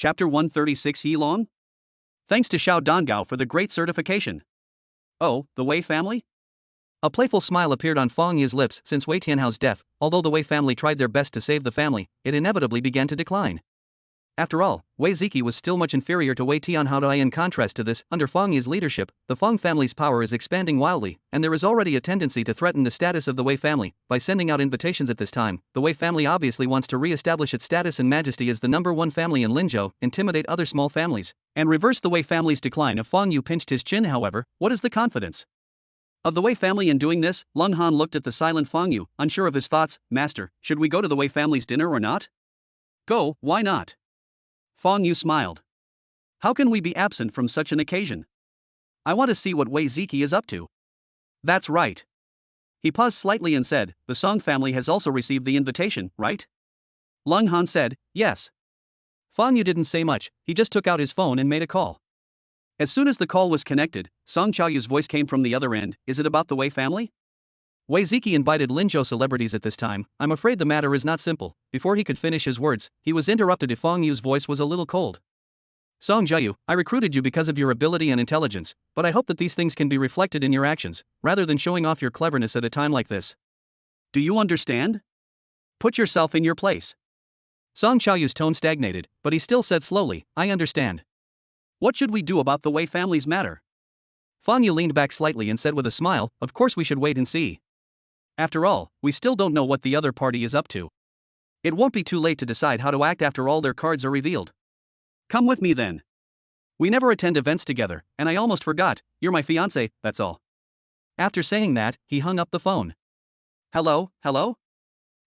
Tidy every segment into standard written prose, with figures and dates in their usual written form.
Chapter 136 Yilong? Thanks to Xiao Dongao for the great certification. Oh, the Wei family? A playful smile appeared on Fang Yu's lips since Wei Tianhao's death. Although the Wei family tried their best to save the family, it inevitably began to decline. After all, Wei Ziki was still much inferior to Wei Tianhao. In contrast to this, under Fang Yu's leadership, the Fang family's power is expanding wildly, and there is already a tendency to threaten the status of the Wei family by sending out invitations at this time. The Wei family obviously wants to re-establish its status and majesty as the #1 family in Linzhou, intimidate other small families, and reverse the Wei family's decline. If Fang Yu pinched his chin, however, what is the confidence of the Wei family in doing this? Lung Han looked at the silent Fang Yu, unsure of his thoughts. Master, should we go to the Wei family's dinner or not? Go, why not? Fang Yu smiled. How can we be absent from such an occasion? I want to see what Wei Ziki is up to. That's right. He paused slightly and said, the Song family has also received the invitation, right? Lung Han said, yes. Fang Yu didn't say much, he just took out his phone and made a call. As soon as the call was connected, Song Chaoyu's voice came from the other end. Is it about the Wei family? Wei Ziki invited Linzhou celebrities at this time. I'm afraid the matter is not simple. Before he could finish his words, he was interrupted. Fang Yu's voice was a little cold. Song Jiayu, I recruited you because of your ability and intelligence, but I hope that these things can be reflected in your actions, rather than showing off your cleverness at a time like this. Do you understand? Put yourself in your place. Song Chaoyu's tone stagnated, but he still said slowly, I understand. What should we do about the Wei family's matter? Fang Yu leaned back slightly and said with a smile, of course we should wait and see. After all, we still don't know what the other party is up to. It won't be too late to decide how to act after all their cards are revealed. Come with me then. We never attend events together, and I almost forgot, you're my fiancé, that's all. After saying that, he hung up the phone. Hello?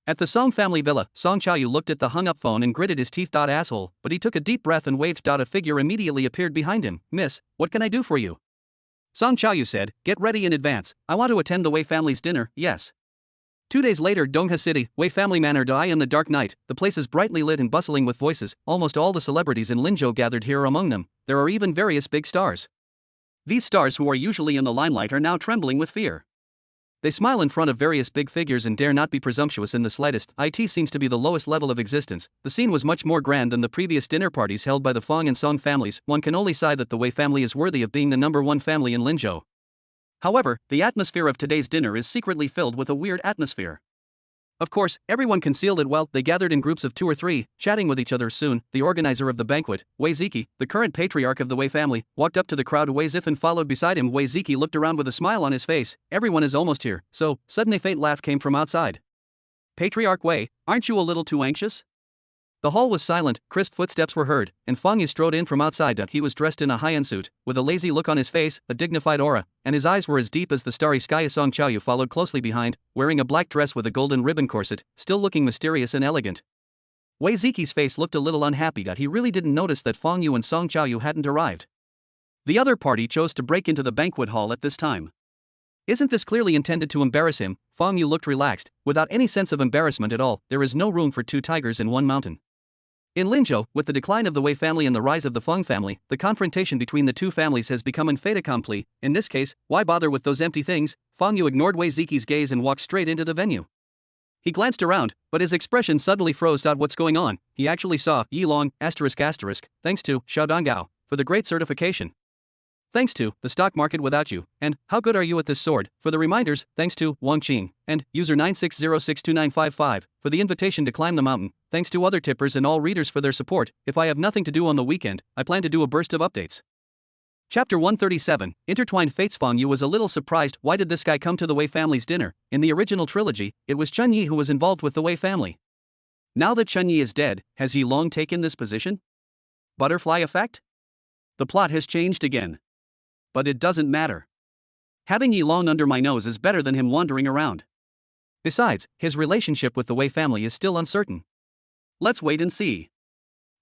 At the Song family villa, Song Chaoyu looked at the hung-up phone and gritted his teeth. Asshole, but he took a deep breath and waved. A figure immediately appeared behind him. Miss, what can I do for you? Song Chaoyu said, get ready in advance, I want to attend the Wei family's dinner, yes. 2 days later, Dongha City, Wei family manor. In the dark night, the place is brightly lit and bustling with voices. Almost all the celebrities in Linzhou gathered here. Among them, there are even various big stars. These stars, who are usually in the limelight, are now trembling with fear. They smile in front of various big figures and dare not be presumptuous in the slightest. It seems to be the lowest level of existence. The scene was much more grand than the previous dinner parties held by the Fang and Song families. One can only sigh that the Wei family is worthy of being the #1 family in Linzhou. However, the atmosphere of today's dinner is secretly filled with a weird atmosphere. Of course, everyone concealed it well. They gathered in groups of 2 or 3, chatting with each other. Soon, the organizer of the banquet, Wei Ziki, the current patriarch of the Wei family, walked up to the crowd. Wei Zifan followed beside him. Wei Ziki looked around with a smile on his face. Everyone is almost here. So, sudden a faint laugh came from outside. Patriarch Wei, aren't you a little too anxious? The hall was silent, crisp footsteps were heard, and Fang Yu strode in from outside. He was dressed in a high-end suit, with a lazy look on his face, a dignified aura, and his eyes were as deep as the starry sky. Song Chaoyu followed closely behind, wearing a black dress with a golden ribbon corset, still looking mysterious and elegant. Wei Ziki's face looked a little unhappy. He really didn't notice that Fang Yu and Song Chaoyu hadn't arrived. The other party chose to break into the banquet hall at this time. Isn't this clearly intended to embarrass him? Fang Yu looked relaxed, without any sense of embarrassment at all. There is no room for 2 tigers in one mountain. In Linzhou, with the decline of the Wei family and the rise of the Feng family, the confrontation between the 2 families has become un fait accompli. In this case, why bother with those empty things? Fang Yu ignored Wei Ziki's gaze and walked straight into the venue. He glanced around, but his expression suddenly froze. What's going on? He actually saw Yilong, ***, thanks to Xiao Dongao, for the great certification. Thanks to the stock market without you, and how good are you at this sword? For the reminders, thanks to Wang Qing, and user 960629555, for the invitation to climb the mountain, thanks to other tippers and all readers for their support. If I have nothing to do on the weekend, I plan to do a burst of updates. Chapter 137, Intertwined Fates. Fang Yu was a little surprised. Why did this guy come to the Wei family's dinner? In the original trilogy, it was Chun Yi who was involved with the Wei family. Now that Chun Yi is dead, has he long taken this position? Butterfly effect? The plot has changed again. But it doesn't matter. Having Yilong under my nose is better than him wandering around. Besides, his relationship with the Wei family is still uncertain. Let's wait and see.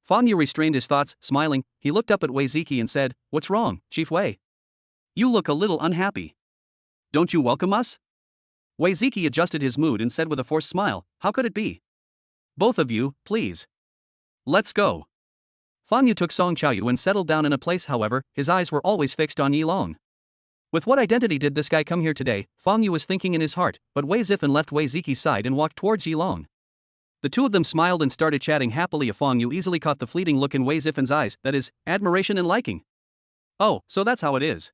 Fang Yu restrained his thoughts, smiling. He looked up at Wei Ziki and said, what's wrong, Chief Wei? You look a little unhappy. Don't you welcome us? Wei Ziki adjusted his mood and said with a forced smile, how could it be? Both of you, please. Let's go. Fang Yu took Song Chaoyu and settled down in a place. However, his eyes were always fixed on Yilong. With what identity did this guy come here today? Fang Yu was thinking in his heart, but Wei Zifan left Wei Ziki's side and walked towards Yilong. The two of them smiled and started chatting happily. Fong Yu easily caught the fleeting look in Wei Zifen's eyes, that is, admiration and liking. Oh, so that's how it is.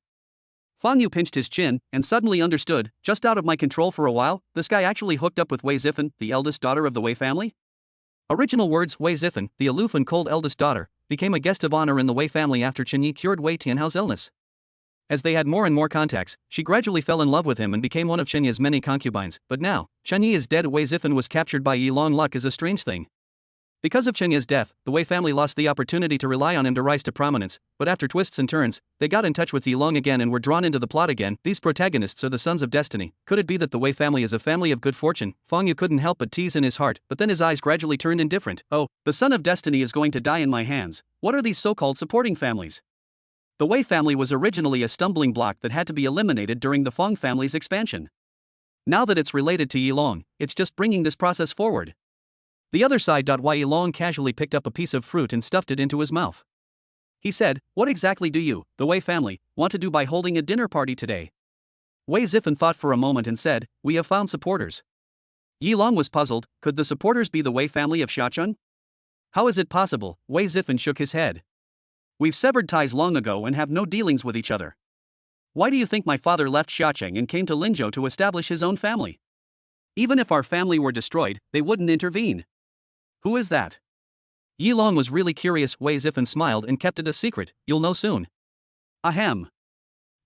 Fong Yu pinched his chin, and suddenly understood, just out of my control for a while, this guy actually hooked up with Wei Zifen, the eldest daughter of the Wei family? Original words: Wei Zifen, the aloof and cold eldest daughter, became a guest of honor in the Wei family after Chen Yi cured Wei Tianhao's illness. As they had more and more contacts, she gradually fell in love with him and became one of Chen Yi's many concubines, but now, Chen Yi is dead. Wei Zifen was captured by Yi Long. Luck is a strange thing. Because of Chen Yi's death, the Wei family lost the opportunity to rely on him to rise to prominence, but after twists and turns, they got in touch with Yi Long again and were drawn into the plot again. These protagonists are the sons of destiny. Could it be that the Wei family is a family of good fortune? Fong Yu couldn't help but tease in his heart, but then his eyes gradually turned indifferent. Oh, the son of destiny is going to die in my hands. What are these so-called supporting families? The Wei family was originally a stumbling block that had to be eliminated during the Fong family's expansion. Now that it's related to Yi Long, it's just bringing this process forward. The other side. Yi Long casually picked up a piece of fruit and stuffed it into his mouth. He said, "What exactly do you, the Wei family, want to do by holding a dinner party today?" Wei Zifen thought for a moment and said, "We have found supporters." Yi Long was puzzled. Could the supporters be the Wei family of Xiachun? How is it possible? Wei Zifen shook his head. We've severed ties long ago and have no dealings with each other. Why do you think my father left Xiacheng and came to Linzhou to establish his own family? Even if our family were destroyed, they wouldn't intervene. Who is that? Yi Long was really curious. Wei Zifen smiled and kept it a secret. You'll know soon. Ahem.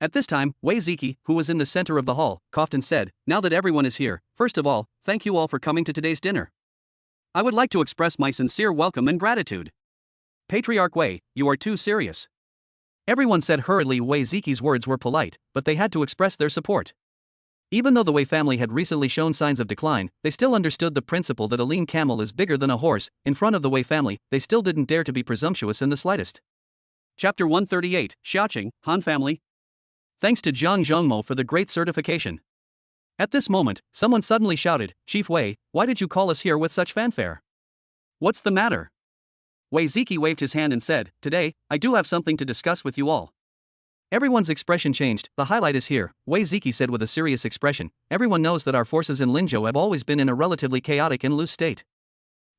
At this time, Wei Ziki, who was in the center of the hall, coughed and said, "Now that everyone is here, first of all, thank you all for coming to today's dinner. I would like to express my sincere welcome and gratitude. Patriarch Wei, you are too serious." Everyone said hurriedly. Wei Ziki's words were polite, but they had to express their support. Even though the Wei family had recently shown signs of decline, they still understood the principle that a lean camel is bigger than a horse. In front of the Wei family, they still didn't dare to be presumptuous in the slightest. Chapter 138, Xiaoqing, Han Family. Thanks to Zhang Zhongmo for the great certification. At this moment, someone suddenly shouted, "Chief Wei, why did you call us here with such fanfare? What's the matter?" Wei Ziki waved his hand and said, "Today, I do have something to discuss with you all." Everyone's expression changed. The highlight is here, Wei Ziki said with a serious expression. Everyone knows that our forces in Linzhou have always been in a relatively chaotic and loose state.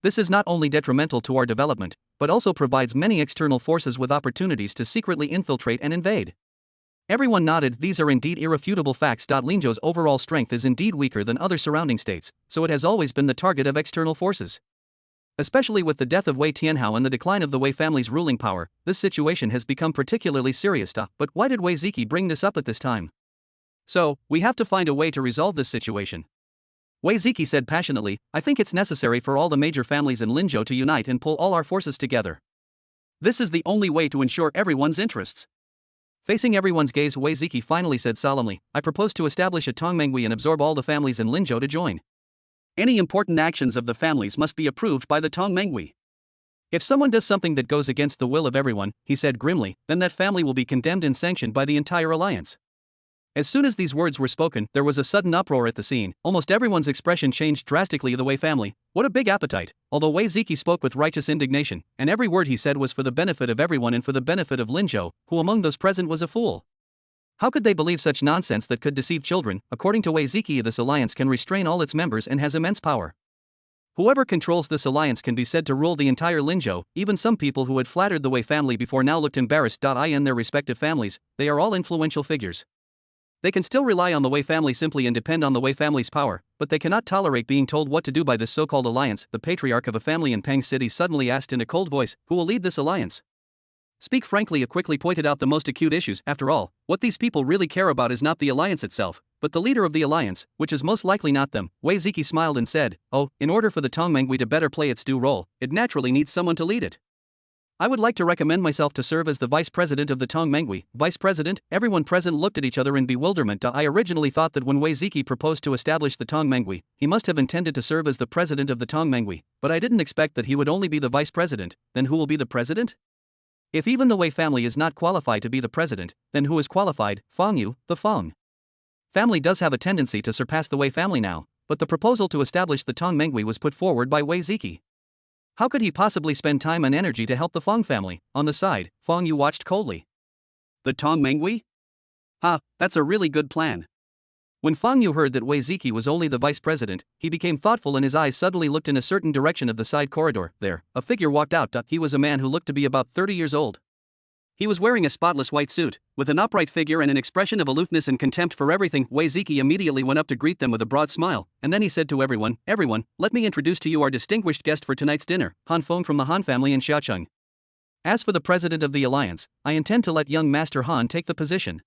This is not only detrimental to our development, but also provides many external forces with opportunities to secretly infiltrate and invade. Everyone nodded. These are indeed irrefutable facts. Linzhou's overall strength is indeed weaker than other surrounding states, so it has always been the target of external forces. Especially with the death of Wei Tianhao and the decline of the Wei family's ruling power, this situation has become particularly serious. But why did Wei Ziki bring this up at this time? So, we have to find a way to resolve this situation. Wei Ziki said passionately, "I think it's necessary for all the major families in Linzhou to unite and pull all our forces together. This is the only way to ensure everyone's interests." Facing everyone's gaze, Wei Ziki finally said solemnly, "I propose to establish a Tongmenghui and absorb all the families in Linzhou to join. Any important actions of the families must be approved by the Tongmenghui. If someone does something that goes against the will of everyone," he said grimly, "then that family will be condemned and sanctioned by the entire alliance." As soon as these words were spoken, there was a sudden uproar at the scene. Almost everyone's expression changed drastically. The Wei family, what a big appetite. Although Wei Ziki spoke with righteous indignation, and every word he said was for the benefit of everyone and for the benefit of Linzhou, who among those present was a fool? How could they believe such nonsense that could deceive children? According to Wei Ziki, this alliance can restrain all its members and has immense power. Whoever controls this alliance can be said to rule the entire Linzhou. Even some people who had flattered the Wei family before now looked embarrassed. In their respective families, they are all influential figures. They can still rely on the Wei family simply and depend on the Wei family's power, but they cannot tolerate being told what to do by this so-called alliance. The patriarch of a family in Peng City suddenly asked in a cold voice, "Who will lead this alliance?" "Speak frankly." He quickly pointed out the most acute issues. After all, what these people really care about is not the alliance itself, but the leader of the alliance, which is most likely not them. Wei Ziki smiled and said, "Oh, in order for the Tongmenghui to better play its due role, it naturally needs someone to lead it. I would like to recommend myself to serve as the vice president of the Tongmenghui." Vice president? Everyone present looked at each other in bewilderment. I originally thought that when Wei Ziki proposed to establish the Tongmenghui, he must have intended to serve as the president of the Tongmenghui, but I didn't expect that he would only be the vice president. Then who will be the president? If even the Wei family is not qualified to be the president, then who is qualified? Fong Yu, the Fong family does have a tendency to surpass the Wei family now, but the proposal to establish the Tongmenghui was put forward by Wei Ziki. How could he possibly spend time and energy to help the Fong family? On the side, Fong Yu watched coldly. The Tongmenghui? That's a really good plan. When Fang Yu heard that Wei Ziki was only the vice president, he became thoughtful and his eyes suddenly looked in a certain direction of the side corridor. There, a figure walked out. He was a man who looked to be about 30 years old. He was wearing a spotless white suit, with an upright figure and an expression of aloofness and contempt for everything. Wei Ziki immediately went up to greet them with a broad smile, and then he said to everyone, "Everyone, let me introduce to you our distinguished guest for tonight's dinner, Han Feng from the Han family in Xiaocheng. As for the president of the alliance, I intend to let young Master Han take the position.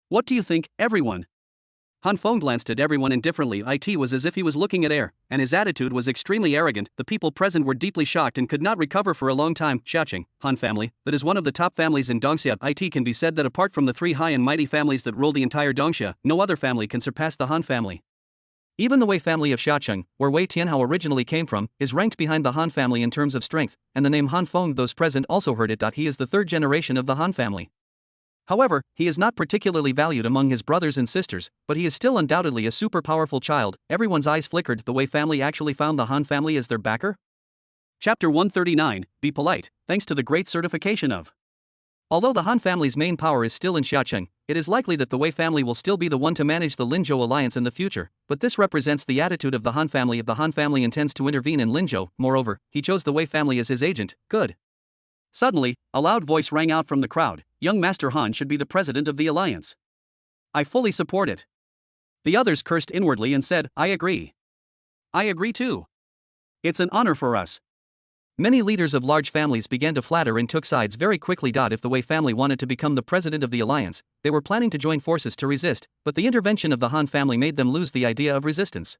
What do you think, everyone?" Han Feng glanced at everyone indifferently. It was as if he was looking at air, and his attitude was extremely arrogant. The people present were deeply shocked and could not recover for a long time. Xiaocheng, Han family, that is one of the top families in Dongxia. It can be said that apart from the three high and mighty families that rule the entire Dongxia, no other family can surpass the Han family. Even the Wei family of Xiaocheng, where Wei Tianhao originally came from, is ranked behind the Han family in terms of strength, and the name Han Feng, those present also heard it. He is the third generation of the Han family. However, he is not particularly valued among his brothers and sisters, but he is still undoubtedly a super powerful child. Everyone's eyes flickered. The Wei family actually found the Han family as their backer? Chapter 139, Be Polite, thanks to the great certification of. Although the Han family's main power is still in Xiaocheng, it is likely that the Wei family will still be the one to manage the Linzhou alliance in the future, but this represents the attitude of the Han family if the Han family intends to intervene in Linzhou. Moreover, he chose the Wei family as his agent. Good. Suddenly, a loud voice rang out from the crowd, "Young Master Han should be the president of the alliance. I fully support it." The others cursed inwardly and said, "I agree. I agree too. It's an honor for us." Many leaders of large families began to flatter and took sides very quickly. If the Wei family wanted to become the president of the alliance, they were planning to join forces to resist, but the intervention of the Han family made them lose the idea of resistance.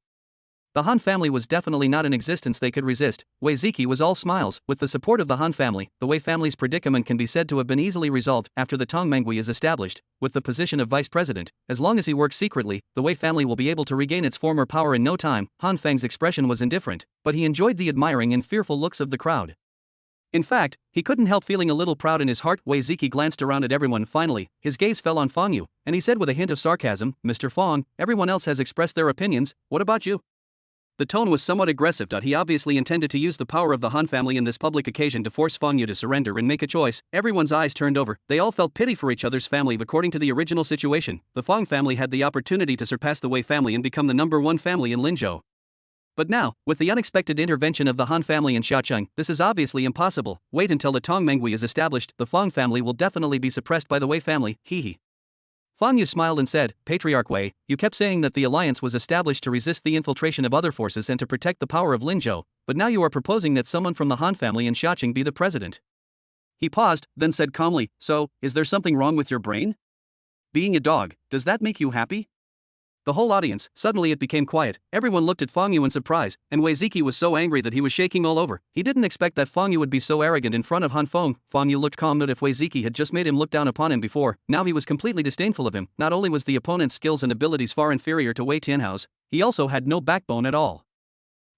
The Han family was definitely not an existence they could resist. Wei Ziki was all smiles. With the support of the Han family, the Wei family's predicament can be said to have been easily resolved after the Tongmenghui is established. With the position of vice president, as long as he works secretly, the Wei family will be able to regain its former power in no time. Han Feng's expression was indifferent, but he enjoyed the admiring and fearful looks of the crowd. In fact, he couldn't help feeling a little proud in his heart. Wei Ziki glanced around at everyone. Finally, his gaze fell on Fang Yu, and he said with a hint of sarcasm, "Mr. Fang, everyone else has expressed their opinions, what about you?" The tone was somewhat aggressive. He obviously intended to use the power of the Han family in this public occasion to force Fang Yu to surrender and make a choice. Everyone's eyes turned over. They all felt pity for each other's family. According to the original situation, the Fang family had the opportunity to surpass the Wei family and become the #1 family in Linzhou. But now, with the unexpected intervention of the Han family in Xiaocheng, this is obviously impossible. Wait until the Tongmenghui is established. The Fang family will definitely be suppressed by the Wei family. Hee. Fang Yu smiled and said, "Patriarch Wei, you kept saying that the alliance was established to resist the infiltration of other forces and to protect the power of Linzhou, but now you are proposing that someone from the Han family in Xiaocheng be the president." He paused, then said calmly, "So, is there something wrong with your brain? Being a dog, does that make you happy?" The whole audience, suddenly it became quiet. Everyone looked at Fang Yu in surprise, and Wei Ziki was so angry that he was shaking all over. He didn't expect that Fang Yu would be so arrogant in front of Han Feng. Fang Yu looked calm, but if Wei Ziki had just made him look down upon him before, now he was completely disdainful of him. Not only was the opponent's skills and abilities far inferior to Wei Tianhao's, he also had no backbone at all.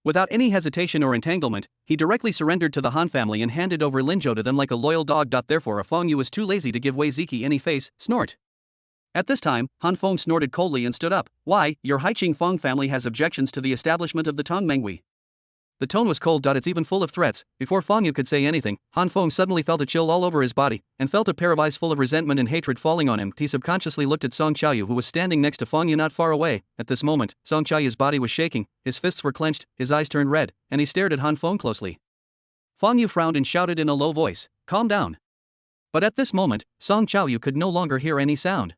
Without any hesitation or entanglement, he directly surrendered to the Han family and handed over Linzhou to them like a loyal dog. Therefore, Fang Yu was too lazy to give Wei Ziki any face. Snort. At this time, Han Feng snorted coldly and stood up. "Why, your Haiqing Feng family has objections to the establishment of the Tongmenghui." The tone was cold. It's even full of threats. Before Fang Yu could say anything, Han Feng suddenly felt a chill all over his body, and felt a pair of eyes full of resentment and hatred falling on him. He subconsciously looked at Song Qiaoyu, who was standing next to Fang Yu not far away. At this moment, Song Qiaoyu's body was shaking, his fists were clenched, his eyes turned red, and he stared at Han Feng closely. Fang Yu frowned and shouted in a low voice, "Calm down." But at this moment, Song Qiaoyu could no longer hear any sound.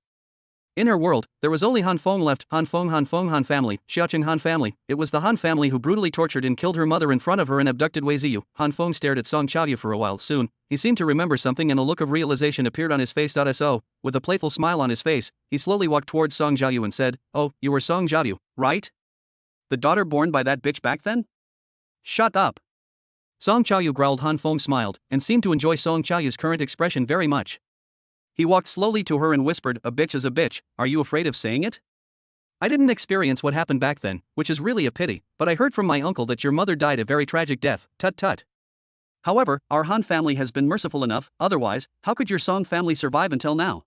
In her world, there was only Han Feng left. Han Feng, Han family, Xiaocheng Han family. It was the Han family who brutally tortured and killed her mother in front of her and abducted Wei Ziyu. Han Feng stared at Song Qiaoyu for a while. Soon, he seemed to remember something and a look of realization appeared on his face. So, with a playful smile on his face, he slowly walked towards Song Qiaoyu and said, "Oh, you were Song Qiaoyu, right? The daughter born by that bitch back then?" "Shut up." Song Qiaoyu growled. Han Feng smiled, and seemed to enjoy Song Qiaoyu's current expression very much. He walked slowly to her and whispered, "A bitch is a bitch, are you afraid of saying it? I didn't experience what happened back then, which is really a pity, but I heard from my uncle that your mother died a very tragic death, tut. However, our Han family has been merciful enough, otherwise, how could your Song family survive until now?"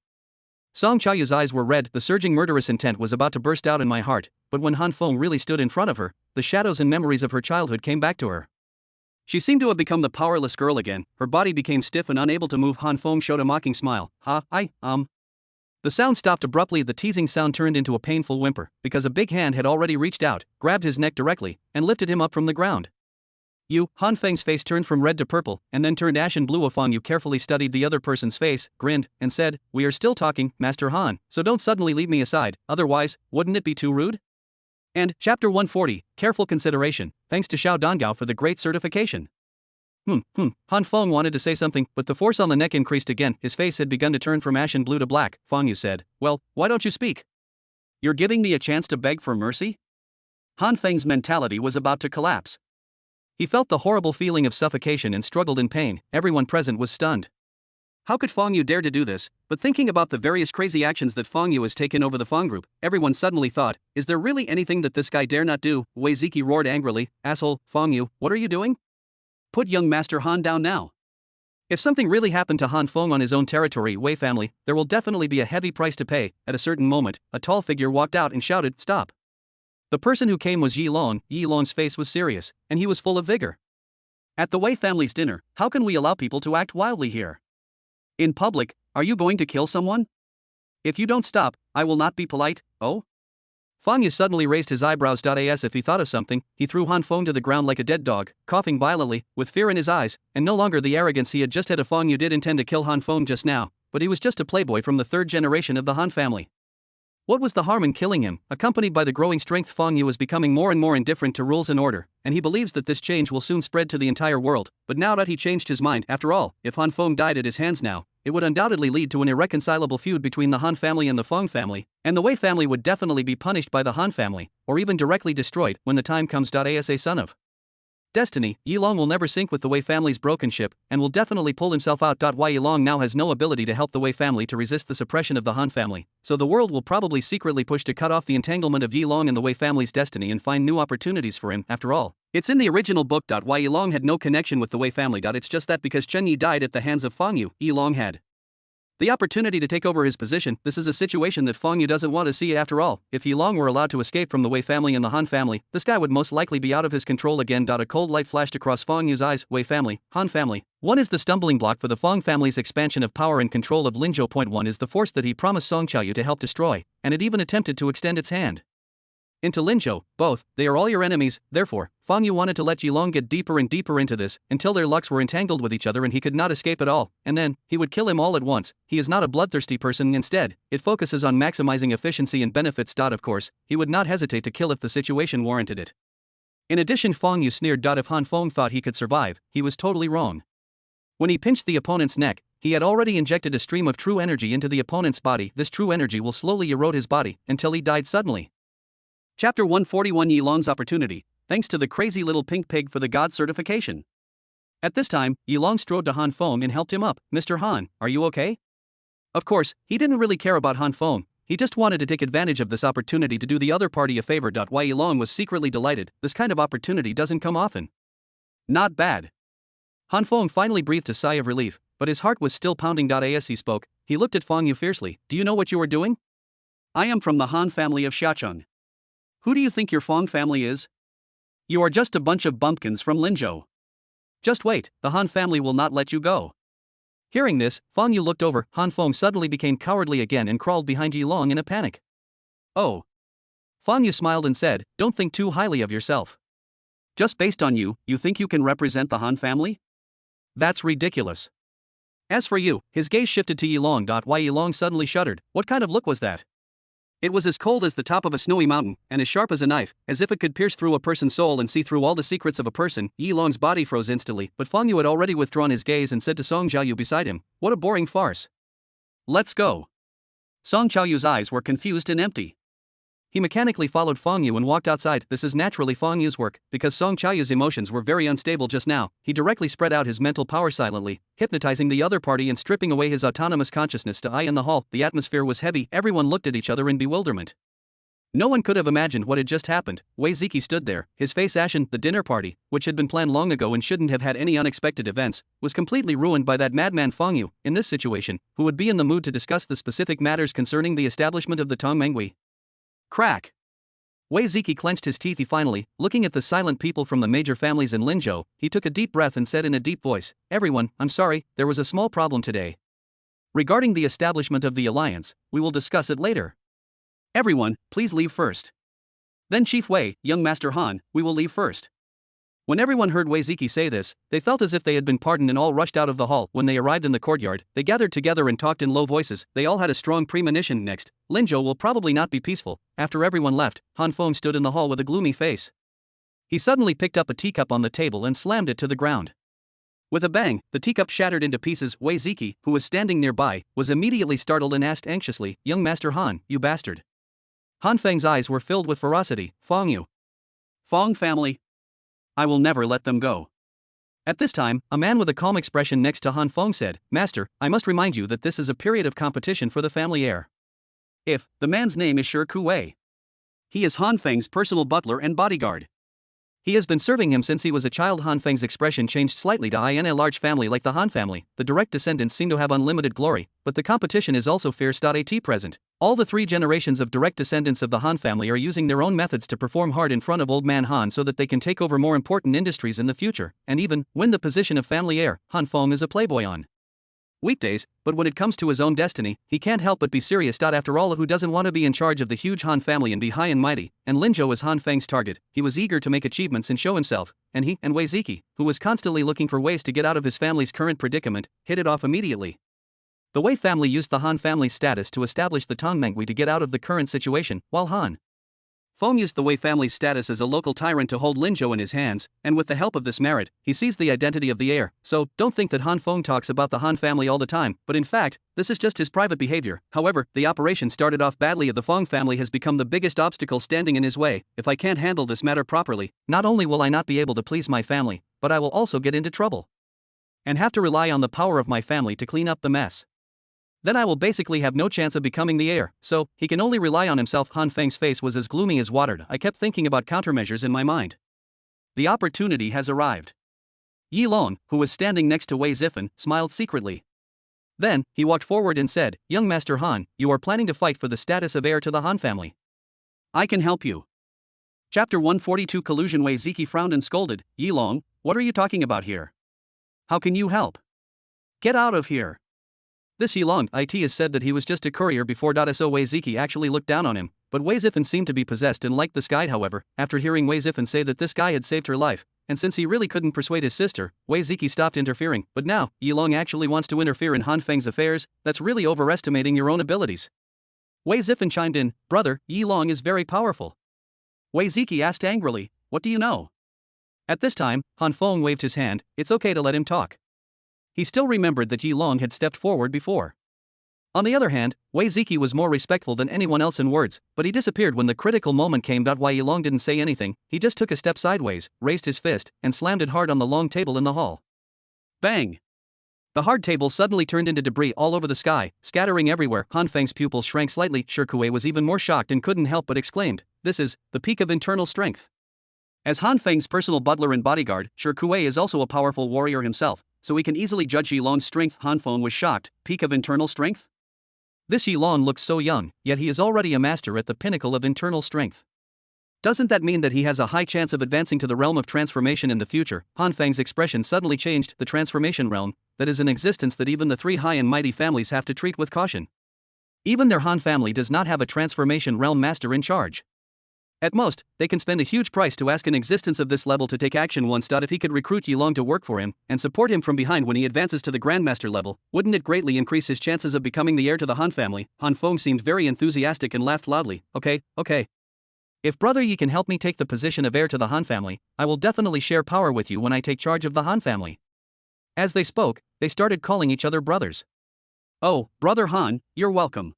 Song Qiaoyu's eyes were red. The surging murderous intent was about to burst out in my heart, but when Han Feng really stood in front of her, the shadows and memories of her childhood came back to her. She seemed to have become the powerless girl again. Her body became stiff and unable to move. Han Feng showed a mocking smile. The sound stopped abruptly. The teasing sound turned into a painful whimper, because a big hand had already reached out, grabbed his neck directly, and lifted him up from the ground. You, Han Feng's face turned from red to purple, and then turned ashen blue. Fang Yu carefully studied the other person's face, grinned, and said, "We are still talking, Master Han, so don't suddenly leave me aside, otherwise, wouldn't it be too rude?" And, Chapter 140, Careful Consideration, thanks to Xiao Dongao for the great certification. Han Feng wanted to say something, but the force on the neck increased again. His face had begun to turn from ashen blue to black. Fang Yu said, "Well, why don't you speak? You're giving me a chance to beg for mercy?" Han Feng's mentality was about to collapse. He felt the horrible feeling of suffocation and struggled in pain. Everyone present was stunned. How could Fang Yu dare to do this? But thinking about the various crazy actions that Fang Yu has taken over the Fang group, everyone suddenly thought, is there really anything that this guy dare not do? Wei Ziki roared angrily, "Asshole, Fang Yu, what are you doing? Put young Master Han down now. If something really happened to Han Feng on his own territory, Wei family, there will definitely be a heavy price to pay." At a certain moment, a tall figure walked out and shouted, "Stop." The person who came was Yi Long. Yi Long's face was serious, and he was full of vigor. "At the Wei family's dinner, how can we allow people to act wildly here? In public, are you going to kill someone? If you don't stop, I will not be polite, oh?" Fang Yu suddenly raised his eyebrows. As if he thought of something, he threw Han Feng to the ground like a dead dog, coughing violently, with fear in his eyes, and no longer the arrogance he had just had. Fang Yu did intend to kill Han Feng just now, but he was just a playboy from the third generation of the Han family. What was the harm in killing him? Accompanied by the growing strength, Fang Yu was becoming more and more indifferent to rules and order, and he believes that this change will soon spread to the entire world. But now that he changed his mind, after all, if Han Feng died at his hands now, it would undoubtedly lead to an irreconcilable feud between the Han family and the Feng family, and the Wei family would definitely be punished by the Han family, or even directly destroyed when the time comes. As a son of destiny, Yi Long will never sink with the Wei family's broken ship, and will definitely pull himself out. While Yi Long now has no ability to help the Wei family to resist the suppression of the Han family, so the world will probably secretly push to cut off the entanglement of Yi Long and the Wei family's destiny and find new opportunities for him. After all, it's in the original book. Why Yi Long had no connection with the Wei family. It's just that because Chen Yi died at the hands of Fang Yu, Yi Long had the opportunity to take over his position. This is a situation that Fang Yu doesn't want to see. After all, if Yi Long were allowed to escape from the Wei family and the Han family, this guy would most likely be out of his control again. A cold light flashed across Fang Yu's eyes. Wei family, Han family. One is the stumbling block for the Fang family's expansion of power and control of Linzhou. One is the force that he promised Song Qiaoyu to help destroy, and it even attempted to extend its hand into Linzhou. Both, they are all your enemies. Therefore, Fang Yu wanted to let Yi Long get deeper and deeper into this, until their lucks were entangled with each other and he could not escape at all, and then, he would kill him all at once. He is not a bloodthirsty person. Instead, it focuses on maximizing efficiency and benefits. Of course, he would not hesitate to kill if the situation warranted it. In addition, Fang Yu sneered. If Han Feng thought he could survive, he was totally wrong. When he pinched the opponent's neck, he had already injected a stream of true energy into the opponent's body. This true energy will slowly erode his body, until he died suddenly. Chapter 141, Yi Long's opportunity, thanks to the crazy little pink pig for the God certification. At this time, Yi Long strode to Han Feng and helped him up. "Mr. Han, are you okay?" Of course, he didn't really care about Han Feng, he just wanted to take advantage of this opportunity to do the other party a favor. Why Yi Long was secretly delighted. This kind of opportunity doesn't come often. Not bad. Han Feng finally breathed a sigh of relief, but his heart was still pounding. As he spoke, he looked at Fang Yu fiercely. "Do you know what you are doing? I am from the Han family of Xiacheng. Who do you think your Feng family is? You are just a bunch of bumpkins from Linzhou. Just wait, the Han family will not let you go." Hearing this, Fang Yu looked over. Han Feng suddenly became cowardly again and crawled behind Yi Long in a panic. "Oh." Fang Yu smiled and said, "Don't think too highly of yourself. Just based on you, you think you can represent the Han family? That's ridiculous. As for you," his gaze shifted to Yi Long. Why Yi Long suddenly shuddered. What kind of look was that? It was as cold as the top of a snowy mountain, and as sharp as a knife, as if it could pierce through a person's soul and see through all the secrets of a person. Yi Long's body froze instantly, but Fang Yu had already withdrawn his gaze and said to Song Qiaoyu beside him, "What a boring farce. Let's go." Song Qiaoyu's eyes were confused and empty. He mechanically followed Fang Yu and walked outside. This is naturally Fang Yu's work, because Song Qiaoyu's emotions were very unstable just now. He directly spread out his mental power silently, hypnotizing the other party and stripping away his autonomous consciousness. In the hall, the atmosphere was heavy. Everyone looked at each other in bewilderment. No one could have imagined what had just happened. Wei Ziki stood there, his face ashen. The dinner party, which had been planned long ago and shouldn't have had any unexpected events, was completely ruined by that madman Fang Yu. In this situation, who would be in the mood to discuss the specific matters concerning the establishment of the Tongmenghui? Crack. Wei Ziki clenched his teeth. Finally, looking at the silent people from the major families in Linzhou, he took a deep breath and said in a deep voice, "Everyone, I'm sorry, there was a small problem today." Regarding the establishment of the alliance, we will discuss it later. Everyone, please leave first. Then Chief Wei, young Master Han, we will leave first. When everyone heard Wei Ziki say this, they felt as if they had been pardoned and all rushed out of the hall. When they arrived in the courtyard, they gathered together and talked in low voices. They all had a strong premonition. Next, Linzhou will probably not be peaceful. After everyone left, Han Feng stood in the hall with a gloomy face. He suddenly picked up a teacup on the table and slammed it to the ground. With a bang, the teacup shattered into pieces. Wei Ziki, who was standing nearby, was immediately startled and asked anxiously, "Young Master Han, you bastard." Han Feng's eyes were filled with ferocity. "Feng you. Feng family. I will never let them go." At this time, a man with a calm expression next to Han Feng said, "Master, I must remind you that this is a period of competition for the family heir." If the man's name is Shi Kuei. He is Han Feng's personal butler and bodyguard. He has been serving him since he was a child. Han Feng's expression changed slightly to in a large family like the Han family. The direct descendants seem to have unlimited glory, but the competition is also fierce. At present, all the 3 generations of direct descendants of the Han family are using their own methods to perform hard in front of old man Han so that they can take over more important industries in the future, and even win the position of family heir. Han Feng is a playboy on weekdays, but when it comes to his own destiny, he can't help but be serious. After all, who doesn't want to be in charge of the huge Han family and be high and mighty? And Linzhou is Han Feng's target. He was eager to make achievements and show himself, and he and Wei Ziki, who was constantly looking for ways to get out of his family's current predicament, hit it off immediately. The Wei family used the Han family's status to establish the Tongmenghui to get out of the current situation, while Han Feng used the Wei family's status as a local tyrant to hold Linzhou in his hands, and with the help of this merit, he seized the identity of the heir. So, don't think that Han Feng talks about the Han family all the time, but in fact, this is just his private behavior. However, the operation started off badly. The Feng family has become the biggest obstacle standing in his way. If I can't handle this matter properly, not only will I not be able to please my family, but I will also get into trouble. And have to rely on the power of my family to clean up the mess. Then I will basically have no chance of becoming the heir, so he can only rely on himself. Han Feng's face was as gloomy as water. I kept thinking about countermeasures in my mind. The opportunity has arrived. Yi Long, who was standing next to Wei Zifen, smiled secretly. Then, he walked forward and said, "Young Master Han, you are planning to fight for the status of heir to the Han family. I can help you." Chapter 142 Collusion. Wei Ziki frowned and scolded, "Yi Long, what are you talking about here? How can you help? Get out of here." This Yi Long has said that he was just a courier before. So Wei Ziki actually looked down on him, but Wei Zifen seemed to be possessed and liked this guy. However, after hearing Wei Zifen say that this guy had saved her life, and since he really couldn't persuade his sister, Wei Ziki stopped interfering. But now, Yi Long actually wants to interfere in Han Feng's affairs. That's really overestimating your own abilities. Wei Zifen chimed in, "Brother, Yi Long is very powerful." Wei Ziki asked angrily, "What do you know?" At this time, Han Feng waved his hand. It's okay to let him talk. He still remembered that Yi Long had stepped forward before. On the other hand, Wei Ziki was more respectful than anyone else in words, but he disappeared when the critical moment came. Why Yi Long didn't say anything, he just took a step sideways, raised his fist, and slammed it hard on the long table in the hall. Bang! The hard table suddenly turned into debris all over the sky, scattering everywhere. Han Feng's pupils shrank slightly. Shi Kuei was even more shocked and couldn't help but exclaimed, "This is the peak of internal strength." As Han Feng's personal butler and bodyguard, Shi Kuei is also a powerful warrior himself, so he can easily judge Yi Long's strength. Han Feng was shocked. Peak of internal strength? This Yi Long looks so young, yet he is already a master at the pinnacle of internal strength. Doesn't that mean that he has a high chance of advancing to the realm of transformation in the future? Han Feng's expression suddenly changed. The transformation realm, that is an existence that even the 3 high and mighty families have to treat with caution. Even their Han family does not have a transformation realm master in charge. At most, they can spend a huge price to ask an existence of this level to take action once. If he could recruit Yi Long to work for him, and support him from behind when he advances to the Grandmaster level, wouldn't it greatly increase his chances of becoming the heir to the Han family? Han Feng seemed very enthusiastic and laughed loudly. Okay. If Brother Yi can help me take the position of heir to the Han family, I will definitely share power with you when I take charge of the Han family. As they spoke, they started calling each other brothers. Oh, Brother Han, you're welcome.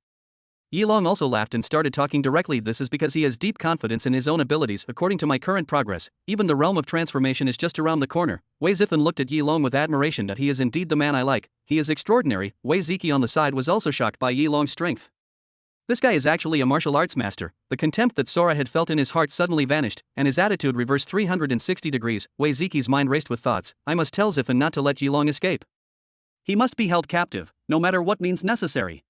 Yi Long also laughed and started talking directly. This is because he has deep confidence in his own abilities. According to my current progress, even the realm of transformation is just around the corner. Wei Zifen looked at Yi Long with admiration. That he is indeed the man I like. He is extraordinary. Wei Ziki on the side was also shocked by Yi Long's strength. This guy is actually a martial arts master. The contempt that Sora had felt in his heart suddenly vanished, and his attitude reversed 360 degrees. Wei Ziki's mind raced with thoughts. I must tell Zifen not to let Yi Long escape. He must be held captive, no matter what means necessary.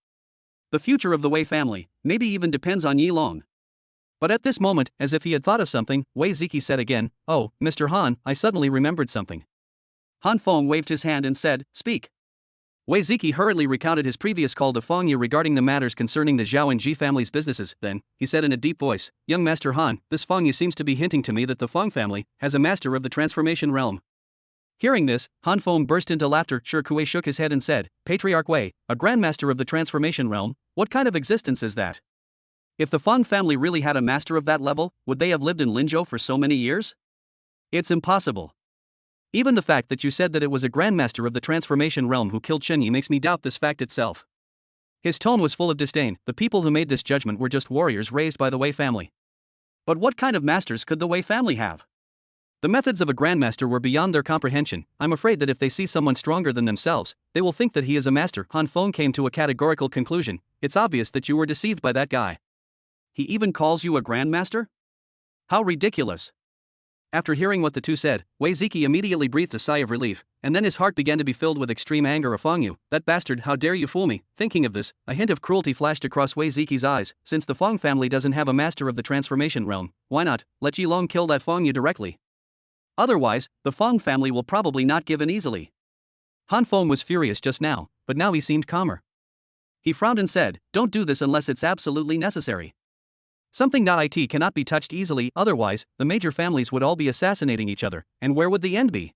The future of the Wei family, maybe even depends on Yi Long. But at this moment, as if he had thought of something, Wei Ziki said again, "Oh, Mr. Han, I suddenly remembered something." Han Feng waved his hand and said, "Speak." Wei Ziki hurriedly recounted his previous call to Fong Yu regarding the matters concerning the Zhao and Ji family's businesses. Then, he said in a deep voice, "Young Master Han, this Fong Yu seems to be hinting to me that the Fong family has a master of the transformation realm." Hearing this, Han Feng burst into laughter. Shi Kuei shook his head and said, "Patriarch Wei, a grandmaster of the transformation realm? What kind of existence is that? If the Fong family really had a master of that level, would they have lived in Linzhou for so many years? It's impossible. Even the fact that you said that it was a grandmaster of the transformation realm who killed Chen Yi makes me doubt this fact itself." His tone was full of disdain. The people who made this judgment were just warriors raised by the Wei family. But what kind of masters could the Wei family have? The methods of a grandmaster were beyond their comprehension. I'm afraid that if they see someone stronger than themselves, they will think that he is a master. Han Feng came to a categorical conclusion. It's obvious that you were deceived by that guy. He even calls you a grandmaster? How ridiculous. After hearing what the two said, Wei Ziki immediately breathed a sigh of relief, and then his heart began to be filled with extreme anger of Fong Yu. That bastard, how dare you fool me? Thinking of this, a hint of cruelty flashed across Wei Ziki's eyes. Since the Fong family doesn't have a master of the transformation realm, why not let Yilong kill that Fong Yu directly? Otherwise, the Fong family will probably not give in easily. Han Feng was furious just now, but now he seemed calmer. He frowned and said, "Don't do this unless it's absolutely necessary. Something.it cannot be touched easily, otherwise, the major families would all be assassinating each other, and where would the end be?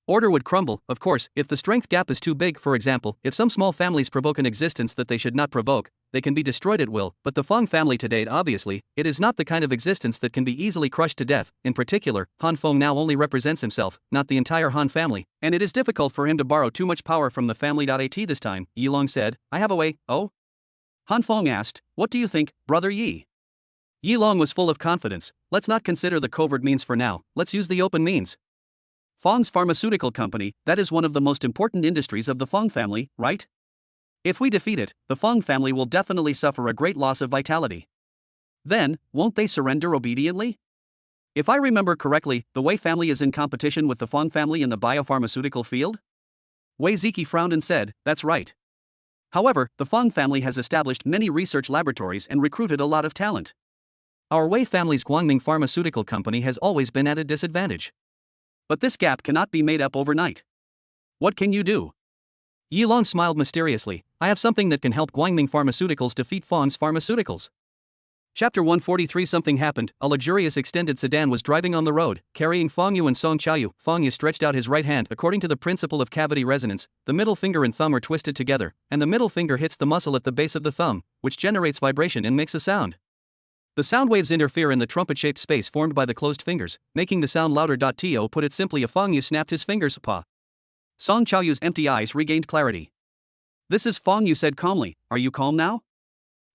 Order would crumble, of course, if the strength gap is too big. For example, if some small families provoke an existence that they should not provoke, they can be destroyed at will. But the Fong family today, obviously, it is not the kind of existence that can be easily crushed to death. In particular, Han Feng now only represents himself, not the entire Han family, and it is difficult for him to borrow too much power from the family.at this time." Yilong said, "I have a way." "Oh?" Han Feng asked, "What do you think, Brother Yi?" Yilong was full of confidence. "Let's not consider the covert means for now, let's use the open means. Fong's pharmaceutical company, that is one of the most important industries of the Fong family, right? If we defeat it, the Fong family will definitely suffer a great loss of vitality. Then, won't they surrender obediently? If I remember correctly, the Wei family is in competition with the Fong family in the biopharmaceutical field?" Wei Ziki frowned and said, "That's right. However, the Fong family has established many research laboratories and recruited a lot of talent. Our Wei family's Guangming pharmaceutical company has always been at a disadvantage. But this gap cannot be made up overnight. What can you do?" Yilong smiled mysteriously. "I have something that can help Guangming Pharmaceuticals defeat Fong's Pharmaceuticals." Chapter 143. Something happened. A luxurious extended sedan was driving on the road, carrying Fong Yu and Song Chaoyu. Fong Yu stretched out his right hand. According to the principle of cavity resonance, the middle finger and thumb are twisted together, and the middle finger hits the muscle at the base of the thumb, which generates vibration and makes a sound. The sound waves interfere in the trumpet-shaped space formed by the closed fingers, making the sound louder. To put it simply, Fong Yu snapped his fingers. Pa. Song Chaoyu's empty eyes regained clarity. "This is," Fong Yu said calmly. "Are you calm now?"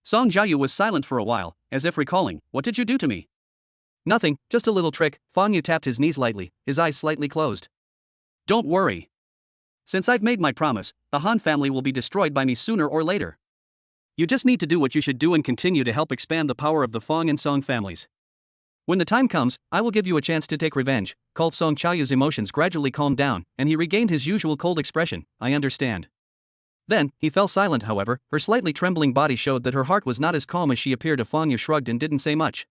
Song Chaoyu was silent for a while, as if recalling, "What did you do to me?" "Nothing, just a little trick." Fong Yu tapped his knees lightly, his eyes slightly closed. "Don't worry. Since I've made my promise, the Han family will be destroyed by me sooner or later. You just need to do what you should do and continue to help expand the power of the Fong and Song families. When the time comes, I will give you a chance to take revenge." Song Chaoyu's emotions gradually calmed down, and he regained his usual cold expression. "I understand." Then, he fell silent. However, her slightly trembling body showed that her heart was not as calm as she appeared. Fong Yu shrugged and didn't say much.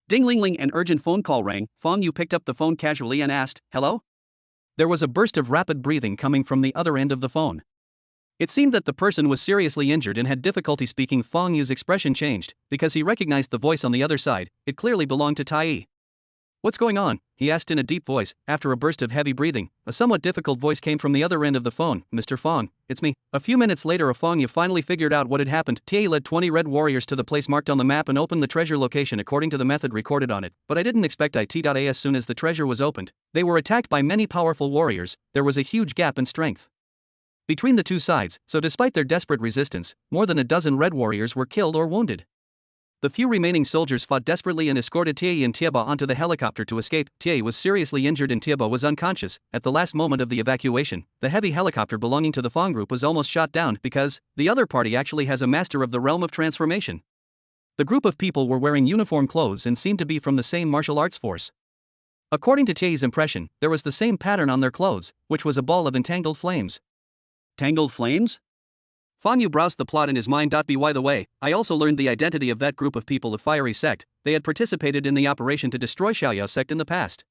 Ding-ling-ling, an urgent phone call rang. Fong Yu picked up the phone casually and asked, "Hello?" There was a burst of rapid breathing coming from the other end of the phone. It seemed that the person was seriously injured and had difficulty speaking. Fong Yu's expression changed, because he recognized the voice on the other side. It clearly belonged to Tai Yi. "What's going on?" he asked in a deep voice. After a burst of heavy breathing, a somewhat difficult voice came from the other end of the phone. "Mr. Fong, it's me." A few minutes later, Fong Yu finally figured out what had happened. Tai Yi led 20 red warriors to the place marked on the map and opened the treasure location according to the method recorded on it. But I didn't expect it. As soon as the treasure was opened, they were attacked by many powerful warriors. There was a huge gap in strength between the two sides, so despite their desperate resistance, more than a dozen red warriors were killed or wounded. The few remaining soldiers fought desperately and escorted Tie and Tieba onto the helicopter to escape. Tie was seriously injured and Tieba was unconscious. At the last moment of the evacuation, the heavy helicopter belonging to the Fong group was almost shot down because the other party actually has a master of the realm of transformation. The group of people were wearing uniform clothes and seemed to be from the same martial arts force. According to Tie's impression, there was the same pattern on their clothes, which was a ball of entangled flames. Tangled flames? Fong Yu browsed the plot in his mind. By the way, I also learned the identity of that group of people, the Fiery Sect. They had participated in the operation to destroy Xiaoyao sect in the past.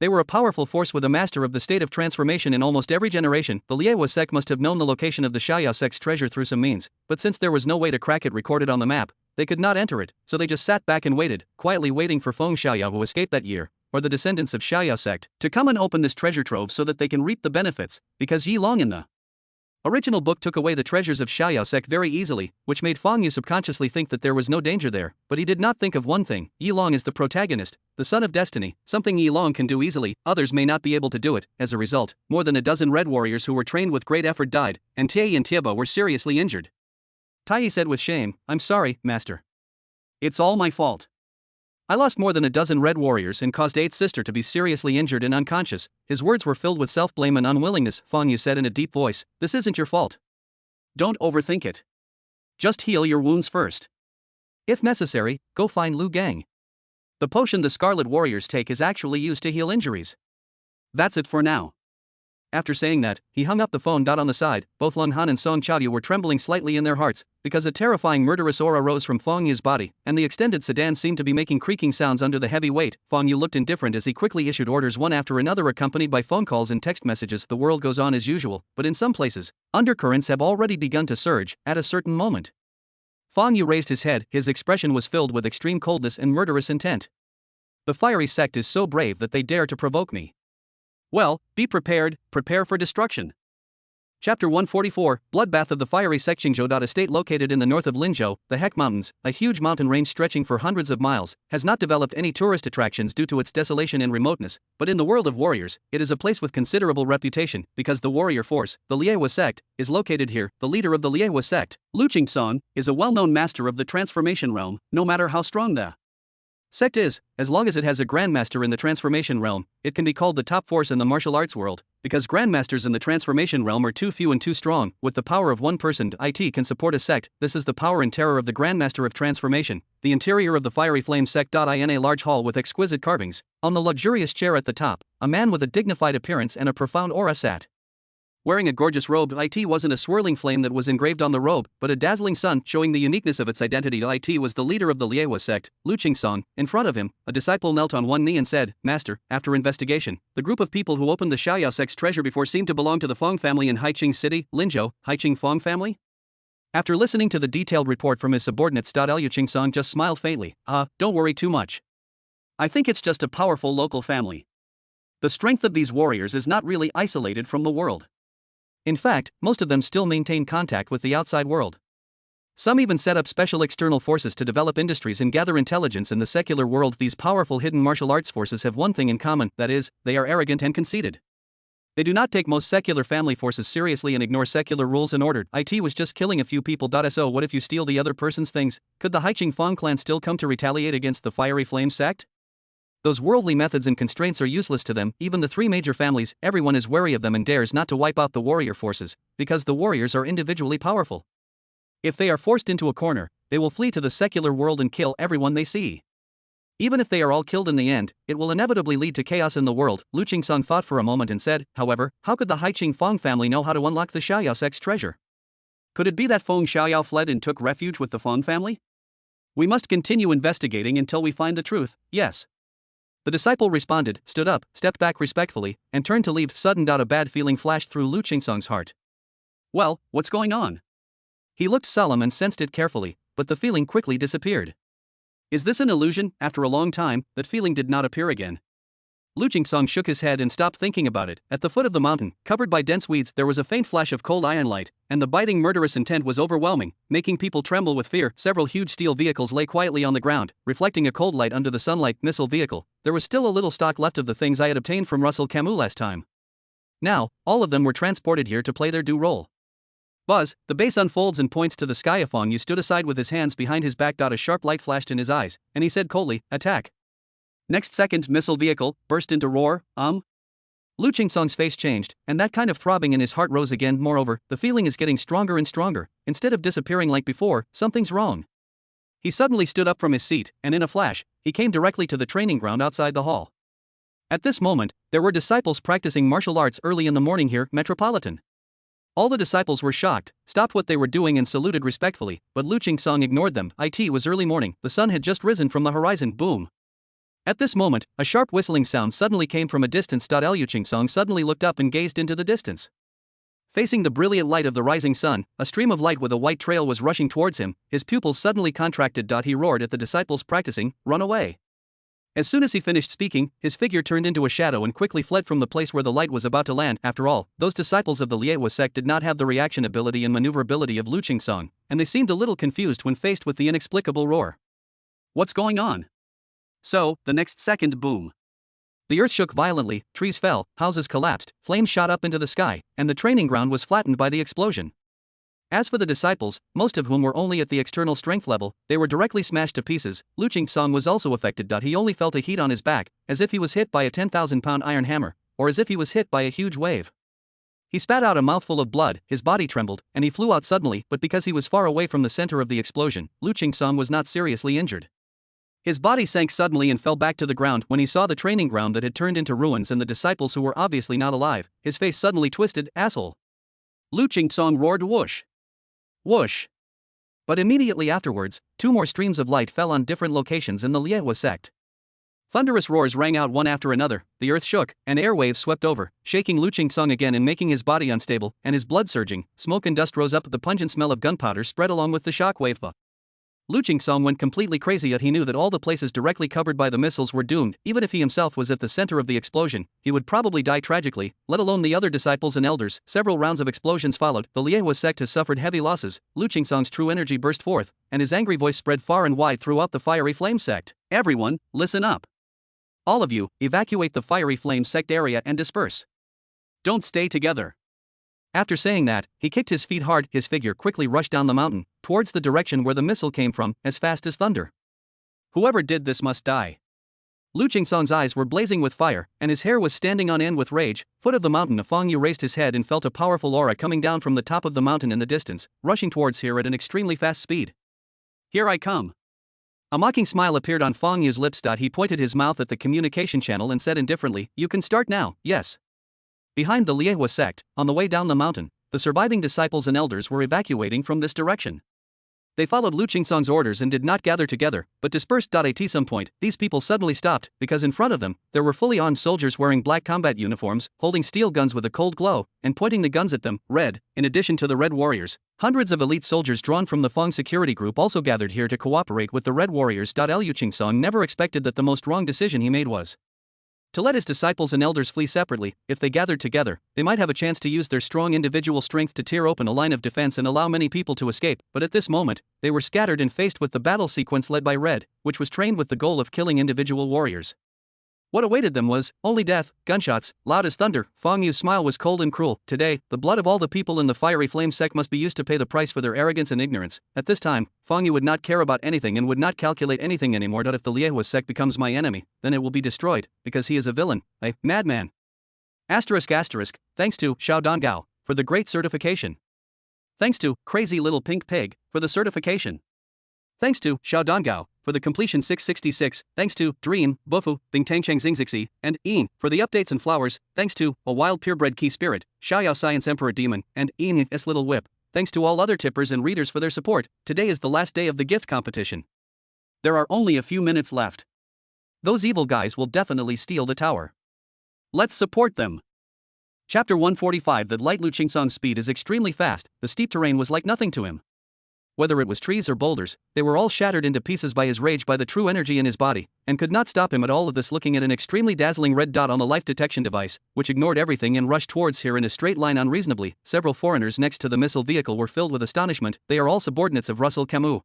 They were a powerful force with a master of the state of transformation in almost every generation. The Liewa sect must have known the location of the Xiao sect's treasure through some means, but since there was no way to crack it recorded on the map, they could not enter it, so they just sat back and waited, quietly waiting for Feng Xiaoyao who escaped that year, or the descendants of Xiaoyao sect, to come and open this treasure trove so that they can reap the benefits, because Yi Long in the original book took away the treasures of Xiaoyao sect very easily, which made Feng Yu subconsciously think that there was no danger there, but he did not think of one thing: Yi Long is the protagonist, the son of destiny, something Yi Long can do easily, others may not be able to do it. As a result, more than a dozen red warriors who were trained with great effort died, and Tie and Tieba were seriously injured. Tai said with shame, "I'm sorry, master. It's all my fault. I lost more than a dozen red warriors and caused 8th sister to be seriously injured and unconscious." His words were filled with self-blame and unwillingness. Feng Yu said in a deep voice, "This isn't your fault. Don't overthink it. Just heal your wounds first. If necessary, go find Lu Gang. The potion the Scarlet Warriors take is actually used to heal injuries. That's it for now." After saying that, he hung up the phone. On the side, both Lung Han and Song Chaoyu were trembling slightly in their hearts, because a terrifying murderous aura rose from Feng Yu's body, and the extended sedan seemed to be making creaking sounds under the heavy weight. Feng Yu looked indifferent as he quickly issued orders one after another, accompanied by phone calls and text messages. The world goes on as usual, but in some places, undercurrents have already begun to surge. At a certain moment, Feng Yu raised his head. His expression was filled with extreme coldness and murderous intent. "The fiery sect is so brave that they dare to provoke me. Well, be prepared, prepare for destruction." Chapter 144, Bloodbath of the Fiery Sect. Qingzhou estate located in the north of Linzhou, the Heck Mountains, a huge mountain range stretching for hundreds of miles, has not developed any tourist attractions due to its desolation and remoteness, but in the world of warriors, it is a place with considerable reputation, because the warrior force, the Liewa sect, is located here. The leader of the Liewa sect, Lu Qingsong, is a well-known master of the transformation realm. No matter how strong the sect is, as long as it has a grandmaster in the transformation realm, it can be called the top force in the martial arts world, because grandmasters in the transformation realm are too few and too strong. With the power of one person, it can support a sect. This is the power and terror of the grandmaster of transformation. The interior of the fiery flame sect. In a large hall with exquisite carvings, on the luxurious chair at the top, a man with a dignified appearance and a profound aura sat. Wearing a gorgeous robe, it wasn't a swirling flame that was engraved on the robe, but a dazzling sun, showing the uniqueness of its identity. It was the leader of the Liewa sect, Lu Qingsong. In front of him, a disciple knelt on one knee and said, "Master, after investigation, the group of people who opened the Xiaoyao sect's treasure before seemed to belong to the Feng family in Haiqing City, Linzhou." Haiqing Feng family? After listening to the detailed report from his subordinates, Lu Qingsong just smiled faintly. Don't worry too much. I think it's just a powerful local family. The strength of these warriors is not really isolated from the world. In fact, most of them still maintain contact with the outside world. Some even set up special external forces to develop industries and gather intelligence in the secular world. These powerful hidden martial arts forces have one thing in common, that is, they are arrogant and conceited. They do not take most secular family forces seriously and ignore secular rules and order. It was just killing a few people. So what if you steal the other person's things? Could the Haiqing Feng clan still come to retaliate against the Fiery Flame sect? Those worldly methods and constraints are useless to them. Even the three major families, everyone is wary of them and dares not to wipe out the warrior forces, because the warriors are individually powerful. If they are forced into a corner, they will flee to the secular world and kill everyone they see. Even if they are all killed in the end, it will inevitably lead to chaos in the world. Lu Qingsong thought for a moment and said, however, how could the Haiqing Feng family know how to unlock the Xiaoyao sect's treasure? Could it be that Feng Xiaoyao fled and took refuge with the Feng family? We must continue investigating until we find the truth. Yes. The disciple responded, stood up, stepped back respectfully, and turned to leave. Sudden, a bad feeling flashed through Lu Qingsong's heart. Well, what's going on? He looked solemn and sensed it carefully, but the feeling quickly disappeared. Is this an illusion? After a long time, that feeling did not appear again. Lu Qingsong shook his head and stopped thinking about it. At the foot of the mountain, covered by dense weeds, there was a faint flash of cold iron light, and the biting murderous intent was overwhelming, making people tremble with fear. Several huge steel vehicles lay quietly on the ground, reflecting a cold light under the sunlight. Missile vehicle. There was still a little stock left of the things I had obtained from Russell Camus last time. Now, all of them were transported here to play their due role. Buzz, the base unfolds and points to the sky. Feng Yu stood aside with his hands behind his back. A sharp light flashed in his eyes, and he said coldly, attack. Next second, missile vehicle burst into roar. Lu Qingsong's face changed, and that kind of throbbing in his heart rose again. Moreover, the feeling is getting stronger and stronger. Instead of disappearing like before, something's wrong. He suddenly stood up from his seat, and in a flash, he came directly to the training ground outside the hall. At this moment, there were disciples practicing martial arts early in the morning here, Metropolitan. All the disciples were shocked, stopped what they were doing and saluted respectfully, but Lu Qingsong ignored them. It was early morning, the sun had just risen from the horizon. Boom. At this moment, a sharp whistling sound suddenly came from a distance. Liu Qingsong suddenly looked up and gazed into the distance. Facing the brilliant light of the rising sun, a stream of light with a white trail was rushing towards him. His pupils suddenly contracted. He roared at the disciples practicing, "Run away." As soon as he finished speaking, his figure turned into a shadow and quickly fled from the place where the light was about to land. After all, those disciples of the Liehua sect did not have the reaction ability and maneuverability of Liu Qingsong, and they seemed a little confused when faced with the inexplicable roar. What's going on? So, the next second, boom. The earth shook violently, trees fell, houses collapsed, flames shot up into the sky, and the training ground was flattened by the explosion. As for the disciples, most of whom were only at the external strength level, they were directly smashed to pieces. Liu Qingsong was also affected. He only felt a heat on his back, as if he was hit by a 10,000-pound iron hammer, or as if he was hit by a huge wave. He spat out a mouthful of blood, his body trembled, and he flew out suddenly, but because he was far away from the center of the explosion, Liu Qingsong was not seriously injured. His body sank suddenly and fell back to the ground when he saw the training ground that had turned into ruins and the disciples who were obviously not alive. His face suddenly twisted. Asshole. Liu Qingsong roared, whoosh. Whoosh. But immediately afterwards, two more streams of light fell on different locations in the Liehua sect. Thunderous roars rang out one after another, the earth shook, and air waves swept over, shaking Liu Qingsong again and making his body unstable, and his blood surging. Smoke and dust rose up, the pungent smell of gunpowder spread along with the shockwave. Liu Qingsong went completely crazy, yet he knew that all the places directly covered by the missiles were doomed. Even if he himself was at the center of the explosion, he would probably die tragically, let alone the other disciples and elders. Several rounds of explosions followed. The Liehua sect has suffered heavy losses. Liu Qingsong's true energy burst forth, and his angry voice spread far and wide throughout the Fiery Flame sect. Everyone, listen up. All of you, evacuate the Fiery Flame sect area and disperse. Don't stay together. After saying that, he kicked his feet hard. His figure quickly rushed down the mountain, towards the direction where the missile came from, as fast as thunder. Whoever did this must die. Liu Qingsong's eyes were blazing with fire, and his hair was standing on end with rage. Foot of the mountain, Feng Yu raised his head and felt a powerful aura coming down from the top of the mountain in the distance, rushing towards here at an extremely fast speed. Here I come. A mocking smile appeared on Feng Yu's lips. He pointed his mouth at the communication channel and said indifferently, "You can start now, yes." Behind the Liehua sect, on the way down the mountain, the surviving disciples and elders were evacuating from this direction. They followed Liu Qingsong's orders and did not gather together, but dispersed. At some point, these people suddenly stopped, because in front of them, there were fully armed soldiers wearing black combat uniforms, holding steel guns with a cold glow, and pointing the guns at them. Red, in addition to the Red Warriors, hundreds of elite soldiers drawn from the Feng security group also gathered here to cooperate with the Red Warriors. Liu Qingsong never expected that the most wrong decision he made was to let his disciples and elders flee separately. If they gathered together, they might have a chance to use their strong individual strength to tear open a line of defense and allow many people to escape, but at this moment, they were scattered and faced with the battle sequence led by Red, which was trained with the goal of killing individual warriors. What awaited them was only death, gunshots, loud as thunder. Feng Yu's smile was cold and cruel. Today, the blood of all the people in the Fiery Flame sect must be used to pay the price for their arrogance and ignorance. At this time, Feng Yu would not care about anything and would not calculate anything anymore. If the Liehua sect becomes my enemy, then it will be destroyed, because he is a villain, a madman. Asterisk asterisk, thanks to Xiao Dongao for the great certification. Thanks to Crazy Little Pink Pig for the certification. Thanks to Xiao Dongao for the completion 666, thanks to Dream, Bufu, Bingtangcheng Xingzixi, and Ian for the updates and flowers, thanks to A Wild Purebred Key Spirit, Xiaoyao Science Emperor Demon, and Ian S. Little Whip. Thanks to all other tippers and readers for their support. Today is the last day of the gift competition. There are only a few minutes left. Those evil guys will definitely steal the tower. Let's support them. Chapter 145. The light Liu Qingsong's speed is extremely fast. The steep terrain was like nothing to him. Whether it was trees or boulders, they were all shattered into pieces by his rage, by the true energy in his body, and could not stop him at all. Of this, looking at an extremely dazzling red dot on the life detection device, which ignored everything and rushed towards here in a straight line unreasonably. Several foreigners next to the missile vehicle were filled with astonishment. They are all subordinates of Russell Camus.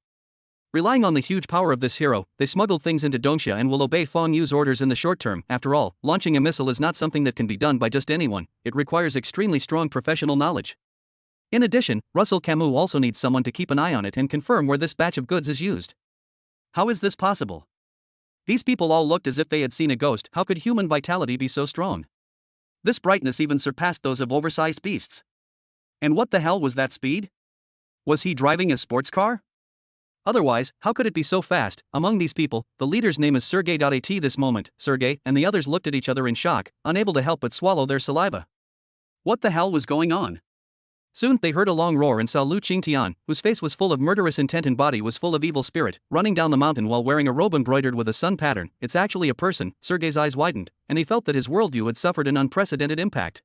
Relying on the huge power of this hero, they smuggled things into Dongxia and will obey Feng Yu's orders in the short term. After all, launching a missile is not something that can be done by just anyone. It requires extremely strong professional knowledge. In addition, Russell Camus also needs someone to keep an eye on it and confirm where this batch of goods is used. How is this possible? These people all looked as if they had seen a ghost. How could human vitality be so strong? This brightness even surpassed those of oversized beasts. And what the hell was that speed? Was he driving a sports car? Otherwise, how could it be so fast? Among these people, the leader's name is Sergei. At this moment, Sergei and the others looked at each other in shock, unable to help but swallow their saliva. What the hell was going on? Soon they heard a long roar and saw Lu Qingtian, whose face was full of murderous intent and body was full of evil spirit, running down the mountain while wearing a robe embroidered with a sun pattern. It's actually a person. Sergei's eyes widened, and he felt that his worldview had suffered an unprecedented impact.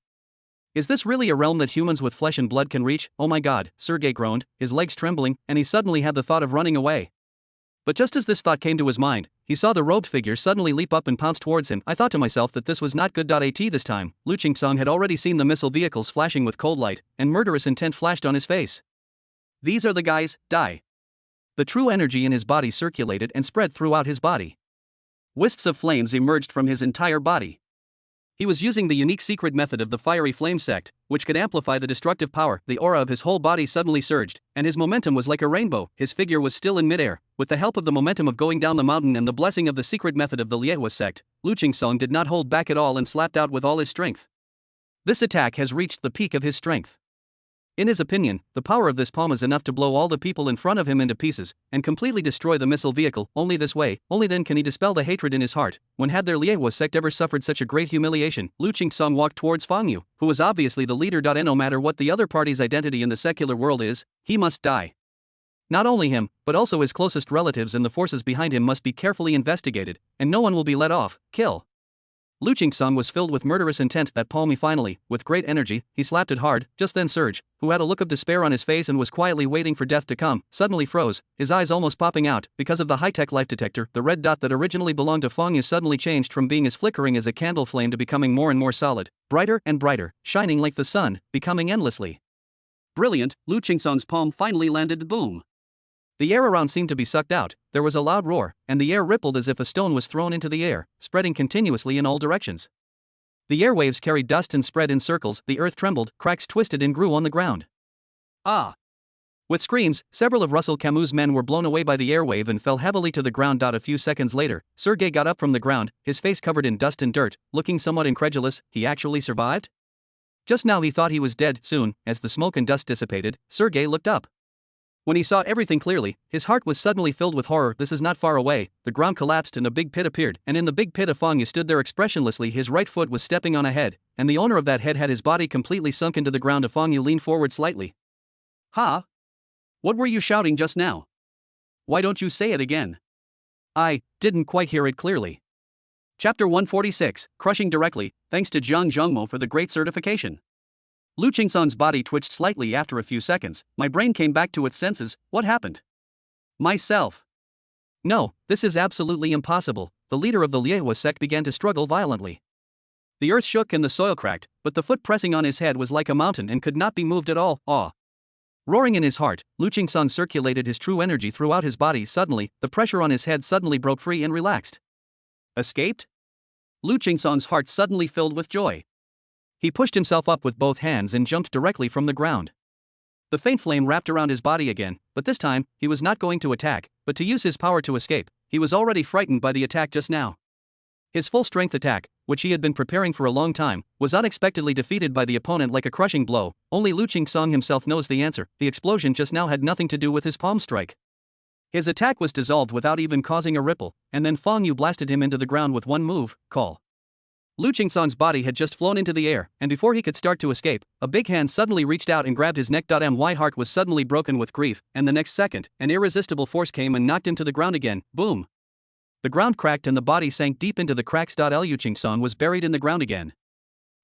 Is this really a realm that humans with flesh and blood can reach? Oh my god, Sergei groaned, his legs trembling, and he suddenly had the thought of running away. But just as this thought came to his mind, he saw the robed figure suddenly leap up and pounce towards him. I thought to myself that this was not good. At this time, Lu Qingsong had already seen the missile vehicles flashing with cold light, and murderous intent flashed on his face. These are the guys, die. The true energy in his body circulated and spread throughout his body. Wisps of flames emerged from his entire body. He was using the unique secret method of the fiery flame sect, which could amplify the destructive power. The aura of his whole body suddenly surged, and his momentum was like a rainbow. His figure was still in midair. With the help of the momentum of going down the mountain and the blessing of the secret method of the Liehua sect, Lu Qingsong did not hold back at all and slapped out with all his strength. This attack has reached the peak of his strength. In his opinion, the power of this palm is enough to blow all the people in front of him into pieces and completely destroy the missile vehicle. Only this way, only then can he dispel the hatred in his heart. When had their Liehua sect ever suffered such a great humiliation? Lu Qingsong walked towards Fang Yu, who was obviously the leader. And no matter what the other party's identity in the secular world is, he must die. Not only him, but also his closest relatives and the forces behind him must be carefully investigated, and no one will be let off. Kill. Lu Qingsong was filled with murderous intent. That palm finally, with great energy, he slapped it hard. Just then Serge, who had a look of despair on his face and was quietly waiting for death to come, suddenly froze, his eyes almost popping out. Because of the high-tech life detector, the red dot that originally belonged to Fang Yu suddenly changed from being as flickering as a candle flame to becoming more and more solid, brighter and brighter, shining like the sun, becoming endlessly brilliant. Lu Qingsong's palm finally landed. Boom. The air around seemed to be sucked out, there was a loud roar, and the air rippled as if a stone was thrown into the air, spreading continuously in all directions. The airwaves carried dust and spread in circles, the earth trembled, cracks twisted and grew on the ground. Ah! With screams, several of Russell Camus' men were blown away by the airwave and fell heavily to the ground. A few seconds later, Sergei got up from the ground, his face covered in dust and dirt, looking somewhat incredulous. He actually survived? Just now he thought he was dead. Soon, as the smoke and dust dissipated, Sergei looked up. When he saw everything clearly, his heart was suddenly filled with horror. This is not far away. The ground collapsed and a big pit appeared, and in the big pit Fang Yu stood there expressionlessly. His right foot was stepping on a head, and the owner of that head had his body completely sunk into the ground. Fang Yu leaned forward slightly. Ha? What were you shouting just now? Why don't you say it again? I didn't quite hear it clearly. Chapter 146, Crushing Directly, thanks to Jiang Zhengmo for the great certification. Lu Qingsong's body twitched slightly after a few seconds. My brain came back to its senses. What happened? Myself. No, this is absolutely impossible. The leader of the Liehua sect began to struggle violently. The earth shook and the soil cracked, but the foot pressing on his head was like a mountain and could not be moved at all. Awe. Roaring in his heart, Lu Qingsong circulated his true energy throughout his body. Suddenly, the pressure on his head suddenly broke free and relaxed. Escaped? Lu Qingsong's heart suddenly filled with joy. He pushed himself up with both hands and jumped directly from the ground. The faint flame wrapped around his body again, but this time, he was not going to attack, but to use his power to escape. He was already frightened by the attack just now. His full-strength attack, which he had been preparing for a long time, was unexpectedly defeated by the opponent like a crushing blow. Only Lu Qingsong himself knows the answer. The explosion just now had nothing to do with his palm strike. His attack was dissolved without even causing a ripple, and then Fang Yu blasted him into the ground with one move, call. Lu Qingsong's body had just flown into the air, and before he could start to escape, a big hand suddenly reached out and grabbed his neck. My heart was suddenly broken with grief, and the next second, an irresistible force came and knocked him to the ground again. Boom! The ground cracked and the body sank deep into the cracks. Lu Qingsong was buried in the ground again.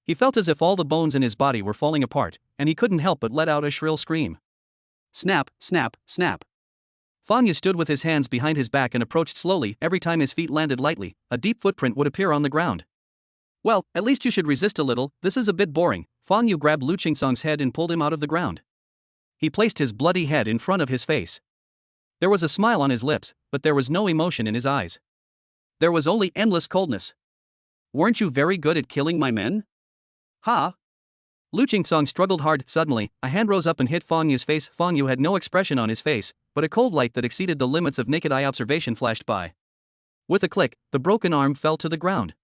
He felt as if all the bones in his body were falling apart, and he couldn't help but let out a shrill scream. Snap, snap, snap. Fang Yu stood with his hands behind his back and approached slowly. Every time his feet landed lightly, a deep footprint would appear on the ground. Well, at least you should resist a little. This is a bit boring. Fang Yu grabbed Lu Qingsong's head and pulled him out of the ground. He placed his bloody head in front of his face. There was a smile on his lips, but there was no emotion in his eyes. There was only endless coldness. Weren't you very good at killing my men? Ha! Lu Qingsong struggled hard. Suddenly, a hand rose up and hit Fang Yu's face. Fang Yu had no expression on his face, but a cold light that exceeded the limits of naked eye observation flashed by. With a click, the broken arm fell to the ground.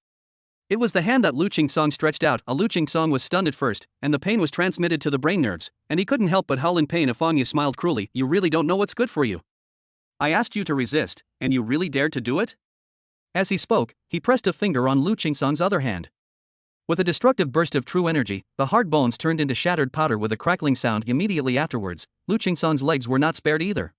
It was the hand that Lu Qingsong stretched out. Lu Qingsong was stunned at first, and the pain was transmitted to the brain nerves, and he couldn't help but howl in pain. Fang Yu smiled cruelly. You really don't know what's good for you. I asked you to resist, and you really dared to do it? As he spoke, he pressed a finger on Lu Qingsong's other hand. With a destructive burst of true energy, the hard bones turned into shattered powder with a crackling sound immediately afterwards. Lu Qingsong's legs were not spared either.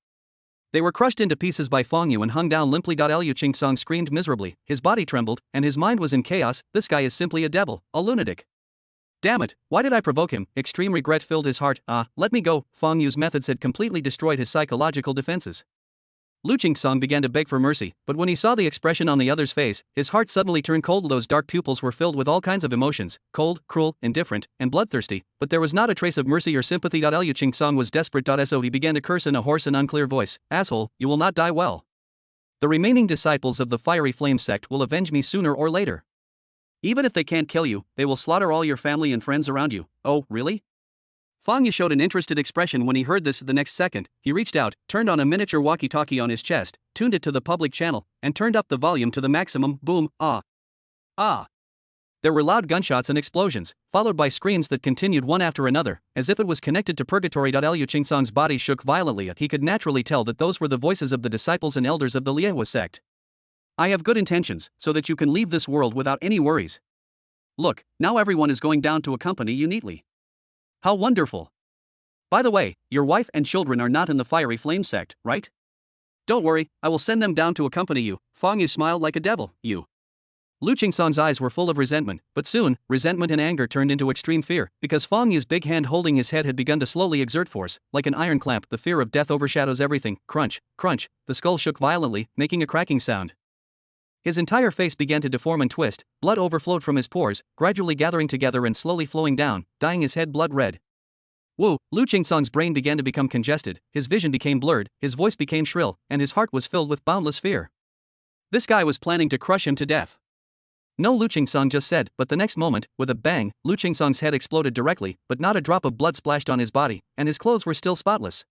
They were crushed into pieces by Feng Yu and hung down limply. Liu Qingsong screamed miserably, his body trembled, and his mind was in chaos. This guy is simply a devil, a lunatic. Damn it, why did I provoke him? Extreme regret filled his heart. Let me go. Feng Yu's methods had completely destroyed his psychological defenses. Lu Qingsong began to beg for mercy, but when he saw the expression on the other's face, his heart suddenly turned cold. Those dark pupils were filled with all kinds of emotions, cold, cruel, indifferent, and bloodthirsty, but there was not a trace of mercy or sympathy. Liu Qingsong was desperate. So he began to curse in a hoarse and unclear voice, "Asshole, you will not die well. The remaining disciples of the Fiery Flame sect will avenge me sooner or later. Even if they can't kill you, they will slaughter all your family and friends around you." "Oh, really?" Feng Yu showed an interested expression when he heard this. The next second, he reached out, turned on a miniature walkie-talkie on his chest, tuned it to the public channel, and turned up the volume to the maximum. Boom, ah. There were loud gunshots and explosions, followed by screams that continued one after another, as if it was connected to purgatory. Liu Qingsong's body shook violently. He could naturally tell that those were the voices of the disciples and elders of the Liehua sect. "I have good intentions, so that you can leave this world without any worries. Look, now everyone is going down to accompany you neatly. How wonderful. By the way, your wife and children are not in the Fiery Flame sect, right? Don't worry, I will send them down to accompany you." Feng Yu smiled like a devil. "You." Lu Qingsong's eyes were full of resentment, but soon, resentment and anger turned into extreme fear, because Feng Yu's big hand holding his head had begun to slowly exert force. Like an iron clamp, the fear of death overshadows everything. Crunch, crunch, the skull shook violently, making a cracking sound. His entire face began to deform and twist, blood overflowed from his pores, gradually gathering together and slowly flowing down, dyeing his head blood red. Woo! Lu Qingsong's brain began to become congested, his vision became blurred, his voice became shrill, and his heart was filled with boundless fear. This guy was planning to crush him to death. No, Lu Qingsong just said, but the next moment, with a bang, Lu Qingsong's head exploded directly, but not a drop of blood splashed on his body, and his clothes were still spotless.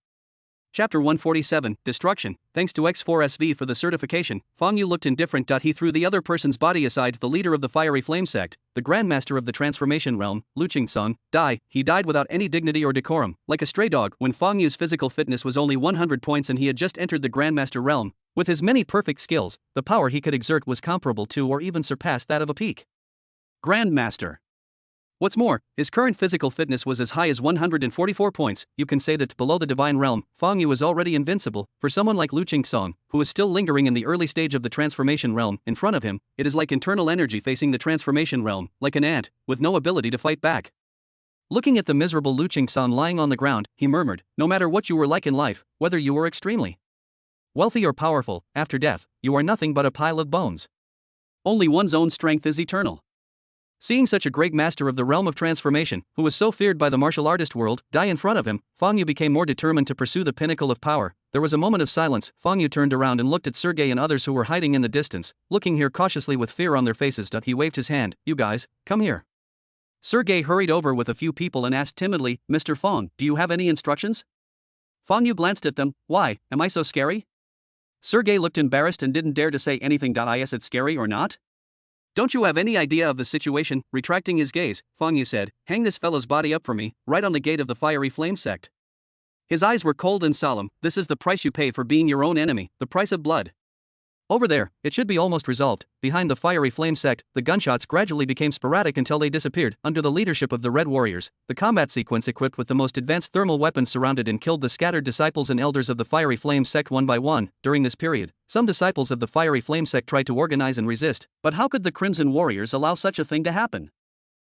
Chapter 147, Destruction. Thanks to X4SV for the certification. Feng Yu looked indifferent. He threw the other person's body aside. The leader of the Fiery Flame sect, the Grandmaster of the Transformation Realm, Lu Qingsong, he died without any dignity or decorum, like a stray dog. When Feng Yu's physical fitness was only 100 points and he had just entered the Grandmaster realm, with his many perfect skills, the power he could exert was comparable to or even surpassed that of a peak Grandmaster. What's more, his current physical fitness was as high as 144 points. You can say that below the divine realm, Feng Yu was already invincible. For someone like Lu Qingsong, who is still lingering in the early stage of the transformation realm, in front of him, it is like internal energy facing the transformation realm, like an ant, with no ability to fight back. Looking at the miserable Lu Qingsong lying on the ground, he murmured, "No matter what you were like in life, whether you were extremely wealthy or powerful, after death, you are nothing but a pile of bones. Only one's own strength is eternal." Seeing such a great master of the realm of transformation, who was so feared by the martial artist world, die in front of him, Feng Yu became more determined to pursue the pinnacle of power. There was a moment of silence. Feng Yu turned around and looked at Sergei and others who were hiding in the distance, looking here cautiously with fear on their faces. He waved his hand. "You guys, come here." Sergei hurried over with a few people and asked timidly, "Mr. Feng, do you have any instructions?" Feng Yu glanced at them. "Why, am I so scary?" Sergei looked embarrassed and didn't dare to say anything. Is it scary or not? "Don't you have any idea of the situation?" Retracting his gaze, Feng Yu said, "Hang this fellow's body up for me, right on the gate of the Fiery Flame sect." His eyes were cold and solemn. "This is the price you pay for being your own enemy, the price of blood." Over there, it should be almost resolved. Behind the Fiery Flame sect, the gunshots gradually became sporadic until they disappeared. Under the leadership of the Red Warriors, the combat sequence equipped with the most advanced thermal weapons surrounded and killed the scattered disciples and elders of the Fiery Flame sect one by one. During this period, some disciples of the Fiery Flame sect tried to organize and resist, but how could the Crimson Warriors allow such a thing to happen?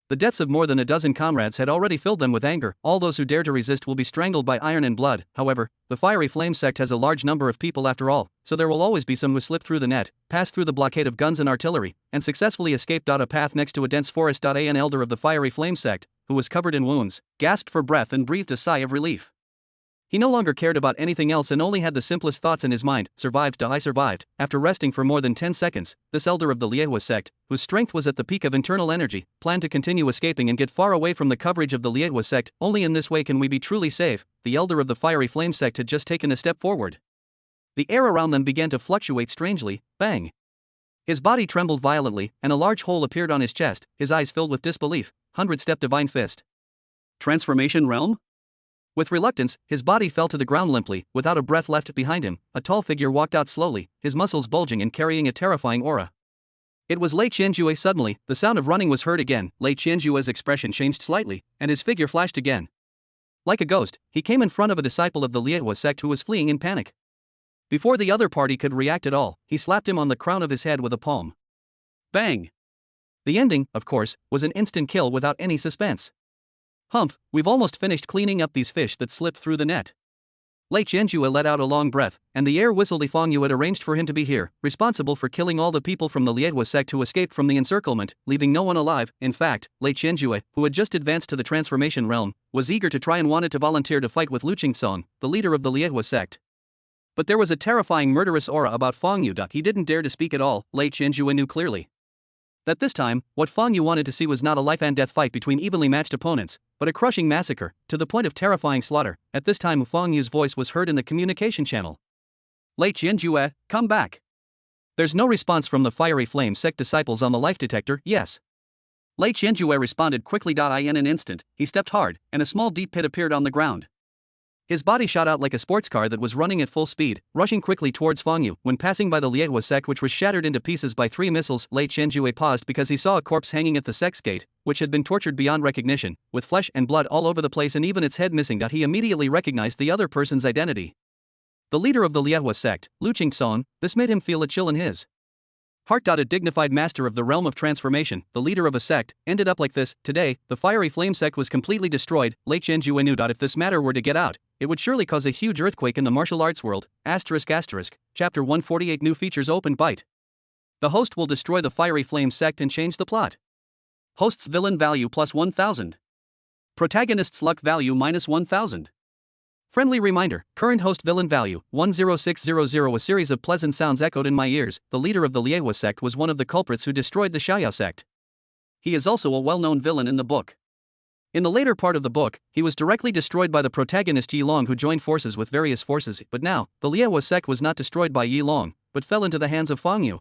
The deaths of more than a dozen comrades had already filled them with anger. All those who dare to resist will be strangled by iron and blood. However, the Fiery Flame sect has a large number of people after all, so there will always be some who slip through the net, pass through the blockade of guns and artillery, and successfully escape. A path next to a dense forest. An elder of the Fiery Flame sect, who was covered in wounds, gasped for breath and breathed a sigh of relief. He no longer cared about anything else and only had the simplest thoughts in his mind. Survived. I survived. After resting for more than 10 seconds, this elder of the Liehua sect, whose strength was at the peak of internal energy, planned to continue escaping and get far away from the coverage of the Liehua sect. Only in this way can we be truly safe. The elder of the Fiery Flame sect had just taken a step forward. The air around them began to fluctuate strangely. Bang! His body trembled violently, and a large hole appeared on his chest. His eyes filled with disbelief. 100-step divine fist. Transformation realm? With reluctance, his body fell to the ground limply, without a breath left behind him. A tall figure walked out slowly, his muscles bulging and carrying a terrifying aura. It was Lei Qianjue. Suddenly, the sound of running was heard again. Lei Qianjue's expression changed slightly, and his figure flashed again. Like a ghost, he came in front of a disciple of the Liehua sect who was fleeing in panic. Before the other party could react at all, he slapped him on the crown of his head with a palm. Bang! The ending, of course, was an instant kill without any suspense. Humph, we've almost finished cleaning up these fish that slipped through the net. Lei Qianjue let out a long breath, and the air whistled. Fang Yu had arranged for him to be here, responsible for killing all the people from the Liehua sect who escaped from the encirclement, leaving no one alive. In fact, Lei Qianjue, who had just advanced to the transformation realm, was eager to try and wanted to volunteer to fight with Lu Qingsong, the leader of the Liehua sect. But there was a terrifying murderous aura about Fang Yu. He didn't dare to speak at all. Lei Qianjue knew clearly that this time, what Fang Yu wanted to see was not a life and death fight between evenly matched opponents, but a crushing massacre, to the point of terrifying slaughter. At this time, Fang Yu's voice was heard in the communication channel. Lei Qianjue, come back. There's no response from the Fiery Flame sect disciples on the life detector. Yes. Lei Qianjue responded quickly. In an instant, he stepped hard, and a small deep pit appeared on the ground. His body shot out like a sports car that was running at full speed, rushing quickly towards Fang Yu. When passing by the Liehua sect, which was shattered into pieces by 3 missiles, Lei Qianjue paused because he saw a corpse hanging at the sect's gate, which had been tortured beyond recognition, with flesh and blood all over the place and even its head missing. He immediately recognized the other person's identity. The leader of the Liehua sect, Lu Qingsong. This made him feel a chill in his heart. A dignified master of the realm of transformation, the leader of a sect, ended up like this. Today, the Fiery Flame sect was completely destroyed. Lei Qianjue knew. If this matter were to get out, it would surely cause a huge earthquake in the martial arts world. Chapter 148 New features. Open bite. The host will destroy the Fiery Flame sect and change the plot. Host's villain value plus 1000. Protagonist's luck value minus 1000. Friendly reminder, current host villain value, 10600. A series of pleasant sounds echoed in my ears. The leader of the Liehua sect was one of the culprits who destroyed the Xiaoyao sect. He is also a well-known villain in the book. In the later part of the book, he was directly destroyed by the protagonist Yi Long, who joined forces with various forces. But now, the Liehua sect was not destroyed by Yi Long, but fell into the hands of Fang Yu.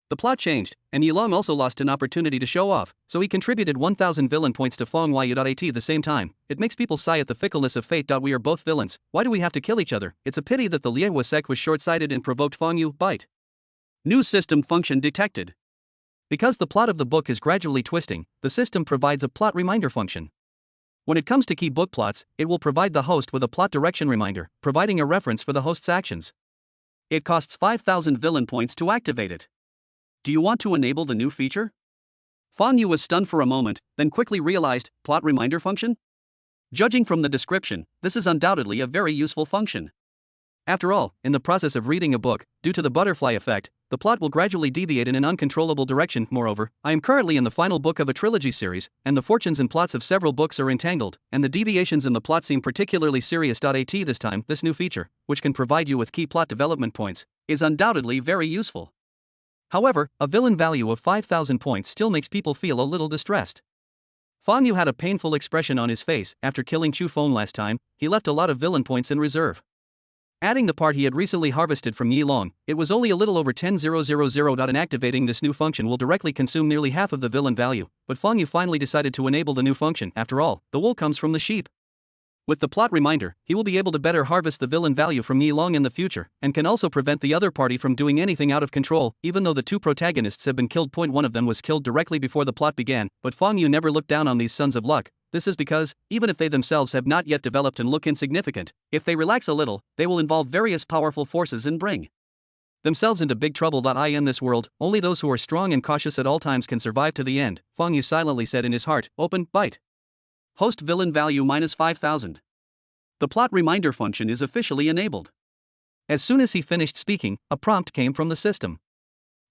The plot changed, and Yi Long also lost an opportunity to show off, so he contributed 1000 villain points to Fang Yu. At the same time, it makes people sigh at the fickleness of fate. We are both villains, why do we have to kill each other? It's a pity that the Liehua sect was short-sighted and provoked Fang Yu. Bite. New system function detected. Because the plot of the book is gradually twisting, the system provides a plot reminder function. When it comes to key book plots, it will provide the host with a plot direction reminder, providing a reference for the host's actions. It costs 5000 villain points to activate it. Do you want to enable the new feature? Fang Yu was stunned for a moment, then quickly realized, plot reminder function? Judging from the description, this is undoubtedly a very useful function. After all, in the process of reading a book, due to the butterfly effect, the plot will gradually deviate in an uncontrollable direction. Moreover, I am currently in the final book of a trilogy series, and the fortunes and plots of several books are entangled, and the deviations in the plot seem particularly serious. This time, this new feature, which can provide you with key plot development points, is undoubtedly very useful. However, a villain value of 5000 points still makes people feel a little distressed. Fang Yu had a painful expression on his face. After killing Chu Feng last time, he left a lot of villain points in reserve. Adding the part he had recently harvested from Yi Long, it was only a little over 10,000. And activating this new function will directly consume nearly half of the villain value, but Fang Yu finally decided to enable the new function. After all, the wool comes from the sheep. With the plot reminder, he will be able to better harvest the villain value from Yi Long in the future, and can also prevent the other party from doing anything out of control. Even though the two protagonists have been killed, one of them was killed directly before the plot began, but Fang Yu never looked down on these sons of luck. This is because, even if they themselves have not yet developed and look insignificant, if they relax a little, they will involve various powerful forces and bring themselves into big trouble. In this world, only those who are strong and cautious at all times can survive to the end, Fang Yu silently said in his heart. Open bite. Host villain value minus 5000. The plot reminder function is officially enabled. As soon as he finished speaking, a prompt came from the system.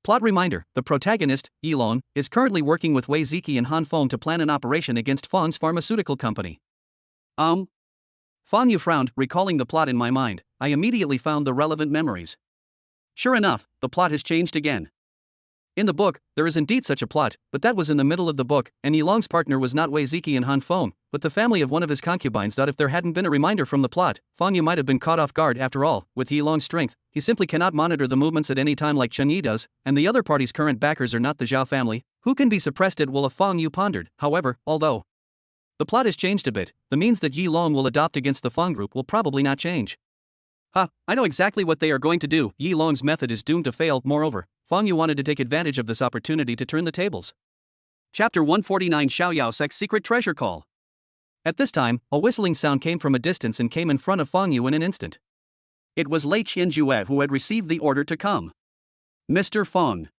Plot reminder, the protagonist, Yi Long, is currently working with Wei Ziki and Han Feng to plan an operation against Fang's pharmaceutical company. Fang Yu frowned, recalling the plot in my mind. I immediately found the relevant memories. Sure enough, the plot has changed again. In the book, there is indeed such a plot, but that was in the middle of the book, and Yi Long's partner was not Wei Ziki and Han Feng, but the family of one of his concubines. If there hadn't been a reminder from the plot, Fang Yu might have been caught off guard. After all, with Yi Long's strength, he simply cannot monitor the movements at any time like Chen Yi does, and the other party's current backers are not the Zhao family, who can be suppressed at will. If Fang Yu pondered, however, although the plot has changed a bit, the means that Yi Long will adopt against the Fang group will probably not change. I know exactly what they are going to do. Yi Long's method is doomed to fail. Moreover, Fang Yu wanted to take advantage of this opportunity to turn the tables. Chapter 149 Xiaoyao Sect's Secret Treasure Call. At this time, a whistling sound came from a distance and came in front of Fang Yu in an instant. It was Lei Qianjue who had received the order to come. Mr. Feng.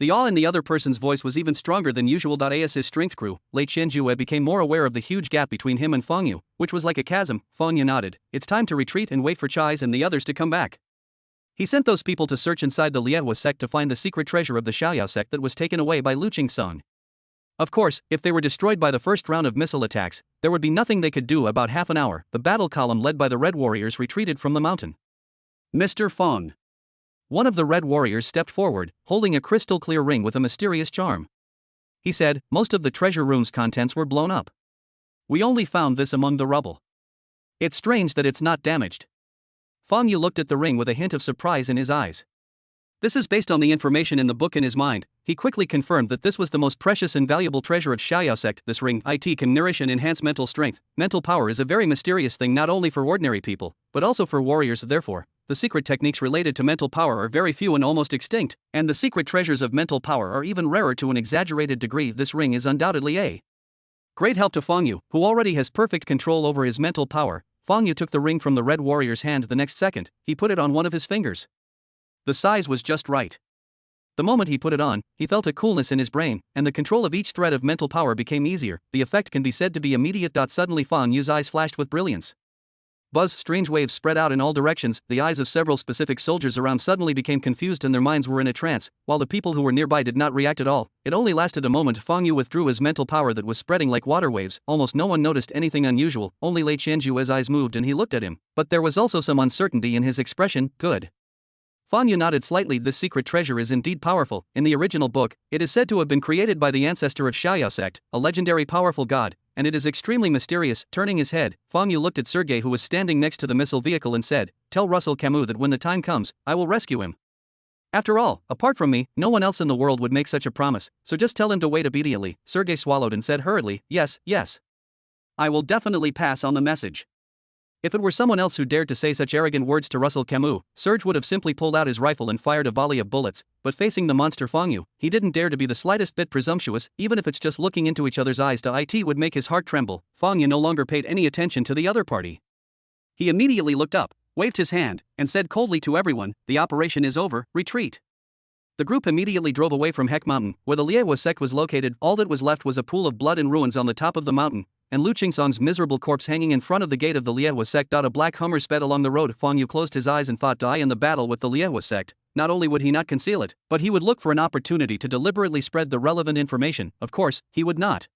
The awe in the other person's voice was even stronger than usual. As his strength grew, Lei Qianjue became more aware of the huge gap between him and Fang Yu, which was like a chasm. Fang Yu nodded. It's time to retreat and wait for Chai's and the others to come back. He sent those people to search inside the Liehua sect to find the secret treasure of the Xiaoyao sect that was taken away by Lu Qingsong. Of course, if they were destroyed by the first round of missile attacks, there would be nothing they could do. About half an hour, the battle column led by the Red Warriors retreated from the mountain. Mr. Feng. One of the Red Warriors stepped forward, holding a crystal-clear ring with a mysterious charm. He said, most of the treasure room's contents were blown up. We only found this among the rubble. It's strange that it's not damaged. Fang Yu looked at the ring with a hint of surprise in his eyes. This is based on the information in the book in his mind. He quickly confirmed that this was the most precious and valuable treasure of Xiaoyao sect. This ring, it can nourish and enhance mental strength. Mental power is a very mysterious thing not only for ordinary people, but also for warriors. Therefore, the secret techniques related to mental power are very few and almost extinct, and the secret treasures of mental power are even rarer to an exaggerated degree. This ring is undoubtedly a great help to Fang Yu, who already has perfect control over his mental power. Fang Yu took the ring from the Red Warrior's hand. The next second, he put it on one of his fingers. The size was just right. The moment he put it on, he felt a coolness in his brain, and the control of each thread of mental power became easier. The effect can be said to be immediate. Suddenly Fang Yu's eyes flashed with brilliance. Buzz, strange waves spread out in all directions. The eyes of several specific soldiers around suddenly became confused and their minds were in a trance, while the people who were nearby did not react at all. It only lasted a moment. Fang Yu withdrew his mental power that was spreading like water waves. Almost no one noticed anything unusual, only Lei Qianjue's eyes moved and he looked at him, but there was also some uncertainty in his expression. Good. Fang Yu nodded slightly. This secret treasure is indeed powerful. In the original book, it is said to have been created by the ancestor of Xiaoyao sect, a legendary powerful god, and it is extremely mysterious. Turning his head, Fang Yu looked at Sergei, who was standing next to the missile vehicle, and said, "Tell Russell Camus that when the time comes, I will rescue him. After all, apart from me, no one else in the world would make such a promise, so just tell him to wait obediently." Sergei swallowed and said hurriedly, "Yes, yes. I will definitely pass on the message." If it were someone else who dared to say such arrogant words to Russell Camus, Serge would have simply pulled out his rifle and fired a volley of bullets, but facing the monster Fang Yu, he didn't dare to be the slightest bit presumptuous. Even if it's just looking into each other's eyes it would make his heart tremble. Fang Yu no longer paid any attention to the other party. He immediately looked up, waved his hand, and said coldly to everyone, "The operation is over, retreat." The group immediately drove away from Heck Mountain, where the Liehua sect was located. All that was left was a pool of blood and ruins on the top of the mountain, and Lu Qingsong's miserable corpse hanging in front of the gate of the Liehua sect. A black Hummer sped along the road. Fang Yu closed his eyes and thought, die in the battle with the Liehua sect. Not only would he not conceal it, but he would look for an opportunity to deliberately spread the relevant information. Of course, he would not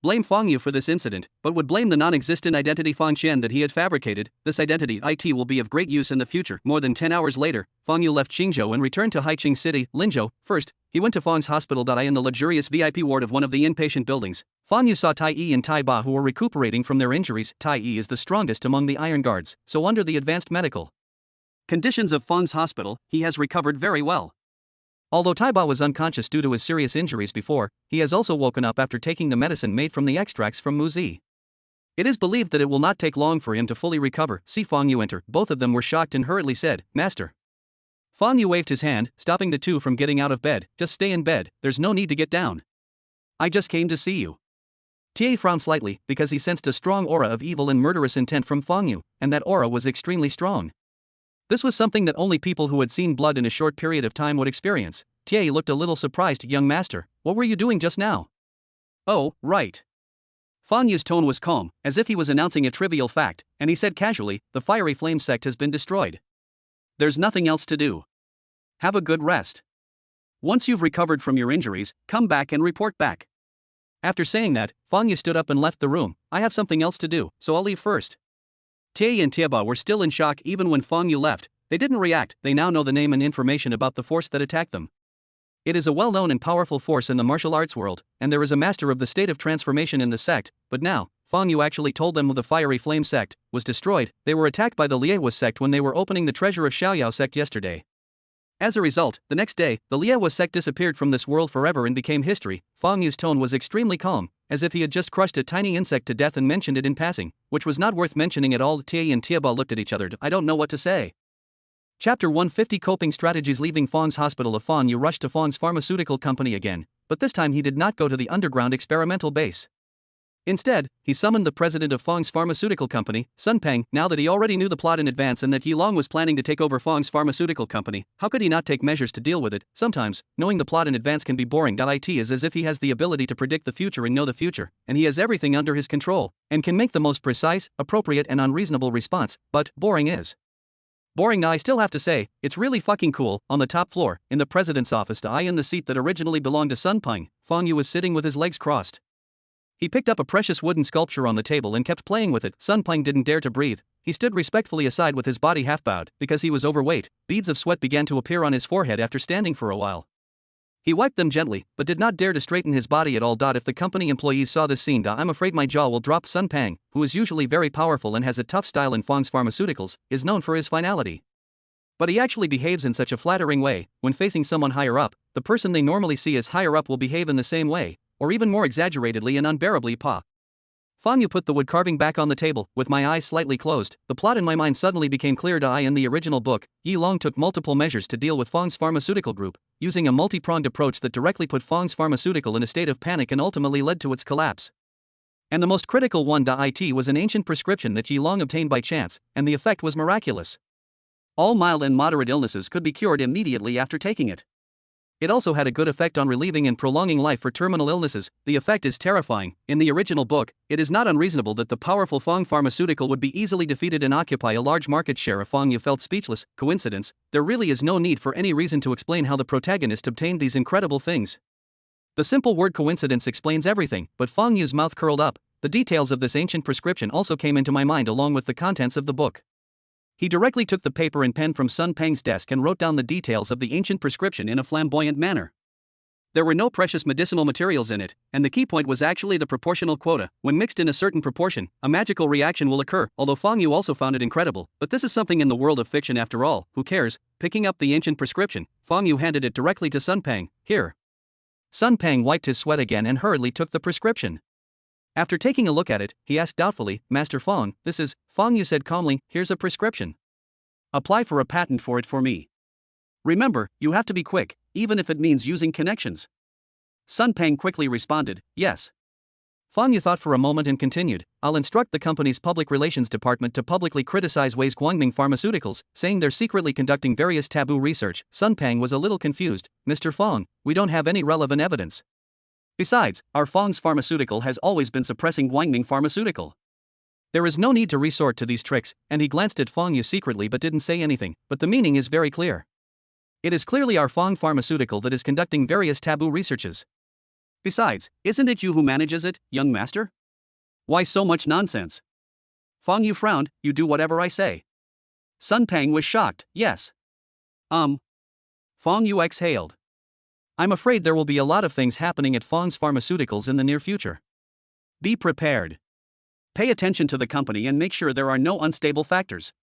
blame Fang Yu for this incident, but would blame the non-existent identity Fang Qian that he had fabricated. This identity will be of great use in the future. More than 10 hours later, Fang Yu left Qingzhou and returned to Haiqing City, Linzhou. First, he went to Fang's hospital. In the luxurious VIP ward of one of the inpatient buildings, Fang Yu saw Tai Yi and Tai Ba, who were recuperating from their injuries. Tai Yi is the strongest among the Iron Guards, so under the advanced medical conditions of Fang's hospital, he has recovered very well. Although Tai Ba was unconscious due to his serious injuries before, he has also woken up after taking the medicine made from the extracts from Muzi. It is believed that it will not take long for him to fully recover. See Fang Yu enter. Both of them were shocked and hurriedly said, "Master." Fang Yu waved his hand, stopping the two from getting out of bed. "Just stay in bed, there's no need to get down. I just came to see you." Tie frowned slightly, because he sensed a strong aura of evil and murderous intent from Fang Yu, and that aura was extremely strong. This was something that only people who had seen blood in a short period of time would experience. Tie looked a little surprised. "Young master, what were you doing just now?" "Oh, right." Fang Yu's tone was calm, as if he was announcing a trivial fact, and he said casually, "The Fiery Flame sect has been destroyed. There's nothing else to do. Have a good rest. Once you've recovered from your injuries, come back and report back." After saying that, Fang Yu stood up and left the room. "I have something else to do, so I'll leave first." Tie and Tieba were still in shock even when Fang Yu left. They didn't react. They now know the name and information about the force that attacked them. It is a well-known and powerful force in the martial arts world, and there is a master of the state of transformation in the sect, but now, Fang Yu actually told them the Fiery Flame sect was destroyed. They were attacked by the Liehua sect when they were opening the treasure of Xiaoyao sect yesterday. As a result, the next day, the Liehua sect disappeared from this world forever and became history. Fang Yu's tone was extremely calm, as if he had just crushed a tiny insect to death and mentioned it in passing, which was not worth mentioning at all. Tie and Tieba looked at each other. "I don't know what to say." Chapter 150 Coping Strategies. Leaving Fong's hospital, Fong Yu rushed to Fong's pharmaceutical company again, but this time he did not go to the underground experimental base. Instead, he summoned the president of Fong's pharmaceutical company, Sun Peng. Now that he already knew the plot in advance and that Yi Long was planning to take over Fong's pharmaceutical company, how could he not take measures to deal with it? Sometimes, knowing the plot in advance can be boring. It is as if he has the ability to predict the future and know the future, and he has everything under his control, and can make the most precise, appropriate and unreasonable response, but boring is boring. Now I still have to say, it's really fucking cool. On the top floor, in the president's office, in the seat that originally belonged to Sun Peng, Fong Yu was sitting with his legs crossed. He picked up a precious wooden sculpture on the table and kept playing with it. Sun Peng didn't dare to breathe. He stood respectfully aside with his body half bowed, because he was overweight. Beads of sweat began to appear on his forehead after standing for a while. He wiped them gently, but did not dare to straighten his body at all. If the company employees saw this scene, I'm afraid my jaw will drop. Sun Peng, who is usually very powerful and has a tough style in Fong's pharmaceuticals, is known for his finality. But he actually behaves in such a flattering way. When facing someone higher up, the person they normally see as higher up will behave in the same way, or even more exaggeratedly and unbearably. Fong Yu put the wood carving back on the table, with my eyes slightly closed. The plot in my mind suddenly became clear. In the original book, Yi Long took multiple measures to deal with Fong's pharmaceutical group, using a multi-pronged approach that directly put Fong's pharmaceutical in a state of panic and ultimately led to its collapse. And the most critical one. It was an ancient prescription that Yi Long obtained by chance, and the effect was miraculous. All mild and moderate illnesses could be cured immediately after taking it. It also had a good effect on relieving and prolonging life for terminal illnesses. The effect is terrifying. In the original book, it is not unreasonable that the powerful Fong pharmaceutical would be easily defeated and occupy a large market share. Fong Yu felt speechless. Coincidence? There really is no need for any reason to explain how the protagonist obtained these incredible things. The simple word coincidence explains everything, but Fong Yu's mouth curled up. The details of this ancient prescription also came into my mind along with the contents of the book. He directly took the paper and pen from Sun Peng's desk and wrote down the details of the ancient prescription in a flamboyant manner. There were no precious medicinal materials in it, and the key point was actually the proportional quota. When mixed in a certain proportion, a magical reaction will occur. Although Fong Yu also found it incredible, but this is something in the world of fiction after all, who cares? Picking up the ancient prescription, Fong Yu handed it directly to Sun Peng. Here. Sun Peng wiped his sweat again and hurriedly took the prescription. After taking a look at it, he asked doubtfully, Master Fong, this is... Fong Yu said calmly, here's a prescription. Apply for a patent for it for me. Remember, you have to be quick, even if it means using connections. Sun Peng quickly responded, yes. Fong Yu thought for a moment and continued, I'll instruct the company's public relations department to publicly criticize Wei's Guangming Pharmaceuticals, saying they're secretly conducting various taboo research. Sun Peng was a little confused. Mr. Fong, we don't have any relevant evidence. Besides, our Fong's pharmaceutical has always been suppressing Guangming Pharmaceutical. There is no need to resort to these tricks, and he glanced at Fong Yu secretly but didn't say anything, but the meaning is very clear. It is clearly our Fong pharmaceutical that is conducting various taboo researches. Besides, isn't it you who manages it, young master? Why so much nonsense? Fong Yu frowned, you do whatever I say. Sun Peng was shocked, yes. Fong Yu exhaled. I'm afraid there will be a lot of things happening at Fong's Pharmaceuticals in the near future. Be prepared. Pay attention to the company and make sure there are no unstable factors.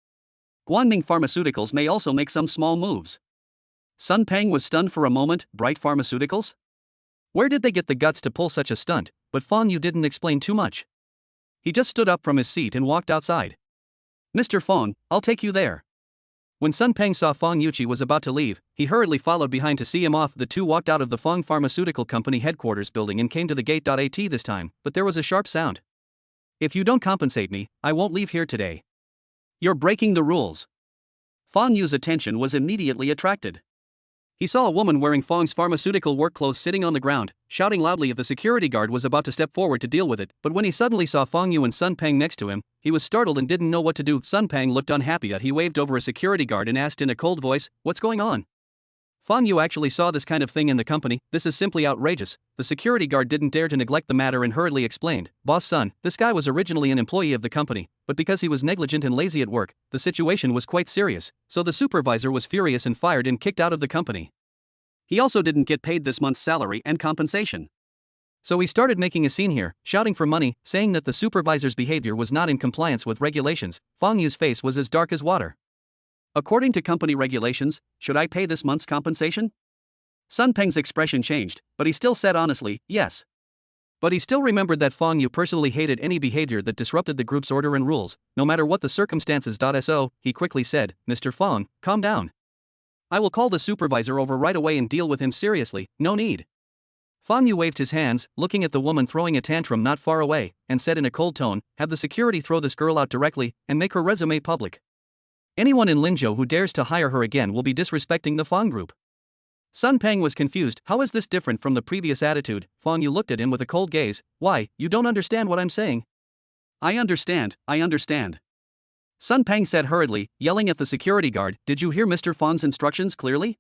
Guangming Pharmaceuticals may also make some small moves. Sun Peng was stunned for a moment. Bright Pharmaceuticals? Where did they get the guts to pull such a stunt? But Fong Yu didn't explain too much. He just stood up from his seat and walked outside. Mr. Fong, I'll take you there. When Sun Peng saw Fong Yuqi was about to leave, he hurriedly followed behind to see him off. The two walked out of the Fong Pharmaceutical Company headquarters building and came to the gate. At this time, but there was a sharp sound. If you don't compensate me, I won't leave here today. You're breaking the rules. Fong Yu's attention was immediately attracted. He saw a woman wearing Fong's pharmaceutical work clothes sitting on the ground, shouting loudly if the security guard was about to step forward to deal with it, but when he suddenly saw Fong Yu and Sun Peng next to him, he was startled and didn't know what to do. Sun Peng looked unhappy. He waved over a security guard and asked in a cold voice, what's going on? Fong Yu actually saw this kind of thing in the company. This is simply outrageous. The security guard didn't dare to neglect the matter and hurriedly explained, Boss Sun, this guy was originally an employee of the company, but because he was negligent and lazy at work, the situation was quite serious, so the supervisor was furious and fired and kicked out of the company. He also didn't get paid this month's salary and compensation. So he started making a scene here, shouting for money, saying that the supervisor's behavior was not in compliance with regulations. Fong Yu's face was as dark as water. According to company regulations, should I pay this month's compensation? Sun Peng's expression changed, but he still said honestly, yes. But he still remembered that Fong Yu personally hated any behavior that disrupted the group's order and rules, no matter what the circumstances. So, he quickly said, "Mr. Fong, calm down. I will call the supervisor over right away and deal with him seriously, no need." Fong Yu waved his hands, looking at the woman throwing a tantrum not far away, and said in a cold tone, "Have the security throw this girl out directly, and make her resume public. Anyone in Linzhou who dares to hire her again will be disrespecting the Fong group." Sun Peng was confused. "How is this different from the previous attitude?" Fong Yu looked at him with a cold gaze. "Why, you don't understand what I'm saying?" I understand. Sun Peng said hurriedly, yelling at the security guard, "Did you hear Mr. Fong's instructions clearly?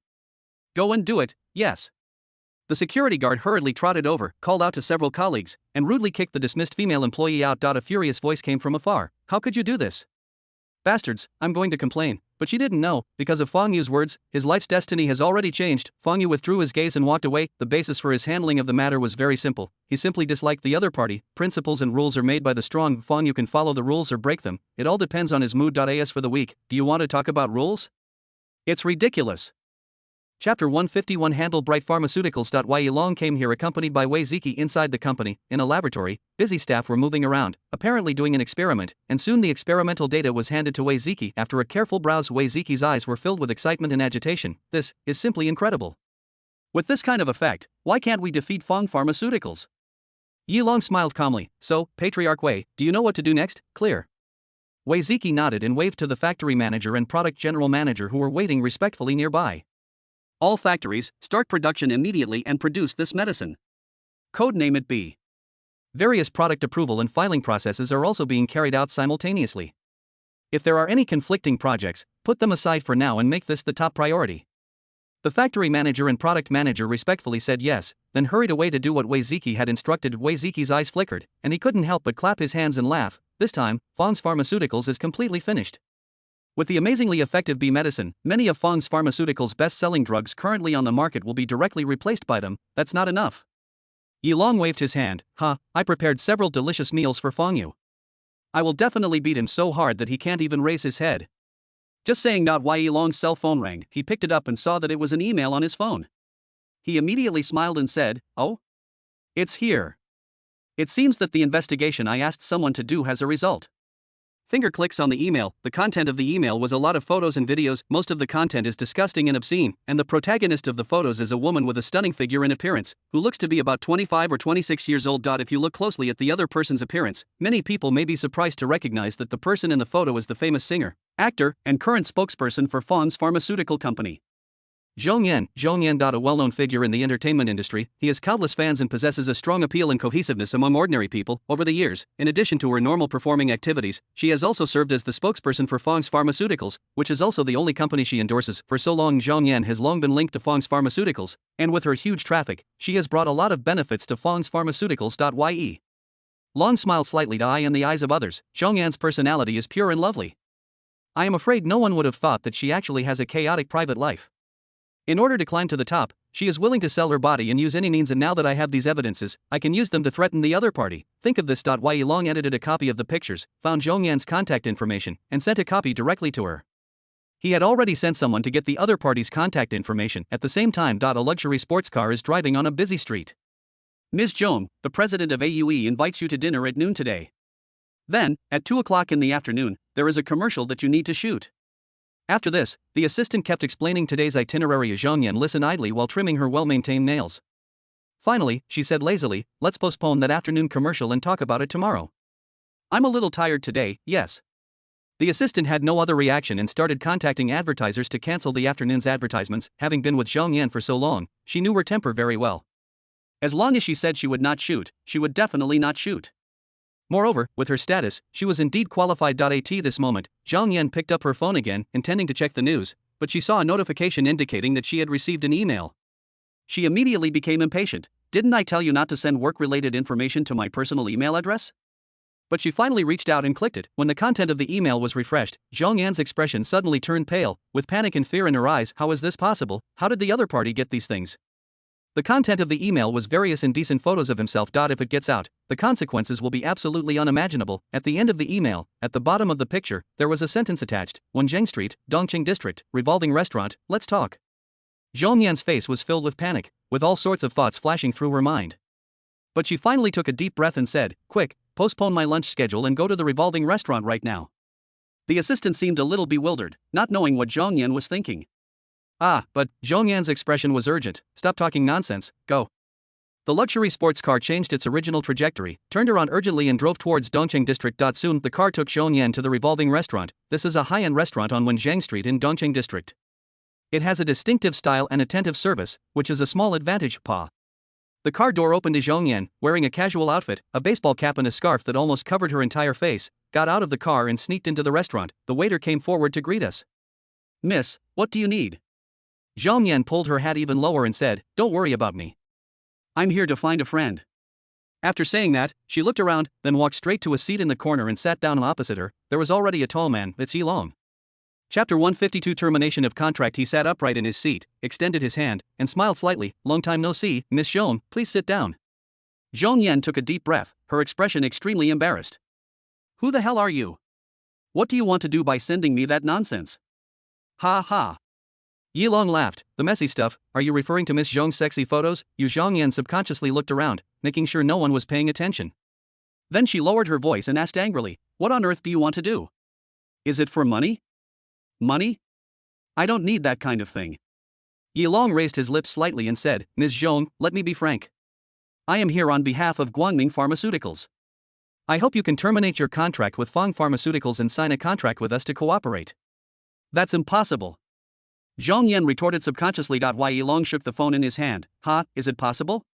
Go and do it, yes." The security guard hurriedly trotted over, called out to several colleagues, and rudely kicked the dismissed female employee out. A furious voice came from afar. "How could you do this? Bastards, I'm going to complain." But she didn't know, because of Fong Yu's words, his life's destiny has already changed. Fong Yu withdrew his gaze and walked away. The basis for his handling of the matter was very simple. He simply disliked the other party. Principles and rules are made by the strong. Fong Yu can follow the rules or break them. It all depends on his mood. As for the weak, do you want to talk about rules? It's ridiculous. Chapter 151 Handle Bright Pharmaceuticals. Wei Long came here accompanied by Wei Ziki. Inside the company, in a laboratory, busy staff were moving around, apparently doing an experiment, and soon the experimental data was handed to Wei Ziki. After a careful browse, Wei Ziki's eyes were filled with excitement and agitation. "This is simply incredible. With this kind of effect, why can't we defeat Fong Pharmaceuticals?" Yi Long smiled calmly. "So, Patriarch Wei, do you know what to do next? Clear." Wei Ziki nodded and waved to the factory manager and product general manager who were waiting respectfully nearby. "All factories, start production immediately and produce this medicine. Codename it B." Various product approval and filing processes are also being carried out simultaneously. If there are any conflicting projects, put them aside for now and make this the top priority. The factory manager and product manager respectfully said yes, then hurried away to do what Wei Ziki had instructed. Wei Ziki's eyes flickered, and he couldn't help but clap his hands and laugh. This time, Fong's Pharmaceuticals is completely finished. With the amazingly effective B medicine, many of Fong's Pharmaceuticals' best-selling drugs currently on the market will be directly replaced by them. That's not enough. Yi Long waved his hand. I prepared several delicious meals for Fong Yu. I will definitely beat him so hard that he can't even raise his head." Just saying. Wei Yi Long's cell phone rang. He picked it up and saw that it was an email on his phone. He immediately smiled and said, "Oh? It's here. It seems that the investigation I asked someone to do has a result." Finger clicks on the email. The content of the email was a lot of photos and videos. Most of the content is disgusting and obscene, and the protagonist of the photos is a woman with a stunning figure and appearance, who looks to be about 25 or 26 years old. If you look closely at the other person's appearance, many people may be surprised to recognize that the person in the photo is the famous singer, actor, and current spokesperson for Fong's pharmaceutical company. Zhong Yan. A well-known figure in the entertainment industry, he has countless fans and possesses a strong appeal and cohesiveness among ordinary people. Over the years, in addition to her normal performing activities, she has also served as the spokesperson for Fong's Pharmaceuticals, which is also the only company she endorses. For so long, Zhong Yan has long been linked to Fong's Pharmaceuticals, and with her huge traffic, she has brought a lot of benefits to Fong's Pharmaceuticals. Ye Long smiled slightly. In the eyes of others, Zhong Yan's personality is pure and lovely. I am afraid no one would have thought that she actually has a chaotic private life. In order to climb to the top, she is willing to sell her body and use any means, and now that I have these evidences, I can use them to threaten the other party. Think of this. Wei Long edited a copy of the pictures, found Zhong Yan's contact information, and sent a copy directly to her. He had already sent someone to get the other party's contact information. At the same time, a luxury sports car is driving on a busy street. "Ms. Zhong, the president of AUE invites you to dinner at noon today. Then, at 2 o'clock in the afternoon, there is a commercial that you need to shoot." After this, the assistant kept explaining today's itinerary as Zhong Yan listened idly while trimming her well-maintained nails. Finally, she said lazily, "Let's postpone that afternoon commercial and talk about it tomorrow. I'm a little tired today, yes." The assistant had no other reaction and started contacting advertisers to cancel the afternoon's advertisements. Having been with Zhong Yan for so long, she knew her temper very well. As long as she said she would not shoot, she would definitely not shoot. Moreover, with her status, she was indeed qualified. At this moment, Zhong Yan picked up her phone again, intending to check the news, but she saw a notification indicating that she had received an email. She immediately became impatient. "Didn't I tell you not to send work-related information to my personal email address?" But she finally reached out and clicked it. When the content of the email was refreshed, Zhong Yan's expression suddenly turned pale, with panic and fear in her eyes. How is this possible? How did the other party get these things? The content of the email was various indecent photos of himself. If it gets out, the consequences will be absolutely unimaginable. At the end of the email, at the bottom of the picture, there was a sentence attached: Wenjing Street, Dongqing District, revolving restaurant, let's talk. Zhong Yan's face was filled with panic, with all sorts of thoughts flashing through her mind. But she finally took a deep breath and said, "Quick, postpone my lunch schedule and go to the revolving restaurant right now." The assistant seemed a little bewildered, not knowing what Zhang Yan was thinking. But Zhang Yan's expression was urgent. "Stop talking nonsense, go." The luxury sports car changed its original trajectory, turned around urgently and drove towards Dongqing District. Soon, the car took Zhang Yan to the revolving restaurant. This is a high-end restaurant on Wenjiang Street in Dongqing District. It has a distinctive style and attentive service, which is a small advantage. The car door opened to Zhang Yan, wearing a casual outfit, a baseball cap and a scarf that almost covered her entire face, got out of the car and sneaked into the restaurant. The waiter came forward to greet us. "Miss, what do you need?" Zhang Yan pulled her hat even lower and said, "Don't worry about me. I'm here to find a friend." After saying that, she looked around, then walked straight to a seat in the corner and sat down opposite her. There was already a tall man. "It's Yilong." Chapter 152 Termination of Contract. He sat upright in his seat, extended his hand, and smiled slightly. "Long time no see, Miss Zhong, please sit down." Zhong Yan took a deep breath, her expression extremely embarrassed. "Who the hell are you? What do you want to do by sending me that nonsense?" "Ha ha." Yilong laughed. "The messy stuff. Are you referring to Miss Zhong's sexy photos?" Zhang Yan subconsciously looked around, making sure no one was paying attention. Then she lowered her voice and asked angrily, "What on earth do you want to do? Is it for money?" "Money? I don't need that kind of thing." Yilong raised his lips slightly and said, "Ms. Zhong, let me be frank. I am here on behalf of Guangming Pharmaceuticals. I hope you can terminate your contract with Fang Pharmaceuticals and sign a contract with us to cooperate." "That's impossible." Zhang Yan retorted subconsciously. While Yilong shook the phone in his hand. Is it possible?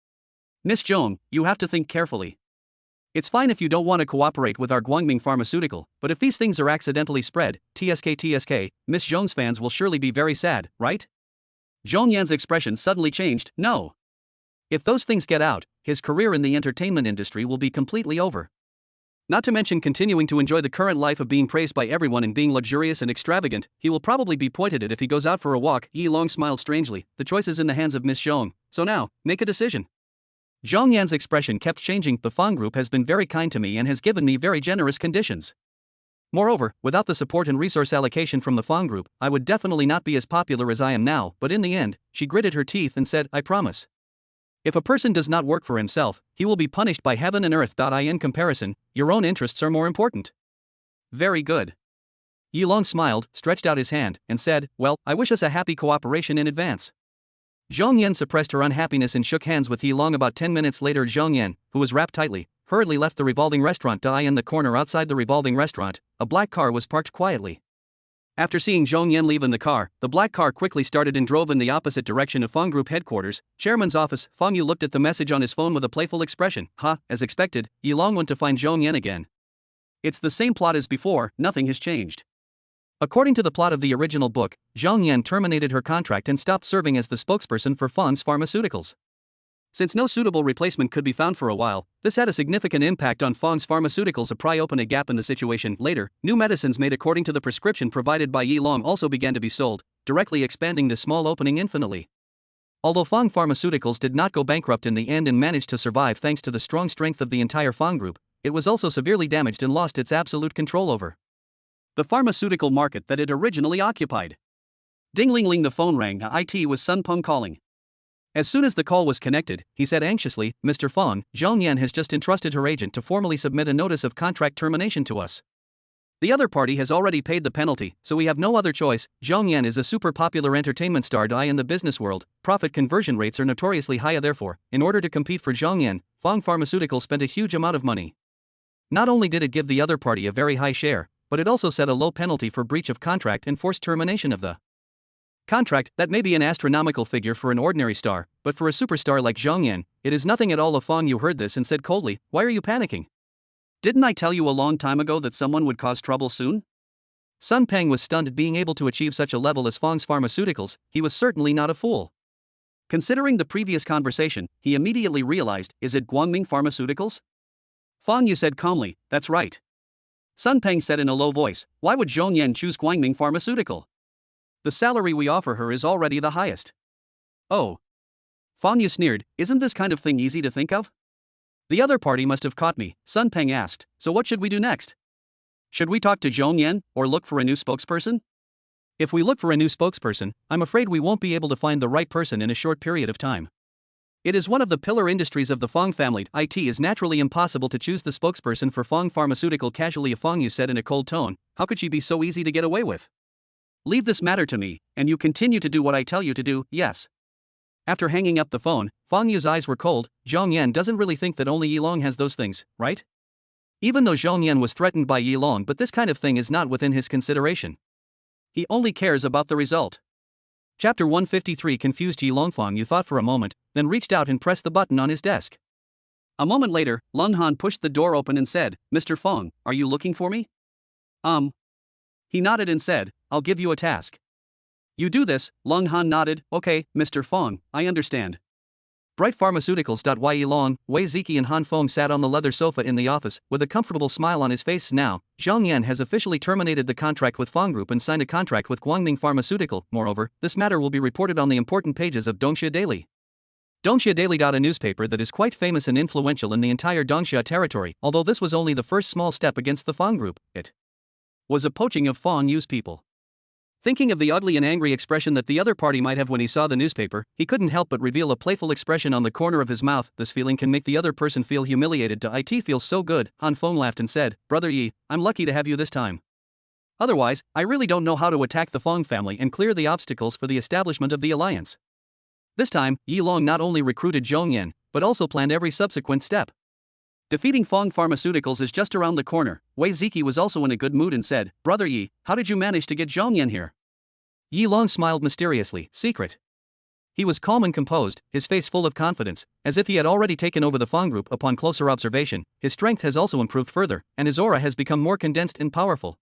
"Miss Zhong, you have to think carefully. It's fine if you don't want to cooperate with our Guangming Pharmaceutical, but if these things are accidentally spread, TSK, Miss Zhong's fans will surely be very sad, right?" Zhong Yan's expression suddenly changed. "No. If those things get out, his career in the entertainment industry will be completely over. Not to mention continuing to enjoy the current life of being praised by everyone and being luxurious and extravagant, he will probably be pointed at if he goes out for a walk." Yilong smiled strangely. "The choice is in the hands of Miss Zhong, so now, make a decision." Zhang Yan's expression kept changing. "The Fang Group has been very kind to me and has given me very generous conditions. Moreover, without the support and resource allocation from the Fang Group, I would definitely not be as popular as I am now." But in the end, she gritted her teeth and said, "I promise. If a person does not work for himself, he will be punished by heaven and earth. In comparison, your own interests are more important." "Very good." Yilong smiled, stretched out his hand, and said, "Well, I wish us a happy cooperation in advance." Zhang Yan suppressed her unhappiness and shook hands with Yilong. About 10 minutes later, Zhang Yan, who was wrapped tightly, hurriedly left the revolving restaurant. In the corner outside the revolving restaurant, a black car was parked quietly. After seeing Zhang Yan leave in the car, the black car quickly started and drove in the opposite direction of Fang Group headquarters, chairman's office. Fang Yu looked at the message on his phone with a playful expression. As expected, Yilong went to find Zhang Yan again. "It's the same plot as before, nothing has changed." According to the plot of the original book, Zhang Yan terminated her contract and stopped serving as the spokesperson for Fang's Pharmaceuticals. Since no suitable replacement could be found for a while, this had a significant impact on Fang's Pharmaceuticals. Opened a gap in the situation. Later, new medicines made according to the prescription provided by Yilong also began to be sold, directly expanding this small opening infinitely. Although Fang Pharmaceuticals did not go bankrupt in the end and managed to survive thanks to the strong strength of the entire Fang Group, it was also severely damaged and lost its absolute control over the pharmaceutical market that it originally occupied. Ding-ling-ling, the phone rang. It was Sun Peng calling. As soon as the call was connected, he said anxiously, "Mr. Fang, Zhang Yan has just entrusted her agent to formally submit a notice of contract termination to us. The other party has already paid the penalty, so we have no other choice." Zhang Yan is a super popular entertainment star in the business world. Profit conversion rates are notoriously high. Therefore, in order to compete for Zhang Yan, Fang Pharmaceuticals spent a huge amount of money. Not only did it give the other party a very high share, but it also set a low penalty for breach of contract and forced termination of the contract. That may be an astronomical figure for an ordinary star, but for a superstar like Zhang Yan, it is nothing at all. Fang Yu heard this and said coldly, "Why are you panicking? Didn't I tell you a long time ago that someone would cause trouble soon?" Sun Peng was stunned at being able to achieve such a level as Fang's Pharmaceuticals. He was certainly not a fool. Considering the previous conversation, he immediately realized, "Is it Guangming Pharmaceuticals?" Fang Yu said calmly, "That's right." Sun Peng said in a low voice, "Why would Zhong Yan choose Guangming Pharmaceutical? The salary we offer her is already the highest." "Oh." Fang Yu sneered, "Isn't this kind of thing easy to think of?" "The other party must have caught me," Sun Peng asked, "so what should we do next? Should we talk to Zhong Yan, or look for a new spokesperson?" "If we look for a new spokesperson, I'm afraid we won't be able to find the right person in a short period of time. It is one of the pillar industries of the Fong family. It is naturally impossible to choose the spokesperson for Fong Pharmaceutical. Casually, Fong Yu said in a cold tone. How could she be so easy to get away with? Leave this matter to me, and you continue to do what I tell you to do, yes. After hanging up the phone, Fong Yu's eyes were cold. Zhang Yan doesn't really think that only Yilong has those things, right? Even though Zhang Yan was threatened by Yilong, but this kind of thing is not within his consideration. He only cares about the result. Chapter 153. Confused Yilong. Fong Yu thought for a moment, then reached out and pressed the button on his desk. A moment later, Lung Han pushed the door open and said, Mr. Fong, are you looking for me? He nodded and said, I'll give you a task. You do this. Lung Han nodded. Okay, Mr. Fong, I understand. Bright Pharmaceuticals. Yilong, Wei Ziki and Han Fong sat on the leather sofa in the office, with a comfortable smile on his face. Now, Zhang Yan has officially terminated the contract with Fong Group and signed a contract with Guangning Pharmaceutical. Moreover, this matter will be reported on the important pages of Dongxia Daily. Dongxia Daily. A newspaper that is quite famous and influential in the entire Dongxia territory. Although this was only the first small step against the Fong Group, it was a poaching of Fong Yu's people. Thinking of the ugly and angry expression that the other party might have when he saw the newspaper, he couldn't help but reveal a playful expression on the corner of his mouth. This feeling can make the other person feel humiliated. It feels so good. Han Fong laughed and said, Brother Yi, I'm lucky to have you this time. Otherwise, I really don't know how to attack the Fong family and clear the obstacles for the establishment of the alliance. This time, Yilong not only recruited Zhong Yan, but also planned every subsequent step. Defeating Fong Pharmaceuticals is just around the corner. Wei Ziki was also in a good mood and said, Brother Yi, how did you manage to get Zhong Yan here? Yilong smiled mysteriously. Secret. He was calm and composed, his face full of confidence, as if he had already taken over the Fong Group. Upon closer observation, his strength has also improved further, and his aura has become more condensed and powerful.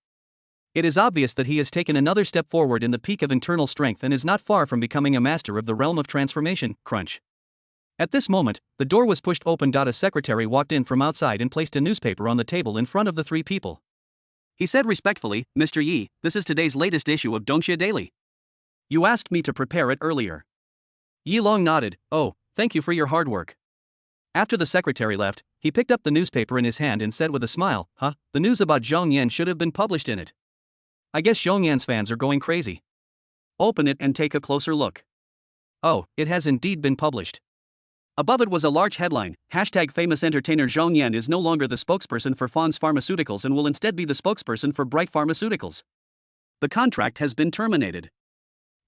It is obvious that he has taken another step forward in the peak of internal strength and is not far from becoming a master of the realm of transformation. Crunch. At this moment, the door was pushed open. A secretary walked in from outside and placed a newspaper on the table in front of the three people. He said respectfully, Mr. Yi, this is today's latest issue of Dongxia Daily. You asked me to prepare it earlier. Yilong nodded. Oh, thank you for your hard work. After the secretary left, he picked up the newspaper in his hand and said with a smile, the news about Zhang Yan should have been published in it. I guess Zhang Yan's fans are going crazy. Open it and take a closer look. Oh, it has indeed been published. Above it was a large headline, #famous entertainer Zhang Yan is no longer the spokesperson for Fong Pharmaceuticals and will instead be the spokesperson for Bright Pharmaceuticals. The contract has been terminated.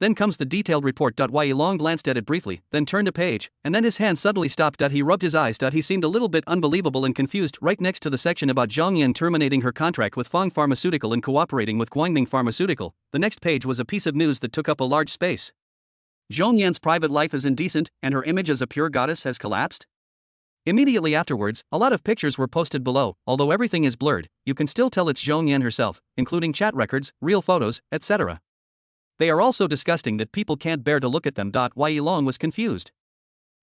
Then comes the detailed report. Yilong glanced at it briefly, then turned a page, and then his hand suddenly stopped. He rubbed his eyes. He seemed a little bit unbelievable and confused. Right next to the section about Zhang Yan terminating her contract with Fong Pharmaceutical and cooperating with Guangning Pharmaceutical, the next page was a piece of news that took up a large space. Zhang Yan's private life is indecent, and her image as a pure goddess has collapsed? Immediately afterwards, a lot of pictures were posted below. Although everything is blurred, you can still tell it's Zhang Yan herself, including chat records, real photos, etc. They are also disgusting that people can't bear to look at them. Yilong was confused.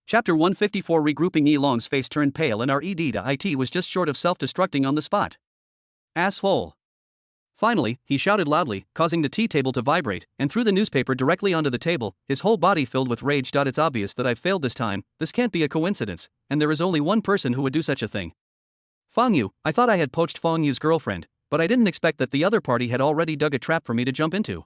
Chapter 154. Regrouping. Yilong's face turned pale and it was just short of self-destructing on the spot. Asshole. Finally, he shouted loudly, causing the tea table to vibrate, and threw the newspaper directly onto the table, his whole body filled with rage. It's obvious that I've failed this time. This can't be a coincidence, and there is only one person who would do such a thing. Fong Yu. I thought I had poached Fong Yu's girlfriend, but I didn't expect that the other party had already dug a trap for me to jump into.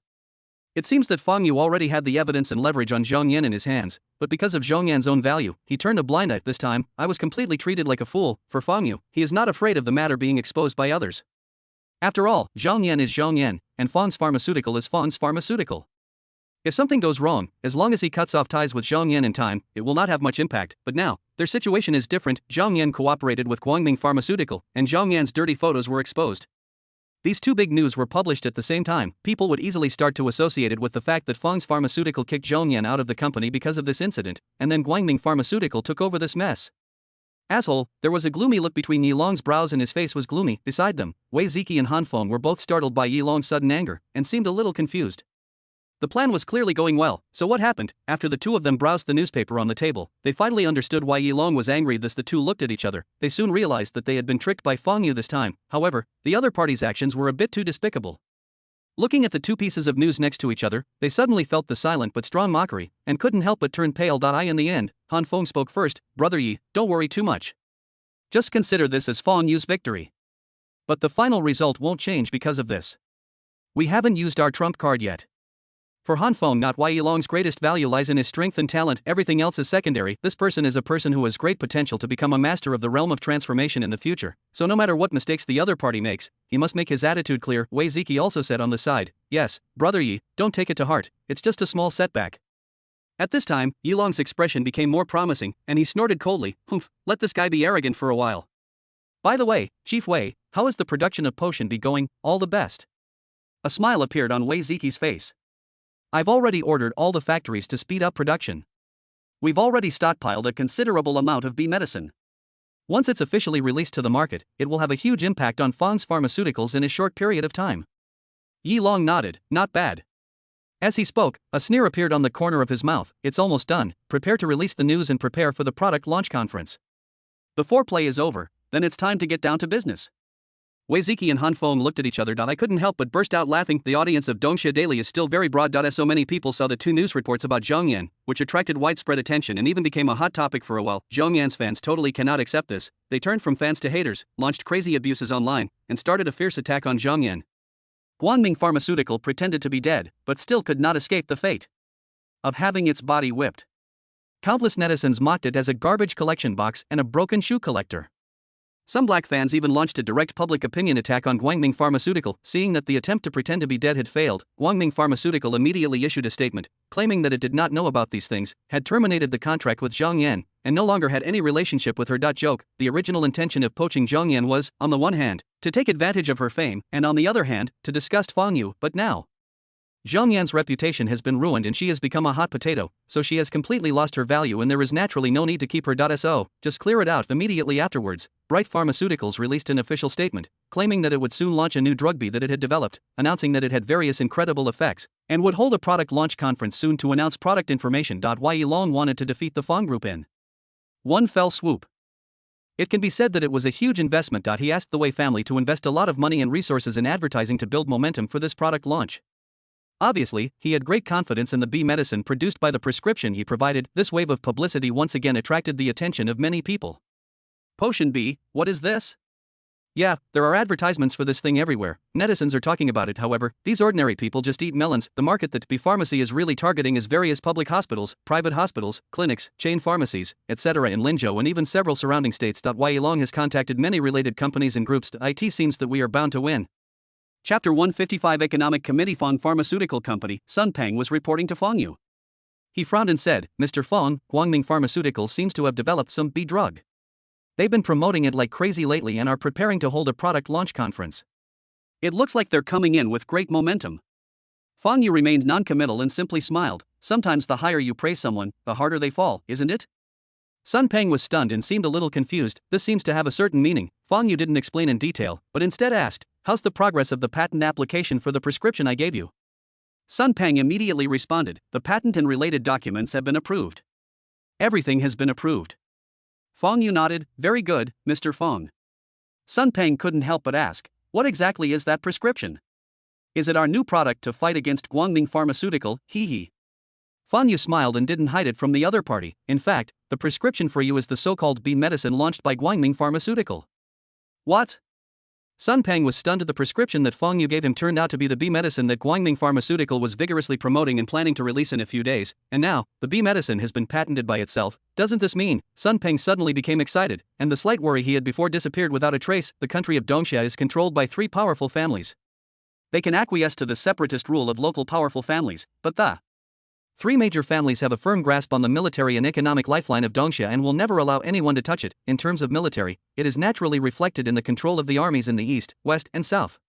It seems that Fong Yu already had the evidence and leverage on Zhang Yan in his hands, but because of Zhang Yan's own value, he turned a blind eye. This time, I was completely treated like a fool. For Fong Yu, he is not afraid of the matter being exposed by others. After all, Zhang Yan is Zhang Yan, and Fong's Pharmaceutical is Fong's Pharmaceutical. If something goes wrong, as long as he cuts off ties with Zhang Yan in time, it will not have much impact. But now, their situation is different. Zhang Yan cooperated with Guangning Pharmaceutical, and Zhang Yan's dirty photos were exposed. These two big news were published at the same time. People would easily start to associate it with the fact that Fong's Pharmaceutical kicked Zhang Yan out of the company because of this incident, and then Guangning Pharmaceutical took over this mess. Asshole. There was a gloomy look between Yilong's brows and his face was gloomy. Beside them, Wei Ziki and Han Fong were both startled by Yilong's sudden anger, and seemed a little confused. The plan was clearly going well, so what happened? After the two of them browsed the newspaper on the table, they finally understood why Yilong was angry. Thus the two looked at each other. They soon realized that they had been tricked by Fong Yu this time. However, the other party's actions were a bit too despicable. Looking at the two pieces of news next to each other, they suddenly felt the silent but strong mockery, and couldn't help but turn pale. In the end, Han Fong spoke first. Brother Yi, don't worry too much. Just consider this as Fong Yu's victory. But the final result won't change because of this. We haven't used our trump card yet. For Han Feng, not Wei Yilong's greatest value lies in his strength and talent, everything else is secondary. This person is a person who has great potential to become a master of the realm of transformation in the future, so no matter what mistakes the other party makes, he must make his attitude clear. Wei Ziki also said on the side, yes, brother Yi, don't take it to heart, it's just a small setback. At this time, Yilong's expression became more promising, and he snorted coldly, humph, let this guy be arrogant for a while. By the way, Chief Wei, how is the production of Potion B going? All the best. A smile appeared on Wei Ziki's face. I've already ordered all the factories to speed up production. We've already stockpiled a considerable amount of bee medicine. Once it's officially released to the market, it will have a huge impact on Fang's pharmaceuticals in a short period of time. Yilong nodded, not bad. As he spoke, a sneer appeared on the corner of his mouth. It's almost done, prepare to release the news and prepare for the product launch conference. The foreplay is over, then it's time to get down to business. Wei Ziki and Han Feng looked at each other. I couldn't help but burst out laughing. The audience of Dongxia Daily is still very broad. As so many people saw the two news reports about Zhongyan, which attracted widespread attention and even became a hot topic for a while. Zhongyan's fans totally cannot accept this. They turned from fans to haters, launched crazy abuses online, and started a fierce attack on Zhongyan. Guangming Pharmaceutical pretended to be dead, but still could not escape the fate of having its body whipped. Countless netizens mocked it as a garbage collection box and a broken shoe collector. Some black fans even launched a direct public opinion attack on Guangming Pharmaceutical. Seeing that the attempt to pretend to be dead had failed, Guangming Pharmaceutical immediately issued a statement, claiming that it did not know about these things, had terminated the contract with Zhongyan, and no longer had any relationship with her. Joke, the original intention of poaching Zhongyan was, on the one hand, to take advantage of her fame, and on the other hand, to disgust Fang Yu, but now Zhongyan's reputation has been ruined and she has become a hot potato, so she has completely lost her value and there is naturally no need to keep her. So, just clear it out. Immediately afterwards, Bright Pharmaceuticals released an official statement, claiming that it would soon launch a new drug B that it had developed, announcing that it had various incredible effects, and would hold a product launch conference soon to announce product information. Wei Yilong wanted to defeat the Fang Group in one fell swoop. It can be said that it was a huge investment. He asked the Wei family to invest a lot of money and resources in advertising to build momentum for this product launch. Obviously, he had great confidence in the bee medicine produced by the prescription he provided. This wave of publicity once again attracted the attention of many people. Potion B, what is this? Yeah, there are advertisements for this thing everywhere. Netizens are talking about it. However, these ordinary people just eat melons. The market that bee pharmacy is really targeting is various public hospitals, private hospitals, clinics, chain pharmacies, etc. in Linzhou and even several surrounding states. Wei Yilong has contacted many related companies and groups. It seems that we are bound to win. Chapter 155 Economic Committee. Fang Pharmaceutical Company. Sun Peng was reporting to Fang Yu. He frowned and said, Mr. Fang, Guangming Pharmaceuticals seems to have developed some bee drug. They've been promoting it like crazy lately and are preparing to hold a product launch conference. It looks like they're coming in with great momentum. Fang Yu remained non-committal and simply smiled. Sometimes the higher you praise someone, the harder they fall, isn't it? Sun Peng was stunned and seemed a little confused. This seems to have a certain meaning. Fang Yu didn't explain in detail, but instead asked, how's the progress of the patent application for the prescription I gave you? Sun Peng immediately responded, the patent and related documents have been approved. Everything has been approved. Fang Yu nodded, very good, Mr. Fang. Sun Peng couldn't help but ask, what exactly is that prescription? Is it our new product to fight against Guangming Pharmaceutical? Hee hee. Fang Yu smiled and didn't hide it from the other party. In fact, the prescription for you is the so-called bee medicine launched by Guangming Pharmaceutical. What? Sun Peng was stunned. The prescription that Fang Yu gave him turned out to be the bee medicine that Guangming Pharmaceutical was vigorously promoting and planning to release in a few days, and now, the bee medicine has been patented by itself. Doesn't this mean? Sun Peng suddenly became excited, and the slight worry he had before disappeared without a trace. The country of Dongxia is controlled by three powerful families. They can acquiesce to the separatist rule of local powerful families, but the three major families have a firm grasp on the military and economic lifeline of Dongxia and will never allow anyone to touch it. In terms of military, it is naturally reflected in the control of the armies in the east, west, and south.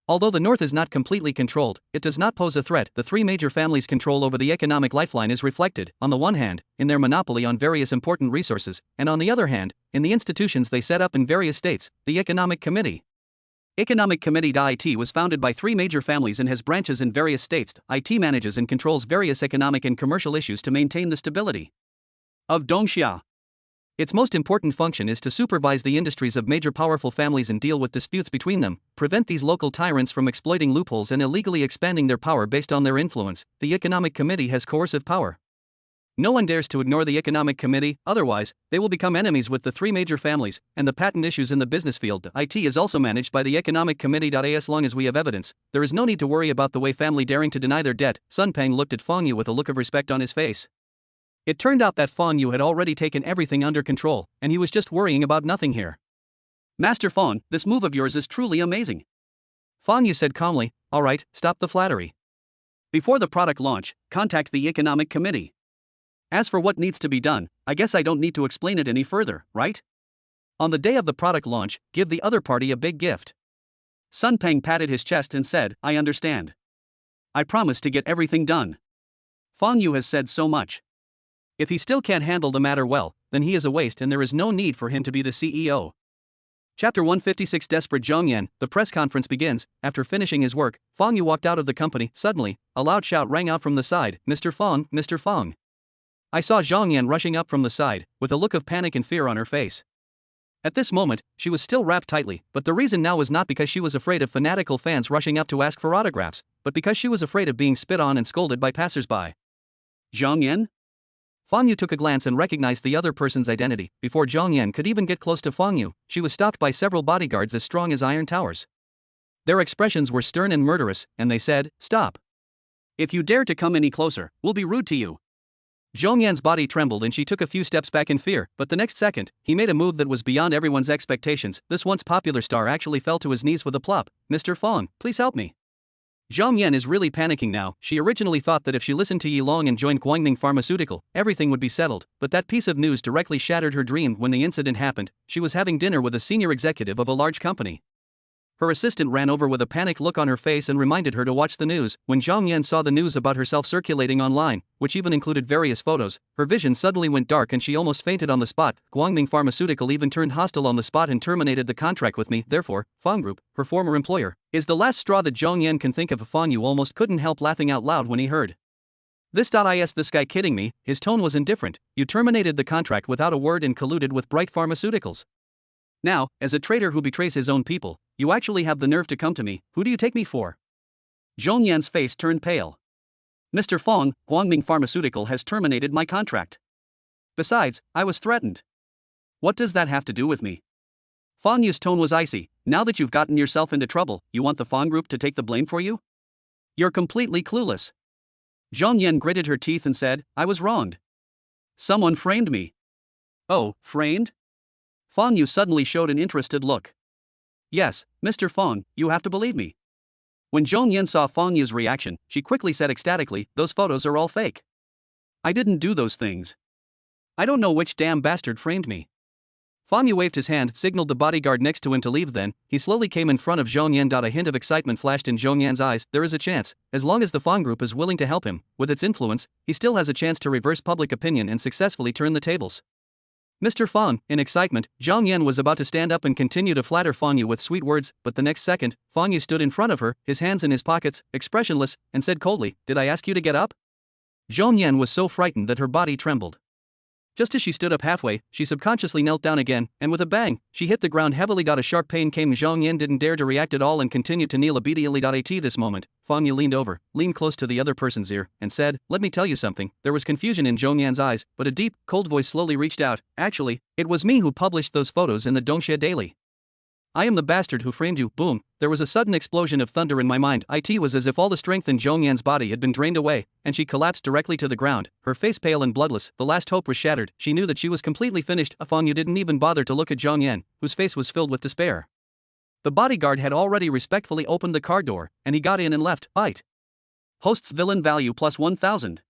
Although the north is not completely controlled, it does not pose a threat. The three major families' control over the economic lifeline is reflected, on the one hand, in their monopoly on various important resources, and on the other hand, in the institutions they set up in various states. The Economic Committee. Economic Committee IT was founded by three major families and has branches in various states. IT manages and controls various economic and commercial issues to maintain the stability of Dongxia. Its most important function is to supervise the industries of major powerful families and deal with disputes between them, prevent these local tyrants from exploiting loopholes and illegally expanding their power based on their influence. The Economic Committee has coercive power. No one dares to ignore the Economic Committee, otherwise, they will become enemies with the three major families and the patent issues in the business field. IT is also managed by the Economic Committee. As long as we have evidence, there is no need to worry about the Wei family daring to deny their debt. Sun Peng looked at Fang Yu with a look of respect on his face. It turned out that Fang Yu had already taken everything under control, and he was just worrying about nothing here. Master Fang, this move of yours is truly amazing. Fang Yu said calmly, all right, stop the flattery. Before the product launch, contact the Economic Committee. As for what needs to be done, I guess I don't need to explain it any further, right? On the day of the product launch, give the other party a big gift. Sun Peng patted his chest and said, I understand. I promise to get everything done. Fang Yu has said so much. If he still can't handle the matter well, then he is a waste and there is no need for him to be the CEO. Chapter 156 Desperate Zhang Yan. The press conference begins. After finishing his work, Fang Yu walked out of the company. Suddenly, a loud shout rang out from the side, Mr. Fang, Mr. Fang. I saw Zhang Yan rushing up from the side, with a look of panic and fear on her face. At this moment, she was still wrapped tightly, but the reason now was not because she was afraid of fanatical fans rushing up to ask for autographs, but because she was afraid of being spit on and scolded by passers-by. Zhang Yan? Fang Yu took a glance and recognized the other person's identity. Before Zhang Yan could even get close to Fang Yu, she was stopped by several bodyguards as strong as iron towers. Their expressions were stern and murderous, and they said, stop. If you dare to come any closer, we'll be rude to you. Zhang Yan's body trembled and she took a few steps back in fear, but the next second, he made a move that was beyond everyone's expectations. This once popular star actually fell to his knees with a plop. Mr. Fang, please help me. Zhang Yan is really panicking now. She originally thought that if she listened to Yi Long and joined Guangning Pharmaceutical, everything would be settled, but that piece of news directly shattered her dream. When the incident happened, she was having dinner with a senior executive of a large company. Her assistant ran over with a panicked look on her face and reminded her to watch the news. When Zhang Yan saw the news about herself circulating online, which even included various photos, her vision suddenly went dark and she almost fainted on the spot. Guangning Pharmaceutical even turned hostile on the spot and terminated the contract with me. Therefore, Fang Group, her former employer, is the last straw that Zhang Yan can think of. Fang Yu almost couldn't help laughing out loud when he heard this guy kidding me? His tone was indifferent. You terminated the contract without a word and colluded with Bright Pharmaceuticals. Now, as a traitor who betrays his own people, you actually have the nerve to come to me. Who do you take me for? Zhang Yan's face turned pale. Mr. Fang, Guangming Pharmaceutical has terminated my contract. Besides, I was threatened. What does that have to do with me? Fang Yu's tone was icy. Now that you've gotten yourself into trouble, you want the Fang Group to take the blame for you? You're completely clueless. Zhang Yan gritted her teeth and said, I was wronged. Someone framed me. Oh, framed? Fang Yu suddenly showed an interested look. Yes, Mr. Fang, you have to believe me. When Zhang Yan saw Fang Yu's reaction, she quickly said ecstatically, those photos are all fake. I didn't do those things. I don't know which damn bastard framed me. Fang Yu waved his hand, signaled the bodyguard next to him to leave. Then, he slowly came in front of Zhang Yan. A hint of excitement flashed in Zhang Yan's eyes. There is a chance, as long as the Fang Group is willing to help him, with its influence, he still has a chance to reverse public opinion and successfully turn the tables. Mr. Fang, in excitement, Zhang Yan was about to stand up and continue to flatter Fang Yu with sweet words, but the next second, Fang Yu stood in front of her, his hands in his pockets, expressionless, and said coldly, did I ask you to get up? Zhang Yan was so frightened that her body trembled. Just as she stood up halfway, she subconsciously knelt down again, and with a bang, she hit the ground heavily. A sharp pain came. Zhang Yan didn't dare to react at all and continued to kneel obediently. At this moment, Fang Yu leaned close to the other person's ear, and said, let me tell you something. There was confusion in Zhang Yan's eyes, but a deep, cold voice slowly reached out. Actually, it was me who published those photos in the Dongxie Daily. I am the bastard who framed you. Boom. There was a sudden explosion of thunder in my mind. It was as if all the strength in Zhang Yan's body had been drained away, and she collapsed directly to the ground, her face pale and bloodless. The last hope was shattered. She knew that she was completely finished. Fang Yu didn't even bother to look at Zhang Yan, whose face was filled with despair. The bodyguard had already respectfully opened the car door, and he got in and left. Host's villain value plus 1000.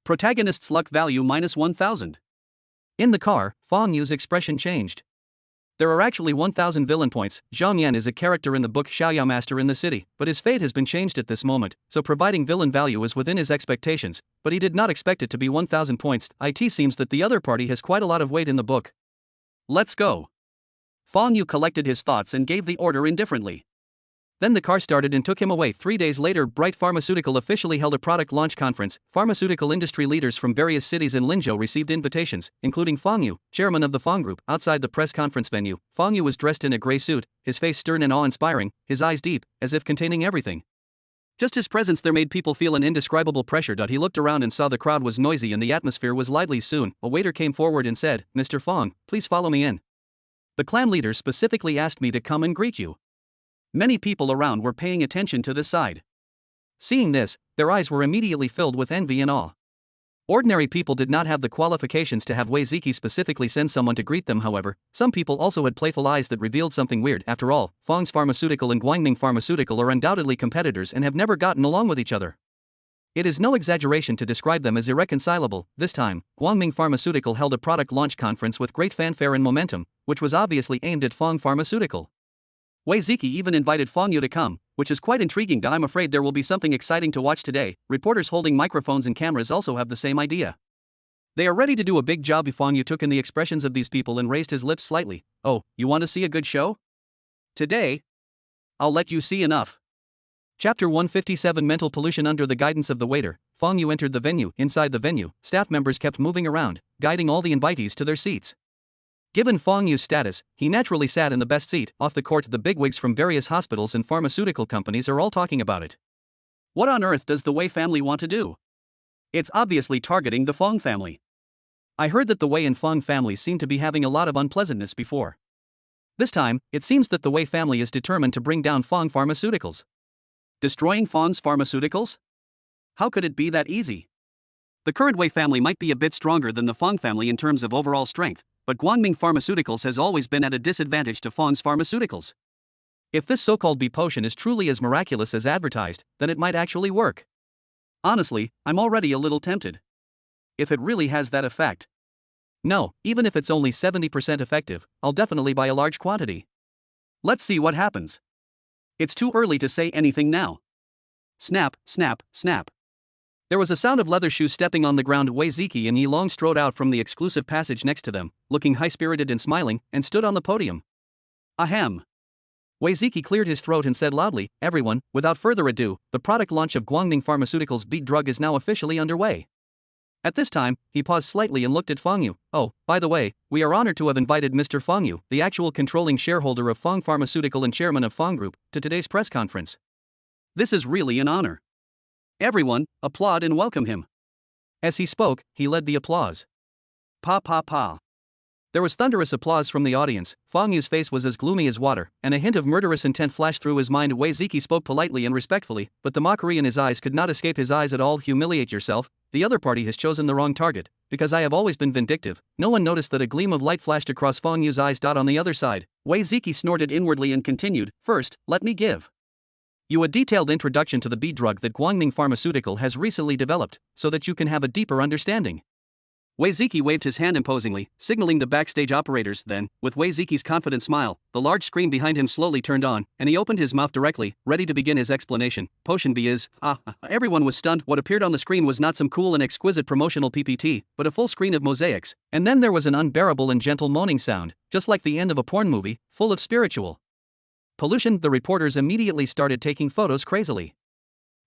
Protagonist's luck value minus 1000. In the car, Fang Yu's expression changed. There are actually 1000 villain points. Zhang Yan is a character in the book Xiaoyao Master in the City, but his fate has been changed at this moment, so providing villain value is within his expectations, but he did not expect it to be 1000 points. It seems that the other party has quite a lot of weight in the book. Let's go. Fang Yu collected his thoughts and gave the order indifferently. Then the car started and took him away. 3 days later, Bright Pharmaceutical officially held a product launch conference. Pharmaceutical industry leaders from various cities in Linzhou received invitations, including Fang Yu, chairman of the Fang Group. Outside the press conference venue, Fang Yu was dressed in a gray suit, his face stern and awe-inspiring, his eyes deep, as if containing everything. Just his presence there made people feel an indescribable pressure. He looked around and saw the crowd was noisy and the atmosphere was lively. Soon, a waiter came forward and said, "Mr. Fong, please follow me in. The clan leader specifically asked me to come and greet you." Many people around were paying attention to this side. Seeing this, their eyes were immediately filled with envy and awe. Ordinary people did not have the qualifications to have Wei Ziki specifically send someone to greet them. However, some people also had playful eyes that revealed something weird. After all, Fong's Pharmaceutical and Guangming Pharmaceutical are undoubtedly competitors and have never gotten along with each other. It is no exaggeration to describe them as irreconcilable. This time, Guangming Pharmaceutical held a product launch conference with great fanfare and momentum, which was obviously aimed at Fong Pharmaceutical. Wei Ziki even invited Fong Yu to come, which is quite intriguing. I'm afraid there will be something exciting to watch today. Reporters holding microphones and cameras also have the same idea. They are ready to do a big job. Fong Yu took in the expressions of these people and raised his lips slightly. "Oh, you want to see a good show? Today? I'll let you see enough." Chapter 157 Mental Pollution. Under the guidance of the waiter, Fong Yu entered the venue. Inside the venue, staff members kept moving around, guiding all the invitees to their seats. Given Fong Yu's status, he naturally sat in the best seat. Off the court, the bigwigs from various hospitals and pharmaceutical companies are all talking about it. What on earth does the Wei family want to do? It's obviously targeting the Fong family. I heard that the Wei and Fong families seem to be having a lot of unpleasantness before. This time, it seems that the Wei family is determined to bring down Fong Pharmaceuticals. Destroying Fong's pharmaceuticals? How could it be that easy? The current Wei family might be a bit stronger than the Fong family in terms of overall strength, but Guangming Pharmaceuticals has always been at a disadvantage to Fong's pharmaceuticals. If this so-called B potion is truly as miraculous as advertised, then it might actually work. Honestly, I'm already a little tempted. If it really has that effect. No, even if it's only 70% effective, I'll definitely buy a large quantity. Let's see what happens. It's too early to say anything now. Snap, snap, snap. There was a sound of leather shoes stepping on the ground. Wei Ziki and Yi Long strode out from the exclusive passage next to them, looking high-spirited and smiling, and stood on the podium. Ahem. Wei Ziki cleared his throat and said loudly, "Everyone, without further ado, the product launch of Guangming Pharmaceuticals' B drug is now officially underway." At this time, he paused slightly and looked at Fong Yu. "Oh, by the way, we are honored to have invited Mr. Fong Yu, the actual controlling shareholder of Fong Pharmaceutical and chairman of Fong Group, to today's press conference. This is really an honor. Everyone, applaud and welcome him." As he spoke, he led the applause. Pa pa pa. There was thunderous applause from the audience. Fong Yu's face was as gloomy as water, and a hint of murderous intent flashed through his mind. Wei Ziki spoke politely and respectfully, but the mockery in his eyes could not escape his eyes at all. "Humiliate yourself, the other party has chosen the wrong target, because I have always been vindictive." No one noticed that a gleam of light flashed across Fong Yu's eyes. On the other side, Wei Ziki snorted inwardly and continued, "First, let me give you a detailed introduction to the B drug that Guangming Pharmaceutical has recently developed, so that you can have a deeper understanding." Wei Ziki waved his hand imposingly, signaling the backstage operators. Then, with Wei Ziki's confident smile, the large screen behind him slowly turned on, and he opened his mouth directly, ready to begin his explanation. Potion B is, everyone was stunned. What appeared on the screen was not some cool and exquisite promotional PPT, but a full screen of mosaics, and then there was an unbearable and gentle moaning sound, just like the end of a porn movie, full of spiritual pollution. The reporters immediately started taking photos crazily.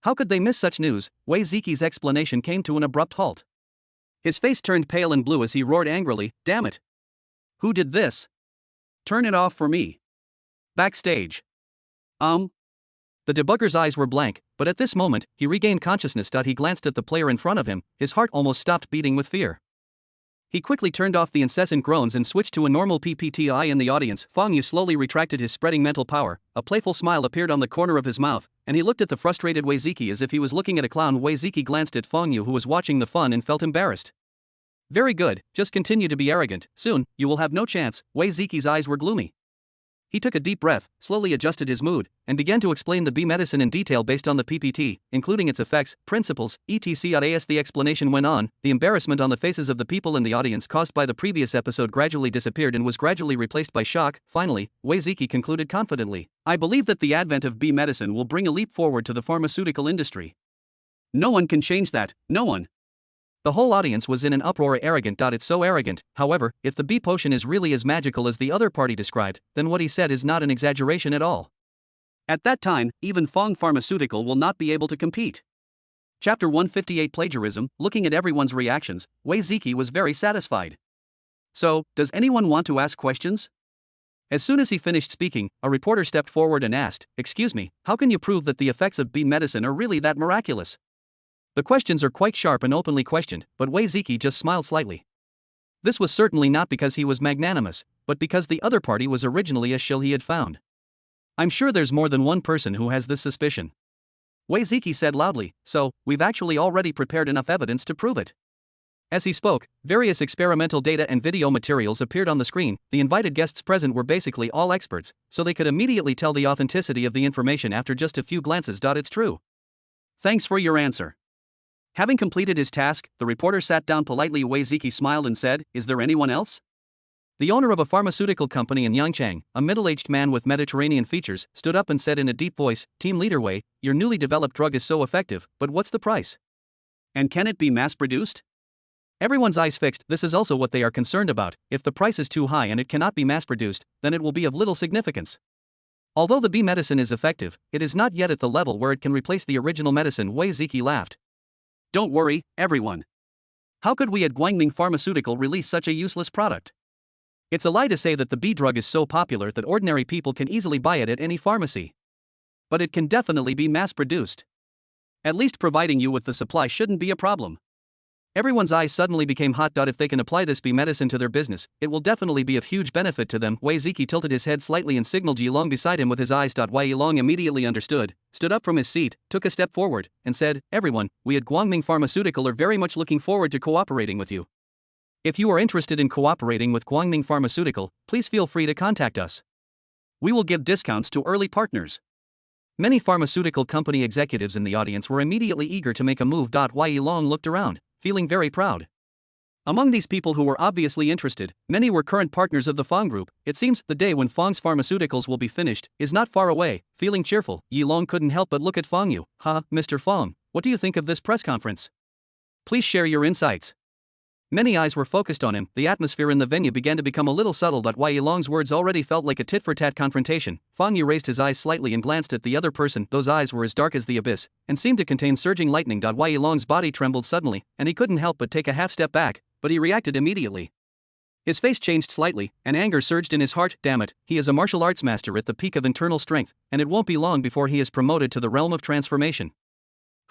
How could they miss such news? Wei Ziki's explanation came to an abrupt halt. His face turned pale and blue as he roared angrily, "Damn it! Who did this? Turn it off for me." Backstage. The debugger's eyes were blank, but at this moment, he regained consciousness. He glanced at the player in front of him, his heart almost stopped beating with fear. He quickly turned off the incessant groans and switched to a normal PPTI. In the audience, Fong Yu slowly retracted his spreading mental power, a playful smile appeared on the corner of his mouth, and he looked at the frustrated Wei Ziki as if he was looking at a clown. Wei Ziki glanced at Fong Yu, who was watching the fun, and felt embarrassed. "Very good, just continue to be arrogant, soon, you will have no chance." Wei Ziki's eyes were gloomy. He took a deep breath, slowly adjusted his mood, and began to explain the B medicine in detail based on the PPT, including its effects, principles, etc. As the explanation went on, the embarrassment on the faces of the people in the audience caused by the previous episode gradually disappeared and was gradually replaced by shock. Finally, Wei Ziki concluded confidently, "I believe that the advent of B medicine will bring a leap forward to the pharmaceutical industry. No one can change that, no one." The whole audience was in an uproar. Arrogant. It's so arrogant. However, if the B potion is really as magical as the other party described, then what he said is not an exaggeration at all. At that time, even Fong Pharmaceutical will not be able to compete. Chapter 158 Plagiarism. Looking at everyone's reactions, Wei Ziki was very satisfied. So, does anyone want to ask questions? As soon as he finished speaking, a reporter stepped forward and asked, "Excuse me, how can you prove that the effects of bee medicine are really that miraculous?" The questions are quite sharp and openly questioned, but Wei Ziki just smiled slightly. This was certainly not because he was magnanimous, but because the other party was originally a shill he had found. "I'm sure there's more than one person who has this suspicion," Wei Ziki said loudly, "so, we've actually already prepared enough evidence to prove it." As he spoke, various experimental data and video materials appeared on the screen. The invited guests present were basically all experts, so they could immediately tell the authenticity of the information after just a few glances. It's true. Thanks for your answer. Having completed his task, the reporter sat down politely. Wei Ziki smiled and said, "Is there anyone else?" The owner of a pharmaceutical company in Yangchang, a middle-aged man with Mediterranean features, stood up and said in a deep voice, "Team leader Wei, your newly developed drug is so effective, but what's the price? And can it be mass-produced?" Everyone's eyes fixed. This is also what they are concerned about. If the price is too high and it cannot be mass-produced, then it will be of little significance. Although the bee medicine is effective, it is not yet at the level where it can replace the original medicine. Wei Ziki laughed. "Don't worry, everyone. How could we at Guangming Pharmaceutical release such a useless product? It's a lie to say that the bee drug is so popular that ordinary people can easily buy it at any pharmacy. But it can definitely be mass-produced. At least providing you with the supply shouldn't be a problem." Everyone's eyes suddenly became hot. If they can apply this bee medicine to their business, it will definitely be of huge benefit to them. Wei Ziki tilted his head slightly and signaled Yilong beside him with his eyes. Wei Yilong immediately understood, stood up from his seat, took a step forward, and said, "Everyone, we at Guangming Pharmaceutical are very much looking forward to cooperating with you. If you are interested in cooperating with Guangming Pharmaceutical, please feel free to contact us. We will give discounts to early partners." Many pharmaceutical company executives in the audience were immediately eager to make a move. Wei Yilong looked around, feeling very proud. Among these people who were obviously interested, many were current partners of the Fong Group. It seems the day when Fong's pharmaceuticals will be finished is not far away. Feeling cheerful, Yilong couldn't help but look at Fong Yu. Mr. Fong, what do you think of this press conference? Please share your insights." Many eyes were focused on him. The atmosphere in the venue began to become a little subtle. Wei Yilong's words already felt like a tit-for-tat confrontation. Fong Yu raised his eyes slightly and glanced at the other person. Those eyes were as dark as the abyss, and seemed to contain surging lightning. Wei Yilong's body trembled suddenly, and he couldn't help but take a half step back, but he reacted immediately. His face changed slightly, and anger surged in his heart. Damn it, he is a martial arts master at the peak of internal strength, and it won't be long before he is promoted to the realm of transformation.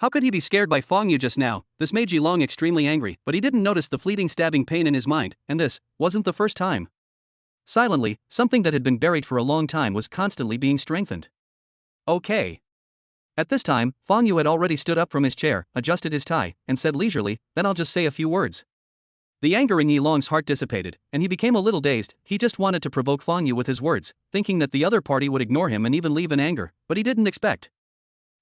How could he be scared by Fong Yu just now? This made Yilong extremely angry, but he didn't notice the fleeting stabbing pain in his mind, and this wasn't the first time. Silently, something that had been buried for a long time was constantly being strengthened. Okay. At this time, Fong Yu had already stood up from his chair, adjusted his tie, and said leisurely, "Then I'll just say a few words." The anger in Yilong's heart dissipated, and he became a little dazed. He just wanted to provoke Fong Yu with his words, thinking that the other party would ignore him and even leave in anger, but he didn't expect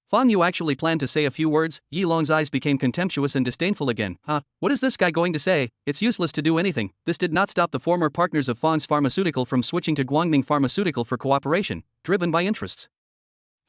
Fong Yu actually planned to say a few words. Yilong's eyes became contemptuous and disdainful again. What is this guy going to say? It's useless to do anything. This did not stop the former partners of Fong's Pharmaceutical from switching to Guangming Pharmaceutical for cooperation, driven by interests.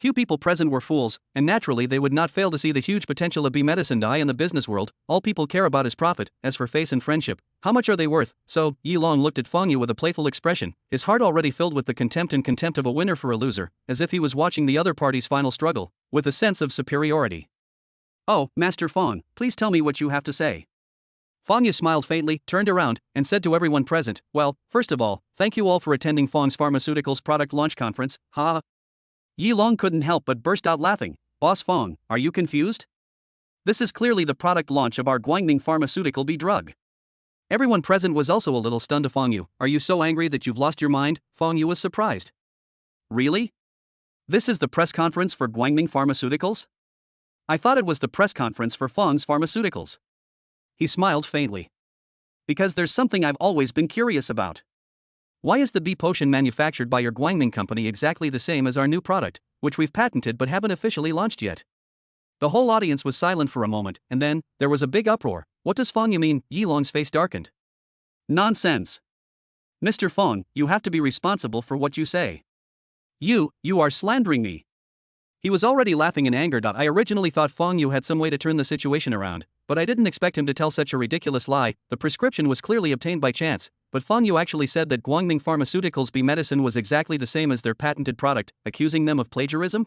Few people present were fools, and naturally they would not fail to see the huge potential of bee medicine. In the business world, all people care about is profit. As for face and friendship, how much are they worth? So, Yilong looked at Fong Yu with a playful expression, his heart already filled with the contempt of a winner for a loser, as if he was watching the other party's final struggle, with a sense of superiority. "Oh, Master Fong, please tell me what you have to say." Fong Yu smiled faintly, turned around, and said to everyone present, "Well, first of all, thank you all for attending Fong's Pharmaceuticals product launch conference." Yilong couldn't help but burst out laughing. "Boss Fong, are you confused? This is clearly the product launch of our Guangming Pharmaceutical bee drug." Everyone present was also a little stunned. Fong Yu, are you so angry that you've lost your mind? Fong Yu was surprised. Really? This is the press conference for Guangming Pharmaceuticals? I thought it was the press conference for Fong's Pharmaceuticals. He smiled faintly. Because there's something I've always been curious about. Why is the bee potion manufactured by your Guangming company exactly the same as our new product, which we've patented but haven't officially launched yet? The whole audience was silent for a moment, and then, there was a big uproar. What does Fong Yu mean? Yilong's face darkened. Nonsense. Mr. Fong, you have to be responsible for what you say. You are slandering me. He was already laughing in anger. I originally thought Fong Yu had some way to turn the situation around, but I didn't expect him to tell such a ridiculous lie. The prescription was clearly obtained by chance, but Fong Yu actually said that Guangming Pharmaceuticals' bee medicine was exactly the same as their patented product, accusing them of plagiarism?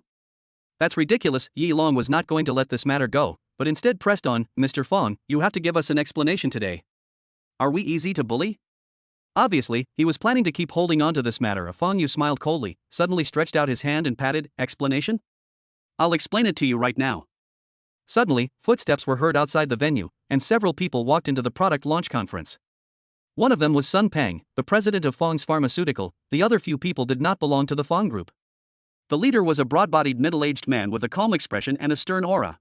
That's ridiculous. Yilong was not going to let this matter go, but instead pressed on, "Mr. Fong, you have to give us an explanation today. Are we easy to bully? Obviously, he was planning to keep holding on to this matter. Fong Yu smiled coldly, suddenly stretched out his hand and patted. Explanation? I'll explain it to you right now. Suddenly, footsteps were heard outside the venue, and several people walked into the product launch conference. One of them was Sun Pang, the president of Fong's Pharmaceutical. The other few people did not belong to the Fong group. The leader was a broad-bodied middle-aged man with a calm expression and a stern aura.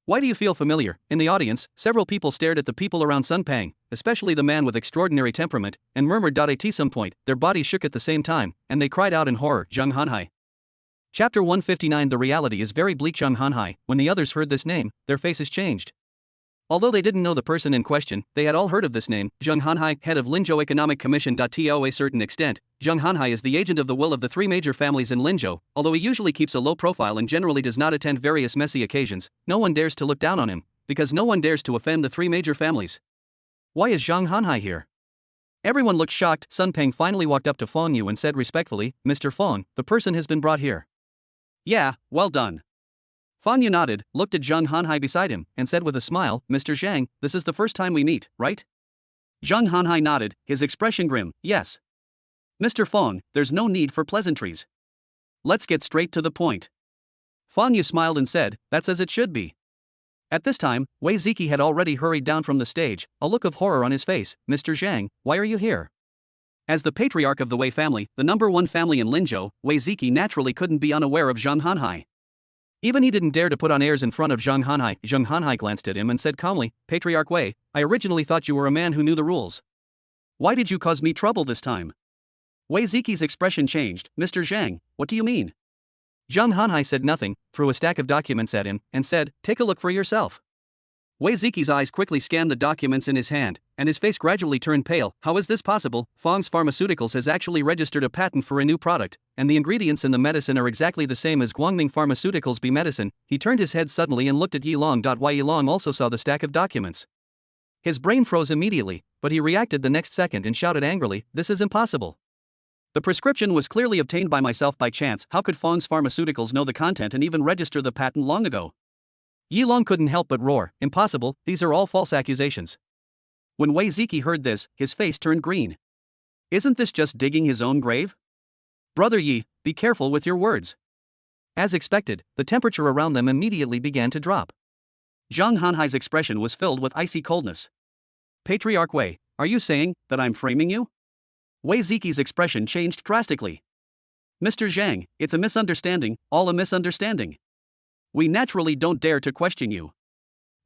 Why do you feel familiar? In the audience, several people stared at the people around Sun Pang, especially the man with extraordinary temperament, and murmured. At some point, their bodies shook at the same time, and they cried out in horror. Zhang Hanhai. Chapter 159. The reality is very bleak. Zhang Hanhai. When the others heard this name, their faces changed. Although they didn't know the person in question, they had all heard of this name. Zhang Hanhai, head of Linzhou Economic Commission. To a certain extent, Zhang Hanhai is the agent of the will of the three major families in Linzhou. Although he usually keeps a low profile and generally does not attend various messy occasions, no one dares to look down on him, because no one dares to offend the three major families. Why is Zhang Hanhai here? Everyone looked shocked. Sun Pang finally walked up to Fong Yu and said respectfully, Mr. Fong, the person has been brought here. Yeah, well done. Fong Yu nodded, looked at Zhang Hanhai beside him, and said with a smile, Mr. Zhang, this is the first time we meet, right? Zhang Hanhai nodded, his expression grim. Yes. Mr. Fong, there's no need for pleasantries. Let's get straight to the point. Fong Yu smiled and said, that's as it should be. At this time, Wei Ziki had already hurried down from the stage, a look of horror on his face. Mr. Zhang, why are you here? As the patriarch of the Wei family, the #1 family in Linzhou, Wei Ziki naturally couldn't be unaware of Zhang Hanhai. Even he didn't dare to put on airs in front of Zhang Hanhai. Zhang Hanhai glanced at him and said calmly, Patriarch Wei, I originally thought you were a man who knew the rules. Why did you cause me trouble this time? Wei Ziki's expression changed. Mr. Zhang, what do you mean? Zhang Hanhai said nothing, threw a stack of documents at him, and said, take a look for yourself. Wei Ziki's eyes quickly scanned the documents in his hand, and his face gradually turned pale. How is this possible? Fong's Pharmaceuticals has actually registered a patent for a new product, and the ingredients in the medicine are exactly the same as Guangming Pharmaceuticals' B medicine. He turned his head suddenly and looked at Yi Long. Yi Long also saw the stack of documents. His brain froze immediately, but he reacted the next second and shouted angrily, this is impossible. The prescription was clearly obtained by myself by chance. How could Fong's Pharmaceuticals know the content and even register the patent long ago? Yi Long couldn't help but roar, impossible, these are all false accusations. When Wei Ziki heard this, his face turned green. Isn't this just digging his own grave? Brother Yi, be careful with your words. As expected, the temperature around them immediately began to drop. Zhang Hanhai's expression was filled with icy coldness. Patriarch Wei, are you saying that I'm framing you? Wei Ziki's expression changed drastically. Mr. Zhang, it's a misunderstanding, all a misunderstanding. We naturally don't dare to question you.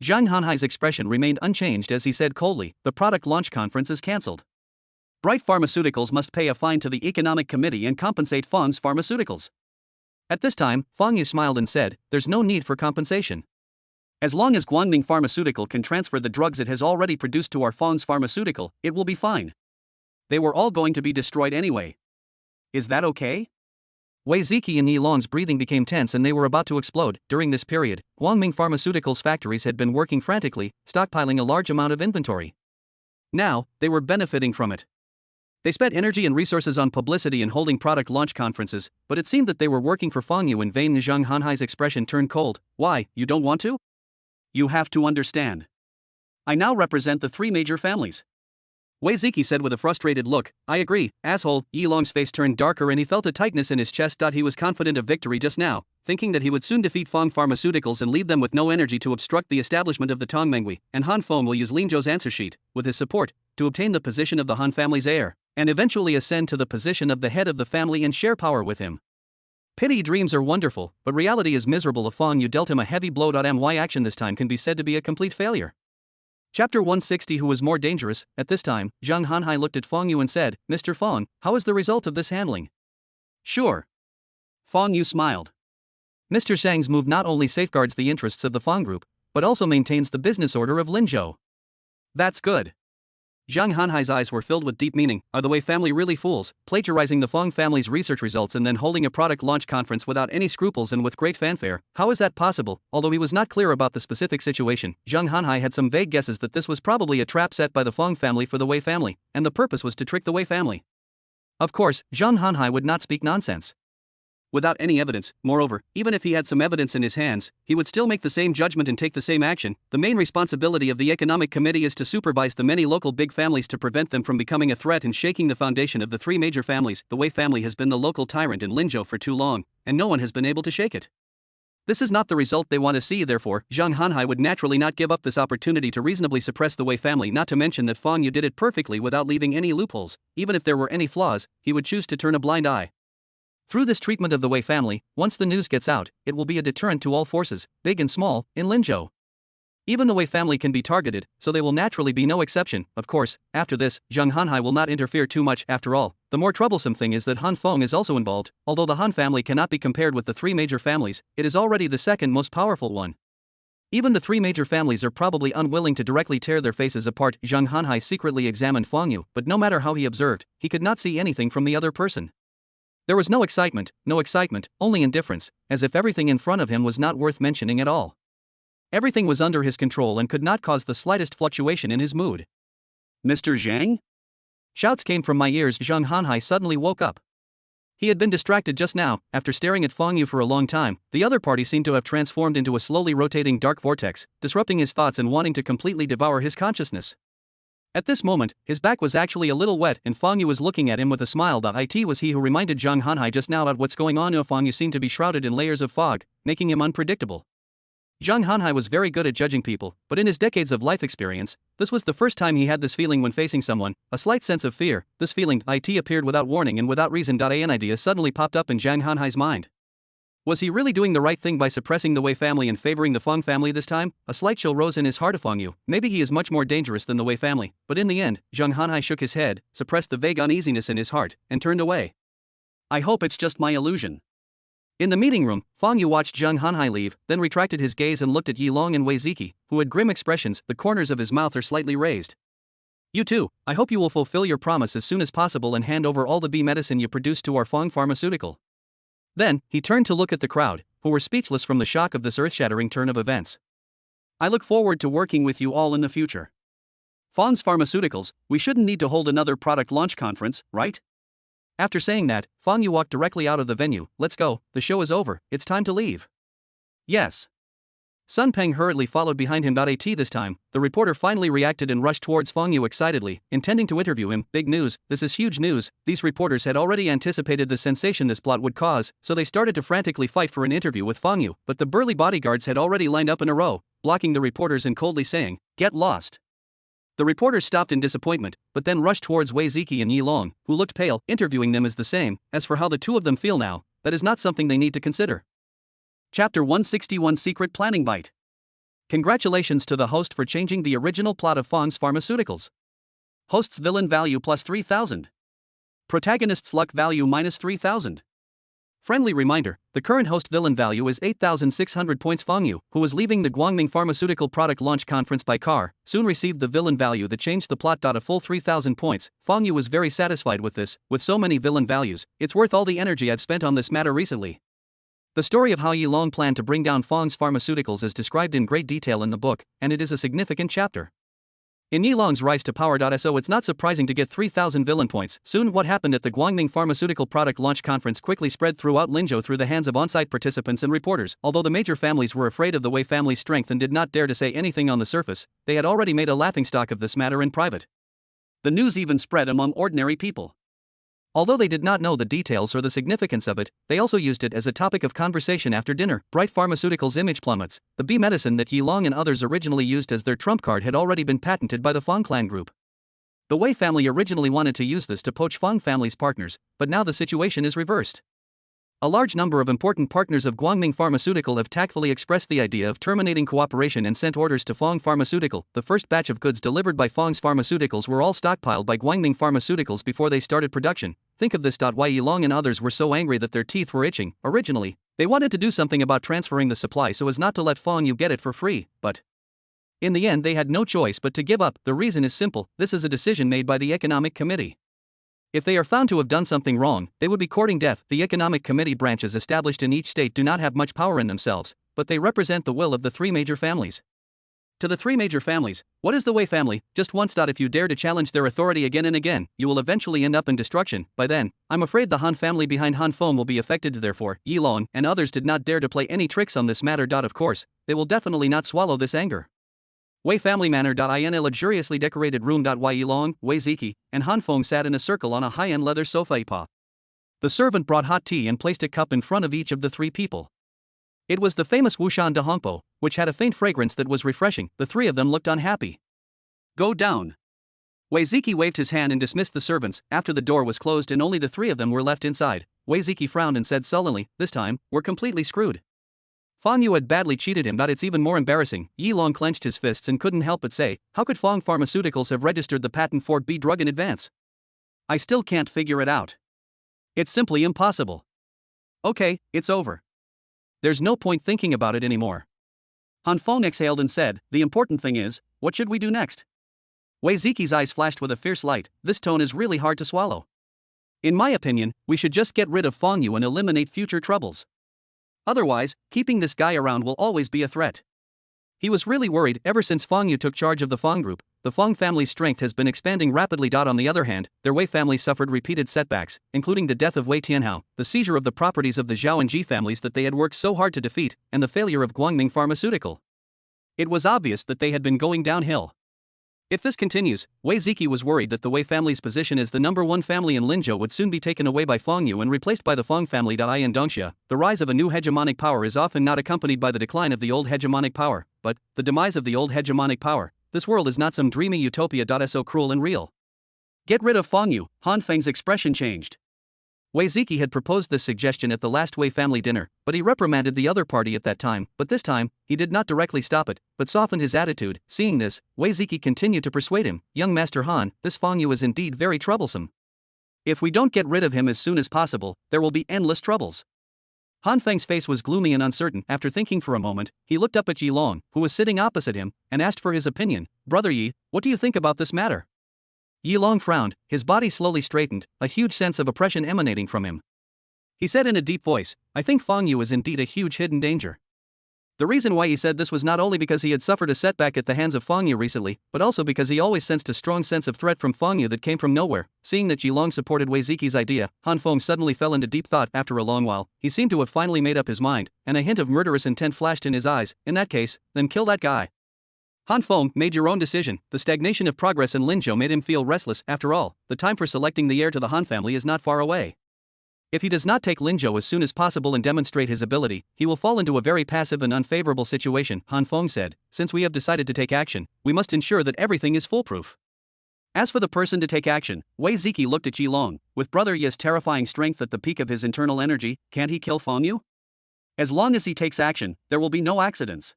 Zhang Hanhai's expression remained unchanged as he said coldly, the product launch conference is cancelled. Bright Pharmaceuticals must pay a fine to the Economic Committee and compensate Fong's Pharmaceuticals. At this time, Fong Yu smiled and said, there's no need for compensation. As long as Guangming Pharmaceutical can transfer the drugs it has already produced to our Fong's Pharmaceutical, it will be fine. They were all going to be destroyed anyway. Is that okay? Wei Ziki and Yi Long's breathing became tense and they were about to explode. During this period, Guangming Pharmaceuticals factories had been working frantically, stockpiling a large amount of inventory. Now, they were benefiting from it. They spent energy and resources on publicity and holding product launch conferences, but it seemed that they were working for Fong Yu in vain. Zhang Hanhai's expression turned cold. Why, you don't want to? You have to understand. I now represent the three major families. Wei Ziki said with a frustrated look, I agree, asshole. Yi Long's face turned darker and he felt a tightness in his chest. He was confident of victory just now, thinking that he would soon defeat Fong Pharmaceuticals and leave them with no energy to obstruct the establishment of the Tongmenghui, and Han Feng will use Linzhou's answer sheet, with his support, to obtain the position of the Han family's heir, and eventually ascend to the position of the head of the family and share power with him. Pity dreams are wonderful, but reality is miserable. Fong Yu dealt him a heavy blow. My action this time can be said to be a complete failure. Chapter 160. Who was more dangerous? At this time, Zhang Hanhai looked at Fong Yu and said, Mr. Fong, how is the result of this handling? Sure. Fong Yu smiled. Mr. Zhang's move not only safeguards the interests of the Fong group, but also maintains the business order of Linzhou. That's good. Zhang Hanhai's eyes were filled with deep meaning. Are the Wei family really fools, plagiarizing the Fong family's research results and then holding a product launch conference without any scruples and with great fanfare? How is that possible? Although he was not clear about the specific situation, Zhang Hanhai had some vague guesses that this was probably a trap set by the Fong family for the Wei family, and the purpose was to trick the Wei family. Of course, Zhang Hanhai would not speak nonsense. without any evidence. Moreover, even if he had some evidence in his hands, he would still make the same judgment and take the same action. The main responsibility of the Economic Committee is to supervise the many local big families to prevent them from becoming a threat and shaking the foundation of the three major families. The Wei family has been the local tyrant in Linzhou for too long, and no one has been able to shake it. This is not the result they want to see, therefore, Zhang Hanhai would naturally not give up this opportunity to reasonably suppress the Wei family, not to mention that Fang Yu did it perfectly without leaving any loopholes. Even if there were any flaws, he would choose to turn a blind eye. Through this treatment of the Wei family, once the news gets out, it will be a deterrent to all forces, big and small, in Linzhou. Even the Wei family can be targeted, so they will naturally be no exception. Of course, after this, Zhang Hanhai will not interfere too much. After all, the more troublesome thing is that Han Feng is also involved. Although the Han family cannot be compared with the three major families, it is already the second most powerful one. Even the three major families are probably unwilling to directly tear their faces apart. Zhang Hanhai secretly examined Fang Yu, but no matter how he observed, he could not see anything from the other person. There was no excitement, only indifference, as if everything in front of him was not worth mentioning at all. Everything was under his control and could not cause the slightest fluctuation in his mood. "Mr. Zhang?" Shouts came from my ears. Zhang Hanhai suddenly woke up. He had been distracted just now. After staring at Fang Yu for a long time, the other party seemed to have transformed into a slowly rotating dark vortex, disrupting his thoughts and wanting to completely devour his consciousness. At this moment, his back was actually a little wet and Fang Yu was looking at him with a smile. It was he who reminded Zhang Hanhai just now about what's going on. Fang Yu seemed to be shrouded in layers of fog, making him unpredictable. Zhang Hanhai was very good at judging people, but in his decades of life experience, this was the first time he had this feeling when facing someone, a slight sense of fear. This feeling appeared without warning and without reason. An idea suddenly popped up in Zhang Hanhai's mind. Was he really doing the right thing by suppressing the Wei family and favoring the Feng family this time? A slight chill rose in his heart. Fang Yu, maybe he is much more dangerous than the Wei family. But in the end, Zhang Hanhai shook his head, suppressed the vague uneasiness in his heart, and turned away. I hope it's just my illusion. In the meeting room, Fang Yu watched Zhang Hanhai leave, then retracted his gaze and looked at Yi Long and Wei Ziki, who had grim expressions. The corners of his mouth are slightly raised. You too, I hope you will fulfill your promise as soon as possible and hand over all the bee medicine you produced to our Fang Pharmaceutical. Then, he turned to look at the crowd, who were speechless from the shock of this earth-shattering turn of events. I look forward to working with you all in the future. Fang's Pharmaceuticals, we shouldn't need to hold another product launch conference, right? After saying that, Fang Yu walked directly out of the venue. Let's go, the show is over, it's time to leave. Yes. Sun Peng hurriedly followed behind him. This time, the reporter finally reacted and rushed towards Fang Yu excitedly, intending to interview him. Big news, this is huge news. These reporters had already anticipated the sensation this plot would cause, so they started to frantically fight for an interview with Fang Yu. But the burly bodyguards had already lined up in a row, blocking the reporters and coldly saying, "Get lost." The reporters stopped in disappointment, but then rushed towards Wei Ziki and Yi Long, who looked pale. Interviewing them is the same. As for how the two of them feel now, that is not something they need to consider. Chapter 161 Secret Planning Bite. Congratulations to the host for changing the original plot of Fang's Pharmaceuticals. Host's villain value plus 3,000. Protagonist's luck value minus 3,000. Friendly reminder, the current host villain value is 8,600 points. Fang Yu, who was leaving the Guangming Pharmaceutical Product Launch Conference by car, soon received the villain value that changed the plot. A full 3,000 points. Fang Yu was very satisfied with this. With so many villain values, it's worth all the energy I've spent on this matter recently. The story of how Yi Long planned to bring down Fang's Pharmaceuticals is described in great detail in the book, and it is a significant chapter. In Yi Long's rise to power. So it's not surprising to get 3,000 villain points. Soon what happened at the Guangming Pharmaceutical Product Launch Conference quickly spread throughout Linzhou through the hands of on-site participants and reporters. Although the major families were afraid of the Wei family's strength and did not dare to say anything on the surface, they had already made a laughingstock of this matter in private. The news even spread among ordinary people. Although they did not know the details or the significance of it, they also used it as a topic of conversation after dinner. Bright Pharmaceuticals' image plummets. The bee medicine that Yi Long and others originally used as their trump card had already been patented by the Fang clan group. The Wei family originally wanted to use this to poach Fang family's partners, but now the situation is reversed. A large number of important partners of Guangming Pharmaceutical have tactfully expressed the idea of terminating cooperation and sent orders to Fang Pharmaceutical. The first batch of goods delivered by Fang's Pharmaceuticals were all stockpiled by Guangming Pharmaceuticals before they started production. Think of this. Why Yi Long and others were so angry that their teeth were itching. Originally, they wanted to do something about transferring the supply so as not to let Fang Yu get it for free, but in the end they had no choice but to give up. The reason is simple, this is a decision made by the Economic Committee. If they are found to have done something wrong, they would be courting death. The Economic Committee branches established in each state do not have much power in themselves, but they represent the will of the three major families. To the three major families, what is the Wei family? Just once. If you dare to challenge their authority again and again, you will eventually end up in destruction. By then, I'm afraid the Han family behind Han Feng will be affected. Therefore, Yi Long and others did not dare to play any tricks on this matter. Of course, they will definitely not swallow this anger. Wei family manor. In a luxuriously decorated room. Yi Long, Wei Ziki, and Han Feng sat in a circle on a high-end leather sofa. The servant brought hot tea and placed a cup in front of each of the three people. It was the famous Wushan de Hongpo, which had a faint fragrance that was refreshing. The three of them looked unhappy. Go down. Wei Ziki waved his hand and dismissed the servants. After the door was closed and only the three of them were left inside, Wei Ziki frowned and said sullenly, this time, we're completely screwed. Fang Yu had badly cheated him. It's even more embarrassing. Yi Long clenched his fists and couldn't help but say, how could Fang Pharmaceuticals have registered the patent for B drug in advance? I still can't figure it out. It's simply impossible. Okay, it's over. There's no point thinking about it anymore. Han Feng exhaled and said, the important thing is, what should we do next? Wei Ziki's eyes flashed with a fierce light. This tone is really hard to swallow. In my opinion, we should just get rid of Fang Yu and eliminate future troubles. Otherwise, keeping this guy around will always be a threat. He was really worried. Ever since Fang Yu took charge of the Fang group, the Fang family's strength has been expanding rapidly. On the other hand, their Wei family suffered repeated setbacks, including the death of Wei Tianhao, the seizure of the properties of the Zhao and Ji families that they had worked so hard to defeat, and the failure of Guangming Pharmaceutical. It was obvious that they had been going downhill. If this continues, Wei Ziki was worried that the Wei family's position as the #1 family in Linzhou would soon be taken away by Fang Yu and replaced by the Fang family. In Dongxia, the rise of a new hegemonic power is often not accompanied by the decline of the old hegemonic power, but the demise of the old hegemonic power. This world is not some dreamy utopia. So cruel and real. Get rid of Fang Yu. Han Feng's expression changed. Wei Ziki had proposed this suggestion at the last Wei family dinner, but he reprimanded the other party at that time. But this time, he did not directly stop it, but softened his attitude. Seeing this, Wei Ziki continued to persuade him, young Master Han, this Fang Yu is indeed very troublesome. If we don't get rid of him as soon as possible, there will be endless troubles. Han Feng's face was gloomy and uncertain. After thinking for a moment, he looked up at Yi Long, who was sitting opposite him, and asked for his opinion. Brother Yi, what do you think about this matter? Yi Long frowned, his body slowly straightened, a huge sense of oppression emanating from him. He said in a deep voice, I think Fang Yu is indeed a huge hidden danger. The reason why he said this was not only because he had suffered a setback at the hands of Fang Yu recently, but also because he always sensed a strong sense of threat from Fang Yu that came from nowhere. Seeing that Yi Long supported Wei Ziki's idea, Han Feng suddenly fell into deep thought. After a long while, he seemed to have finally made up his mind, and a hint of murderous intent flashed in his eyes. In that case, then kill that guy. Han Feng made your own decision. The stagnation of progress in Linzhou made him feel restless. After all, the time for selecting the heir to the Han family is not far away. If he does not take Linzhou as soon as possible and demonstrate his ability, he will fall into a very passive and unfavorable situation. Han Feng said, since we have decided to take action, we must ensure that everything is foolproof. As for the person to take action, Wei Ziki looked at Yi Long. With Brother Yi's terrifying strength at the peak of his internal energy, can't he kill Fang Yu? As long as he takes action, there will be no accidents.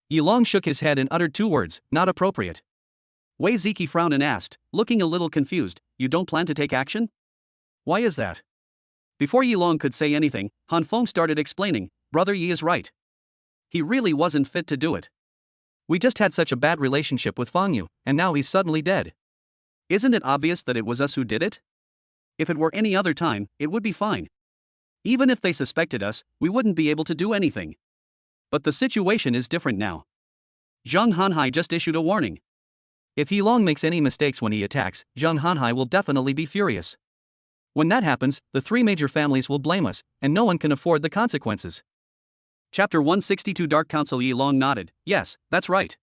Yi Long shook his head and uttered two words, not appropriate. Wei Ziki frowned and asked, looking a little confused, you don't plan to take action? Why is that? Before Yi Long could say anything, Han Feng started explaining, Brother Yi is right. He really wasn't fit to do it. We just had such a bad relationship with Fang Yu, and now he's suddenly dead. Isn't it obvious that it was us who did it? If it were any other time, it would be fine. Even if they suspected us, we wouldn't be able to do anything. But the situation is different now. Zhang Hanhai just issued a warning. If Yi Long makes any mistakes when he attacks, Zhang Hanhai will definitely be furious. When that happens, the three major families will blame us, and no one can afford the consequences. Chapter 162 Dark Council. Yi Long nodded, yes, that's right.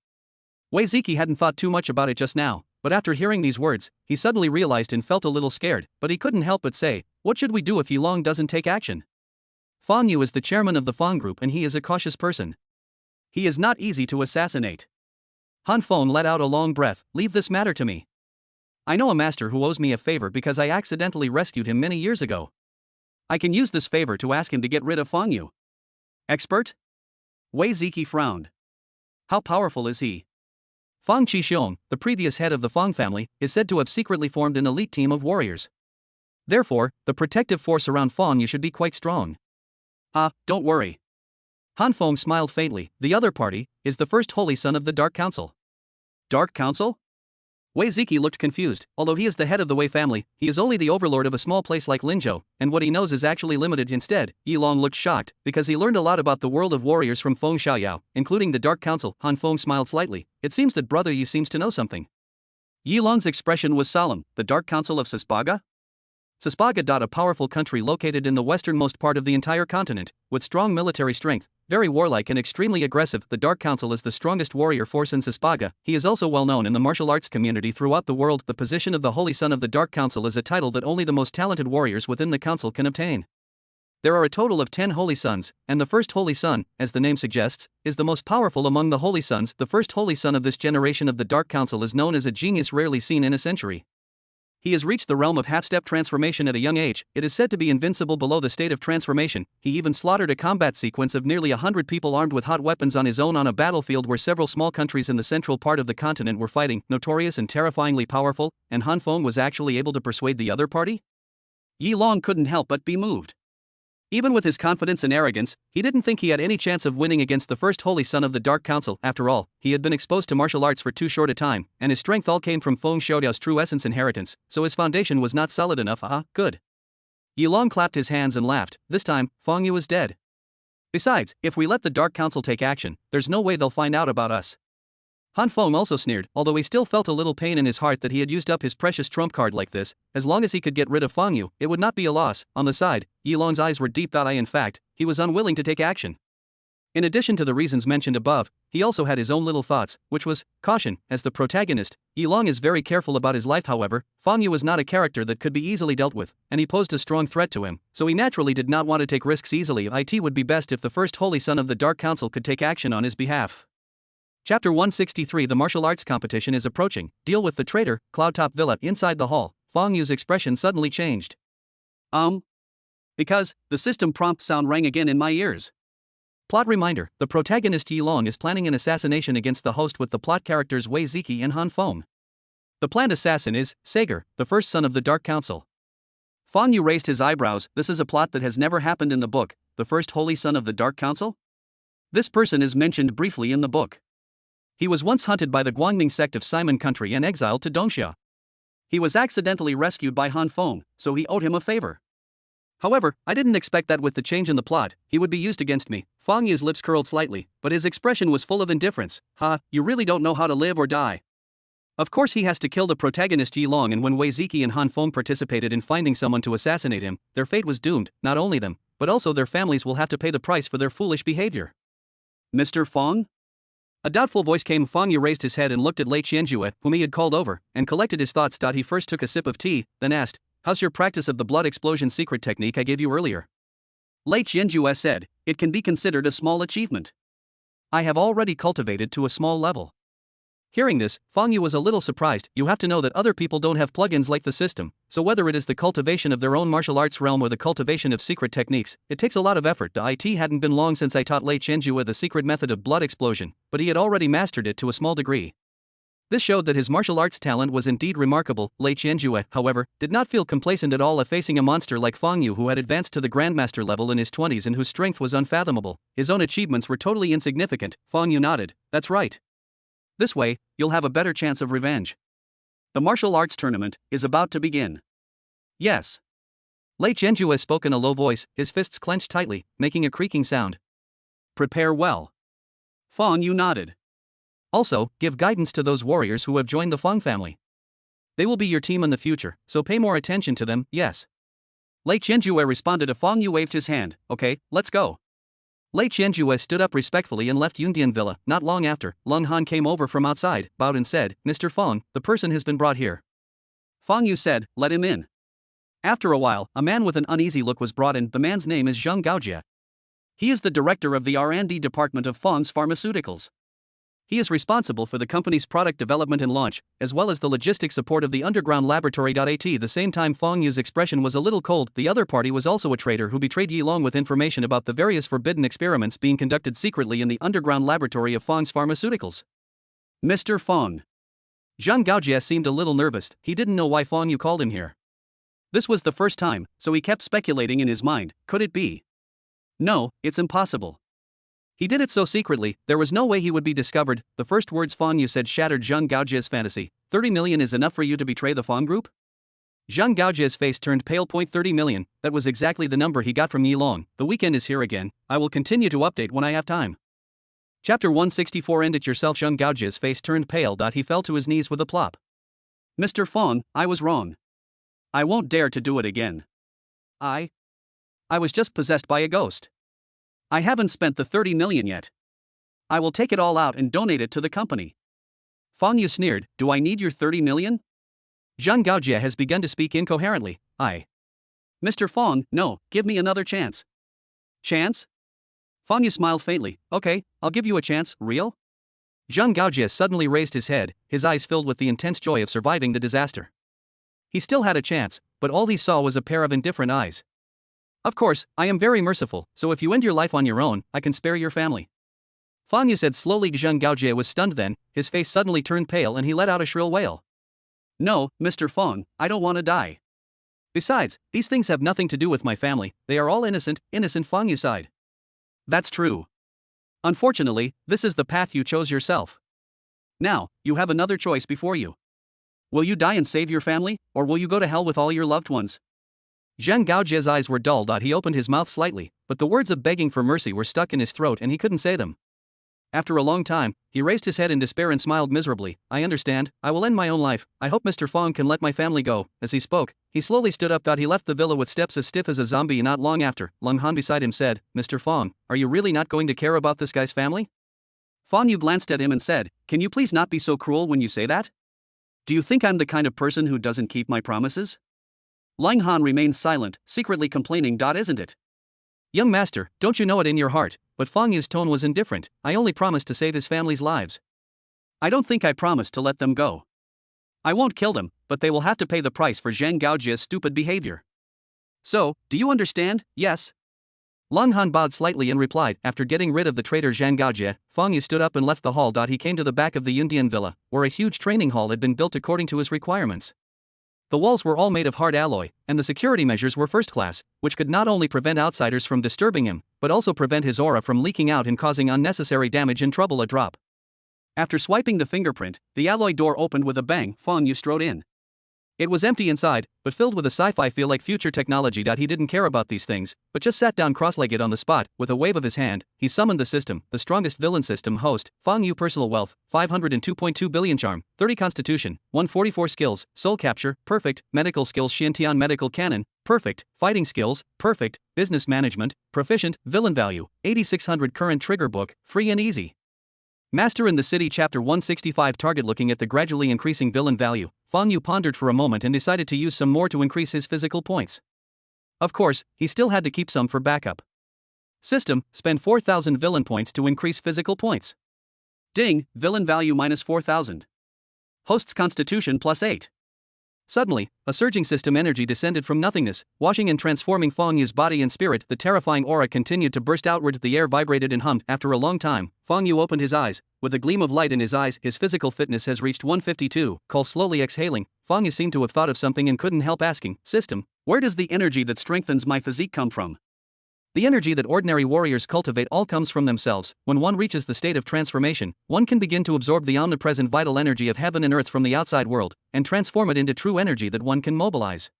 Wei Ziki hadn't thought too much about it just now, but after hearing these words, he suddenly realized and felt a little scared, but he couldn't help but say, what should we do if Yi Long doesn't take action? Fang Yu is the chairman of the Fang group and he is a cautious person. He is not easy to assassinate. Han Feng let out a long breath, leave this matter to me. I know a master who owes me a favor because I accidentally rescued him many years ago. I can use this favor to ask him to get rid of Fang Yu. Expert? Wei Ziki frowned. How powerful is he? Fang Qixiong, the previous head of the Fang family, is said to have secretly formed an elite team of warriors. Therefore, the protective force around Fang Yu should be quite strong. Don't worry. Han Feng smiled faintly, the other party is the first holy son of the Dark Council. Dark Council? Wei Ziki looked confused. Although he is the head of the Wei family, he is only the overlord of a small place like Linzhou, and what he knows is actually limited. Instead, Yi Long looked shocked, because he learned a lot about the world of warriors from Feng Xiaoyao, including the Dark Council. Han Feng smiled slightly. It seems that brother Yi seems to know something. Yi Long's expression was solemn. The Dark Council of Sispaga? Sispaga. A powerful country located in the westernmost part of the entire continent, with strong military strength, very warlike and extremely aggressive. The Dark Council is the strongest warrior force in Sispaga. He is also well known in the martial arts community throughout the world. The position of the Holy Son of the Dark Council is a title that only the most talented warriors within the council can obtain. There are a total of 10 Holy Sons, and the first Holy Son, as the name suggests, is the most powerful among the Holy Sons. The first Holy Son of this generation of the Dark Council is known as a genius rarely seen in a century. He has reached the realm of half-step transformation at a young age. It is said to be invincible below the state of transformation. He even slaughtered a combat sequence of nearly 100 people armed with hot weapons on his own on a battlefield where several small countries in the central part of the continent were fighting. Notorious and terrifyingly powerful, and Han Feng was actually able to persuade the other party? Yi Long couldn't help but be moved. Even with his confidence and arrogance, he didn't think he had any chance of winning against the first Holy Son of the Dark Council. After all, he had been exposed to martial arts for too short a time, and his strength all came from Feng Xiaoyao's true essence inheritance, so his foundation was not solid enough. Good. Yi Long clapped his hands and laughed. This time, Feng Yu is dead. Besides, if we let the Dark Council take action, there's no way they'll find out about us. Han Feng also sneered, although he still felt a little pain in his heart that he had used up his precious trump card like this. As long as he could get rid of Feng Yu, it would not be a loss. On the side, Yi Long's eyes were deep. In fact, he was unwilling to take action. In addition to the reasons mentioned above, he also had his own little thoughts, which was caution. As the protagonist, Yi Long is very careful about his life. However, Feng Yu was not a character that could be easily dealt with, and he posed a strong threat to him, so he naturally did not want to take risks easily. It would be best if the first Holy Son of the Dark Council could take action on his behalf. Chapter 163. The martial arts competition is approaching. Deal with the traitor. Cloudtop Villa. Inside the hall, Feng Yu's expression suddenly changed. Because the system prompt sound rang again in my ears. Plot reminder: the protagonist Yi Long is planning an assassination against the host with the plot characters Wei Ziki and Han Feng. The planned assassin is Sager, the first son of the Dark Council. Feng Yu raised his eyebrows. This is a plot that has never happened in the book. The first Holy Son of the Dark Council? This person is mentioned briefly in the book. He was once hunted by the Guangming sect of Simon Country and exiled to Dongxia. He was accidentally rescued by Han Feng, so he owed him a favor. However, I didn't expect that with the change in the plot, he would be used against me. Feng Yu's lips curled slightly, but his expression was full of indifference. You really don't know how to live or die. Of course he has to kill the protagonist Yi Long, and when Wei Ziki and Han Feng participated in finding someone to assassinate him, their fate was doomed. Not only them, but also their families will have to pay the price for their foolish behavior. Mr. Feng? A doubtful voice came. Feng Yu raised his head and looked at Lei Qianjue, whom he had called over, and collected his thoughts. He first took a sip of tea, then asked, "How's your practice of the blood explosion secret technique I gave you earlier?" Lei Qianjue said, "It can be considered a small achievement. I have already cultivated to a small level." Hearing this, Feng Yu was a little surprised. You have to know that other people don't have plugins like the system, so whether it is the cultivation of their own martial arts realm or the cultivation of secret techniques, it takes a lot of effort. It hadn't been long since I taught Lei Qianjue the secret method of blood explosion, but he had already mastered it to a small degree. This showed that his martial arts talent was indeed remarkable. Lei Qianjue, however, did not feel complacent at all facing a monster like Feng Yu, who had advanced to the Grandmaster level in his 20s and whose strength was unfathomable. His own achievements were totally insignificant. Feng Yu nodded. That's right. This way, you'll have a better chance of revenge. The martial arts tournament is about to begin. Yes. Lei Qianjue spoke in a low voice, his fists clenched tightly, making a creaking sound. Prepare well. Feng Yu nodded. Also, give guidance to those warriors who have joined the Feng family. They will be your team in the future, so pay more attention to them. Yes. Lei Qianjue responded. Feng Yu waved his hand. Okay, let's go. Lei Qianjue stood up respectfully and left Yundian Villa. Not long after, Lung Han came over from outside, bowed and said, "Mr. Feng, the person has been brought here." Feng Yu said, "Let him in." After a while, a man with an uneasy look was brought in. The man's name is Zheng Gaojie. He is the director of the R&D department of Feng's Pharmaceuticals. He is responsible for the company's product development and launch, as well as the logistic support of the underground laboratory. At the same time, Feng Yu's expression was a little cold. The other party was also a traitor who betrayed Yi Long with information about the various forbidden experiments being conducted secretly in the underground laboratory of Feng's Pharmaceuticals. Mr. Feng. Zheng Gaojie seemed a little nervous. He didn't know why Feng Yu called him here. This was the first time, so he kept speculating in his mind. Could it be? No, it's impossible. He did it so secretly, there was no way he would be discovered. The first words Feng Yu said shattered Zheng Gaojie's fantasy. 30 million is enough for you to betray the Fong group? Zhang Gaojie's face turned pale. 30 million, that was exactly the number he got from Yi Long. The weekend is here again, I will continue to update when I have time. Chapter 164. End it yourself. Zhang Gaojie's face turned pale. He fell to his knees with a plop. Mr. Fong, I was wrong. I won't dare to do it again. I was just possessed by a ghost. I haven't spent the 30 million yet. I will take it all out and donate it to the company. Fong Yu sneered, do I need your 30 million? Zhang Gaojie has begun to speak incoherently. Mr. Fong, no, give me another chance. Chance? Fong Yu smiled faintly. Okay, I'll give you a chance, real? Zhang Gaojie suddenly raised his head, his eyes filled with the intense joy of surviving the disaster. He still had a chance, but all he saw was a pair of indifferent eyes. Of course, I am very merciful, so if you end your life on your own, I can spare your family. Fong Yu said slowly. Zhang Gaojie was stunned then, his face suddenly turned pale and he let out a shrill wail. No, Mr. Fong, I don't want to die. Besides, these things have nothing to do with my family, they are all innocent. Fong Yu sighed. That's true. Unfortunately, this is the path you chose yourself. Now, you have another choice before you. Will you die and save your family, or will you go to hell with all your loved ones? Zhang Gaojie's eyes were dull. He opened his mouth slightly, but the words of begging for mercy were stuck in his throat and he couldn't say them. After a long time, he raised his head in despair and smiled miserably. I understand, I will end my own life, I hope Mr. Fong can let my family go. As he spoke, he slowly stood up. He left the villa with steps as stiff as a zombie. Not long after, Lung Han beside him said, Mr. Fong, are you really not going to care about this guy's family? Fong Yu glanced at him and said, can you please not be so cruel when you say that? Do you think I'm the kind of person who doesn't keep my promises? Lung Han remained silent, secretly complaining. Isn't it? Young master, don't you know it in your heart? But Fong Yu's tone was indifferent. I only promised to save his family's lives. I don't think I promised to let them go. I won't kill them, but they will have to pay the price for Zhang Gaojie's stupid behavior. So, do you understand? Yes? Lung Han bowed slightly and replied. After getting rid of the traitor Zhang Gaojie, Fong Yu stood up and left the hall. He came to the back of the Yundian villa, where a huge training hall had been built according to his requirements. The walls were all made of hard alloy, and the security measures were first class, which could not only prevent outsiders from disturbing him, but also prevent his aura from leaking out and causing unnecessary damage and trouble. A drop. After swiping the fingerprint, the alloy door opened with a bang. Fong Yu strode in. It was empty inside, but filled with a sci-fi feel like future technology. He didn't care about these things, but just sat down cross-legged on the spot. With a wave of his hand, he summoned the system, the strongest villain system host. Fong Yu personal wealth, 502.2 billion charm, 30 constitution, 144 skills, soul capture, perfect, medical skills, Xiantian medical cannon, perfect, fighting skills, perfect, business management, proficient, villain value, 8600 current trigger book, free and easy. Master in the City. Chapter 165. Target. Looking at the gradually increasing villain value, Fong Yu pondered for a moment and decided to use some more to increase his physical points. Of course, he still had to keep some for backup. System, spend 4,000 villain points to increase physical points. Ding, villain value minus 4,000. Host's constitution plus 8. Suddenly, a surging system energy descended from nothingness, washing and transforming Fong Yu's body and spirit. The terrifying aura continued to burst outward. The air vibrated and hummed. After a long time, Fong Yu opened his eyes. With a gleam of light in his eyes, his physical fitness has reached 152. Slowly exhaling, Fong Yu seemed to have thought of something and couldn't help asking, System, where does the energy that strengthens my physique come from? The energy that ordinary warriors cultivate all comes from themselves. When one reaches the state of transformation, one can begin to absorb the omnipresent vital energy of heaven and earth from the outside world, and transform it into true energy that one can mobilize.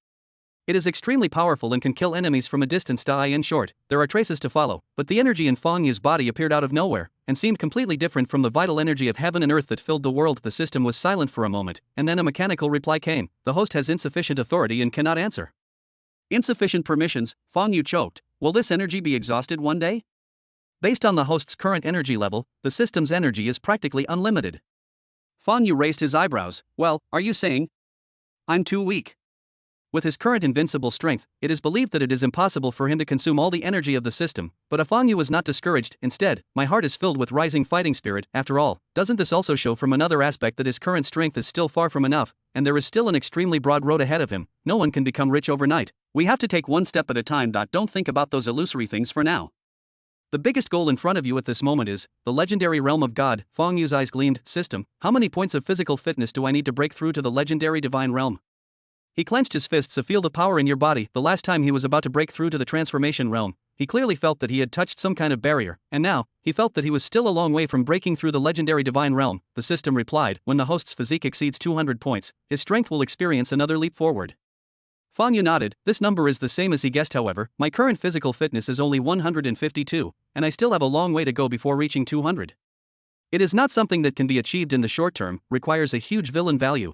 It is extremely powerful and can kill enemies from a distance. In short, there are traces to follow, but the energy in Fong Yu's body appeared out of nowhere, and seemed completely different from the vital energy of heaven and earth that filled the world. The system was silent for a moment, and then a mechanical reply came. The host has insufficient authority and cannot answer. Insufficient permissions, Fong Yu choked. Will this energy be exhausted one day? Based on the host's current energy level, the system's energy is practically unlimited. Fong Yu raised his eyebrows. Well, are you saying I'm too weak? With his current invincible strength, it is believed that it is impossible for him to consume all the energy of the system, but Fong Yu was not discouraged. Instead, my heart is filled with rising fighting spirit. After all, doesn't this also show from another aspect that his current strength is still far from enough, and there is still an extremely broad road ahead of him? No one can become rich overnight. We have to take one step at a time. Don't think about those illusory things for now. The biggest goal in front of you at this moment is the legendary realm of God. Fong Yu's eyes gleamed. System, how many points of physical fitness do I need to break through to the legendary divine realm? He clenched his fists to feel the power in your body. The last time he was about to break through to the transformation realm, he clearly felt that he had touched some kind of barrier, and now, he felt that he was still a long way from breaking through the legendary divine realm. The system replied, when the host's physique exceeds 200 points, his strength will experience another leap forward. Fang Yu nodded. This number is the same as he guessed, however. My current physical fitness is only 152, and I still have a long way to go before reaching 200. It is not something that can be achieved in the short term, requires a huge villain value.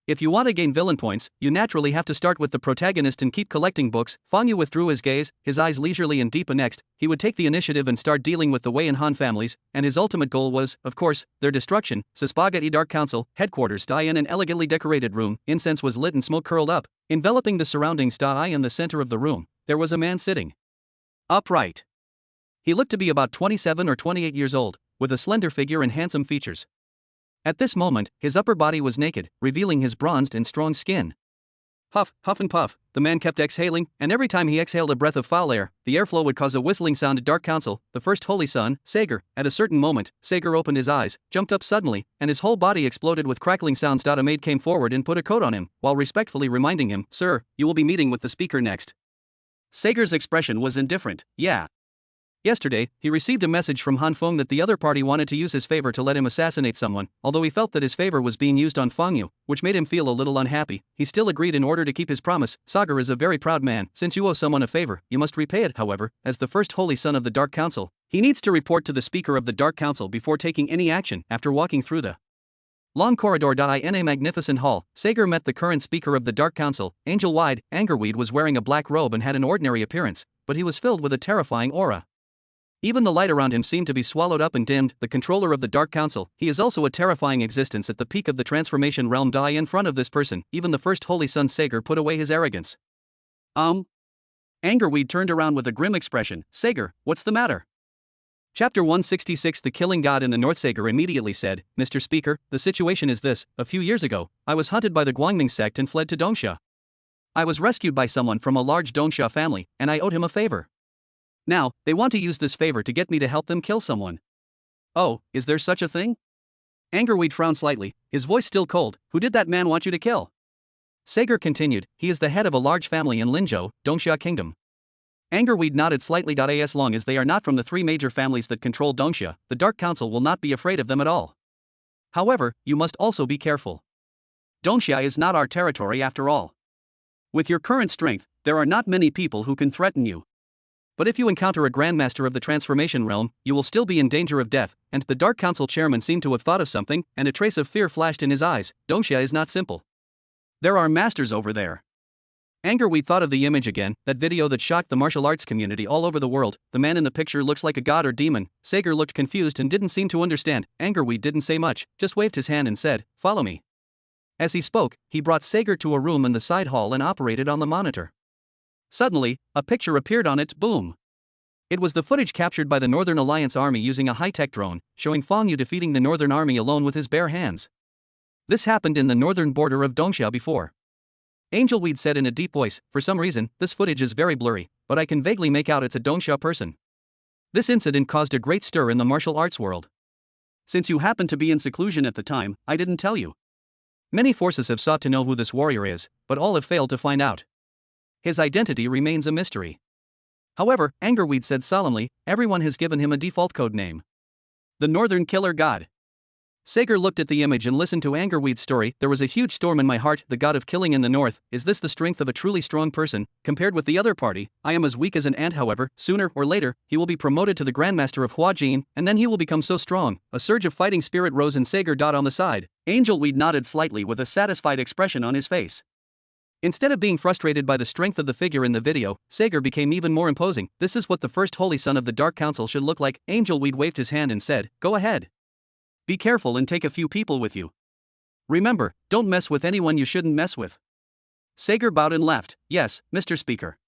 If you want to gain villain points, you naturally have to start with the protagonist and keep collecting books. Fang Yu withdrew his gaze, his eyes leisurely and deep. Next, he would take the initiative and start dealing with the Wei and Han families, and his ultimate goal was, of course, their destruction. Spaghetti Dark Council, headquarters. In an elegantly decorated room, incense was lit and smoke curled up, enveloping the surroundings. In the center of the room, there was a man sitting upright. He looked to be about 27 or 28 years old, with a slender figure and handsome features. At this moment, his upper body was naked, revealing his bronzed and strong skin. Huff, huff and puff, the man kept exhaling, and every time he exhaled a breath of foul air, the airflow would cause a whistling sound. Dark Council, the first holy son, Sager. At a certain moment, Sager opened his eyes, jumped up suddenly, and his whole body exploded with crackling sounds. A maid came forward and put a coat on him, while respectfully reminding him, "Sir, you will be meeting with the speaker next." Sager's expression was indifferent. Yeah. Yesterday, he received a message from Han Feng that the other party wanted to use his favor to let him assassinate someone. Although he felt that his favor was being used on Fang Yu, which made him feel a little unhappy, he still agreed in order to keep his promise. Sager is a very proud man. Since you owe someone a favor, you must repay it. However, as the first holy son of the Dark Council, he needs to report to the speaker of the Dark Council before taking any action. After walking through the long corridor in a magnificent hall, Sager met the current speaker of the Dark Council, Angel Wide. Angerweed was wearing a black robe and had an ordinary appearance, but he was filled with a terrifying aura. Even the light around him seemed to be swallowed up and dimmed. The controller of the Dark Council, he is also a terrifying existence at the peak of the transformation realm. In front of this person, even the first holy son Sager put away his arrogance. Angerweed turned around with a grim expression. Sager, what's the matter? Chapter 166. The Killing God in the North. Sager immediately said, Mr. Speaker, the situation is this. A few years ago, I was hunted by the Guangming sect and fled to Dongsha. I was rescued by someone from a large Dongsha family, and I owed him a favor. Now, they want to use this favor to get me to help them kill someone. Oh, is there such a thing? Angerweed frowned slightly, his voice still cold. Who did that man want you to kill? Sager continued, he is the head of a large family in Linzhou, Dongsha Kingdom. Angerweed nodded slightly. As long as they are not from the three major families that control Dongsha, the Dark Council will not be afraid of them at all. However, you must also be careful. Dongsha is not our territory after all. With your current strength, there are not many people who can threaten you. But if you encounter a Grandmaster of the Transformation Realm, you will still be in danger of death. And the Dark Council chairman seemed to have thought of something, and a trace of fear flashed in his eyes. Dongsha is not simple. There are masters over there. Angerweed thought of the image again, that video that shocked the martial arts community all over the world. The man in the picture looks like a god or demon. Sager looked confused and didn't seem to understand. Angerweed didn't say much, just waved his hand and said, "Follow me." As he spoke, he brought Sager to a room in the side hall and operated on the monitor. Suddenly, a picture appeared on it. Boom. It was the footage captured by the Northern Alliance Army using a high-tech drone, showing Fang Yu defeating the Northern Army alone with his bare hands. This happened in the northern border of Dongsha before. Angelweed said in a deep voice, for some reason, this footage is very blurry, but I can vaguely make out it's a Dongsha person. This incident caused a great stir in the martial arts world. Since you happened to be in seclusion at the time, I didn't tell you. Many forces have sought to know who this warrior is, but all have failed to find out. His identity remains a mystery. However, Angerweed said solemnly, everyone has given him a default code name. The Northern Killer God. Sager looked at the image and listened to Angerweed's story. There was a huge storm in my heart. The god of killing in the north. Is this the strength of a truly strong person? Compared with the other party, I am as weak as an ant. However, sooner or later, he will be promoted to the Grandmaster of Huajin, and then he will become so strong. A surge of fighting spirit rose in Sager. On the side, Angelweed nodded slightly with a satisfied expression on his face. Instead of being frustrated by the strength of the figure in the video, Sager became even more imposing. This is what the first holy son of the Dark Council should look like. Angelweed waved his hand and said, go ahead. Be careful and take a few people with you. Remember, don't mess with anyone you shouldn't mess with. Sager bowed and left. Yes, Mr. Speaker.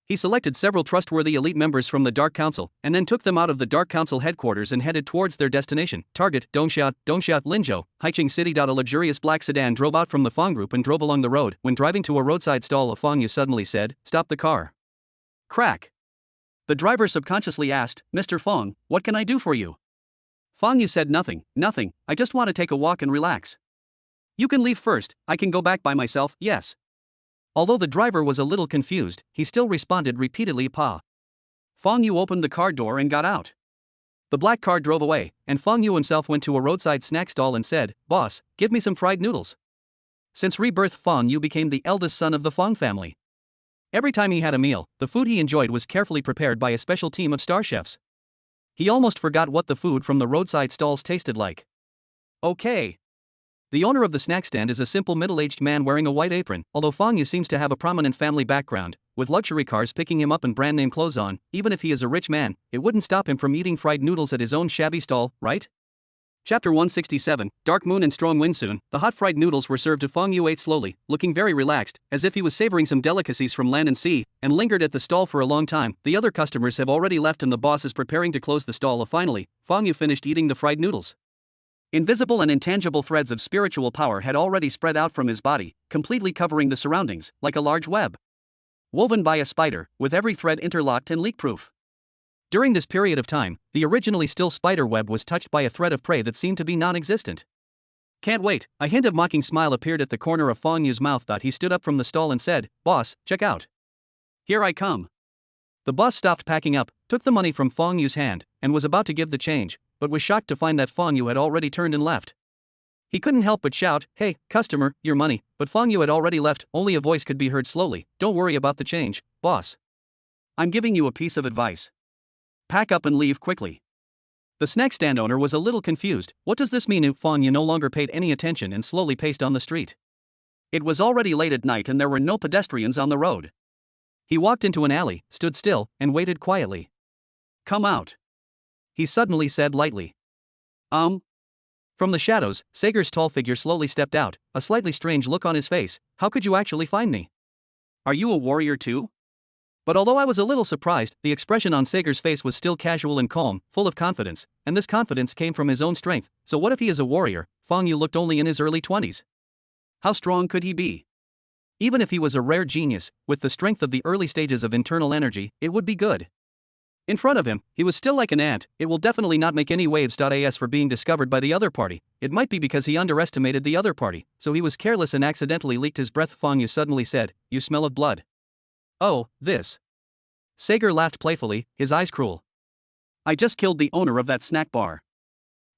He selected several trustworthy elite members from the Dark Council, and then took them out of the Dark Council headquarters and headed towards their destination. Target, Dongsha, Linzhou, Haiqing City. A luxurious black sedan drove out from the Fang group and drove along the road. When driving to a roadside stall, Fang Yu suddenly said, stop the car. Crack. The driver subconsciously asked, Mr. Fang, what can I do for you? Fang Yu said nothing, I just want to take a walk and relax. You can leave first, I can go back by myself, yes. Although the driver was a little confused, he still responded repeatedly, Pa. Fong Yu opened the car door and got out. The black car drove away, and Fong Yu himself went to a roadside snack stall and said, "Boss, give me some fried noodles." Since rebirth, Fong Yu became the eldest son of the Fong family. Every time he had a meal, the food he enjoyed was carefully prepared by a special team of star chefs. He almost forgot what the food from the roadside stalls tasted like. Okay. The owner of the snack stand is a simple middle-aged man wearing a white apron, although Fong Yu seems to have a prominent family background, with luxury cars picking him up and brand-name clothes on. Even if he is a rich man, it wouldn't stop him from eating fried noodles at his own shabby stall, right? Chapter 167, Dark Moon and Strong Wind. Soon, the hot fried noodles were served to Fong Yu. Ate slowly, looking very relaxed, as if he was savoring some delicacies from land and sea, and lingered at the stall for a long time. The other customers have already left and the boss is preparing to close the stall. Finally, Fong Yu finished eating the fried noodles. Invisible and intangible threads of spiritual power had already spread out from his body, completely covering the surroundings, like a large web. Woven by a spider, with every thread interlocked and leak-proof. During this period of time, the originally still spider web was touched by a thread of prey that seemed to be non-existent. "Can't wait," a hint of mocking smile appeared at the corner of Fong Yu's mouth. He stood up from the stall and said, "Boss, check out. Here I come." The boss stopped packing up, took the money from Fong Yu's hand, and was about to give the change, but was shocked to find that Fong Yu had already turned and left. He couldn't help but shout, "Hey, customer, your money," but Fong Yu had already left. Only a voice could be heard slowly, "Don't worry about the change, boss. I'm giving you a piece of advice. Pack up and leave quickly." The snack stand owner was a little confused. What does this mean? Fong Yu no longer paid any attention and slowly paced on the street. It was already late at night and there were no pedestrians on the road. He walked into an alley, stood still, and waited quietly. "Come out," he suddenly said lightly. From the shadows, Sager's tall figure slowly stepped out, a slightly strange look on his face. "How could you actually find me? Are you a warrior too?" But although I was a little surprised, the expression on Sager's face was still casual and calm, full of confidence, and this confidence came from his own strength. So what if he is a warrior? Fong Yu looked only in his early 20s. How strong could he be? Even if he was a rare genius, with the strength of the early stages of internal energy, it would be good. In front of him, he was still like an ant. It will definitely not make any waves. As for being discovered by the other party, it might be because he underestimated the other party, so he was careless and accidentally leaked his breath. Fong Yu suddenly said, "You smell of blood." "Oh, this." Sager laughed playfully, his eyes cruel. "I just killed the owner of that snack bar."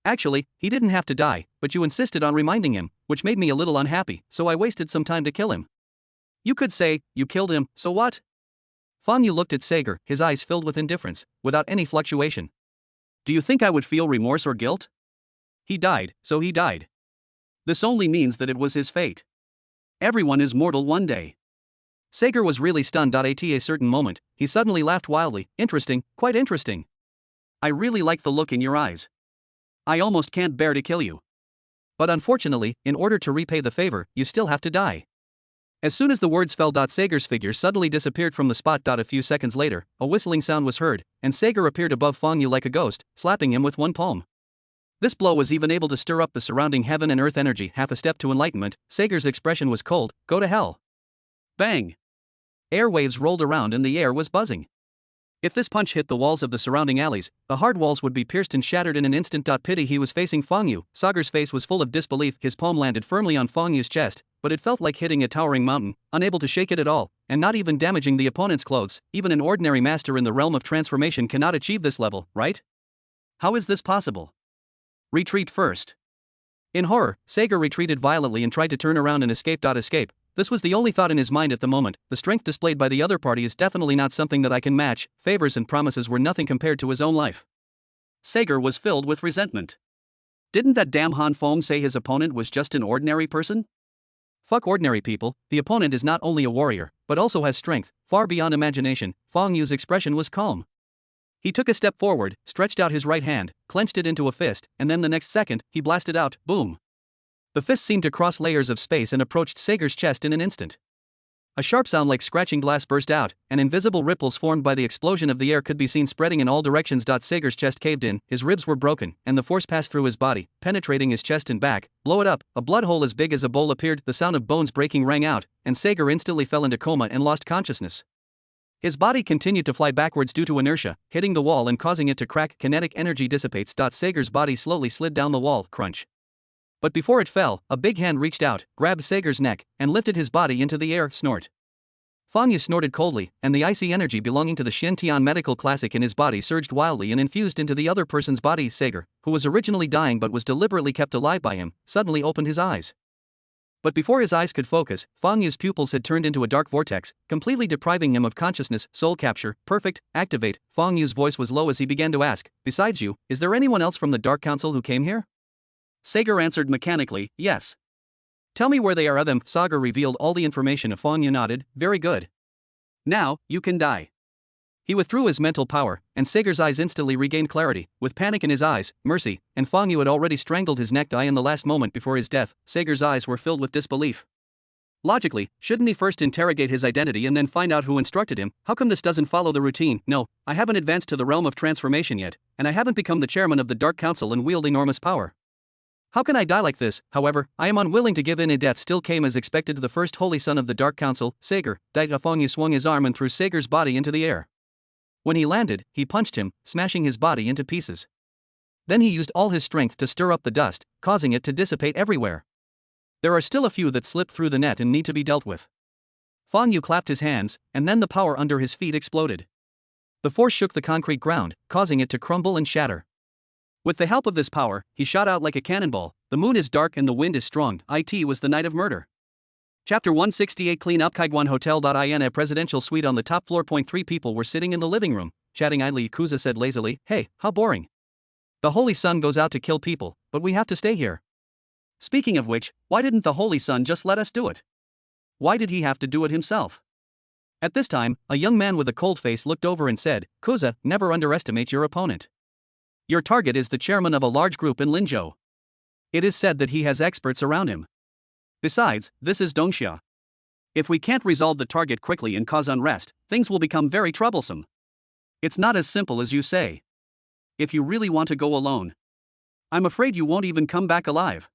"Actually, he didn't have to die, but you insisted on reminding him, which made me a little unhappy, so I wasted some time to kill him." "You could say, you killed him, so what?" Fong Yu looked at Sager, his eyes filled with indifference, without any fluctuation. "Do you think I would feel remorse or guilt? He died, so he died. This only means that it was his fate. Everyone is mortal one day." Sager was really stunned. At a certain moment, he suddenly laughed wildly. "Interesting, quite interesting. I really like the look in your eyes. I almost can't bear to kill you. But unfortunately, in order to repay the favor, you still have to die." As soon as the words fell, Sager's figure suddenly disappeared from the spot. A few seconds later, a whistling sound was heard, and Sager appeared above Fong Yu like a ghost, slapping him with one palm. This blow was even able to stir up the surrounding heaven and earth energy. Half a step to enlightenment. Sager's expression was cold. "Go to hell." Bang! Airwaves rolled around and the air was buzzing. If this punch hit the walls of the surrounding alleys, the hard walls would be pierced and shattered in an instant. Pity he was facing Fong Yu. Sager's face was full of disbelief. His palm landed firmly on Fong Yu's chest, but it felt like hitting a towering mountain, unable to shake it at all, and not even damaging the opponent's clothes. Even an ordinary master in the realm of transformation cannot achieve this level, right? How is this possible? Retreat first. In horror, Sager retreated violently and tried to turn around and escape. Escape. This was the only thought in his mind at the moment. The strength displayed by the other party is definitely not something that I can match. Favors and promises were nothing compared to his own life. Sager was filled with resentment. Didn't that damn Han Fong say his opponent was just an ordinary person? Fuck ordinary people. The opponent is not only a warrior, but also has strength, far beyond imagination. Fong Yu's expression was calm. He took a step forward, stretched out his right hand, clenched it into a fist, and then the next second, he blasted out, boom. The fist seemed to cross layers of space and approached Sager's chest in an instant. A sharp sound like scratching glass burst out, and invisible ripples formed by the explosion of the air could be seen spreading in all directions. Sager's chest caved in, his ribs were broken, and the force passed through his body, penetrating his chest and back. Blow it up, a blood hole as big as a bowl appeared, the sound of bones breaking rang out, and Sager instantly fell into coma and lost consciousness. His body continued to fly backwards due to inertia, hitting the wall and causing it to crack. Kinetic energy dissipates. Sager's body slowly slid down the wall, crunch. But before it fell, a big hand reached out, grabbed Sager's neck, and lifted his body into the air, snort. Fang Yu snorted coldly, and the icy energy belonging to the Shen medical classic in his body surged wildly and infused into the other person's body. Sager, who was originally dying but was deliberately kept alive by him, suddenly opened his eyes. But before his eyes could focus, Fang Yu's pupils had turned into a dark vortex, completely depriving him of consciousness. Soul capture, perfect, activate. Fang Yu's voice was low as he began to ask, besides you, is there anyone else from the Dark Council who came here? Sager answered mechanically, yes. Tell me where they are. Them. Sager revealed all the information. Fang Yu nodded, very good. Now, you can die. He withdrew his mental power, and Sager's eyes instantly regained clarity, with panic in his eyes, mercy, and Fang Yu had already strangled his neck eye in the last moment before his death. Sager's eyes were filled with disbelief. Logically, shouldn't he first interrogate his identity and then find out who instructed him? How come this doesn't follow the routine? No, I haven't advanced to the realm of transformation yet, and I haven't become the chairman of the Dark Council and wield enormous power. How can I die like this? However, I am unwilling to give in. A death still came as expected to the first holy son of the Dark Council, Sager. Fang Yu swung his arm and threw Sager's body into the air. When he landed, he punched him, smashing his body into pieces. Then he used all his strength to stir up the dust, causing it to dissipate everywhere. There are still a few that slip through the net and need to be dealt with. Fang Yu clapped his hands, and then the power under his feet exploded. The force shook the concrete ground, causing it to crumble and shatter. With the help of this power, he shot out like a cannonball. The moon is dark and the wind is strong. It was the night of murder. Chapter 168. Clean up. Kaigwan Hotel. In a presidential suite on the top floor. 3 people were sitting in the living room, chatting idly. Kuza said lazily, hey, how boring. The Holy Sun goes out to kill people, but we have to stay here. Speaking of which, why didn't the Holy Sun just let us do it? Why did he have to do it himself? At this time, a young man with a cold face looked over and said, Kuza, never underestimate your opponent. Your target is the chairman of a large group in Linzhou. It is said that he has experts around him. Besides, this is Dongxia. If we can't resolve the target quickly and cause unrest, things will become very troublesome. It's not as simple as you say. If you really want to go alone, I'm afraid you won't even come back alive.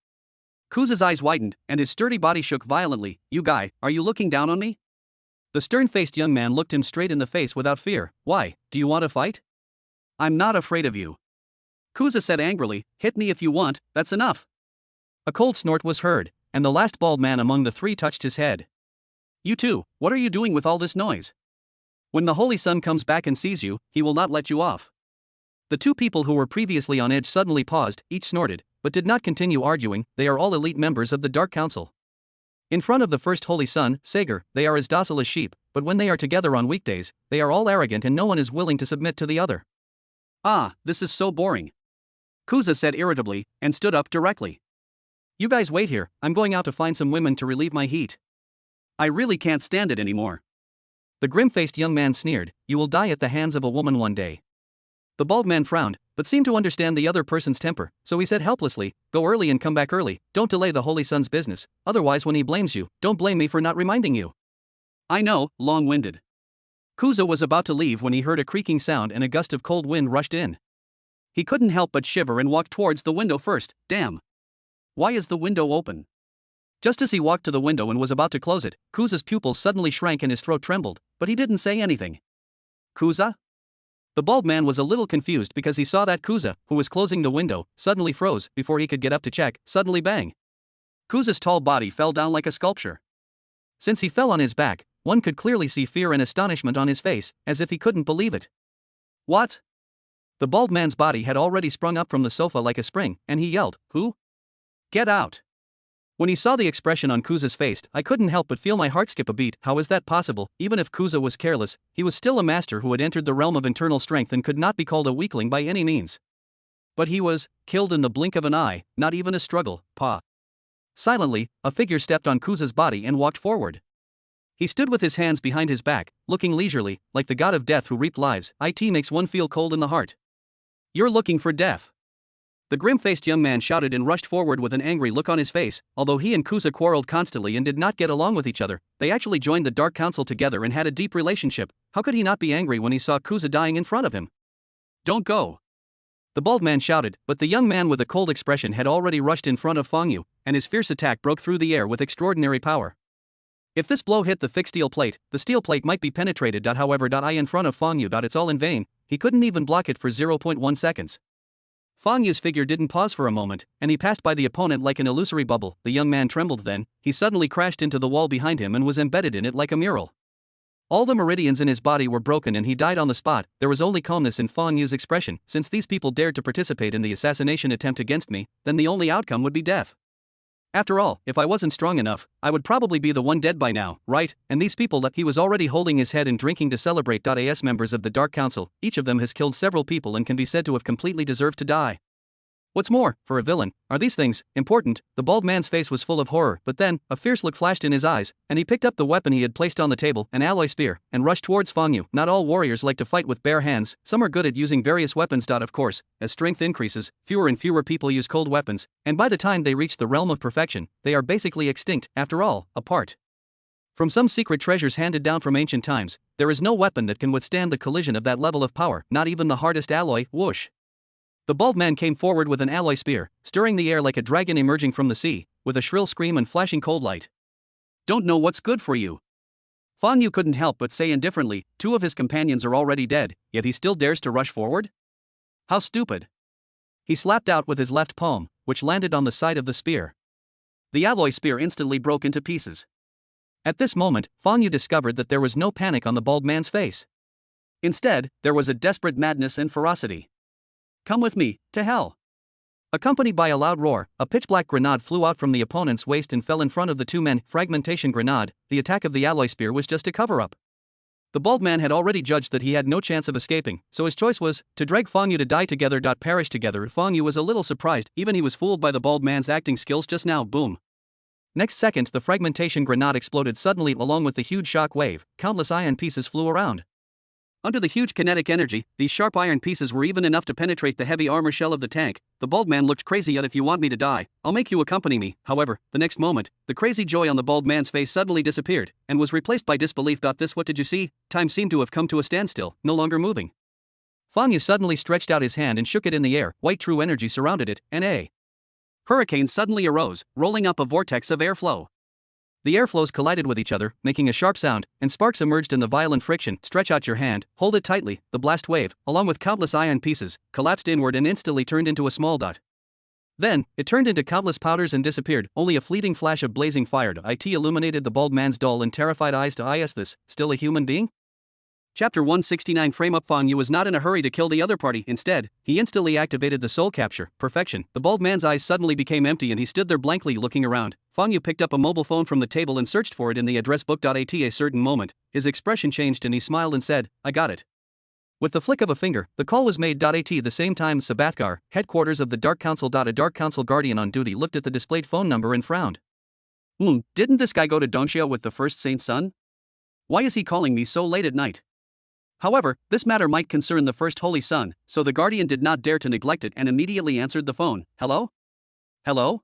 Kuza's eyes widened, and his sturdy body shook violently. You guy, are you looking down on me? The stern-faced young man looked him straight in the face without fear. Why, do you want to fight? I'm not afraid of you. Kuza said angrily, hit me if you want, that's enough. A cold snort was heard, and the last bald man among the 3 touched his head. You too, what are you doing with all this noise? When the Holy Sun comes back and sees you, he will not let you off. The 2 people who were previously on edge suddenly paused, each snorted, but did not continue arguing. They are all elite members of the Dark Council. In front of the first Holy Sun, Sager, they are as docile as sheep, but when they are together on weekdays, they are all arrogant and no one is willing to submit to the other. Ah, this is so boring. Kuza said irritably, and stood up directly. You guys wait here, I'm going out to find some women to relieve my heat. I really can't stand it anymore. The grim-faced young man sneered, you will die at the hands of a woman one day. The bald man frowned, but seemed to understand the other person's temper, so he said helplessly, go early and come back early, don't delay the Holy Sun's business, otherwise when he blames you, don't blame me for not reminding you. I know, long-winded. Kuza was about to leave when he heard a creaking sound and a gust of cold wind rushed in. He couldn't help but shiver and walk towards the window first. Damn. Why is the window open? Just as he walked to the window and was about to close it, Kuza's pupils suddenly shrank and his throat trembled, but he didn't say anything. Kuza? The bald man was a little confused because he saw that Kuza, who was closing the window, suddenly froze before he could get up to check. Suddenly bang. Kuza's tall body fell down like a sculpture. Since he fell on his back, one could clearly see fear and astonishment on his face, as if he couldn't believe it. What? The bald man's body had already sprung up from the sofa like a spring, and he yelled, Who? Get out. When he saw the expression on Kuza's face, I couldn't help but feel my heart skip a beat. How is that possible? Even if Kuza was careless, he was still a master who had entered the realm of internal strength and could not be called a weakling by any means. But he was killed in the blink of an eye, not even a struggle. Pa. Silently, a figure stepped on Kuza's body and walked forward. He stood with his hands behind his back, looking leisurely, like the god of death who reaped lives. It makes one feel cold in the heart. You're looking for death. The grim-faced young man shouted and rushed forward with an angry look on his face. Although he and Kuza quarreled constantly and did not get along with each other, they actually joined the Dark Council together and had a deep relationship. How could he not be angry when he saw Kuza dying in front of him? Don't go. The bald man shouted, but the young man with a cold expression had already rushed in front of Fang Yu, and his fierce attack broke through the air with extraordinary power. If this blow hit the thick steel plate, the steel plate might be penetrated. However, in front of Fang Yu. It's all in vain, he couldn't even block it for 0.1 seconds. Fang Yu's figure didn't pause for a moment, and he passed by the opponent like an illusory bubble. The young man trembled then, he suddenly crashed into the wall behind him and was embedded in it like a mural. All the meridians in his body were broken and he died on the spot. There was only calmness in Fang Yu's expression. Since these people dared to participate in the assassination attempt against me, then the only outcome would be death. After all, if I wasn't strong enough, I would probably be the one dead by now, right? And these people that he was already holding his head and drinking to celebrate. As members of the Dark Council, each of them has killed several people and can be said to have completely deserved to die. What's more, for a villain, are these things important? The bald man's face was full of horror, but then, a fierce look flashed in his eyes, and he picked up the weapon he had placed on the table, an alloy spear, and rushed towards Fang Yu. Not all warriors like to fight with bare hands, some are good at using various weapons. Of course, as strength increases, fewer and fewer people use cold weapons, and by the time they reach the realm of perfection, they are basically extinct. After all, apart from some secret treasures handed down from ancient times, there is no weapon that can withstand the collision of that level of power, not even the hardest alloy. Whoosh! The bald man came forward with an alloy spear, stirring the air like a dragon emerging from the sea, with a shrill scream and flashing cold light. Don't know what's good for you. Fang Yu couldn't help but say indifferently, two of his companions are already dead, yet he still dares to rush forward? How stupid. He slapped out with his left palm, which landed on the side of the spear. The alloy spear instantly broke into pieces. At this moment, Fang Yu discovered that there was no panic on the bald man's face. Instead, there was a desperate madness and ferocity. Come with me, to hell. Accompanied by a loud roar, a pitch-black grenade flew out from the opponent's waist and fell in front of the two men. Fragmentation grenade. The attack of the alloy spear was just a cover-up. The bald man had already judged that he had no chance of escaping, so his choice was to drag Fang Yu to die together. Perish together. Fang Yu was a little surprised, even he was fooled by the bald man's acting skills just now. Boom. Next second, the fragmentation grenade exploded suddenly along with the huge shock wave. Countless iron pieces flew around. Under the huge kinetic energy, these sharp iron pieces were even enough to penetrate the heavy armor shell of the tank. The bald man looked crazy. Yet if you want me to die, I'll make you accompany me. However, the next moment, the crazy joy on the bald man's face suddenly disappeared, and was replaced by disbelief. This what did you see? Time seemed to have come to a standstill, no longer moving. Fang Yu suddenly stretched out his hand and shook it in the air. White true energy surrounded it, and a hurricane suddenly arose, rolling up a vortex of airflow. The airflows collided with each other, making a sharp sound, and sparks emerged in the violent friction. Stretch out your hand, hold it tightly. The blast wave, along with countless iron pieces, collapsed inward and instantly turned into a small dot. Then, it turned into countless powders and disappeared. Only a fleeting flash of blazing fire illuminated the bald man's dull and terrified eyes. Is this still a human being? Chapter 169. Frame up. Fang Yu was not in a hurry to kill the other party. Instead, he instantly activated the soul capture. Perfection. The bald man's eyes suddenly became empty and he stood there blankly looking around. Fang Yu picked up a mobile phone from the table and searched for it in the address book. At a certain moment, his expression changed and he smiled and said, I got it. With the flick of a finger, the call was made. At the same time, Sabathgar, headquarters of the Dark Council. A Dark Council guardian on duty looked at the displayed phone number and frowned. Didn't this guy go to Dongxia with the first Saint's son? Why is he calling me so late at night? However, this matter might concern the First Holy Son, so the guardian did not dare to neglect it and immediately answered the phone. Hello? Hello?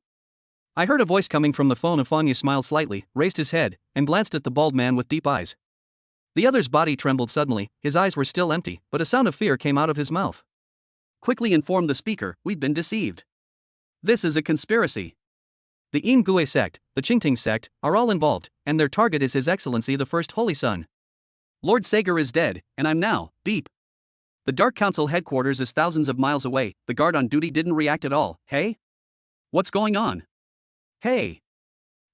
I heard a voice coming from the phone. Fang Yu smiled slightly, raised his head, and glanced at the bald man with deep eyes. The other's body trembled suddenly. His eyes were still empty, but a sound of fear came out of his mouth. Quickly informed the speaker, we've been deceived. This is a conspiracy. The Imgui sect, the Qingting sect, are all involved, and their target is His Excellency the First Holy Son. Lord Sager is dead, and I'm now, beep. The Dark Council headquarters is thousands of miles away. The guard on duty didn't react at all. Hey? What's going on? Hey!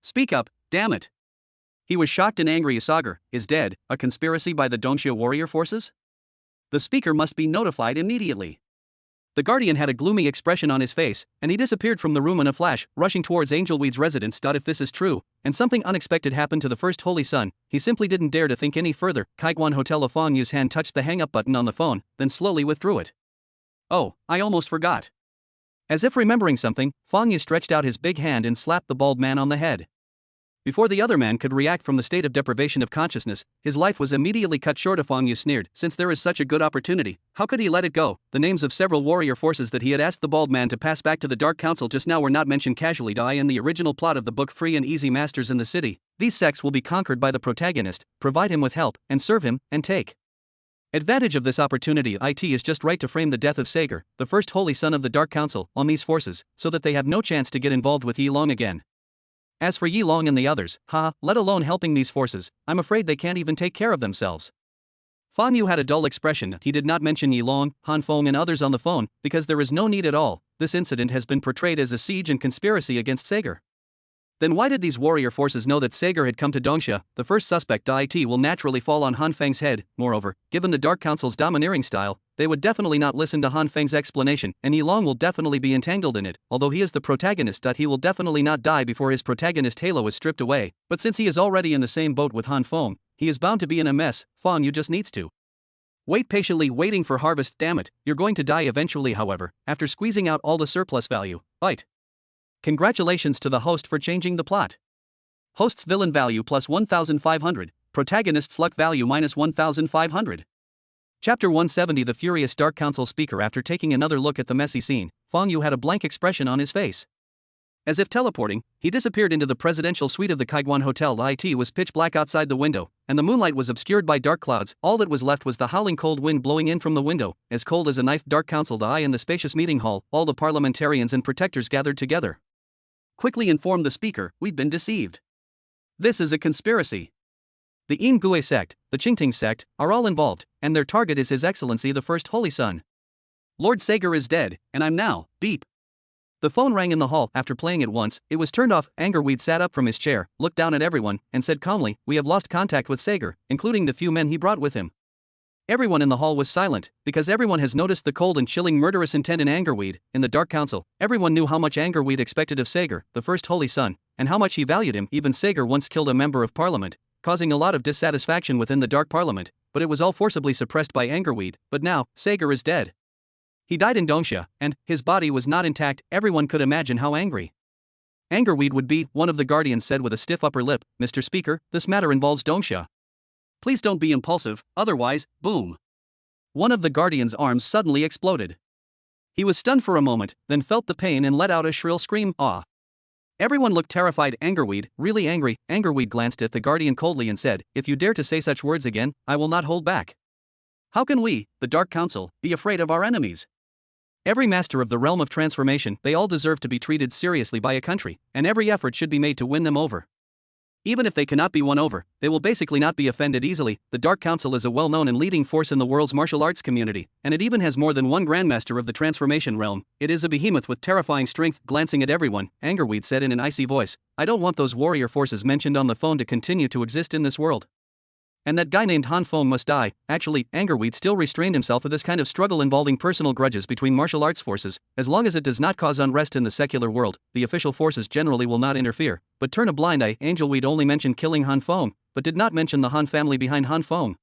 Speak up, damn it! He was shocked and angry. Sager is dead, a conspiracy by the Dongxia warrior forces? The speaker must be notified immediately. The guardian had a gloomy expression on his face, and he disappeared from the room in a flash, rushing towards Angelweed's residence. If this is true, and something unexpected happened to the First Holy Son, he simply didn't dare to think any further. Kaiguan Hotel. Fang Yu's hand touched the hang-up button on the phone, then slowly withdrew it. Oh, I almost forgot. As if remembering something, Fang Yu stretched out his big hand and slapped the bald man on the head. Before the other man could react from the state of deprivation of consciousness, his life was immediately cut short. Fang Yu sneered, since there is such a good opportunity, how could he let it go? The names of several warrior forces that he had asked the bald man to pass back to the Dark Council just now were not mentioned casually. In the original plot of the book Free and Easy Masters in the City, these sects will be conquered by the protagonist, provide him with help, and serve him, and take advantage of this opportunity. It is just right to frame the death of Sager, the First Holy Son of the Dark Council, on these forces, so that they have no chance to get involved with Yi Long again. As for Yi Long and the others, let alone helping these forces, I'm afraid they can't even take care of themselves. Fang Yu had a dull expression. He did not mention Yi Long, Han Feng and others on the phone, because there is no need at all. This incident has been portrayed as a siege and conspiracy against Sager. Then why did these warrior forces know that Sager had come to Dongsha? The first suspect it will naturally fall on Han Feng's head. Moreover, given the Dark Council's domineering style, they would definitely not listen to Han Feng's explanation, and Yilong will definitely be entangled in it. Although he is the protagonist, he will definitely not die before his protagonist halo is stripped away. But since he is already in the same boat with Han Feng, he is bound to be in a mess. Feng Yu just needs to wait patiently, waiting for harvest. Damn it, you're going to die eventually. However, after squeezing out all the surplus value, bite. Congratulations to the host for changing the plot. Host's villain value plus 1,500, protagonist's luck value minus 1,500. Chapter 170. The furious Dark Council speaker. After taking another look at the messy scene, Feng Yu had a blank expression on his face. As if teleporting, he disappeared into the presidential suite of the Kaiguan Hotel. It was pitch black outside the window, and the moonlight was obscured by dark clouds. All that was left was the howling cold wind blowing in from the window, as cold as a knife. Dark Council. In the spacious meeting hall, all the parliamentarians and protectors gathered together. Quickly informed the speaker, we've been deceived. This is a conspiracy. The Imgui sect, the Qingting sect, are all involved, and their target is His Excellency the First Holy Son. Lord Sager is dead, and I'm now, beep. The phone rang in the hall. After playing it once, it was turned off. Angerweed sat up from his chair, looked down at everyone, and said calmly, we have lost contact with Sager, including the few men he brought with him. Everyone in the hall was silent, because everyone has noticed the cold and chilling murderous intent in Angerweed. In the Dark Council, everyone knew how much Angerweed expected of Sager, the First Holy Son, and how much he valued him. Even Sager once killed a member of parliament, causing a lot of dissatisfaction within the Dark Parliament, but it was all forcibly suppressed by Angerweed. But now, Sager is dead. He died in Dongsha, and his body was not intact. Everyone could imagine how angry Angerweed would be. One of the guardians said with a stiff upper lip, Mr. Speaker, this matter involves Dongsha. Please don't be impulsive, otherwise, boom. One of the guardian's arms suddenly exploded. He was stunned for a moment, then felt the pain and let out a shrill scream. Ah! Everyone looked terrified. Angerweed, really angry. Angerweed glanced at the guardian coldly and said, if you dare to say such words again, I will not hold back. How can we, the Dark Council, be afraid of our enemies? Every master of the realm of transformation, they all deserve to be treated seriously by a country, and every effort should be made to win them over. Even if they cannot be won over, they will basically not be offended easily. The Dark Council is a well-known and leading force in the world's martial arts community, and it even has more than one grandmaster of the transformation realm. It is a behemoth with terrifying strength. Glancing at everyone, Angerweed said in an icy voice, I don't want those warrior forces mentioned on the phone to continue to exist in this world. And that guy named Han Feng must die. Actually, Angerweed still restrained himself with this kind of struggle involving personal grudges between martial arts forces. As long as it does not cause unrest in the secular world, the official forces generally will not interfere. But turn a blind eye. Angerweed only mentioned killing Han Feng, but did not mention the Han family behind Han Feng.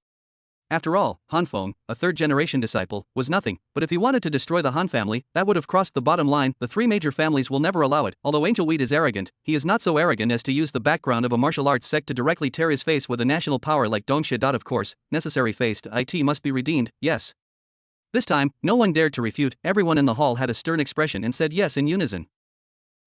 After all, Han Feng, a third-generation disciple, was nothing, but if he wanted to destroy the Han family, that would have crossed the bottom line. The three major families will never allow it. Although Angelweed is arrogant, he is not so arrogant as to use the background of a martial arts sect to directly tear his face with a national power like Dongsha. Of course, necessary face to it must be redeemed, yes. This time, no one dared to refute. Everyone in the hall had a stern expression and said yes in unison.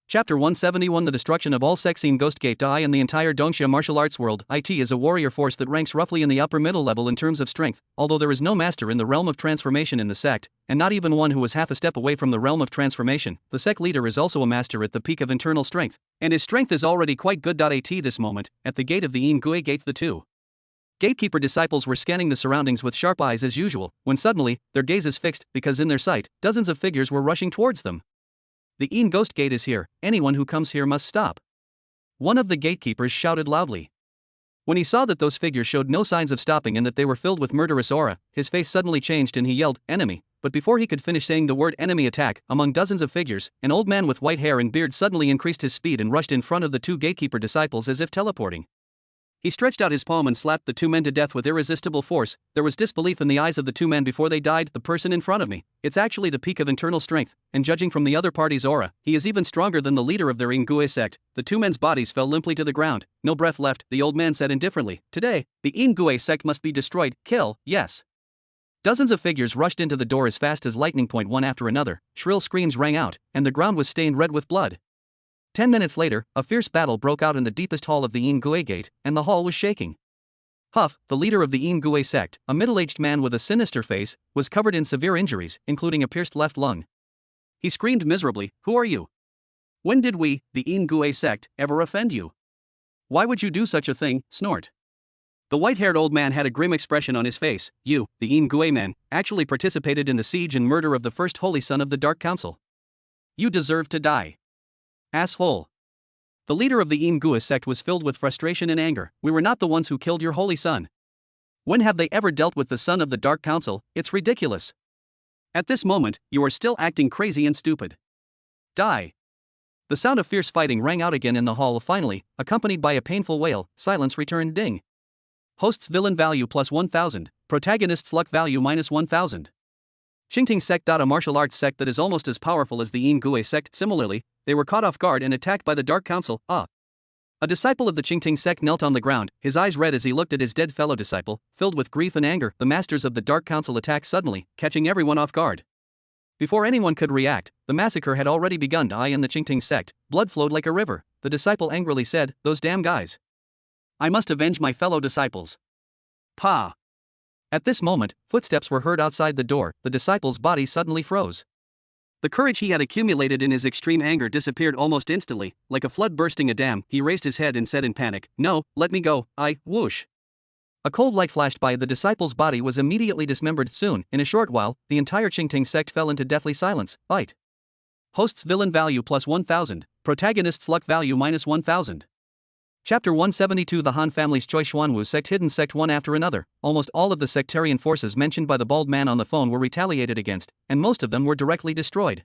Chapter 171. The destruction of all Sexine Ghostgate and the entire Dongsha martial arts world. It is a warrior force that ranks roughly in the upper middle level in terms of strength, although there is no master in the realm of transformation in the sect, and not even one who was half a step away from the realm of transformation. The sect leader is also a master at the peak of internal strength, and his strength is already quite good. At this moment, at the gate of the Ingui Gate, the two gatekeeper disciples were scanning the surroundings with sharp eyes as usual, when suddenly, their gazes fixed, because in their sight, dozens of figures were rushing towards them. The Een Ghost Gate is here, anyone who comes here must stop. One of the gatekeepers shouted loudly. When he saw that those figures showed no signs of stopping and that they were filled with murderous aura, his face suddenly changed and he yelled, enemy. But before he could finish saying the word enemy, attack, among dozens of figures, an old man with white hair and beard suddenly increased his speed and rushed in front of the two gatekeeper disciples as if teleporting. He stretched out his palm and slapped the two men to death with irresistible force. There was disbelief in the eyes of the two men before they died. The person in front of me, it's actually the peak of internal strength, and judging from the other party's aura, he is even stronger than the leader of their Ingui sect. The two men's bodies fell limply to the ground. No breath left, the old man said indifferently. Today, the Ingui sect must be destroyed. Kill, yes. Dozens of figures rushed into the door as fast as lightning. One after another, shrill screams rang out, and the ground was stained red with blood. 10 minutes later, a fierce battle broke out in the deepest hall of the Ingui Gate, and the hall was shaking. Huff, the leader of the Ingui sect, a middle-aged man with a sinister face, was covered in severe injuries, including a pierced left lung. He screamed miserably, who are you? When did we, the Ingui sect, ever offend you? Why would you do such a thing? Snort. The white-haired old man had a grim expression on his face. You, the Ingui man, actually participated in the siege and murder of the first holy son of the Dark Council. You deserve to die. Asshole. The leader of the Imgua sect was filled with frustration and anger. We were not the ones who killed your holy son. When have they ever dealt with the son of the Dark Council? It's ridiculous. At this moment, you are still acting crazy and stupid. Die. The sound of fierce fighting rang out again in the hall. Finally, accompanied by a painful wail, silence returned. Ding. Host's villain value plus 1000, protagonist's luck value minus 1000. Qingting sect. A martial arts sect that is almost as powerful as the Imgua sect. Similarly, they were caught off guard and attacked by the Dark Council. A disciple of the Qingting sect knelt on the ground, his eyes red as he looked at his dead fellow disciple. Filled with grief and anger, the masters of the Dark Council attacked suddenly, catching everyone off guard. Before anyone could react, the massacre had already begun. In the Qingting sect, blood flowed like a river. The disciple angrily said, "Those damn guys. I must avenge my fellow disciples." Pa! At this moment, footsteps were heard outside the door. The disciple's body suddenly froze. The courage he had accumulated in his extreme anger disappeared almost instantly, like a flood bursting a dam. He raised his head and said in panic, "No, let me go, whoosh." A cold light flashed by. The disciple's body was immediately dismembered. Soon, in a short while, the entire Qingting sect fell into deathly silence. Bite. Host's villain value plus 1000, protagonist's luck value minus 1000. Chapter 172. The Han family's Choi Xuanwu sect. Hidden sect. One after another, almost all of the sectarian forces mentioned by the bald man on the phone were retaliated against, and most of them were directly destroyed.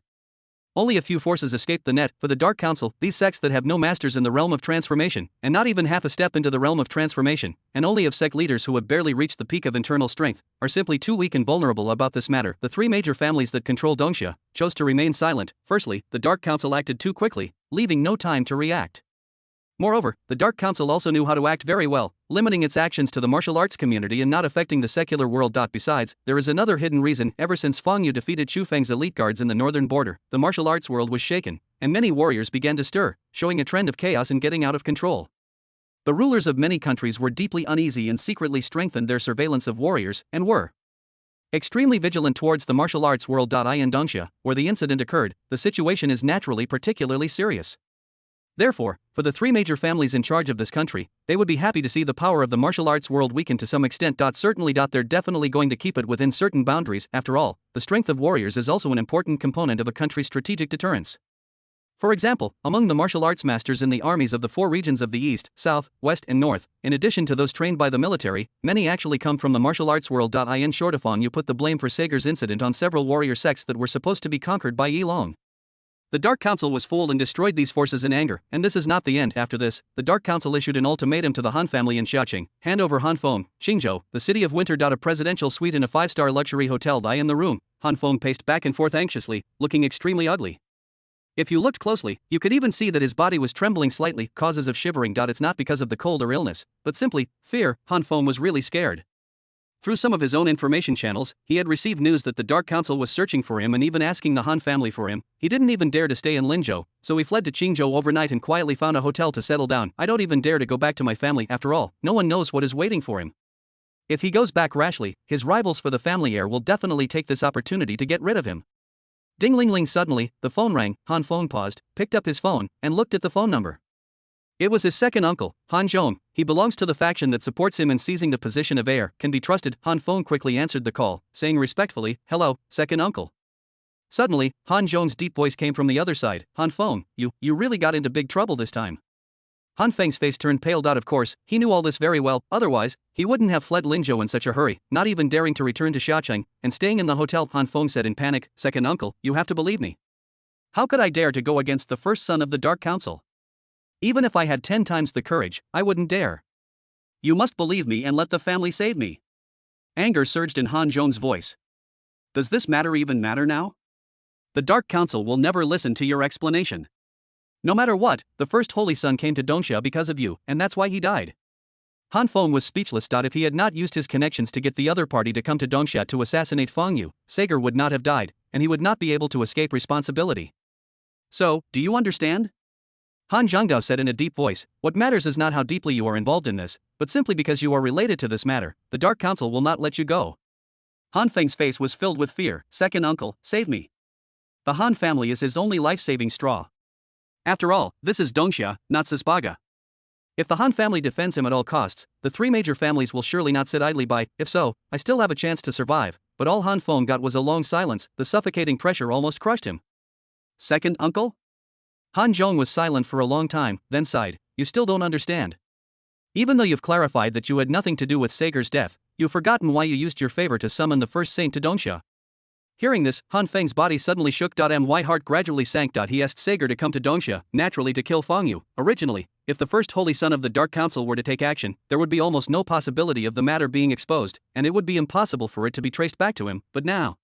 Only a few forces escaped the net. For the Dark Council, these sects that have no masters in the realm of transformation, and not even half a step into the realm of transformation, and only of sect leaders who have barely reached the peak of internal strength, are simply too weak and vulnerable about this matter. The three major families that control Dongxia chose to remain silent. Firstly, the Dark Council acted too quickly, leaving no time to react. Moreover, the Dark Council also knew how to act very well, limiting its actions to the martial arts community and not affecting the secular world. Besides, there is another hidden reason. Ever since Fang Yu defeated Chu Feng's elite guards in the northern border, the martial arts world was shaken, and many warriors began to stir, showing a trend of chaos and getting out of control. The rulers of many countries were deeply uneasy and secretly strengthened their surveillance of warriors, and were extremely vigilant towards the martial arts world. In Dongxia, where the incident occurred, the situation is naturally particularly serious. Therefore, for the three major families in charge of this country, they would be happy to see the power of the martial arts world weakened to some extent. Certainly, they're definitely going to keep it within certain boundaries. After all, the strength of warriors is also an important component of a country's strategic deterrence. For example, among the martial arts masters in the armies of the four regions of the East, South, West, and North, in addition to those trained by the military, many actually come from the martial arts world. In short, you put the blame for Sager's incident on several warrior sects that were supposed to be conquered by Yi Long. The Dark Council was fooled and destroyed these forces in anger, and this is not the end. After this, the Dark Council issued an ultimatum to the Han family in Xiaoqing: hand over Han Feng, Qingzhou, the city of winter. A presidential suite in a 5-star luxury hotel. In the room, Han Feng paced back and forth anxiously, looking extremely ugly. If you looked closely, you could even see that his body was trembling slightly. Causes of shivering. It's not because of the cold or illness, but simply fear. Han Feng was really scared. Through some of his own information channels, he had received news that the Dark Council was searching for him and even asking the Han family for him. He didn't even dare to stay in Linzhou, so he fled to Qingzhou overnight and quietly found a hotel to settle down. I don't even dare to go back to my family. After all, no one knows what is waiting for him. If he goes back rashly, his rivals for the family heir will definitely take this opportunity to get rid of him. Ding-ling-ling. Suddenly, the phone rang. Han Feng paused, picked up his phone, and looked at the phone number. It was his second uncle, Han Zhong. He belongs to the faction that supports him in seizing the position of heir. Can be trusted. Han Feng quickly answered the call, saying respectfully, "Hello, second uncle." Suddenly, Han Zhong's deep voice came from the other side. "Han Feng, you really got into big trouble this time." Han Feng's face turned pale. Of course, he knew all this very well, otherwise, he wouldn't have fled Linzhou in such a hurry, not even daring to return to Xiaoqing, and staying in the hotel. Han Feng said in panic, "Second uncle, you have to believe me. How could I dare to go against the first son of the Dark Council? Even if I had 10 times the courage, I wouldn't dare. You must believe me and let the family save me." Anger surged in Han Zhong's voice. "Does this matter even matter now? The Dark Council will never listen to your explanation. No matter what, the first holy son came to Dongxia because of you, and that's why he died." Han Feng was speechless. If he had not used his connections to get the other party to come to Dongxia to assassinate Fang Yu, Sager would not have died, and he would not be able to escape responsibility. "So, do you understand?" Han Zhangdao said in a deep voice, "What matters is not how deeply you are involved in this, but simply because you are related to this matter, the Dark Council will not let you go." Han Feng's face was filled with fear. "Second uncle, save me. The Han family is his only life-saving straw. After all, this is Dongxia, not Sisbaga. If the Han family defends him at all costs, the three major families will surely not sit idly by. If so, I still have a chance to survive." But all Han Feng got was a long silence. The suffocating pressure almost crushed him. "Second uncle?" Han Zhong was silent for a long time, then sighed. You still don't understand. Even though you've clarified that you had nothing to do with Sager's death, you've forgotten why you used your favor to summon the first saint to Dongxia. Hearing this, Han Feng's body suddenly shook. My heart gradually sank. He asked Sager to come to Dongxia, naturally to kill Feng Yu. Originally, if the first Holy Son of the Dark Council were to take action, there would be almost no possibility of the matter being exposed, and it would be impossible for it to be traced back to him, but now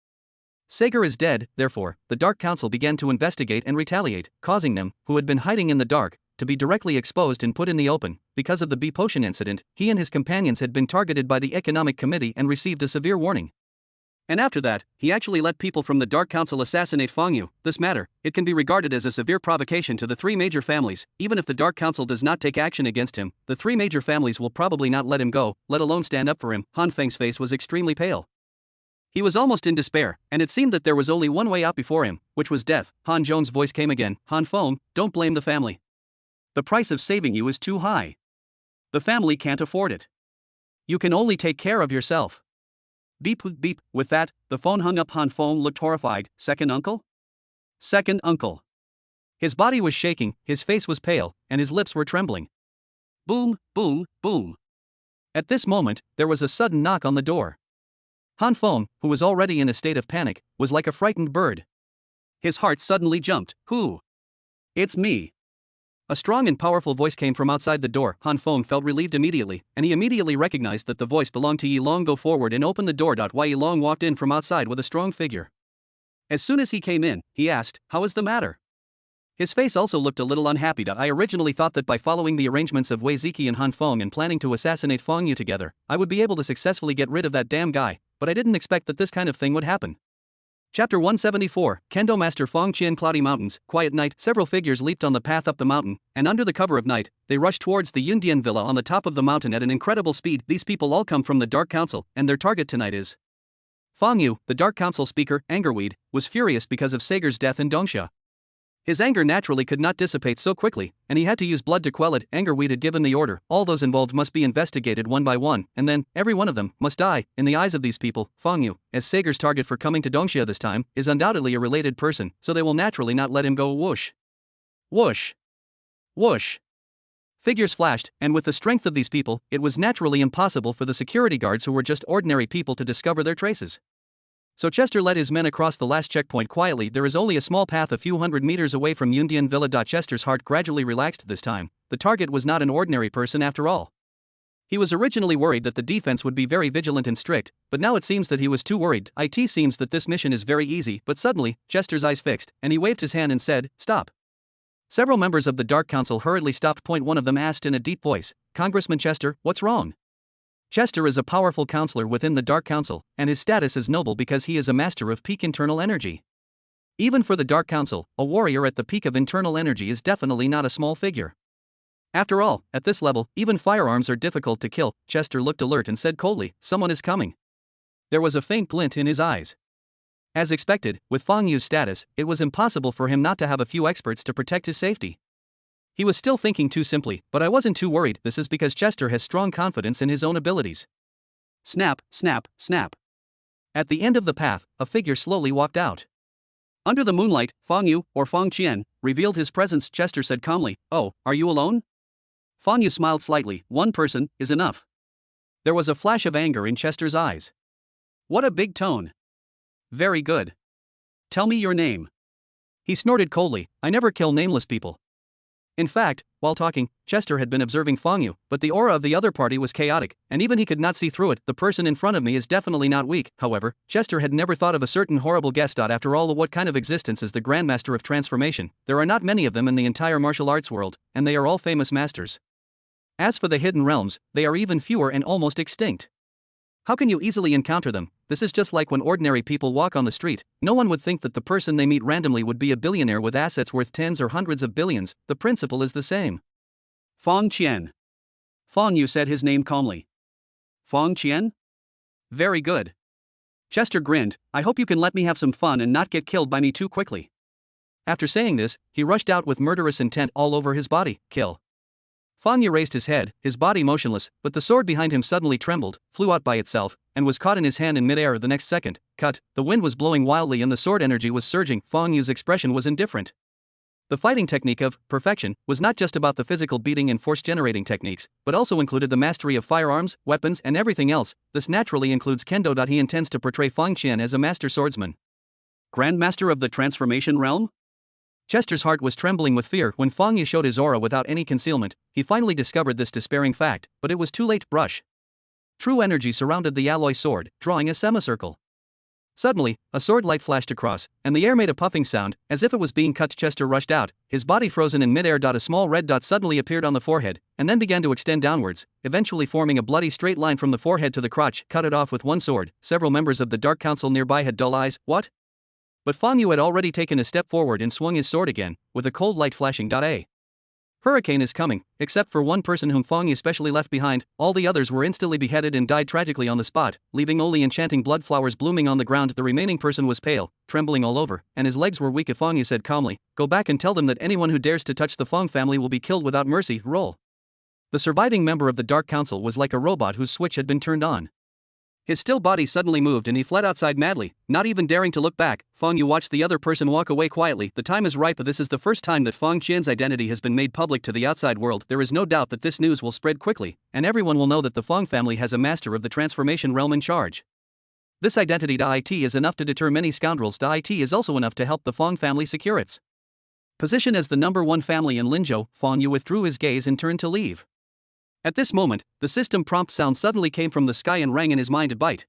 Sager is dead. Therefore, the Dark Council began to investigate and retaliate, causing them, who had been hiding in the dark, to be directly exposed and put in the open. Because of the bee potion incident, he and his companions had been targeted by the Economic Committee and received a severe warning. And after that, he actually let people from the Dark Council assassinate Feng Yu. This matter, it can be regarded as a severe provocation to the three major families. Even if the Dark Council does not take action against him, the three major families will probably not let him go, let alone stand up for him. Han Feng's face was extremely pale. He was almost in despair, and it seemed that there was only one way out before him, which was death. Han Zhong's voice came again. Han Feng, don't blame the family. The price of saving you is too high. The family can't afford it. You can only take care of yourself. Beep beep. With that, the phone hung up. Han Feng looked horrified. Second uncle? Second uncle. His body was shaking, his face was pale, and his lips were trembling. Boom, boom, boom. At this moment, there was a sudden knock on the door. Han Feng, who was already in a state of panic, was like a frightened bird. His heart suddenly jumped. Who? It's me. A strong and powerful voice came from outside the door. Han Feng felt relieved immediately, and he immediately recognized that the voice belonged to Yi Long. Go forward and open the door. Yi Long walked in from outside with a strong figure. As soon as he came in, he asked, "How is the matter?" His face also looked a little unhappy. I originally thought that by following the arrangements of Wei Ziki and Han Feng and planning to assassinate Feng Yu together, I would be able to successfully get rid of that damn guy, but I didn't expect that this kind of thing would happen. Chapter 174, Kendo Master Feng Qian. Cloudy mountains, quiet night. Several figures leaped on the path up the mountain, and under the cover of night, they rushed towards the Yundian villa on the top of the mountain at an incredible speed. These people all come from the Dark Council, and their target tonight is Feng Yu. The Dark Council speaker, Angerweed, was furious because of Sager's death in Dongxia. His anger naturally could not dissipate so quickly, and he had to use blood to quell it. Angerweed had given the order, all those involved must be investigated one by one, and then, every one of them, must die. In the eyes of these people, Feng Yu, as Sager's target for coming to Dongxia this time, is undoubtedly a related person, so they will naturally not let him go. Whoosh. Whoosh. Whoosh. Figures flashed, and with the strength of these people, it was naturally impossible for the security guards who were just ordinary people to discover their traces. So Chester led his men across the last checkpoint quietly. There is only a small path a few hundred meters away from Yundian Villa. Chester's heart gradually relaxed this time. The target was not an ordinary person after all. He was originally worried that the defense would be very vigilant and strict, but now it seems that he was too worried. It seems that this mission is very easy, but suddenly, Chester's eyes fixed, and he waved his hand and said, "Stop." Several members of the Dark Council hurriedly stopped. One of them asked in a deep voice, "Congressman Chester, what's wrong?" Chester is a powerful counselor within the Dark Council, and his status is noble because he is a master of peak internal energy. Even for the Dark Council, a warrior at the peak of internal energy is definitely not a small figure. After all, at this level, even firearms are difficult to kill. Chester looked alert and said coldly, "Someone is coming." There was a faint glint in his eyes. As expected, with Feng Yu's status, it was impossible for him not to have a few experts to protect his safety. He was still thinking too simply, but I wasn't too worried. This is because Chester has strong confidence in his own abilities. Snap, snap, snap. At the end of the path, a figure slowly walked out. Under the moonlight, Feng Yu, or Feng Qian, revealed his presence. Chester said calmly, "Oh, are you alone?" Feng Yu smiled slightly. "One person is enough." There was a flash of anger in Chester's eyes. "What a big tone." "Very good. Tell me your name." He snorted coldly, "I never kill nameless people." In fact, while talking, Chester had been observing Feng Yu, but the aura of the other party was chaotic, and even he could not see through it. The person in front of me is definitely not weak. However, Chester had never thought of a certain horrible guest. After all, what kind of existence is the Grandmaster of Transformation? There are not many of them in the entire martial arts world, and they are all famous masters. As for the hidden realms, they are even fewer and almost extinct. How can you easily encounter them? This is just like when ordinary people walk on the street. No one would think that the person they meet randomly would be a billionaire with assets worth tens or hundreds of billions. The principle is the same. Feng Qian. Feng Yu said his name calmly. Feng Qian? Very good. Chester grinned. "I hope you can let me have some fun and not get killed by me too quickly." After saying this, he rushed out with murderous intent all over his body. Kill. Feng Yu raised his head, his body motionless, but the sword behind him suddenly trembled, flew out by itself, and was caught in his hand in midair. The next second, cut, the wind was blowing wildly and the sword energy was surging. Feng Yu's expression was indifferent. The fighting technique of perfection was not just about the physical beating and force generating techniques, but also included the mastery of firearms, weapons, and everything else. This naturally includes kendo. He intends to portray Fang Qian as a master swordsman. Grandmaster of the Transformation Realm? Chester's heart was trembling with fear when Fang Yu showed his aura without any concealment. He finally discovered this despairing fact, but it was too late. Brush. True energy surrounded the alloy sword, drawing a semicircle. Suddenly, a sword light flashed across, and the air made a puffing sound, as if it was being cut. Chester rushed out, his body frozen in midair. A small red dot suddenly appeared on the forehead, and then began to extend downwards, eventually forming a bloody straight line from the forehead to the crotch. Cut it off with one sword. Several members of the Dark Council nearby had dull eyes. What? But Fang Yu had already taken a step forward and swung his sword again, with a cold light flashing. A hurricane is coming, except for one person whom Fang Yu specially left behind. All the others were instantly beheaded and died tragically on the spot, leaving only enchanting blood flowers blooming on the ground. The remaining person was pale, trembling all over, and his legs were weak. Fang Yu said calmly, "Go back and tell them that anyone who dares to touch the Fang family will be killed without mercy." Roll. The surviving member of the Dark Council was like a robot whose switch had been turned on. His still body suddenly moved and he fled outside madly, not even daring to look back. Fang Yu watched the other person walk away quietly. The time is ripe. This is the first time that Fang Qian's identity has been made public to the outside world. There is no doubt that this news will spread quickly, and everyone will know that the Fang family has a master of the transformation realm in charge. This identity is enough to deter many scoundrels. It is also enough to help the Fang family secure its position as the #1 family in Linzhou. Fang Yu withdrew his gaze and turned to leave. At this moment, the system prompt sound suddenly came from the sky and rang in his mind. Bite.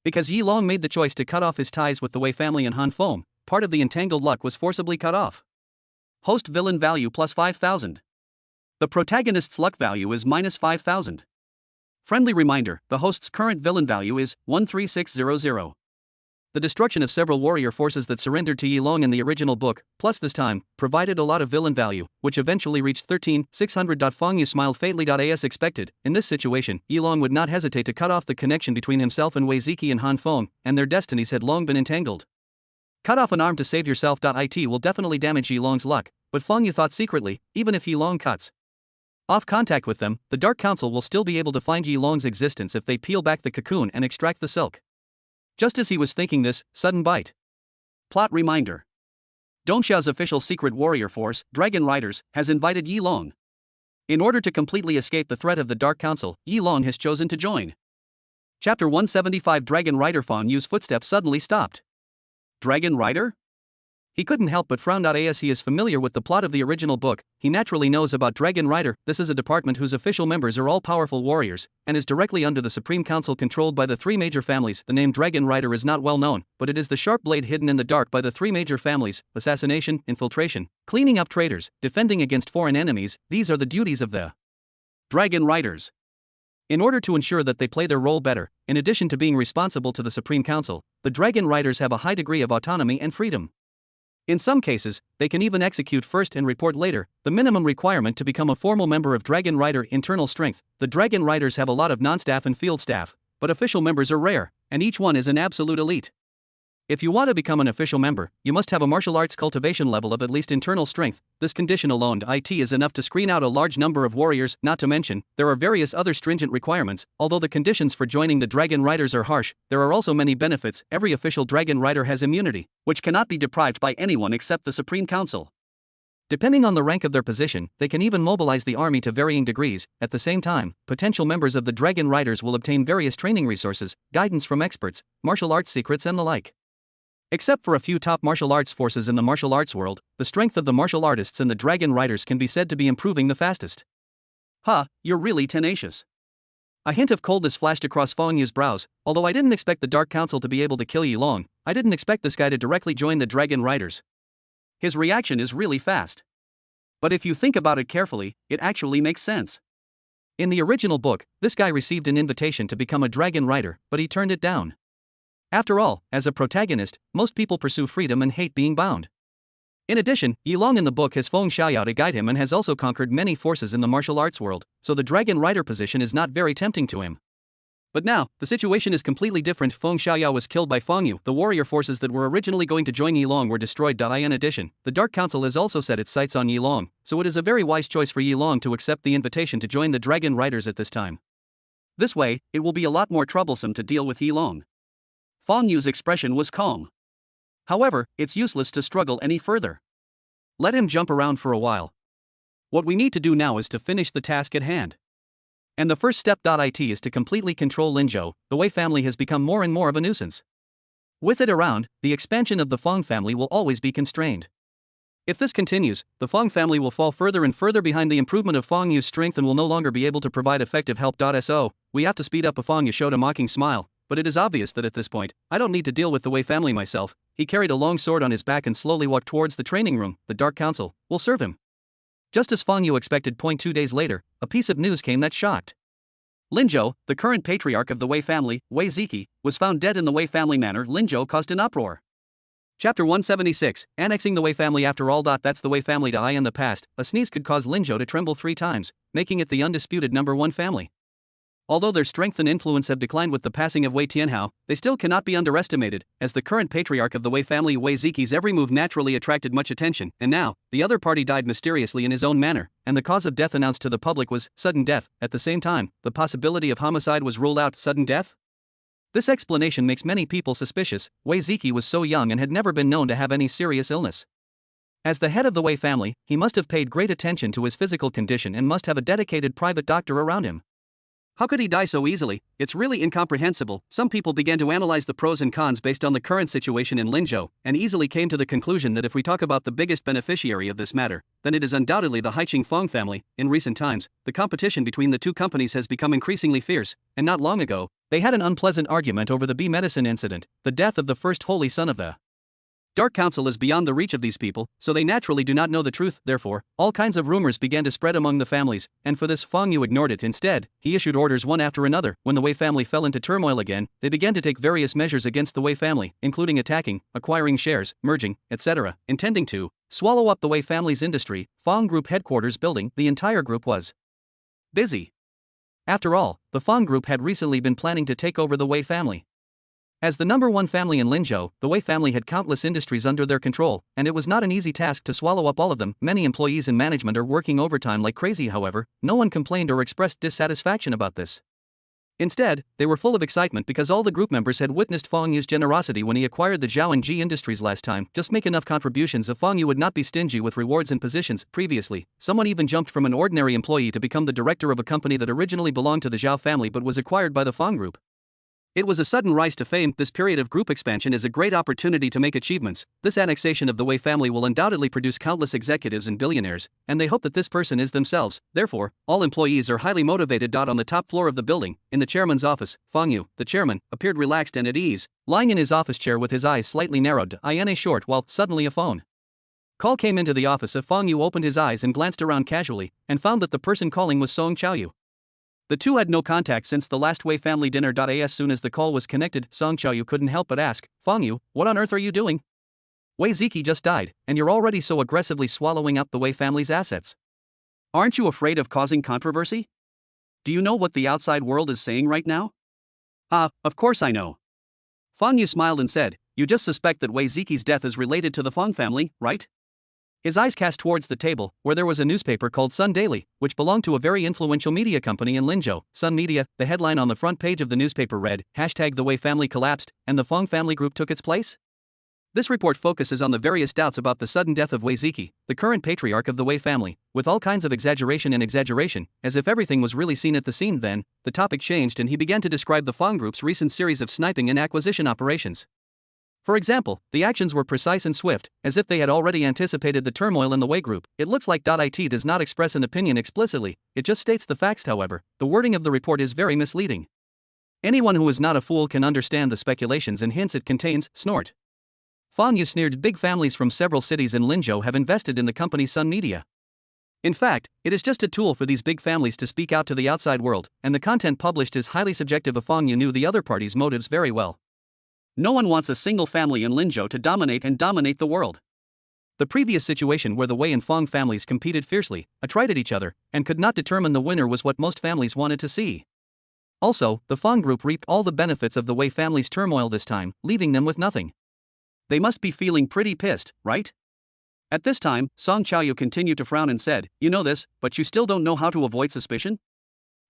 Because Yi Long made the choice to cut off his ties with the Wei family and Han Feng, part of the entangled luck was forcibly cut off. Host villain value plus 5,000. The protagonist's luck value is minus 5,000. Friendly reminder, the host's current villain value is 13600. The destruction of several warrior forces that surrendered to Yi Long in the original book, plus this time, provided a lot of villain value, which eventually reached 13,600. Fang Yu smiled faintly. As expected, in this situation, Yi Long would not hesitate to cut off the connection between himself and Wei Ziki and Han Feng, and their destinies had long been entangled. Cut off an arm to save yourself. It will definitely damage Yi Long's luck, but Fang Yu thought secretly, even if Yi Long cuts off contact with them, the Dark Council will still be able to find Yi Long's existence if they peel back the cocoon and extract the silk. Just as he was thinking this, sudden bite. Plot reminder. Dongxiao's official secret warrior force, Dragon Riders, has invited Yi Long. In order to completely escape the threat of the Dark Council, Yi Long has chosen to join. Chapter 175. Dragon Rider. Fang Yu's footsteps suddenly stopped. Dragon Rider? He couldn't help but frown. As he is familiar with the plot of the original book, he naturally knows about Dragon Rider. This is a department whose official members are all powerful warriors, and is directly under the Supreme Council controlled by the three major families. The name Dragon Rider is not well known, but it is the sharp blade hidden in the dark by the three major families: assassination, infiltration, cleaning up traitors, defending against foreign enemies. These are the duties of the Dragon Riders. In order to ensure that they play their role better, in addition to being responsible to the Supreme Council, the Dragon Riders have a high degree of autonomy and freedom. In some cases, they can even execute first and report later. The minimum requirement to become a formal member of Dragon Rider: internal strength. The Dragon Riders have a lot of non-staff and field staff, but official members are rare, and each one is an absolute elite. If you want to become an official member, you must have a martial arts cultivation level of at least internal strength. This condition alone is enough to screen out a large number of warriors. Not to mention, there are various other stringent requirements. Although the conditions for joining the Dragon Riders are harsh, there are also many benefits. Every official Dragon Rider has immunity, which cannot be deprived by anyone except the Supreme Council. Depending on the rank of their position, they can even mobilize the army to varying degrees. At the same time, potential members of the Dragon Riders will obtain various training resources, guidance from experts, martial arts secrets, and the like. Except for a few top martial arts forces in the martial arts world, the strength of the martial artists and the Dragon Riders can be said to be improving the fastest. You're really tenacious. A hint of coldness flashed across Fang Yu's brows. Although I didn't expect the Dark Council to be able to kill Yi Long, I didn't expect this guy to directly join the Dragon Riders. His reaction is really fast. But if you think about it carefully, it actually makes sense. In the original book, this guy received an invitation to become a Dragon Rider, but he turned it down. After all, as a protagonist, most people pursue freedom and hate being bound. In addition, Yi Long in the book has Feng Xiaoyao to guide him and has also conquered many forces in the martial arts world, so the Dragon Rider position is not very tempting to him. But now, the situation is completely different. Feng Xiaoyao was killed by Fang Yu. The warrior forces that were originally going to join Yi Long were destroyed. In addition, the Dark Council has also set its sights on Yi Long, so it is a very wise choice for Yi Long to accept the invitation to join the Dragon Riders at this time. This way, it will be a lot more troublesome to deal with Yi Long. Fang Yu's expression was calm. However, it's useless to struggle any further. Let him jump around for a while. What we need to do now is to finish the task at hand. And the first step. It is to completely control Linzhou. The Wei family has become more and more of a nuisance. With it around, the expansion of the Fong family will always be constrained. If this continues, the Fong family will fall further and further behind the improvement of Fong Yu's strength and will no longer be able to provide effective help. So, we have to speed up. Fong Yu showed a mocking smile, but it is obvious that at this point, I don't need to deal with the Wei family myself. He carried a long sword on his back and slowly walked towards the training room. The Dark Council will serve him. Just as Fong Yu expected. 2 days later, a piece of news came that shocked. Linzhou, the current patriarch of the Wei family, Wei Ziki, was found dead in the Wei family manor. Linzhou caused an uproar. Chapter 176, Annexing the Wei family. After all, that's the Wei family to eye in the past. A sneeze could cause Linzhou to tremble 3 times, making it the undisputed #1 family. Although their strength and influence have declined with the passing of Wei Tianhao, they still cannot be underestimated, as the current patriarch of the Wei family. Wei Ziki's every move naturally attracted much attention, and now, the other party died mysteriously in his own manner, and the cause of death announced to the public was sudden death. At the same time, the possibility of homicide was ruled out. Sudden death? This explanation makes many people suspicious. Wei Ziki was so young and had never been known to have any serious illness. As the head of the Wei family, he must have paid great attention to his physical condition and must have a dedicated private doctor around him. How could he die so easily? It's really incomprehensible. Some people began to analyze the pros and cons based on the current situation in Linzhou, and easily came to the conclusion that if we talk about the biggest beneficiary of this matter, then it is undoubtedly the Haiqing Fong family. In recent times, the competition between the two companies has become increasingly fierce, and not long ago, they had an unpleasant argument over the bee medicine incident. The death of the first holy son of the Dark Council is beyond the reach of these people, so they naturally do not know the truth. Therefore, all kinds of rumors began to spread among the families, and for this Fong Yu ignored it. Instead, he issued orders one after another. When the Wei family fell into turmoil again, they began to take various measures against the Wei family, including attacking, acquiring shares, merging, etc., intending to swallow up the Wei family's industry. Fong Group headquarters building. The entire group was busy. After all, the Fong Group had recently been planning to take over the Wei family. As the #1 family in Linzhou, the Wei family had countless industries under their control, and it was not an easy task to swallow up all of them. Many employees and management are working overtime like crazy. However, no one complained or expressed dissatisfaction about this. Instead, they were full of excitement because all the group members had witnessed Fong Yu's generosity when he acquired the Zhao and Ji industries last time. Just make enough contributions if Fong Yu would not be stingy with rewards and positions. Previously, someone even jumped from an ordinary employee to become the director of a company that originally belonged to the Zhao family but was acquired by the Fong Group. It was a sudden rise to fame. This period of group expansion is a great opportunity to make achievements. This annexation of the Wei family will undoubtedly produce countless executives and billionaires, and they hope that this person is themselves. Therefore, all employees are highly motivated. On the top floor of the building, in the chairman's office, Fong Yu, the chairman, appeared relaxed and at ease, lying in his office chair with his eyes slightly narrowed. In short, while suddenly a phone call came into the office. Fong Yu opened his eyes and glanced around casually, and found that the person calling was Song Chaoyu. The two had no contact since the last Wei family dinner. As soon as the call was connected, Song Chaoyu couldn't help but ask, Fong Yu, what on earth are you doing? Wei Ziki just died, and you're already so aggressively swallowing up the Wei family's assets. Aren't you afraid of causing controversy? Do you know what the outside world is saying right now? Of course I know. Fong Yu smiled and said, you just suspect that Wei Ziki's death is related to the Fong family, right? His eyes cast towards the table, where there was a newspaper called Sun Daily, which belonged to a very influential media company in Linzhou. Sun Media. The headline on the front page of the newspaper read, #The Wei family collapsed, and the Fong family group took its place? This report focuses on the various doubts about the sudden death of Wei Ziki, the current patriarch of the Wei family, with all kinds of exaggeration, as if everything was really seen at the scene. Then, the topic changed and he began to describe the Fong group's recent series of sniping and acquisition operations. For example, the actions were precise and swift, as if they had already anticipated the turmoil in the Wei group. It looks like .it does not express an opinion explicitly, it just states the facts. However, the wording of the report is very misleading. Anyone who is not a fool can understand the speculations and hints it contains. Snort. Fong Yu sneered. Big families from several cities in Linzhou have invested in the company Sun Media. In fact, it is just a tool for these big families to speak out to the outside world, and the content published is highly subjective. Fong Yu knew the other party's motives very well. No one wants a single family in Linzhou to dominate the world. The previous situation where the Wei and Fong families competed fiercely, attrited each other, and could not determine the winner was what most families wanted to see. Also, the Fong group reaped all the benefits of the Wei family's turmoil this time, leaving them with nothing. They must be feeling pretty pissed, right? At this time, Song Chaoyu continued to frown and said, you know this, but you still don't know how to avoid suspicion?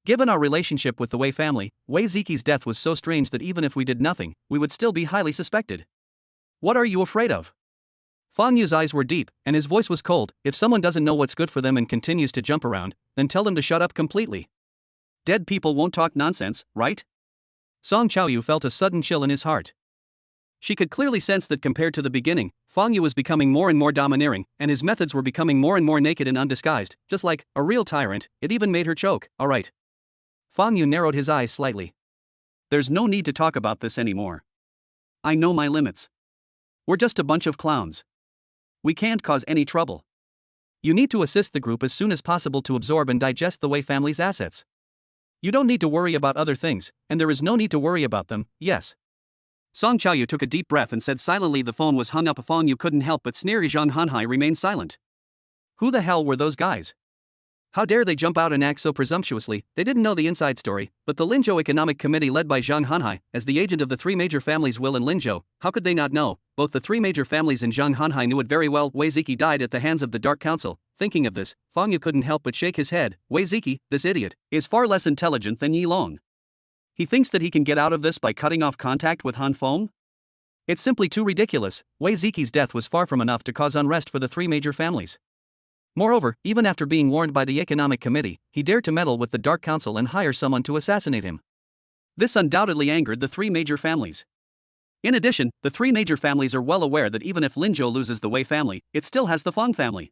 Given our relationship with the Wei family, Wei Ziki's death was so strange that even if we did nothing, we would still be highly suspected. What are you afraid of? Fang Yu's eyes were deep, and his voice was cold. If someone doesn't know what's good for them and continues to jump around, then tell them to shut up completely. Dead people won't talk nonsense, right? Song Chaoyu felt a sudden chill in his heart. She could clearly sense that compared to the beginning, Fang Yu was becoming more and more domineering, and his methods were becoming more and more naked and undisguised, just like a real tyrant. It even made her choke. Alright. Fang Yu narrowed his eyes slightly. There's no need to talk about this anymore. I know my limits. We're just a bunch of clowns. We can't cause any trouble. You need to assist the group as soon as possible to absorb and digest the Wei family's assets. You don't need to worry about other things, and there is no need to worry about them, yes. Song Chaoyu took a deep breath and said silently. The phone was hung up. Fang Yu couldn't help but sneer. Zhang Hanhai remained silent. Who the hell were those guys? How dare they jump out and act so presumptuously? They didn't know the inside story, but the Linzhou Economic Committee led by Zhang Hanhai, as the agent of the three major families Will and Linzhou, how could they not know? Both the three major families and Zhang Hanhai knew it very well. Wei Ziki died at the hands of the Dark Council. Thinking of this, Fang Yu couldn't help but shake his head. Wei Ziki, this idiot, is far less intelligent than Yi Long. He thinks that he can get out of this by cutting off contact with Han Feng? It's simply too ridiculous. Wei Ziki's death was far from enough to cause unrest for the three major families. Moreover, even after being warned by the Economic Committee, he dared to meddle with the Dark Council and hire someone to assassinate him. This undoubtedly angered the three major families. In addition, the three major families are well aware that even if Linzhou loses the Wei family, it still has the Fang family.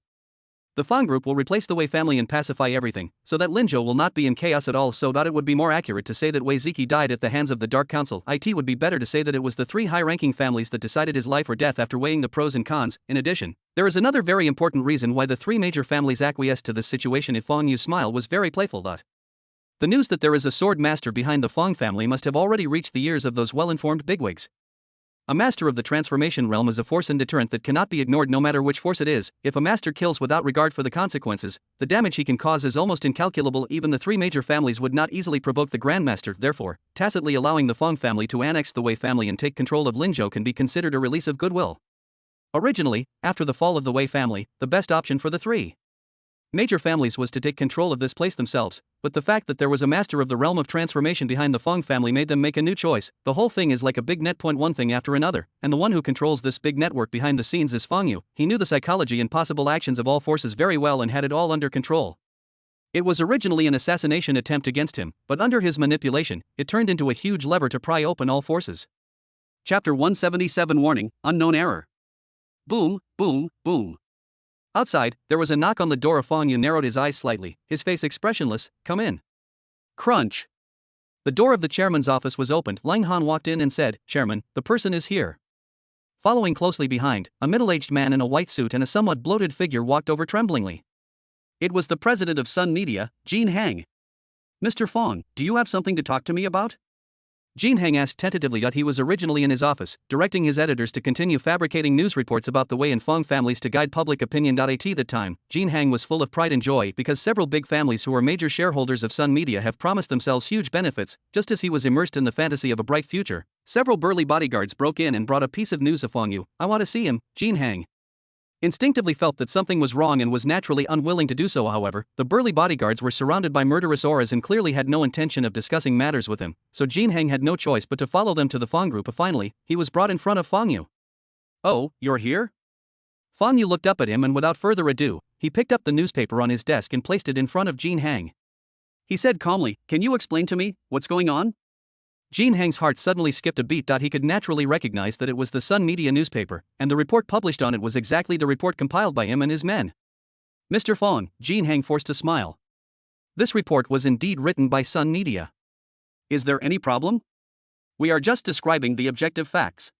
The Fang group will replace the Wei family and pacify everything, so that Linzhou will not be in chaos at all. So that it would be more accurate to say that Wei Ziki died at the hands of the Dark Council. It would be better to say that it was the three high-ranking families that decided his life or death after weighing the pros and cons. In addition, there is another very important reason why the three major families acquiesced to this situation. Fang Yu's smile was very playful. The news that there is a sword master behind the Fang family must have already reached the ears of those well-informed bigwigs. A master of the transformation realm is a force and deterrent that cannot be ignored no matter which force it is. If a master kills without regard for the consequences, the damage he can cause is almost incalculable. Even the three major families would not easily provoke the Grandmaster. Therefore, tacitly allowing the Fang family to annex the Wei family and take control of Linzhou can be considered a release of goodwill. Originally, after the fall of the Wei family, the best option for the three major families was to take control of this place themselves, but the fact that there was a master of the realm of transformation behind the Fang family made them make a new choice. The whole thing is like a big net. One thing after another, and the one who controls this big network behind the scenes is Fang Yu. He knew the psychology and possible actions of all forces very well and had it all under control. It was originally an assassination attempt against him, but under his manipulation, it turned into a huge lever to pry open all forces. Chapter 177 Warning, Unknown Error. Boom, boom, boom. Outside, there was a knock on the door. Fang Yu narrowed his eyes slightly, his face expressionless. Come in. Crunch. The door of the chairman's office was opened. Lang Han walked in and said, Chairman, the person is here. Following closely behind, a middle-aged man in a white suit and a somewhat bloated figure walked over tremblingly. It was the president of Sun Media, Jin Hang. Mr. Fang, do you have something to talk to me about? Jin Hang asked tentatively. He was originally in his office, directing his editors to continue fabricating news reports about the Wei and Fang families to guide public opinion. At that time, Jin Hang was full of pride and joy because several big families who are major shareholders of Sun Media have promised themselves huge benefits. Just as he was immersed in the fantasy of a bright future, several burly bodyguards broke in and brought a piece of news of Fang Yu. I want to see him. Jin Hang instinctively felt that something was wrong and was naturally unwilling to do so. However, the burly bodyguards were surrounded by murderous auras and clearly had no intention of discussing matters with him, so Jin Hang had no choice but to follow them to the Fang group. Finally, he was brought in front of Fang Yu. Oh, you're here? Fang Yu looked up at him and without further ado, he picked up the newspaper on his desk and placed it in front of Jin Hang. He said calmly, Can you explain to me what's going on? Jin Hang's heart suddenly skipped a beat. He could naturally recognize that it was the Sun Media newspaper, and the report published on it was exactly the report compiled by him and his men. Mr. Fang, Jin Hang forced a smile. This report was indeed written by Sun Media. Is there any problem? We are just describing the objective facts.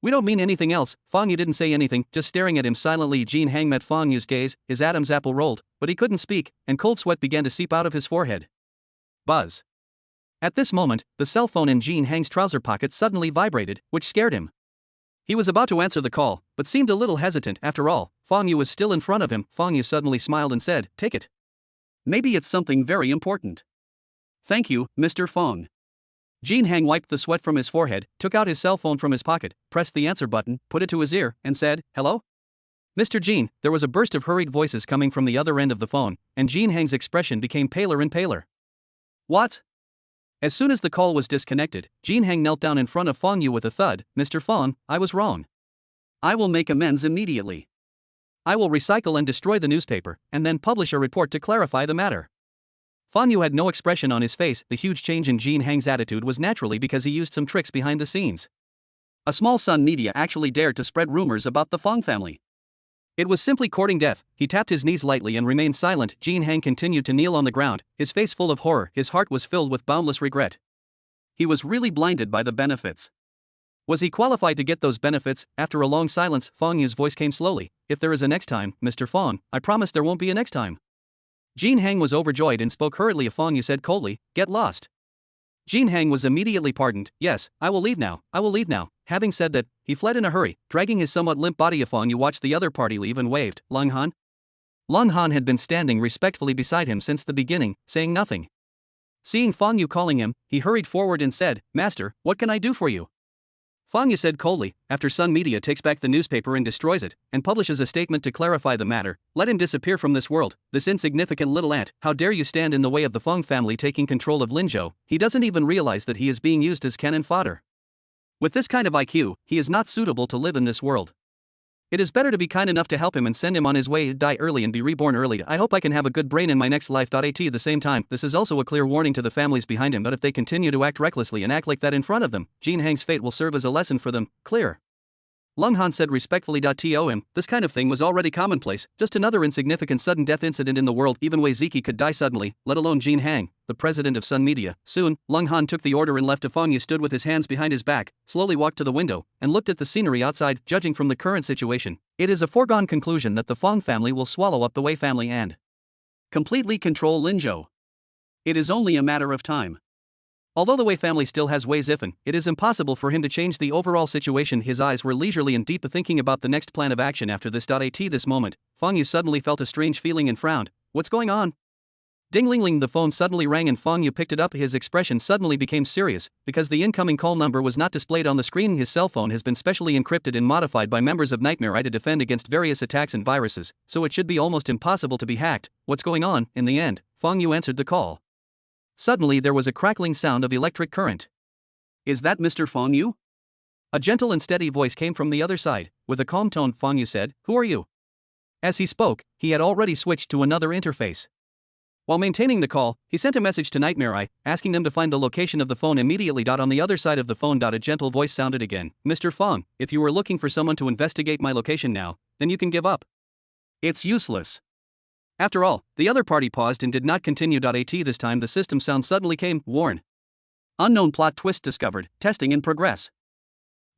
We don't mean anything else. Fang Yu didn't say anything, just staring at him silently. Jin Hang met Fang Yu's gaze, his Adam's apple rolled, but he couldn't speak, and cold sweat began to seep out of his forehead. Buzz. At this moment, the cell phone in Jin Hang's trouser pocket suddenly vibrated, which scared him. He was about to answer the call, but seemed a little hesitant. After all, Fang Yu was still in front of him. Fang Yu suddenly smiled and said, Take it. Maybe it's something very important. Thank you, Mr. Fang. Jin Hang wiped the sweat from his forehead, took out his cell phone from his pocket, pressed the answer button, put it to his ear, and said, Hello? Mr. Jin. There was a burst of hurried voices coming from the other end of the phone, and Jin Hang's expression became paler and paler. What? As soon as the call was disconnected, Jin Hang knelt down in front of Fang Yu with a thud. Mr. Fang, I was wrong. I will make amends immediately. I will recycle and destroy the newspaper, and then publish a report to clarify the matter. Fang Yu had no expression on his face. The huge change in Jin Hang's attitude was naturally because he used some tricks behind the scenes. A small Sun media actually dared to spread rumors about the Fang family. It was simply courting death. He tapped his knees lightly and remained silent. Jin Hang continued to kneel on the ground, his face full of horror. His heart was filled with boundless regret. He was really blinded by the benefits. Was he qualified to get those benefits? After a long silence, Fang Yu's voice came slowly. If there is a next time, Mr. Fang, I promise there won't be a next time. Jin Hang was overjoyed and spoke hurriedly. Fang Yu said coldly, get lost. Jin Hang was immediately pardoned. Yes, I will leave now, I will leave now. Having said that, he fled in a hurry, dragging his somewhat limp body. Fang Yu watched the other party leave and waved. Lang Han? Lang Han had been standing respectfully beside him since the beginning, saying nothing. Seeing Fang Yu calling him, he hurried forward and said, Master, what can I do for you? Fang Yu said coldly, after Sun Media takes back the newspaper and destroys it, and publishes a statement to clarify the matter, let him disappear from this world, this insignificant little ant. How dare you stand in the way of the Fang family taking control of Linzhou? He doesn't even realize that he is being used as cannon fodder. With this kind of IQ, he is not suitable to live in this world. It is better to be kind enough to help him and send him on his way, die early and be reborn early. I hope I can have a good brain in my next life. At the same time, this is also a clear warning to the families behind him that if they continue to act recklessly and act like that in front of them, Jin Hang's fate will serve as a lesson for them. Clear. Lang Han said respectfully. To him, this kind of thing was already commonplace, just another insignificant sudden death incident in the world. Even Wei Ziki could die suddenly, let alone Jin Hang, the president of Sun Media. Soon, Lang Han took the order and left. Fang Yu stood with his hands behind his back, slowly walked to the window, and looked at the scenery outside. Judging from the current situation, it is a foregone conclusion that the Fang family will swallow up the Wei family and completely control Linzhou. It is only a matter of time. Although the Wei family still has Wei Zifen, it is impossible for him to change the overall situation. His eyes were leisurely and deep, thinking about the next plan of action after this. At this moment, Fang Yu suddenly felt a strange feeling and frowned. What's going on? Ding-ling-ling, the phone suddenly rang and Fang Yu picked it up. His expression suddenly became serious, because the incoming call number was not displayed on the screen. His cell phone has been specially encrypted and modified by members of Nightmare Eye to defend against various attacks and viruses, so it should be almost impossible to be hacked. What's going on? In the end, Fang Yu answered the call. Suddenly there was a crackling sound of electric current. Is that Mr. Fang Yu? A gentle and steady voice came from the other side. With a calm tone, Fang Yu said, Who are you? As he spoke, he had already switched to another interface. While maintaining the call, he sent a message to Nightmare Eye, asking them to find the location of the phone immediately. On the other side of the phone, a gentle voice sounded again. Mr. Fang, if you were looking for someone to investigate my location now, then you can give up. It's useless. After all, the other party paused and did not continue. This time the system sound suddenly came. Warn. Unknown plot twist discovered. Testing in progress.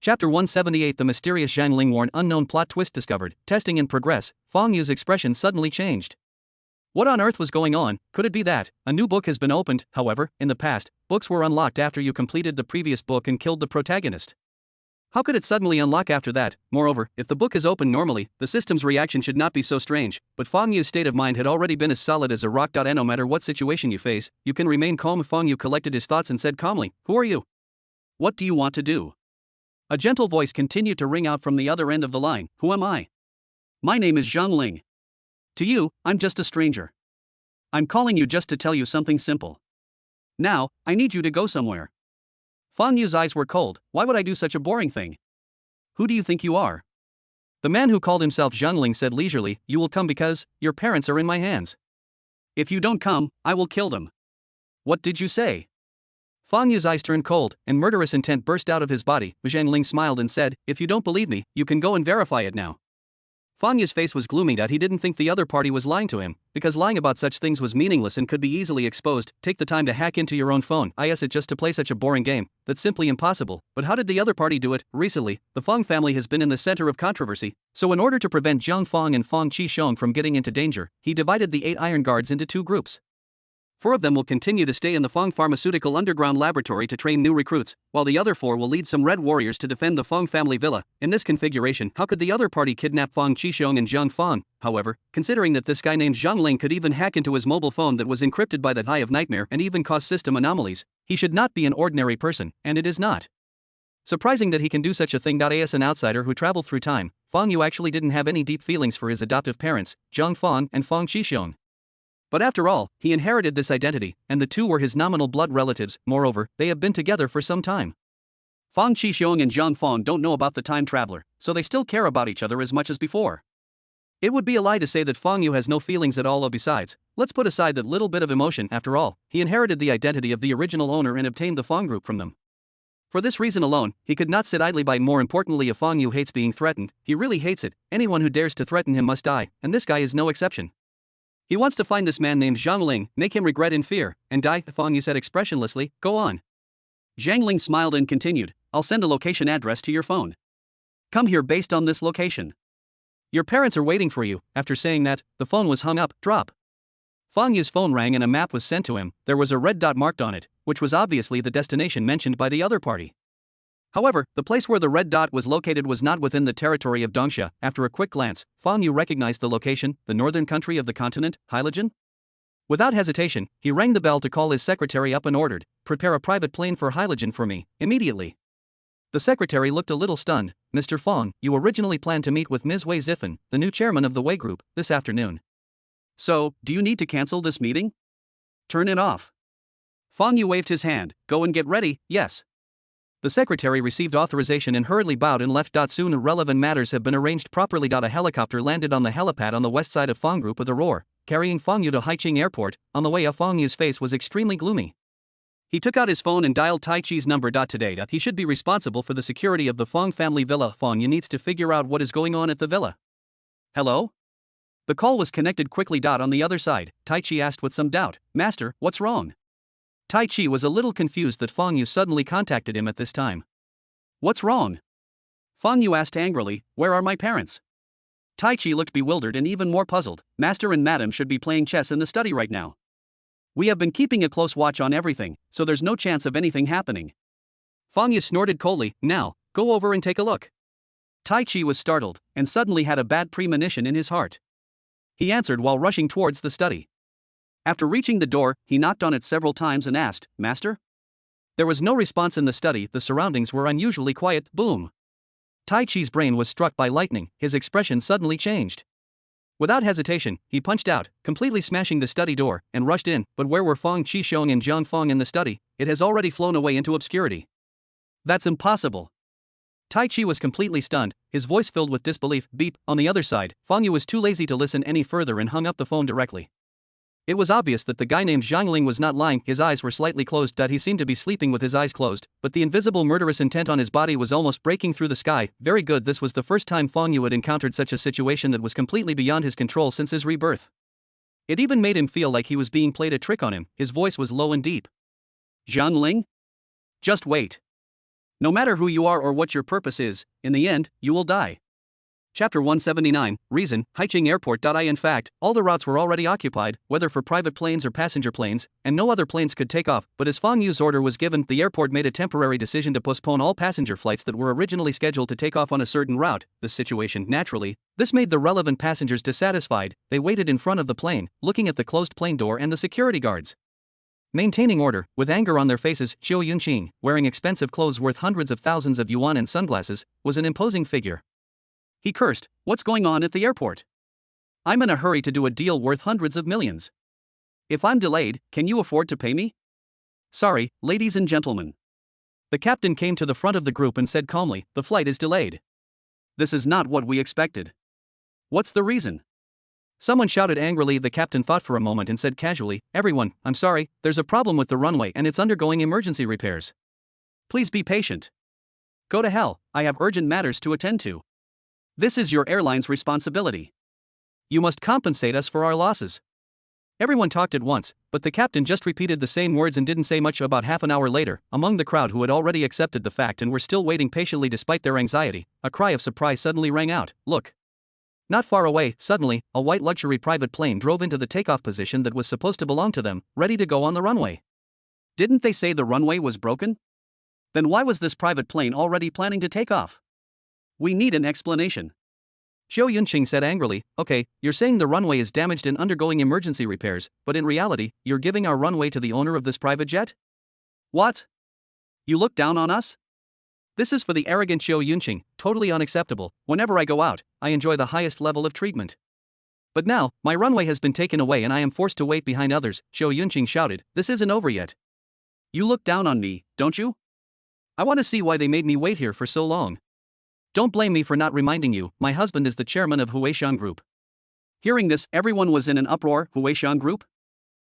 Chapter 178. The mysterious Zhang Ling warn. Unknown plot twist discovered. Testing in progress. Fang Yu's expression suddenly changed. What on earth was going on? Could it be that a new book has been opened? However, in the past, books were unlocked after you completed the previous book and killed the protagonist. How could it suddenly unlock after that? Moreover, if the book is open normally, the system's reaction should not be so strange, but Fang Yu's state of mind had already been as solid as a rock. No matter what situation you face, you can remain calm. Fang Yu collected his thoughts and said calmly, Who are you? What do you want to do? A gentle voice continued to ring out from the other end of the line. Who am I? My name is Zhang Ling. To you, I'm just a stranger. I'm calling you just to tell you something simple. Now, I need you to go somewhere. Fang Yu's eyes were cold. Why would I do such a boring thing? Who do you think you are? The man who called himself Zhang Ling said leisurely, You will come because your parents are in my hands. If you don't come, I will kill them. What did you say? Fang Yu's eyes turned cold, and murderous intent burst out of his body. Zhang Ling smiled and said, If you don't believe me, you can go and verify it now. Fang Yu's face was gloomy. He didn't think the other party was lying to him, because lying about such things was meaningless and could be easily exposed. Take the time to hack into your own phone. Is it just to play such a boring game? That's simply impossible. But how did the other party do it? Recently, the Fang family has been in the center of controversy, so in order to prevent Jiang Fang and Fang Qishong from getting into danger, he divided the 8 Iron Guards into 2 groups. 4 of them will continue to stay in the Fang Pharmaceutical Underground Laboratory to train new recruits, while the other 4 will lead some Red Warriors to defend the Fang family villa. In this configuration, how could the other party kidnap Fang Qishong and Jiang Fang? However, considering that this guy named Zhang Ling could even hack into his mobile phone that was encrypted by the Eye of Nightmare and even cause system anomalies, he should not be an ordinary person, and it is not surprising that he can do such a thing. As an outsider who traveled through time, Fang Yu actually didn't have any deep feelings for his adoptive parents, Jiang Fang and Fang Qishong. But after all, he inherited this identity, and the 2 were his nominal blood relatives. Moreover, they have been together for some time. Fang Qixong and Zhang Fong don't know about the time traveler, so they still care about each other as much as before. It would be a lie to say that Fang Yu has no feelings at all. Besides, let's put aside that little bit of emotion. After all, he inherited the identity of the original owner and obtained the Fang group from them. For this reason alone, he could not sit idly by. More importantly, if Fang Yu hates being threatened, he really hates it. Anyone who dares to threaten him must die, and this guy is no exception. He wants to find this man named Zhang Ling, make him regret in fear, and die. Fang Yu said expressionlessly. Go on. Zhang Ling smiled and continued, I'll send a location address to your phone. Come here based on this location. Your parents are waiting for you. After saying that, the phone was hung up. Drop. Fang Yu's phone rang and a map was sent to him. There was a red dot marked on it, which was obviously the destination mentioned by the other party. However, the place where the red dot was located was not within the territory of Dongsha. After a quick glance, Fang Yu recognized the location, the northern country of the continent, Hailijin. Without hesitation, he rang the bell to call his secretary up and ordered, prepare a private plane for Hailijin for me, immediately. The secretary looked a little stunned. Mr. Fang, you originally planned to meet with Ms. Wei Zifen, the new chairman of the Wei Group, this afternoon. So, do you need to cancel this meeting? Turn it off. Fang Yu waved his hand. Go and get ready, yes. The secretary received authorization and hurriedly bowed and left. Soon irrelevant matters have been arranged properly. A helicopter landed on the helipad on the west side of Fang Group with a roar, carrying Fang Yu to Haiqing Airport. On the way up, Fang Yu's face was extremely gloomy. He took out his phone and dialed Tai Chi's number. Today, he should be responsible for the security of the Fang family villa. Fang Yu needs to figure out what is going on at the villa. Hello? The call was connected quickly. On the other side, Tai Chi asked with some doubt, Master, what's wrong? Tai Chi was a little confused that Fang Yu suddenly contacted him at this time. What's wrong? Fang Yu asked angrily, where are my parents? Tai Chi looked bewildered and even more puzzled. Master and Madam should be playing chess in the study right now. We have been keeping a close watch on everything, so there's no chance of anything happening. Fang Yu snorted coldly. Now, go over and take a look. Tai Chi was startled, and suddenly had a bad premonition in his heart. He answered while rushing towards the study. After reaching the door, he knocked on it several times and asked, Master? There was no response in the study. The surroundings were unusually quiet. Boom. Tai Chi's brain was struck by lightning. His expression suddenly changed. Without hesitation, he punched out, completely smashing the study door, and rushed in. But where were Fang Qixong and Zhang Fong in the study? It has already flown away into obscurity. That's impossible. Tai Chi was completely stunned, his voice filled with disbelief. Beep. On the other side, Fang Yu was too lazy to listen any further and hung up the phone directly. It was obvious that the guy named Zhang Ling was not lying. His eyes were slightly closed. He seemed to be sleeping with his eyes closed, but the invisible murderous intent on his body was almost breaking through the sky. Very good. This was the first time Fang Yu had encountered such a situation that was completely beyond his control since his rebirth. It even made him feel like he was being played a trick on him. His voice was low and deep. Zhang Ling? Just wait. No matter who you are or what your purpose is, in the end, you will die. Chapter 179, Reason, Haiqing Airport. In fact, all the routes were already occupied, whether for private planes or passenger planes, and no other planes could take off. But as Fang Yu's order was given, the airport made a temporary decision to postpone all passenger flights that were originally scheduled to take off on a certain route. This situation, naturally, this made the relevant passengers dissatisfied. They waited in front of the plane, looking at the closed plane door and the security guards. Maintaining order, with anger on their faces, Zhou Yunqing, wearing expensive clothes worth hundreds of thousands of yuan and sunglasses, was an imposing figure. He cursed, what's going on at the airport? I'm in a hurry to do a deal worth hundreds of millions. If I'm delayed, can you afford to pay me? Sorry, ladies and gentlemen. The captain came to the front of the group and said calmly, the flight is delayed. This is not what we expected. What's the reason? Someone shouted angrily. The captain thought for a moment and said casually, everyone, I'm sorry, there's a problem with the runway and it's undergoing emergency repairs. Please be patient. Go to hell, I have urgent matters to attend to. This is your airline's responsibility. You must compensate us for our losses. Everyone talked at once, but the captain just repeated the same words and didn't say much. About half an hour later, among the crowd who had already accepted the fact and were still waiting patiently despite their anxiety, a cry of surprise suddenly rang out, look. Not far away, suddenly, a white luxury private plane drove into the takeoff position that was supposed to belong to them, ready to go on the runway. Didn't they say the runway was broken? Then why was this private plane already planning to take off? We need an explanation. Zhou Yunqing said angrily, okay, you're saying the runway is damaged and undergoing emergency repairs, but in reality, you're giving our runway to the owner of this private jet? What? You look down on us? This is for the arrogant Zhou Yunqing, totally unacceptable. Whenever I go out, I enjoy the highest level of treatment. But now, my runway has been taken away and I am forced to wait behind others, Zhou Yunqing shouted, this isn't over yet. You look down on me, don't you? I want to see why they made me wait here for so long. Don't blame me for not reminding you, my husband is the chairman of Huaishan Group. Hearing this, everyone was in an uproar. Huaishan Group?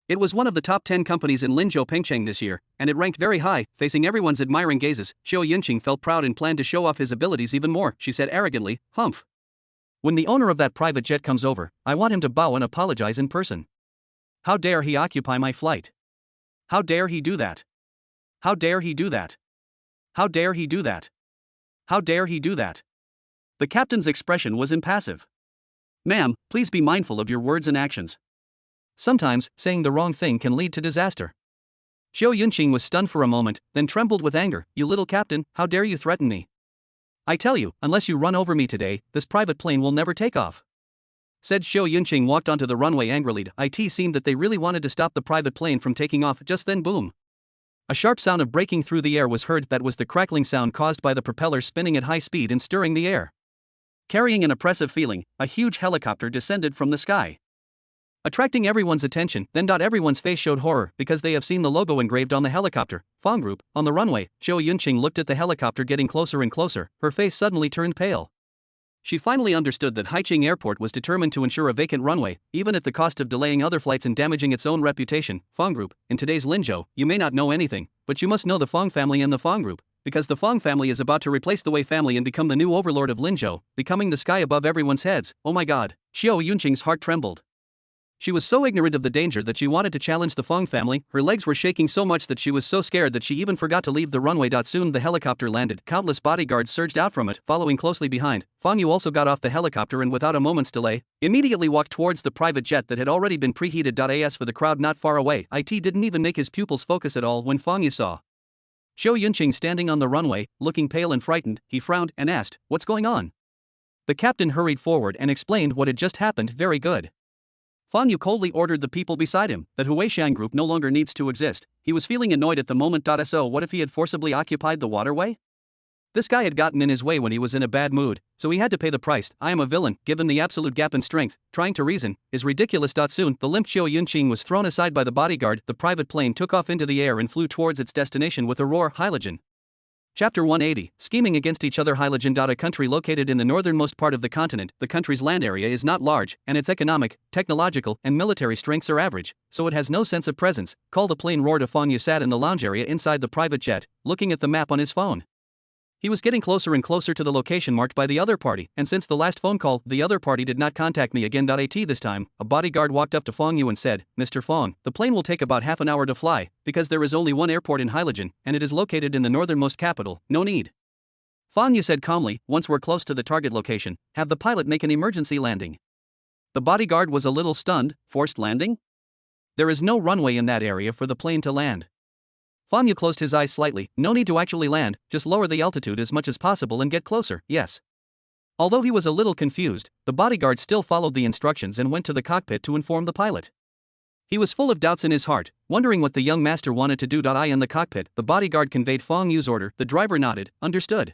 It was one of the top 10 companies in Linzhou Pengcheng this year, and it ranked very high, facing everyone's admiring gazes. Xiao Yunqing felt proud and planned to show off his abilities even more. She said arrogantly, "Humph. When the owner of that private jet comes over, I want him to bow and apologize in person. How dare he occupy my flight? How dare he do that? How dare he do that? How dare he do that? How dare he do that?" The captain's expression was impassive. "Ma'am, please be mindful of your words and actions. Sometimes, saying the wrong thing can lead to disaster." Xiao Yunqing was stunned for a moment, then trembled with anger. "You little captain, how dare you threaten me? I tell you, unless you run over me today, this private plane will never take off," said Xiao Yunqing. Walked onto the runway angrily. It seemed that they really wanted to stop the private plane from taking off. Just then, boom. A sharp sound of breaking through the air was heard. That was the crackling sound caused by the propeller spinning at high speed and stirring the air. Carrying an oppressive feeling, a huge helicopter descended from the sky, attracting everyone's attention. Then everyone's face showed horror because they have seen the logo engraved on the helicopter, Fong Group, on the runway. Xiao Yunqing looked at the helicopter getting closer and closer. Her face suddenly turned pale. She finally understood that Haicheng Airport was determined to ensure a vacant runway, even at the cost of delaying other flights and damaging its own reputation. Fong Group, in today's Linzhou, you may not know anything, but you must know the Fong family and the Fong Group, because the Fong family is about to replace the Wei family and become the new overlord of Linzhou, becoming the sky above everyone's heads. Oh my god. Xiao Yunqing's heart trembled. She was so ignorant of the danger that she wanted to challenge the Fong family. Her legs were shaking so much that she was so scared that she even forgot to leave the runway. Soon the helicopter landed. Countless bodyguards surged out from it, following closely behind. Fong Yu also got off the helicopter and without a moment's delay, immediately walked towards the private jet that had already been preheated. As for the crowd not far away, it didn't even make his pupils focus at all when Fong Yu saw Xiao Yunqing standing on the runway, looking pale and frightened. He frowned and asked, "What's going on?" The captain hurried forward and explained what had just happened. "Very good." Fong Yu coldly ordered the people beside him that Huaishan Group no longer needs to exist. He was feeling annoyed at the moment. So what if he had forcibly occupied the waterway? This guy had gotten in his way when he was in a bad mood, so he had to pay the price. I am a villain, given the absolute gap in strength. Trying to reason is ridiculous. Soon, the limp Xiao Yunqing was thrown aside by the bodyguard. The private plane took off into the air and flew towards its destination with a roar. Hailuan. Chapter 180, Scheming Against Each Other. Hailuan. A country located in the northernmost part of the continent. The country's land area is not large, and its economic, technological, and military strengths are average, so it has no sense of presence. Call the plane roared. Fong Yu sat in the lounge area inside the private jet, looking at the map on his phone. He was getting closer and closer to the location marked by the other party, and since the last phone call, the other party did not contact me again. This time, a bodyguard walked up to Fong Yu and said, "Mr. Fong, the plane will take about half an hour to fly, because there is only one airport in Hailuan, and it is located in the northernmost capital. No need." Fong Yu said calmly, "Once we're close to the target location, have the pilot make an emergency landing." The bodyguard was a little stunned. Forced landing? There is no runway in that area for the plane to land. Fong Yu closed his eyes slightly. No need to actually land, just lower the altitude as much as possible and get closer. Yes. Although he was a little confused, the bodyguard still followed the instructions and went to the cockpit to inform the pilot. He was full of doubts in his heart, wondering what the young master wanted to do. In the cockpit, the bodyguard conveyed Fong Yu's order. The driver nodded, understood.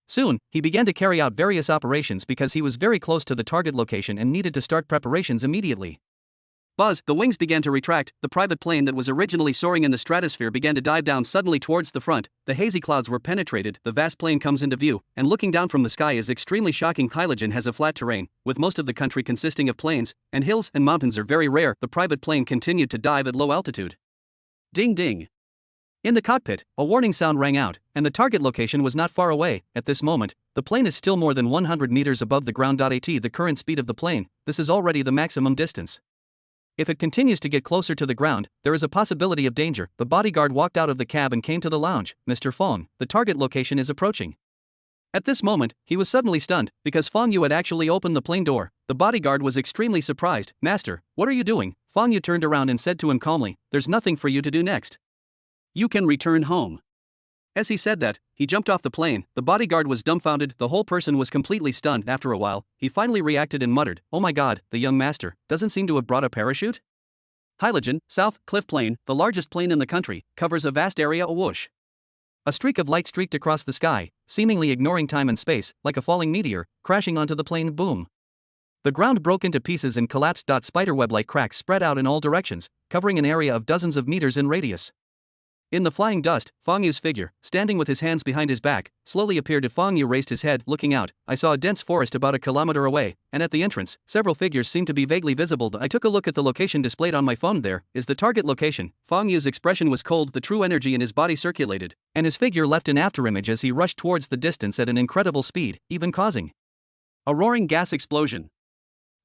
Soon, he began to carry out various operations because he was very close to the target location and needed to start preparations immediately. Buzz, the wings began to retract. The private plane that was originally soaring in the stratosphere began to dive down suddenly towards the front. The hazy clouds were penetrated. The vast plane comes into view, and looking down from the sky is extremely shocking. Hailuan has a flat terrain, with most of the country consisting of plains, and hills and mountains are very rare. The private plane continued to dive at low altitude. Ding ding. In the cockpit, a warning sound rang out, and the target location was not far away. At this moment, the plane is still more than 100 meters above the ground. The current speed of the plane, this is already the maximum distance. If it continues to get closer to the ground, there is a possibility of danger. The bodyguard walked out of the cab and came to the lounge. "Mr. Fong, the target location is approaching." At this moment, he was suddenly stunned, because Fong Yu had actually opened the plane door. The bodyguard was extremely surprised. "Master, what are you doing?" Fong Yu turned around and said to him calmly, "There's nothing for you to do next. You can return home." As he said that, he jumped off the plane. The bodyguard was dumbfounded. The whole person was completely stunned. After a while, he finally reacted and muttered, "Oh my god, the young master doesn't seem to have brought a parachute?" Hailuan, South Cliff Plain, the largest plain in the country, covers a vast area. A whoosh. A streak of light streaked across the sky, seemingly ignoring time and space, like a falling meteor, crashing onto the plane. Boom. The ground broke into pieces and collapsed. Spiderweb-like cracks spread out in all directions, covering an area of dozens of meters in radius. In the flying dust, Fang Yu's figure, standing with his hands behind his back, slowly appeared. As Fang Yu raised his head, looking out, I saw a dense forest about a kilometer away, and at the entrance, several figures seemed to be vaguely visible. I took a look at the location displayed on my phone. There is the target location. Fang Yu's expression was cold, the true energy in his body circulated, and his figure left an afterimage as he rushed towards the distance at an incredible speed, even causing a roaring gas explosion.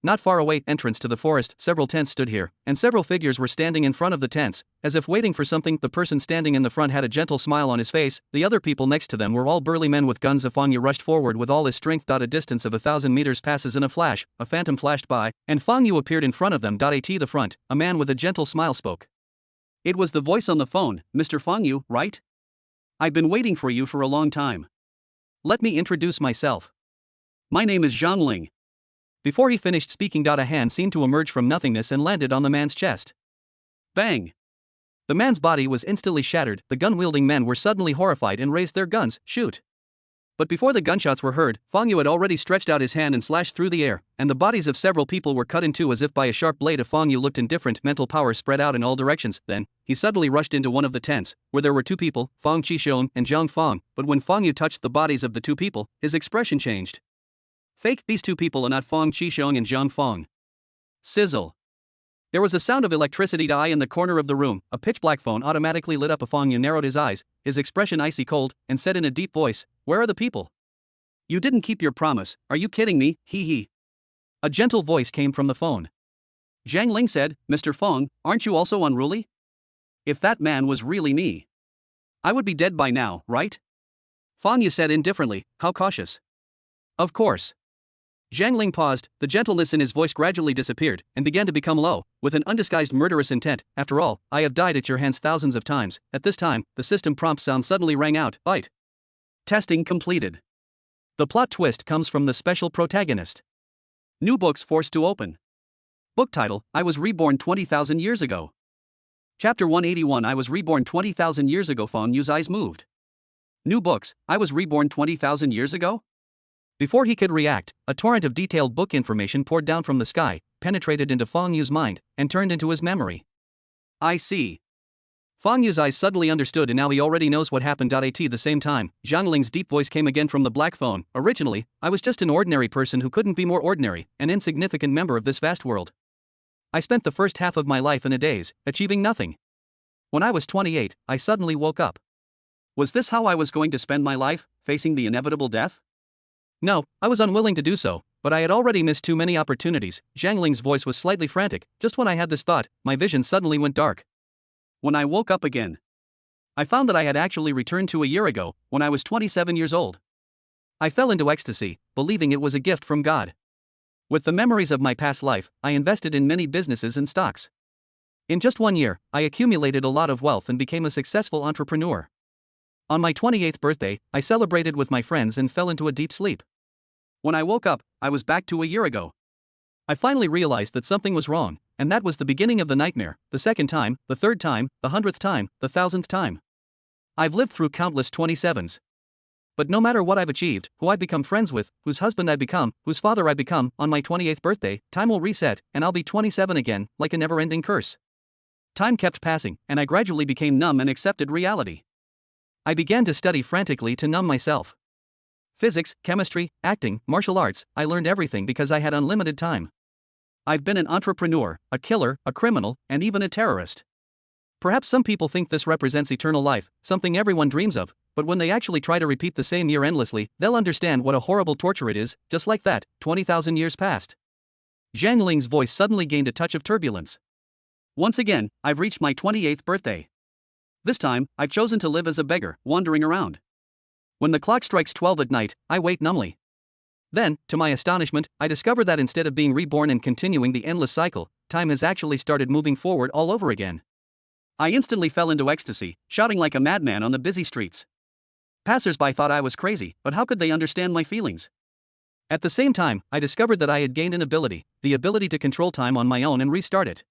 Not far away, entrance to the forest, several tents stood here, and several figures were standing in front of the tents, as if waiting for something. The person standing in the front had a gentle smile on his face, the other people next to them were all burly men with guns. Fang Yu rushed forward with all his strength. A distance of 1,000 meters passes in a flash, a phantom flashed by, and Fang Yu appeared in front of them. At the front, a man with a gentle smile spoke. It was the voice on the phone. Mr. Fang Yu, right? I've been waiting for you for a long time. Let me introduce myself. My name is Zhang Ling. Before he finished speaking, a hand seemed to emerge from nothingness and landed on the man's chest. Bang! The man's body was instantly shattered. The gun-wielding men were suddenly horrified and raised their guns. Shoot! But before the gunshots were heard, Fang Yu had already stretched out his hand and slashed through the air, and the bodies of several people were cut in two as if by a sharp blade. If Fang Yu looked indifferent, mental power spread out in all directions. Then, he suddenly rushed into one of the tents, where there were two people, Fang Qishong and Zhang Fang. But when Fang Yu touched the bodies of the two people, his expression changed. Fake, these two people are not Fang Qishong and Zhang Fang. Sizzle. There was a sound of electricity. In the corner of the room, a pitch-black phone automatically lit up. Fang Yu narrowed his eyes, his expression icy cold, and said in a deep voice, "Where are the people? You didn't keep your promise, are you kidding me, hee hee." A gentle voice came from the phone. Zhang Ling said, "Mr. Fang, aren't you also unruly? If that man was really me, I would be dead by now, right?" Fang Yu said indifferently, "How cautious." "Of course." Zhang Ling paused, the gentleness in his voice gradually disappeared, and began to become low, with an undisguised murderous intent. "After all, I have died at your hands thousands of times." At this time, the system prompt sound suddenly rang out. Byte. Testing completed. The plot twist comes from the special protagonist. New books forced to open. Book title, I Was Reborn 20,000 Years Ago. Chapter 181, I Was Reborn 20,000 Years Ago. Fang Yu's eyes moved. New books, I Was Reborn 20,000 Years Ago? Before he could react, a torrent of detailed book information poured down from the sky, penetrated into Fang Yu's mind, and turned into his memory. I see. Fang Yu's eyes suddenly understood, and now he already knows what happened. At the same time, Zhang Ling's deep voice came again from the black phone. Originally, I was just an ordinary person who couldn't be more ordinary, an insignificant member of this vast world. I spent the first half of my life in a daze, achieving nothing. When I was 28, I suddenly woke up. Was this how I was going to spend my life, facing the inevitable death? No, I was unwilling to do so, but I had already missed too many opportunities. Zhang Ling's voice was slightly frantic. Just when I had this thought, my vision suddenly went dark. When I woke up again, I found that I had actually returned to a year ago, when I was 27 years old. I fell into ecstasy, believing it was a gift from God. With the memories of my past life, I invested in many businesses and stocks. In just 1 year, I accumulated a lot of wealth and became a successful entrepreneur. On my 28th birthday, I celebrated with my friends and fell into a deep sleep. When I woke up, I was back to a year ago. I finally realized that something was wrong, and that was the beginning of the nightmare, the second time, the third time, the 100th time, the 1000th time. I've lived through countless 27s. But no matter what I've achieved, who I've become friends with, whose husband I've become, whose father I've become, on my 28th birthday, time will reset, and I'll be 27 again, like a never-ending curse. Time kept passing, and I gradually became numb and accepted reality. I began to study frantically to numb myself. Physics, chemistry, acting, martial arts, I learned everything because I had unlimited time. I've been an entrepreneur, a killer, a criminal, and even a terrorist. Perhaps some people think this represents eternal life, something everyone dreams of, but when they actually try to repeat the same year endlessly, they'll understand what a horrible torture it is. Just like that, 20,000 years passed. Zhang Ling's voice suddenly gained a touch of turbulence. Once again, I've reached my 28th birthday. This time, I've chosen to live as a beggar, wandering around. When the clock strikes 12 at night, I wait numbly. Then, to my astonishment, I discover that instead of being reborn and continuing the endless cycle, time has actually started moving forward all over again. I instantly fell into ecstasy, shouting like a madman on the busy streets. Passers-by thought I was crazy, but how could they understand my feelings? At the same time, I discovered that I had gained an ability, the ability to control time on my own and restart it.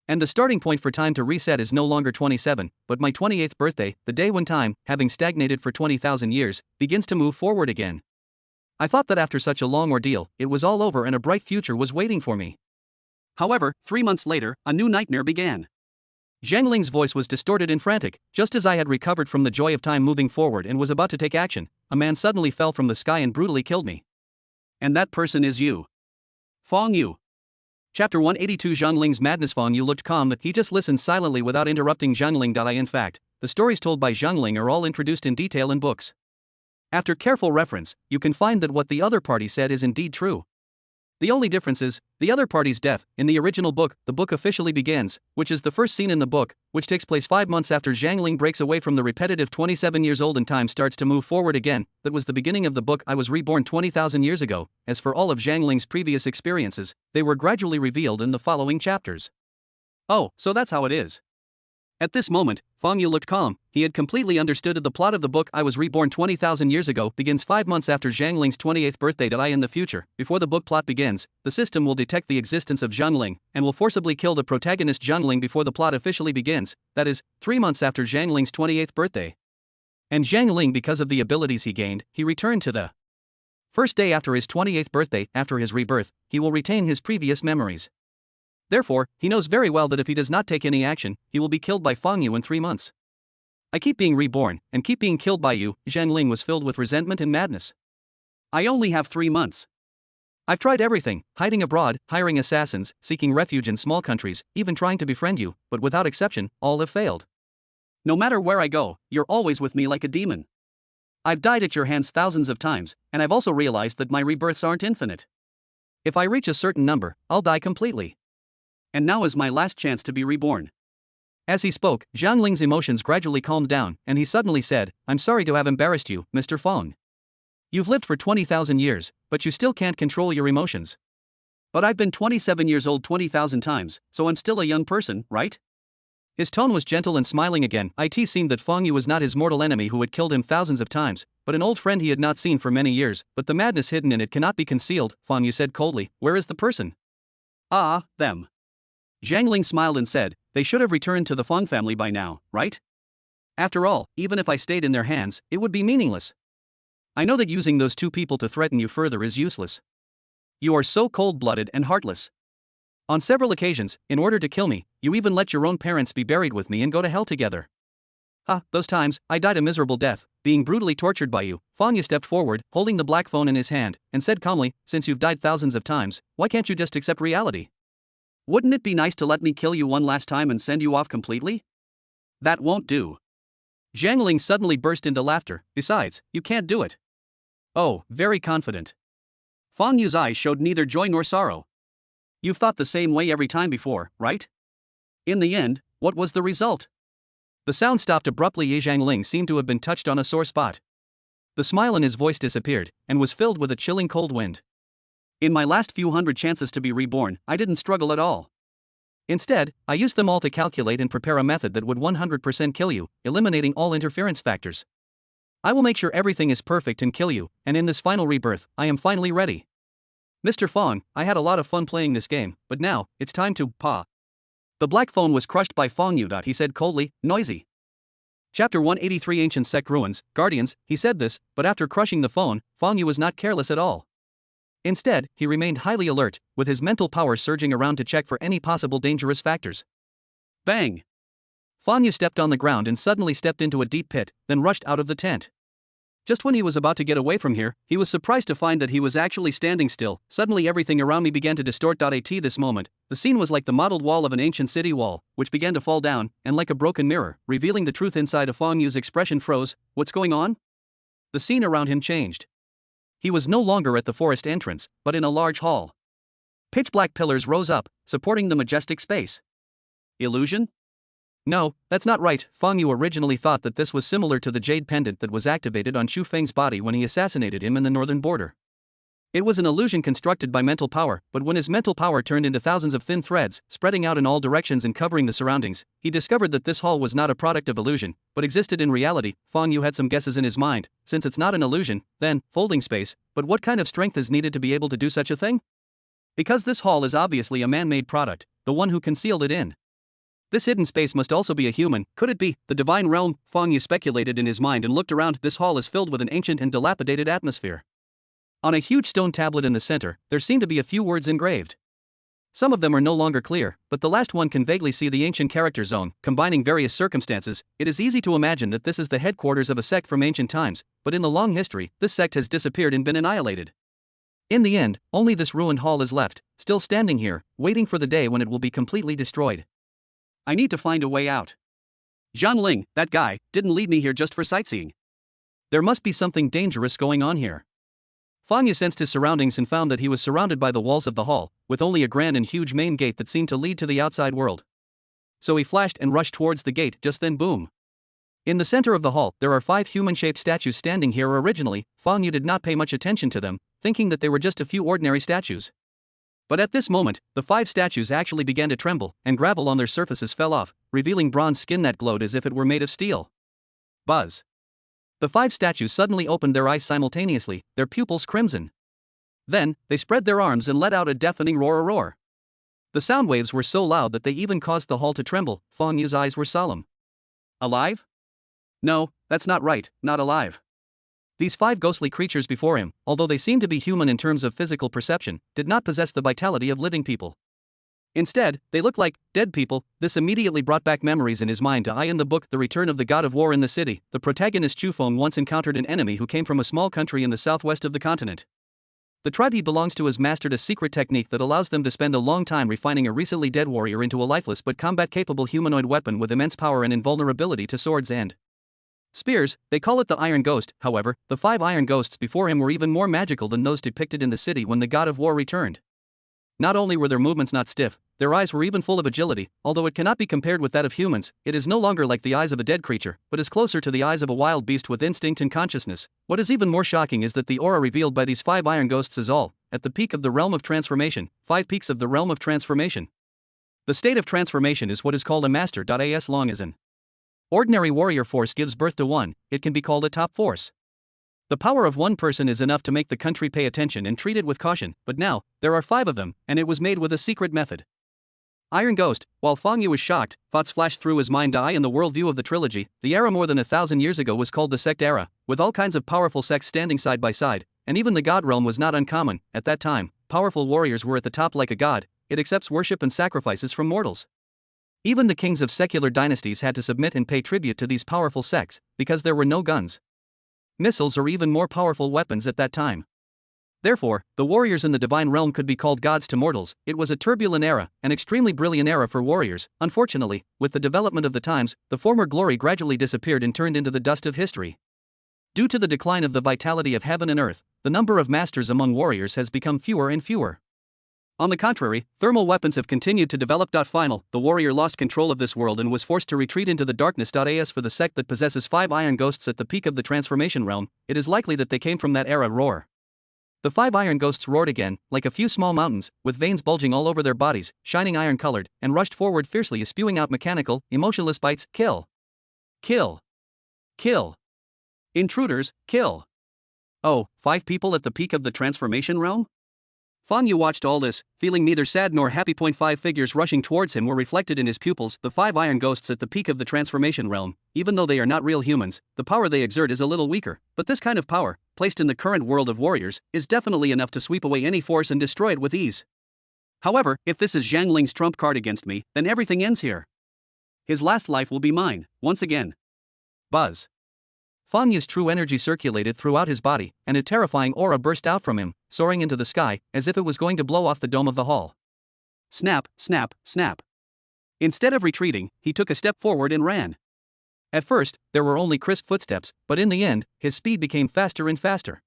And the starting point for time to reset is no longer 27, but my 28th birthday, the day when time, having stagnated for 20,000 years, begins to move forward again. I thought that after such a long ordeal, it was all over and a bright future was waiting for me. However, 3 months later, a new nightmare began. Zhang Ling's voice was distorted and frantic. Just as I had recovered from the joy of time moving forward and was about to take action, a man suddenly fell from the sky and brutally killed me. And that person is you. Fong Yu. Chapter 182. Zhang Ling's madness. Fong Yu looked calm, but he just listened silently without interrupting Zhang Ling. In fact, the stories told by Zhang Ling are all introduced in detail in books. After careful reference, you can find that what the other party said is indeed true. The only difference is, the other party's death. In the original book, the book officially begins, which is the first scene in the book, which takes place 5 months after Zhang Ling breaks away from the repetitive 27 years old and time starts to move forward again. That was the beginning of the book. I was reborn 20,000 years ago. As for all of Zhang Ling's previous experiences, they were gradually revealed in the following chapters. Oh, so that's how it is. At this moment, Fong Yu looked calm. He had completely understood the plot of the book. I was reborn 20,000 years ago begins 5 months after Zhang Ling's 28th birthday. In the future, before the book plot begins, the system will detect the existence of Zhang Ling and will forcibly kill the protagonist Zhang Ling before the plot officially begins, that is, 3 months after Zhang Ling's 28th birthday. And Zhang Ling, because of the abilities he gained, he returned to the first day after his 28th birthday. After his rebirth, he will retain his previous memories. Therefore, he knows very well that if he does not take any action, he will be killed by Fong Yu in 3 months. I keep being reborn, and keep being killed by you. Zhang Ling was filled with resentment and madness. I only have 3 months. I've tried everything, hiding abroad, hiring assassins, seeking refuge in small countries, even trying to befriend you, but without exception, all have failed. No matter where I go, you're always with me like a demon. I've died at your hands thousands of times, and I've also realized that my rebirths aren't infinite. If I reach a certain number, I'll die completely. And now is my last chance to be reborn. As he spoke, Zhang Ling's emotions gradually calmed down, and he suddenly said, I'm sorry to have embarrassed you, Mr. Fong. You've lived for 20,000 years, but you still can't control your emotions. But I've been 27 years old 20,000 times, so I'm still a young person, right? His tone was gentle and smiling again. It seemed that Fong Yu was not his mortal enemy who had killed him thousands of times, but an old friend he had not seen for many years, but the madness hidden in it cannot be concealed. Fong Yu said coldly, where is the person? Ah, them. Zhang Ling smiled and said, they should have returned to the Fong family by now, right? After all, even if I stayed in their hands, it would be meaningless. I know that using those 2 people to threaten you further is useless. You are so cold-blooded and heartless. On several occasions, in order to kill me, you even let your own parents be buried with me and go to hell together. Those times, I died a miserable death, being brutally tortured by you. Fong Yu stepped forward, holding the black phone in his hand, and said calmly, since you've died thousands of times, why can't you just accept reality? Wouldn't it be nice to let me kill you one last time and send you off completely? That won't do. Zhang Ling suddenly burst into laughter. Besides, you can't do it. Oh, very confident. Fong Yu's eyes showed neither joy nor sorrow. You've thought the same way every time before, right? In the end, what was the result? The sound stopped abruptly. Zhang Ling seemed to have been touched on a sore spot. The smile in his voice disappeared, and was filled with a chilling cold wind. In my last few hundred chances to be reborn, I didn't struggle at all. Instead, I used them all to calculate and prepare a method that would 100% kill you, eliminating all interference factors. I will make sure everything is perfect and kill you, and in this final rebirth, I am finally ready. Mr. Fong, I had a lot of fun playing this game, but now, it's time to, pa. The black phone was crushed by Fong Yu. He said coldly, noisy. Chapter 183. Ancient Sect Ruins, Guardians. He said this, but after crushing the phone, Fong Yu was not careless at all. Instead, he remained highly alert, with his mental power surging around to check for any possible dangerous factors. Bang! Fong Yu stepped on the ground and suddenly stepped into a deep pit, then rushed out of the tent. Just when he was about to get away from here, he was surprised to find that he was actually standing still. Suddenly everything around me began to distort. At this moment, the scene was like the modeled wall of an ancient city wall, which began to fall down, and like a broken mirror, revealing the truth inside of Fong Yu's expression froze. What's going on? The scene around him changed. He was no longer at the forest entrance, but in a large hall. Pitch-black pillars rose up, supporting the majestic space. Illusion? No, that's not right. Fong Yu originally thought that this was similar to the jade pendant that was activated on Xu Feng's body when he assassinated him in the northern border. It was an illusion constructed by mental power, but when his mental power turned into thousands of thin threads, spreading out in all directions and covering the surroundings, he discovered that this hall was not a product of illusion, but existed in reality. Fong Yu had some guesses in his mind. Since it's not an illusion, then, folding space, but what kind of strength is needed to be able to do such a thing? Because this hall is obviously a man-made product, the one who concealed it in. This hidden space must also be a human. Could it be the divine realm? Fong Yu speculated in his mind and looked around. This hall is filled with an ancient and dilapidated atmosphere. On a huge stone tablet in the center, there seemed to be a few words engraved. Some of them are no longer clear, but the last one can vaguely see the ancient character zone. Combining various circumstances, it is easy to imagine that this is the headquarters of a sect from ancient times, but in the long history, this sect has disappeared and been annihilated. In the end, only this ruined hall is left, still standing here, waiting for the day when it will be completely destroyed. I need to find a way out. Zhang, that guy, didn't lead me here just for sightseeing. There must be something dangerous going on here. Fang Yu sensed his surroundings and found that he was surrounded by the walls of the hall, with only a grand and huge main gate that seemed to lead to the outside world. So he flashed and rushed towards the gate. Just then, boom. In the center of the hall, there are 5 human-shaped statues standing here. Originally, Fang Yu did not pay much attention to them, thinking that they were just a few ordinary statues. But at this moment, the 5 statues actually began to tremble, and gravel on their surfaces fell off, revealing bronze skin that glowed as if it were made of steel. Buzz. The 5 statues suddenly opened their eyes simultaneously, their pupils crimson. Then, they spread their arms and let out a deafening roar. The sound waves were so loud that they even caused the hall to tremble. Fang Yu's eyes were solemn. Alive? No, that's not right, not alive. These 5 ghostly creatures before him, although they seemed to be human in terms of physical perception, did not possess the vitality of living people. Instead, they looked like dead people. This immediately brought back memories in his mind. In the book The Return of the God of War in the City, the protagonist Chu Feng once encountered an enemy who came from a small country in the southwest of the continent. The tribe he belongs to has mastered a secret technique that allows them to spend a long time refining a recently dead warrior into a lifeless but combat-capable humanoid weapon with immense power and invulnerability to swords and spears. They call it the Iron Ghost. However, the 5 Iron Ghosts before him were even more magical than those depicted in the city when the God of War returned. Not only were their movements not stiff, their eyes were even full of agility. Although it cannot be compared with that of humans, it is no longer like the eyes of a dead creature, but is closer to the eyes of a wild beast with instinct and consciousness. What is even more shocking is that the aura revealed by these 5 Iron Ghosts is all, at the peak of the realm of transformation, 5 peaks of the realm of transformation. The state of transformation is what is called a master. As long as an ordinary warrior force gives birth to one, it can be called a top force. The power of one person is enough to make the country pay attention and treat it with caution, but now, there are 5 of them, and it was made with a secret method. Iron Ghost. While Fang Yu was shocked, thoughts flashed through his mind. In the worldview of the trilogy, the era more than 1,000 years ago was called the Sect Era, with all kinds of powerful sects standing side by side, and even the God realm was not uncommon. At that time, powerful warriors were at the top like a god. It accepts worship and sacrifices from mortals. Even the kings of secular dynasties had to submit and pay tribute to these powerful sects, because there were no guns, missiles or even more powerful weapons at that time. Therefore, the warriors in the divine realm could be called gods to mortals. It was a turbulent era, an extremely brilliant era for warriors. Unfortunately, with the development of the times, the former glory gradually disappeared and turned into the dust of history. Due to the decline of the vitality of heaven and earth, the number of masters among warriors has become fewer and fewer. On the contrary, thermal weapons have continued to develop. The warrior lost control of this world and was forced to retreat into the darkness. As for the sect that possesses 5 Iron Ghosts at the peak of the transformation realm, it is likely that they came from that era. Roar. The 5 Iron Ghosts roared again, like a few small mountains, with veins bulging all over their bodies, shining iron-colored, and rushed forward fiercely, spewing out mechanical, emotionless bites. Kill. Kill. Kill. Intruders, kill. Oh, 5 people at the peak of the transformation realm? Fang Yu watched all this, feeling neither sad nor happy. 5 figures rushing towards him were reflected in his pupils. The 5 Iron Ghosts at the peak of the transformation realm. Even though they are not real humans, the power they exert is a little weaker, but this kind of power, placed in the current world of warriors, is definitely enough to sweep away any force and destroy it with ease. However, if this is Zhang Ling's trump card against me, then everything ends here. His last life will be mine, once again. Buzz. Fang Yu's true energy circulated throughout his body, and a terrifying aura burst out from him, soaring into the sky, as if it was going to blow off the dome of the hall. Snap, snap, snap. Instead of retreating, he took a step forward and ran. At first, there were only crisp footsteps, but in the end, his speed became faster and faster.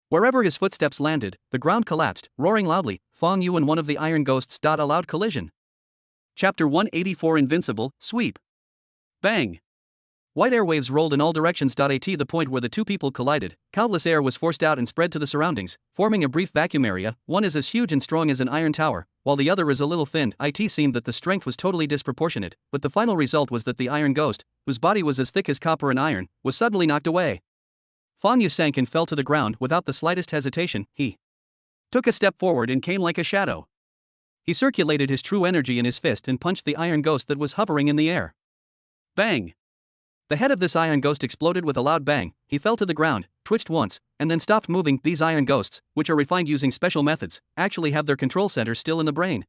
Wherever his footsteps landed, the ground collapsed, roaring loudly. Fang Yu and one of the Iron Ghosts. Allowed collision. Chapter 184 Invincible, Sweep. Bang. White airwaves rolled in all directions. At the point where the 2 people collided, countless air was forced out and spread to the surroundings, forming a brief vacuum area. One is as huge and strong as an iron tower, while the other is a little thin. It seemed that the strength was totally disproportionate, but the final result was that the Iron Ghost, whose body was as thick as copper and iron, was suddenly knocked away. Fang Yu sank and fell to the ground without the slightest hesitation. He took a step forward and came like a shadow. He circulated his true energy in his fist and punched the Iron Ghost that was hovering in the air. Bang! The head of this Iron Ghost exploded with a loud bang. He fell to the ground, twitched once, and then stopped moving. These Iron Ghosts, which are refined using special methods, actually have their control center still in the brain.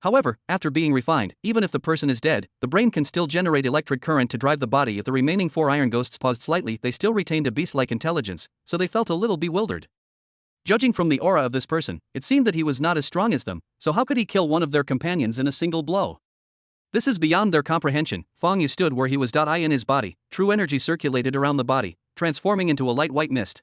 However, after being refined, even if the person is dead, the brain can still generate electric current to drive the body. If the remaining 4 iron ghosts paused slightly, they still retained a beast-like intelligence, so they felt a little bewildered. Judging from the aura of this person, it seemed that he was not as strong as them, so how could he kill one of their companions in a single blow? This is beyond their comprehension. Fong Yu stood where he was. In his body, true energy circulated around the body, transforming into a light white mist.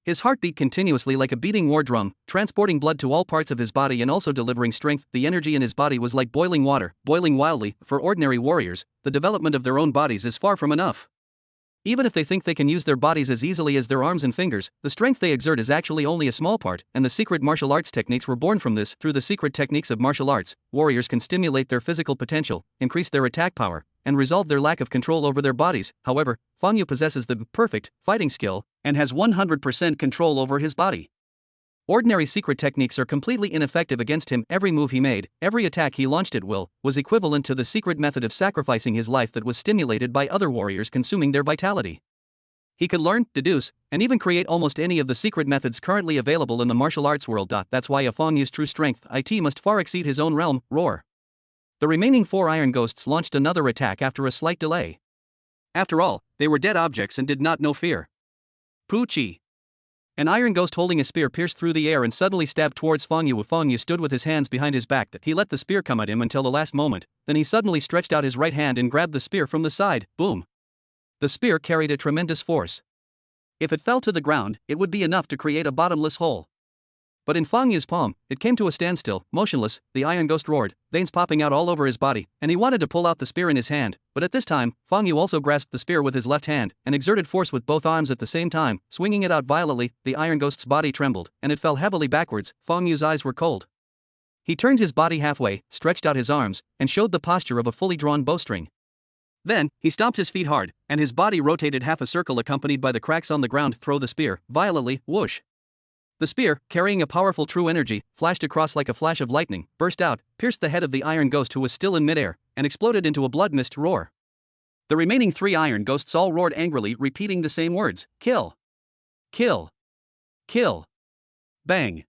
His heart beat continuously like a beating war drum, transporting blood to all parts of his body and also delivering strength. The energy in his body was like boiling water, boiling wildly. For ordinary warriors, the development of their own bodies is far from enough. Even if they think they can use their bodies as easily as their arms and fingers, the strength they exert is actually only a small part, and the secret martial arts techniques were born from this. Through the secret techniques of martial arts, warriors can stimulate their physical potential, increase their attack power, and resolve their lack of control over their bodies. However, Fong Yu possesses the perfect fighting skill and has 100% control over his body. Ordinary secret techniques are completely ineffective against him. Every move he made, every attack he launched at will, was equivalent to the secret method of sacrificing his life that was stimulated by other warriors consuming their vitality. He could learn, deduce, and even create almost any of the secret methods currently available in the martial arts world. That's why Fong Yu's true strength must far exceed his own realm. Roar. The remaining 4 iron ghosts launched another attack after a slight delay. After all, they were dead objects and did not know fear. Poochie. An iron ghost holding a spear pierced through the air and suddenly stabbed towards Fong Yu. Fong Yu stood with his hands behind his back. He let the spear come at him until the last moment, then he suddenly stretched out his right hand and grabbed the spear from the side. Boom. The spear carried a tremendous force. If it fell to the ground, it would be enough to create a bottomless hole. But in Fong Yu's palm, it came to a standstill, motionless. The iron ghost roared, veins popping out all over his body, and he wanted to pull out the spear in his hand, but at this time, Fong Yu also grasped the spear with his left hand, and exerted force with both arms at the same time, swinging it out violently. The iron ghost's body trembled, and it fell heavily backwards. Fong Yu's eyes were cold. He turned his body halfway, stretched out his arms, and showed the posture of a fully drawn bowstring. Then, he stomped his feet hard, and his body rotated half a circle accompanied by the cracks on the ground. Throw the spear, violently, whoosh. The spear, carrying a powerful true energy, flashed across like a flash of lightning, burst out, pierced the head of the iron ghost who was still in midair, and exploded into a blood mist. Roar. The remaining 3 iron ghosts all roared angrily, repeating the same words: kill. Kill. Kill. Bang.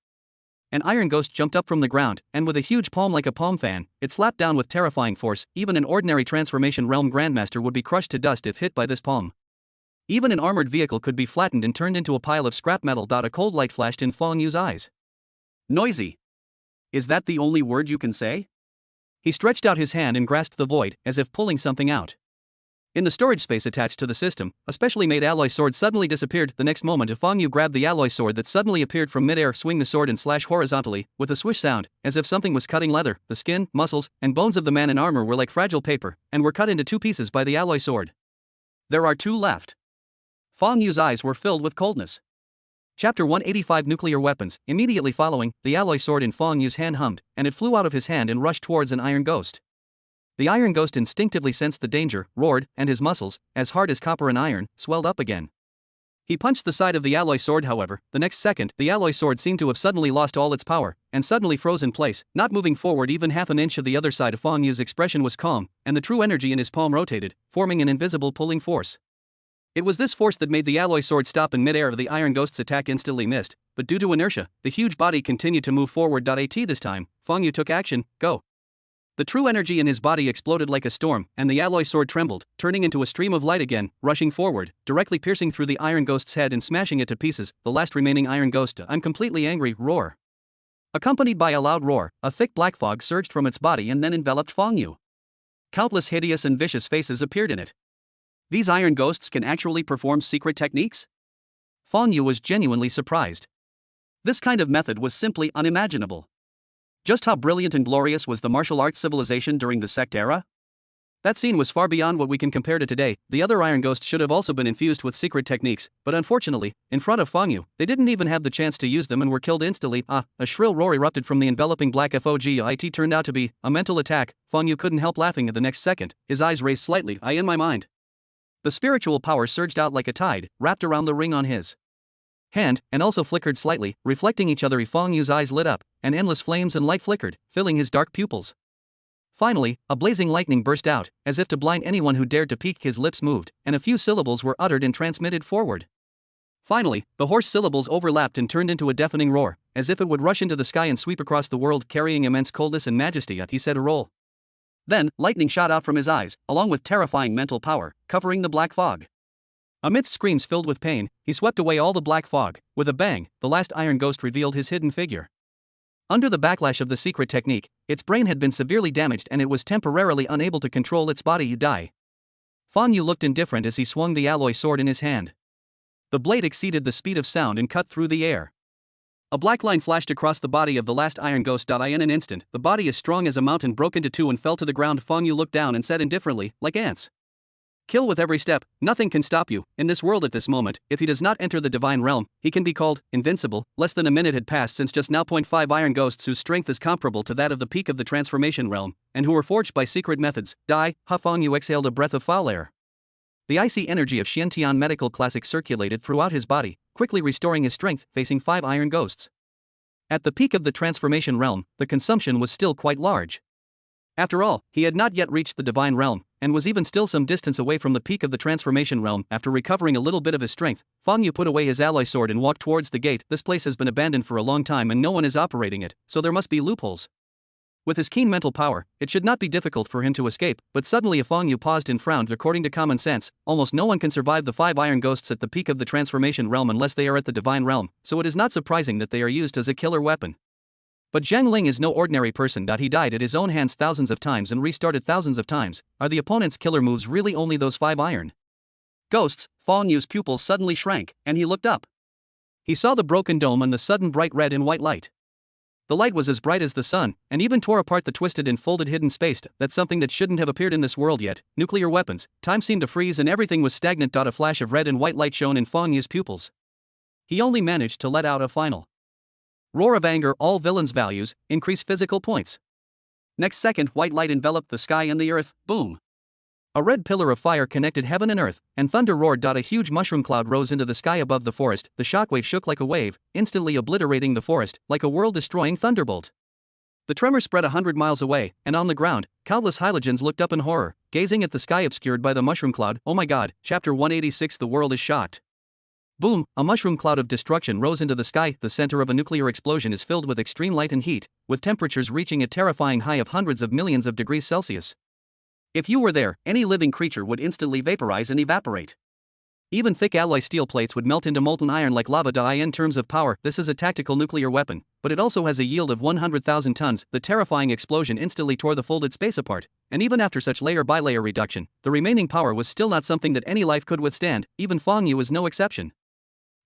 An iron ghost jumped up from the ground, and with a huge palm like a palm fan, it slapped down with terrifying force. Even an ordinary transformation realm grandmaster would be crushed to dust if hit by this palm. Even an armored vehicle could be flattened and turned into a pile of scrap metal. A cold light flashed in Fong Yu's eyes. Noisy. Is that the only word you can say? He stretched out his hand and grasped the void, as if pulling something out. In the storage space attached to the system, a specially made alloy sword suddenly disappeared. The next moment, Fong Yu grabbed the alloy sword that suddenly appeared from midair, swing the sword and slash horizontally, with a swish sound, as if something was cutting leather. The skin, muscles, and bones of the man in armor were like fragile paper, and were cut into 2 pieces by the alloy sword. There are 2 left. Fong Yu's eyes were filled with coldness. Chapter 185 Nuclear Weapons. Immediately following, the alloy sword in Fong Yu's hand hummed, and it flew out of his hand and rushed towards an iron ghost. The iron ghost instinctively sensed the danger, roared, and his muscles, as hard as copper and iron, swelled up again. He punched the side of the alloy sword. However, the next second, the alloy sword seemed to have suddenly lost all its power, and suddenly froze in place, not moving forward even half an inch. Of the other side of Fong Yu's expression was calm, and the true energy in his palm rotated, forming an invisible pulling force. It was this force that made the alloy sword stop in midair. The iron ghost's attack instantly missed, but due to inertia, the huge body continued to move forward. This time, Fong Yu took action. Go. The true energy in his body exploded like a storm, and the alloy sword trembled, turning into a stream of light again, rushing forward, directly piercing through the iron ghost's head and smashing it to pieces. The last remaining iron ghost, I'm completely angry, roar. Accompanied by a loud roar, a thick black fog surged from its body and then enveloped Fong Yu. Countless hideous and vicious faces appeared in it. These iron ghosts can actually perform secret techniques? Fong Yu was genuinely surprised. This kind of method was simply unimaginable. Just how brilliant and glorious was the martial arts civilization during the sect era? That scene was far beyond what we can compare to today. The other iron ghosts should have also been infused with secret techniques, but unfortunately, in front of Fong Yu, they didn't even have the chance to use them and were killed instantly. A shrill roar erupted from the enveloping black fog. It turned out to be a mental attack. Fong Yu couldn't help laughing at the next second, his eyes raised slightly. In my mind. The spiritual power surged out like a tide, wrapped around the ring on his hand, and also flickered slightly, reflecting each other. Fong Yu's eyes lit up, and endless flames and light flickered, filling his dark pupils. Finally, a blazing lightning burst out, as if to blind anyone who dared to peek. His lips moved, and a few syllables were uttered and transmitted forward. Finally, the hoarse syllables overlapped and turned into a deafening roar, as if it would rush into the sky and sweep across the world carrying immense coldness and majesty. He said a roll. Then, lightning shot out from his eyes, along with terrifying mental power, covering the black fog. Amidst screams filled with pain, he swept away all the black fog. With a bang, the last iron ghost revealed his hidden figure. Under the backlash of the secret technique, its brain had been severely damaged and it was temporarily unable to control its body. Fang Yu looked indifferent as he swung the alloy sword in his hand. The blade exceeded the speed of sound and cut through the air. A black line flashed across the body of the last iron ghost. In an instant, the body as strong as a mountain broke into two and fell to the ground. Fang Yu looked down and said indifferently, like ants. Kill with every step, nothing can stop you. In this world at this moment, if he does not enter the divine realm, he can be called invincible. Less than a minute had passed since just now. 5 iron ghosts whose strength is comparable to that of the peak of the transformation realm, and who were forged by secret methods, die. Fang Yu exhaled a breath of foul air. The icy energy of Xiantian Medical Classic circulated throughout his body, quickly restoring his strength, facing 5 iron ghosts. At the peak of the transformation realm, the consumption was still quite large. After all, he had not yet reached the divine realm, and was even still some distance away from the peak of the transformation realm. After recovering a little bit of his strength, Fang Yu put away his alloy sword and walked towards the gate. This place has been abandoned for a long time and no one is operating it, so there must be loopholes. With his keen mental power, it should not be difficult for him to escape, but suddenly Fang Yu paused and frowned. According to common sense, almost no one can survive the 5 iron ghosts at the peak of the transformation realm unless they are at the divine realm, so it is not surprising that they are used as a killer weapon. But Zhang Ling is no ordinary person. He died at his own hands thousands of times and restarted thousands of times. Are the opponent's killer moves really only those 5 iron ghosts? Fang Yu's pupils suddenly shrank, and he looked up. He saw the broken dome and the sudden bright red and white light. The light was as bright as the sun, and even tore apart the twisted and folded hidden space. That's something that shouldn't have appeared in this world yet. Nuclear weapons. Time seemed to freeze and everything was stagnant. A flash of red and white light shone in Fang Yu's pupils. He only managed to let out a final roar of anger. All villains' values, increase physical points. Next second, white light enveloped the sky and the earth. Boom. A red pillar of fire connected heaven and earth, and thunder roared. A huge mushroom cloud rose into the sky above the forest. The shockwave shook like a wave, instantly obliterating the forest, like a world-destroying thunderbolt. The tremor spread 100 miles away, and on the ground, countless Hylogens looked up in horror, gazing at the sky obscured by the mushroom cloud. Oh my god, Chapter 186. The world is shocked. Boom, a mushroom cloud of destruction rose into the sky. The center of a nuclear explosion is filled with extreme light and heat, with temperatures reaching a terrifying high of hundreds of millions of degrees Celsius. If you were there, any living creature would instantly vaporize and evaporate. Even thick alloy steel plates would melt into molten iron like lava. In terms of power, this is a tactical nuclear weapon, but it also has a yield of 100,000 tons. The terrifying explosion instantly tore the folded space apart, and even after such layer by layer reduction, the remaining power was still not something that any life could withstand. Even Fang Yu is no exception.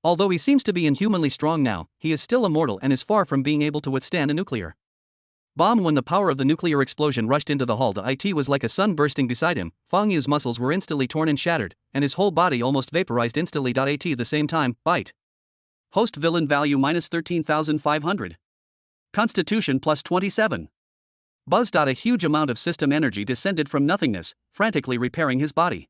Although he seems to be inhumanly strong now, he is still immortal and is far from being able to withstand a nuclear bomb. When the power of the nuclear explosion rushed into the hull, it was like a sun bursting beside him. Fang Yu's muscles were instantly torn and shattered, and his whole body almost vaporized instantly. At the same time, bite. Host villain value minus 13,500. Constitution plus 27. Buzz. A huge amount of system energy descended from nothingness, frantically repairing his body.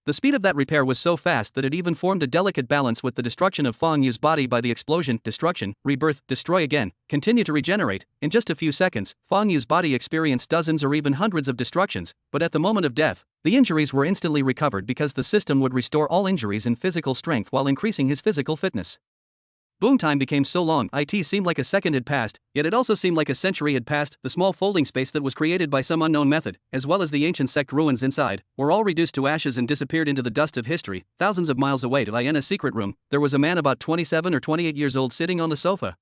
The speed of that repair was so fast that it even formed a delicate balance with the destruction of Fang Yu's body by the explosion. Destruction, rebirth, destroy again, continue to regenerate. In just a few seconds, Fang Yu's body experienced dozens or even hundreds of destructions, but at the moment of death, the injuries were instantly recovered because the system would restore all injuries and physical strength while increasing his physical fitness. Boom. Time became so long, it seemed like a second had passed, yet it also seemed like a century had passed. The small folding space that was created by some unknown method, as well as the ancient sect ruins inside, were all reduced to ashes and disappeared into the dust of history. Thousands of miles away, in a secret room, there was a man about 27 or 28 years old sitting on the sofa.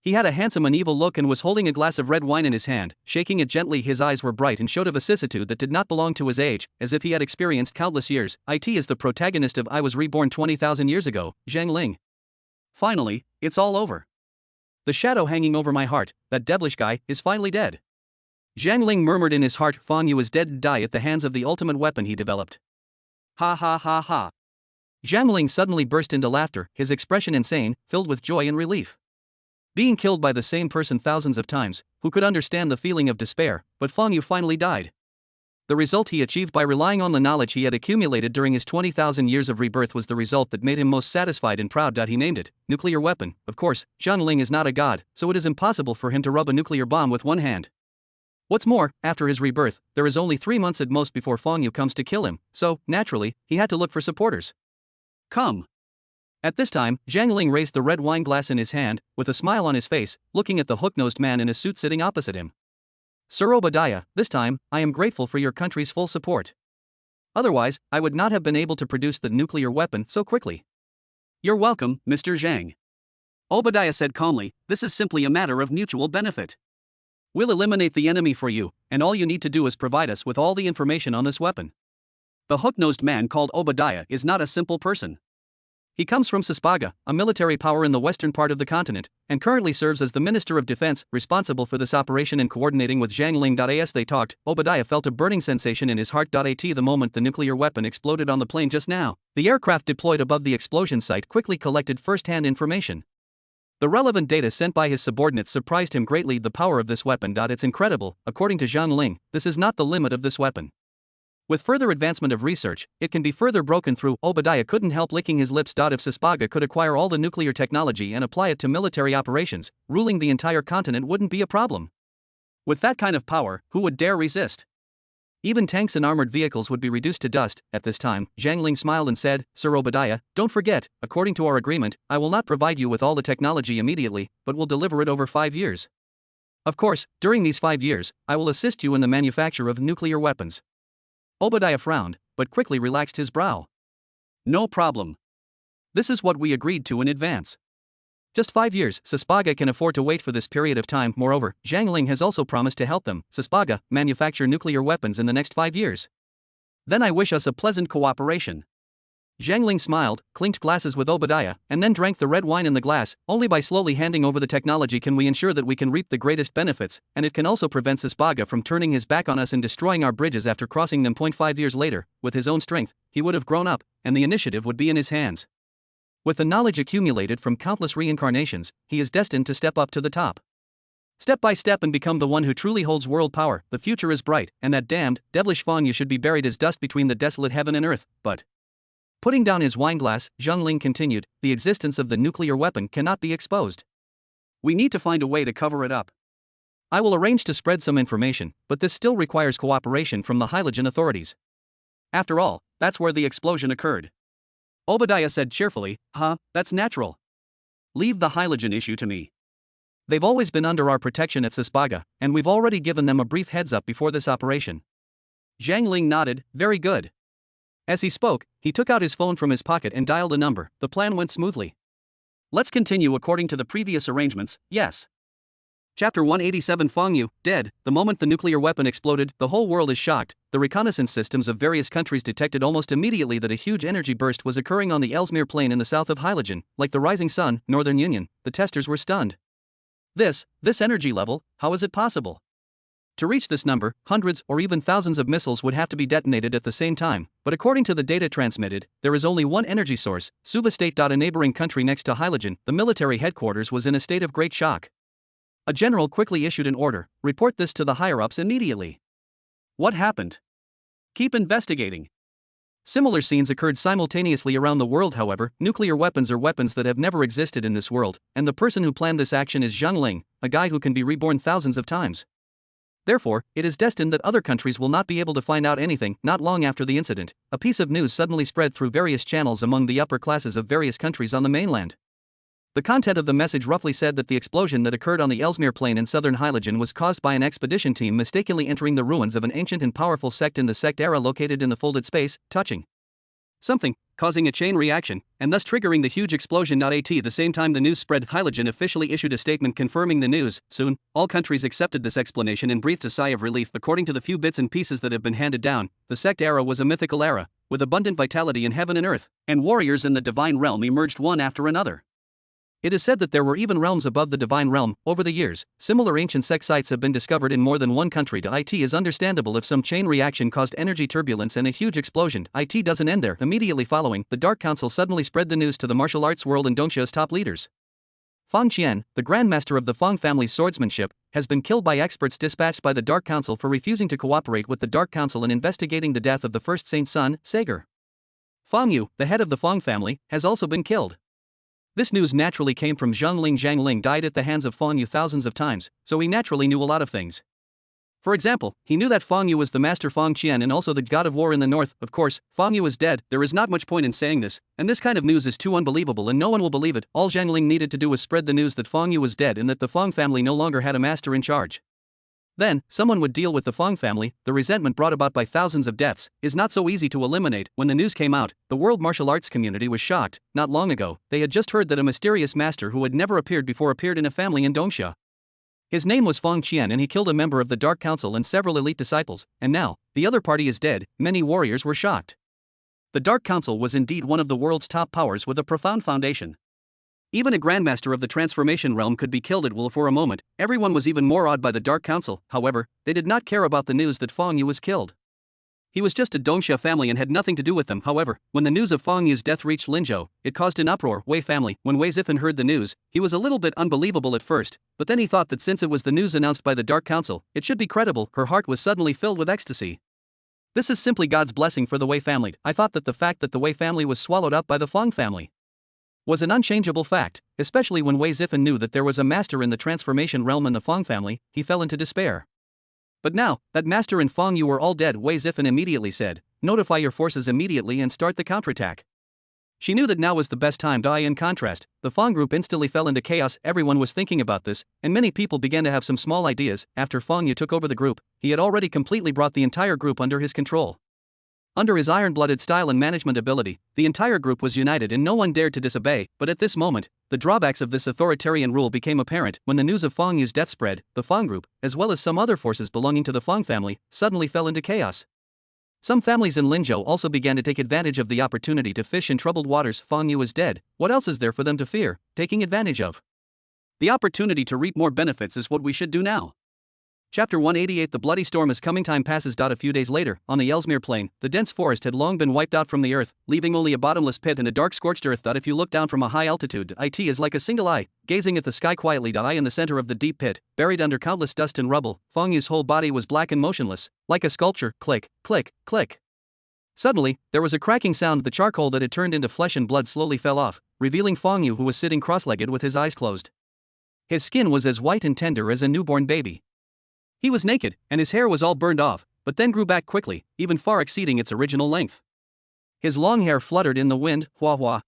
He had a handsome and evil look and was holding a glass of red wine in his hand, shaking it gently. His eyes were bright and showed a vicissitude that did not belong to his age, as if he had experienced countless years. It is the protagonist of I Was Reborn 20,000 years ago, Zhang Ling. Finally, it's all over. The shadow hanging over my heart, that devilish guy, is finally dead. Zhang Ling murmured in his heart. Fang Yu is dead to die at the hands of the ultimate weapon he developed. Ha ha ha ha. Zhang Ling suddenly burst into laughter, his expression insane, filled with joy and relief. Being killed by the same person thousands of times, who could understand the feeling of despair, but Fang Yu finally died. The result he achieved by relying on the knowledge he had accumulated during his 20,000 years of rebirth was the result that made him most satisfied and proud. He named it nuclear weapon. Of course, Zhang Ling is not a god, so it is impossible for him to rub a nuclear bomb with one hand. What's more, after his rebirth, there is only 3 months at most before Fang Yu comes to kill him, so, naturally, he had to look for supporters. Come. At this time, Zhang Ling raised the red wine glass in his hand, with a smile on his face, looking at the hook-nosed man in a suit sitting opposite him. Sir Obadiah, this time, I am grateful for your country's full support. Otherwise, I would not have been able to produce the nuclear weapon so quickly. You're welcome, Mr. Zhang. Obadiah said calmly, this is simply a matter of mutual benefit. We'll eliminate the enemy for you, and all you need to do is provide us with all the information on this weapon. The hook-nosed man called Obadiah is not a simple person. He comes from Sispaga, a military power in the western part of the continent, and currently serves as the Minister of Defense, responsible for this operation and coordinating with Zhang Ling. As they talked, Obadiah felt a burning sensation in his heart. At the moment the nuclear weapon exploded on the plane just now, the aircraft deployed above the explosion site quickly collected first-hand information. The relevant data sent by his subordinates surprised him greatly. The power of this weapon. It's incredible. According to Zhang Ling, this is not the limit of this weapon. With further advancement of research, it can be further broken through. Obadiah couldn't help licking his lips. If Sispaga could acquire all the nuclear technology and apply it to military operations, ruling the entire continent wouldn't be a problem. With that kind of power, who would dare resist? Even tanks and armored vehicles would be reduced to dust. At this time, Zhang Ling smiled and said, Sir Obadiah, don't forget, according to our agreement, I will not provide you with all the technology immediately, but will deliver it over 5 years. Of course, during these 5 years, I will assist you in the manufacture of nuclear weapons. Obadiah frowned, but quickly relaxed his brow. No problem. This is what we agreed to in advance. Just 5 years, Sispaga can afford to wait for this period of time. Moreover, Zhang Ling has also promised to help them, Sispaga, manufacture nuclear weapons in the next 5 years. Then I wish us a pleasant cooperation. Zhang Ling smiled, clinked glasses with Obadiah, and then drank the red wine in the glass. Only by slowly handing over the technology can we ensure that we can reap the greatest benefits, and it can also prevent Sispaga from turning his back on us and destroying our bridges after crossing them. 5 years later, with his own strength, he would have grown up, and the initiative would be in his hands. With the knowledge accumulated from countless reincarnations, he is destined to step up to the top. Step by step and become the one who truly holds world power. The future is bright, and that damned, devilish Fang Yu should be buried as dust between the desolate heaven and earth, but... Putting down his wineglass, Zhang Ling continued, the existence of the nuclear weapon cannot be exposed. We need to find a way to cover it up. I will arrange to spread some information, but this still requires cooperation from the Hylogen authorities. After all, that's where the explosion occurred. Obadiah said cheerfully, that's natural. Leave the Hylogen issue to me. They've always been under our protection at Sispaga, and we've already given them a brief heads up before this operation. Zhang Ling nodded, very good. As he spoke, he took out his phone from his pocket and dialed a number. The plan went smoothly. Let's continue according to the previous arrangements, yes. Chapter 187 Fang Yu, dead. The moment the nuclear weapon exploded, the whole world is shocked. The reconnaissance systems of various countries detected almost immediately that a huge energy burst was occurring on the Ellesmere Plain in the south of Hylogen, like the rising sun, Northern Union. The testers were stunned. This energy level, how is it possible? To reach this number, hundreds or even thousands of missiles would have to be detonated at the same time, but according to the data transmitted, there is only one energy source, Suva State. A neighboring country next to Hylogen, the military headquarters was in a state of great shock. A general quickly issued an order, report this to the higher-ups immediately. What happened? Keep investigating. Similar scenes occurred simultaneously around the world. However, nuclear weapons are weapons that have never existed in this world, and the person who planned this action is Zhang Ling, a guy who can be reborn thousands of times. Therefore, it is destined that other countries will not be able to find out anything. Not long after the incident, a piece of news suddenly spread through various channels among the upper classes of various countries on the mainland. The content of the message roughly said that the explosion that occurred on the Ellesmere Plain in southern Hylogen was caused by an expedition team mistakenly entering the ruins of an ancient and powerful sect in the sect era located in the folded space, touching something, causing a chain reaction, and thus triggering the huge explosion. At the same time the news spread, Hylogen officially issued a statement confirming the news. Soon, all countries accepted this explanation and breathed a sigh of relief. According to the few bits and pieces that have been handed down, the sect era was a mythical era, with abundant vitality in heaven and earth, and warriors in the divine realm emerged one after another. It is said that there were even realms above the divine realm. Over the years, similar ancient sect sites have been discovered in more than one country. It is understandable if some chain reaction caused energy turbulence and a huge explosion. It doesn't end there. Immediately following, the Dark Council suddenly spread the news to the martial arts world and Dongxia's top leaders. Fang Qian, the grandmaster of the Fang family's swordsmanship, has been killed by experts dispatched by the Dark Council for refusing to cooperate with the Dark Council in investigating the death of the first saint's son, Sager. Fang Yu, the head of the Fang family, has also been killed. This news naturally came from Zhang Ling. Zhang Ling died at the hands of Fang Yu thousands of times, so he naturally knew a lot of things. For example, he knew that Feng Yu was the master Feng Qian and also the god of war in the north. Of course, Feng Yu is dead, there is not much point in saying this, and this kind of news is too unbelievable and no one will believe it. All Zhang Ling needed to do was spread the news that Feng Yu was dead and that the Feng family no longer had a master in charge. Then, someone would deal with the Feng family. The resentment brought about by thousands of deaths is not so easy to eliminate. When the news came out, the world martial arts community was shocked. Not long ago, they had just heard that a mysterious master who had never appeared before appeared in a family in Dongsha. His name was Feng Qian and he killed a member of the Dark Council and several elite disciples, and now, the other party is dead. Many warriors were shocked. The Dark Council was indeed one of the world's top powers with a profound foundation. Even a grandmaster of the transformation realm could be killed at will for a moment. Everyone was even more awed by the Dark Council. However, they did not care about the news that Feng Yu was killed. He was just a Dongsha family and had nothing to do with them. However, when the news of Feng Yu's death reached Linzhou, it caused an uproar. Wei family. When Wei Zifen heard the news, he was a little bit unbelievable at first, but then he thought that since it was the news announced by the Dark Council, it should be credible. Her heart was suddenly filled with ecstasy. This is simply God's blessing for the Wei family. I thought that the fact that the Wei family was swallowed up by the Feng family was an unchangeable fact, especially when Wei Zifen knew that there was a master in the transformation realm in the Feng family. He fell into despair. But now, that master and Feng Yu were all dead, Wei Zifen immediately said, "Notify your forces immediately and start the counterattack." She knew that now was the best time. In contrast, the Feng group instantly fell into chaos. Everyone was thinking about this, and many people began to have some small ideas. After Feng Yu took over the group, he had already completely brought the entire group under his control. Under his iron-blooded style and management ability, the entire group was united and no one dared to disobey. But at this moment, the drawbacks of this authoritarian rule became apparent. When the news of Feng Yu's death spread, the Feng group, as well as some other forces belonging to the Feng family, suddenly fell into chaos. Some families in Linzhou also began to take advantage of the opportunity to fish in troubled waters. Feng Yu is dead, what else is there for them to fear? Taking advantage of the opportunity to reap more benefits is what we should do now. Chapter 188. The bloody storm is coming. Time passes. A few days later, on the Ellesmere plain, the dense forest had long been wiped out from the earth, leaving only a bottomless pit and a dark scorched earth. If you look down from a high altitude, it is like a single eye, gazing at the sky quietly. In the center of the deep pit, buried under countless dust and rubble, Feng Yu's whole body was black and motionless, like a sculpture. Click, click, click. Suddenly, there was a cracking sound. The charcoal that had turned into flesh and blood slowly fell off, revealing Feng Yu, who was sitting cross-legged with his eyes closed. His skin was as white and tender as a newborn baby. He was naked, and his hair was all burned off, but then grew back quickly, even far exceeding its original length. His long hair fluttered in the wind. Hua hua.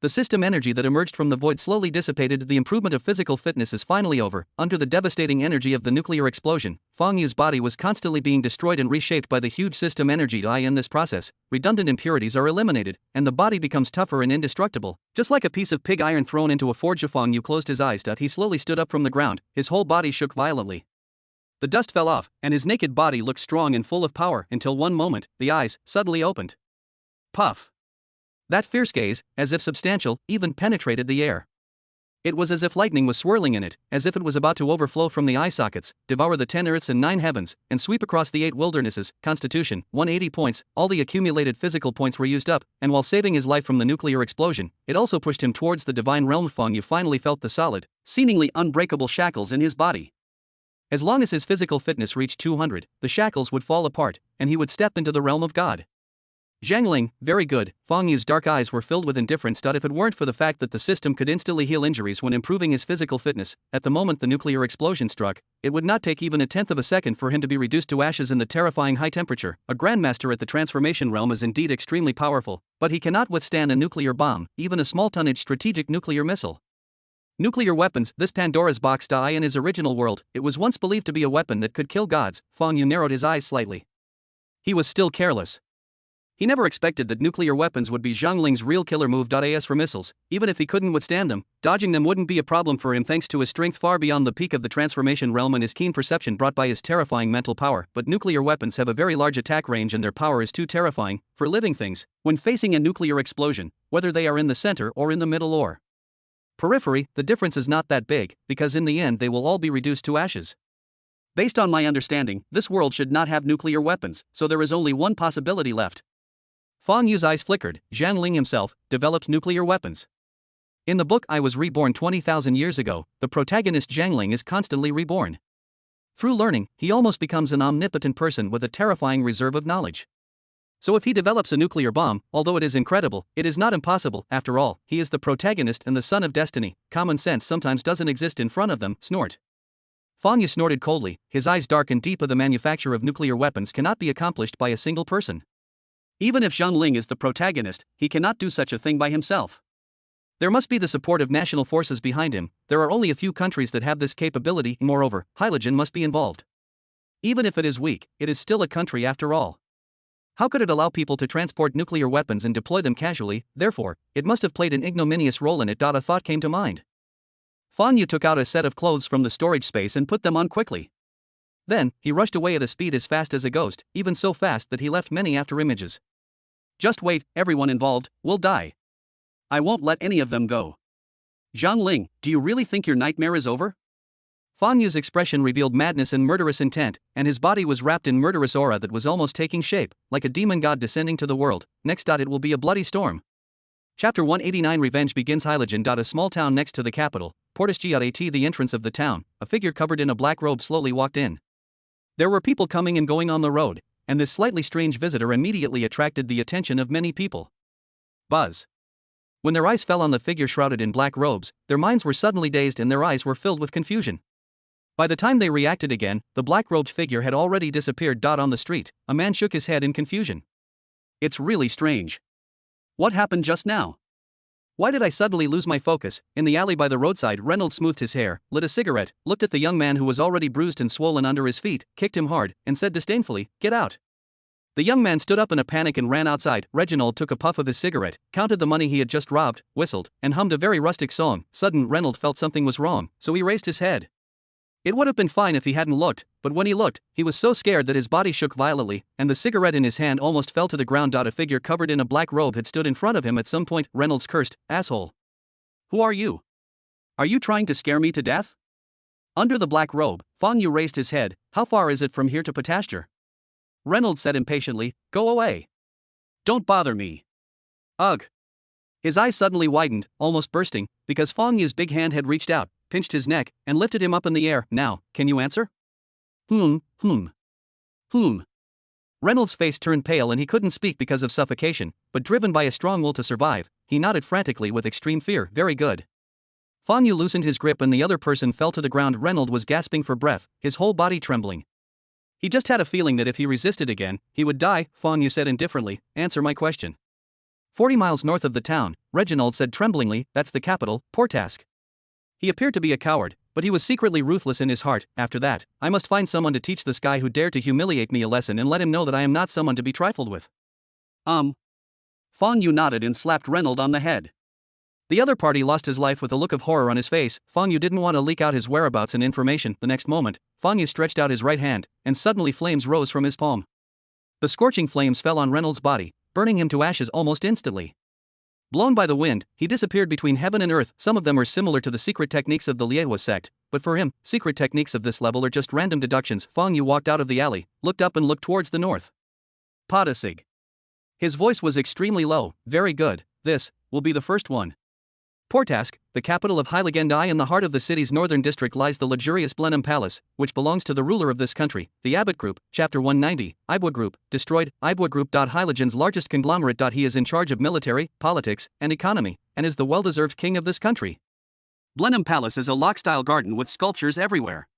The system energy that emerged from the void slowly dissipated. The improvement of physical fitness is finally over. Under the devastating energy of the nuclear explosion, Feng Yu's body was constantly being destroyed and reshaped by the huge system energy. In this process, redundant impurities are eliminated, and the body becomes tougher and indestructible, just like a piece of pig iron thrown into a forge. Feng Yu closed his eyes. He slowly stood up from the ground, his whole body shook violently. The dust fell off, and his naked body looked strong and full of power until one moment, the eyes suddenly opened. Puff! That fierce gaze, as if substantial, even penetrated the air. It was as if lightning was swirling in it, as if it was about to overflow from the eye sockets, devour the 10 earths and 9 heavens, and sweep across the 8 wildernesses. Constitution, 180 points. All the accumulated physical points were used up, and while saving his life from the nuclear explosion, it also pushed him towards the divine realm. Feng Yu finally felt the solid, seemingly unbreakable shackles in his body. As long as his physical fitness reached 200, the shackles would fall apart, and he would step into the realm of God. Zhang Ling, very good. Feng Yu's dark eyes were filled with indifference. If it weren't for the fact that the system could instantly heal injuries when improving his physical fitness, at the moment the nuclear explosion struck, it would not take even a tenth of a second for him to be reduced to ashes in the terrifying high temperature. A grandmaster at the transformation realm is indeed extremely powerful, but he cannot withstand a nuclear bomb, even a small tonnage strategic nuclear missile. Nuclear weapons. This Pandora's box. In his original world, it was once believed to be a weapon that could kill gods. Feng Yu narrowed his eyes slightly. He was still careless. He never expected that nuclear weapons would be Zhang Ling's real killer move. As for missiles, even if he couldn't withstand them, dodging them wouldn't be a problem for him thanks to his strength far beyond the peak of the transformation realm and his keen perception brought by his terrifying mental power. But nuclear weapons have a very large attack range and their power is too terrifying for living things when facing a nuclear explosion, whether they are in the center or in the middle or periphery. The difference is not that big, because in the end they will all be reduced to ashes. Based on my understanding, this world should not have nuclear weapons, so there is only one possibility left. Feng Yu's eyes flickered. Zhang Ling himself developed nuclear weapons. In the book I Was Reborn 20,000 years ago, the protagonist Zhang Ling is constantly reborn. Through learning, he almost becomes an omnipotent person with a terrifying reserve of knowledge. So if he develops a nuclear bomb, although it is incredible, it is not impossible. After all, he is the protagonist and the son of destiny. Common sense sometimes doesn't exist in front of them. Snort. Fangyu snorted coldly, his eyes dark and deep. The manufacture of nuclear weapons cannot be accomplished by a single person. Even if Zhang Ling is the protagonist, he cannot do such a thing by himself. There must be the support of national forces behind him. There are only a few countries that have this capability. Moreover, Hylogen must be involved. Even if it is weak, it is still a country after all. How could it allow people to transport nuclear weapons and deploy them casually? Therefore, it must have played an ignominious role in it. A thought came to mind. Fangyu took out a set of clothes from the storage space and put them on quickly. Then, he rushed away at a speed as fast as a ghost, even so fast that he left many after-images. Just wait, everyone involved will die. I won't let any of them go. Zhang Ling, do you really think your nightmare is over? Fangyu's expression revealed madness and murderous intent, and his body was wrapped in murderous aura that was almost taking shape, like a demon god descending to the world. Next. It will be a bloody storm. Chapter 189 Revenge begins. Hylogen. A small town next to the capital, Portisg. At the entrance of the town, a figure covered in a black robe slowly walked in. There were people coming and going on the road, and this slightly strange visitor immediately attracted the attention of many people. Buzz. When their eyes fell on the figure shrouded in black robes, their minds were suddenly dazed and their eyes were filled with confusion. By the time they reacted again, the black-robed figure had already disappeared. On the street, a man shook his head in confusion. It's really strange. What happened just now? Why did I suddenly lose my focus? In the alley by the roadside, Reynolds smoothed his hair, lit a cigarette, looked at the young man who was already bruised and swollen under his feet, kicked him hard, and said disdainfully, "Get out." The young man stood up in a panic and ran outside. Reginald took a puff of his cigarette, counted the money he had just robbed, whistled, and hummed a very rustic song. Suddenly, Reynolds felt something was wrong, so he raised his head. It would have been fine if he hadn't looked, but when he looked, he was so scared that his body shook violently, and the cigarette in his hand almost fell to the ground. A figure covered in a black robe had stood in front of him at some point. Reynolds cursed, "Asshole. Who are you? Are you trying to scare me to death?" Under the black robe, Fangyu raised his head. "How far is it from here to Pasture?" Reynolds said impatiently, "Go away. Don't bother me." Ugh. His eyes suddenly widened, almost bursting, because Fangyu's big hand had reached out, pinched his neck, and lifted him up in the air. "Now, can you answer?" Hmm. Reynolds' face turned pale and he couldn't speak because of suffocation, but driven by a strong will to survive, he nodded frantically with extreme fear. "Very good." Fangyu loosened his grip and the other person fell to the ground. Reynolds was gasping for breath, his whole body trembling. He just had a feeling that if he resisted again, he would die. Fangyu said indifferently, "Answer my question." 40 miles north of the town, Reginald said tremblingly, "That's the capital, Portisg." He appeared to be a coward, but he was secretly ruthless in his heart. After that, I must find someone to teach this guy who dared to humiliate me a lesson and let him know that I am not someone to be trifled with. Fangyu nodded and slapped Reynolds on the head. The other party lost his life with a look of horror on his face. Fangyu didn't want to leak out his whereabouts and information. The next moment, Fangyu stretched out his right hand, and suddenly flames rose from his palm. The scorching flames fell on Reynolds' body, burning him to ashes almost instantly. Blown by the wind, he disappeared between heaven and earth. Some of them were similar to the secret techniques of the Liehua sect, but for him, secret techniques of this level are just random deductions. Fangyu walked out of the alley, looked up and looked towards the north. Portisg. His voice was extremely low. "Very good, this will be the first one." Portisg, the capital of Hylogen. In the heart of the city's northern district lies the luxurious Blenheim Palace, which belongs to the ruler of this country, the Abbott Group. Chapter 190, Ibwa Group, destroyed. Ibwa Group. Hylogen's largest conglomerate. He is in charge of military, politics, and economy, and is the well-deserved king of this country. Blenheim Palace is a lock-style garden with sculptures everywhere.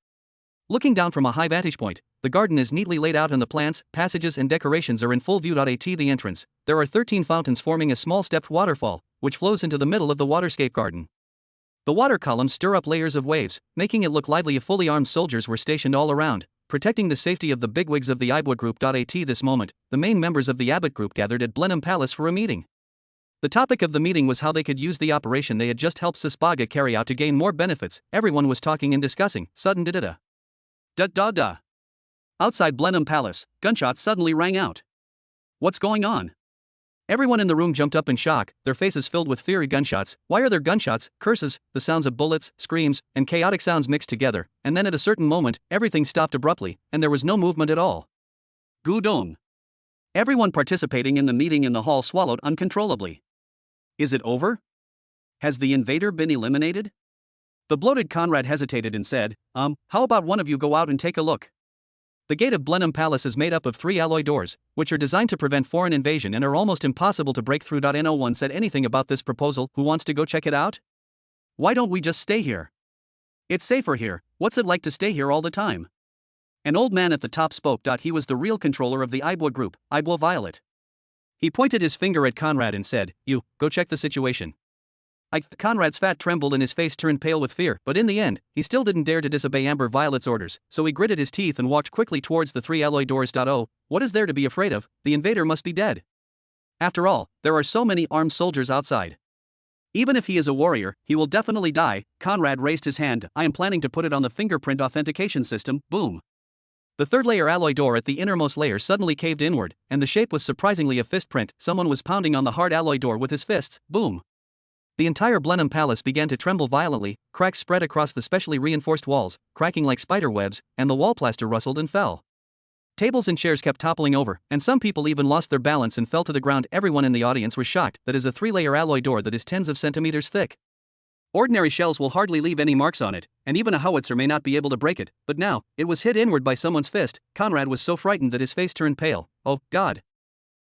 Looking down from a high vantage point, the garden is neatly laid out and the plants, passages and decorations are in full view. At the entrance, there are 13 fountains forming a small stepped waterfall, which flows into the middle of the waterscape garden. The water columns stir up layers of waves, making it look lively. Fully armed soldiers were stationed all around, protecting the safety of the bigwigs of the Ibwa Group. At this moment, the main members of the Abbott Group gathered at Blenheim Palace for a meeting. The topic of the meeting was how they could use the operation they had just helped Sisbaga carry out to gain more benefits. Everyone was talking and discussing. Sudden da. Outside Blenheim Palace, gunshots suddenly rang out. What's going on? Everyone in the room jumped up in shock, their faces filled with fear. Gunshots? Why are there gunshots? Curses, the sounds of bullets, screams, and chaotic sounds mixed together, and then at a certain moment, everything stopped abruptly, and there was no movement at all. Gudong. Everyone participating in the meeting in the hall swallowed uncontrollably. Is it over? Has the invader been eliminated? The bloated Conrad hesitated and said, how about one of you go out and take a look? The gate of Blenheim Palace is made up of 3 alloy doors, which are designed to prevent foreign invasion and are almost impossible to break through. No one said anything about this proposal. Who wants to go check it out? Why don't we just stay here? It's safer here. What's it like to stay here all the time? An old man at the top spoke. He was the real controller of the Ibwa group, Ibwa Violet. He pointed his finger at Conrad and said, "You, go check the situation." Conrad's fat trembled and his face turned pale with fear, but in the end, he still didn't dare to disobey Amber Violet's orders, so he gritted his teeth and walked quickly towards the 3 alloy doors. Oh, what is there to be afraid of? The invader must be dead. After all, there are so many armed soldiers outside. Even if he is a warrior, he will definitely die. Conrad raised his hand. I am planning to put it on the fingerprint authentication system. Boom. The third layer alloy door at the innermost layer suddenly caved inward, and the shape was surprisingly a fist print. Someone was pounding on the hard alloy door with his fists. Boom. The entire Blenheim Palace began to tremble violently, cracks spread across the specially reinforced walls, cracking like spider webs, and the wall plaster rustled and fell. Tables and chairs kept toppling over, and some people even lost their balance and fell to the ground. Everyone in the audience was shocked. That is a 3-layer alloy door that is tens of centimeters thick. Ordinary shells will hardly leave any marks on it, and even a howitzer may not be able to break it, but now, it was hit inward by someone's fist. Conrad was so frightened that his face turned pale. Oh, God.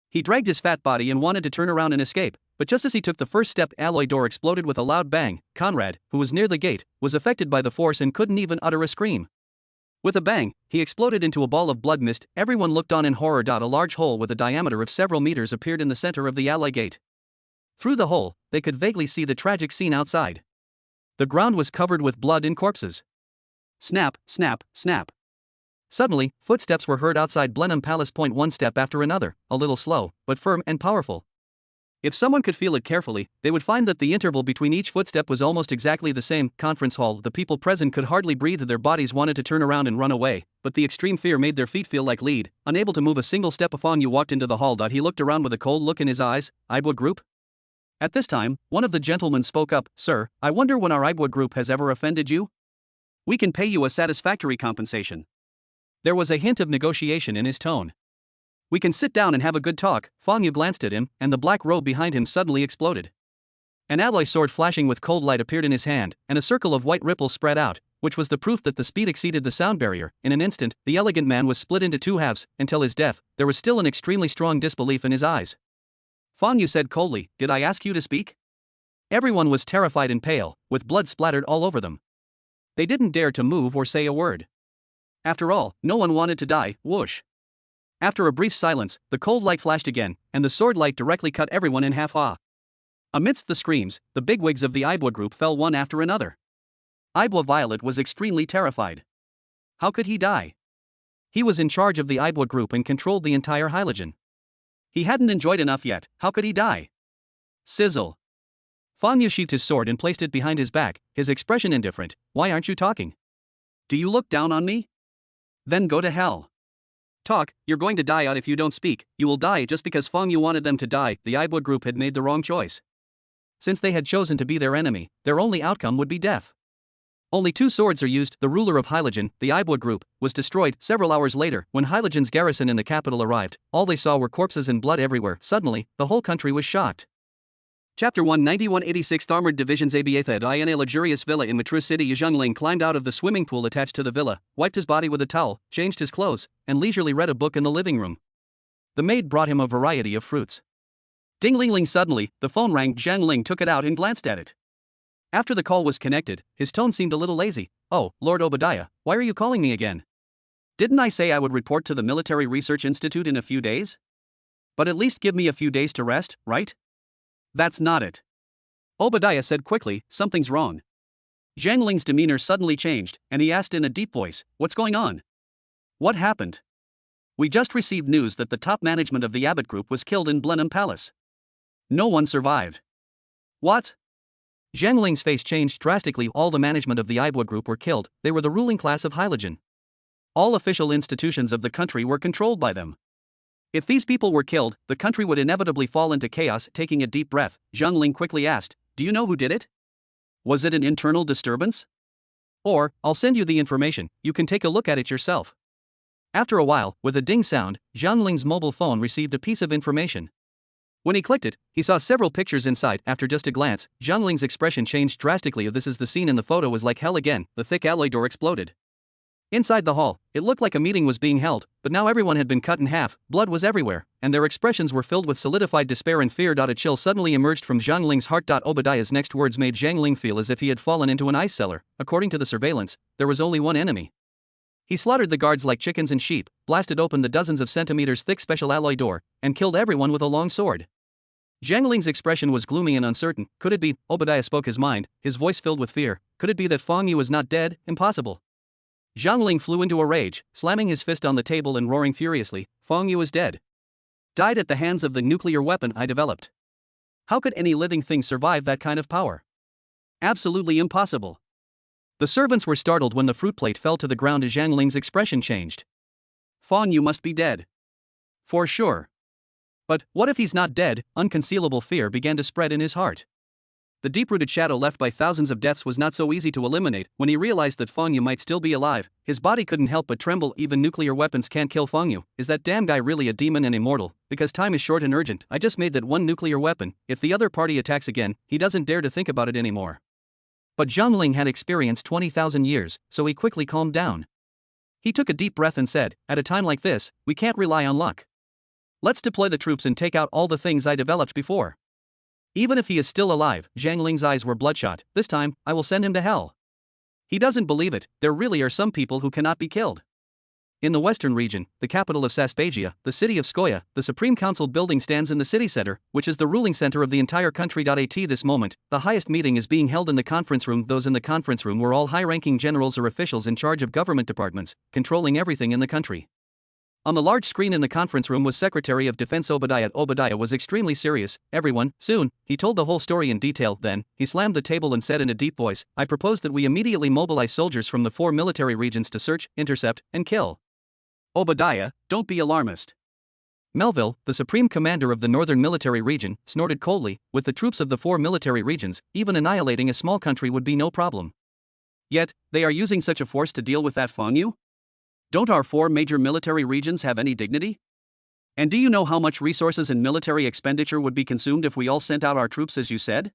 He dragged his fat body and wanted to turn around and escape, but just as he took the first step, alloy door exploded with a loud bang. Conrad, who was near the gate, was affected by the force and couldn't even utter a scream. With a bang, he exploded into a ball of blood mist. Everyone looked on in horror. A large hole with a diameter of several meters appeared in the center of the alloy gate. Through the hole, they could vaguely see the tragic scene outside. The ground was covered with blood and corpses. Snap, snap, snap. Suddenly, footsteps were heard outside Blenheim Palace. One step after another, a little slow, but firm and powerful. If someone could feel it carefully, they would find that the interval between each footstep was almost exactly the same. Conference hall. The people present could hardly breathe. Their bodies wanted to turn around and run away, but the extreme fear made their feet feel like lead. Unable to move a single step, Afonso walked into the hall. He looked around with a cold look in his eyes. Ibwa group? At this time, one of the gentlemen spoke up. Sir, I wonder when our Ibwa group has ever offended you? We can pay you a satisfactory compensation. There was a hint of negotiation in his tone. We can sit down and have a good talk. Afonso glanced at him, and the black robe behind him suddenly exploded. An alloy sword flashing with cold light appeared in his hand, and a circle of white ripples spread out, which was the proof that the speed exceeded the sound barrier. In an instant, the elegant man was split into 2 halves. Until his death, there was still an extremely strong disbelief in his eyes. Afonso said coldly, "Did I ask you to speak?" Everyone was terrified and pale, with blood splattered all over them. They didn't dare to move or say a word. After all, no one wanted to die. Whoosh. After a brief silence, the cold light flashed again, and the sword light directly cut everyone in half. Amidst the screams, the bigwigs of the Ibwa group fell one after another. Ibwa Violet was extremely terrified. How could he die? He was in charge of the Ibwa group and controlled the entire Hylogen. He hadn't enjoyed enough yet. How could he die? Sizzle. Afonso sheathed his sword and placed it behind his back, his expression indifferent. Why aren't you talking? Do you look down on me? Then go to hell. Talk, you're going to die out if you don't speak. You will die just because Afonso wanted them to die. The Ibwa group had made the wrong choice. Since they had chosen to be their enemy, their only outcome would be death. Only 2 swords are used. The ruler of Hylogen, the Ibwa group, was destroyed. Several hours later, when Hylogen's garrison in the capital arrived, all they saw were corpses and blood everywhere. Suddenly, the whole country was shocked. Chapter 1 9186th Armored Division's Abiatha in a luxurious villa in Matru City. Zhongling climbed out of the swimming pool attached to the villa, wiped his body with a towel, changed his clothes, and leisurely read a book in the living room. The maid brought him a variety of fruits. Ding-ling-ling. Suddenly, the phone rang. Zhongling took it out and glanced at it. After the call was connected, his tone seemed a little lazy. Oh, Lord Obadiah, why are you calling me again? Didn't I say I would report to the Military Research Institute in a few days? But at least give me a few days to rest, right? That's not it. Obadiah said quickly, something's wrong. Zhangling's demeanor suddenly changed, and he asked in a deep voice, what's going on? What happened? We just received news that the top management of the Abbott Group was killed in Blenheim Palace. No one survived. What? Zhangling's face changed drastically. All the management of the Ibwa Group were killed. They were the ruling class of Hylogen. All official institutions of the country were controlled by them. If these people were killed, the country would inevitably fall into chaos. Taking a deep breath, Zhongling quickly asked, do you know who did it? Was it an internal disturbance? Or, I'll send you the information, you can take a look at it yourself. After a while, with a ding sound, Zhongling's mobile phone received a piece of information. When he clicked it, he saw several pictures inside. After just a glance, Zhongling's expression changed drastically. If this is the scene in the photo, was like hell again. The thick alloy door exploded. Inside the hall, it looked like a meeting was being held, but now everyone had been cut in half, blood was everywhere, and their expressions were filled with solidified despair and fear. A chill suddenly emerged from Zhang Ling's heart. Obadiah's next words made Zhang Ling feel as if he had fallen into an ice cellar. According to the surveillance, there was only one enemy. He slaughtered the guards like chickens and sheep, blasted open the dozens of centimeters thick special alloy door, and killed everyone with a long sword. Zhang Ling's expression was gloomy and uncertain. Could it be? Obadiah spoke his mind, his voice filled with fear. Could it be that Fang Yu was not dead? Impossible. Zhang Ling flew into a rage, slamming his fist on the table and roaring furiously, Fang Yu is dead. Died at the hands of the nuclear weapon I developed. How could any living thing survive that kind of power? Absolutely impossible. The servants were startled when the fruit plate fell to the ground as Zhang Ling's expression changed. Fang Yu must be dead. For sure. But what if he's not dead? Unconcealable fear began to spread in his heart. The deep-rooted shadow left by thousands of deaths was not so easy to eliminate. When he realized that Fang Yu might still be alive, his body couldn't help but tremble. Even nuclear weapons can't kill Fang Yu. Is that damn guy really a demon and immortal? Because time is short and urgent. I just made that one nuclear weapon. If the other party attacks again, he doesn't dare to think about it anymore. But Zhang Ling had experienced 20,000 years, so he quickly calmed down. He took a deep breath and said, at a time like this, we can't rely on luck. Let's deploy the troops and take out all the things I developed before. Even if he is still alive, Zhang Ling's eyes were bloodshot. This time, I will send him to hell. He doesn't believe it. There really are some people who cannot be killed. In the western region, the capital of Saspagia, the city of Skoya, the Supreme Council building stands in the city center, which is the ruling center of the entire country. At this moment, the highest meeting is being held in the conference room. Those in the conference room were all high-ranking generals or officials in charge of government departments, controlling everything in the country. On the large screen in the conference room was Secretary of Defense Obadiah. Obadiah was extremely serious. Everyone, soon, he told the whole story in detail. Then, he slammed the table and said in a deep voice, I propose that we immediately mobilize soldiers from the 4 military regions to search, intercept, and kill. Obadiah, don't be alarmist. Melville, the supreme commander of the northern military region, snorted coldly. With the troops of the 4 military regions, even annihilating a small country would be no problem. Yet, they are using such a force to deal with that Fang Yu? Don't our 4 major military regions have any dignity? And do you know how much resources and military expenditure would be consumed if we all sent out our troops as you said?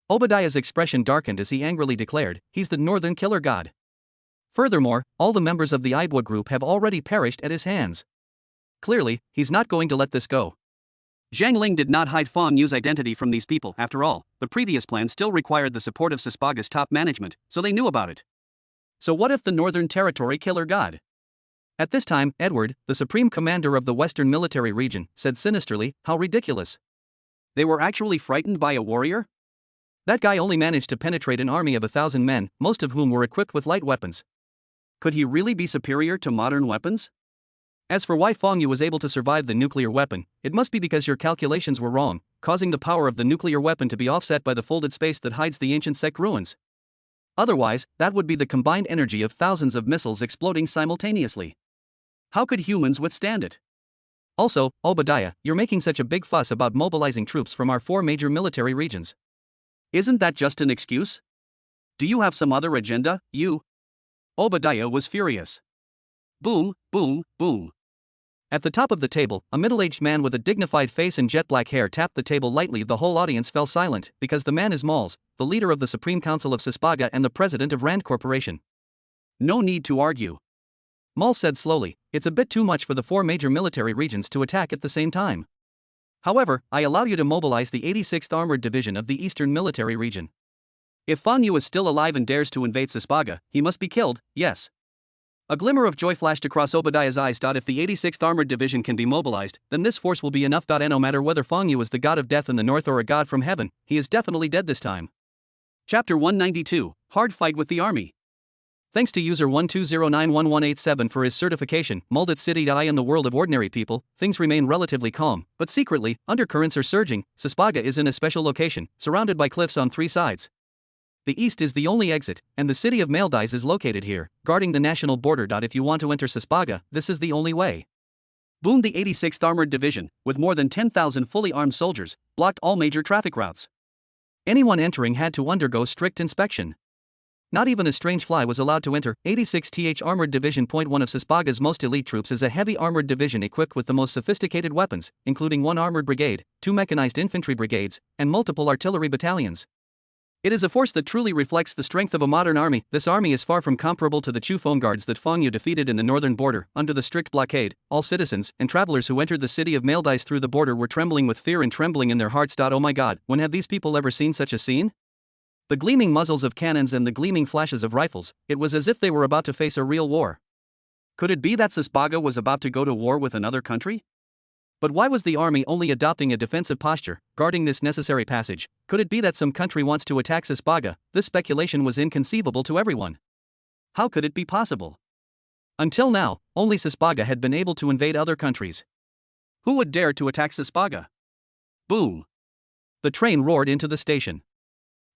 Obadiah's expression darkened as he angrily declared, he's the northern killer god. Furthermore, all the members of the Aibwa group have already perished at his hands. Clearly, he's not going to let this go. Zhang Ling did not hide Fang Yu's identity from these people. After all, the previous plan still required the support of Saspaga's top management, so they knew about it. So what if the Northern Territory killer god? At this time, Edward, the supreme commander of the Western military region, said sinisterly, how ridiculous. They were actually frightened by a warrior? That guy only managed to penetrate an army of 1,000 men, most of whom were equipped with light weapons. Could he really be superior to modern weapons? As for why Fang Yu was able to survive the nuclear weapon, it must be because your calculations were wrong, causing the power of the nuclear weapon to be offset by the folded space that hides the ancient sect ruins. Otherwise, that would be the combined energy of thousands of missiles exploding simultaneously. How could humans withstand it? Also, Obadiah, you're making such a big fuss about mobilizing troops from our 4 major military regions. Isn't that just an excuse? Do you have some other agenda, you? Obadiah was furious. Boom, boom, boom. At the top of the table, a middle-aged man with a dignified face and jet-black hair tapped the table lightly. The whole audience fell silent, because the man is Malls, the leader of the Supreme Council of Saspaga and the president of Rand Corporation. No need to argue. Mal said slowly, it's a bit too much for the 4 major military regions to attack at the same time. However, I allow you to mobilize the 86th Armored Division of the Eastern Military Region. If Fang Yu is still alive and dares to invade Saspaga, he must be killed, yes. A glimmer of joy flashed across Obadiah's eyes. If the 86th Armored Division can be mobilized, then this force will be enough. No matter whether Fang Yu is the god of death in the north or a god from heaven, he is definitely dead this time. Chapter 192, Hard Fight with the Army. Thanks to user 120911187 for his certification, Molded City. In the world of ordinary people, things remain relatively calm, but secretly, undercurrents are surging. Saspaga is in a special location, surrounded by cliffs on 3 sides. The east is the only exit, and the city of Maldives is located here, guarding the national border. If you want to enter Saspaga, this is the only way. Boom! The 86th Armored Division, with more than 10,000 fully armed soldiers, blocked all major traffic routes. Anyone entering had to undergo strict inspection. Not even a strange fly was allowed to enter. 86th Armored Division. One of Saspaga's most elite troops is a heavy armored division equipped with the most sophisticated weapons, including 1 armored brigade, 2 mechanized infantry brigades, and multiple artillery battalions. It is a force that truly reflects the strength of a modern army. This army is far from comparable to the Chu Feng guards that Fang Yu defeated in the northern border. Under the strict blockade, all citizens and travelers who entered the city of Maldives through the border were trembling with fear and trembling in their hearts. Oh my god, when have these people ever seen such a scene? The gleaming muzzles of cannons and the gleaming flashes of rifles, it was as if they were about to face a real war. Could it be that Sisbaga was about to go to war with another country? But why was the army only adopting a defensive posture, guarding this necessary passage? Could it be that some country wants to attack Sisbaga? This speculation was inconceivable to everyone. How could it be possible? Until now, only Sisbaga had been able to invade other countries. Who would dare to attack Sisbaga? Boom! The train roared into the station.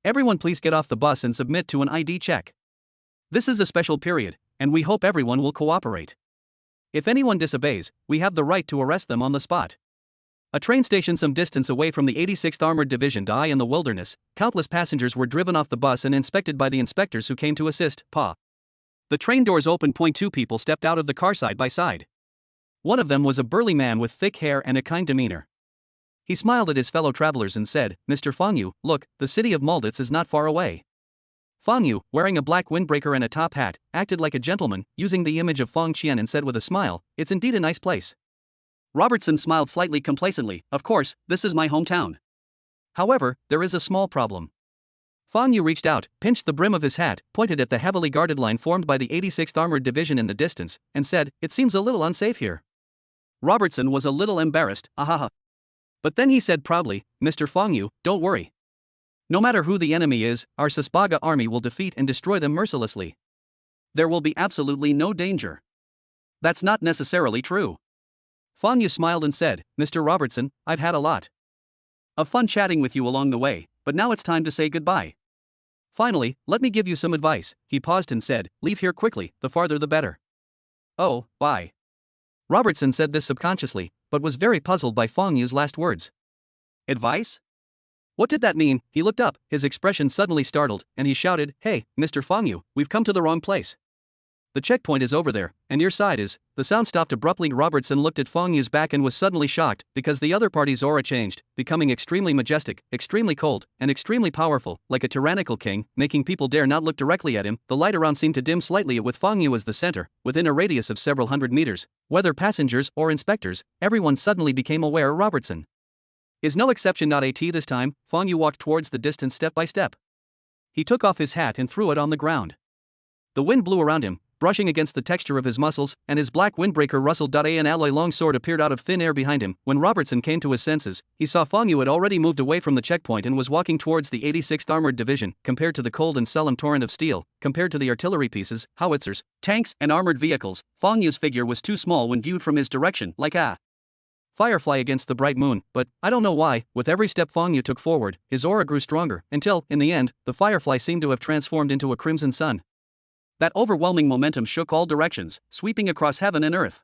Everyone please get off the bus and submit to an ID check. This is a special period, and we hope everyone will cooperate. If anyone disobeys, we have the right to arrest them on the spot. A train station some distance away from the 86th Armored Division die in the wilderness, countless passengers were driven off the bus and inspected by the inspectors who came to assist. The train doors opened. Two people stepped out of the car side by side. One of them was a burly man with thick hair and a kind demeanor. He smiled at his fellow travelers and said, "Mr. Fang Yu, look, the city of Malditz is not far away." Fang Yu, wearing a black windbreaker and a top hat, acted like a gentleman, using the image of Fang Qian and said with a smile, "It's indeed a nice place." Robertson smiled slightly complacently. "Of course, this is my hometown. However, there is a small problem." Fang Yu reached out, pinched the brim of his hat, pointed at the heavily guarded line formed by the 86th Armored Division in the distance, and said, "It seems a little unsafe here." Robertson was a little embarrassed, ahaha. But then he said proudly, "Mr. Fang Yu, don't worry. No matter who the enemy is, our Sisbaga army will defeat and destroy them mercilessly. There will be absolutely no danger." "That's not necessarily true." Fang Yu smiled and said, "Mr. Robertson, I've had a lot of fun chatting with you along the way, but now it's time to say goodbye. Finally, let me give you some advice." He paused and said, "Leave here quickly, the farther the better." "Oh, bye." Robertson said this subconsciously, but was very puzzled by Fang Yu's last words. Advice? What did that mean? He looked up, his expression suddenly startled, and he shouted, "Hey, Mr. Fang Yu, we've come to the wrong place. The checkpoint is over there, and your side is." The sound stopped abruptly. Robertson looked at Fang Yu's back and was suddenly shocked, because the other party's aura changed, becoming extremely majestic, extremely cold, and extremely powerful, like a tyrannical king, making people dare not look directly at him. The light around seemed to dim slightly with Fang Yu as the center, within a radius of several hundred meters. Whether passengers or inspectors, everyone suddenly became aware Robertson is no exception. At this time, Fang Yu walked towards the distance step by step. He took off his hat and threw it on the ground. The wind blew around him, brushing against the texture of his muscles, and his black windbreaker rustled. An alloy long sword appeared out of thin air behind him. When Robertson came to his senses, he saw Fang Yu had already moved away from the checkpoint and was walking towards the 86th Armored Division. Compared to the cold and solemn torrent of steel, compared to the artillery pieces, howitzers, tanks, and armored vehicles, Fang Yu's figure was too small when viewed from his direction, like a firefly against the bright moon. But, I don't know why, with every step Fang Yu took forward, his aura grew stronger, until, in the end, the firefly seemed to have transformed into a crimson sun. That overwhelming momentum shook all directions, sweeping across heaven and earth.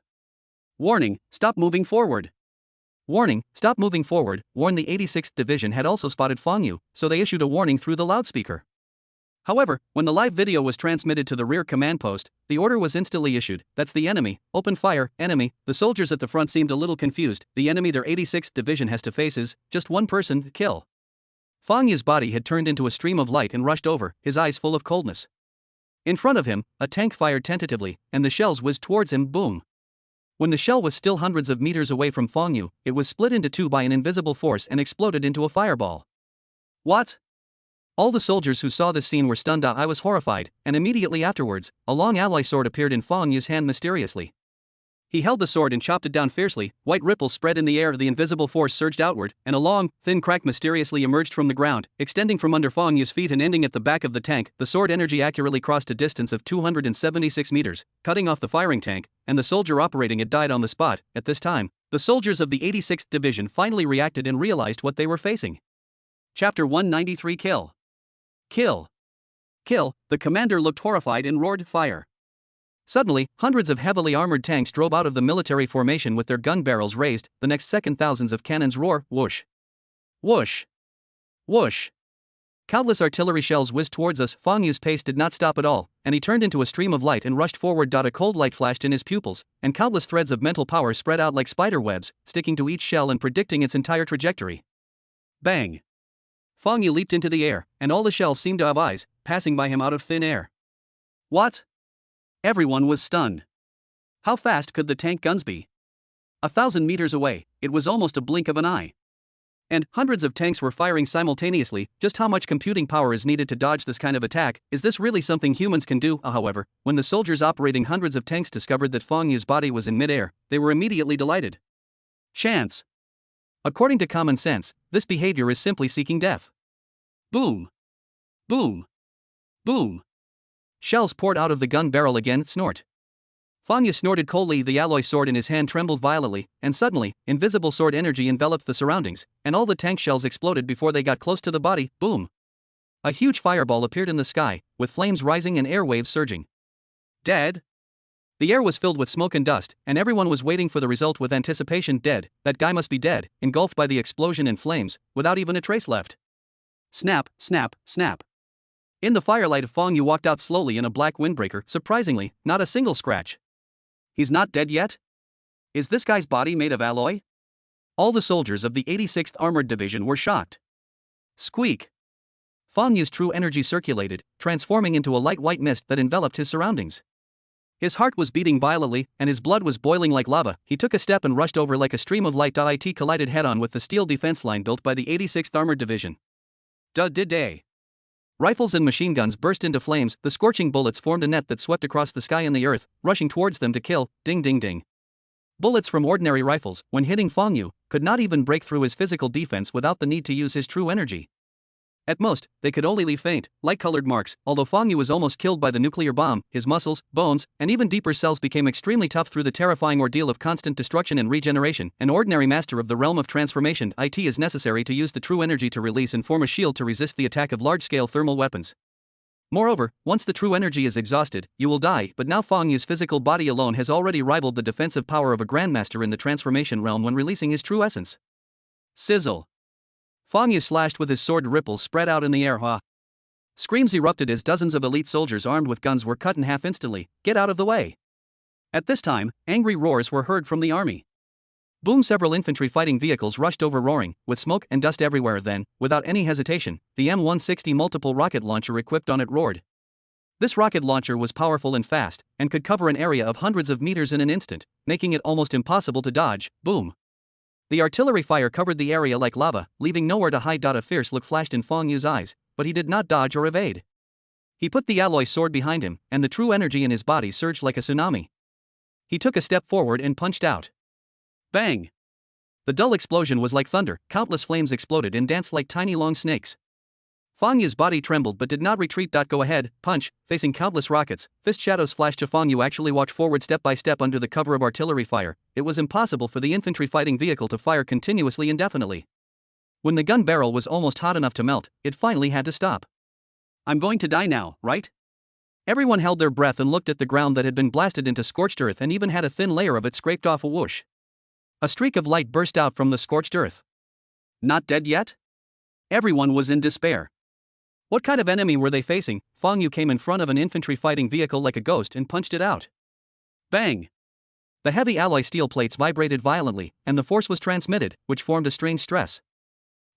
"Warning, stop moving forward." "Warning, stop moving forward," warned the 86th Division had also spotted Fang Yu, so they issued a warning through the loudspeaker. However, when the live video was transmitted to the rear command post, the order was instantly issued, "That's the enemy, open fire, enemy." The soldiers at the front seemed a little confused. The enemy their 86th Division has to face is just one person, kill. Fang Yu's body had turned into a stream of light and rushed over, his eyes full of coldness. In front of him, a tank fired tentatively, and the shells whizzed towards him. Boom. When the shell was still hundreds of meters away from Fang Yu, it was split into two by an invisible force and exploded into a fireball. What? All the soldiers who saw this scene were stunned. I was horrified, and immediately afterwards, a long alloy sword appeared in Fang Yu's hand mysteriously. He held the sword and chopped it down fiercely. White ripples spread in the air. The invisible force surged outward, and a long, thin crack mysteriously emerged from the ground, extending from under Fang Yu's feet and ending at the back of the tank. The sword energy accurately crossed a distance of 276 meters, cutting off the firing tank, and the soldier operating it died on the spot. At this time, the soldiers of the 86th Division finally reacted and realized what they were facing. Chapter 193. Kill. Kill. Kill. The commander looked horrified and roared, "Fire." Suddenly, hundreds of heavily armored tanks drove out of the military formation with their gun barrels raised. The next second, thousands of cannons roar, whoosh. Whoosh. Whoosh. Countless artillery shells whizzed towards us. Fang Yu's pace did not stop at all, and he turned into a stream of light and rushed forward. A cold light flashed in his pupils, and countless threads of mental power spread out like spider webs, sticking to each shell and predicting its entire trajectory. Bang. Fang Yu leaped into the air, and all the shells seemed to have eyes, passing by him out of thin air. What? Everyone was stunned. How fast could the tank guns be? 1,000 meters away, it was almost a blink of an eye. And hundreds of tanks were firing simultaneously. Just how much computing power is needed to dodge this kind of attack? Is this really something humans can do? However, when the soldiers operating hundreds of tanks discovered that Fang Yu's body was in midair, they were immediately delighted. Chance. According to common sense, this behavior is simply seeking death. Boom. Boom. Boom. Shells poured out of the gun barrel again. Snort. Fang Yu snorted coldly. The alloy sword in his hand trembled violently, and suddenly, invisible sword energy enveloped the surroundings, and all the tank shells exploded before they got close to the body. Boom. A huge fireball appeared in the sky, with flames rising and air waves surging. Dead? The air was filled with smoke and dust, and everyone was waiting for the result with anticipation. Dead, that guy must be dead, engulfed by the explosion and flames, without even a trace left. Snap, snap, snap. In the firelight, Fang Yu walked out slowly in a black windbreaker. Surprisingly, not a single scratch. He's not dead yet? Is this guy's body made of alloy? All the soldiers of the 86th Armored Division were shocked. Squeak. Fang Yu's true energy circulated, transforming into a light white mist that enveloped his surroundings. His heart was beating violently, and his blood was boiling like lava. He took a step and rushed over like a stream of light. It collided head-on with the steel defense line built by the 86th Armored Division. Day. Rifles and machine guns burst into flames. The scorching bullets formed a net that swept across the sky and the earth, rushing towards them to kill. Ding ding ding. Bullets from ordinary rifles, when hitting Fang Yu, could not even break through his physical defense without the need to use his true energy. At most, they could only leave faint, light-colored marks. Although Fang Yu was almost killed by the nuclear bomb, his muscles, bones, and even deeper cells became extremely tough through the terrifying ordeal of constant destruction and regeneration. An ordinary master of the realm of transformation, it is necessary to use the true energy to release and form a shield to resist the attack of large-scale thermal weapons. Moreover, once the true energy is exhausted, you will die. But now Fang Yu's physical body alone has already rivaled the defensive power of a grandmaster in the transformation realm when releasing his true essence. Sizzle. Fang Yu slashed with his sword. Ripples spread out in the air. Screams erupted as dozens of elite soldiers armed with guns were cut in half instantly. Get out of the way. At this time, angry roars were heard from the army. Boom! Several infantry fighting vehicles rushed over roaring, with smoke and dust everywhere. Then, without any hesitation, the M160 multiple rocket launcher equipped on it roared. This rocket launcher was powerful and fast, and could cover an area of hundreds of meters in an instant, making it almost impossible to dodge. Boom! The artillery fire covered the area like lava, leaving nowhere to hide. A fierce look flashed in Fang Yu's eyes, but he did not dodge or evade. He put the alloy sword behind him, and the true energy in his body surged like a tsunami. He took a step forward and punched out. Bang! The dull explosion was like thunder. Countless flames exploded and danced like tiny long snakes. Fang Yu's body trembled but did not retreat. Go ahead, punch. Facing countless rockets, fist shadows flashed. Fang Yu actually walked forward step by step under the cover of artillery fire. It was impossible for the infantry fighting vehicle to fire continuously indefinitely. When the gun barrel was almost hot enough to melt, it finally had to stop. I'm going to die now, right? Everyone held their breath and looked at the ground that had been blasted into scorched earth and even had a thin layer of it scraped off. A whoosh. A streak of light burst out from the scorched earth. Not dead yet? Everyone was in despair. What kind of enemy were they facing? Fang Yu came in front of an infantry fighting vehicle like a ghost and punched it out. Bang! The heavy alloy steel plates vibrated violently, and the force was transmitted, which formed a strange stress.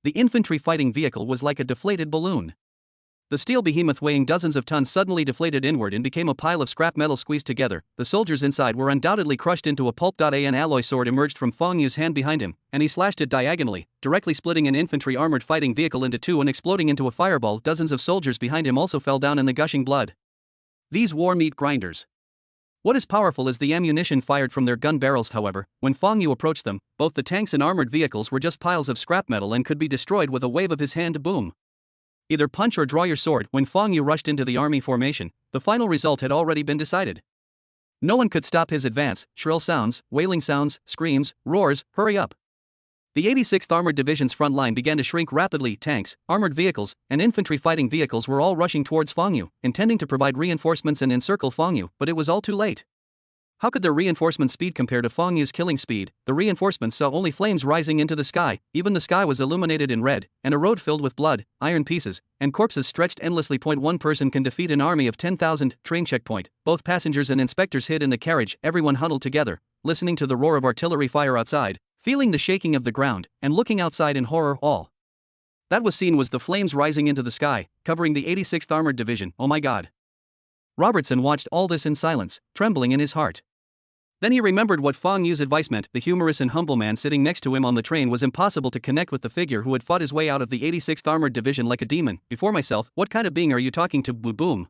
The infantry fighting vehicle was like a deflated balloon. The steel behemoth weighing dozens of tons suddenly deflated inward and became a pile of scrap metal squeezed together. The soldiers inside were undoubtedly crushed into a pulp. An alloy sword emerged from Fang Yu's hand behind him, and he slashed it diagonally, directly splitting an infantry armored fighting vehicle into two and exploding into a fireball. Dozens of soldiers behind him also fell down in the gushing blood. These war meat grinders. What is powerful is the ammunition fired from their gun barrels. However, when Fang Yu approached them, both the tanks and armored vehicles were just piles of scrap metal and could be destroyed with a wave of his hand. Boom! Either punch or draw your sword. When Fang Yu rushed into the army formation, the final result had already been decided. No one could stop his advance. Shrill sounds, wailing sounds, screams, roars, hurry up. The 86th Armored Division's front line began to shrink rapidly. Tanks, armored vehicles, and infantry fighting vehicles were all rushing towards Fang Yu, intending to provide reinforcements and encircle Fang Yu, but it was all too late. How could their reinforcement speed compare to Fang Yu's killing speed? The reinforcements saw only flames rising into the sky. Even the sky was illuminated in red, and a road filled with blood, iron pieces, and corpses stretched endlessly. One person can defeat an army of 10,000. Train checkpoint. Both passengers and inspectors hid in the carriage. Everyone huddled together, listening to the roar of artillery fire outside, feeling the shaking of the ground, and looking outside in horror. All That was seen was the flames rising into the sky, covering the 86th Armored Division. Oh my God. Robertson watched all this in silence, trembling in his heart. Then he remembered what Fong Yu's advice meant. The humorous and humble man sitting next to him on the train was impossible to connect with the figure who had fought his way out of the 86th Armored Division like a demon. Before myself, what kind of being are you talking to? Boom.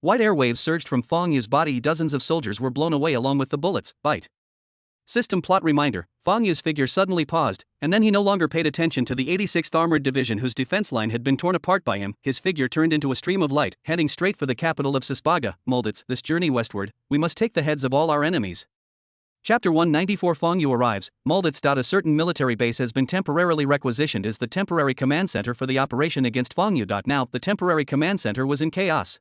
White airwaves surged from Fong Yu's body. Dozens of soldiers were blown away along with the bullets. Bite. System plot reminder. Fong Yu's figure suddenly paused, and then he no longer paid attention to the 86th Armored Division whose defense line had been torn apart by him. His figure turned into a stream of light, heading straight for the capital of Sisbaga, Molditz. This journey westward, we must take the heads of all our enemies. Chapter 194. Fong Yu arrives. Molditz. A certain military base has been temporarily requisitioned as the temporary command center for the operation against Fong Yu. Now, the temporary command center was in chaos.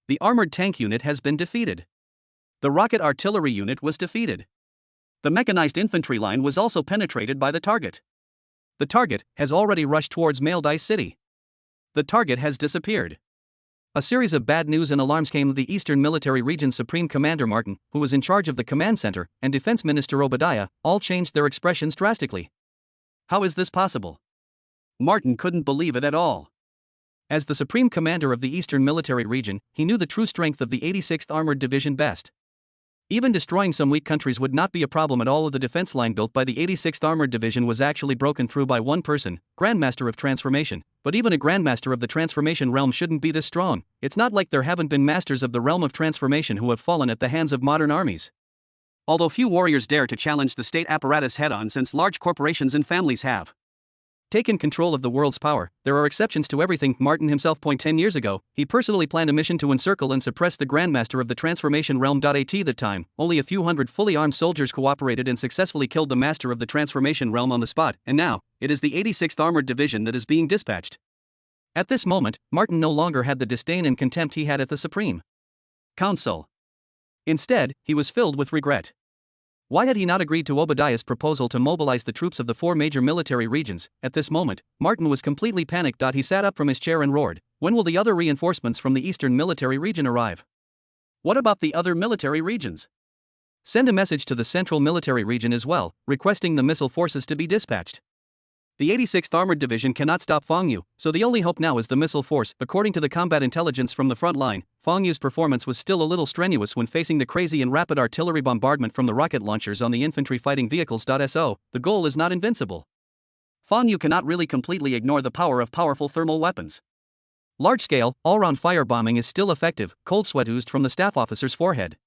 The armored tank unit has been defeated. The rocket artillery unit was defeated. The mechanized infantry line was also penetrated by the target. The target has already rushed towards Maldice City. The target has disappeared. A series of bad news and alarms came. The Eastern Military Region's Supreme Commander Martin, who was in charge of the command center, and Defense Minister Obadiah, all changed their expressions drastically. How is this possible? Martin couldn't believe it at all. As the Supreme Commander of the Eastern Military Region, he knew the true strength of the 86th Armored Division best. Even destroying some weak countries would not be a problem at all. The defense line built by the 86th Armored Division was actually broken through by one person, Grandmaster of Transformation. But even a Grandmaster of the Transformation realm shouldn't be this strong. It's not like there haven't been masters of the realm of transformation who have fallen at the hands of modern armies. Although few warriors dare to challenge the state apparatus head-on, since large corporations and families have taken control of the world's power, there are exceptions to everything. Martin himself. 10 years ago, he personally planned a mission to encircle and suppress the Grandmaster of the Transformation realm. At that time, only a few hundred fully armed soldiers cooperated and successfully killed the Master of the Transformation realm on the spot, and now, it is the 86th Armored Division that is being dispatched. At this moment, Martin no longer had the disdain and contempt he had at the Supreme Council. Instead, he was filled with regret. Why had he not agreed to Obadiah's proposal to mobilize the troops of the 4 major military regions? At this moment, Martin was completely panicked. He sat up from his chair and roared, "When will the other reinforcements from the Eastern Military Region arrive? What about the other military regions? Send a message to the Central Military Region as well, requesting the missile forces to be dispatched. The 86th Armored Division cannot stop Fong Yu, so the only hope now is the missile force." According to the combat intelligence from the front line, Fong Yu's performance was still a little strenuous when facing the crazy and rapid artillery bombardment from the rocket launchers on the infantry fighting vehicles. So, the goal is not invincible. Fong Yu cannot really completely ignore the power of powerful thermal weapons. Large-scale, all-round firebombing is still effective. Cold sweat oozed from the staff officer's forehead.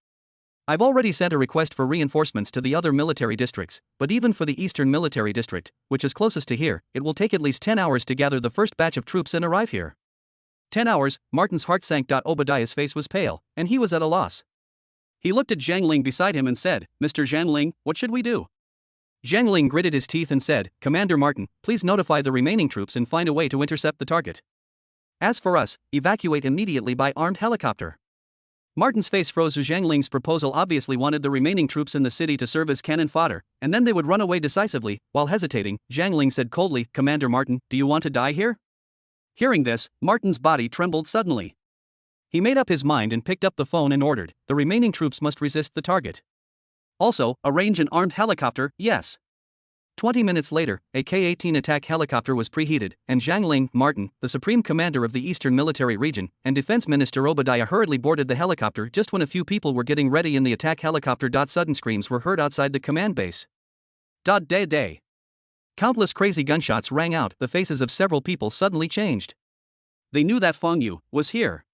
I've already sent a request for reinforcements to the other military districts, but even for the Eastern Military District, which is closest to here, it will take at least 10 hours to gather the first batch of troops and arrive here. 10 hours, Martin's heart sank. Obadiah's face was pale, and he was at a loss. He looked at Zhang Ling beside him and said, "Mr. Zhang Ling, what should we do?" Zhang Ling gritted his teeth and said, "Commander Martin, please notify the remaining troops and find a way to intercept the target. As for us, evacuate immediately by armed helicopter." Martin's face froze. Zhang Ling's proposal obviously wanted the remaining troops in the city to serve as cannon fodder, and then they would run away decisively. While hesitating, Zhang Ling said coldly, "Commander Martin, do you want to die here?" Hearing this, Martin's body trembled suddenly. He made up his mind and picked up the phone and ordered, "The remaining troops must resist the target. Also, arrange an armed helicopter, yes." 20 minutes later, a K-18 attack helicopter was preheated, and Zhang Ling, Martin, the Supreme Commander of the Eastern Military Region, and Defense Minister Obadiah hurriedly boarded the helicopter just when a few people were getting ready in the attack helicopter. Sudden screams were heard outside the command base. Day. Countless crazy gunshots rang out. The faces of several people suddenly changed. They knew that Fong Yu was here.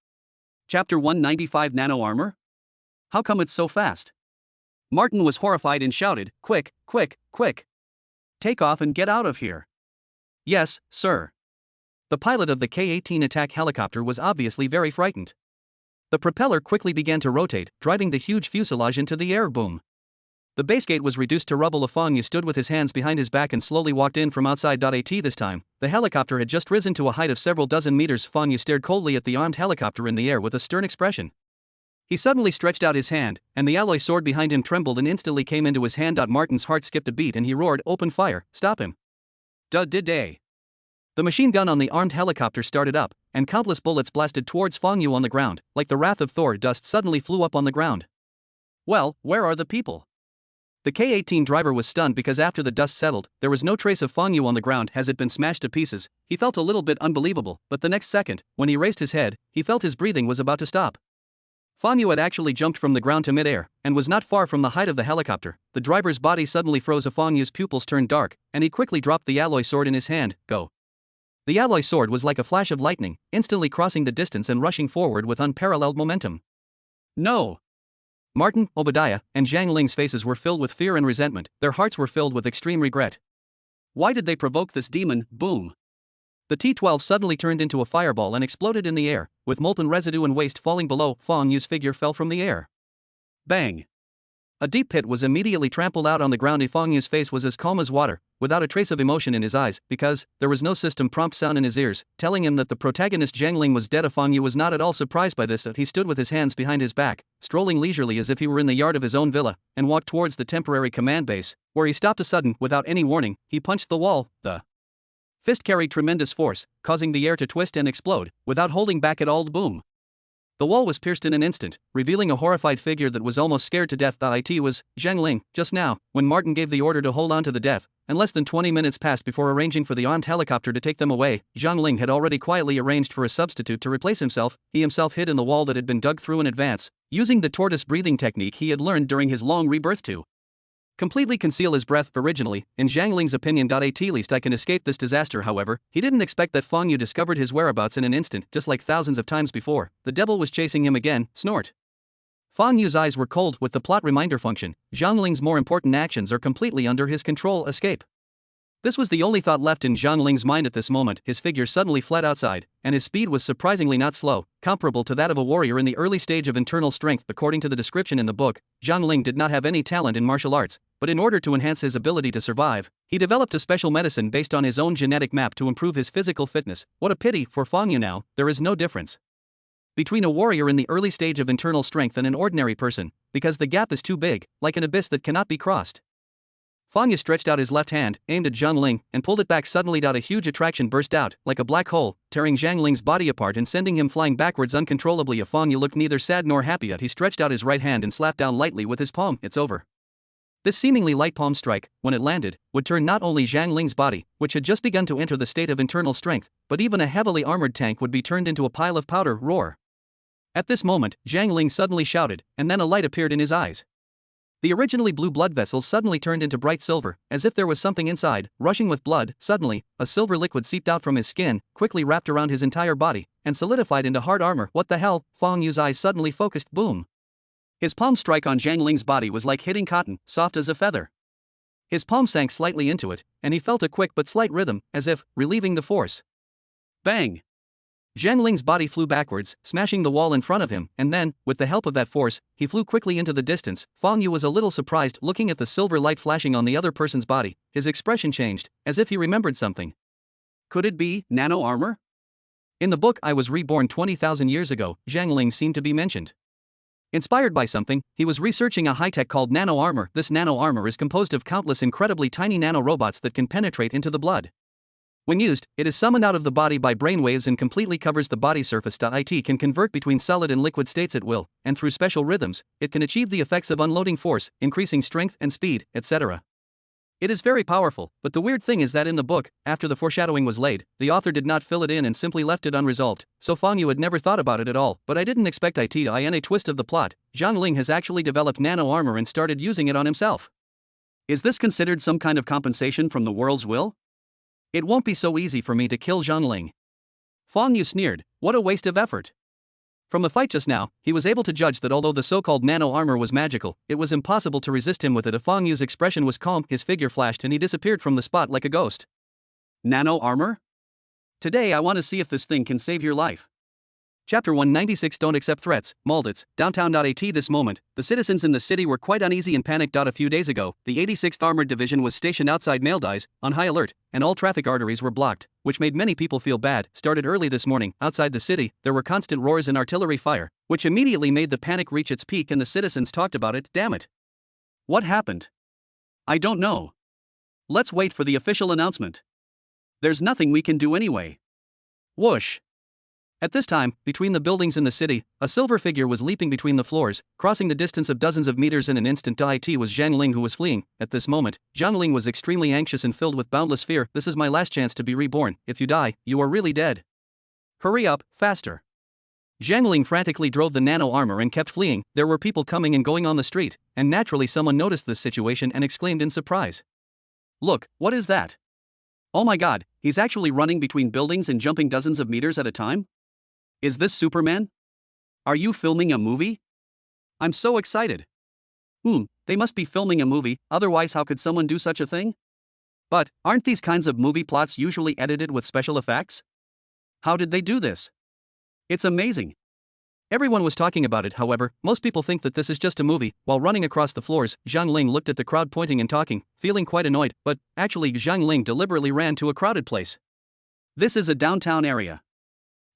Chapter 195. Nano Armor? How come it's so fast? Martin was horrified and shouted, "Quick, quick, quick! Take off and get out of here." "Yes, sir." The pilot of the K-18 attack helicopter was obviously very frightened. The propeller quickly began to rotate, driving the huge fuselage into the air. Boom. The basegate was reduced to rubble. Fong Yu stood with his hands behind his back and slowly walked in from outside. This time, the helicopter had just risen to a height of several dozen meters. Fong Yu stared coldly at the armed helicopter in the air with a stern expression. He suddenly stretched out his hand, and the alloy sword behind him trembled and instantly came into his hand. Martin's heart skipped a beat and he roared, "Open fire, stop him." Day. The machine gun on the armed helicopter started up, and countless bullets blasted towards Fong Yu on the ground. Like the wrath of Thor, dust suddenly flew up on the ground. Well, where are the people? The K-18 driver was stunned because after the dust settled, there was no trace of Fang Yu on the ground as it had been smashed to pieces. He felt a little bit unbelievable, but the next second, when he raised his head, he felt his breathing was about to stop. Fang Yu had actually jumped from the ground to mid-air, and was not far from the height of the helicopter. The driver's body suddenly froze. Fang Yu's pupils turned dark, and he quickly dropped the alloy sword in his hand. Go. The alloy sword was like a flash of lightning, instantly crossing the distance and rushing forward with unparalleled momentum. No! Martin, Obadiah, and Zhang Ling's faces were filled with fear and resentment. Their hearts were filled with extreme regret. Why did they provoke this demon? Boom! The T-12 suddenly turned into a fireball and exploded in the air, with molten residue and waste falling below. Fang Yu's figure fell from the air. Bang! A deep pit was immediately trampled out on the ground. Fang Yu's face was as calm as water, without a trace of emotion in his eyes, because there was no system prompt sound in his ears, telling him that the protagonist Zhang Ling was dead. Fang Yu was not at all surprised by this. He stood with his hands behind his back, strolling leisurely as if he were in the yard of his own villa, and walked towards the temporary command base, where he stopped sudden. Without any warning, he punched the wall. The fist carried tremendous force, causing the air to twist and explode, without holding back at all. Boom! The wall was pierced in an instant, revealing a horrified figure that was almost scared to death. It was Zhang Ling. Just now, when Martin gave the order to hold on to the death, and less than 20 minutes passed before arranging for the armed helicopter to take them away, Zhang Ling had already quietly arranged for a substitute to replace himself. He himself hid in the wall that had been dug through in advance, using the tortoise breathing technique he had learned during his long rebirth to completely conceal his breath. Originally, in Zhang Ling's opinion, at least I can escape this disaster. However, he didn't expect that Fang Yu discovered his whereabouts in an instant, just like thousands of times before. The devil was chasing him again. Snort. Fang Yu's eyes were cold with the plot reminder function. Zhang Ling's more important actions are completely under his control. Escape. This was the only thought left in Zhang Ling's mind at this moment. His figure suddenly fled outside, and his speed was surprisingly not slow, comparable to that of a warrior in the early stage of internal strength. According to the description in the book, Zhang Ling did not have any talent in martial arts, but in order to enhance his ability to survive, he developed a special medicine based on his own genetic map to improve his physical fitness. What a pity. For Fang Yu now, there is no difference between a warrior in the early stage of internal strength and an ordinary person, because the gap is too big, like an abyss that cannot be crossed. Fang Yu stretched out his left hand, aimed at Zhang Ling, and pulled it back suddenly. A huge attraction burst out, like a black hole, tearing Zhang Ling's body apart and sending him flying backwards uncontrollably. Fang Yu looked neither sad nor happy. He stretched out his right hand and slapped down lightly with his palm. It's over. This seemingly light palm strike, when it landed, would turn not only Zhang Ling's body, which had just begun to enter the state of internal strength, but even a heavily armored tank would be turned into a pile of powder. Roar. At this moment, Zhang Ling suddenly shouted, and then a light appeared in his eyes. The originally blue blood vessels suddenly turned into bright silver, as if there was something inside, rushing with blood. Suddenly, a silver liquid seeped out from his skin, quickly wrapped around his entire body, and solidified into hard armor. What the hell? Fang Yu's eyes suddenly focused. Boom! His palm strike on Zhang Ling's body was like hitting cotton, soft as a feather. His palm sank slightly into it, and he felt a quick but slight rhythm, as if relieving the force. Bang! Zhang Ling's body flew backwards, smashing the wall in front of him, and then, with the help of that force, he flew quickly into the distance. Fang Yu was a little surprised looking at the silver light flashing on the other person's body. His expression changed, as if he remembered something. Could it be nano armor? In the book I Was Reborn 20,000 years ago, Zhang Ling seemed to be mentioned. Inspired by something, he was researching a high-tech called nano armor. This nano armor is composed of countless incredibly tiny nano robots that can penetrate into the blood. When used, it is summoned out of the body by brainwaves and completely covers the body surface. It can convert between solid and liquid states at will, and through special rhythms, it can achieve the effects of unloading force, increasing strength and speed, etc. It is very powerful, but the weird thing is that in the book, after the foreshadowing was laid, the author did not fill it in and simply left it unresolved, so Fang Yu had never thought about it at all. But I didn't expect it in a twist of the plot. Zhang Ling has actually developed nano armor and started using it on himself. Is this considered some kind of compensation from the world's will? It won't be so easy for me to kill Zhang Ling. Fang Yu sneered. What a waste of effort. From the fight just now, he was able to judge that although the so-called nano armor was magical, it was impossible to resist him with it. Fang Yu's expression was calm, his figure flashed and he disappeared from the spot like a ghost. Nano armor? Today I want to see if this thing can save your life. Chapter 196. Don't accept threats. Malditz, downtown. At this moment, the citizens in the city were quite uneasy and panicked. A few days ago, the 86th Armored Division was stationed outside Maldives, on high alert, and all traffic arteries were blocked, which made many people feel bad. Started early this morning, outside the city, there were constant roars and artillery fire, which immediately made the panic reach its peak and the citizens talked about it. Damn it. What happened? I don't know. Let's wait for the official announcement. There's nothing we can do anyway. Whoosh. At this time, between the buildings in the city, a silver figure was leaping between the floors, crossing the distance of dozens of meters in an instant. It was Zhang Ling who was fleeing. At this moment, Zhang Ling was extremely anxious and filled with boundless fear. This is my last chance to be reborn. If you die, you are really dead. Hurry up, faster. Zhang Ling frantically drove the nano armor and kept fleeing. There were people coming and going on the street, and naturally someone noticed this situation and exclaimed in surprise. Look, what is that? Oh my god, he's actually running between buildings and jumping dozens of meters at a time? Is this Superman? Are you filming a movie? I'm so excited. They must be filming a movie, otherwise how could someone do such a thing? But, aren't these kinds of movie plots usually edited with special effects? How did they do this? It's amazing. Everyone was talking about it. However, most people think that this is just a movie. While running across the floors, Zhang Ling looked at the crowd pointing and talking, feeling quite annoyed, but actually Zhang Ling deliberately ran to a crowded place. This is a downtown area.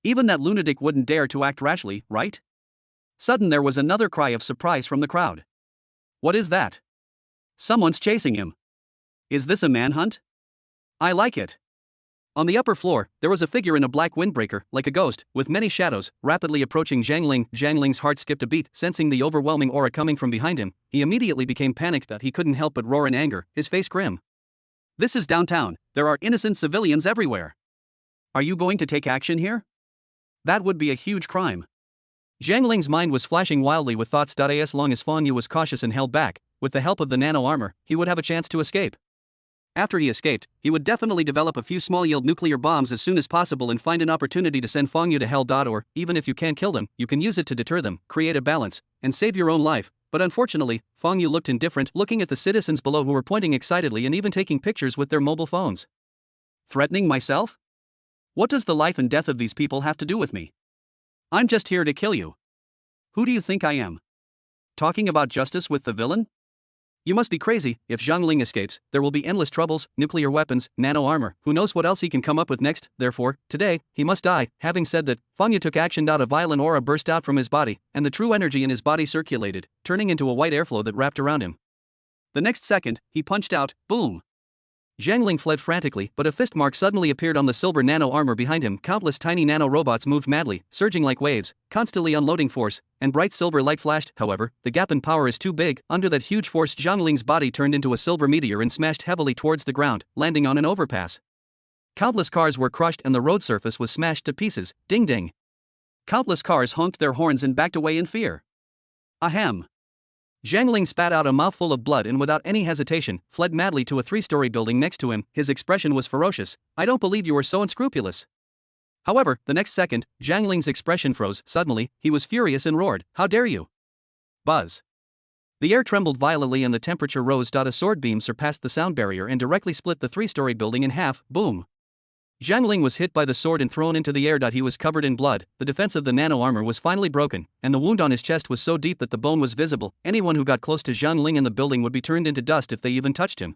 Even that lunatic wouldn't dare to act rashly, right? Sudden there was another cry of surprise from the crowd. What is that? Someone's chasing him. Is this a manhunt? I like it. On the upper floor, there was a figure in a black windbreaker, like a ghost, with many shadows, rapidly approaching Zhang Ling. Zhang Ling's heart skipped a beat, sensing the overwhelming aura coming from behind him. He immediately became panicked, but he couldn't help but roar in anger, his face grim. This is downtown. There are innocent civilians everywhere. Are you going to take action here? That would be a huge crime. Zhang Ling's mind was flashing wildly with thoughts. As long as Fang Yu was cautious and held back, with the help of the nano armor, he would have a chance to escape. After he escaped, he would definitely develop a few small-yield nuclear bombs as soon as possible and find an opportunity to send Fang Yu to hell. Or, even if you can't kill them, you can use it to deter them, create a balance, and save your own life. But unfortunately, Fang Yu looked indifferent, looking at the citizens below who were pointing excitedly and even taking pictures with their mobile phones. Threatening myself? What does the life and death of these people have to do with me? I'm just here to kill you. Who do you think I am? Talking about justice with the villain? You must be crazy. If Zhang Ling escapes, there will be endless troubles, nuclear weapons, nano armor, who knows what else he can come up with next. Therefore, today, he must die. Having said that, Fang Yu took action. A violent aura burst out from his body, and the true energy in his body circulated, turning into a white airflow that wrapped around him. The next second, he punched out, boom. Zhang Ling fled frantically, but a fist mark suddenly appeared on the silver nano armor behind him. Countless tiny nano robots moved madly, surging like waves, constantly unloading force, and bright silver light flashed. However, the gap in power is too big. Under that huge force, Zhang Ling's body turned into a silver meteor and smashed heavily towards the ground, landing on an overpass. Countless cars were crushed and the road surface was smashed to pieces. Ding ding. Countless cars honked their horns and backed away in fear. Ahem. Zhang Ling spat out a mouthful of blood and without any hesitation, fled madly to a 3-story building next to him. His expression was ferocious. I don't believe you were so unscrupulous. However, the next second, Zhang Ling's expression froze. Suddenly, he was furious and roared, how dare you? Buzz. The air trembled violently and the temperature rose. A sword beam surpassed the sound barrier and directly split the 3-story building in half. Boom. Zhang Ling was hit by the sword and thrown into the air. He was covered in blood. The defense of the nano armor was finally broken, and the wound on his chest was so deep that the bone was visible. Anyone who got close to Zhang Ling in the building would be turned into dust if they even touched him.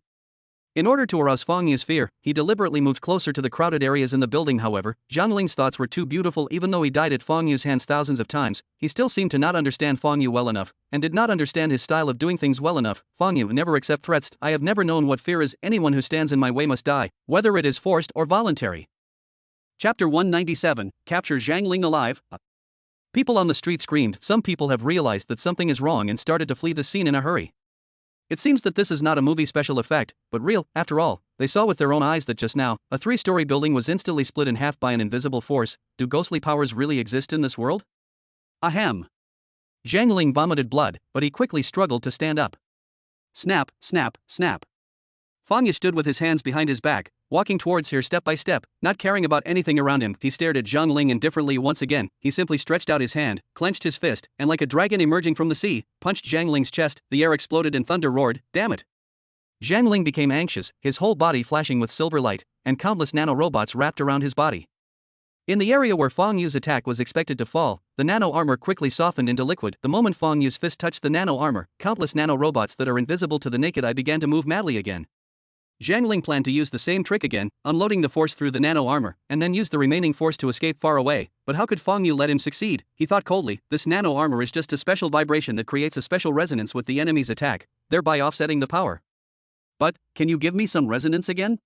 In order to arouse Fang Yu's fear, he deliberately moved closer to the crowded areas in the building. However, Zhang Ling's thoughts were too beautiful. Even though he died at Fang Yu's hands thousands of times, he still seemed to not understand Fang Yu well enough, and did not understand his style of doing things well enough. Fang Yu never accept threats. I have never known what fear is. Anyone who stands in my way must die, whether it is forced or voluntary. Chapter 197, Capture Zhang Ling alive. People on the street screamed. Some people have realized that something is wrong and started to flee the scene in a hurry. It seems that this is not a movie special effect, but real. After all, they saw with their own eyes that just now, a 3-story building was instantly split in half by an invisible force. Do ghostly powers really exist in this world? Ahem. Zhang Ling vomited blood, but he quickly struggled to stand up. Snap, snap, snap. Fang Yu stood with his hands behind his back, walking towards her step by step, not caring about anything around him. He stared at Zhang Ling indifferently. Once again, he simply stretched out his hand, clenched his fist, and like a dragon emerging from the sea, punched Zhang Ling's chest. The air exploded and thunder roared. Damn it! Zhang Ling became anxious, his whole body flashing with silver light, and countless nano-robots wrapped around his body. In the area where Fang Yu's attack was expected to fall, the nano armor quickly softened into liquid. The moment Fang Yu's fist touched the nano armor, countless nano-robots that are invisible to the naked eye began to move madly again. Zhang Ling planned to use the same trick again, unloading the force through the nano armor, and then use the remaining force to escape far away. But how could Fang Yu let him succeed? He thought coldly, this nano armor is just a special vibration that creates a special resonance with the enemy's attack, thereby offsetting the power. But, can you give me some resonance again?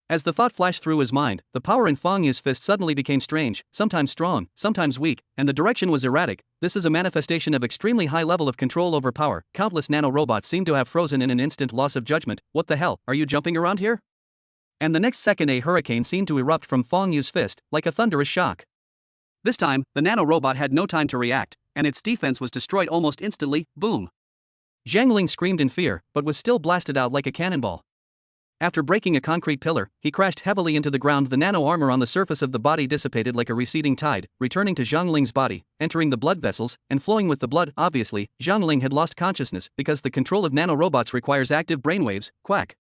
As the thought flashed through his mind, the power in Fang Yu's fist suddenly became strange, sometimes strong, sometimes weak, and the direction was erratic. This is a manifestation of extremely high level of control over power. Countless nano-robots seem to have frozen in an instant loss of judgment. What the hell, are you jumping around here? And the next second a hurricane seemed to erupt from Fang Yu's fist, like a thunderous shock. This time, the nano-robot had no time to react, and its defense was destroyed almost instantly. Boom! Zhang Ling screamed in fear, but was still blasted out like a cannonball. After breaking a concrete pillar, he crashed heavily into the ground. The nano-armor on the surface of the body dissipated like a receding tide, returning to Zhang Ling's body, entering the blood vessels, and flowing with the blood. Obviously, Zhang Ling had lost consciousness because the control of nano-robots requires active brainwaves. Quack.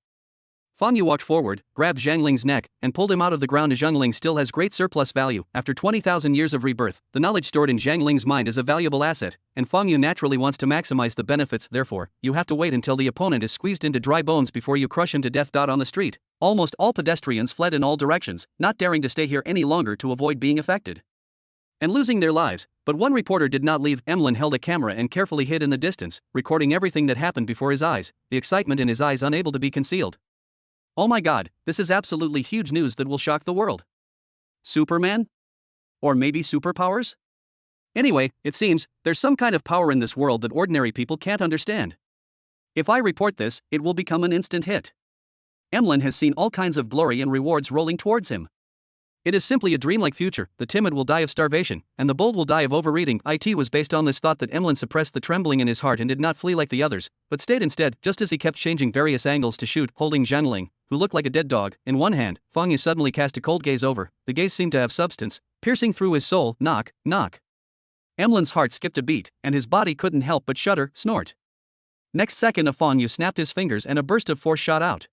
Fang Yu walked forward, grabbed Zhang Ling's neck, and pulled him out of the ground. Zhang Ling still has great surplus value. After 20,000 years of rebirth, the knowledge stored in Zhang Ling's mind is a valuable asset, and Fang Yu naturally wants to maximize the benefits. Therefore, you have to wait until the opponent is squeezed into dry bones before you crush him to death. On the street, almost all pedestrians fled in all directions, not daring to stay here any longer to avoid being affected and losing their lives. But one reporter did not leave. Emlyn held a camera and carefully hid in the distance, recording everything that happened before his eyes, the excitement in his eyes unable to be concealed. Oh my god, this is absolutely huge news that will shock the world. Superman? Or maybe superpowers? Anyway, it seems there's some kind of power in this world that ordinary people can't understand. If I report this, it will become an instant hit. Emlyn has seen all kinds of glory and rewards rolling towards him. It is simply a dreamlike future. The timid will die of starvation, and the bold will die of overeating. It was based on this thought that Emlyn suppressed the trembling in his heart and did not flee like the others, but stayed instead. Just as he kept changing various angles to shoot, holding Zhang Ling, who looked like a dead dog, in one hand, Fang Yu suddenly cast a cold gaze over. The gaze seemed to have substance, piercing through his soul. Knock, knock. Emlyn's heart skipped a beat, and his body couldn't help but shudder, snort. Next second, Fang Yu snapped his fingers and a burst of force shot out.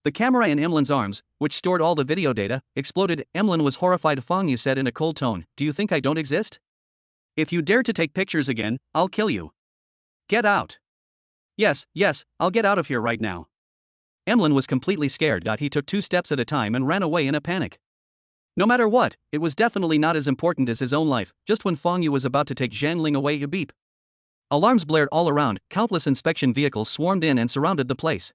The camera in Emlyn's arms, which stored all the video data, exploded. Emlyn was horrified. Fang Yu said in a cold tone, "Do you think I don't exist? If you dare to take pictures again, I'll kill you. Get out." Yes, I'll get out of here right now. Emlyn was completely scared. He took 2 steps at a time and ran away in a panic. No matter what, it was definitely not as important as his own life. Just when Fang Yu was about to take Zhang Ling away, a beep. Alarms blared all around. Countless inspection vehicles swarmed in and surrounded the place.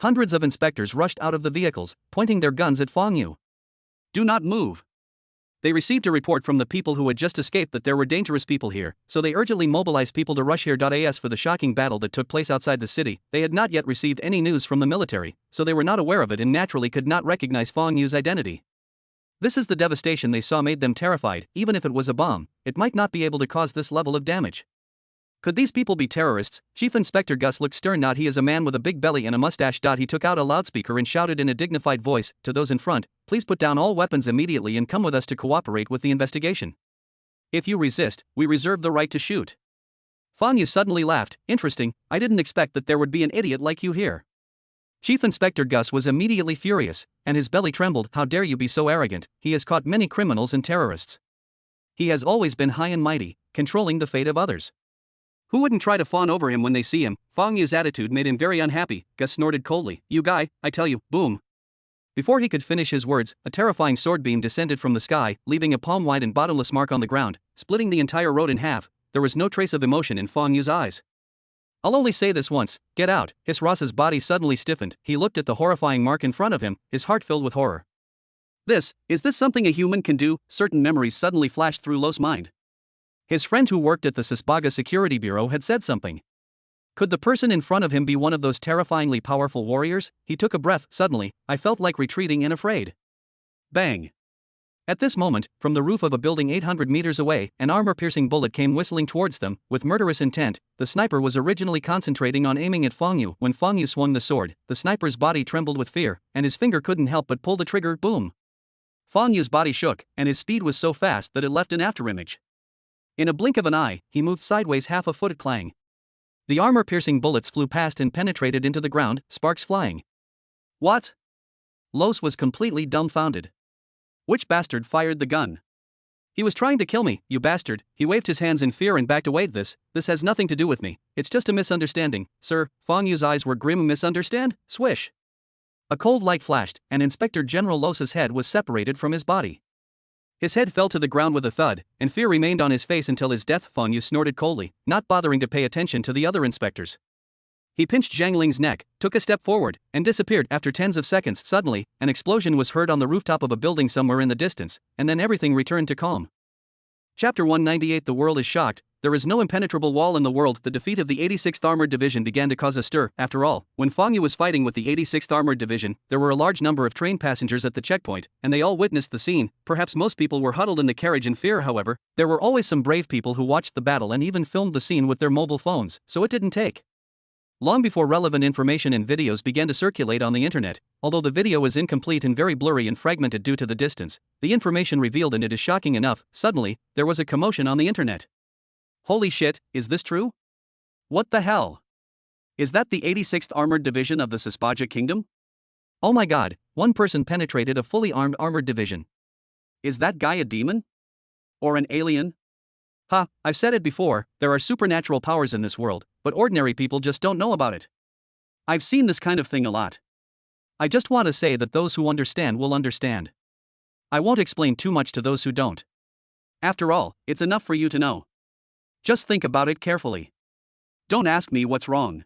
Hundreds of inspectors rushed out of the vehicles, pointing their guns at Fang Yu. Do not move. They received a report from the people who had just escaped that there were dangerous people here, so they urgently mobilized people to rush here. As for the shocking battle that took place outside the city, they had not yet received any news from the military, so they were not aware of it and naturally could not recognize Fang Yu's identity. This is the devastation they saw made them terrified. Even if it was a bomb, it might not be able to cause this level of damage. Could these people be terrorists? Chief Inspector Gus looked stern. He is a man with a big belly and a mustache. He took out a loudspeaker and shouted in a dignified voice to those in front, "Please put down all weapons immediately and come with us to cooperate with the investigation. If you resist, we reserve the right to shoot." Fang Yu suddenly laughed. Interesting, I didn't expect that there would be an idiot like you here. Chief Inspector Gus was immediately furious, and his belly trembled. How dare you be so arrogant? He has caught many criminals and terrorists. He has always been high and mighty, controlling the fate of others. Who wouldn't try to fawn over him when they see him? Fang Yu's attitude made him very unhappy. Gus snorted coldly. You guy, I tell you, boom. Before he could finish his words, a terrifying sword beam descended from the sky, leaving a palm-wide and bottomless mark on the ground, splitting the entire road in half. There was no trace of emotion in Fang Yu's eyes. I'll only say this once, get out. His Ross's body suddenly stiffened. He looked at the horrifying mark in front of him, his heart filled with horror. Is this something a human can do? Certain memories suddenly flashed through Lo's mind. His friend who worked at the Sisbaga Security Bureau had said something. Could the person in front of him be one of those terrifyingly powerful warriors? He took a breath. Suddenly, I felt like retreating and afraid. Bang! At this moment, from the roof of a building 800 meters away, an armor-piercing bullet came whistling towards them, with murderous intent. The sniper was originally concentrating on aiming at Fang Yu. When Fang Yu swung the sword, the sniper's body trembled with fear, and his finger couldn't help but pull the trigger. Boom! Fang Yu's body shook, and his speed was so fast that it left an afterimage. In a blink of an eye, he moved sideways half a foot at clang. The armor-piercing bullets flew past and penetrated into the ground, sparks flying. What? Los was completely dumbfounded. Which bastard fired the gun? He was trying to kill me, you bastard. He waved his hands in fear and backed away. This has nothing to do with me. It's just a misunderstanding, sir. Fang Yu's eyes were grim. Misunderstand? Swish. A cold light flashed, and Inspector General Los's head was separated from his body. His head fell to the ground with a thud, and fear remained on his face until his death. Fang Yu snorted coldly, not bothering to pay attention to the other inspectors. He pinched Zhang Ling's neck, took a step forward, and disappeared after tens of seconds. Suddenly, an explosion was heard on the rooftop of a building somewhere in the distance, and then everything returned to calm. Chapter 198. The world is shocked. There is no impenetrable wall in the world. The defeat of the 86th Armored Division began to cause a stir. After all, when Fang Yu was fighting with the 86th Armored Division, there were a large number of train passengers at the checkpoint, and they all witnessed the scene. Perhaps most people were huddled in the carriage in fear. However, there were always some brave people who watched the battle and even filmed the scene with their mobile phones, so it didn't take long before relevant information and videos began to circulate on the internet. Although the video is incomplete and very blurry and fragmented due to the distance, the information revealed in it is shocking enough. Suddenly, there was a commotion on the internet. Holy shit, is this true? What the hell? Is that the 86th Armored Division of the Sisbaja Kingdom? Oh my god, one person penetrated a fully armed armored division. Is that guy a demon? Or an alien? Ha, I've said it before, there are supernatural powers in this world, but ordinary people just don't know about it. I've seen this kind of thing a lot. I just want to say that those who understand will understand. I won't explain too much to those who don't. After all, it's enough for you to know. Just think about it carefully. Don't ask me what's wrong.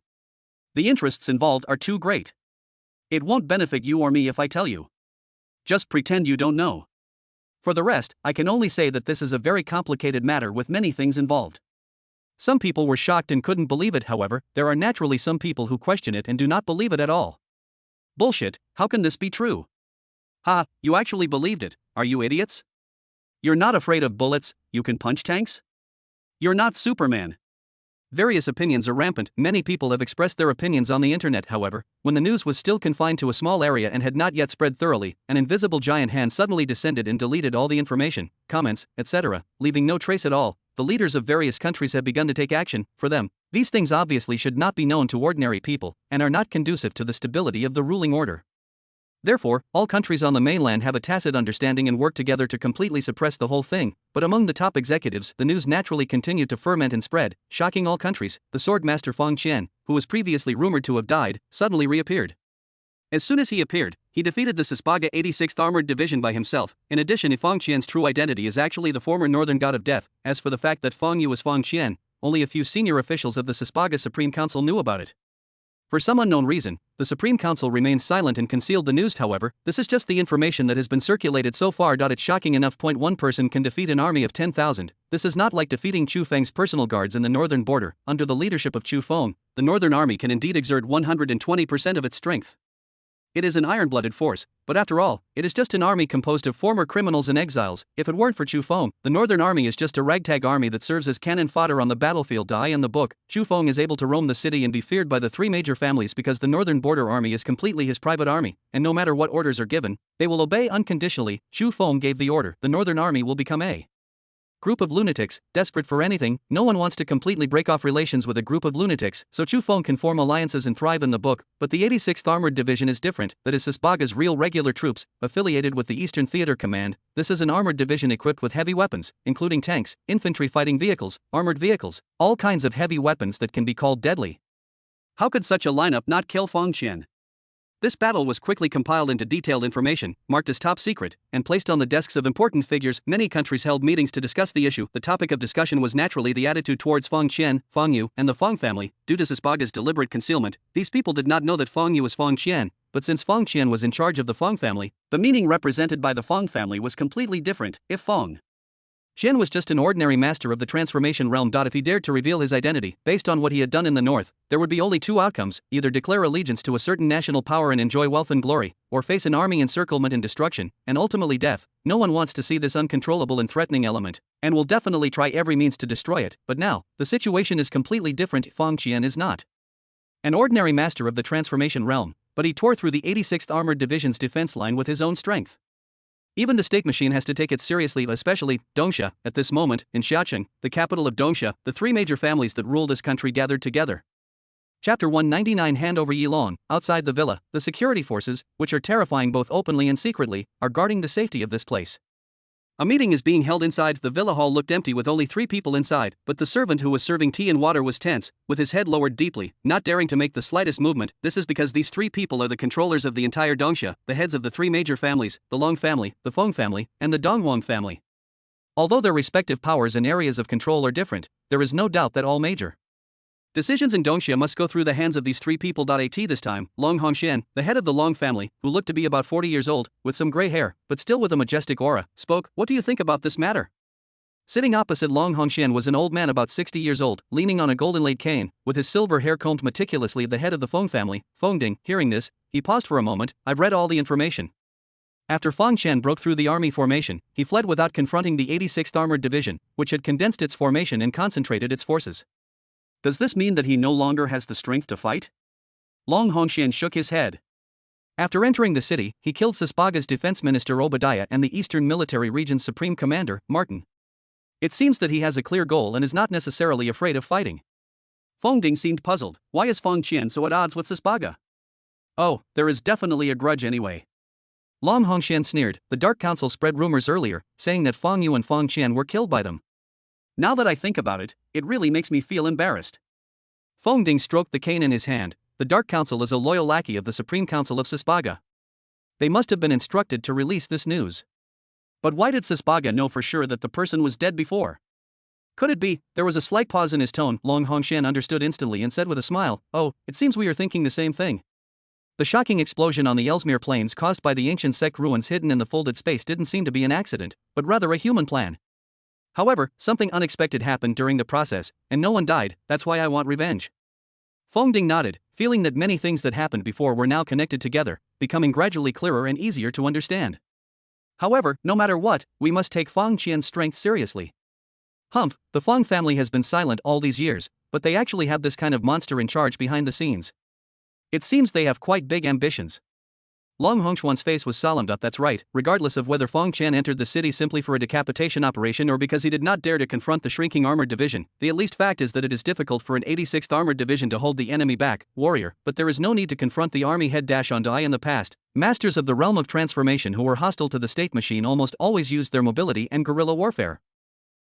The interests involved are too great. It won't benefit you or me if I tell you. Just pretend you don't know. For the rest, I can only say that this is a very complicated matter with many things involved. Some people were shocked and couldn't believe it. However, there are naturally some people who question it and do not believe it at all. Bullshit, how can this be true? Ha, you actually believed it, are you idiots? You're not afraid of bullets, you can punch tanks? You're not Superman. Various opinions are rampant. Many people have expressed their opinions on the internet. However, when the news was still confined to a small area and had not yet spread thoroughly, an invisible giant hand suddenly descended and deleted all the information, comments, etc., leaving no trace at all. The leaders of various countries have begun to take action. For them, these things obviously should not be known to ordinary people and are not conducive to the stability of the ruling order. Therefore, all countries on the mainland have a tacit understanding and work together to completely suppress the whole thing. But among the top executives, the news naturally continued to ferment and spread, shocking all countries. The sword master Fang Qian, who was previously rumored to have died, suddenly reappeared. As soon as he appeared, he defeated the Sisbaga 86th Armored Division by himself. In addition, Fang Qian's true identity is actually the former northern god of death. As for the fact that Fang Yu is Fang Qian, only a few senior officials of the Sisbaga Supreme Council knew about it. For some unknown reason, the Supreme Council remains silent and concealed the news. However, this is just the information that has been circulated so far. It's shocking enough. One person can defeat an army of 10,000. This is not like defeating Chu Feng's personal guards in the northern border. Under the leadership of Chu Feng, the northern army can indeed exert 120% of its strength. It is an iron-blooded force, but after all, it is just an army composed of former criminals and exiles. If it weren't for Chu Feng, the northern army is just a ragtag army that serves as cannon fodder on the battlefield. In the book, Chu Feng is able to roam the city and be feared by the three major families because the northern border army is completely his private army, and no matter what orders are given, they will obey unconditionally. Chu Feng gave the order. The northern army will become a group of lunatics, desperate for anything. No one wants to completely break off relations with a group of lunatics, so Chu Feng can form alliances and thrive in the book. But the 86th Armored Division is different. That is Sisbaga's real regular troops, affiliated with the Eastern Theater Command. This is an armored division equipped with heavy weapons, including tanks, infantry fighting vehicles, armored vehicles, all kinds of heavy weapons that can be called deadly. How could such a lineup not kill Fang Qian? This battle was quickly compiled into detailed information, marked as top secret, and placed on the desks of important figures. Many countries held meetings to discuss the issue. The topic of discussion was naturally the attitude towards Fang Qian, Fang Yu, and the Fang family. Due to Sisbaga's deliberate concealment, these people did not know that Fang Yu was Fang Qian, but since Fang Qian was in charge of the Fang family, the meaning represented by the Fang family was completely different. If Fang Qian was just an ordinary master of the transformation realm. If he dared to reveal his identity, based on what he had done in the north, there would be only two outcomes: either declare allegiance to a certain national power and enjoy wealth and glory, or face an army encirclement and destruction, and ultimately death. No one wants to see this uncontrollable and threatening element, and will definitely try every means to destroy it. But now, the situation is completely different. Fang Qian is not an ordinary master of the transformation realm, but he tore through the 86th Armored Division's defense line with his own strength. Even the state machine has to take it seriously, especially Dongsha. At this moment, in Xiaocheng, the capital of Dongsha, the three major families that rule this country gathered together. Chapter 199. Hand over Yilong. Outside the villa, the security forces, which are terrifying both openly and secretly, are guarding the safety of this place. A meeting is being held inside. The villa hall looked empty with only 3 people inside, but the servant who was serving tea and water was tense, with his head lowered deeply, not daring to make the slightest movement. This is because these 3 people are the controllers of the entire Dongsha, the heads of the 3 major families, the Long family, the Feng family, and the Donghuang family. Although their respective powers and areas of control are different, there is no doubt that all major Decisions in Dongxia must go through the hands of these three people. At this time, Long Hongxian, the head of the Long family, who looked to be about 40 years old, with some gray hair, but still with a majestic aura, spoke. What do you think about this matter? Sitting opposite Long Hongxian was an old man about 60 years old, leaning on a golden-laid cane, with his silver hair combed meticulously. The head of the Feng family, Feng Ding, hearing this, he paused for a moment. I've read all the information. After Feng Qian broke through the army formation, he fled without confronting the 86th Armored Division, which had condensed its formation and concentrated its forces. Does this mean that he no longer has the strength to fight? Long Hongxian shook his head. After entering the city, he killed Sisbaga's defense minister Obadiah and the Eastern Military Region's supreme commander, Martin. It seems that he has a clear goal and is not necessarily afraid of fighting. Feng Ding seemed puzzled. Why is Feng Qian so at odds with Sisbaga? Oh, there is definitely a grudge anyway. Long Hongxian sneered. The Dark Council spread rumors earlier, saying that Feng Yu and Feng Qian were killed by them. Now that I think about it, it really makes me feel embarrassed. Feng Ding stroked the cane in his hand. The Dark Council is a loyal lackey of the Supreme Council of Sisbaga. They must have been instructed to release this news. But why did Sisbaga know for sure that the person was dead before? Could it be? There was a slight pause in his tone. Long Hongxian understood instantly and said with a smile, oh, it seems we are thinking the same thing. The shocking explosion on the Ellesmere Plains caused by the ancient sect ruins hidden in the folded space didn't seem to be an accident, but rather a human plan. However, something unexpected happened during the process, and no one died. That's why I want revenge. Feng Ding nodded, feeling that many things that happened before were now connected together, becoming gradually clearer and easier to understand. However, no matter what, we must take Feng Qian's strength seriously. Humph, the Feng family has been silent all these years, but they actually have this kind of monster in charge behind the scenes. It seems they have quite big ambitions. Long Hongxuan's face was solemn. That's right, regardless of whether Feng Qian entered the city simply for a decapitation operation or because he did not dare to confront the shrinking armored division, the at least fact is that it is difficult for an 86th Armored Division to hold the enemy back, warrior, but there is no need to confront the army head. On die in the past, masters of the realm of transformation who were hostile to the state machine almost always used their mobility and guerrilla warfare.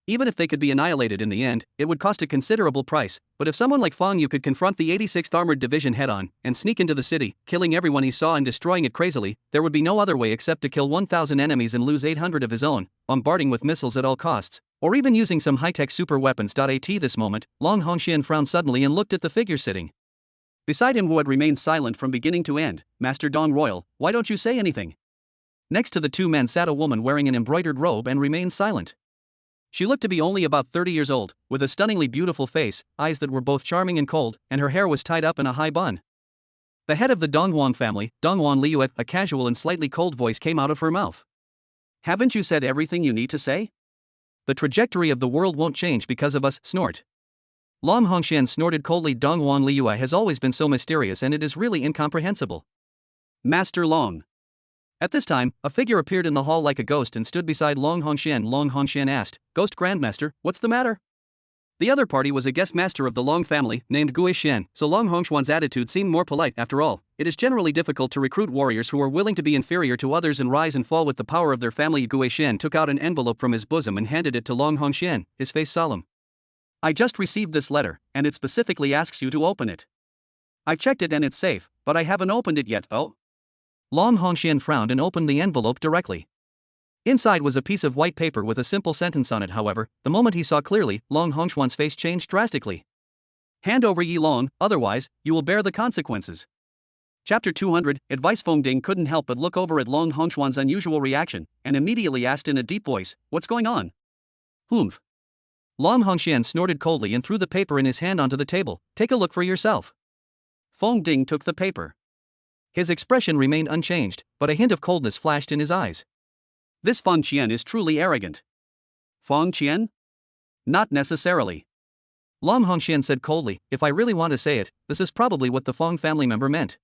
Even if they could be annihilated in the end, it would cost a considerable price, but if someone like Feng Yu could confront the 86th Armored Division head-on, and sneak into the city, killing everyone he saw and destroying it crazily, there would be no other way except to kill 1,000 enemies and lose 800 of his own, bombarding with missiles at all costs, or even using some high-tech super weapons. At this moment, Long Hongxian frowned suddenly and looked at the figure sitting beside him, who had remained silent from beginning to end. Master Dong Royal, why don't you say anything? Next to the two men sat a woman wearing an embroidered robe and remained silent. She looked to be only about 30 years old, with a stunningly beautiful face, eyes that were both charming and cold, and her hair was tied up in a high bun. The head of the Donghuan family, Donghuan Liu, a casual and slightly cold voice came out of her mouth. Haven't you said everything you need to say? The trajectory of the world won't change because of us. Snort. Long Hongxian snorted coldly. Donghuan Liu has always been so mysterious and it is really incomprehensible. Master Long. At this time, a figure appeared in the hall like a ghost and stood beside Long Hongxian. Long Hongxian asked, Ghost Grandmaster, what's the matter? The other party was a guest master of the Long family, named Gui Xian, so Long Hongxuan's attitude seemed more polite. After all, it is generally difficult to recruit warriors who are willing to be inferior to others and rise and fall with the power of their family. Gui Xian took out an envelope from his bosom and handed it to Long Hongxian, his face solemn. I just received this letter, and it specifically asks you to open it. I've checked it and it's safe, but I haven't opened it yet. Oh? Long Hongxian frowned and opened the envelope directly. Inside was a piece of white paper with a simple sentence on it. However, the moment he saw clearly, Long Hongxuan's face changed drastically. Hand over Yi Long, otherwise, you will bear the consequences. Chapter 200, Advice. Feng Ding couldn't help but look over at Long Hongxuan's unusual reaction, and immediately asked in a deep voice, what's going on? Humph. Long Hongxian snorted coldly and threw the paper in his hand onto the table. Take a look for yourself. Feng Ding took the paper. His expression remained unchanged, but a hint of coldness flashed in his eyes. This Feng Qian is truly arrogant. Feng Qian? Not necessarily. Long Hongxian said coldly, if I really want to say it, this is probably what the Feng family member meant.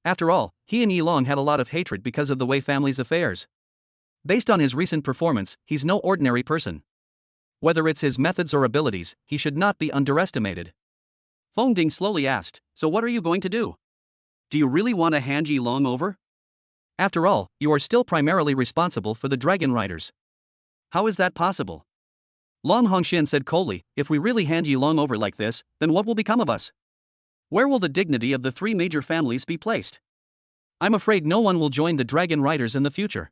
After all, he and Yi Long had a lot of hatred because of the Wei family's affairs. Based on his recent performance, he's no ordinary person. Whether it's his methods or abilities, he should not be underestimated. Feng Ding slowly asked, so what are you going to do? Do you really want to hand Yi Long over? After all, you are still primarily responsible for the Dragon Riders. How is that possible? Long Hongxian said coldly, if we really hand Yi Long over like this, then what will become of us? Where will the dignity of the three major families be placed? I'm afraid no one will join the Dragon Riders in the future.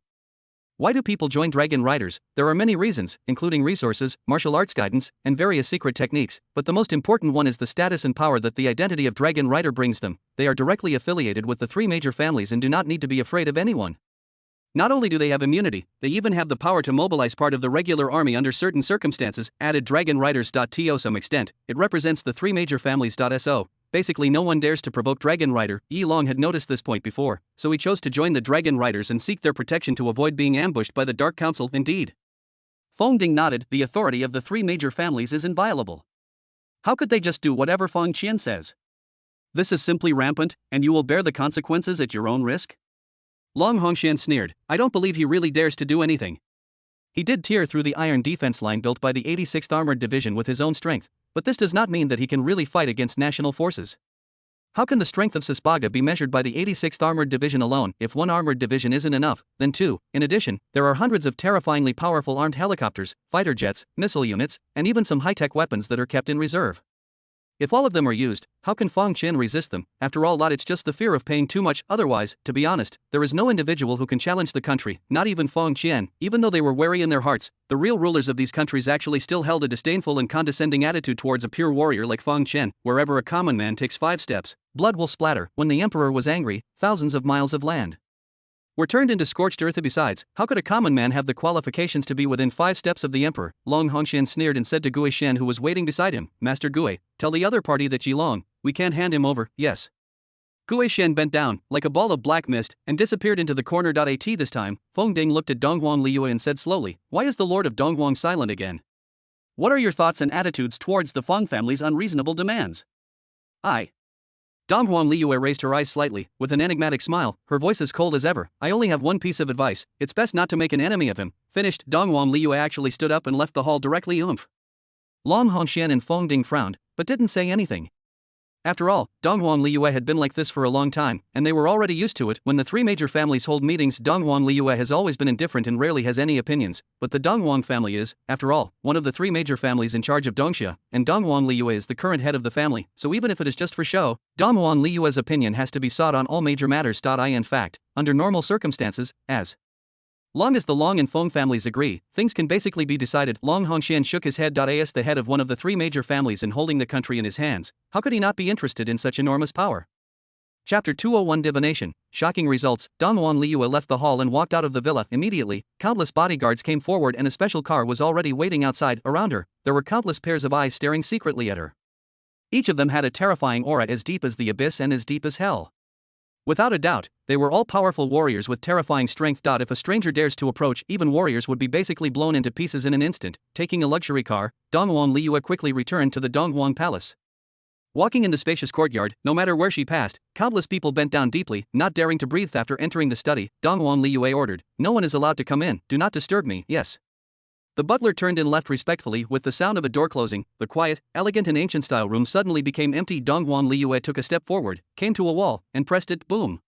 Why do people join Dragon Riders? There are many reasons, including resources, martial arts guidance, and various secret techniques, but the most important one is the status and power that the identity of Dragon Rider brings them. They are directly affiliated with the three major families and do not need to be afraid of anyone. Not only do they have immunity, they even have the power to mobilize part of the regular army under certain circumstances, added Dragon Riders. To some extent, it represents the three major families. So, basically no one dares to provoke Dragon Rider. Yi Long had noticed this point before, so he chose to join the Dragon Riders and seek their protection to avoid being ambushed by the Dark Council. Indeed. Feng Ding nodded. The authority of the three major families is inviolable. How could they just do whatever Feng Qian says? This is simply rampant, and you will bear the consequences at your own risk? Long Hongshan sneered. I don't believe he really dares to do anything. He did tear through the iron defense line built by the 86th Armored Division with his own strength, but this does not mean that he can really fight against national forces. How can the strength of Sisbaga be measured by the 86th Armored Division alone? If one armored division isn't enough, then two. In addition, there are hundreds of terrifyingly powerful armed helicopters, fighter jets, missile units, and even some high-tech weapons that are kept in reserve. If all of them are used, how can Feng Qian resist them? After all, it's just the fear of paying too much. Otherwise, to be honest, there is no individual who can challenge the country, not even Feng Qian. Even though they were wary in their hearts, the real rulers of these countries actually still held a disdainful and condescending attitude towards a pure warrior like Feng Qian. Wherever a common man takes 5 steps, blood will splatter. When the emperor was angry, thousands of miles of land were turned into scorched earth. Besides, how could a common man have the qualifications to be within 5 steps of the emperor? Long Hongshan sneered and said to Gui Shen, who was waiting beside him, Master Gui, tell the other party that Long, we can't hand him over. Yes. Gui Shen bent down, like a ball of black mist, and disappeared into the corner. At this time, Feng Ding looked at Donghuang Liyue and said slowly, why is the Lord of Donghuang silent again? What are your thoughts and attitudes towards the Feng family's unreasonable demands? Donghuang Liyue raised her eyes slightly, with an enigmatic smile, her voice as cold as ever. I only have one piece of advice, it's best not to make an enemy of him. Finished, Donghuang Liyue actually stood up and left the hall directly. Long Hongshan and Feng Ding frowned, but didn't say anything. After all, Donghuang Liyue had been like this for a long time, and they were already used to it. When the three major families hold meetings, Donghuang Liyue has always been indifferent and rarely has any opinions, but the Donghuang family is, after all, one of the three major families in charge of Dongxia, and Donghuang Liyue is the current head of the family, so even if it is just for show, Donghuang Liyue's opinion has to be sought on all major matters. In fact, under normal circumstances, as long as the Long and Feng families agree, things can basically be decided. Long Hongshan shook his head. As the head of one of the three major families and holding the country in his hands, how could he not be interested in such enormous power? Chapter 201 Divination. Shocking results. Donghuang Liyue left the hall and walked out of the villa. Immediately, countless bodyguards came forward and a special car was already waiting outside. Around her, there were countless pairs of eyes staring secretly at her. Each of them had a terrifying aura as deep as the abyss and as deep as hell. Without a doubt, they were all powerful warriors with terrifying strength. If a stranger dares to approach, even warriors would be basically blown into pieces in an instant. Taking a luxury car, Donghuang Liyue quickly returned to the Donghuang Palace. Walking in the spacious courtyard, no matter where she passed, countless people bent down deeply, not daring to breathe. After entering the study, Donghuang Liyue ordered, no one is allowed to come in, do not disturb me. Yes. The butler turned and left respectfully. With the sound of a door closing, the quiet, elegant and ancient-style room suddenly became empty. Donghuang Liyue took a step forward, came to a wall, and pressed it. Boom.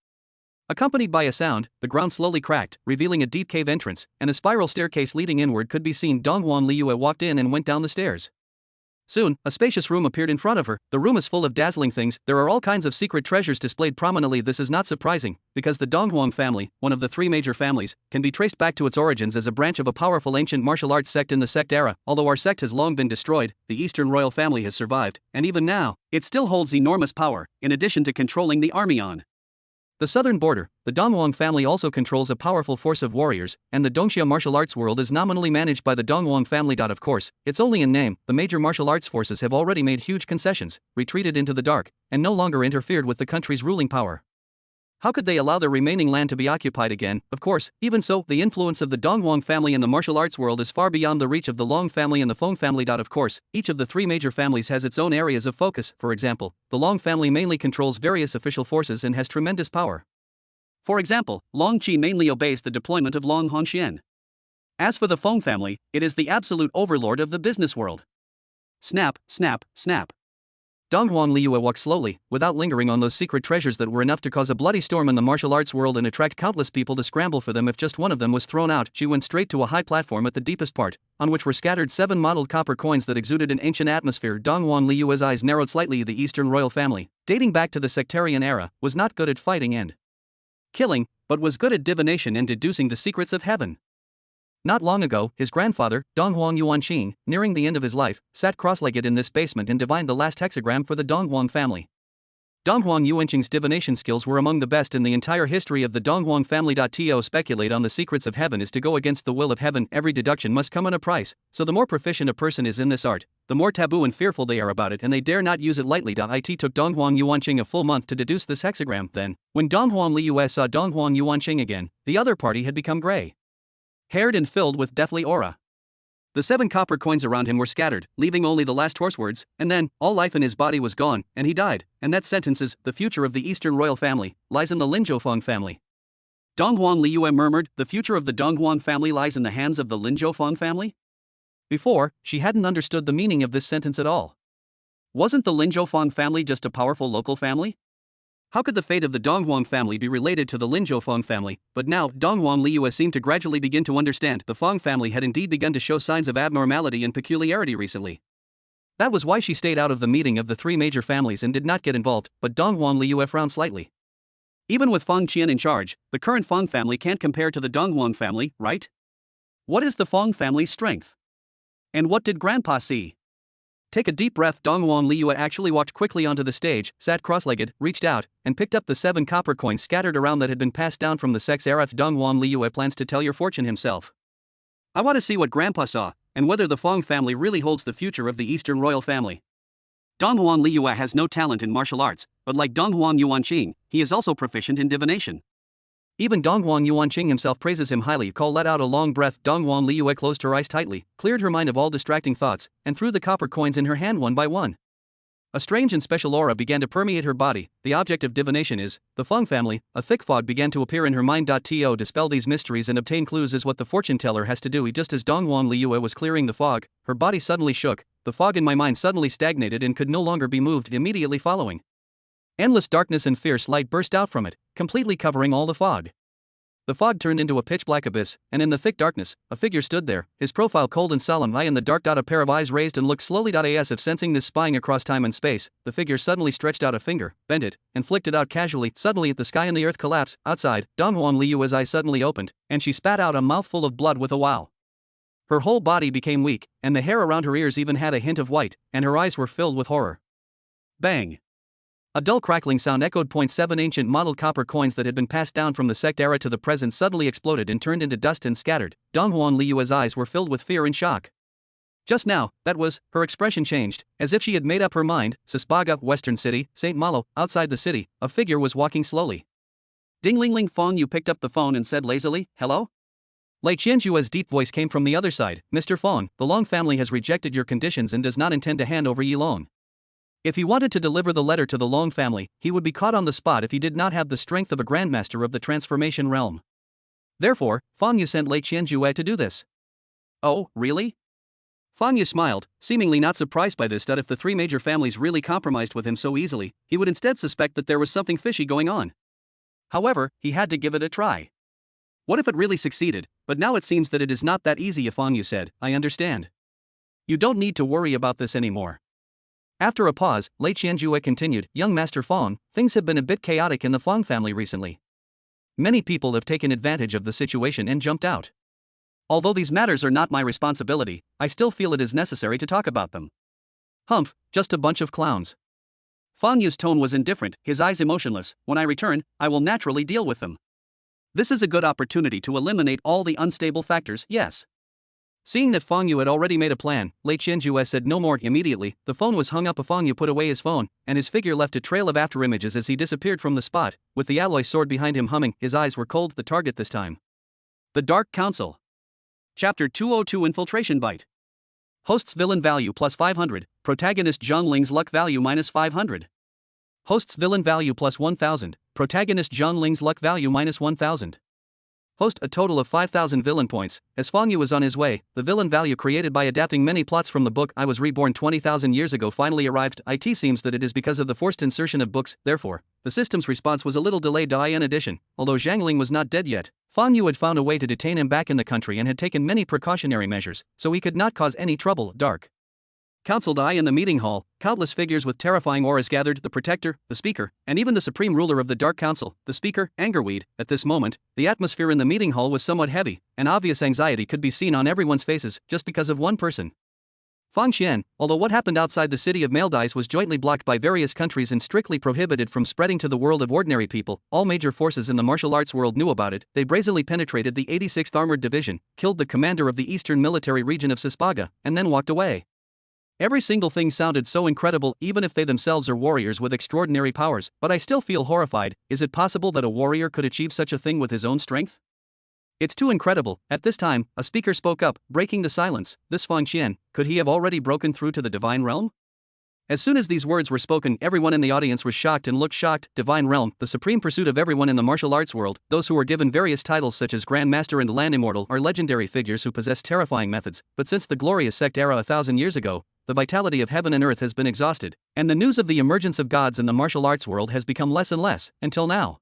Accompanied by a sound, the ground slowly cracked, revealing a deep cave entrance, and a spiral staircase leading inward could be seen. Donghuang Liyue walked in and went down the stairs. Soon, a spacious room appeared in front of her. The room is full of dazzling things. There are all kinds of secret treasures displayed prominently. This is not surprising, because the Donghuang family, one of the three major families, can be traced back to its origins as a branch of a powerful ancient martial arts sect in the sect era. Although our sect has long been destroyed, the Eastern royal family has survived, and even now, it still holds enormous power, in addition to controlling the army on the southern border. The Donghuang family also controls a powerful force of warriors, and the Dongxia martial arts world is nominally managed by the Donghuang family. Of course, it's only in name. The major martial arts forces have already made huge concessions, retreated into the dark, and no longer interfered with the country's ruling power. How could they allow their remaining land to be occupied again? Of course, even so, the influence of the Donghuang family in the martial arts world is far beyond the reach of the Long family and the Feng family. Of course, each of the three major families has its own areas of focus. For example, the Long family mainly controls various official forces and has tremendous power. For example, Long Qi mainly obeys the deployment of Long Hongshan. As for the Feng family, it is the absolute overlord of the business world. Snap, snap, snap. Donghuang Liyue walked slowly, without lingering on those secret treasures that were enough to cause a bloody storm in the martial arts world and attract countless people to scramble for them if just one of them was thrown out. She went straight to a high platform at the deepest part, on which were scattered 7 mottled copper coins that exuded an ancient atmosphere. Donghuang Liyue's eyes narrowed slightly. The Eastern royal family, dating back to the sectarian era, was not good at fighting and killing, but was good at divination and deducing the secrets of heaven. Not long ago, his grandfather, Dong Huang Yuanqing, nearing the end of his life, sat cross-legged in this basement and divined the last hexagram for the Dong Huang family. Dong Huang Yuanqing's divination skills were among the best in the entire history of the Dong Huang family. To speculate on the secrets of heaven is to go against the will of heaven. Every deduction must come at a price, so the more proficient a person is in this art, the more taboo and fearful they are about it, and they dare not use it lightly. It took Dong Huang Yuanqing a full month to deduce this hexagram. Then, when Dong Huang Liu saw Dong Huang Yuanqing again, the other party had become gray-haired and filled with deathly aura. The 7 copper coins around him were scattered, leaving only the last hoarse words, and then, all life in his body was gone, and he died, and that sentence is, the future of the Eastern royal family lies in the Lin Zhoufeng family. Dong Huang Liu murmured, the future of the Dong Huang family lies in the hands of the Lin Zhoufeng family? Before, she hadn't understood the meaning of this sentence at all. Wasn't the Lin Zhoufeng family just a powerful local family? How could the fate of the Dong Huang family be related to the Lin Zhoufeng family? But now, Dong Huang Liu seemed to gradually begin to understand the Feng family had indeed begun to show signs of abnormality and peculiarity recently. That was why she stayed out of the meeting of the 3 major families and did not get involved, but Dong Huang Liu frowned slightly. Even with Feng Qian in charge, the current Feng family can't compare to the Dong Huang family, right? What is the Feng family's strength? And what did Grandpa see? Take a deep breath. Dong Huang Liu actually walked quickly onto the stage, sat cross-legged, reached out, and picked up the 7 copper coins scattered around that had been passed down from the sex era. Dong Huang Liu plans to tell your fortune himself. I want to see what Grandpa saw, and whether the Feng family really holds the future of the Eastern royal family. Dong Huang Liu has no talent in martial arts, but like Dong Huang Yuanqing, he is also proficient in divination. Even Dong Huang Yuanqing himself praises him highly. Cole let out a long breath. Dong Huang Liu closed her eyes tightly, cleared her mind of all distracting thoughts, and threw the copper coins in her hand one by one. A strange and special aura began to permeate her body. The object of divination is the Feng family. A thick fog began to appear in her mind. To dispel these mysteries and obtain clues is what the fortune teller has to do. Just as Dong Huang Liu was clearing the fog, her body suddenly shook. The fog in my mind suddenly stagnated and could no longer be moved. Immediately following, endless darkness and fierce light burst out from it, completely covering all the fog. The fog turned into a pitch-black abyss, and in the thick darkness, a figure stood there, his profile cold and solemn. In the dark. A pair of eyes raised and looked slowly. As if sensing this spying across time and space, the figure suddenly stretched out a finger, bent it, and flicked it out casually. Suddenly the sky and the earth collapsed. Outside, Dong Huang Liu's eyes suddenly opened, and she spat out a mouthful of blood with a wow. Her whole body became weak, and the hair around her ears even had a hint of white, and her eyes were filled with horror. Bang! A dull crackling sound echoed. 7 ancient modeled copper coins that had been passed down from the sect era to the present suddenly exploded and turned into dust and scattered. Dong Huang Liu's eyes were filled with fear and shock. Just now, her expression changed, as if she had made up her mind. Sisbaga, Western City, St. Malo. Outside the city, a figure was walking slowly. Ding-ling-ling. Fong Yu picked up the phone and said lazily, hello? Lei Qianjue's deep voice came from the other side. Mr. Fong, the Long family has rejected your conditions and does not intend to hand over Yi Long. If he wanted to deliver the letter to the Long family, he would be caught on the spot if he did not have the strength of a grandmaster of the transformation realm. Therefore, Fang Yu sent Lei Qianjue to do this. Oh, really? Fang Yu smiled, seemingly not surprised by this. If the 3 major families really compromised with him so easily, he would instead suspect that there was something fishy going on. However, he had to give it a try. What if it really succeeded? But now it seems that it is not that easy. Fang Yu said, I understand. You don't need to worry about this anymore. After a pause, Lei Qianjue continued, young Master Fong, things have been a bit chaotic in the Fong family recently. Many people have taken advantage of the situation and jumped out. Although these matters are not my responsibility, I still feel it is necessary to talk about them. Humph, just a bunch of clowns. Fang Yu's tone was indifferent, his eyes emotionless. When I return, I will naturally deal with them. This is a good opportunity to eliminate all the unstable factors, yes. Seeing that Fang Yu had already made a plan, Lei Qianjue said no more. Immediately, the phone was hung up. Fang Yu put away his phone, and his figure left a trail of afterimages as he disappeared from the spot, with the alloy sword behind him humming. His eyes were cold. The target this time. The Dark Council. Chapter 202 Infiltration Bite. Host's villain value plus 500, protagonist Zhang Ling's luck value minus 500. Host's villain value plus 1000, protagonist Zhang Ling's luck value minus 1000. Host a total of 5,000 villain points. As Fang Yu was on his way, the villain value created by adapting many plots from the book I Was Reborn 20,000 years ago finally arrived. It seems that it is because of the forced insertion of books, therefore, the system's response was a little delayed. In addition, although Zhang Ling was not dead yet, Fang Yu had found a way to detain him back in the country and had taken many precautionary measures, so he could not cause any trouble. Dark Council. In the meeting hall, countless figures with terrifying auras gathered: the Protector, the Speaker, and even the Supreme Ruler of the Dark Council, the Speaker, Angerweed. At this moment, the atmosphere in the meeting hall was somewhat heavy, and obvious anxiety could be seen on everyone's faces just because of one person. Fang Xian. Although what happened outside the city of Maldives was jointly blocked by various countries and strictly prohibited from spreading to the world of ordinary people, all major forces in the martial arts world knew about it. They brazenly penetrated the 86th Armored Division, killed the commander of the eastern military region of Sispaga, and then walked away. Every single thing sounded so incredible, even if they themselves are warriors with extraordinary powers, but I still feel horrified. Is it possible that a warrior could achieve such a thing with his own strength? It's too incredible. At this time, a speaker spoke up, breaking the silence. This Fang Xian, could he have already broken through to the divine realm? As soon as these words were spoken, everyone in the audience was shocked and looked shocked. Divine realm, the supreme pursuit of everyone in the martial arts world. Those who are given various titles such as Grand Master and Land Immortal are legendary figures who possess terrifying methods, but since the glorious sect era 1,000 years ago, the vitality of heaven and earth has been exhausted, and the news of the emergence of gods in the martial arts world has become less and less, until now.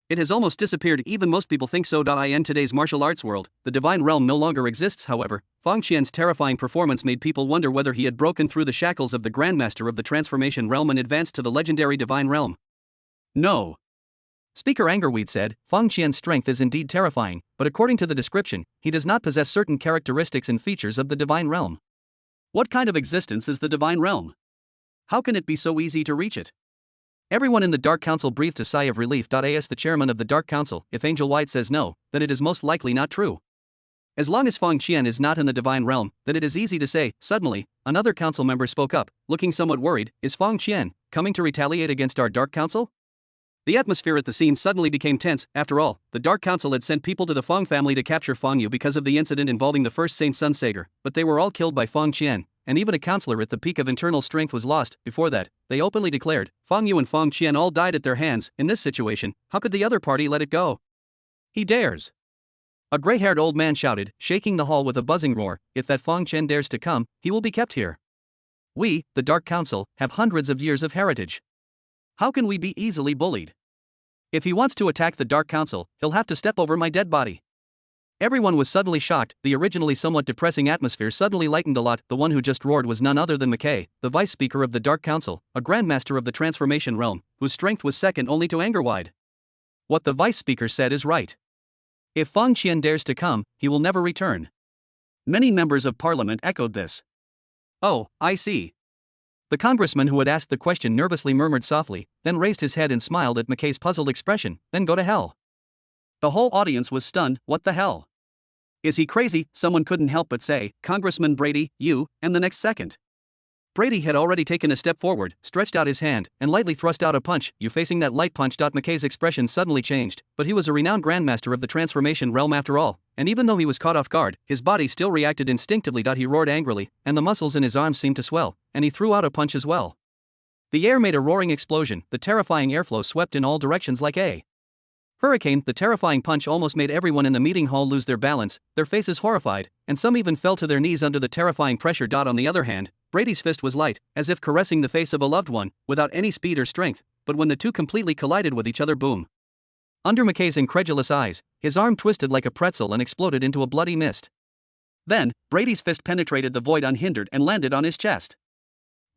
It has almost disappeared. Even most people think so. In today's martial arts world, the divine realm no longer exists. However, Fang Qian's terrifying performance made people wonder whether he had broken through the shackles of the Grandmaster of the Transformation Realm and advanced to the legendary divine realm. No. Speaker Angerweed said, Fang Qian's strength is indeed terrifying, but according to the description, he does not possess certain characteristics and features of the divine realm. What kind of existence is the divine realm? How can it be so easy to reach it? Everyone in the Dark Council breathed a sigh of relief. As the chairman of the Dark Council, if Angel White says no, then it is most likely not true. As long as Fang Qian is not in the divine realm, then it is easy to say. Suddenly, another council member spoke up, looking somewhat worried. Is Fang Qian coming to retaliate against our Dark Council? The atmosphere at the scene suddenly became tense. After all, the Dark Council had sent people to the Fang family to capture Fang Yu because of the incident involving the first Saint Sun Sager, but they were all killed by Fang Qian, and even a counselor at the peak of internal strength was lost. Before that, they openly declared, Fang Yu and Fang Qian all died at their hands. In this situation, how could the other party let it go? He dares. A gray-haired old man shouted, shaking the hall with a buzzing roar, if that Fang Qian dares to come, he will be kept here. We, the Dark Council, have hundreds of years of heritage. How can we be easily bullied? If he wants to attack the Dark Council, he'll have to step over my dead body. Everyone was suddenly shocked. The originally somewhat depressing atmosphere suddenly lightened a lot. The one who just roared was none other than McKay, the Vice Speaker of the Dark Council, a Grandmaster of the Transformation Realm, whose strength was second only to Angerweid. What the Vice Speaker said is right. If Fang Qian dares to come, he will never return. Many members of parliament echoed this. Oh, I see. The congressman who had asked the question nervously murmured softly, then raised his head and smiled at McKay's puzzled expression. Then go to hell. The whole audience was stunned. What the hell? Is he crazy? Someone couldn't help but say, Congressman Brady, you, and the next second. Brady had already taken a step forward, stretched out his hand, and lightly thrust out a punch. You facing that light punch? McKay's expression suddenly changed, but he was a renowned Grandmaster of the Transformation Realm after all, and even though he was caught off guard, his body still reacted instinctively. He roared angrily, and the muscles in his arms seemed to swell, and he threw out a punch as well. The air made a roaring explosion. The terrifying airflow swept in all directions like a hurricane. The terrifying punch almost made everyone in the meeting hall lose their balance, their faces horrified, and some even fell to their knees under the terrifying pressure. On the other hand, Brady's fist was light, as if caressing the face of a loved one, without any speed or strength, but when the two completely collided with each other, boom. Under McKay's incredulous eyes, his arm twisted like a pretzel and exploded into a bloody mist. Then, Brady's fist penetrated the void unhindered and landed on his chest.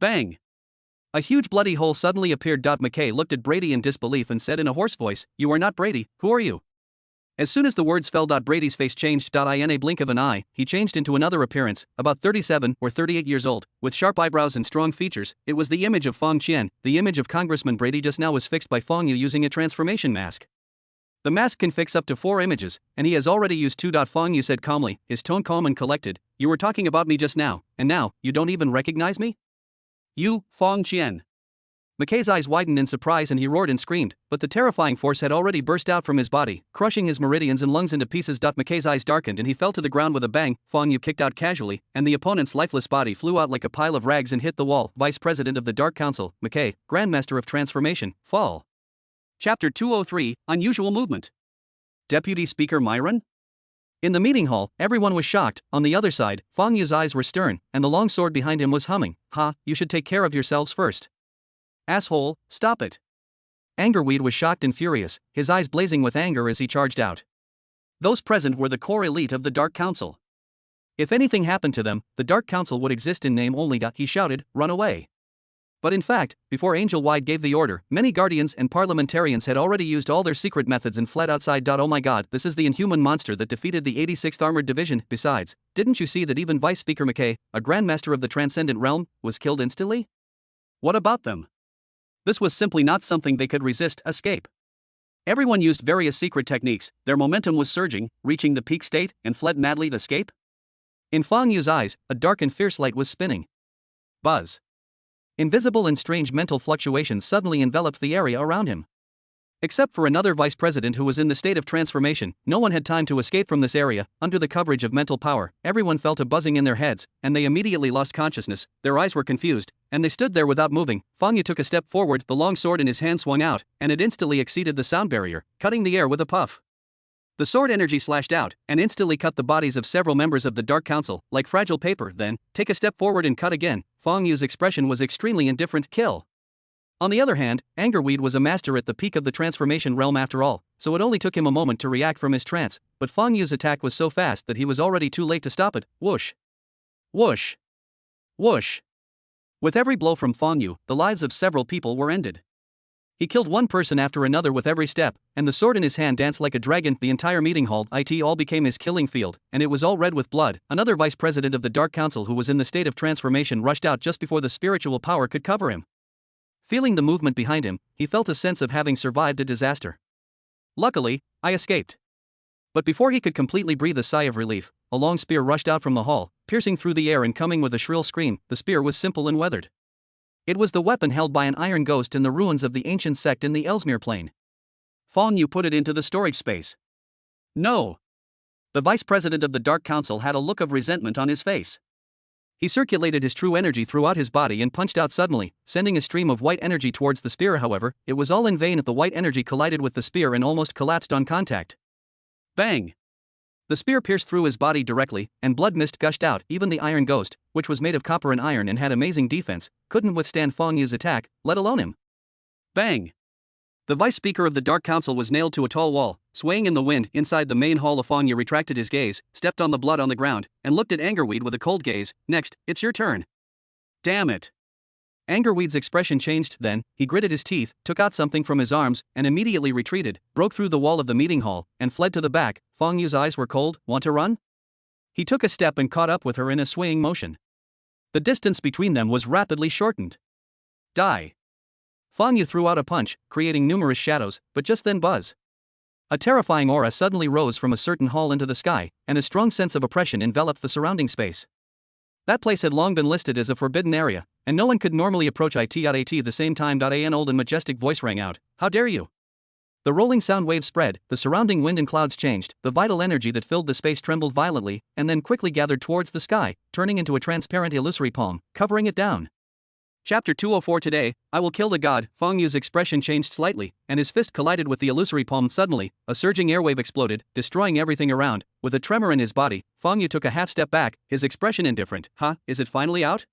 Bang! A huge bloody hole suddenly appeared. McKay looked at Brady in disbelief and said in a hoarse voice, You are not Brady, who are you? As soon as the words fell, Brady's face changed. In a blink of an eye, he changed into another appearance, about 37 or 38 years old, with sharp eyebrows and strong features. It was the image of Fang Qian. The image of Congressman Brady just now was fixed by Fang Yu using a transformation mask. The mask can fix up to 4 images, and he has already used 2. Fang Yu said calmly, his tone calm and collected, You were talking about me just now, and now, you don't even recognize me? You, Fang Qian. McKay's eyes widened in surprise and he roared and screamed, but the terrifying force had already burst out from his body, crushing his meridians and lungs into pieces. McKay's eyes darkened and he fell to the ground with a bang. Fang Yu kicked out casually, and the opponent's lifeless body flew out like a pile of rags and hit the wall. Vice President of the Dark Council, McKay, Grandmaster of Transformation, fall. Chapter 203, Unusual Movement. Deputy Speaker Myron? In the meeting hall, everyone was shocked. On the other side, Fang Yu's eyes were stern, and the long sword behind him was humming. You should take care of yourselves first. Asshole, stop it. Angerweed was shocked and furious, his eyes blazing with anger as he charged out. Those present were the core elite of the Dark Council. If anything happened to them, the Dark Council would exist in name only. He shouted, Run away. But in fact, before Angel Wide gave the order, many guardians and parliamentarians had already used all their secret methods and fled outside. Oh my god, this is the inhuman monster that defeated the 86th Armored Division. Besides, didn't you see that even Vice Speaker McKay, a Grandmaster of the Transcendent Realm, was killed instantly? What about them? This was simply not something they could resist. Escape. Everyone used various secret techniques, their momentum was surging, reaching the peak state, and fled madly to escape. In Fang Yu's eyes, a dark and fierce light was spinning. Buzz. Invisible and strange mental fluctuations suddenly enveloped the area around him. Except for another vice president who was in the state of transformation, no one had time to escape from this area. Under the coverage of mental power, everyone felt a buzzing in their heads, and they immediately lost consciousness. Their eyes were confused, and they stood there without moving. Fang Yu took a step forward, the long sword in his hand swung out, and it instantly exceeded the sound barrier, cutting the air with a puff. The sword energy slashed out, and instantly cut the bodies of several members of the Dark Council, like fragile paper. Then, take a step forward and cut again. Fang Yu's expression was extremely indifferent. Kill. On the other hand, Angerweed was a master at the peak of the transformation realm after all, so it only took him a moment to react from his trance, but Fang Yu's attack was so fast that he was already too late to stop it. Whoosh. Whoosh. Whoosh. With every blow from Fang Yu, the lives of several people were ended. He killed one person after another with every step, and the sword in his hand danced like a dragon. The entire meeting hall, it all became his killing field, and it was all red with blood. Another vice president of the Dark Council who was in the state of transformation rushed out just before the spiritual power could cover him. Feeling the movement behind him, he felt a sense of having survived a disaster. Luckily, I escaped. But before he could completely breathe a sigh of relief, a long spear rushed out from the hall, piercing through the air and coming with a shrill scream. The spear was simple and weathered. It was the weapon held by an iron ghost in the ruins of the ancient sect in the Ellesmere Plain. Fang Yu put it into the storage space. No. The vice president of the Dark Council had a look of resentment on his face. He circulated his true energy throughout his body and punched out suddenly, sending a stream of white energy towards the spear. However, it was all in vain. The white energy collided with the spear and almost collapsed on contact. Bang! The spear pierced through his body directly, and blood mist gushed out. Even the iron ghost, which was made of copper and iron and had amazing defense, couldn't withstand Fang Yu's attack, let alone him. Bang! The vice speaker of the Dark Council was nailed to a tall wall, swaying in the wind. Inside the main hall, Fang Yu retracted his gaze, stepped on the blood on the ground, and looked at Angerweed with a cold gaze. Next, it's your turn. Damn it. Angerweed's expression changed. Then, he gritted his teeth, took out something from his arms, and immediately retreated, broke through the wall of the meeting hall, and fled to the back. Fang Yu's eyes were cold. Want to run? He took a step and caught up with her in a swaying motion. The distance between them was rapidly shortened. Die. Fang Yu threw out a punch, creating numerous shadows, but just then buzz. A terrifying aura suddenly rose from a certain hall into the sky, and a strong sense of oppression enveloped the surrounding space. That place had long been listed as a forbidden area, and no one could normally approach it at the same time. An old and majestic voice rang out, "How dare you!" The rolling sound wave spread, the surrounding wind and clouds changed, the vital energy that filled the space trembled violently, and then quickly gathered towards the sky, turning into a transparent illusory palm, covering it down. Chapter 204. Today, I will kill the god. Fang Yu's expression changed slightly, and his fist collided with the illusory palm. Suddenly, a surging airwave exploded, destroying everything around. With a tremor in his body, Fang Yu took a half step back, his expression indifferent. Is it finally out?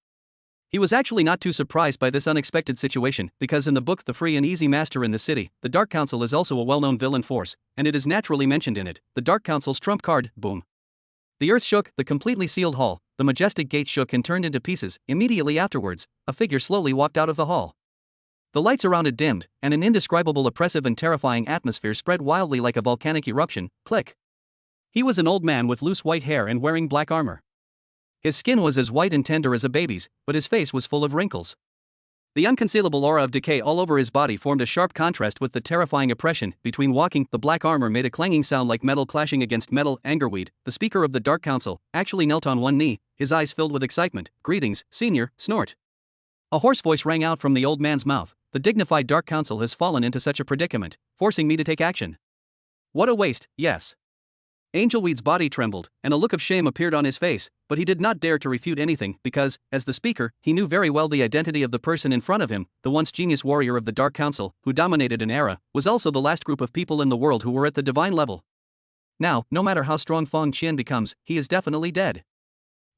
He was actually not too surprised by this unexpected situation, because in the book The Free and Easy Master in the City, the Dark Council is also a well-known villain force, and it is naturally mentioned in it. The Dark Council's trump card. Boom. The earth shook, the completely sealed hall, the majestic gate shook and turned into pieces. Immediately afterwards, a figure slowly walked out of the hall. The lights around it dimmed, and an indescribable oppressive and terrifying atmosphere spread wildly like a volcanic eruption. Click. He was an old man with loose white hair and wearing black armor. His skin was as white and tender as a baby's, but his face was full of wrinkles. The unconcealable aura of decay all over his body formed a sharp contrast with the terrifying oppression. Between walking, the black armor made a clanging sound like metal clashing against metal. Angerweed, the speaker of the Dark Council, actually knelt on one knee, his eyes filled with excitement. Greetings, senior. Snort. A hoarse voice rang out from the old man's mouth. The dignified Dark Council has fallen into such a predicament, forcing me to take action. What a waste. Yes. Angelweed's body trembled, and a look of shame appeared on his face, but he did not dare to refute anything because, as the speaker, he knew very well the identity of the person in front of him. The once genius warrior of the Dark Council, who dominated an era, was also the last group of people in the world who were at the divine level. Now, no matter how strong Fang Qian becomes, he is definitely dead.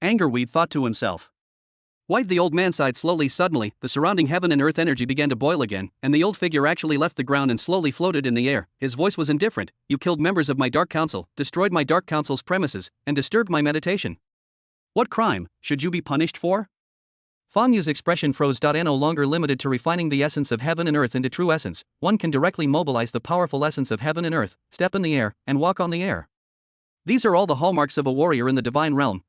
Angerweed thought to himself. White. The old man sighed slowly. Suddenly, the surrounding heaven and earth energy began to boil again, and the old figure actually left the ground and slowly floated in the air. His voice was indifferent. You killed members of my Dark Council, destroyed my Dark Council's premises, and disturbed my meditation. What crime should you be punished for? Fang Yu's expression froze. No longer limited to refining the essence of heaven and earth into true essence, one can directly mobilize the powerful essence of heaven and earth, step in the air, and walk on the air. These are all the hallmarks of a warrior in the divine realm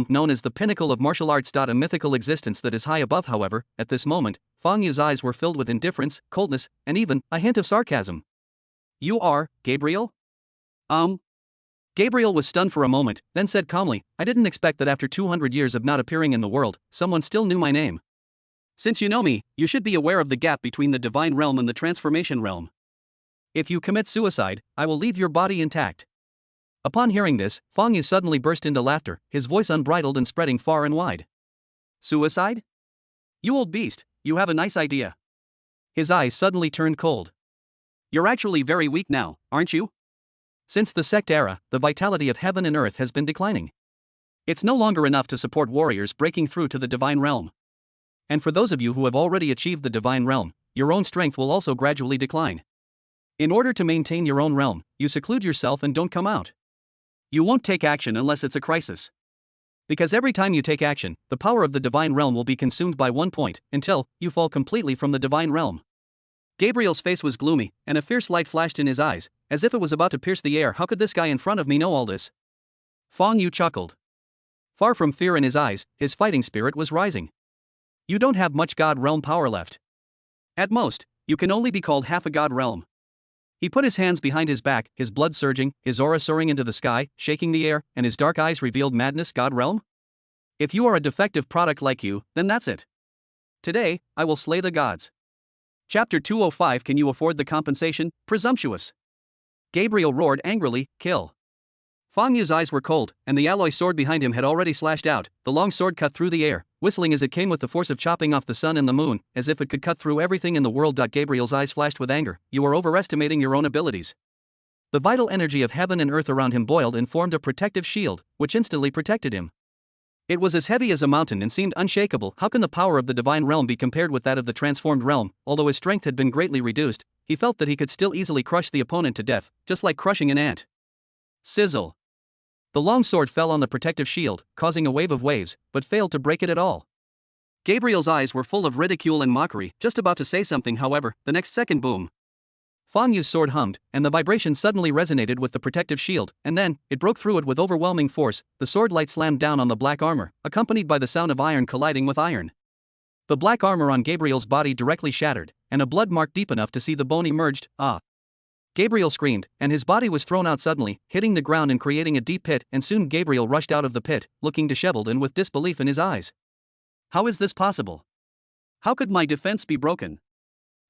known as the pinnacle of martial arts. A mythical existence that is high above. However, at this moment, Fang Yu's eyes were filled with indifference, coldness, and even a hint of sarcasm. You are, Gabriel? Gabriel was stunned for a moment, then said calmly, I didn't expect that after 200 years of not appearing in the world, someone still knew my name. Since you know me, you should be aware of the gap between the divine realm and the transformation realm. If you commit suicide, I will leave your body intact. Upon hearing this, Fang Yu suddenly burst into laughter, his voice unbridled and spreading far and wide. Suicide? You old beast, you have a nice idea. His eyes suddenly turned cold. You're actually very weak now, aren't you? Since the sect era, the vitality of heaven and earth has been declining. It's no longer enough to support warriors breaking through to the divine realm. And for those of you who have already achieved the divine realm, your own strength will also gradually decline. In order to maintain your own realm, you seclude yourself and don't come out. You won't take action unless it's a crisis. Because every time you take action, the power of the divine realm will be consumed by 1 point, until you fall completely from the divine realm. Gabriel's face was gloomy, and a fierce light flashed in his eyes, as if it was about to pierce the air. How could this guy in front of me know all this? Fang Yu chuckled. Far from fear in his eyes, his fighting spirit was rising. You don't have much God realm power left. At most, you can only be called half a God realm. He put his hands behind his back, his blood surging, his aura soaring into the sky, shaking the air, and his dark eyes revealed madness. God realm? If you are a defective product like you, then that's it. Today, I will slay the gods. Chapter 205. Can you afford the compensation? Presumptuous. Gabriel roared angrily, kill. Fang Yu's eyes were cold, and the alloy sword behind him had already slashed out. The long sword cut through the air, whistling as it came with the force of chopping off the sun and the moon, as if it could cut through everything in the world. Gabriel's eyes flashed with anger. You are overestimating your own abilities. The vital energy of heaven and earth around him boiled and formed a protective shield, which instantly protected him. It was as heavy as a mountain and seemed unshakable. How can the power of the divine realm be compared with that of the transformed realm? Although his strength had been greatly reduced, he felt that he could still easily crush the opponent to death, just like crushing an ant. Sizzle. The long sword fell on the protective shield, causing a wave of waves, but failed to break it at all. Gabriel's eyes were full of ridicule and mockery, just about to say something. However, the next second, boom. Fang Yu's sword hummed, and the vibration suddenly resonated with the protective shield, and then, it broke through it with overwhelming force. The sword light slammed down on the black armor, accompanied by the sound of iron colliding with iron. The black armor on Gabriel's body directly shattered, and a blood mark deep enough to see the bone emerged. Ah! Gabriel screamed, and his body was thrown out suddenly, hitting the ground and creating a deep pit, and soon Gabriel rushed out of the pit, looking disheveled and with disbelief in his eyes. How is this possible? How could my defense be broken?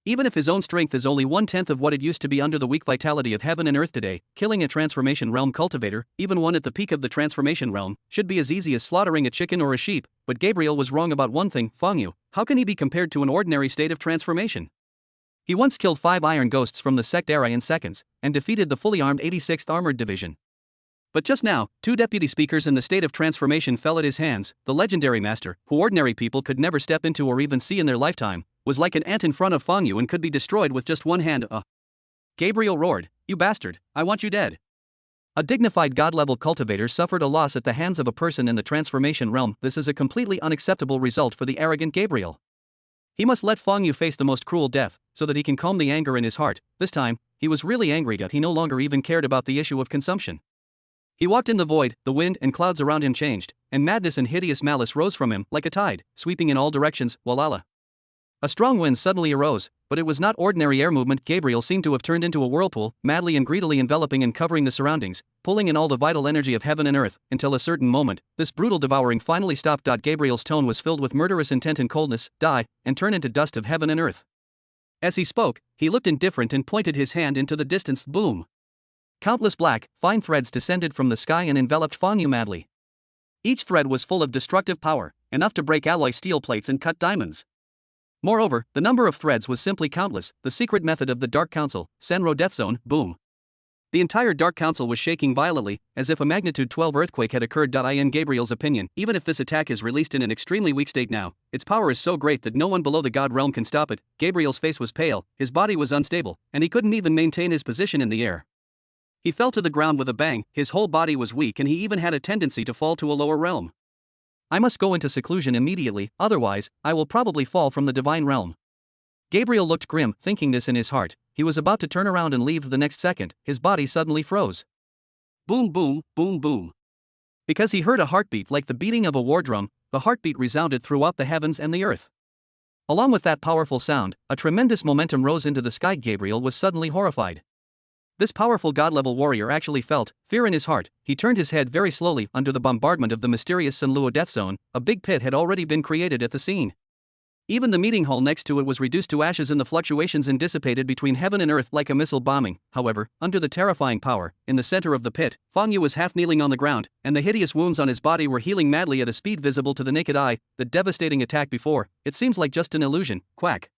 Even if his own strength is only 1/10 of what it used to be under the weak vitality of heaven and earth today, killing a transformation realm cultivator, even one at the peak of the transformation realm, should be as easy as slaughtering a chicken or a sheep. But Gabriel was wrong about one thing. Fang Yu, how can he be compared to an ordinary state of transformation? He once killed 5 iron ghosts from the sect era in seconds, and defeated the fully armed 86th Armored Division. But just now, 2 deputy speakers in the state of transformation fell at his hands. The legendary master, who ordinary people could never step into or even see in their lifetime, was like an ant in front of Fang Yu and could be destroyed with just one hand. Gabriel roared, you bastard, I want you dead. A dignified god-level cultivator suffered a loss at the hands of a person in the transformation realm. This is a completely unacceptable result for the arrogant Gabriel. He must let Fang Yu face the most cruel death, so that he can calm the anger in his heart. This time, he was really angry that he no longer even cared about the issue of consumption. He walked in the void, the wind and clouds around him changed, and madness and hideous malice rose from him like a tide, sweeping in all directions. Walala. A strong wind suddenly arose, but it was not ordinary air movement. Gabriel seemed to have turned into a whirlpool, madly and greedily enveloping and covering the surroundings, pulling in all the vital energy of heaven and earth, until a certain moment, this brutal devouring finally stopped. Gabriel's tone was filled with murderous intent and coldness. Die, and turn into dust of heaven and earth. As he spoke, he looked indifferent and pointed his hand into the distance. Boom! Countless black, fine threads descended from the sky and enveloped Fang Yu madly. Each thread was full of destructive power, enough to break alloy steel plates and cut diamonds. Moreover, the number of threads was simply countless. The secret method of the Dark Council, Senro Death Zone. Boom! The entire Dark Council was shaking violently, as if a magnitude 12 earthquake had occurred. In Gabriel's opinion, even if this attack is released in an extremely weak state now, its power is so great that no one below the God realm can stop it. Gabriel's face was pale, his body was unstable, and he couldn't even maintain his position in the air. He fell to the ground with a bang. His whole body was weak and he even had a tendency to fall to a lower realm. I must go into seclusion immediately, otherwise, I will probably fall from the divine realm. Gabriel looked grim, thinking this in his heart. He was about to turn around and leave the next second, his body suddenly froze. Boom, boom, boom, boom. Because he heard a heartbeat like the beating of a war drum, the heartbeat resounded throughout the heavens and the earth. Along with that powerful sound, a tremendous momentum rose into the sky. Gabriel was suddenly horrified. This powerful god-level warrior actually felt fear in his heart. He turned his head very slowly. Under the bombardment of the mysterious Sanluo death zone, a big pit had already been created at the scene. Even the meeting hall next to it was reduced to ashes in the fluctuations and dissipated between heaven and earth like a missile bombing. However, under the terrifying power, in the center of the pit, Fang Yu was half kneeling on the ground, and the hideous wounds on his body were healing madly at a speed visible to the naked eye. The devastating attack before, it seems like just an illusion. Quack.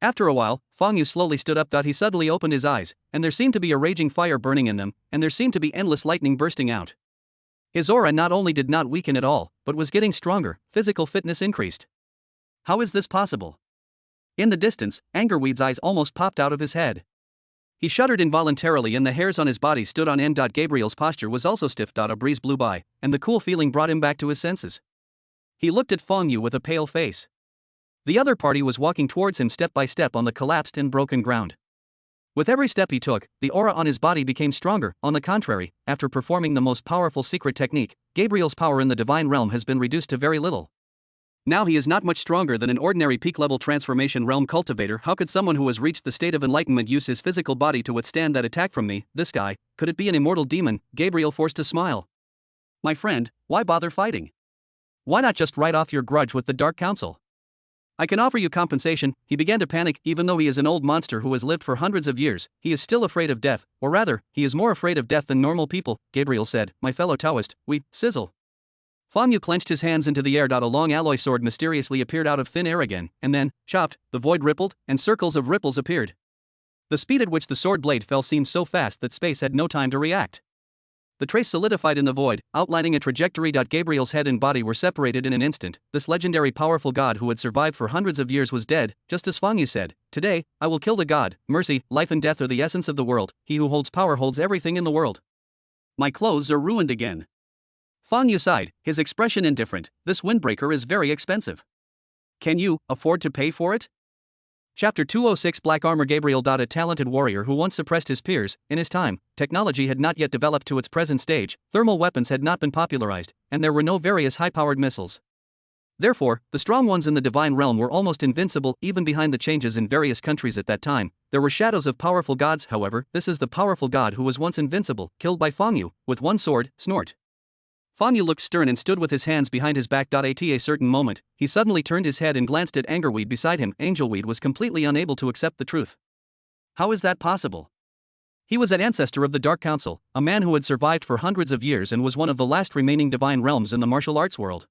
After a while, Fang Yu slowly stood up. He suddenly opened his eyes, and there seemed to be a raging fire burning in them, and there seemed to be endless lightning bursting out. His aura not only did not weaken at all, but was getting stronger. Physical fitness increased. How is this possible? In the distance, Angerweed's eyes almost popped out of his head. He shuddered involuntarily and the hairs on his body stood on end. Gabriel's posture was also stiff. A breeze blew by, and the cool feeling brought him back to his senses. He looked at Fang Yu with a pale face. The other party was walking towards him step by step on the collapsed and broken ground. With every step he took, the aura on his body became stronger. On the contrary, after performing the most powerful secret technique, Gabriel's power in the divine realm has been reduced to very little. Now he is not much stronger than an ordinary peak-level transformation realm cultivator. How could someone who has reached the state of enlightenment use his physical body to withstand that attack from me? This guy, could it be an immortal demon? Gabriel forced a smile. My friend, why bother fighting? Why not just write off your grudge with the Dark Council? I can offer you compensation. He began to panic. Even though he is an old monster who has lived for hundreds of years, he is still afraid of death, or rather, he is more afraid of death than normal people. Gabriel said, my fellow Taoist, we, sizzle. Fang Yu clenched his hands into the air. A long alloy sword mysteriously appeared out of thin air again, and then, chopped, the void rippled, and circles of ripples appeared. The speed at which the sword blade fell seemed so fast that space had no time to react. The trace solidified in the void, outlining a trajectory. Gabriel's head and body were separated in an instant. This legendary powerful god who had survived for hundreds of years was dead, just as Fang Yu said. Today, I will kill the god. Mercy, life and death are the essence of the world. He who holds power holds everything in the world. My clothes are ruined again. Fang Yu sighed, his expression indifferent. This windbreaker is very expensive. Can you afford to pay for it? Chapter 206 Black Armor. Gabriel. A talented warrior who once suppressed his peers. In his time, technology had not yet developed to its present stage, thermal weapons had not been popularized, and there were no various high-powered missiles. Therefore, the strong ones in the divine realm were almost invincible. Even behind the changes in various countries at that time, there were shadows of powerful gods. However, this is the powerful god who was once invincible, killed by Fang Yu, with one sword. Snort. Fang Yu looked stern and stood with his hands behind his back. At a certain moment, he suddenly turned his head and glanced at Angerweed beside him. Angelweed was completely unable to accept the truth. How is that possible? He was an ancestor of the Dark Council, a man who had survived for hundreds of years and was one of the last remaining divine realms in the martial arts world.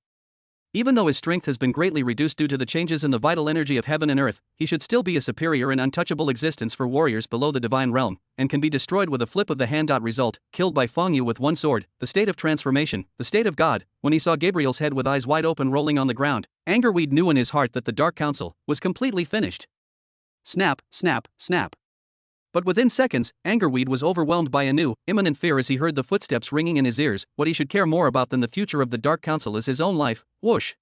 Even though his strength has been greatly reduced due to the changes in the vital energy of heaven and earth, he should still be a superior and untouchable existence for warriors below the divine realm, and can be destroyed with a flip of the hand. Result, killed by Fang Yu with one sword, the state of transformation, the state of God. When he saw Gabriel's head with eyes wide open rolling on the ground, Angerweed knew in his heart that the Dark Council was completely finished. Snap, snap, snap. But within seconds, Angerweed was overwhelmed by a new, imminent fear as he heard the footsteps ringing in his ears. What he should care more about than the future of the Dark Council is his own life. Whoosh!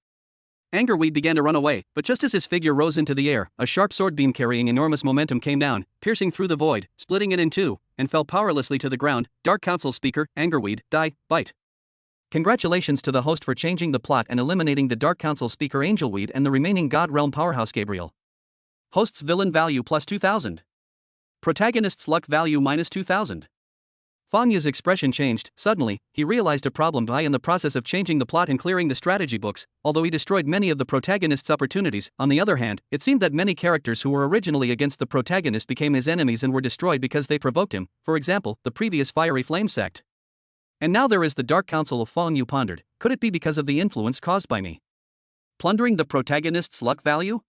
Angerweed began to run away, but just as his figure rose into the air, a sharp sword beam carrying enormous momentum came down, piercing through the void, splitting it in two, and fell powerlessly to the ground. Dark Council speaker, Angerweed, die, bite. Congratulations to the host for changing the plot and eliminating the Dark Council speaker Angelweed and the remaining God Realm powerhouse Gabriel. Host's villain value plus 2000. Protagonist's luck value minus 2000. Fang Yu's expression changed. Suddenly, he realized a problem by in the process of changing the plot and clearing the strategy books. Although he destroyed many of the protagonist's opportunities, on the other hand, it seemed that many characters who were originally against the protagonist became his enemies and were destroyed because they provoked him. For example, the previous Fiery Flame sect. And now there is the Dark Council of Fang Yu pondered. Could it be because of the influence caused by me? Plundering the protagonist's luck value?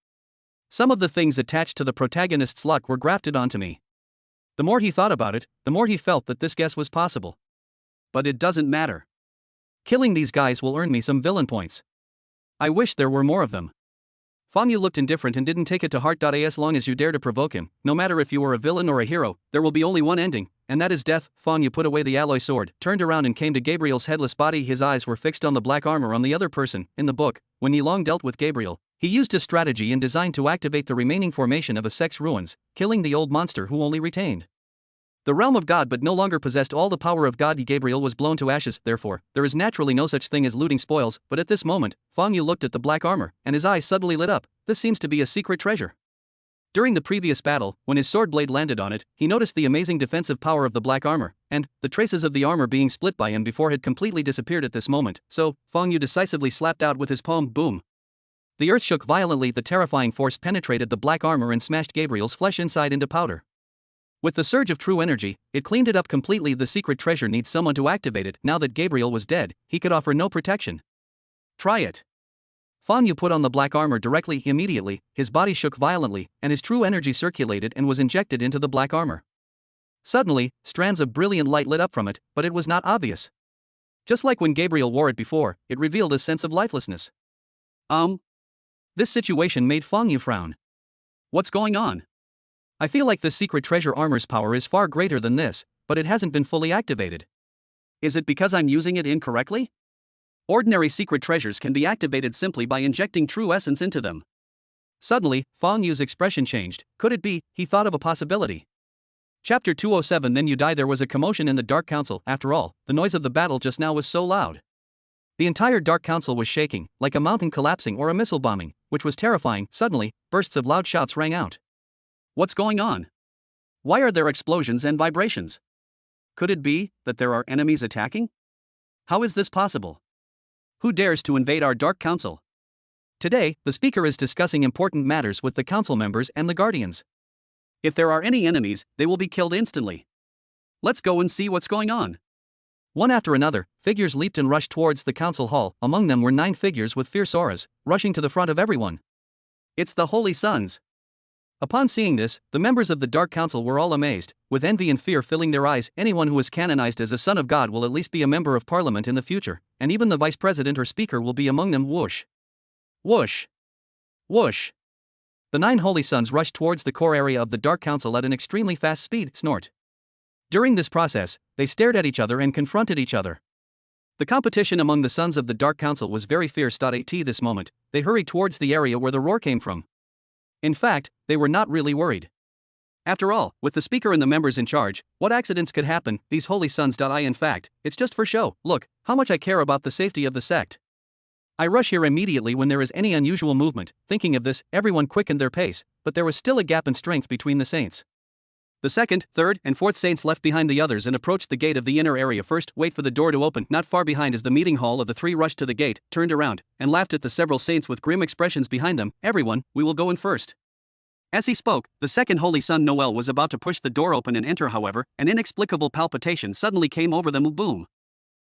Some of the things attached to the protagonist's luck were grafted onto me. The more he thought about it, the more he felt that this guess was possible. But it doesn't matter. Killing these guys will earn me some villain points. I wish there were more of them. Fang Yu looked indifferent and didn't take it to heart. As long as you dare to provoke him, no matter if you are a villain or a hero, there will be only one ending. and that is death. Fang Yu put away the alloy sword, turned around and came to Gabriel's headless body. His eyes were fixed on the black armor on the other person. In the book, when Yi Long dealt with Gabriel, he used a strategy and design to activate the remaining formation of a sex ruins, killing the old monster who only retained the realm of God but no longer possessed all the power of God. Gabriel was blown to ashes. Therefore, there is naturally no such thing as looting spoils, but at this moment, Fang Yu looked at the black armor, and his eyes suddenly lit up. This seems to be a secret treasure. During the previous battle, when his sword blade landed on it, he noticed the amazing defensive power of the black armor, and the traces of the armor being split by him before had completely disappeared at this moment, so Fang Yu decisively slapped out with his palm. Boom! The earth shook violently. The terrifying force penetrated the black armor and smashed Gabriel's flesh inside into powder. With the surge of true energy, it cleaned it up completely. The secret treasure needs someone to activate it. Now that Gabriel was dead, he could offer no protection. Try it. Fang Yu put on the black armor directly. Immediately, his body shook violently, and his true energy circulated and was injected into the black armor. Suddenly, strands of brilliant light lit up from it, but it was not obvious. Just like when Gabriel wore it before, it revealed a sense of lifelessness. This situation made Fang Yu frown. What's going on? I feel like the secret treasure armor's power is far greater than this, but it hasn't been fully activated. Is it because I'm using it incorrectly? Ordinary secret treasures can be activated simply by injecting true essence into them. Suddenly, Fang Yu's expression changed. Could it be? He thought of a possibility. Chapter 207. Then you die. There was a commotion in the Dark Council. After all, the noise of the battle just now was so loud. The entire Dark Council was shaking, like a mountain collapsing or a missile bombing, which was terrifying. Suddenly, bursts of loud shouts rang out. What's going on? Why are there explosions and vibrations? Could it be that there are enemies attacking? How is this possible? Who dares to invade our Dark Council? Today, the speaker is discussing important matters with the council members and the guardians. If there are any enemies, they will be killed instantly. Let's go and see what's going on. One after another, figures leaped and rushed towards the council hall. Among them were 9 figures with fierce auras, rushing to the front of everyone. It's the Holy Sons. Upon seeing this, the members of the Dark Council were all amazed, with envy and fear filling their eyes. Anyone who is canonized as a son of God will at least be a member of parliament in the future, and even the vice president or speaker will be among them. Whoosh! Whoosh! Whoosh! The 9 holy sons rushed towards the core area of the Dark Council at an extremely fast speed. Snort! During this process, they stared at each other and confronted each other. The competition among the sons of the Dark Council was very fierce. At this moment, they hurried towards the area where the roar came from. In fact, they were not really worried. After all, with the speaker and the members in charge, what accidents could happen? These holy sons. In fact, it's just for show. Look, how much I care about the safety of the sect. I rush here immediately when there is any unusual movement. Thinking of this, everyone quickened their pace, but there was still a gap in strength between the saints. The second, third, and fourth saints left behind the others and approached the gate of the inner area first. Wait for the door to open. Not far behind is the meeting hall of the 3. Rushed to the gate, turned around, and laughed at the several saints with grim expressions behind them. Everyone, we will go in first. As he spoke, the second holy son Noel was about to push the door open and enter. However, an inexplicable palpitation suddenly came over them. Boom!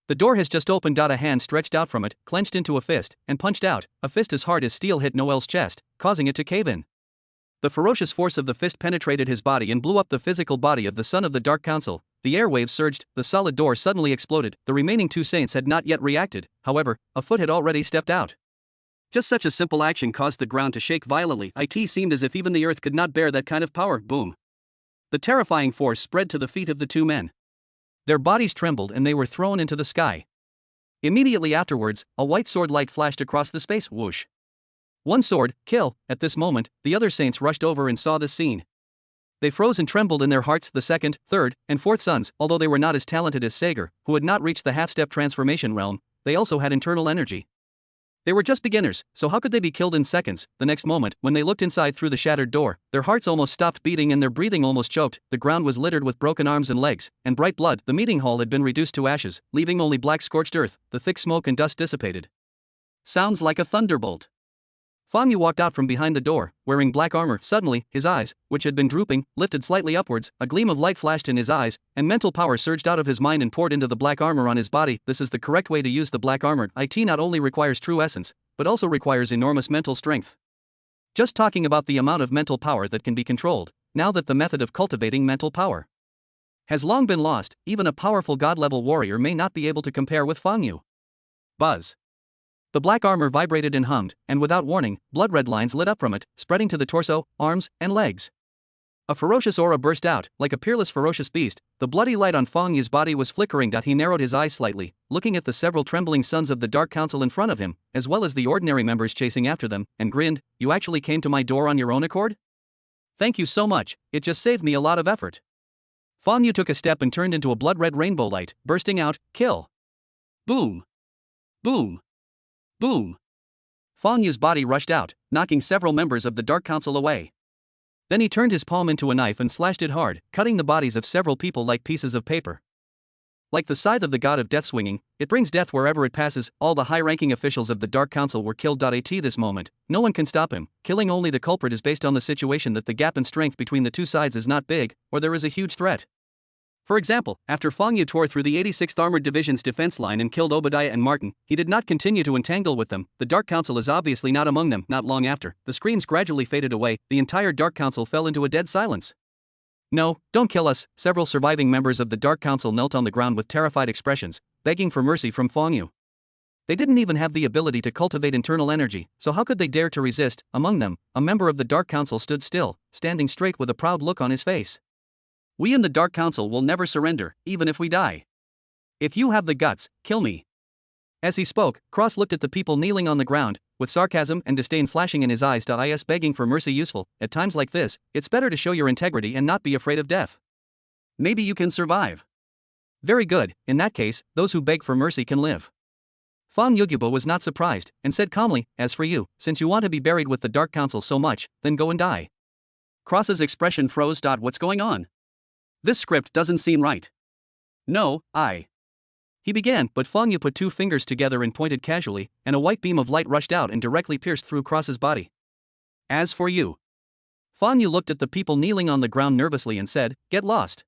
The door has just opened. A hand stretched out from it, clenched into a fist, and punched out. A fist as hard as steel hit Noel's chest, causing it to cave in. The ferocious force of the fist penetrated his body and blew up the physical body of the son of the Dark Council. The airwaves surged, the solid door suddenly exploded. The remaining 2 saints had not yet reacted, however, a foot had already stepped out. Just such a simple action caused the ground to shake violently. It seemed as if even the earth could not bear that kind of power. Boom! The terrifying force spread to the feet of the 2 men. Their bodies trembled and they were thrown into the sky. Immediately afterwards, a white sword light flashed across the space. Whoosh! One sword, kill. At this moment, the other saints rushed over and saw this scene. They froze and trembled in their hearts. The second, third, and fourth sons, although they were not as talented as Sager, who had not reached the half-step transformation realm, they also had internal energy. They were just beginners, so how could they be killed in seconds? The next moment, when they looked inside through the shattered door, their hearts almost stopped beating and their breathing almost choked. The ground was littered with broken arms and legs, and bright blood. The meeting hall had been reduced to ashes, leaving only black scorched earth. The thick smoke and dust dissipated. Sounds like a thunderbolt. Fang Yu walked out from behind the door, wearing black armor. Suddenly, his eyes, which had been drooping, lifted slightly upwards, a gleam of light flashed in his eyes, and mental power surged out of his mind and poured into the black armor on his body. This is the correct way to use the black armor. It not only requires true essence, but also requires enormous mental strength. Just talking about the amount of mental power that can be controlled, now that the method of cultivating mental power has long been lost, even a powerful god-level warrior may not be able to compare with Fang Yu. Buzz. The black armor vibrated and hummed, and without warning, blood-red lines lit up from it, spreading to the torso, arms, and legs. A ferocious aura burst out, like a peerless ferocious beast. The bloody light on Fang Yu's body was flickering. He narrowed his eyes slightly, looking at the several trembling sons of the Dark Council in front of him, as well as the ordinary members chasing after them, and grinned. You actually came to my door on your own accord? Thank you so much, it just saved me a lot of effort. Fang Yu took a step and turned into a blood-red rainbow light, bursting out, kill. Boom. Boom. Boom. Fang Yu's body rushed out, knocking several members of the Dark Council away. Then he turned his palm into a knife and slashed it hard, cutting the bodies of several people like pieces of paper. Like the scythe of the god of death swinging, it brings death wherever it passes. All the high-ranking officials of the Dark Council were killed. At this moment, no one can stop him. Killing only the culprit is based on the situation that the gap in strength between the two sides is not big, or there is a huge threat. For example, after Fang Yu tore through the 86th Armored Division's defense line and killed Obadiah and Martin, he did not continue to entangle with them. The Dark Council is obviously not among them. Not long after, the screams gradually faded away. The entire Dark Council fell into a dead silence. No, don't kill us. Several surviving members of the Dark Council knelt on the ground with terrified expressions, begging for mercy from Fang Yu. They didn't even have the ability to cultivate internal energy, so how could they dare to resist? Among them, a member of the Dark Council stood still, standing straight with a proud look on his face. We in the Dark Council will never surrender, even if we die. If you have the guts, kill me. As he spoke, Cross looked at the people kneeling on the ground, with sarcasm and disdain flashing in his eyes. Is begging for mercy useful? At times like this, it's better to show your integrity and not be afraid of death. Maybe you can survive. Very good, in that case, those who beg for mercy can live. Fang Yugyubo was not surprised, and said calmly, as for you, since you want to be buried with the Dark Council so much, then go and die. Cross's expression froze. What's going on? This script doesn't seem right. No, He began, but Fang Yu put two fingers together and pointed casually, and a white beam of light rushed out and directly pierced through Cross's body. As for you. Fang Yu looked at the people kneeling on the ground nervously and said, get lost.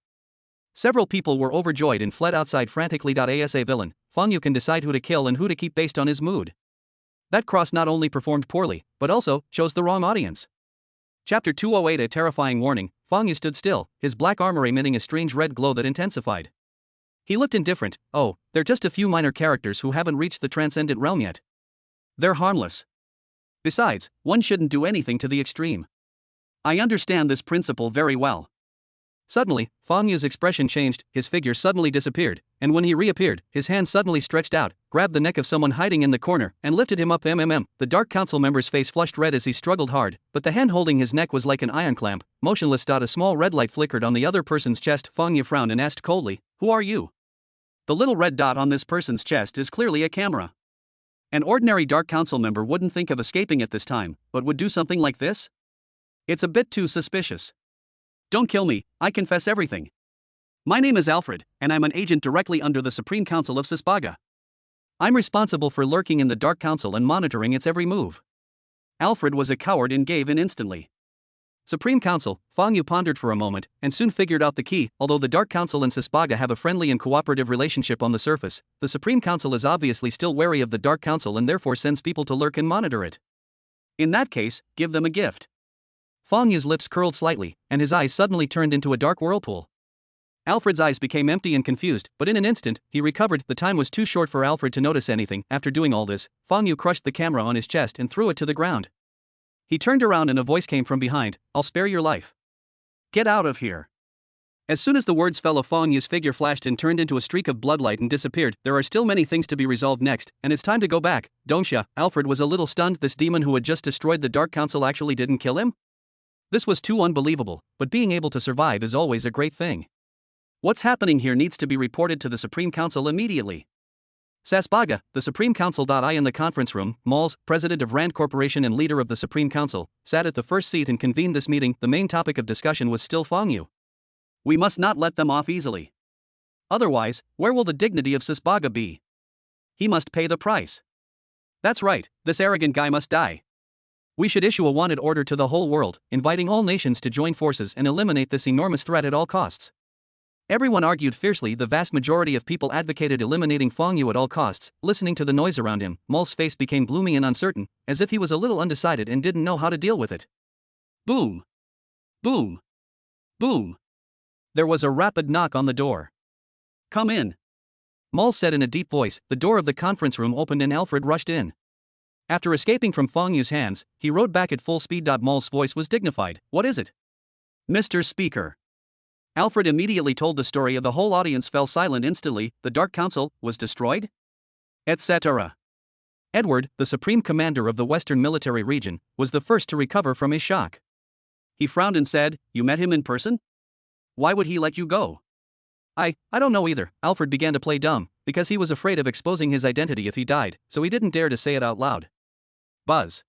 Several people were overjoyed and fled outside frantically. As a villain, Fang Yu can decide who to kill and who to keep based on his mood. That Cross not only performed poorly, but also chose the wrong audience. Chapter 208. A terrifying warning. Fang Yu stood still, his black armor emitting a strange red glow that intensified. He looked indifferent. Oh, they're just a few minor characters who haven't reached the transcendent realm yet. They're harmless. Besides, one shouldn't do anything to the extreme. I understand this principle very well. Suddenly, Fang Yu's expression changed, his figure suddenly disappeared, and when he reappeared, his hand suddenly stretched out, grabbed the neck of someone hiding in the corner, and lifted him up. The Dark Council member's face flushed red as he struggled hard, but the hand holding his neck was like an iron clamp, motionless. A small red light flickered on the other person's chest. Fang Yu frowned and asked coldly, who are you? The little red dot on this person's chest is clearly a camera. An ordinary Dark Council member wouldn't think of escaping at this time, but would do something like this? It's a bit too suspicious. Don't kill me, I confess everything. My name is Alfred, and I'm an agent directly under the Supreme Council of Sisbaga. I'm responsible for lurking in the Dark Council and monitoring its every move. Alfred was a coward and gave in instantly. Supreme Council, Fang Yu pondered for a moment, and soon figured out the key. Although the Dark Council and Sisbaga have a friendly and cooperative relationship on the surface, the Supreme Council is obviously still wary of the Dark Council and therefore sends people to lurk and monitor it. In that case, give them a gift. Fang Yu's lips curled slightly, and his eyes suddenly turned into a dark whirlpool. Alfred's eyes became empty and confused, but in an instant, he recovered. The time was too short for Alfred to notice anything. After doing all this, Fang Yu crushed the camera on his chest and threw it to the ground. He turned around and a voice came from behind, I'll spare your life. Get out of here. As soon as the words fell, Fang Yu's figure flashed and turned into a streak of bloodlight and disappeared. There are still many things to be resolved next, and it's time to go back, don't ya? Alfred was a little stunned. This demon who had just destroyed the Dark Council actually didn't kill him? This was too unbelievable, but being able to survive is always a great thing. What's happening here needs to be reported to the Supreme Council immediately. Sasbaga, the Supreme Council. In the conference room, Malls, president of Rand Corporation and leader of the Supreme Council, sat at the first seat and convened this meeting. The main topic of discussion was still Fang Yu. We must not let them off easily. Otherwise, where will the dignity of Sasbaga be? He must pay the price. That's right, this arrogant guy must die. We should issue a wanted order to the whole world, inviting all nations to join forces and eliminate this enormous threat at all costs. Everyone argued fiercely. The vast majority of people advocated eliminating Fang Yu at all costs. Listening to the noise around him, Maul's face became gloomy and uncertain, as if he was a little undecided and didn't know how to deal with it. Boom! Boom! Boom! There was a rapid knock on the door. Come in. Maul said in a deep voice. The door of the conference room opened and Alfred rushed in. After escaping from Fang Yu's hands, he rode back at full speed. Maul's voice was dignified. What is it? Mr. Speaker. Alfred immediately told the story. The whole audience fell silent instantly. The Dark Council was destroyed? Etc. Edward, the supreme commander of the Western Military Region, was the first to recover from his shock. He frowned and said, "You met him in person? Why would he let you go?" I don't know either." Alfred began to play dumb, because he was afraid of exposing his identity if he died, so he didn't dare to say it out loud. Buzz.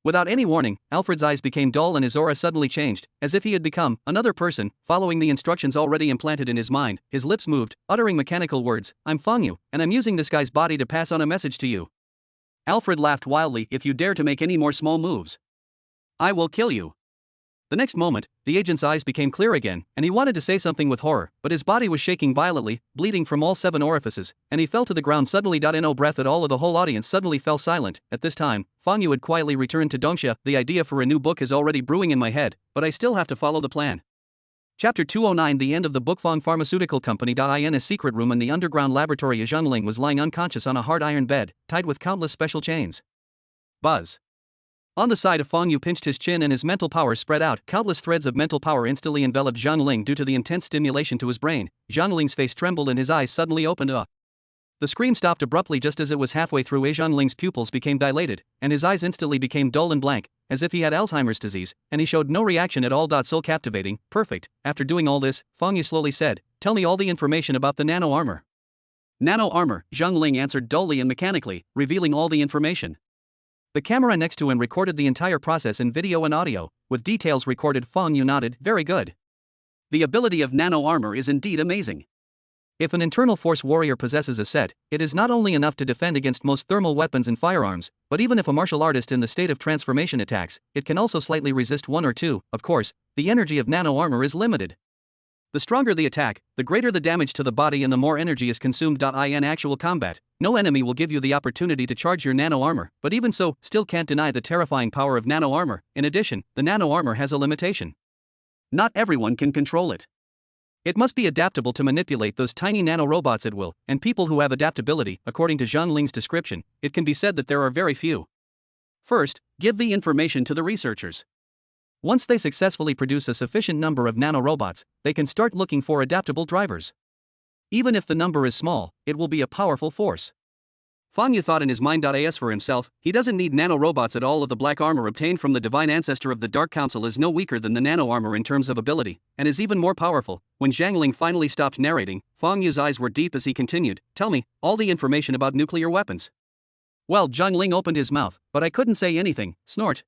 Without any warning, Alfred's eyes became dull and his aura suddenly changed, as if he had become another person, following the instructions already implanted in his mind. His lips moved, uttering mechanical words. "I'm Fong Yu, and I'm using this guy's body to pass on a message to you." Alfred laughed wildly. "If you dare to make any more small moves, I will kill you." The next moment, the agent's eyes became clear again, and he wanted to say something with horror, but his body was shaking violently, bleeding from all 7 orifices, and he fell to the ground suddenly. No breath at all. Of the whole audience suddenly fell silent. At this time, Fong Yu had quietly returned to Dongsha. "The idea for a new book is already brewing in my head, but I still have to follow the plan." Chapter 209. The end of the book. Fong Pharmaceutical Company. In a secret room in the underground laboratory, Zhongling was lying unconscious on a hard iron bed, tied with countless special chains. Buzz. On the side of Fong Yu pinched his chin and his mental power spread out. Countless threads of mental power instantly enveloped Zhongling due to the intense stimulation to his brain. Zhongling's face trembled and his eyes suddenly opened up. The scream stopped abruptly just as it was halfway through. Zhongling's pupils became dilated, and his eyes instantly became dull and blank, as if he had Alzheimer's disease, and he showed no reaction at all. So captivating, perfect. After doing all this, Fong Yu slowly said, "Tell me all the information about the nano armor." "Nano armor," Zhongling answered dully and mechanically, revealing all the information. The camera next to him recorded the entire process in video and audio, with details recorded. Fong Yu nodded. "Very good. The ability of nano armor is indeed amazing. If an internal force warrior possesses a set, it is not only enough to defend against most thermal weapons and firearms, but even if a martial artist in the state of transformation attacks, it can also slightly resist 1 or 2. Of course, the energy of nano armor is limited. The stronger the attack, the greater the damage to the body and the more energy is consumed. In actual combat, no enemy will give you the opportunity to charge your nano armor, but even so, still can't deny the terrifying power of nano armor. In addition, the nano armor has a limitation. Not everyone can control it. It must be adaptable to manipulate those tiny nano robots at will, and people who have adaptability, according to Zhongling's description, it can be said that there are very few. First, give the information to the researchers. Once they successfully produce a sufficient number of nanorobots, they can start looking for adaptable drivers. Even if the number is small, it will be a powerful force. Fong Yu thought in his mind. As for himself, he doesn't need nanorobots at all. Of the black armor obtained from the divine ancestor of the Dark Council is no weaker than the nano armor in terms of ability, and is even more powerful. When Zhongling finally stopped narrating, Fong Yu's eyes were deep as he continued, "Tell me all the information about nuclear weapons." Well, Zhongling opened his mouth, but I couldn't say anything. Snort.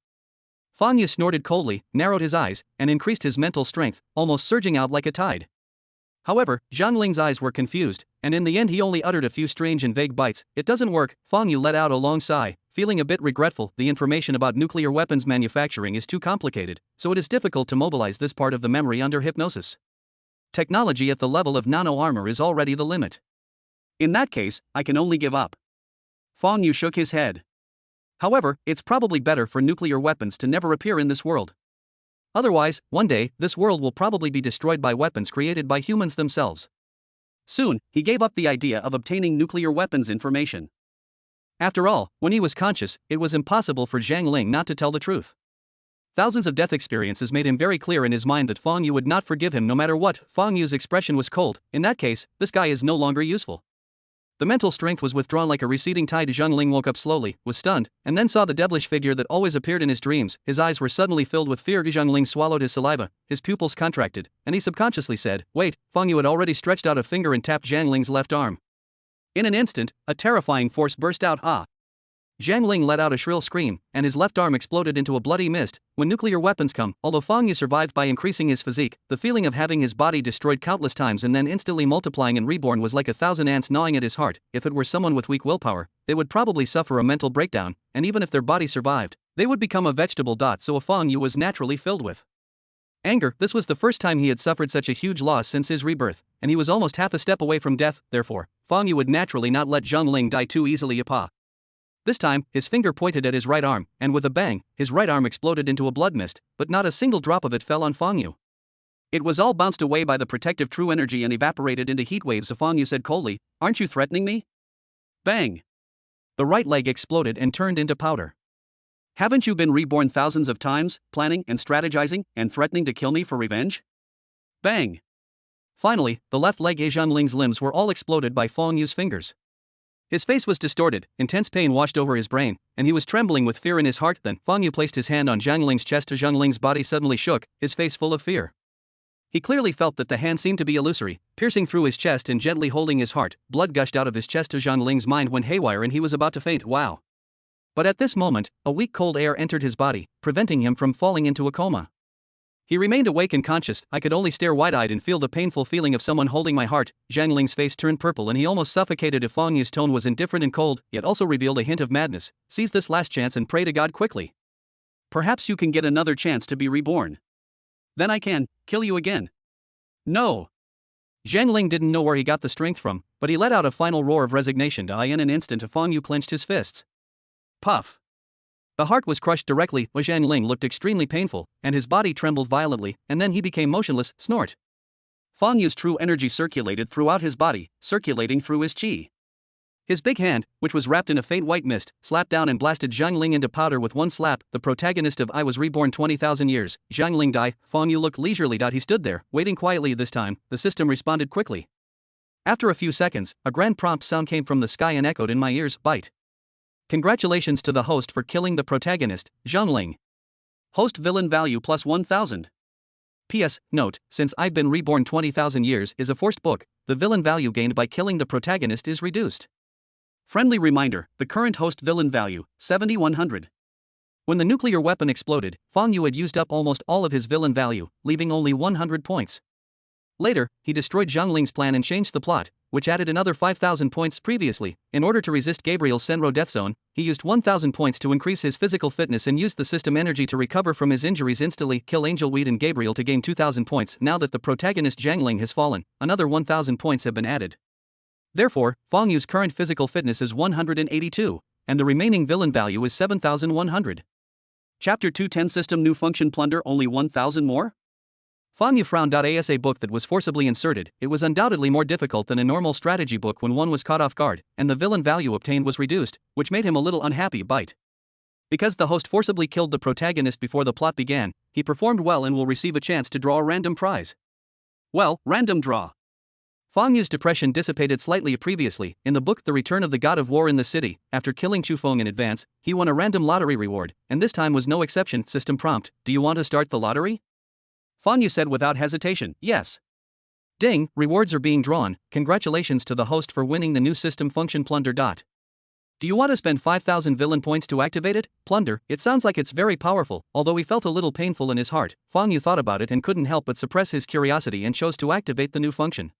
Fong Yu snorted coldly, narrowed his eyes, and increased his mental strength, almost surging out like a tide. However, Zhongling's eyes were confused, and in the end he only uttered a few strange and vague bites. "It doesn't work." Fong Yu let out a long sigh, feeling a bit regretful. The information about nuclear weapons manufacturing is too complicated, so it is difficult to mobilize this part of the memory under hypnosis. Technology at the level of nano armor is already the limit. In that case, I can only give up. Fong Yu shook his head. However, it's probably better for nuclear weapons to never appear in this world. Otherwise, one day, this world will probably be destroyed by weapons created by humans themselves. Soon, he gave up the idea of obtaining nuclear weapons information. After all, when he was conscious, it was impossible for Zhongling not to tell the truth. Thousands of death experiences made him very clear in his mind that Fong Yu would not forgive him no matter what. Fong Yu's expression was cold. In that case, this guy is no longer useful. The mental strength was withdrawn like a receding tide. Zhongling woke up slowly, was stunned, and then saw the devilish figure that always appeared in his dreams. His eyes were suddenly filled with fear. Zhongling swallowed his saliva, his pupils contracted, and he subconsciously said, "Wait." Fong Yu had already stretched out a finger and tapped Zhongling's left arm. In an instant, a terrifying force burst out. Zhongling let out a shrill scream, and his left arm exploded into a bloody mist. When nuclear weapons come, although Fong Yu survived by increasing his physique, the feeling of having his body destroyed countless times and then instantly multiplying and reborn was like 1,000 ants gnawing at his heart. If it were someone with weak willpower, they would probably suffer a mental breakdown, and even if their body survived, they would become a vegetable. So Fong Yu was naturally filled with anger. This was the first time he had suffered such a huge loss since his rebirth, and he was almost half a step away from death. Therefore, Fong Yu would naturally not let Zhongling die too easily. This time, his finger pointed at his right arm, and with a bang, his right arm exploded into a blood mist, but not a single drop of it fell on Fong Yu. It was all bounced away by the protective true energy and evaporated into heat waves. Fong Yu said coldly, "Aren't you threatening me?" Bang! The right leg exploded and turned into powder. Haven't you been reborn thousands of times, planning and strategizing and threatening to kill me for revenge? Bang! Finally, the left leg Zhangling's limbs were all exploded by Feng Yu's fingers. His face was distorted, intense pain washed over his brain, and he was trembling with fear in his heart. Then Feng Yu placed his hand on Zhangling's chest. Zhangling's body suddenly shook, his face full of fear. He clearly felt that the hand seemed to be illusory, piercing through his chest and gently holding his heart. Blood gushed out of his chest. Zhangling's mind went haywire and he was about to faint. Wow! But at this moment, a weak cold air entered his body, preventing him from falling into a coma. He remained awake and conscious. I could only stare wide-eyed and feel the painful feeling of someone holding my heart. Zhangling's face turned purple and he almost suffocated. If Feng Yu's tone was indifferent and cold, yet also revealed a hint of madness. Seize this last chance and pray to God quickly. Perhaps you can get another chance to be reborn. Then I can kill you again. No. Zhangling didn't know where he got the strength from, but he let out a final roar of resignation. In an instant, Feng Yu clenched his fists. Puff. The heart was crushed directly. Zhangling looked extremely painful, and his body trembled violently, and then he became motionless. Snort. Feng Yu's true energy circulated throughout his body, circulating through his qi. His big hand, which was wrapped in a faint white mist, slapped down and blasted Zhangling into powder with one slap. The protagonist of I Was Reborn 20,000 Years, Zhangling Dai. Feng Yu looked leisurely. He stood there, waiting quietly. This time, the system responded quickly. After a few seconds, a grand prompt sound came from the sky and echoed in my ears. Bite. Congratulations to the host for killing the protagonist, Zhangling. Host villain value plus 1000. P.S. Note, since I've Been Reborn 20,000 Years is a forced book, the villain value gained by killing the protagonist is reduced. Friendly reminder, the current host villain value, 7100. When the nuclear weapon exploded, Feng Yu had used up almost all of his villain value, leaving only 100 points. Later, he destroyed Zhangling's plan and changed the plot, which added another 5,000 points. Previously, in order to resist Gabriel's Senro death zone, he used 1,000 points to increase his physical fitness and used the system energy to recover from his injuries instantly. Kill Angelweed and Gabriel to gain 2,000 points. Now that the protagonist Zhangling has fallen, another 1,000 points have been added. Therefore, Feng Yu's current physical fitness is 182, and the remaining villain value is 7,100. Chapter 210 System New Function Plunder only 1,000 more? Feng Yu frowned. As a book that was forcibly inserted, it was undoubtedly more difficult than a normal strategy book when one was caught off guard, and the villain value obtained was reduced, which made him a little unhappy. Bite. Because the host forcibly killed the protagonist before the plot began, he performed well and will receive a chance to draw a random prize. Well, random draw. Feng Yu's depression dissipated slightly. Previously, in the book The Return of the God of War in the City, after killing Chu Feng in advance, he won a random lottery reward, and this time was no exception. System prompt, do you want to start the lottery? Feng Yu said without hesitation, yes. Ding, rewards are being drawn. Congratulations to the host for winning the new system function Plunder. Do you want to spend 5,000 villain points to activate it? Plunder, it sounds like it's very powerful. Although he felt a little painful in his heart, Feng Yu thought about it and couldn't help but suppress his curiosity and chose to activate the new function.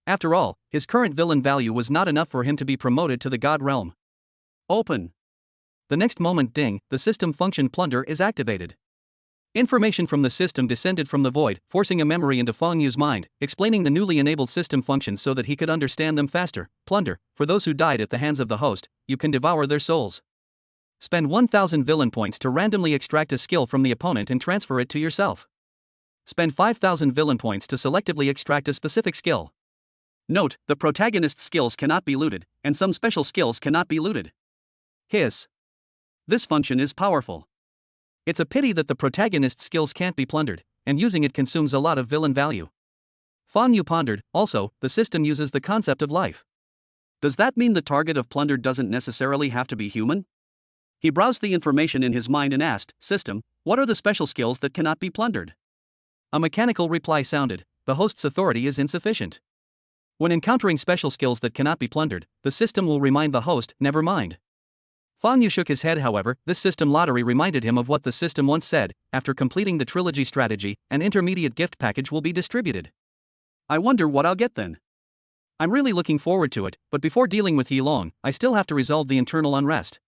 After all, his current villain value was not enough for him to be promoted to the God realm. Open. The next moment, ding, the system function Plunder is activated. Information from the system descended from the void, forcing a memory into Feng Yu's mind, explaining the newly enabled system functions so that he could understand them faster. Plunder, for those who died at the hands of the host, you can devour their souls. Spend 1,000 villain points to randomly extract a skill from the opponent and transfer it to yourself. Spend 5,000 villain points to selectively extract a specific skill. Note, the protagonist's skills cannot be looted, and some special skills cannot be looted. Hiss. This function is powerful. It's a pity that the protagonist's skills can't be plundered, and using it consumes a lot of villain value. Feng Yu pondered. Also, the system uses the concept of life. Does that mean the target of plunder doesn't necessarily have to be human? He browsed the information in his mind and asked, System, what are the special skills that cannot be plundered? A mechanical reply sounded, the host's authority is insufficient. When encountering special skills that cannot be plundered, the system will remind the host, never mind. Feng Yu shook his head. However, this system lottery reminded him of what the system once said, after completing the trilogy strategy, an intermediate gift package will be distributed. I wonder what I'll get then. I'm really looking forward to it, but before dealing with Yi Long, I still have to resolve the internal unrest.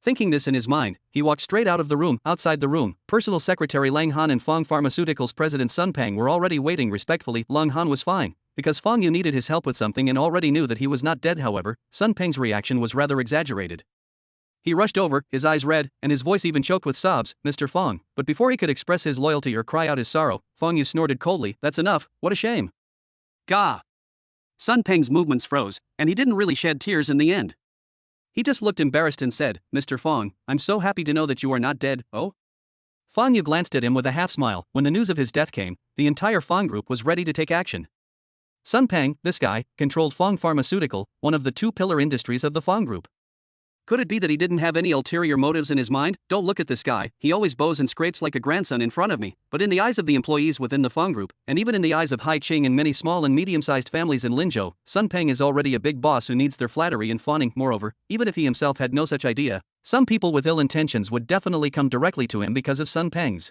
Thinking this in his mind, he walked straight out of the room. Outside the room, personal secretary Lang Han and Feng Pharmaceuticals president Sun Peng were already waiting respectfully. Lang Han was fine, because Feng Yu needed his help with something and already knew that he was not dead. However, Sun Peng's reaction was rather exaggerated. He rushed over, his eyes red, and his voice even choked with sobs, Mr. Feng. But before he could express his loyalty or cry out his sorrow, Feng Yu snorted coldly, that's enough, what a shame. Gah! Sun Peng's movements froze, and he didn't really shed tears in the end. He just looked embarrassed and said, "Mr. Fong, I'm so happy to know that you are not dead, oh?" Fong Yu glanced at him with a half smile. When the news of his death came, the entire Fong group was ready to take action. Sun Peng, this guy, controlled Fong Pharmaceutical, one of the two pillar industries of the Fong group. Could it be that he didn't have any ulterior motives in his mind? Don't look at this guy, he always bows and scrapes like a grandson in front of me. But in the eyes of the employees within the Fong group, and even in the eyes of Hai Qing and many small and medium-sized families in Linzhou, Sun Peng is already a big boss who needs their flattery and fawning. Moreover, even if he himself had no such idea, some people with ill intentions would definitely come directly to him because of Sun Peng's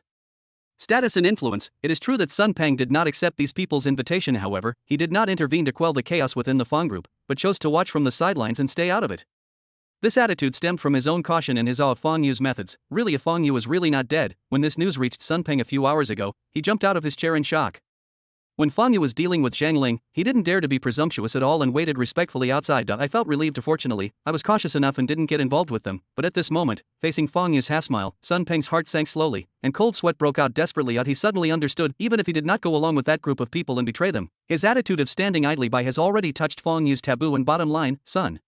status and influence. It is true that Sun Peng did not accept these people's invitation. However, he did not intervene to quell the chaos within the Fong group, but chose to watch from the sidelines and stay out of it. This attitude stemmed from his own caution and his awe of Fong Yu's methods. Really, if Fong Yu was really not dead, when this news reached Sun Peng a few hours ago, he jumped out of his chair in shock. When Fong Yu was dealing with Zhang Ling, he didn't dare to be presumptuous at all and waited respectfully outside. I felt relieved. Fortunately, I was cautious enough and didn't get involved with them, but at this moment, facing Fong Yu's half-smile, Sun Peng's heart sank slowly, and cold sweat broke out desperately. He suddenly understood, even if he did not go along with that group of people and betray them, his attitude of standing idly by has already touched Fong Yu's taboo and bottom line. Sun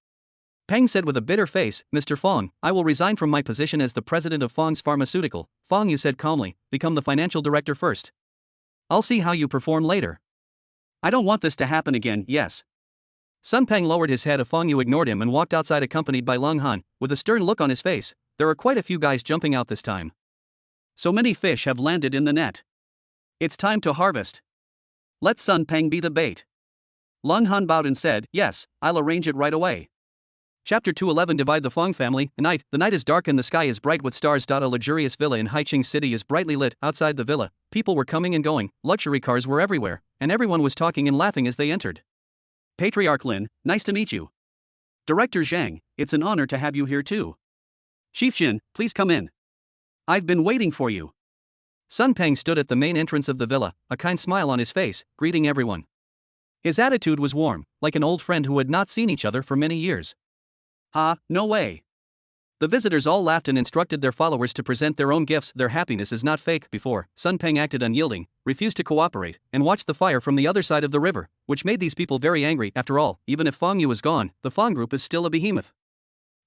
Peng said with a bitter face, "Mr. Fong, I will resign from my position as the president of Fong's Pharmaceutical." Fong Yu said calmly, "Become the financial director first. I'll see how you perform later." "I don't want this to happen again, yes." Sun Peng lowered his head. Fong Yu ignored him and walked outside accompanied by Lung Han, with a stern look on his face. There are quite a few guys jumping out this time. So many fish have landed in the net. It's time to harvest. Let Sun Peng be the bait. Lung Han bowed and said, "Yes, I'll arrange it right away." Chapter 211. Divide the Fong family. Night. The night is dark and the sky is bright with stars. A luxurious villa in Haiqing City is brightly lit. Outside the villa, people were coming and going, luxury cars were everywhere, and everyone was talking and laughing as they entered. "Patriarch Lin, nice to meet you. Director Zhang, it's an honor to have you here too. Chief Jin, please come in. I've been waiting for you." Sun Peng stood at the main entrance of the villa, a kind smile on his face, greeting everyone. His attitude was warm, like an old friend who had not seen each other for many years. "Ha, no way." The visitors all laughed and instructed their followers to present their own gifts. Their happiness is not fake. Before, Sun Peng acted unyielding, refused to cooperate, and watched the fire from the other side of the river, which made these people very angry. After all, even if Fong Yu is gone, the Fong group is still a behemoth.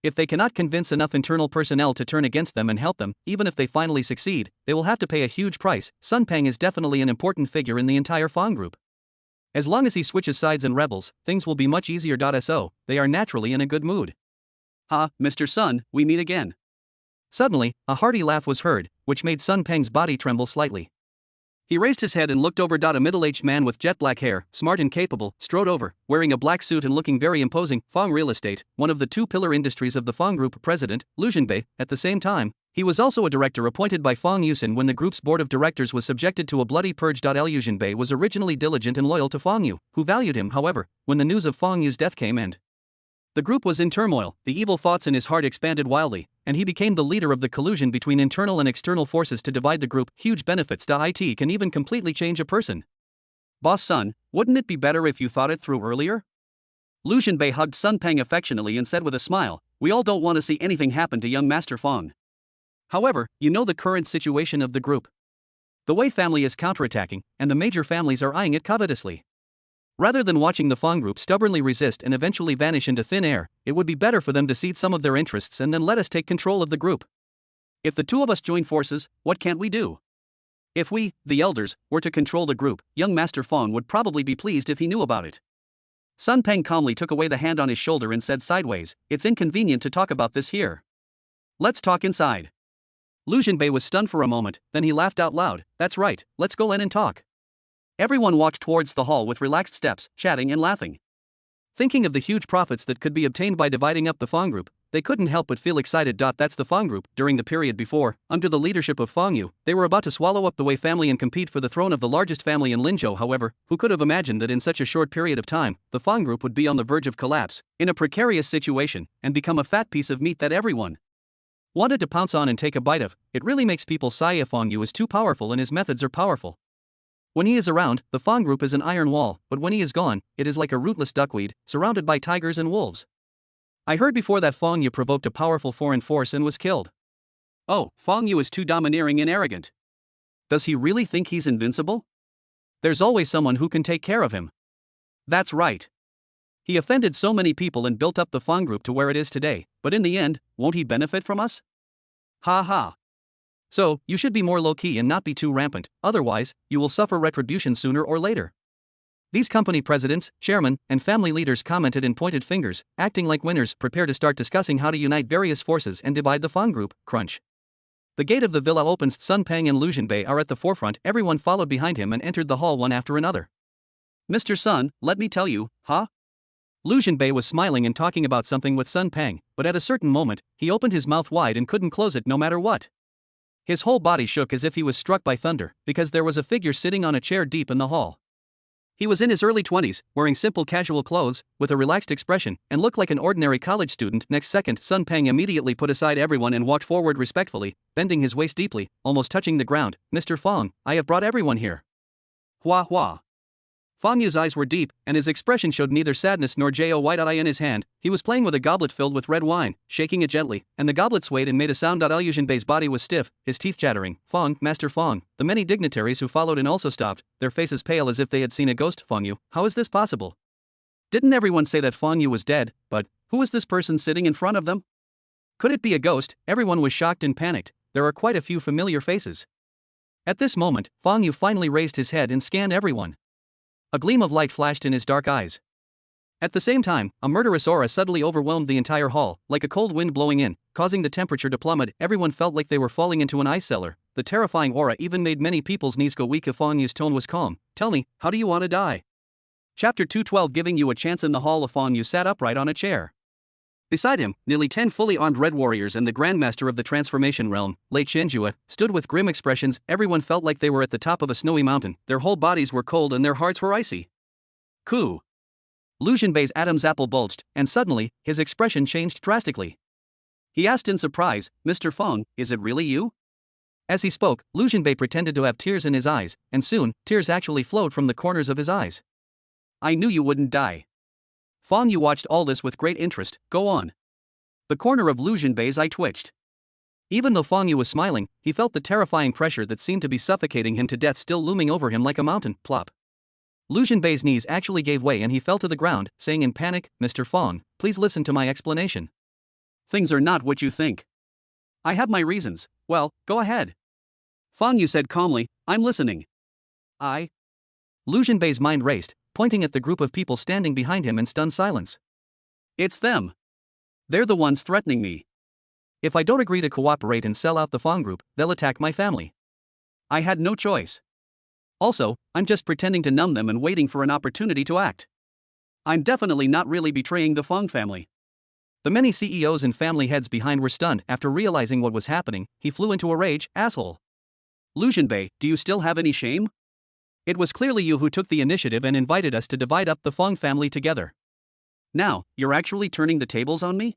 If they cannot convince enough internal personnel to turn against them and help them, even if they finally succeed, they will have to pay a huge price. Sun Peng is definitely an important figure in the entire Fong group. As long as he switches sides and rebels, things will be much easier. So, they are naturally in a good mood. "Ha, Mr. Sun, we meet again." Suddenly, a hearty laugh was heard, which made Sun Peng's body tremble slightly. He raised his head and looked over. A middle-aged man with jet black hair, smart and capable, strode over, wearing a black suit and looking very imposing. Fong Real Estate, one of the two pillar industries of the Fong Group. President, Lu Zhenbei. At the same time, he was also a director appointed by Fong Yusin when the group's board of directors was subjected to a bloody purge. Lu Zhenbei was originally diligent and loyal to Fong Yu, who valued him. However, when the news of Fong Yu's death came and the group was in turmoil, the evil thoughts in his heart expanded wildly, and he became the leader of the collusion between internal and external forces to divide the group. Huge benefits. It can even completely change a person. "Boss Sun, wouldn't it be better if you thought it through earlier?" Lu Zhenbei hugged Sun Peng affectionately and said with a smile, "We all don't want to see anything happen to young Master Fong. However, you know the current situation of the group. The Wei family is counterattacking, and the major families are eyeing it covetously. Rather than watching the Fong group stubbornly resist and eventually vanish into thin air, it would be better for them to cede some of their interests and then let us take control of the group. If the two of us join forces, what can't we do? If we, the elders, were to control the group, young Master Fong would probably be pleased if he knew about it." Sun Peng calmly took away the hand on his shoulder and said sideways, "It's inconvenient to talk about this here. Let's talk inside." Lu Zhenbei was stunned for a moment, then he laughed out loud. "That's right, let's go in and talk." Everyone walked towards the hall with relaxed steps, chatting and laughing. Thinking of the huge profits that could be obtained by dividing up the Fong group, they couldn't help but feel excited. That's the Fong group. During the period before, under the leadership of Fong Yu, they were about to swallow up the Wei family and compete for the throne of the largest family in Linzhou. However, who could have imagined that in such a short period of time, the Fong group would be on the verge of collapse, in a precarious situation, and become a fat piece of meat that everyone wanted to pounce on and take a bite of. It really makes people sigh. Fong Yu is too powerful and his methods are powerful. When he is around, the Fong group is an iron wall, but when he is gone, it is like a rootless duckweed, surrounded by tigers and wolves. I heard before that Fong Yu provoked a powerful foreign force and was killed. Oh, Fong Yu is too domineering and arrogant. Does he really think he's invincible? There's always someone who can take care of him. That's right. He offended so many people and built up the Fong group to where it is today, but in the end, won't he benefit from us? Ha ha. So, you should be more low-key and not be too rampant, otherwise, you will suffer retribution sooner or later. These company presidents, chairmen, and family leaders commented and pointed fingers, acting like winners prepare to start discussing how to unite various forces and divide the Fong group. Crunch. The gate of the villa opens. Sun Peng and Lu Junbei are at the forefront. Everyone followed behind him and entered the hall one after another. Mr. Sun, let me tell you, huh? Lu Junbei was smiling and talking about something with Sun Peng, but at a certain moment, he opened his mouth wide and couldn't close it no matter what. His whole body shook as if he was struck by thunder, because there was a figure sitting on a chair deep in the hall. He was in his early 20s, wearing simple casual clothes, with a relaxed expression, and looked like an ordinary college student. Next second, Sun Peng immediately put aside everyone and walked forward respectfully, bending his waist deeply, almost touching the ground. Mr. Fong, I have brought everyone here. Hua hua. Fong Yu's eyes were deep, and his expression showed neither sadness nor joy. In his hand, he was playing with a goblet filled with red wine, shaking it gently, and the goblet swayed and made a sound. Liu Junbei's body was stiff, his teeth chattering. Fong, Master Fong. The many dignitaries who followed and also stopped, their faces pale as if they had seen a ghost. Fong Yu, how is this possible? Didn't everyone say that Fong Yu was dead, but who is this person sitting in front of them? Could it be a ghost? Everyone was shocked and panicked. There are quite a few familiar faces. At this moment, Fong Yu finally raised his head and scanned everyone. A gleam of light flashed in his dark eyes. At the same time, a murderous aura suddenly overwhelmed the entire hall, like a cold wind blowing in, causing the temperature to plummet. Everyone felt like they were falling into an ice cellar. The terrifying aura even made many people's knees go weak. Fong Yu's tone was calm. Tell me, how do you want to die? Chapter 212. Giving you a chance. In the hall, Fong Yu sat upright on a chair. Beside him, nearly 10 fully armed red warriors and the Grandmaster of the Transformation Realm, Lei Chenjue, stood with grim expressions. Everyone felt like they were at the top of a snowy mountain. Their whole bodies were cold and their hearts were icy. Ku. Lu Junbei's Adam's apple bulged, and suddenly, his expression changed drastically. He asked in surprise, Mr. Fong, is it really you? As he spoke, Lu Junbei pretended to have tears in his eyes, and soon, tears actually flowed from the corners of his eyes. I knew you wouldn't die. Fong Yu watched all this with great interest. Go on. The corner of Lu Junbei's eye twitched. Even though Fong Yu was smiling, he felt the terrifying pressure that seemed to be suffocating him to death still looming over him like a mountain. Plop. Lu Junbei's knees actually gave way and he fell to the ground, saying in panic, Mr. Fong, please listen to my explanation. Things are not what you think. I have my reasons. Well, go ahead. Fong Yu said calmly, I'm listening. Lu Junbei's mind raced, pointing at the group of people standing behind him in stunned silence. It's them. They're the ones threatening me. If I don't agree to cooperate and sell out the Fong group, they'll attack my family. I had no choice. Also, I'm just pretending to numb them and waiting for an opportunity to act. I'm definitely not really betraying the Fong family. The many CEOs and family heads behind were stunned. After realizing what was happening, he flew into a rage. Asshole. Lu Junbei, do you still have any shame? It was clearly you who took the initiative and invited us to divide up the Fong family together. Now, you're actually turning the tables on me?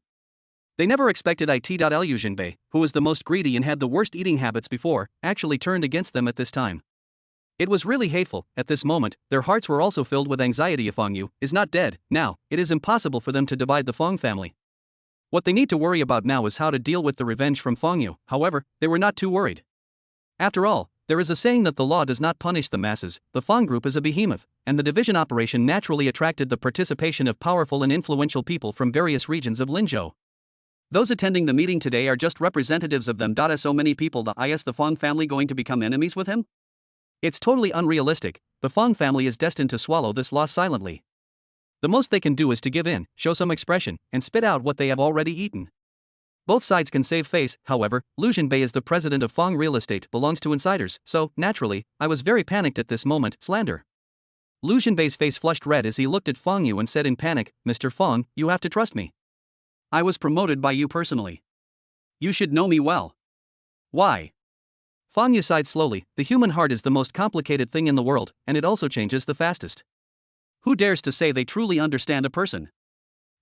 They never expected it. Liu Junbei, who was the most greedy and had the worst eating habits before, actually turned against them at this time. It was really hateful. At this moment, their hearts were also filled with anxiety. If Fong Yu is not dead, now, it is impossible for them to divide the Fong family. What they need to worry about now is how to deal with the revenge from Fong Yu. However, they were not too worried. After all, there is a saying that the law does not punish the masses. The Fong group is a behemoth, and the division operation naturally attracted the participation of powerful and influential people from various regions of Linzhou. Those attending the meeting today are just representatives of them. So many people. Is the Fong family going to become enemies with him? It's totally unrealistic. The Fong family is destined to swallow this loss silently. The most they can do is to give in, show some expression, and spit out what they have already eaten. Both sides can save face. However, Lu Junbei is the president of Fong Real Estate, belongs to insiders, so, naturally, I was very panicked at this moment. Slander. Lu Junbei's face flushed red as he looked at Fong Yu and said in panic, Mr. Fong, you have to trust me. I was promoted by you personally. You should know me well. Why? Fong Yu sighed slowly. The human heart is the most complicated thing in the world, and it also changes the fastest. Who dares to say they truly understand a person?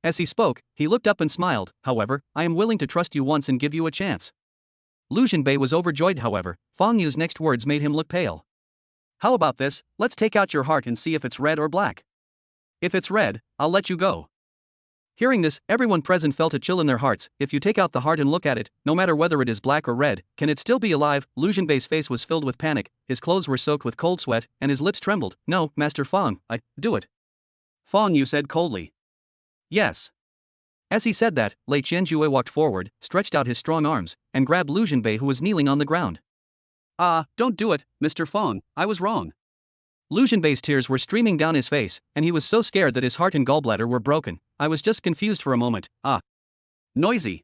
As he spoke, he looked up and smiled. However, I am willing to trust you once and give you a chance. Lu Junbei was overjoyed. However, Fong Yu's next words made him look pale. How about this? Let's take out your heart and see if it's red or black. If it's red, I'll let you go. Hearing this, everyone present felt a chill in their hearts. If you take out the heart and look at it, no matter whether it is black or red, can it still be alive? Lu Junbei's face was filled with panic, his clothes were soaked with cold sweat, and his lips trembled. No, Master Fong, do it. Fong Yu said coldly. Yes. As he said that, Lei Qianjue walked forward, stretched out his strong arms, and grabbed Lu Junbei, who was kneeling on the ground. Ah, don't do it, Mr. Fong, I was wrong. Lu Junbei's tears were streaming down his face, and he was so scared that his heart and gallbladder were broken. I was just confused for a moment. Ah. Noisy.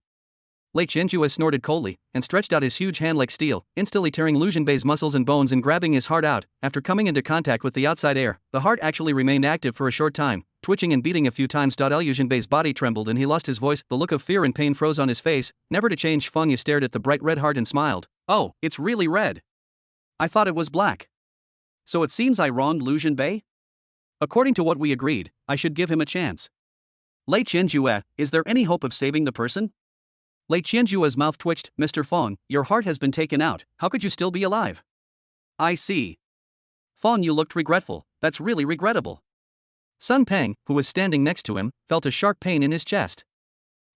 Lei Qianjue snorted coldly, and stretched out his huge hand like steel, instantly tearing Lu Junbei's muscles and bones and grabbing his heart out. After coming into contact with the outside air, the heart actually remained active for a short time, twitching and beating a few times. Lu Junbei's body trembled and he lost his voice, the look of fear and pain froze on his face, never to change. Feng Yu stared at the bright red heart and smiled. Oh, it's really red. I thought it was black. So it seems I wronged Lu Junbei? According to what we agreed, I should give him a chance. Lei Qianjue, is there any hope of saving the person? Lei Qianjue's mouth twitched. Mr. Fong, your heart has been taken out, how could you still be alive? I see. Fong Yu looked regretful, that's really regrettable. Sun Peng, who was standing next to him, felt a sharp pain in his chest.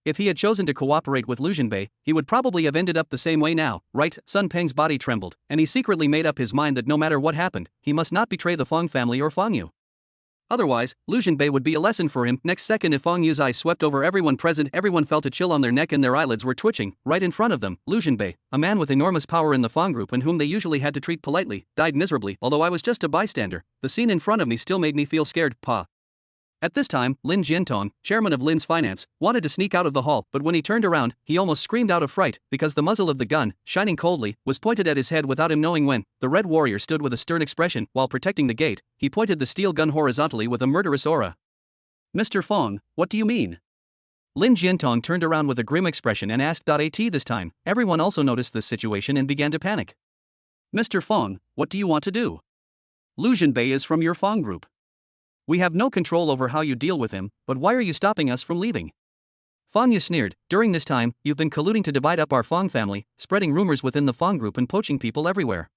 If he had chosen to cooperate with Lu Junbei, he would probably have ended up the same way now, right? Sun Peng's body trembled, and he secretly made up his mind that no matter what happened, he must not betray the Fong family or Fong Yu. Otherwise, Lu Junbei would be a lesson for him. Next second, if Fong Yu's eyes swept over everyone present, everyone felt a chill on their neck and their eyelids were twitching. Right in front of them, Lu Junbei, a man with enormous power in the Fong group and whom they usually had to treat politely, died miserably. Although I was just a bystander, the scene in front of me still made me feel scared. Pa. At this time, Lin Jiantong, chairman of Lin's finance, wanted to sneak out of the hall, but when he turned around, he almost screamed out of fright, because the muzzle of the gun, shining coldly, was pointed at his head without him knowing when. The red warrior stood with a stern expression. While protecting the gate, he pointed the steel gun horizontally with a murderous aura. Mr. Fong, what do you mean? Lin Jiantong turned around with a grim expression and asked. At this time, everyone also noticed this situation and began to panic. Mr. Fong, what do you want to do? Lu Junbei is from your Fong group. We have no control over how you deal with him, but why are you stopping us from leaving? Fong Yu sneered. During this time, you've been colluding to divide up our Fong family, spreading rumors within the Fong group and poaching people everywhere.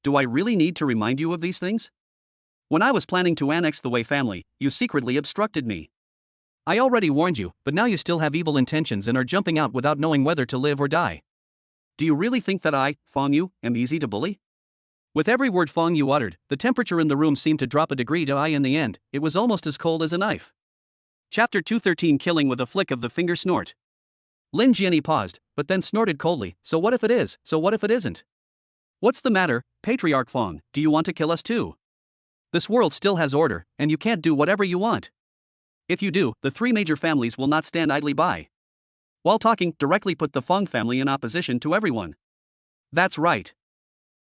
Do I really need to remind you of these things? When I was planning to annex the Wei family, you secretly obstructed me. I already warned you, but now you still have evil intentions and are jumping out without knowing whether to live or die. Do you really think that I, Fong Yu, am easy to bully? With every word Fong Yu uttered, the temperature in the room seemed to drop a degree to I. In the end, it was almost as cold as a knife. Chapter 213. Killing with a flick of the finger. Snort. Lin Jianyi paused, but then snorted coldly. So what if it is? So what if it isn't? What's the matter, Patriarch Fong? Do you want to kill us too? This world still has order, and you can't do whatever you want. If you do, the three major families will not stand idly by. While talking, directly put the Fong family in opposition to everyone. That's right.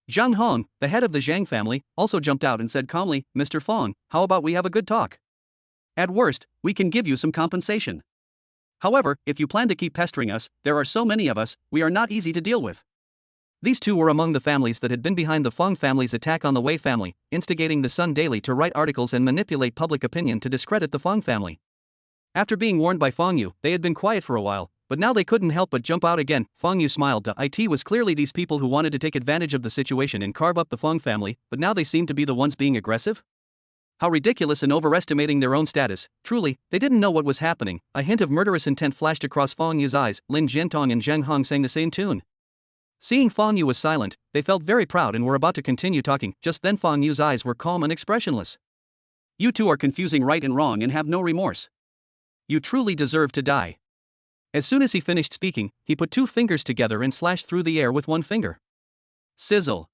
Zhang Hong, the head of the Zhang family, also jumped out and said calmly, Mr. Fong, how about we have a good talk? At worst, we can give you some compensation. However, if you plan to keep pestering us, there are so many of us, we are not easy to deal with. These two were among the families that had been behind the Fong family's attack on the Wei family, instigating the Sun Daily to write articles and manipulate public opinion to discredit the Fong family. After being warned by Fong Yu, they had been quiet for a while, but now they couldn't help but jump out again. Fong Yu smiled. It was clearly these people who wanted to take advantage of the situation and carve up the Fong family, but now they seemed to be the ones being aggressive? How ridiculous and overestimating their own status. Truly, they didn't know what was happening. A hint of murderous intent flashed across Fong Yu's eyes. Lin Jiantong and Zhang Hong sang the same tune. Seeing Fong Yu was silent, they felt very proud and were about to continue talking. Just then Fong Yu's eyes were calm and expressionless. You two are confusing right and wrong and have no remorse. You truly deserve to die. As soon as he finished speaking, he put two fingers together and slashed through the air with one finger. Sizzle.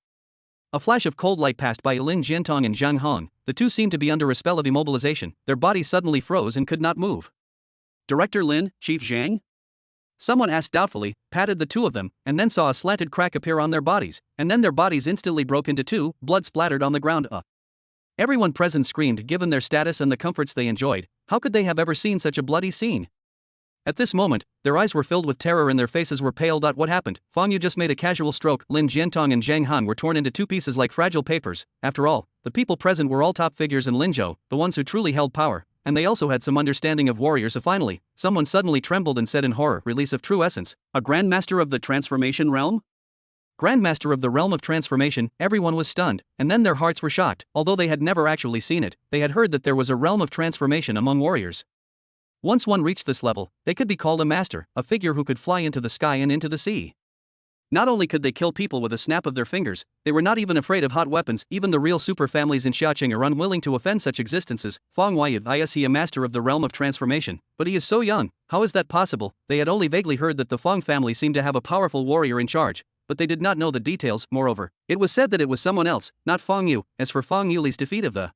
A flash of cold light passed by Lin Jiantong and Zhang Hong. The two seemed to be under a spell of immobilization. Their bodies suddenly froze and could not move. Director Lin, Chief Zhang? Someone asked doubtfully, patted the two of them, and then saw a slanted crack appear on their bodies, and then their bodies instantly broke into two, blood splattered on the ground. Everyone present screamed. Given their status and the comforts they enjoyed, how could they have ever seen such a bloody scene? At this moment, their eyes were filled with terror and their faces were pale. What happened? Fong Yu just made a casual stroke. Lin Jiantong and Zhang Han were torn into two pieces like fragile papers. After all, the people present were all top figures in Linzhou, the ones who truly held power, and they also had some understanding of warriors. Finally, someone suddenly trembled and said in horror, release of true essence, a Grandmaster of the Transformation Realm? Grandmaster of the Realm of Transformation. Everyone was stunned, and then their hearts were shocked. Although they had never actually seen it, they had heard that there was a realm of transformation among warriors. Once one reached this level, they could be called a master, a figure who could fly into the sky and into the sea. Not only could they kill people with a snap of their fingers, they were not even afraid of hot weapons. Even the real super families in Xiaqing are unwilling to offend such existences. Fong Wei is he a master of the realm of transformation, but he is so young, how is that possible? They had only vaguely heard that the Fong family seemed to have a powerful warrior in charge, but they did not know the details. Moreover, it was said that it was someone else, not Fong Yu. As for Fong Yuli's defeat of the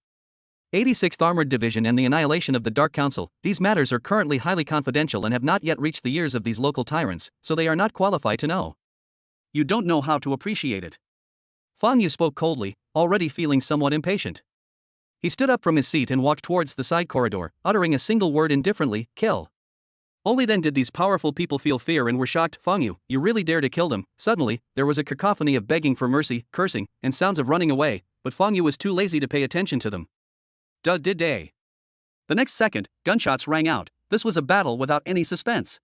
86th Armored Division and the annihilation of the Dark Council, these matters are currently highly confidential and have not yet reached the ears of these local tyrants, so they are not qualified to know. You don't know how to appreciate it. Fong Yu spoke coldly, already feeling somewhat impatient. He stood up from his seat and walked towards the side corridor, uttering a single word indifferently, kill. Only then did these powerful people feel fear and were shocked. Fong Yu, you really dare to kill them? Suddenly, there was a cacophony of begging for mercy, cursing, and sounds of running away, but Fong Yu was too lazy to pay attention to them. Did-day. The next second, gunshots rang out. This was a battle without any suspense.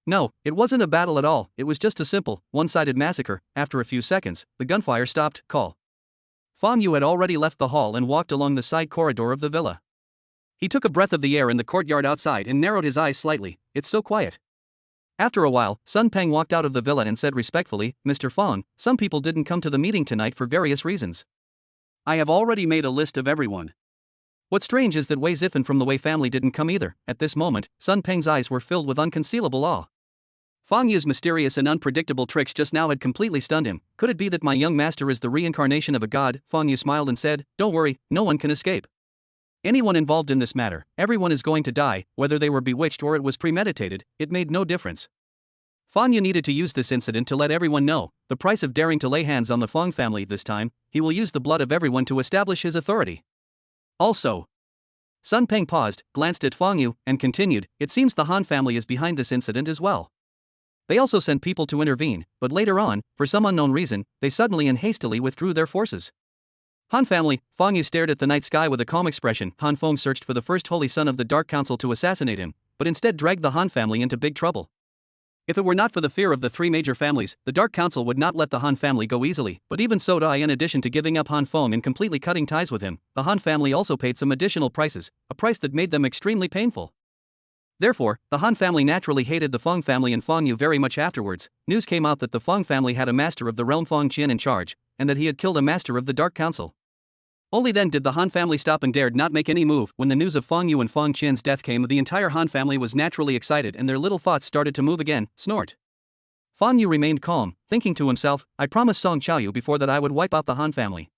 No, it wasn't a battle at all, it was just a simple, one-sided massacre. After a few seconds, the gunfire stopped. Call. Fong Yu had already left the hall and walked along the side corridor of the villa. He took a breath of the air in the courtyard outside and narrowed his eyes slightly. It's so quiet. After a while, Sun Peng walked out of the villa and said respectfully, Mr. Fong, some people didn't come to the meeting tonight for various reasons. I have already made a list of everyone. What's strange is that Wei Zifen from the Wei family didn't come either. At this moment, Sun Peng's eyes were filled with unconcealable awe. Fong Yu's mysterious and unpredictable tricks just now had completely stunned him. Could it be that my young master is the reincarnation of a god? Fong Yu smiled and said, don't worry, no one can escape. Anyone involved in this matter, everyone is going to die, whether they were bewitched or it was premeditated, it made no difference. Fong Yu needed to use this incident to let everyone know the price of daring to lay hands on the Fong family. This time, he will use the blood of everyone to establish his authority. Also, Sun Peng paused, glanced at Fong Yu, and continued, it seems the Han family is behind this incident as well. They also sent people to intervene, but later on, for some unknown reason, they suddenly and hastily withdrew their forces. Han family. Fong Yu stared at the night sky with a calm expression. Han Feng searched for the first holy son of the Dark Council to assassinate him, but instead dragged the Han family into big trouble. If it were not for the fear of the three major families, the Dark Council would not let the Han family go easily. But even so, in addition to giving up Han Feng and completely cutting ties with him, the Han family also paid some additional prices, a price that made them extremely painful. Therefore, the Han family naturally hated the Feng family and Fong Yu very much afterwards. News came out that the Feng family had a master of the realm Feng Qian in charge, and that he had killed a master of the Dark Council. Only then did the Han family stop and dared not make any move. When the news of Fong Yu and Feng Qian's death came, the entire Han family was naturally excited and their little thoughts started to move again. Snort. Fong Yu remained calm, thinking to himself, I promised Song Chaoyu before that I would wipe out the Han family.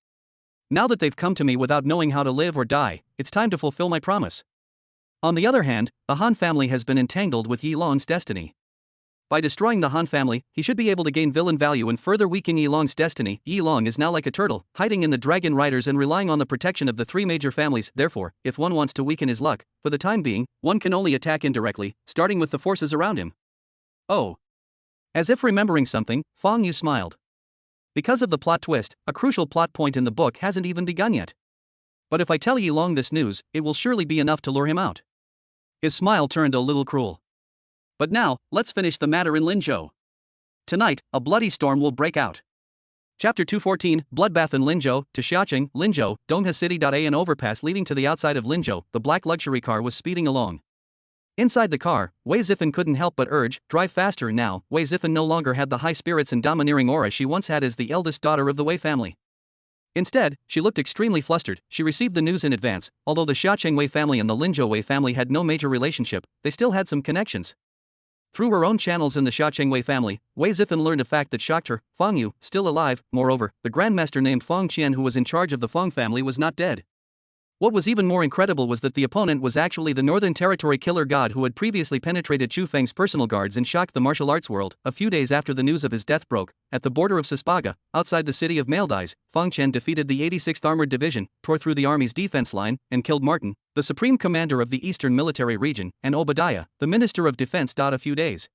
Now that they've come to me without knowing how to live or die, it's time to fulfill my promise. On the other hand, the Han family has been entangled with Yi Long's destiny. By destroying the Han family, he should be able to gain villain value and further weaken Yi Long's destiny. Yi Long is now like a turtle, hiding in the dragon riders and relying on the protection of the three major families. Therefore, if one wants to weaken his luck, for the time being, one can only attack indirectly, starting with the forces around him. Oh. As if remembering something, Fong Yu smiled. Because of the plot twist, a crucial plot point in the book hasn't even begun yet. But if I tell Yi Long this news, it will surely be enough to lure him out. His smile turned a little cruel. But now, let's finish the matter in Linzhou. Tonight, a bloody storm will break out. Chapter 214, Bloodbath in Linzhou. To Xiaqing, Linzhou, Dongha City. An overpass leading to the outside of Linzhou, the black luxury car was speeding along. Inside the car, Wei Zifen couldn't help but urge, drive faster. Now, Wei Zifen no longer had the high spirits and domineering aura she once had as the eldest daughter of the Wei family. Instead, she looked extremely flustered. She received the news in advance. Although the Xiaqing Wei family and the Linzhou Wei family had no major relationship, they still had some connections. Through her own channels in the Xiaqing Wei family, Wei Zifen learned a fact that shocked her. Fong Yu, still alive. Moreover, the grandmaster named Fong Qian who was in charge of the Fong family was not dead. What was even more incredible was that the opponent was actually the Northern Territory killer god who had previously penetrated Chu Feng's personal guards and shocked the martial arts world. A few days after the news of his death broke, at the border of Sispaga, outside the city of Maledais, Fong Qian defeated the 86th Armored Division, tore through the army's defense line, and killed Martin, the supreme commander of the Eastern Military Region, and Obadiah, the Minister of Defense. A few days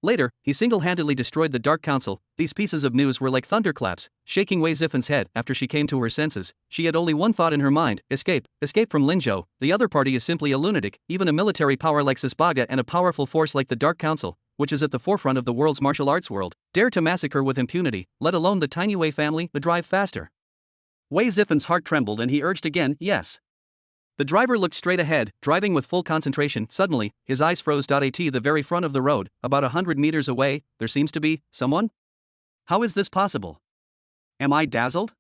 later, he single-handedly destroyed the Dark Council. These pieces of news were like thunderclaps, shaking Wei Zifen's head. After she came to her senses, she had only one thought in her mind, escape from Linzhou. The other party is simply a lunatic. Even a military power like Sisbaga and a powerful force like the Dark Council, which is at the forefront of the world's martial arts world, dare to massacre with impunity, let alone the tiny Wei family. The drive faster. Wei Zifen's heart trembled and he urged again, yes. The driver looked straight ahead, driving with full concentration. Suddenly, his eyes froze. At the very front of the road, about 100 meters away, there seems to be someone? How is this possible? Am I dazzled?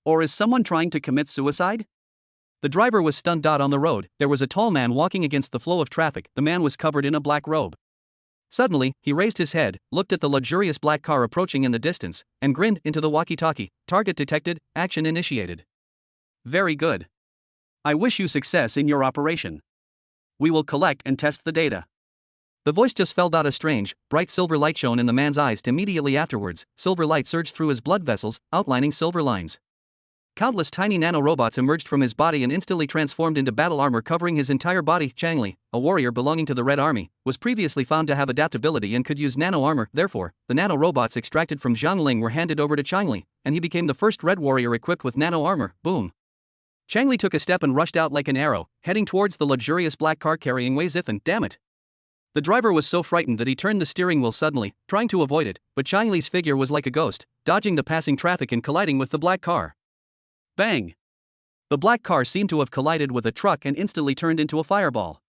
Or is someone trying to commit suicide? The driver was stunned. On the road, there was a tall man walking against the flow of traffic. The man was covered in a black robe. Suddenly, he raised his head, looked at the luxurious black car approaching in the distance, and grinned into the walkie-talkie. Target detected, action initiated. Very good. I wish you success in your operation. We will collect and test the data. The voice just felt. A strange, bright silver light shone in the man's eyes. Immediately afterwards, silver light surged through his blood vessels, outlining silver lines. Countless tiny nanorobots emerged from his body and instantly transformed into battle armor covering his entire body. Chang Li, a warrior belonging to the Red Army, was previously found to have adaptability and could use nano armor. Therefore, the nanorobots extracted from Zhang Ling were handed over to Chang Li, and he became the first Red Warrior equipped with nano armor. Boom. Chang Li took a step and rushed out like an arrow, heading towards the luxurious black car carrying Wei Zifen. Damn it. The driver was so frightened that he turned the steering wheel suddenly, trying to avoid it, but Chang Li's figure was like a ghost, dodging the passing traffic and colliding with the black car. Bang! The black car seemed to have collided with a truck and instantly turned into a fireball.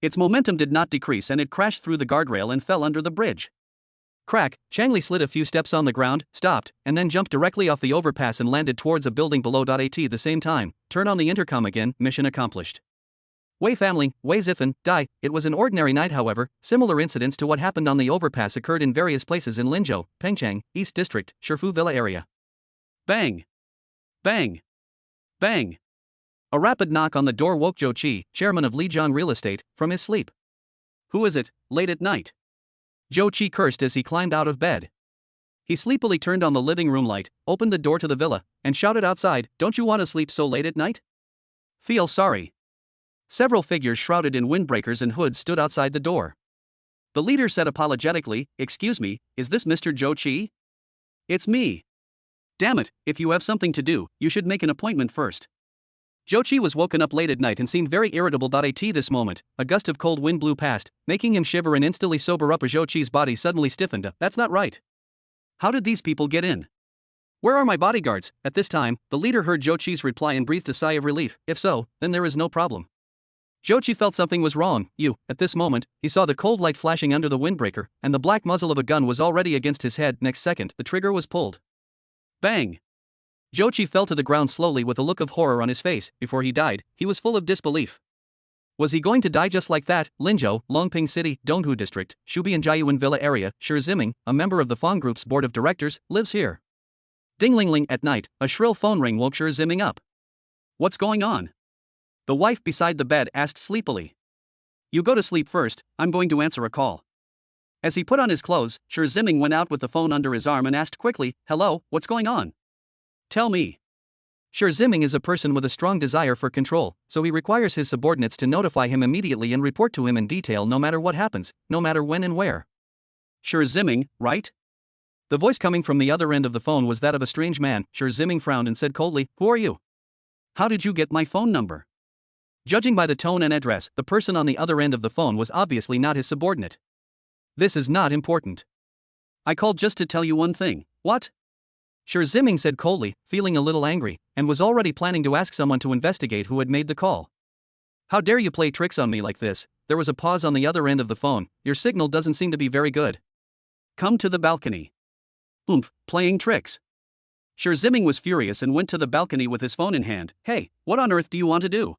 Its momentum did not decrease and it crashed through the guardrail and fell under the bridge. Crack! Chang Li slid a few steps on the ground, stopped, and then jumped directly off the overpass and landed towards a building below. At the same time, turn on the intercom again. Mission accomplished. Wei family, Wei Zifen, die. It was an ordinary night. However, similar incidents to what happened on the overpass occurred in various places in Linzhou, Pengcheng, East District, Shifu Villa area. Bang! Bang! Bang! A rapid knock on the door woke Zhou Qi, chairman of Lijiang Real Estate, from his sleep. Who is it, late at night? Zhou Qi cursed as he climbed out of bed. He sleepily turned on the living room light, opened the door to the villa, and shouted outside, "Don't you want to sleep so late at night? Feel sorry." Several figures shrouded in windbreakers and hoods stood outside the door. The leader said apologetically, "Excuse me, is this Mr. Zhou Qi?" "It's me." "Damn it, if you have something to do, you should make an appointment first." Zhou Qi was woken up late at night and seemed very irritable. At this moment, a gust of cold wind blew past, making him shiver and instantly sober up. Zhou Qi's body suddenly stiffened. That's not right. How did these people get in? Where are my bodyguards? At this time, the leader heard Zhou Qi's reply and breathed a sigh of relief. If so, then there is no problem. Zhou Qi felt something was wrong. At this moment, he saw the cold light flashing under the windbreaker, and the black muzzle of a gun was already against his head. Next second, the trigger was pulled. Bang! Zhou Qi fell to the ground slowly with a look of horror on his face. Before he died, he was full of disbelief. Was he going to die just like that? Linzhou, Longping City, Donghu District, Shubian Jiayuan Villa area. Shi Ziming, a member of the Fong Group's board of directors, lives here. Ding-ling-ling. At night, a shrill phone ring woke Shi Ziming up. What's going on? The wife beside the bed asked sleepily. You go to sleep first, I'm going to answer a call. As he put on his clothes, Shi Ziming went out with the phone under his arm and asked quickly, "Hello, what's going on? Tell me." Shi Ziming is a person with a strong desire for control, so he requires his subordinates to notify him immediately and report to him in detail no matter what happens, no matter when and where. Shi Ziming, right? The voice coming from the other end of the phone was that of a strange man. Shi Ziming frowned and said coldly, "Who are you? How did you get my phone number?" Judging by the tone and address, the person on the other end of the phone was obviously not his subordinate. This is not important. I called just to tell you one thing. What? Shi Ziming said coldly, feeling a little angry, and was already planning to ask someone to investigate who had made the call. How dare you play tricks on me like this? There was a pause on the other end of the phone. Your signal doesn't seem to be very good. Come to the balcony. Playing tricks. Shi Ziming was furious and went to the balcony with his phone in hand. Hey, what on earth do you want to do?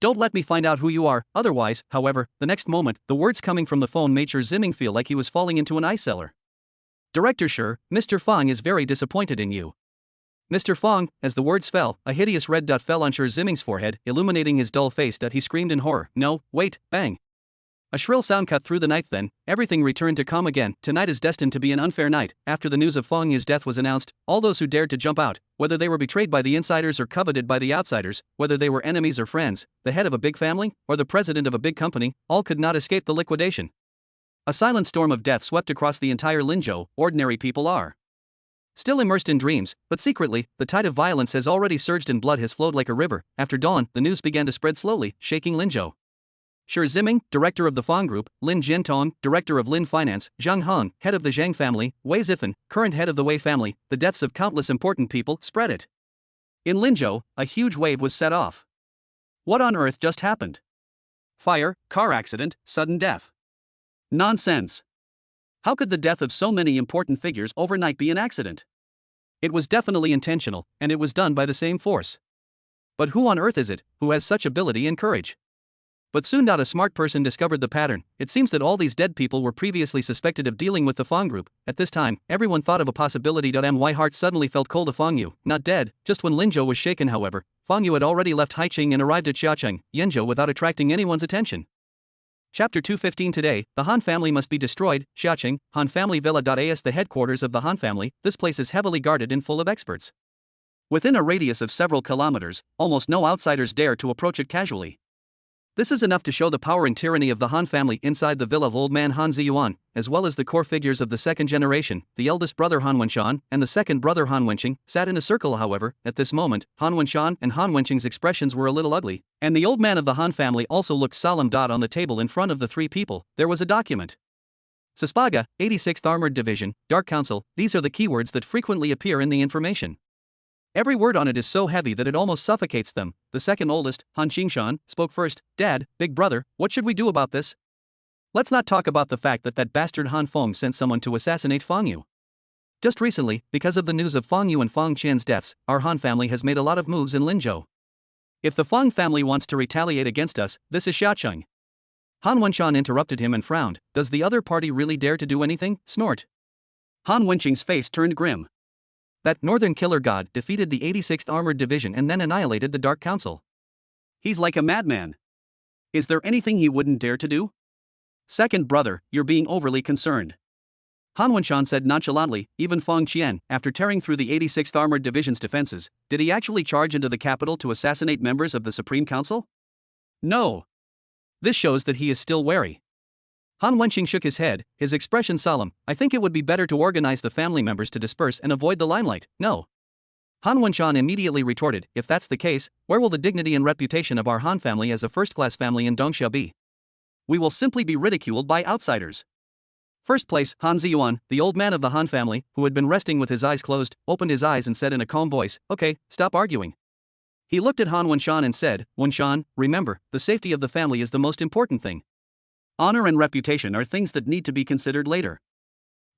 Don't let me find out who you are, otherwise. However, the next moment, the words coming from the phone made Shi Ziming feel like he was falling into an ice cellar. Director Shi, Mr. Fong is very disappointed in you. Mr. Fong, as the words fell, a hideous red dot fell on Shi Ziming's forehead, illuminating his dull face. He screamed in horror. No, wait, bang. A shrill sound cut through the night. Then, everything returned to calm again. Tonight is destined to be an unfair night. After the news of Fong Yu's death was announced, all those who dared to jump out, whether they were betrayed by the insiders or coveted by the outsiders, whether they were enemies or friends, the head of a big family, or the president of a big company, all could not escape the liquidation. A silent storm of death swept across the entire Linzhou. Ordinary people are still immersed in dreams, but secretly, the tide of violence has already surged and blood has flowed like a river. After dawn, the news began to spread slowly, shaking Linzhou. Shi Ziming, director of the Fong Group, Lin Jiantong, director of Lin Finance, Zhang Han, head of the Zhang family, Wei Zifen, current head of the Wei family, the deaths of countless important people spread it. In Linzhou, a huge wave was set off. What on earth just happened? Fire, car accident, sudden death. Nonsense. How could the death of so many important figures overnight be an accident? It was definitely intentional, and it was done by the same force. But who on earth is it who has such ability and courage? But soon a smart person discovered the pattern. It seems that all these dead people were previously suspected of dealing with the Fong group. At this time, everyone thought of a possibility. My heart suddenly felt cold. A Fong Yu, not dead. Just when Lin Zhou was shaken, however, Fong Yu had already left Haiqing and arrived at Xiaocheng, Yenzhou, without attracting anyone's attention. Chapter 215. Today, the Han family must be destroyed. Xiaocheng, Han family villa. As the headquarters of the Han family, this place is heavily guarded and full of experts. Within a radius of several kilometers, almost no outsiders dare to approach it casually. This is enough to show the power and tyranny of the Han family inside the villa of old man Han Ziyuan, as well as the core figures of the second generation. The eldest brother Han Wenshan and the second brother Han Wenqing sat in a circle. However, at this moment, Han Wenshan and Han Wenqing's expressions were a little ugly, and the old man of the Han family also looked solemn. On the table in front of the three people, there was a document. Saspaga, 86th Armored Division, Dark Council. These are the keywords that frequently appear in the information. Every word on it is so heavy that it almost suffocates them. The second oldest, Han Qingshan, spoke first. Dad, big brother, what should we do about this? Let's not talk about the fact that bastard Han Feng sent someone to assassinate Fong Yu. Just recently, because of the news of Fong Yu and Fong Qian's deaths, our Han family has made a lot of moves in Linzhou. If the Fong family wants to retaliate against us, this is Xiaocheng. Han Wenshan interrupted him and frowned. Does the other party really dare to do anything? Snort. Han Wenqing's face turned grim. That northern killer god defeated the 86th Armored Division and then annihilated the Dark Council. He's like a madman. Is there anything he wouldn't dare to do? Second brother, you're being overly concerned. Han Wenshan said nonchalantly. Even Fong Qian, after tearing through the 86th Armored Division's defenses, did he actually charge into the capital to assassinate members of the Supreme Council? No. This shows that he is still wary. Han Wenqing shook his head, his expression solemn. I think it would be better to organize the family members to disperse and avoid the limelight. No. Han Wenshan immediately retorted, if that's the case, where will the dignity and reputation of our Han family as a first-class family in Dongxia be? We will simply be ridiculed by outsiders. First place, Han Ziyuan, the old man of the Han family, who had been resting with his eyes closed, opened his eyes and said in a calm voice, okay, stop arguing. He looked at Han Wenshan and said, Wenshan, remember, the safety of the family is the most important thing. Honor and reputation are things that need to be considered later.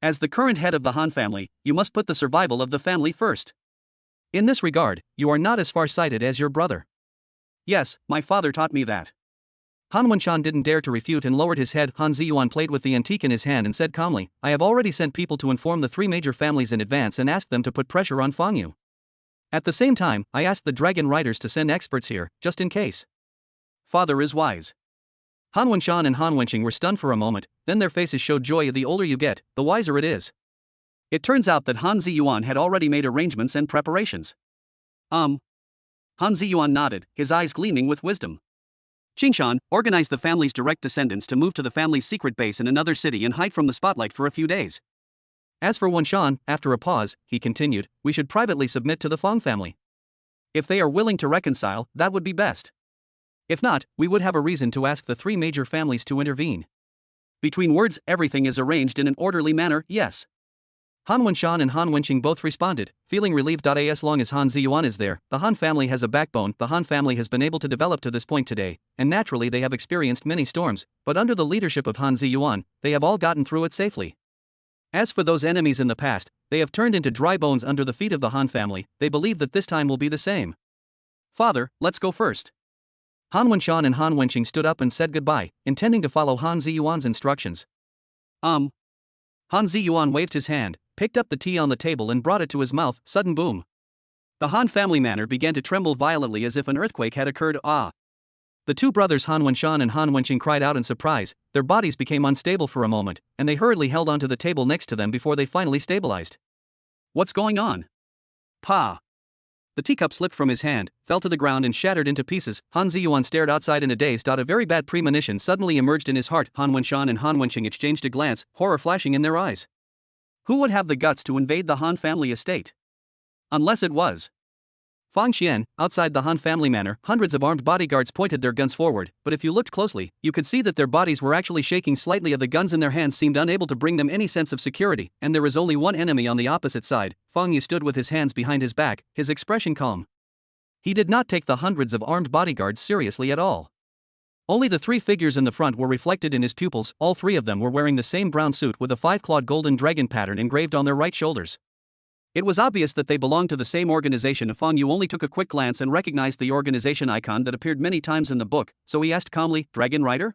As the current head of the Han family, you must put the survival of the family first. In this regard, you are not as far-sighted as your brother. Yes, my father taught me that. Han Wenshan didn't dare to refute and lowered his head. Han Ziyuan played with the antique in his hand and said calmly, I have already sent people to inform the three major families in advance and asked them to put pressure on Fong Yu. At the same time, I asked the Dragon Riders to send experts here, just in case. Father is wise. Han Wenshan and Han Wenqing were stunned for a moment, then their faces showed joy. The older you get, the wiser it is. It turns out that Han Ziyuan had already made arrangements and preparations. Han Ziyuan nodded, his eyes gleaming with wisdom. Qingshan organized the family's direct descendants to move to the family's secret base in another city and hide from the spotlight for a few days. As for Wenshan, after a pause, he continued, we should privately submit to the Fong family. If they are willing to reconcile, that would be best. If not, we would have a reason to ask the three major families to intervene. Between words, everything is arranged in an orderly manner, yes. Han Wenshan and Han Wenqing both responded, feeling relieved. As long as Han Ziyuan is there, the Han family has a backbone. The Han family has been able to develop to this point today, and naturally they have experienced many storms, but under the leadership of Han Ziyuan, they have all gotten through it safely. As for those enemies in the past, they have turned into dry bones under the feet of the Han family. They believe that this time will be the same. Father, let's go first. Han Wenshan and Han Wenqing stood up and said goodbye, intending to follow Han Ziyuan's instructions. Han Ziyuan waved his hand, picked up the tea on the table and brought it to his mouth. Sudden boom. The Han family manor began to tremble violently as if an earthquake had occurred. The two brothers Han Wenshan and Han Wenqing cried out in surprise. Their bodies became unstable for a moment, and they hurriedly held onto the table next to them before they finally stabilized. What's going on? Pa! The teacup slipped from his hand, fell to the ground and shattered into pieces. Han Ziyuan stared outside in a daze. A very bad premonition suddenly emerged in his heart. Han Wenshan and Han Wenqing exchanged a glance, horror flashing in their eyes. Who would have the guts to invade the Han family estate? Unless it was Fang Xian. Outside the Han family manor, hundreds of armed bodyguards pointed their guns forward, but if you looked closely, you could see that their bodies were actually shaking slightly. The guns in their hands seemed unable to bring them any sense of security, and there was only one enemy on the opposite side. Fang Yu stood with his hands behind his back, his expression calm. He did not take the hundreds of armed bodyguards seriously at all. Only the three figures in the front were reflected in his pupils. All three of them were wearing the same brown suit with a five-clawed golden dragon pattern engraved on their right shoulders. It was obvious that they belonged to the same organization. Fang Yu only took a quick glance and recognized the organization icon that appeared many times in the book, so he asked calmly, "Dragon Rider?"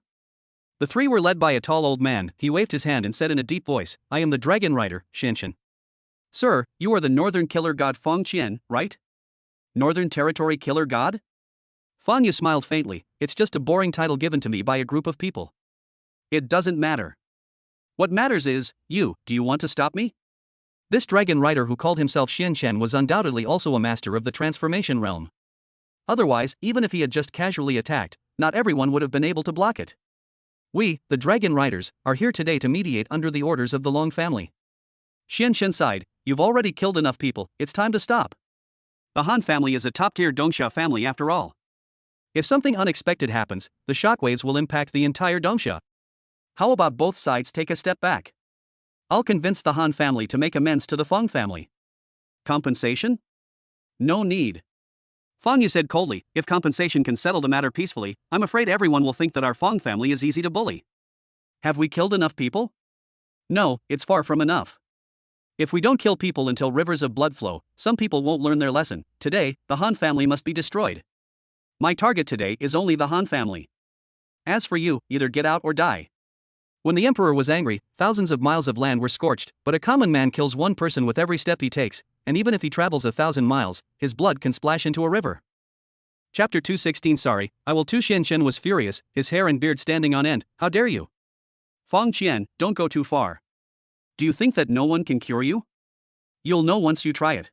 The three were led by a tall old man. He waved his hand and said in a deep voice, "I am the Dragon Rider, Xianchen." "Sir, you are the Northern Killer God Feng Qian, right? Northern Territory Killer God?" Fang Yu smiled faintly. "It's just a boring title given to me by a group of people. It doesn't matter. What matters is, do you want to stop me?" This dragon rider who called himself Xianchen was undoubtedly also a master of the transformation realm. Otherwise, even if he had just casually attacked, not everyone would have been able to block it. "We, the dragon riders, are here today to mediate under the orders of the Long family." Xianchen sighed. "You've already killed enough people, it's time to stop. The Han family is a top-tier Dongsha family after all. If something unexpected happens, the shockwaves will impact the entire Dongsha. How about both sides take a step back? I'll convince the Han family to make amends to the Feng family. Compensation? No need." Fang Yu said coldly, "If compensation can settle the matter peacefully, I'm afraid everyone will think that our Feng family is easy to bully. Have we killed enough people? No, it's far from enough. If we don't kill people until rivers of blood flow, some people won't learn their lesson. Today, the Han family must be destroyed. My target today is only the Han family. As for you, either get out or die." When the emperor was angry, thousands of miles of land were scorched, but a common man kills one person with every step he takes, and even if he travels 1,000 miles, his blood can splash into a river. Chapter 216 Sorry, I will too. Xianchen was furious, his hair and beard standing on end. "How dare you? Feng Qian, don't go too far. Do you think that no one can cure you? You'll know once you try it."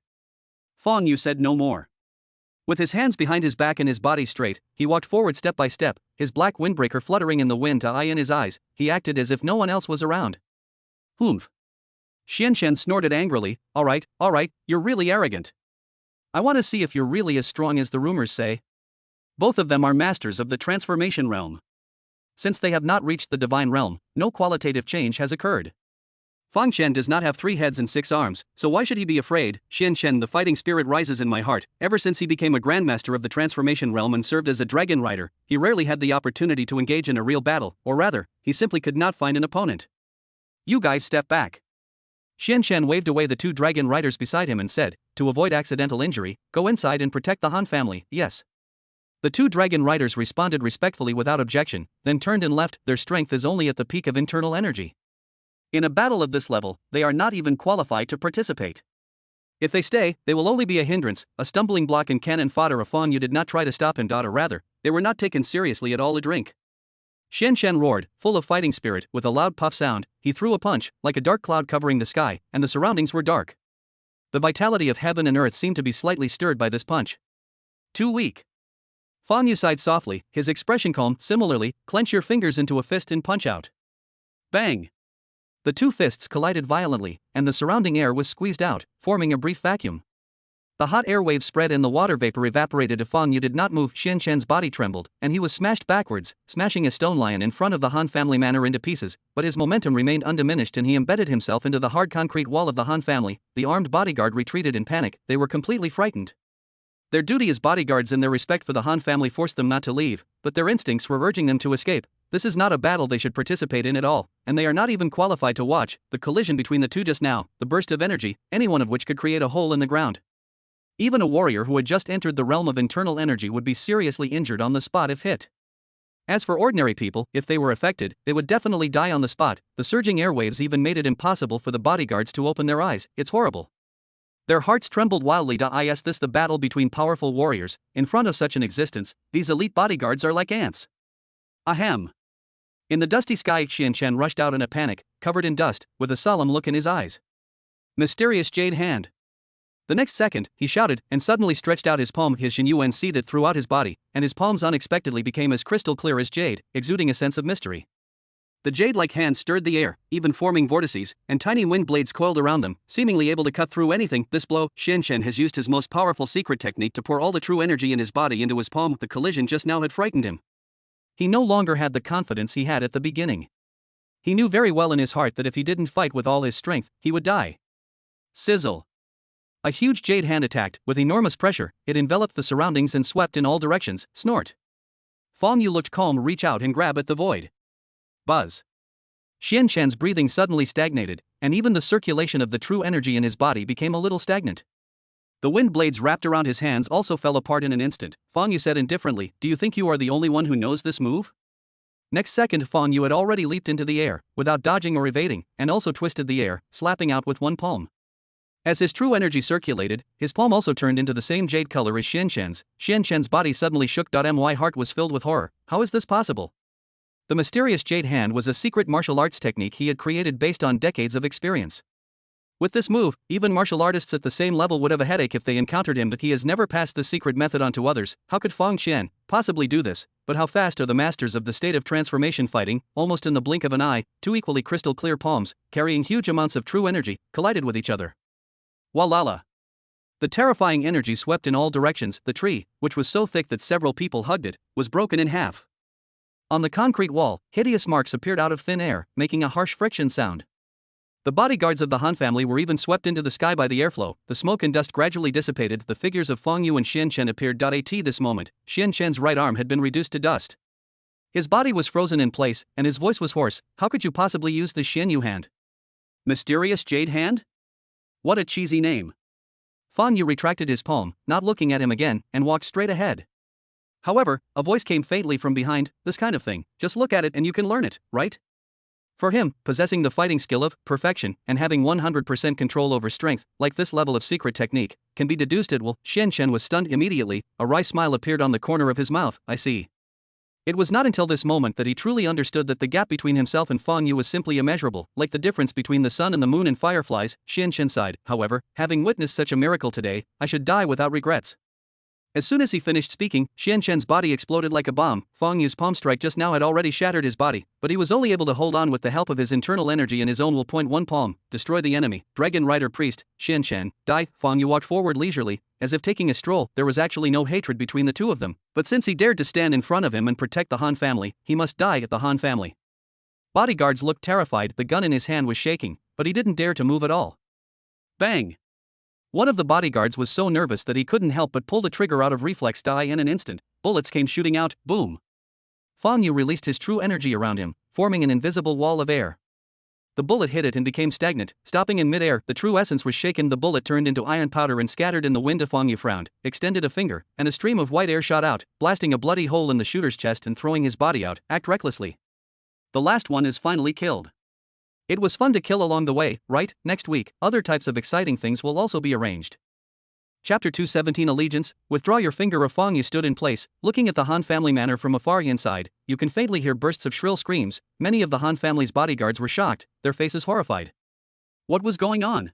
Fang Yu said no more. With his hands behind his back and his body straight, he walked forward step by step, his black windbreaker fluttering in the wind to eye in his eyes. He acted as if no one else was around. "Humph." Xianchen snorted angrily. All right, you're really arrogant. I want to see if you're really as strong as the rumors say." Both of them are masters of the transformation realm. Since they have not reached the divine realm, no qualitative change has occurred. Fang Qian does not have 3 heads and 6 arms, so why should he be afraid? Xianchen, the fighting spirit rises in my heart. Ever since he became a grandmaster of the transformation realm and served as a dragon rider, he rarely had the opportunity to engage in a real battle, or rather, he simply could not find an opponent. "You guys step back." Xianchen waved away the 2 dragon riders beside him and said, "To avoid accidental injury, go inside and protect the Han family." "Yes." The 2 dragon riders responded respectfully without objection, then turned and left. Their strength is only at the peak of internal energy. In a battle of this level, they are not even qualified to participate. If they stay, they will only be a hindrance, a stumbling block and cannon fodder. If Fang Yu did not try to stop him, or rather, they were not taken seriously at all. A drink. Xianchen roared, full of fighting spirit. With a loud puff sound, he threw a punch, like a dark cloud covering the sky, and the surroundings were dark. The vitality of heaven and earth seemed to be slightly stirred by this punch. Too weak. Fang Yu sighed softly, his expression calm. Similarly, clench your fingers into a fist and punch out. Bang! The 2 fists collided violently, and the surrounding air was squeezed out, forming a brief vacuum. The hot air wave spread and the water vapor evaporated. If Fang Yu did not move, Xianchen's body trembled, and he was smashed backwards, smashing a stone lion in front of the Han family manor into pieces, but his momentum remained undiminished and he embedded himself into the hard concrete wall of the Han family. The armed bodyguard retreated in panic. They were completely frightened. Their duty as bodyguards and their respect for the Han family forced them not to leave, but their instincts were urging them to escape. This is not a battle they should participate in at all, and they are not even qualified to watch. The collision between the 2 just now, the burst of energy, any one of which could create a hole in the ground. Even a warrior who had just entered the realm of internal energy would be seriously injured on the spot if hit. As for ordinary people, if they were affected, they would definitely die on the spot. The surging airwaves even made it impossible for the bodyguards to open their eyes. It's horrible. Their hearts trembled wildly. Is this the battle between powerful warriors? In front of such an existence, these elite bodyguards are like ants. Ahem. In the dusty sky, Xianchen rushed out in a panic, covered in dust, with a solemn look in his eyes. Mysterious jade hand. The next second, he shouted, and suddenly stretched out his palm. His Xinyuan seethed throughout his body, and his palms unexpectedly became as crystal clear as jade, exuding a sense of mystery. The jade-like hands stirred the air, even forming vortices, and tiny wind blades coiled around them, seemingly able to cut through anything. This blow, Xianchen has used his most powerful secret technique to pour all the true energy in his body into his palm. The collision just now had frightened him. He no longer had the confidence he had at the beginning. He knew very well in his heart that if he didn't fight with all his strength, he would die. Sizzle. A huge jade hand attacked, with enormous pressure. It enveloped the surroundings and swept in all directions. Snort. Fong Yu looked calm, reach out and grab at the void. Buzz. Xian Shan's breathing suddenly stagnated, and even the circulation of the true energy in his body became a little stagnant. The wind blades wrapped around his hands also fell apart in an instant. Fong Yu said indifferently, "Do you think you are the only one who knows this move?" Next second, Fong Yu had already leaped into the air, without dodging or evading, and also twisted the air, slapping out with one palm. As his true energy circulated, his palm also turned into the same jade color as Xian Shan's. Xian Shan's body suddenly shook. My heart was filled with horror. How is this possible? The mysterious jade hand was a secret martial arts technique he had created based on decades of experience. With this move, even martial artists at the same level would have a headache if they encountered him, but he has never passed the secret method on to others. How could Fong Qian possibly do this? But how fast are the masters of the state of transformation fighting? Almost in the blink of an eye, two equally crystal clear palms, carrying huge amounts of true energy, collided with each other. Walala. The terrifying energy swept in all directions. The tree, which was so thick that several people hugged it, was broken in half. On the concrete wall, hideous marks appeared out of thin air, making a harsh friction sound. The bodyguards of the Han family were even swept into the sky by the airflow. The smoke and dust gradually dissipated. The figures of Fong Yu and Xian Shan appeared. At this moment, Xian Shan's right arm had been reduced to dust. His body was frozen in place, and his voice was hoarse. How could you possibly use the Xian Yu hand? Mysterious Jade Hand? What a cheesy name. Fong Yu retracted his palm, not looking at him again, and walked straight ahead. However, a voice came faintly from behind. This kind of thing, just look at it and you can learn it, right? For him, possessing the fighting skill of perfection and having 100% control over strength, like this level of secret technique, can be deduced at will. Xian Shan was stunned immediately. A wry smile appeared on the corner of his mouth. I see. It was not until this moment that he truly understood that the gap between himself and Fong Yu was simply immeasurable, like the difference between the sun and the moon and fireflies. Xian Shan sighed. However, having witnessed such a miracle today, I should die without regrets. As soon as he finished speaking, Xian Shan's body exploded like a bomb. Fong Yu's palm strike just now had already shattered his body, but he was only able to hold on with the help of his internal energy and his own will. One palm, destroy the enemy. Dragon Rider Priest, Xian Shan, die. Fong Yu walked forward leisurely, as if taking a stroll. There was actually no hatred between the two of them, but since he dared to stand in front of him and protect the Han family, he must die at the Han family. Bodyguards looked terrified. The gun in his hand was shaking, but he didn't dare to move at all. Bang! One of the bodyguards was so nervous that he couldn't help but pull the trigger out of reflex. In an instant, bullets came shooting out. Boom! Fong Yu released his true energy around him, forming an invisible wall of air. The bullet hit it and became stagnant, stopping in midair. The true essence was shaken. The bullet turned into iron powder and scattered in the wind. Fong Yu frowned, extended a finger, and a stream of white air shot out, blasting a bloody hole in the shooter's chest and throwing his body out. Act recklessly. The last one is finally killed. It was fun to kill along the way, right? Next week, other types of exciting things will also be arranged. Chapter 217 Allegiance. Withdraw your finger. Fong Yu stood in place, looking at the Han family manor from afar. Inside, you can faintly hear bursts of shrill screams. Many of the Han family's bodyguards were shocked, their faces horrified. What was going on?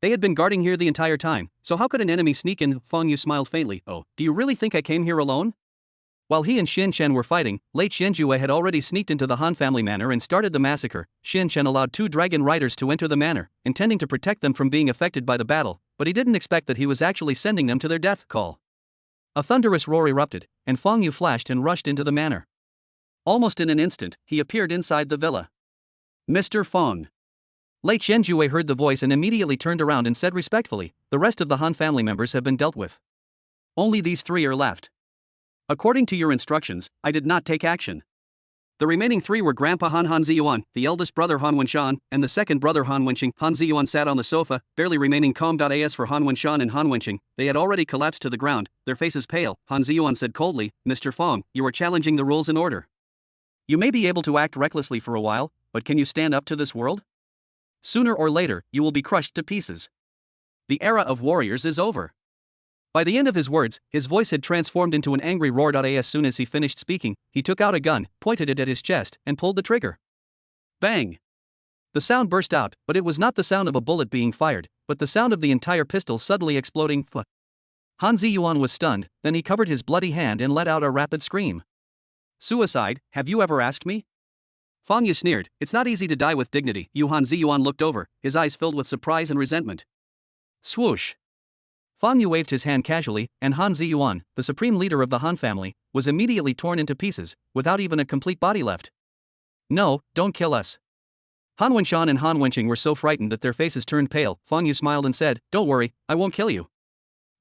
They had been guarding here the entire time, so how could an enemy sneak in? Fong Yu smiled faintly. Oh, do you really think I came here alone? While he and Xian Shan were fighting, late Xianjue had already sneaked into the Han family manor and started the massacre. Xian Shan allowed 2 dragon riders to enter the manor, intending to protect them from being affected by the battle, but he didn't expect that he was actually sending them to their death call. A thunderous roar erupted, and Fong Yu flashed and rushed into the manor. Almost in an instant, he appeared inside the villa. Mr. Fong. Late Xianjue heard the voice and immediately turned around and said respectfully, the rest of the Han family members have been dealt with. Only these 3 are left. According to your instructions, I did not take action. The remaining 3 were Grandpa Han Ziyuan, the eldest brother Han Wenshan, and the second brother Han Wenqing. Han Ziyuan sat on the sofa, barely remaining calm. As for Han Wenshan and Han Wenqing, they had already collapsed to the ground, their faces pale. Han Ziyuan said coldly, Mr. Fong, you are challenging the rules and order. You may be able to act recklessly for a while, but can you stand up to this world? Sooner or later, you will be crushed to pieces. The era of warriors is over. By the end of his words, his voice had transformed into an angry roar. As soon as he finished speaking, he took out a gun, pointed it at his chest, and pulled the trigger. Bang! The sound burst out, but it was not the sound of a bullet being fired, but the sound of the entire pistol suddenly exploding. Han Ziyuan was stunned, then he covered his bloody hand and let out a rapid scream. Suicide, have you ever asked me? Fong Yu sneered, it's not easy to die with dignity. Han Ziyuan looked over, his eyes filled with surprise and resentment. Swoosh! Fong Yu waved his hand casually, and Han Ziyuan, the supreme leader of the Han family, was immediately torn into pieces, without even a complete body left. No, don't kill us. Han Wenshan and Han Wenqing were so frightened that their faces turned pale. Fong Yu smiled and said, don't worry, I won't kill you.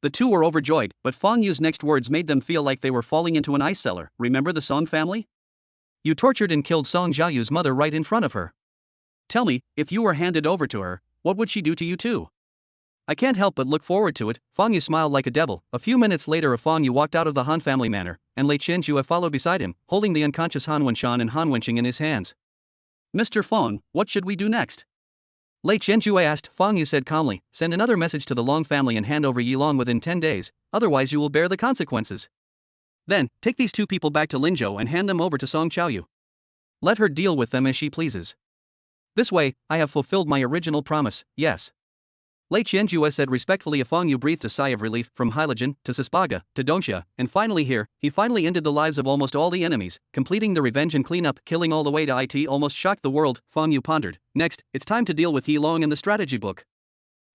The two were overjoyed, but Fang Yu's next words made them feel like they were falling into an ice cellar. Remember the Song family? You tortured and killed Song Xiaoyu's mother right in front of her. Tell me, if you were handed over to her, what would she do to you too? I can't help but look forward to it. Fang Yu smiled like a devil. A few minutes later, Fang Yu walked out of the Han family manor, and Lei Qianjue followed beside him, holding the unconscious Han Wenshan and Han Wenqing in his hands. Mr. Fang, what should we do next? Lei Qianjue asked. Fang Yu said calmly, send another message to the Long family and hand over Yi Long within 10 days, otherwise you will bear the consequences. Then, take these two people back to Linzhou and hand them over to Song Qiaoyu. Let her deal with them as she pleases. This way, I have fulfilled my original promise, yes. Lei Qianjue said respectfully. Fang Yu breathed a sigh of relief. From Heiligen, to Sispaga, to Dongxia, and finally here, he finally ended the lives of almost all the enemies, completing the revenge and cleanup, killing all the way to it almost shocked the world. Fang Yu pondered. Next, it's time to deal with Yi Long and the strategy book.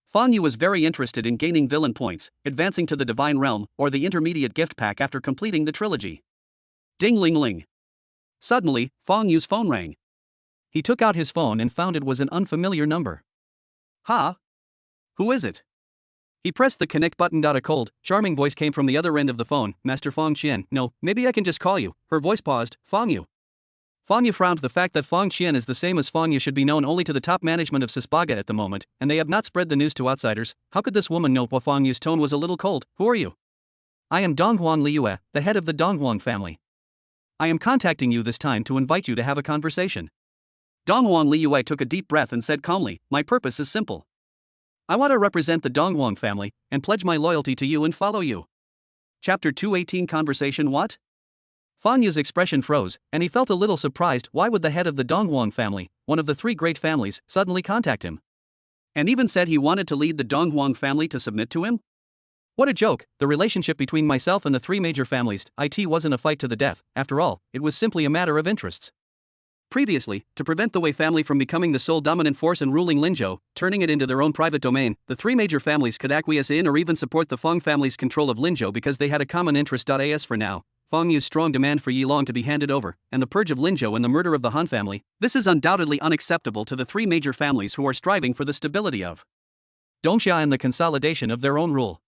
Fang Yu was very interested in gaining villain points, advancing to the Divine Realm, or the intermediate gift pack after completing the trilogy. Ding ling ling. Suddenly, Fang Yu's phone rang. He took out his phone and found it was an unfamiliar number. Ha? Who is it? He pressed the connect button. A cold, charming voice came from the other end of the phone. Master Fang Qian. No, maybe I can just call you. Her voice paused. Fang Yu. Fang Yu frowned. The fact that Fang Qian is the same as Fang Yu should be known only to the top management of Sispaga at the moment, and they have not spread the news to outsiders. How could this woman know? Fang Yu's tone was a little cold. Who are you? I am Donghuang Liyue, the head of the Donghuang family. I am contacting you this time to invite you to have a conversation. Donghuang Liyue took a deep breath and said calmly, my purpose is simple. I want to represent the Donghuang family, and pledge my loyalty to you and follow you. Chapter 218 Conversation. What? Fang Yu's expression froze, and he felt a little surprised. Why would the head of the Donghuang family, one of the three great families, suddenly contact him? And even said he wanted to lead the Donghuang family to submit to him? What a joke. The relationship between myself and the three major families, it wasn't a fight to the death. After all, it was simply a matter of interests. Previously, to prevent the Wei family from becoming the sole dominant force in ruling Linzhou, turning it into their own private domain, the three major families could acquiesce in or even support the Feng family's control of Linzhou because they had a common interest. As for now, Fang Yu's strong demand for Yi Long to be handed over, and the purge of Linzhou and the murder of the Han family, this is undoubtedly unacceptable to the three major families who are striving for the stability of Dongxia and the consolidation of their own rule.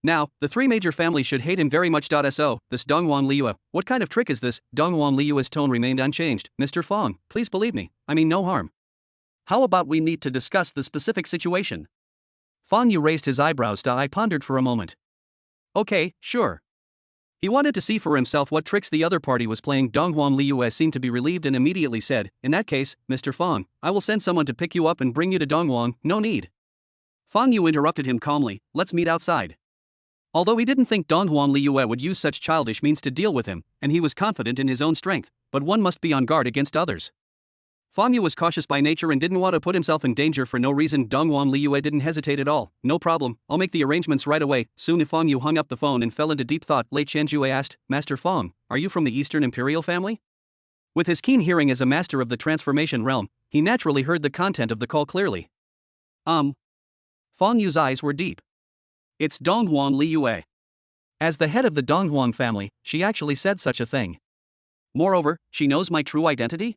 Now, the three major families should hate him very much. So, this Donghuang Liyue, what kind of trick is this? Donghuang Liyue's tone remained unchanged. Mr. Fang, please believe me, I mean no harm. How about we need to discuss the specific situation? Fang Yu raised his eyebrows. I pondered for a moment. Okay, sure. He wanted to see for himself what tricks the other party was playing. Donghuang Liyue seemed to be relieved and immediately said, in that case, Mr. Fang, I will send someone to pick you up and bring you to Donghuang. No need. Fang Yu interrupted him calmly, let's meet outside. Although he didn't think Donghuang Liyue would use such childish means to deal with him, and he was confident in his own strength, but one must be on guard against others. Fang Yu was cautious by nature and didn't want to put himself in danger for no reason. Donghuang Liyue didn't hesitate at all. No problem, I'll make the arrangements right away. Soon Fang Yu hung up the phone and fell into deep thought. Lei Qianjue asked, Master Fang, are you from the Eastern Imperial family? With his keen hearing as a master of the transformation realm, he naturally heard the content of the call clearly. Fang Yu's eyes were deep. It's Donghuang Liyue. As the head of the Donghuang family, she actually said such a thing. Moreover, she knows my true identity?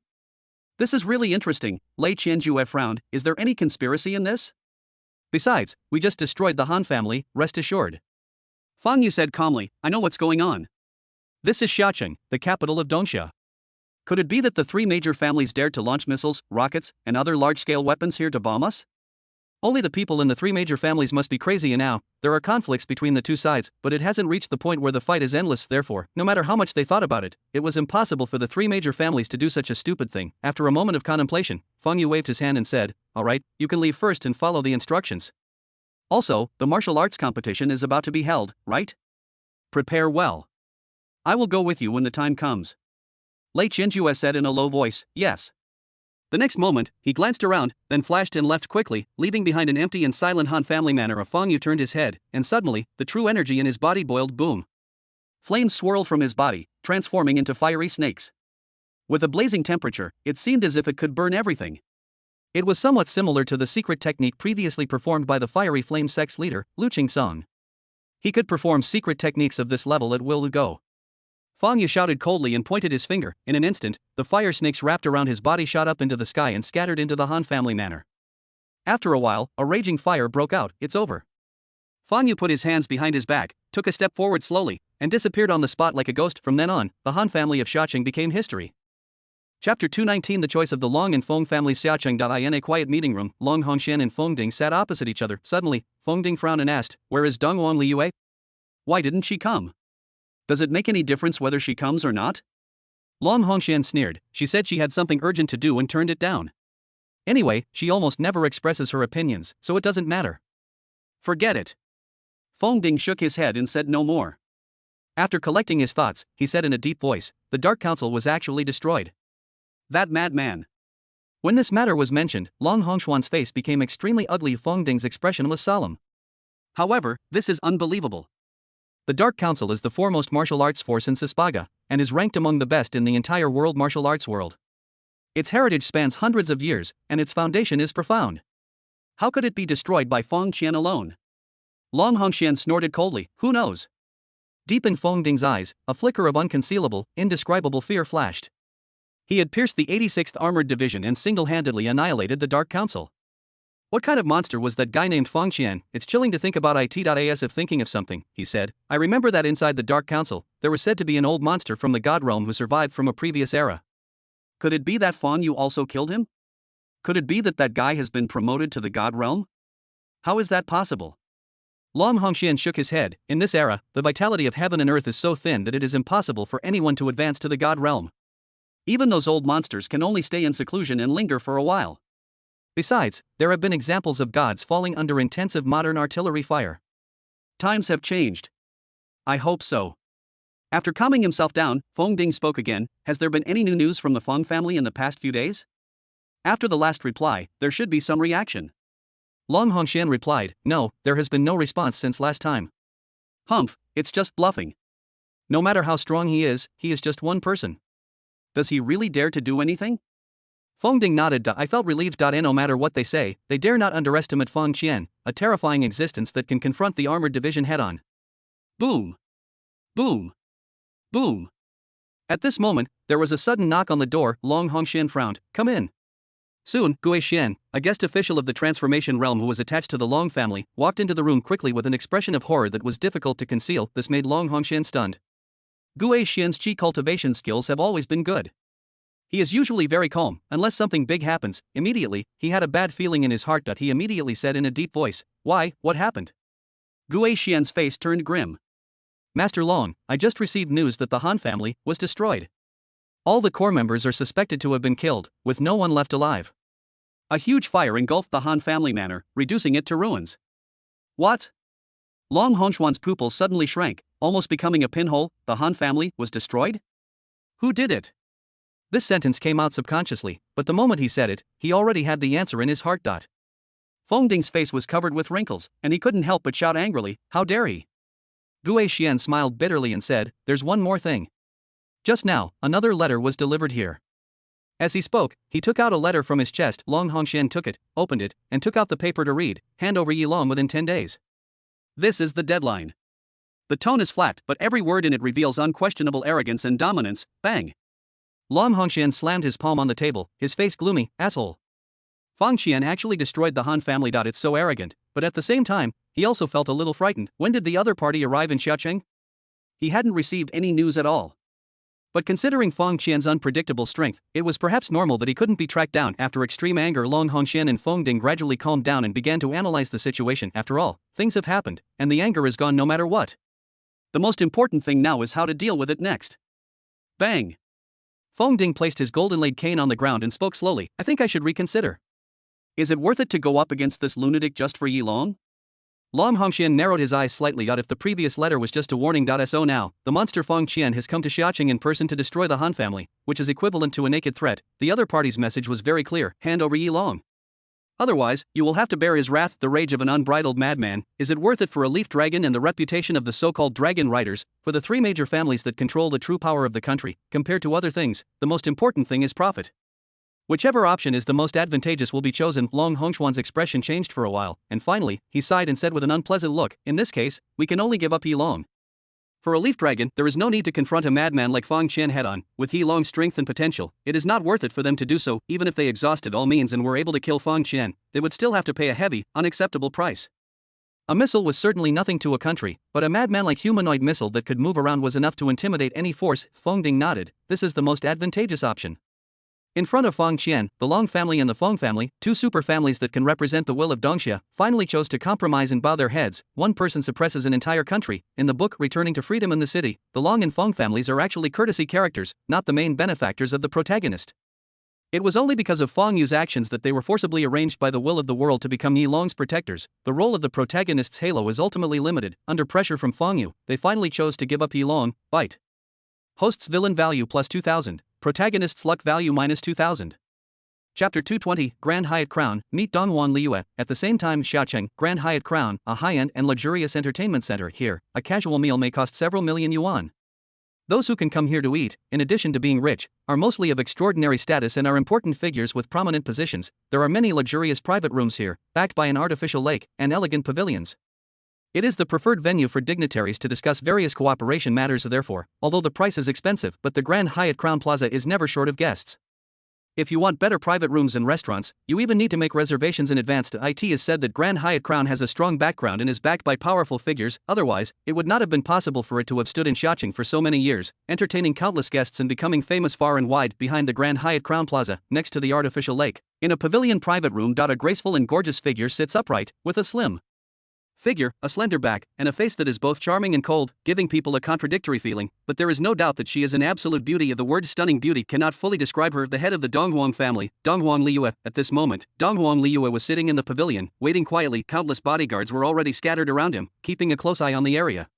This is really interesting. Lei Qianjue frowned. Is there any conspiracy in this? Besides, we just destroyed the Han family, rest assured. Fang Yu said calmly, I know what's going on. This is Xiaocheng, the capital of Dongxia. Could it be that the three major families dared to launch missiles, rockets, and other large-scale weapons here to bomb us? Only the people in the three major families must be crazy, and now, there are conflicts between the two sides, but it hasn't reached the point where the fight is endless. Therefore, no matter how much they thought about it, it was impossible for the three major families to do such a stupid thing. After a moment of contemplation, Fang Yu waved his hand and said, alright, you can leave first and follow the instructions. Also, the martial arts competition is about to be held, right? Prepare well. I will go with you when the time comes. Lei Qianjue said in a low voice, yes. The next moment, he glanced around, then flashed and left quickly, leaving behind an empty and silent Han family manor. Fang Yu turned his head, and suddenly, the true energy in his body boiled. Boom. Flames swirled from his body, transforming into fiery snakes. With a blazing temperature, it seemed as if it could burn everything. It was somewhat similar to the secret technique previously performed by the fiery flame sect's leader, Lu Qingsong. He could perform secret techniques of this level at will. Go. Fang Yu shouted coldly and pointed his finger. In an instant, the fire snakes wrapped around his body shot up into the sky and scattered into the Han family manor. After a while, a raging fire broke out. It's over. Fang Yu put his hands behind his back, took a step forward slowly, and disappeared on the spot like a ghost. From then on, the Han family of Xiaoqing became history. Chapter 219 The choice of the Long and Feng families. Xiaoqing. In a quiet meeting room, Long Hongxian and Feng Ding sat opposite each other. Suddenly, Feng Ding frowned and asked, "Where is Dongwang Liyue? Why didn't she come? Does it make any difference whether she comes or not?" Long Hongxian sneered. She said she had something urgent to do and turned it down. Anyway, she almost never expresses her opinions, so it doesn't matter. Forget it. Feng Ding shook his head and said no more. After collecting his thoughts, he said in a deep voice, "The Dark Council was actually destroyed. That madman." When this matter was mentioned, Long Hongxuan's face became extremely ugly. Feng Ding's expression was solemn. "However, this is unbelievable. The Dark Council is the foremost martial arts force in Sispaga, and is ranked among the best in the entire world martial arts world. Its heritage spans hundreds of years, and its foundation is profound. How could it be destroyed by Feng Qian alone?" Long Hongxian snorted coldly. "Who knows?" Deep in Feng Ding's eyes, a flicker of unconcealable, indescribable fear flashed. He had pierced the 86th Armored Division and single-handedly annihilated the Dark Council. "What kind of monster was that guy named Feng Qian? It's chilling to think about it. As if thinking of something," he said. "I remember that inside the Dark Council, there was said to be an old monster from the God Realm who survived from a previous era. Could it be that Feng Yu also killed him? Could it be that that guy has been promoted to the God Realm? How is that possible?" Long Hongxian shook his head. "In this era, the vitality of heaven and earth is so thin that it is impossible for anyone to advance to the God Realm. Even those old monsters can only stay in seclusion and linger for a while. Besides, there have been examples of gods falling under intensive modern artillery fire. Times have changed. I hope so." After calming himself down, Feng Ding spoke again. "Has there been any new news from the Feng family in the past few days?" After the last reply, there should be some reaction. Long Hongxian replied, "No, there has been no response since last time." "Humph, it's just bluffing. No matter how strong he is just one person. Does he really dare to do anything?" Feng Ding nodded. "I felt relieved. And no matter what they say, they dare not underestimate Feng Qian, a terrifying existence that can confront the armored division head-on." Boom! Boom! Boom! At this moment, there was a sudden knock on the door. Long Hongxian frowned. "Come in." Soon, Gui Xian, a guest official of the transformation realm who was attached to the Long family, walked into the room quickly with an expression of horror that was difficult to conceal. This made Long Hongxian stunned. Gui Xian's qi cultivation skills have always been good. He is usually very calm, unless something big happens. Immediately, he had a bad feeling in his heart. He immediately said in a deep voice, "Why, what happened?" Gui Xian's face turned grim. "Master Long, I just received news that the Han family was destroyed. All the core members are suspected to have been killed, with no one left alive. A huge fire engulfed the Han family manor, reducing it to ruins." "What?" Long Hongxuan's pupils suddenly shrank, almost becoming a pinhole. "The Han family was destroyed? Who did it?" This sentence came out subconsciously, but the moment he said it, he already had the answer in his heart. Feng Ding's face was covered with wrinkles, and he couldn't help but shout angrily, "How dare he!" Gui Xian smiled bitterly and said, "There's one more thing. Just now, another letter was delivered here." As he spoke, he took out a letter from his chest. Long Hongxian took it, opened it, and took out the paper to read. "Hand over Yilong within 10 days. This is the deadline." The tone is flat, but every word in it reveals unquestionable arrogance and dominance. Bang! Long Hongxian slammed his palm on the table, his face gloomy. "Asshole. Feng Qian actually destroyed the Han family. It's so arrogant," but at the same time, he also felt a little frightened. When did the other party arrive in Xiaoqing? He hadn't received any news at all. But considering Feng Qian's unpredictable strength, it was perhaps normal that he couldn't be tracked down. After extreme anger, Long Hongxian and Feng Ding gradually calmed down and began to analyze the situation. After all, things have happened, and the anger is gone no matter what. The most important thing now is how to deal with it next. Bang! Feng Ding placed his golden-laid cane on the ground and spoke slowly. "I think I should reconsider. Is it worth it to go up against this lunatic just for Yilong?" Long Hongxian narrowed his eyes slightly. If the previous letter was just a warning. So now, the monster Feng Qian has come to Xiaoqing in person to destroy the Han family, which is equivalent to a naked threat. The other party's message was very clear: hand over Yilong. Otherwise, you will have to bear his wrath, the rage of an unbridled madman. Is it worth it for a leaf dragon and the reputation of the so-called dragon riders, for the three major families that control the true power of the country? Compared to other things, the most important thing is profit. Whichever option is the most advantageous will be chosen. Long Hongxuan's expression changed for a while, and finally, he sighed and said with an unpleasant look, "In this case, we can only give up Yilong. For a leaf dragon, there is no need to confront a madman like Feng Qian head-on. With Yilong's strength and potential, it is not worth it for them to do so. Even if they exhausted all means and were able to kill Feng Qian, they would still have to pay a heavy, unacceptable price." A missile was certainly nothing to a country, but a madman-like humanoid missile that could move around was enough to intimidate any force. Feng Ding nodded. This is the most advantageous option. In front of Fang Qian, the Long family and the Feng family, two super families that can represent the will of Dongxia, finally chose to compromise and bow their heads. One person suppresses an entire country. In the book Returning to Freedom in the City, the Long and Feng families are actually courtesy characters, not the main benefactors of the protagonist. It was only because of Fang Yu's actions that they were forcibly arranged by the will of the world to become Yi Long's protectors. The role of the protagonist's halo is ultimately limited. Under pressure from Fang Yu, they finally chose to give up Yi Long. Bite. Host's villain value plus 2000, protagonist's luck value minus 2000. Chapter 220, Grand Hyatt Crown. Meet Donghuan Liyue. At the same time, Xiaocheng, Grand Hyatt Crown, a high-end and luxurious entertainment center. Here, a casual meal may cost several million yuan. Those who can come here to eat, in addition to being rich, are mostly of extraordinary status and are important figures with prominent positions. There are many luxurious private rooms here, backed by an artificial lake, and elegant pavilions. It is the preferred venue for dignitaries to discuss various cooperation matters. Therefore, although the price is expensive, but the Grand Hyatt Crown Plaza is never short of guests. If you want better private rooms and restaurants, you even need to make reservations in advance. It is said that Grand Hyatt Crown has a strong background and is backed by powerful figures, otherwise, it would not have been possible for it to have stood in Xiaocheng for so many years, entertaining countless guests and becoming famous far and wide. Behind the Grand Hyatt Crown Plaza, next to the artificial lake, in a pavilion private room. A graceful and gorgeous figure sits upright, with a slim figure, a slender back, and a face that is both charming and cold, giving people a contradictory feeling, but there is no doubt that she is an absolute beauty. The word stunning beauty cannot fully describe her. The head of the Donghuang family, Donghuang Liyue. At this moment, Donghuang Liyue was sitting in the pavilion, waiting quietly. Countless bodyguards were already scattered around him, keeping a close eye on the area.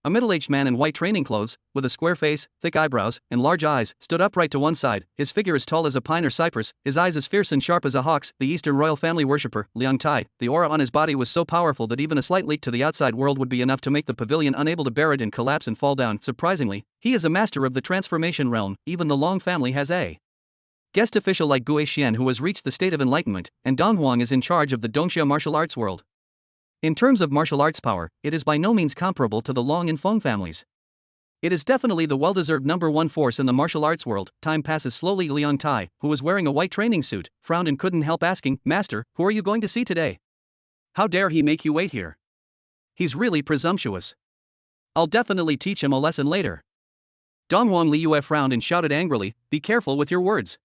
A middle-aged man in white training clothes, with a square face, thick eyebrows, and large eyes, stood upright to one side, his figure as tall as a pine or cypress, his eyes as fierce and sharp as a hawk's. The Eastern royal family worshipper, Liang Tai. The aura on his body was so powerful that even a slight leak to the outside world would be enough to make the pavilion unable to bear it and collapse and fall down. Surprisingly, he is a master of the transformation realm. Even the Long family has a guest official like Gue Xian who has reached the state of enlightenment, and Donghuang is in charge of the Dongxia martial arts world. In terms of martial arts power, it is by no means comparable to the Long and Feng families. It is definitely the well-deserved number one force in the martial arts world. Time passes slowly. Liang Tai, who was wearing a white training suit, frowned and couldn't help asking, "Master, who are you going to see today? How dare he make you wait here? He's really presumptuous. I'll definitely teach him a lesson later." Donghuang Liyue frowned and shouted angrily, "Be careful with your words."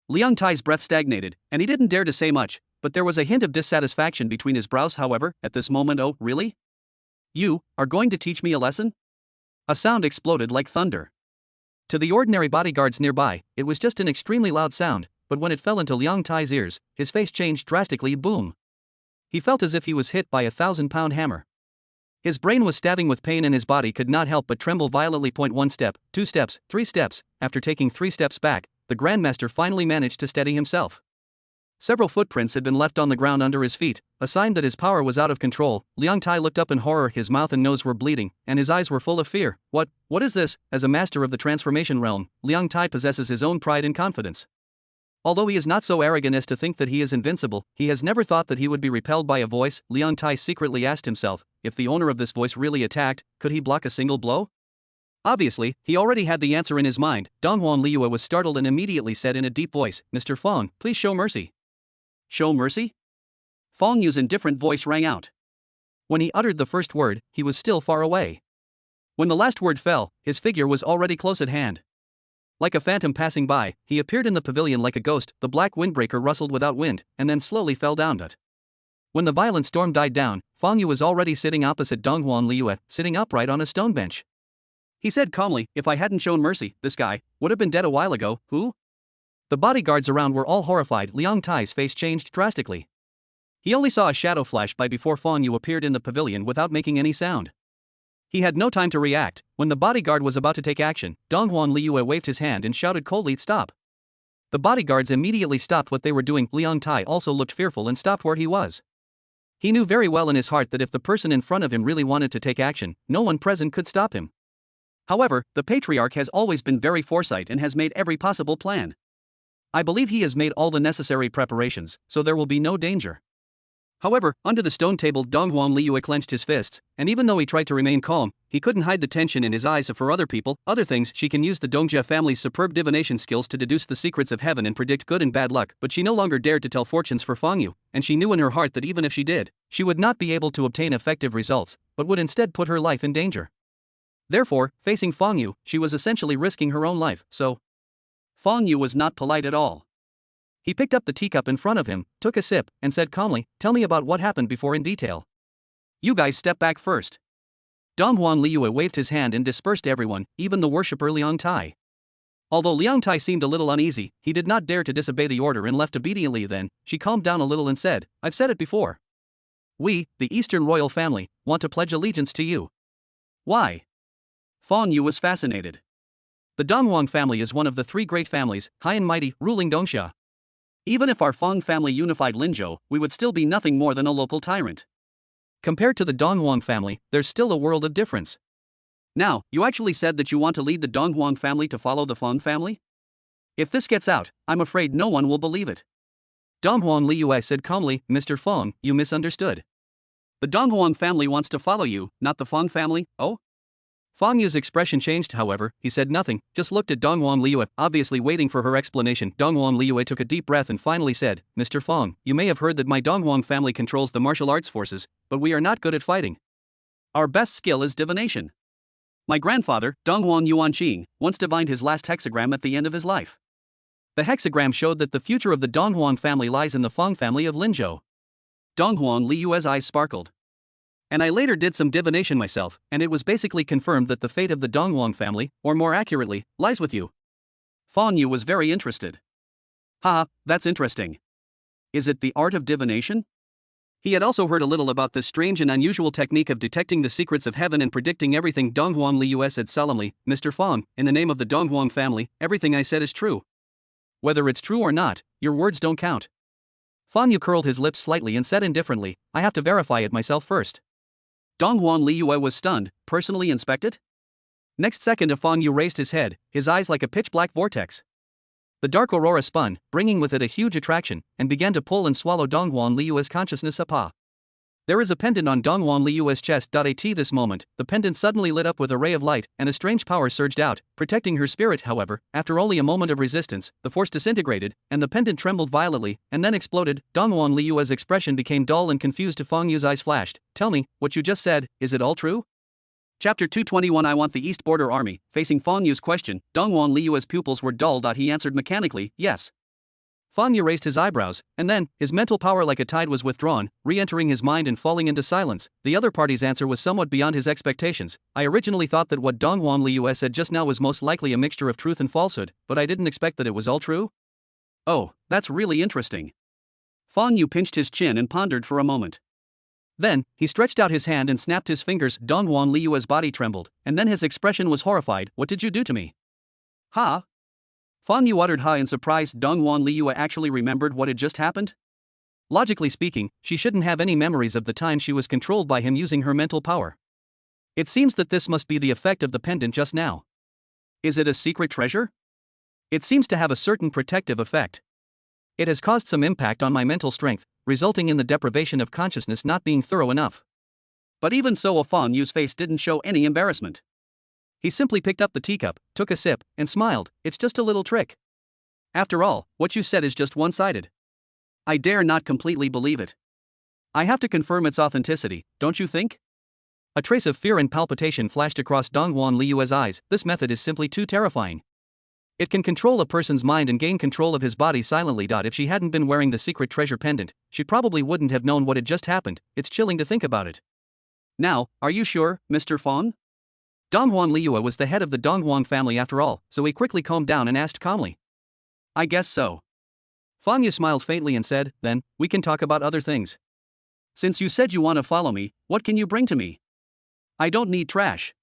Liang Tai's breath stagnated, and he didn't dare to say much, but there was a hint of dissatisfaction between his brows. However, at this moment, "Oh, really? You are going to teach me a lesson?" A sound exploded like thunder. To the ordinary bodyguards nearby, it was just an extremely loud sound, but when it fell into Liang Tai's ears, his face changed drastically. Boom. He felt as if he was hit by a 1,000-pound hammer. His brain was stabbing with pain and his body could not help but tremble violently. 1 step, 2 steps, 3 steps. After taking 3 steps back, the Grandmaster finally managed to steady himself. Several footprints had been left on the ground under his feet, a sign that his power was out of control. Liang Tai looked up in horror. His mouth and nose were bleeding, and his eyes were full of fear. What is this? As a master of the transformation realm, Liang Tai possesses his own pride and confidence. Although he is not so arrogant as to think that he is invincible, he has never thought that he would be repelled by a voice. Liang Tai secretly asked himself, if the owner of this voice really attacked, could he block a single blow? Obviously, he already had the answer in his mind. Donghuang Liyue was startled and immediately said in a deep voice, "Mr. Feng, please show mercy." "Show mercy?" Feng Yu's indifferent voice rang out. When he uttered the first word, he was still far away. When the last word fell, his figure was already close at hand. Like a phantom passing by, he appeared in the pavilion like a ghost. The black windbreaker rustled without wind, and then slowly fell down. When the violent storm died down, Feng Yu was already sitting opposite Donghuang Liyue, sitting upright on a stone bench. He said calmly, "If I hadn't shown mercy, this guy would have been dead a while ago." "Who?" The bodyguards around were all horrified. Liang Tai's face changed drastically. He only saw a shadow flash by before Feng Yu appeared in the pavilion without making any sound. He had no time to react. When the bodyguard was about to take action, Donghuang Liyue waved his hand and shouted coldly, "Stop." The bodyguards immediately stopped what they were doing. Liang Tai also looked fearful and stopped where he was. He knew very well in his heart that if the person in front of him really wanted to take action, no one present could stop him. However, the patriarch has always been very foresight and has made every possible plan. I believe he has made all the necessary preparations, so there will be no danger. However, under the stone table, Donghuang Liyue clenched his fists, and even though he tried to remain calm, he couldn't hide the tension in his eyes. For other people, other things, she can use the Dongjia family's superb divination skills to deduce the secrets of heaven and predict good and bad luck, but she no longer dared to tell fortunes for Feng Yu, and she knew in her heart that even if she did, she would not be able to obtain effective results, but would instead put her life in danger. Therefore, facing Fang Yu, she was essentially risking her own life, so. Fang Yu was not polite at all. He picked up the teacup in front of him, took a sip, and said calmly, "Tell me about what happened before in detail." "You guys step back first." Donghuan Liyue waved his hand and dispersed everyone, even the worshipper Liang Tai. Although Liang Tai seemed a little uneasy, he did not dare to disobey the order and left obediently. Then, she calmed down a little and said, "I've said it before. We, the Eastern royal family, want to pledge allegiance to you." "Why?" Fang Yu was fascinated. The Donghuang family is one of the three great families, high and mighty, ruling Dongxia. Even if our Fang family unified Linzhou, we would still be nothing more than a local tyrant. Compared to the Donghuang family, there's still a world of difference. Now, you actually said that you want to lead the Donghuang family to follow the Fang family? If this gets out, I'm afraid no one will believe it. Donghuang Liyue said calmly, "Mr. Fang, you misunderstood. The Donghuang family wants to follow you, not the Fang family, oh?" Fang Yu's expression changed, however. He said nothing, just looked at Donghuang Liyue, obviously waiting for her explanation. Donghuang Liyue took a deep breath and finally said, "Mr. Fang, you may have heard that my Donghuang family controls the martial arts forces, but we are not good at fighting. Our best skill is divination. My grandfather, Donghuang Yuanqing, once divined his last hexagram at the end of his life. The hexagram showed that the future of the Donghuang family lies in the Fang family of Linzhou." Donghuang Liyue's eyes sparkled. "And I later did some divination myself, and it was basically confirmed that the fate of the Donghuang family, or more accurately, lies with you." Fang Yu was very interested. "Haha, that's interesting. Is it the art of divination?" He had also heard a little about this strange and unusual technique of detecting the secrets of heaven and predicting everything. Donghuang Liyue said solemnly, "Mr. Fang, in the name of the Donghuang family, everything I said is true. Whether it's true or not, your words don't count." Fang Yu curled his lips slightly and said indifferently, "I have to verify it myself first." Donghuang Liyue was stunned. "Personally inspect it?" Next second, Fang Yu raised his head, his eyes like a pitch-black vortex. The dark aurora spun, bringing with it a huge attraction, and began to pull and swallow Donghuang Liyue's consciousness apart. There is a pendant on Donghuang Liyue's chest. At this moment, the pendant suddenly lit up with a ray of light, and a strange power surged out, protecting her spirit. However, after only a moment of resistance, the force disintegrated, and the pendant trembled violently, and then exploded. Donghuang Liyue's expression became dull and confused. Fang Yu's eyes flashed. "Tell me, what you just said, is it all true?" Chapter 221. I want the East Border Army. Facing Fang Yu's question, Donghuang Liyue's pupils were dulled. He answered mechanically, "Yes." Fang Yu raised his eyebrows, and then, his mental power like a tide was withdrawn, re-entering his mind and falling into silence. The other party's answer was somewhat beyond his expectations. "I originally thought that what Donghuang Liyue said just now was most likely a mixture of truth and falsehood, but I didn't expect that it was all true." "Oh, that's really interesting." Fang Yu pinched his chin and pondered for a moment. Then, he stretched out his hand and snapped his fingers. Donghuang Liyue's body trembled, and then his expression was horrified. "What did you do to me?" "Ha?" Fang Yu uttered "ha" in surprise. Donghuang Liyue actually remembered what had just happened? Logically speaking, she shouldn't have any memories of the time she was controlled by him using her mental power. It seems that this must be the effect of the pendant just now. Is it a secret treasure? It seems to have a certain protective effect. It has caused some impact on my mental strength, resulting in the deprivation of consciousness not being thorough enough. But even so, Fang Yu's face didn't show any embarrassment. He simply picked up the teacup, took a sip, and smiled. "It's just a little trick. After all, what you said is just one-sided. I dare not completely believe it. I have to confirm its authenticity, don't you think?" A trace of fear and palpitation flashed across Donghuang Liyue's eyes. This method is simply too terrifying. It can control a person's mind and gain control of his body silently. If she hadn't been wearing the secret treasure pendant, she probably wouldn't have known what had just happened. It's chilling to think about it. "Now, are you sure, Mr. Fang?" Donghuang Liyue was the head of the Donghuang family after all, so he quickly calmed down and asked calmly. "I guess so." Fang Yu smiled faintly and said, "Then, we can talk about other things. Since you said you want to follow me, what can you bring to me?" "I don't need trash."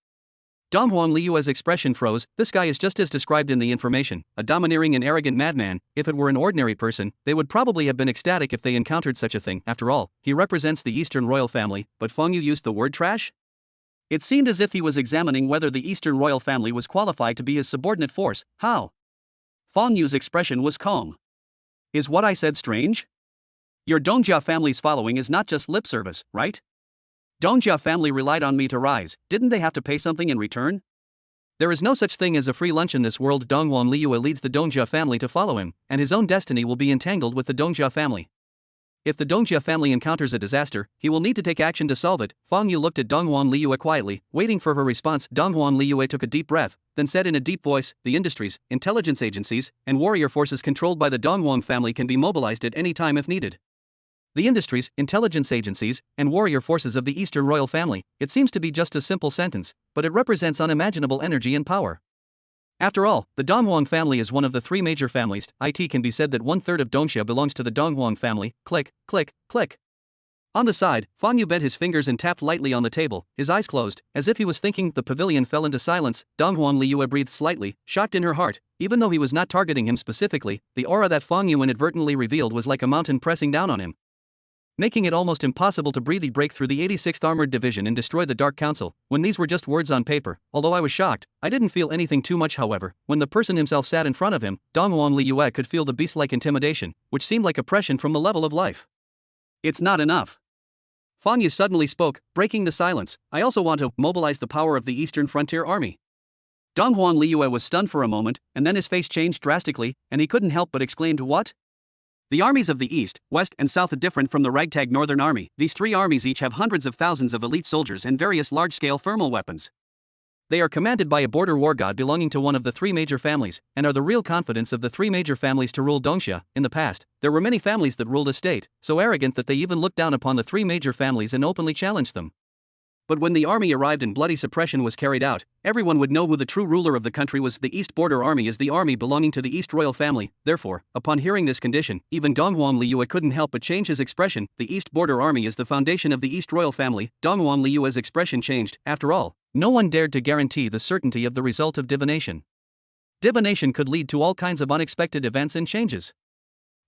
Donghuang Liyue's expression froze. This guy is just as described in the information, a domineering and arrogant madman. If it were an ordinary person, they would probably have been ecstatic if they encountered such a thing. After all, he represents the Eastern royal family, but Fang Yu used the word trash? It seemed as if he was examining whether the Eastern royal family was qualified to be his subordinate force. How? Fang Yu's expression was calm. "Is what I said strange? Your Dongjia family's following is not just lip service, right? Dongjia family relied on me to rise. Didn't they have to pay something in return? There is no such thing as a free lunch in this world." Donghuang Liyue leads the Dongjia family to follow him, and his own destiny will be entangled with the Dongjia family. If the Dongjia family encounters a disaster, he will need to take action to solve it. Fang Yu looked at Donghuan Liyue quietly, waiting for her response. Donghuan Liyue took a deep breath, then said in a deep voice, "The industries, intelligence agencies, and warrior forces controlled by the Donghuan family can be mobilized at any time if needed." The industries, intelligence agencies, and warrior forces of the Eastern royal family. It seems to be just a simple sentence, but it represents unimaginable energy and power. After all, the Donghuang family is one of the three major families. It can be said that 1/3 of Dongxia belongs to the Donghuang family. Click, click, click. On the side, Fang Yu bent his fingers and tapped lightly on the table, his eyes closed, as if he was thinking. The pavilion fell into silence. Donghuan Liyue breathed slightly, shocked in her heart. Even though he was not targeting him specifically, the aura that Fang Yu inadvertently revealed was like a mountain pressing down on him, making it almost impossible to breathe. He break through the 86th Armored Division and destroy the Dark Council. When these were just words on paper, although I was shocked, I didn't feel anything too much. However, when the person himself sat in front of him, Donghuan Liyue could feel the beast-like intimidation, which seemed like oppression from the level of life. It's not enough. Fang Yu suddenly spoke, breaking the silence. I also want to mobilize the power of the Eastern Frontier Army. Donghuan Liyue was stunned for a moment, and then his face changed drastically, and he couldn't help but exclaimed, "What?" The armies of the East, West, and South are different from the ragtag Northern Army. These three armies each have hundreds of thousands of elite soldiers and various large-scale thermal weapons. They are commanded by a border war god belonging to one of the three major families, and are the real confidence of the three major families to rule Dongxia. In the past, there were many families that ruled a state, so arrogant that they even looked down upon the three major families and openly challenged them. But when the army arrived and bloody suppression was carried out, everyone would know who the true ruler of the country was. The East Border Army is the army belonging to the East Royal family. Therefore, upon hearing this condition, even Donghuan Liyue couldn't help but change his expression. The East Border Army is the foundation of the East Royal family. Donghuan Liyue's expression changed. After all, no one dared to guarantee the certainty of the result of divination. Divination could lead to all kinds of unexpected events and changes.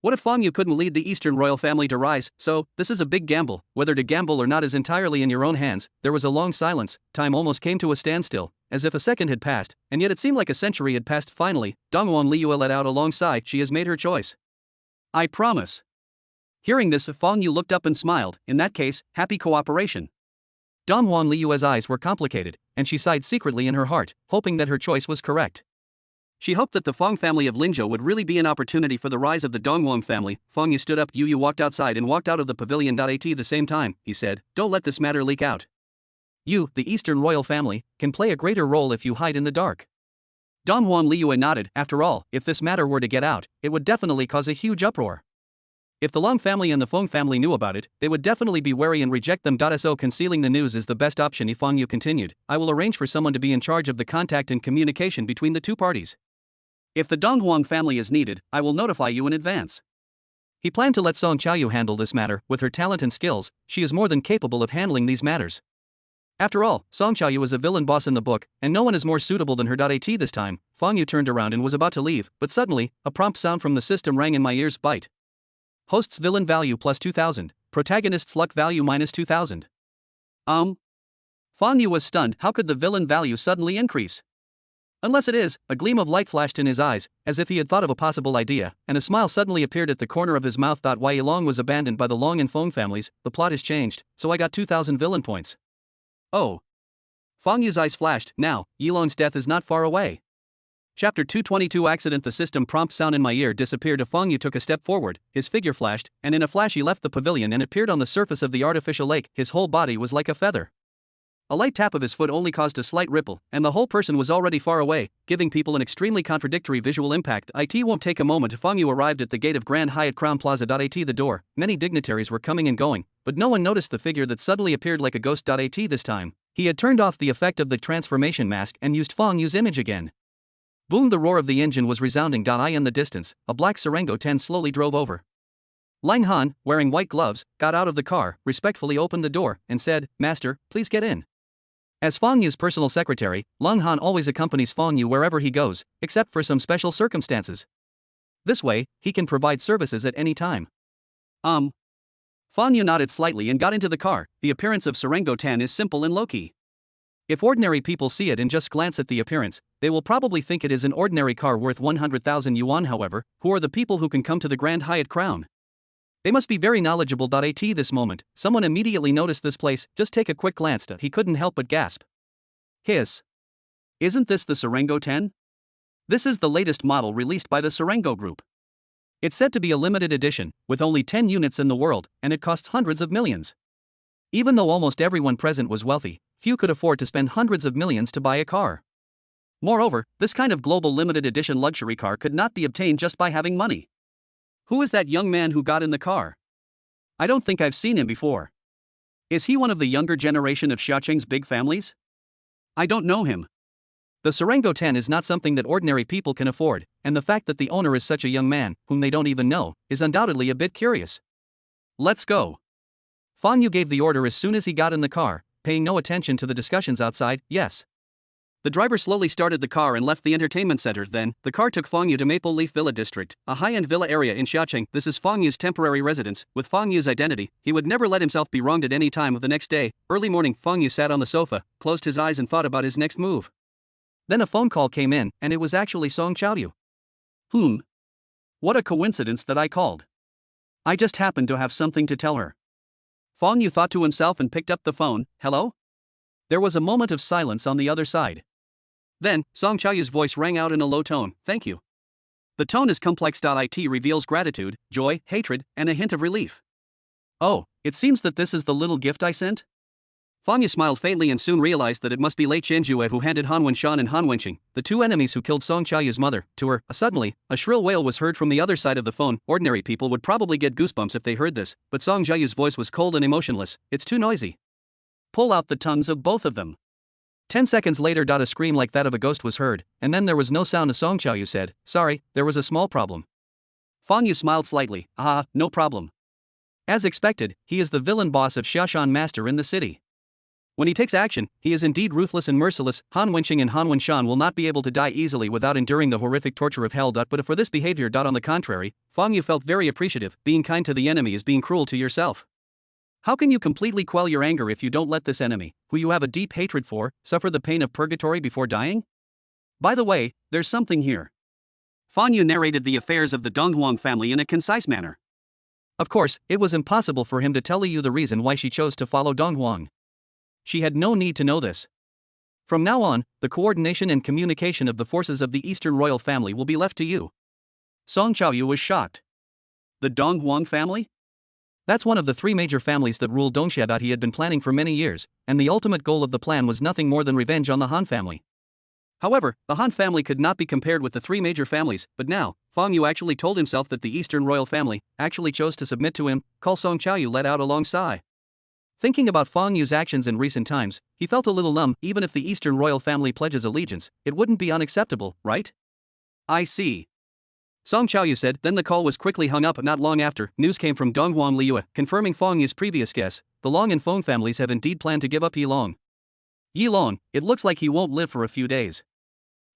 What if Fang Yu couldn't lead the Eastern royal family to rise? So, this is a big gamble. Whether to gamble or not is entirely in your own hands. There was a long silence. Time almost came to a standstill, as if a second had passed, and yet it seemed like a century had passed. Finally, Donghuan Liyue let out a long sigh. She has made her choice. I promise. Hearing this, Fang Yu looked up and smiled. In that case, happy cooperation. Donghuan Liyue's eyes were complicated, and she sighed secretly in her heart, hoping that her choice was correct. She hoped that the Fang family of Linzhou would really be an opportunity for the rise of the Donghuang family. Fang Yu stood up. Yu walked outside and walked out of the pavilion. At the same time, he said, "Don't let this matter leak out. You, the Eastern royal family, can play a greater role if you hide in the dark." Donghuan Liyue nodded. After all, if this matter were to get out, it would definitely cause a huge uproar. If the Long family and the Feng family knew about it, they would definitely be wary and reject them. So concealing the news is the best option. Fang Yu continued, "I will arrange for someone to be in charge of the contact and communication between the two parties. If the Donghuang family is needed, I will notify you in advance." He planned to let Song Qiaoyu handle this matter. With her talent and skills, she is more than capable of handling these matters. After all, Song Qiaoyu is a villain boss in the book, and no one is more suitable than her. This time, Fang Yu turned around and was about to leave, but suddenly, a prompt sound from the system rang in my ears. Bite. Host's villain value plus 2000, protagonist's luck value minus 2000. Fang Yu was stunned. How could the villain value suddenly increase? Unless it is, a gleam of light flashed in his eyes, as if he had thought of a possible idea, and a smile suddenly appeared at the corner of his mouth. Wei Long was abandoned by the Long and Feng families. The plot has changed, so I got 2000 villain points. Oh. Fang Yu's eyes flashed. Now, Yilong's death is not far away. Chapter 222 Accident. The system prompt sound in my ear disappeared. Fang Yu took a step forward, his figure flashed, and in a flash he left the pavilion and appeared on the surface of the artificial lake. His whole body was like a feather. A light tap of his foot only caused a slight ripple, and the whole person was already far away, giving people an extremely contradictory visual impact. It won't take a moment. Fang Yu arrived at the gate of Grand Hyatt Crown Plaza. The door, many dignitaries were coming and going, but no one noticed the figure that suddenly appeared like a ghost. This time, he had turned off the effect of the transformation mask and used Fang Yu's image again. Boom! The roar of the engine was resounding. In the distance, a black Serengo 10 slowly drove over. Lang Han, wearing white gloves, got out of the car, respectfully opened the door, and said, "Master, please get in." As Fang Yu's personal secretary, Lang Han always accompanies Fang Yu wherever he goes, except for some special circumstances. This way, he can provide services at any time. Fang Yu nodded slightly and got into the car. The appearance of Serengo Tan is simple and low-key. If ordinary people see it and just glance at the appearance, they will probably think it is an ordinary car worth 100,000 yuan. However, who are the people who can come to the Grand Hyatt Crown? They must be very knowledgeable. At this moment, someone immediately noticed this place. Just take a quick glance. He couldn't help but gasp. Hiss. Isn't this the Serengo 10? This is the latest model released by the Serengo Group. It's said to be a limited edition, with only 10 units in the world, and it costs hundreds of millions. Even though almost everyone present was wealthy, few could afford to spend hundreds of millions to buy a car. Moreover, this kind of global limited edition luxury car could not be obtained just by having money. Who is that young man who got in the car? I don't think I've seen him before. Is he one of the younger generation of Xiaoqing's big families? I don't know him. The Serengo 10 is not something that ordinary people can afford, and the fact that the owner is such a young man, whom they don't even know, is undoubtedly a bit curious. Let's go. Fang Yu gave the order as soon as he got in the car, paying no attention to the discussions outside. Yes. The driver slowly started the car and left the entertainment center. Then, the car took Fang Yu to Maple Leaf Villa District, a high-end villa area in Xiaoqing. This is Fang Yu's temporary residence. With Fang Yu's identity, he would never let himself be wronged at any time of the next day. Early morning, Fang Yu sat on the sofa, closed his eyes and thought about his next move. Then a phone call came in, and it was actually Song Chaoyu. What a coincidence that I called. I just happened to have something to tell her. Fang Yu thought to himself and picked up the phone. Hello? There was a moment of silence on the other side. Then, Song Chaoyu's voice rang out in a low tone. Thank you. The tone is complex. It reveals gratitude, joy, hatred, and a hint of relief. Oh, it seems that this is the little gift I sent? Fang Yu smiled faintly and soon realized that it must be Lei Qianjue who handed Han Wenshan and Han Wenqing, the two enemies who killed Song Chaoyu's mother, to her. Suddenly, a shrill wail was heard from the other side of the phone. Ordinary people would probably get goosebumps if they heard this, but Song Chaoyu's voice was cold and emotionless. It's too noisy. Pull out the tongues of both of them. 10 seconds later, a scream like that of a ghost was heard, and then there was no sound. Song Chaoyu said, sorry, there was a small problem. Fang Yu smiled slightly. No problem. As expected, he is the villain boss of Xiaoshan Master in the city. When he takes action, he is indeed ruthless and merciless. Han Wenqing and Han Wenshan will not be able to die easily without enduring the horrific torture of hell. But for this behavior. On the contrary, Fang Yu felt very appreciative. Being kind to the enemy is being cruel to yourself. How can you completely quell your anger if you don't let this enemy, who you have a deep hatred for, suffer the pain of purgatory before dying? By the way, there's something here. Fang Yu narrated the affairs of the Donghuang family in a concise manner. Of course, it was impossible for him to tell Yu the reason why she chose to follow Donghuang. She had no need to know this. From now on, the coordination and communication of the forces of the Eastern royal family will be left to you. Song Chaoyu was shocked. The Donghuang family? That's one of the three major families that rule Dongxia. He had been planning for many years, and the ultimate goal of the plan was nothing more than revenge on the Han family. However, the Han family could not be compared with the three major families, but now, Fang Yu actually told himself that the Eastern royal family actually chose to submit to him. Song Chaoyu let out a long sigh. Thinking about Fang Yu's actions in recent times, he felt a little numb. Even if the Eastern royal family pledges allegiance, it wouldn't be unacceptable, right? I see. Song Chaoyu said. Then the call was quickly hung up. Not long after, news came from Donghuang Liyue, confirming Fang Yu's previous guess. The Long and Feng families have indeed planned to give up Yilong. Yilong, it looks like he won't live for a few days.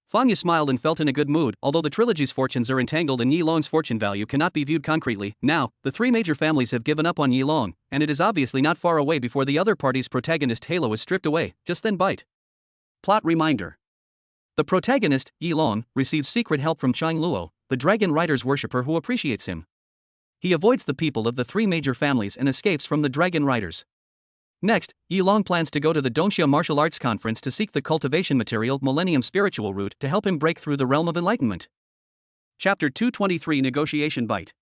Fang Yu smiled and felt in a good mood. Although the trilogy's fortunes are entangled and Yilong's fortune value cannot be viewed concretely, now, the three major families have given up on Yilong, and it is obviously not far away before the other party's protagonist halo is stripped away. Just then bite. Plot reminder. The protagonist, Yilong, receives secret help from Chang Luo, the dragon rider's worshipper who appreciates him. He avoids the people of the three major families and escapes from the dragon riders. Next, Yilong plans to go to the Dongxia Martial Arts Conference to seek the cultivation material Millennium Spiritual Root to help him break through the realm of enlightenment. Chapter 223 Negotiation Bite.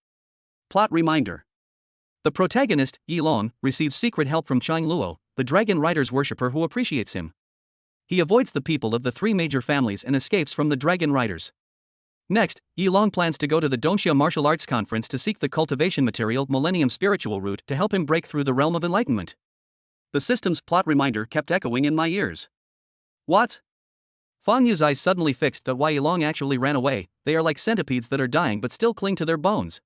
Plot reminder. The protagonist, Yilong, receives secret help from Chang Luo, the dragon rider's worshipper who appreciates him. He avoids the people of the three major families and escapes from the dragon riders. Next, Yilong plans to go to the Dongxia Martial Arts Conference to seek the cultivation material Millennium Spiritual Root to help him break through the realm of enlightenment. The system's plot reminder kept echoing in my ears. What? Fang Yu's eyes suddenly fixed. Why Yilong actually ran away. They are like centipedes that are dying but still cling to their bones.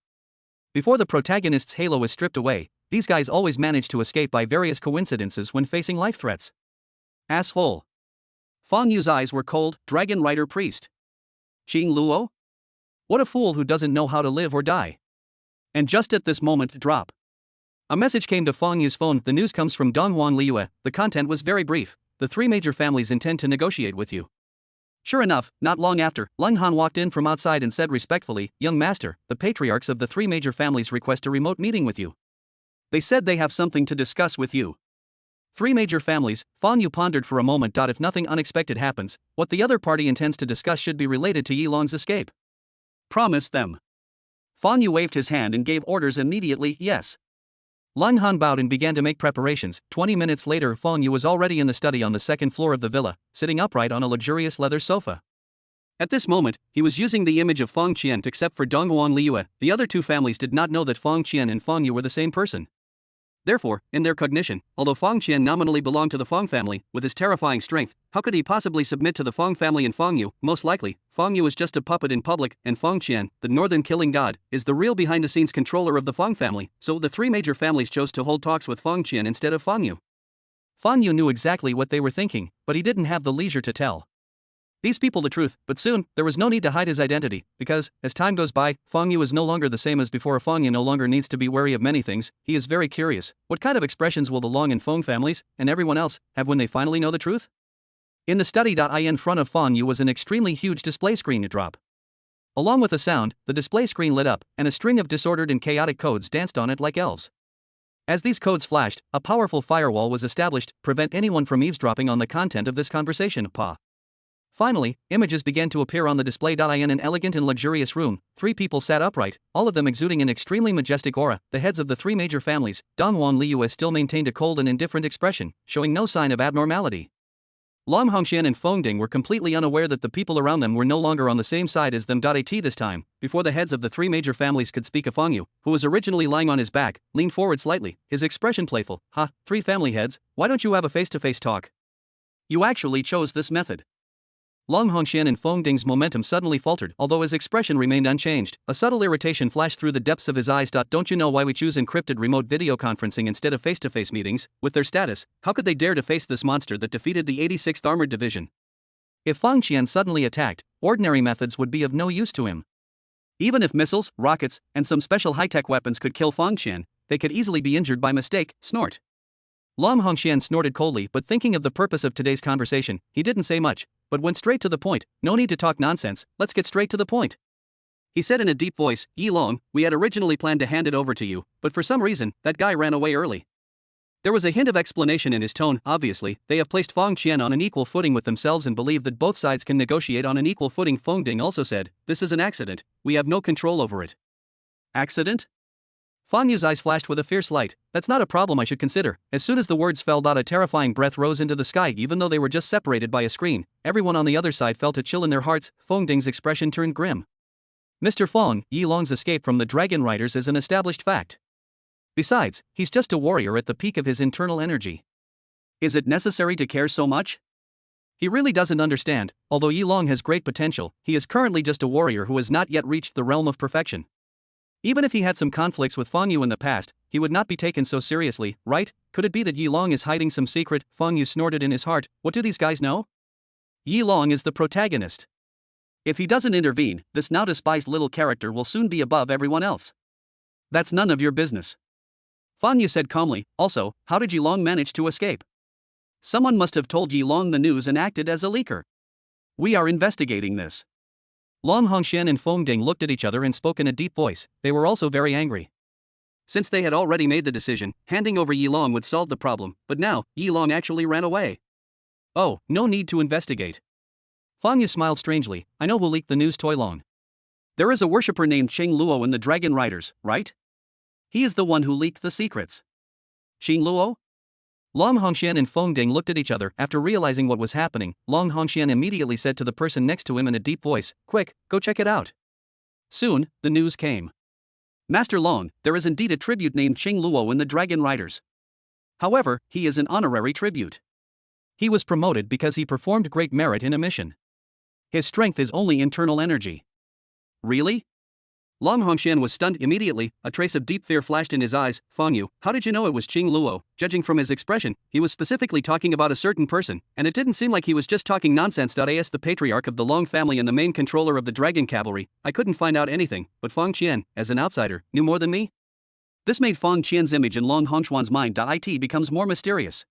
Before the protagonist's halo is stripped away, these guys always manage to escape by various coincidences when facing life threats. Asshole. Fang Yu's eyes were cold. Dragon Rider Priest. Qing Luo? What a fool who doesn't know how to live or die. And just at this moment, drop. A message came to Fang Yu's phone. The news comes from Donghuang Liyue. The content was very brief. The three major families intend to negotiate with you. Sure enough, not long after, Leng Han walked in from outside and said respectfully, Young master, the patriarchs of the three major families request a remote meeting with you. They said they have something to discuss with you. Three major families. Fang Yu pondered for a moment. If nothing unexpected happens, what the other party intends to discuss should be related to Yilong's escape. Promise them. Fang Yu waved his hand and gave orders immediately, yes. Lang Han bowed and began to make preparations. 20 minutes later, Fang Yu was already in the study on the second floor of the villa, sitting upright on a luxurious leather sofa. At this moment, he was using the image of Fang Qian. Except for Donghuan Liyue, the other two families did not know that Fang Qian and Fang Yu were the same person. Therefore, in their cognition, although Fang Qian nominally belonged to the Fang family, with his terrifying strength, how could he possibly submit to the Fang family and Fang Yu? Most likely, Fang Yu is just a puppet in public, and Fang Qian, the northern killing god, is the real behind-the-scenes controller of the Fang family, so the three major families chose to hold talks with Fang Qian instead of Fang Yu. Fang Yu knew exactly what they were thinking, but he didn't have the leisure to tell these people the truth, but soon, there was no need to hide his identity, because, as time goes by, Fang Yu is no longer the same as before. Fang Yu no longer needs to be wary of many things. He is very curious. What kind of expressions will the Long and Feng families, and everyone else, have when they finally know the truth? In the study. In front of Fang Yu was an extremely huge display screen to drop. Along with the sound, the display screen lit up, and a string of disordered and chaotic codes danced on it like elves. As these codes flashed, a powerful firewall was established to prevent anyone from eavesdropping on the content of this conversation. Finally, images began to appear on the display. In an elegant and luxurious room, three people sat upright, all of them exuding an extremely majestic aura. The heads of the three major families. Donghuan Liyue still maintained a cold and indifferent expression, showing no sign of abnormality. Lam Hongxian and Feng Ding were completely unaware that the people around them were no longer on the same side as them. At this time, before the heads of the three major families could speak, Fang Yu, who was originally lying on his back, leaned forward slightly, his expression playful. Three family heads, why don't you have a face-to-face talk? You actually chose this method. Lang Hongxian and Feng Ding's momentum suddenly faltered, although his expression remained unchanged. A subtle irritation flashed through the depths of his eyes. Don't you know why we choose encrypted remote video conferencing instead of face-to-face meetings? With their status, how could they dare to face this monster that defeated the 86th Armored Division? If Fang Qian suddenly attacked, ordinary methods would be of no use to him. Even if missiles, rockets, and some special high-tech weapons could kill Fang Qian, they could easily be injured by mistake. Snort. Lam Hongxian snorted coldly, but thinking of the purpose of today's conversation, he didn't say much, but went straight to the point. No need to talk nonsense, let's get straight to the point. He said in a deep voice, Yi Long, we had originally planned to hand it over to you, but for some reason, that guy ran away early. There was a hint of explanation in his tone. Obviously, they have placed Fang Qian on an equal footing with themselves and believe that both sides can negotiate on an equal footing. Feng Ding also said, this is an accident, we have no control over it. Accident? Fang Yu's eyes flashed with a fierce light. That's not a problem I should consider. As soon as the words fell out, a terrifying breath rose into the sky. Even though they were just separated by a screen, everyone on the other side felt a chill in their hearts. Feng Ding's expression turned grim. Mr. Feng, Yi Long's escape from the Dragon Riders is an established fact. Besides, he's just a warrior at the peak of his internal energy. Is it necessary to care so much? He really doesn't understand. Although Yi Long has great potential, he is currently just a warrior who has not yet reached the realm of perfection. Even if he had some conflicts with Fang Yu in the past, he would not be taken so seriously, right? Could it be that Yi Long is hiding some secret? Fang Yu snorted in his heart. What do these guys know? Yi Long is the protagonist. If he doesn't intervene, this now despised little character will soon be above everyone else. That's none of your business. Fang Yu said calmly. Also, how did Yi Long manage to escape? Someone must have told Yi Long the news and acted as a leaker. We are investigating this. Lang Hongxian and Feng Ding looked at each other and spoke in a deep voice. They were also very angry. Since they had already made the decision, handing over Yi Long would solve the problem, but now, Yi Long actually ran away. Oh, no need to investigate. Fang Yu smiled strangely. I know who leaked the news. Toi Long. There is a worshipper named Cheng Luo in the Dragon Riders, right? He is the one who leaked the secrets. Cheng Luo? Lang Hongxian and Feng Ding looked at each other. After realizing what was happening, Lang Hongxian immediately said to the person next to him in a deep voice, quick, go check it out. Soon, the news came. Master Long, there is indeed a tribute named Cheng Luo in the Dragon Riders. However, he is an honorary tribute. He was promoted because he performed great merit in a mission. His strength is only internal energy. Really? Lang Hongxian was stunned immediately. A trace of deep fear flashed in his eyes. Fang Yu, how did you know it was Cheng Luo? Judging from his expression, he was specifically talking about a certain person, and it didn't seem like he was just talking nonsense. As the patriarch of the Long family and the main controller of the Dragon Cavalry, I couldn't find out anything, but Fang Qian, as an outsider, knew more than me? This made Fang Qian's image in Lang Hongxuan's mind. It becomes more mysterious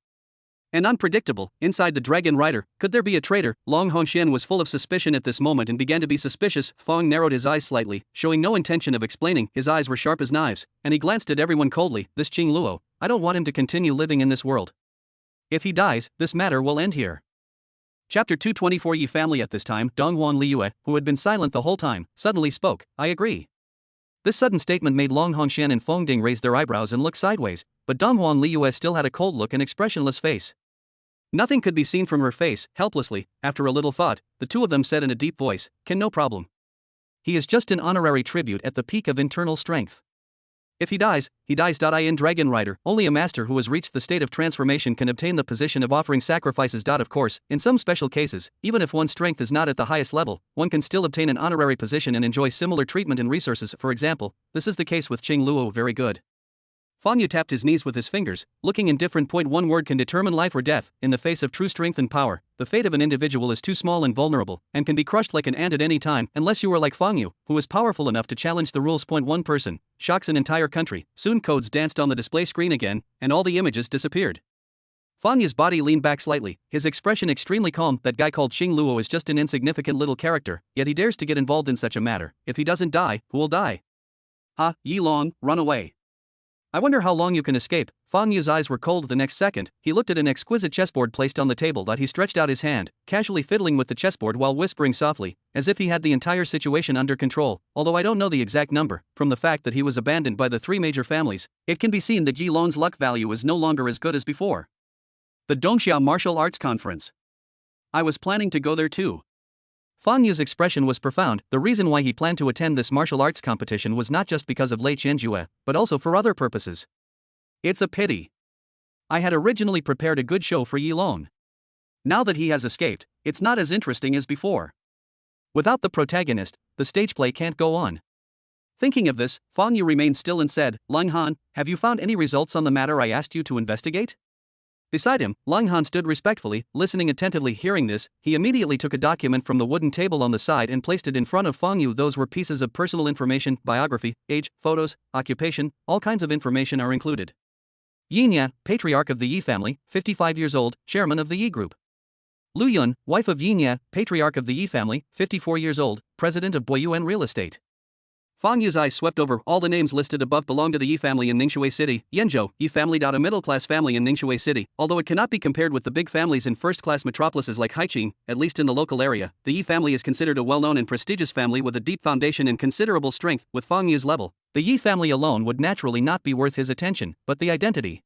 and unpredictable. Inside the Dragon Rider, could there be a traitor? Lang Hongxian was full of suspicion at this moment and began to be suspicious. Fang narrowed his eyes slightly, showing no intention of explaining. His eyes were sharp as knives, and he glanced at everyone coldly. This Cheng Luo, I don't want him to continue living in this world. If he dies, this matter will end here. Chapter 224. Yi family. At this time, Donghuan Liyue, who had been silent the whole time, suddenly spoke. I agree. This sudden statement made Long Hongshan and Fong Ding raise their eyebrows and look sideways, but Dong Huan Liu still had a cold look and expressionless face. Nothing could be seen from her face. Helplessly, after a little thought, the two of them said in a deep voice, "Can no problem. He is just an honorary tribute at the peak of internal strength. If he dies, he dies. In Dragon Rider, only a master who has reached the state of transformation can obtain the position of offering sacrifices. Of course, in some special cases, even if one's strength is not at the highest level, one can still obtain an honorary position and enjoy similar treatment and resources. For example, this is the case with Qing Luo. Very good." Fang Yu tapped his knees with his fingers, looking indifferent. One word can determine life or death. In the face of true strength and power, the fate of an individual is too small and vulnerable, and can be crushed like an ant at any time, unless you are like Fang Yu, who is powerful enough to challenge the rules. One person shocks an entire country. Soon codes danced on the display screen again, and all the images disappeared. Fang Yu's body leaned back slightly, his expression extremely calm. That guy called Qing Luo is just an insignificant little character, yet he dares to get involved in such a matter. If he doesn't die, who will die? Yi Long, run away. I wonder how long you can escape. Fang Yu's eyes were cold the next second. He looked at an exquisite chessboard placed on the table. He stretched out his hand, casually fiddling with the chessboard while whispering softly, as if he had the entire situation under control. Although I don't know the exact number, from the fact that he was abandoned by the three major families, it can be seen that Yi Long's luck value is no longer as good as before. The Dongxiao Martial Arts Conference. I was planning to go there too. Fang Yu's expression was profound. The reason why he planned to attend this martial arts competition was not just because of Lei Qianjue, but also for other purposes. It's a pity. I had originally prepared a good show for Yi Long. Now that he has escaped, it's not as interesting as before. Without the protagonist, the stage play can't go on. Thinking of this, Fang Yu remained still and said, "Lang Han, have you found any results on the matter I asked you to investigate?" Beside him, Lang Han stood respectfully, listening attentively. Hearing this, he immediately took a document from the wooden table on the side and placed it in front of Fang Yu. Those were pieces of personal information, biography, age, photos, occupation, all kinds of information are included. Yin Ya, patriarch of the Yi family, 55 years old, chairman of the Yi group. Lu Yun, wife of Yin Ya, patriarch of the Yi family, 54 years old, president of Boyuan Real Estate. Fang Yu's eyes swept over. All the names listed above belong to the Yi family in Ningxue City. Yenzhou, Yi family. A middle-class family in Ningxue City. Although it cannot be compared with the big families in first-class metropolises like Haiqing, at least in the local area, the Yi family is considered a well-known and prestigious family with a deep foundation and considerable strength. With Fang Yu's level, the Yi family alone would naturally not be worth his attention, but the identity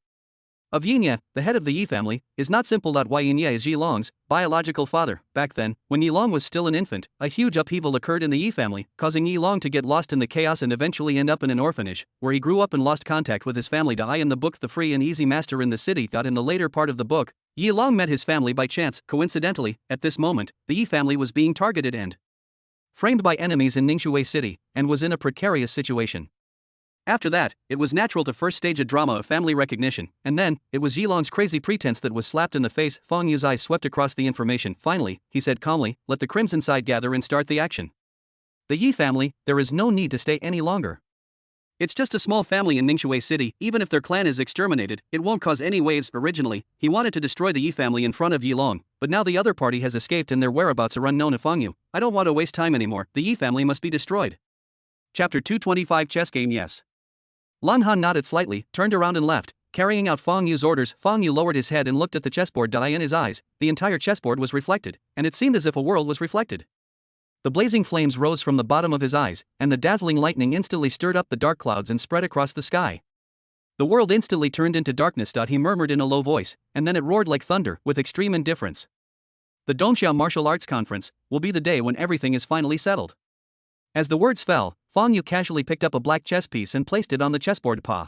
of Yin Ya, the head of the Yi family, is not simple. Why Yin Ya is Yi Long's biological father. Back then, when Yi Long was still an infant, a huge upheaval occurred in the Yi family, causing Yi Long to get lost in the chaos and eventually end up in an orphanage, where he grew up and lost contact with his family. In the book The Free and Easy Master in the City. In the later part of the book, Yi Long met his family by chance. Coincidentally, at this moment, the Yi family was being targeted and framed by enemies in Ningxue City, and was in a precarious situation. After that, it was natural to first stage a drama of family recognition, and then, it was Yi Long's crazy pretense that was slapped in the face. Fang Yu's eyes swept across the information. Finally, he said calmly, "Let the Crimson Side gather and start the action. The Yi family, there is no need to stay any longer. It's just a small family in Ningxue City. Even if their clan is exterminated, it won't cause any waves." Originally, he wanted to destroy the Yi family in front of Yi Long, but now the other party has escaped and their whereabouts are unknown to Fang Yu. "I don't want to waste time anymore. The Yi family must be destroyed." Chapter 225 Chess Game. Yes. Lan Han nodded slightly, turned around and left, carrying out Fang Yu's orders. Fang Yu lowered his head and looked at the chessboard. In his eyes, the entire chessboard was reflected, and it seemed as if a world was reflected. The blazing flames rose from the bottom of his eyes, and the dazzling lightning instantly stirred up the dark clouds and spread across the sky. The world instantly turned into darkness. He murmured in a low voice, and then it roared like thunder, with extreme indifference. The Dongxiao Martial Arts Conference will be the day when everything is finally settled. As the words fell, Fang Yu casually picked up a black chess piece and placed it on the chessboard paw.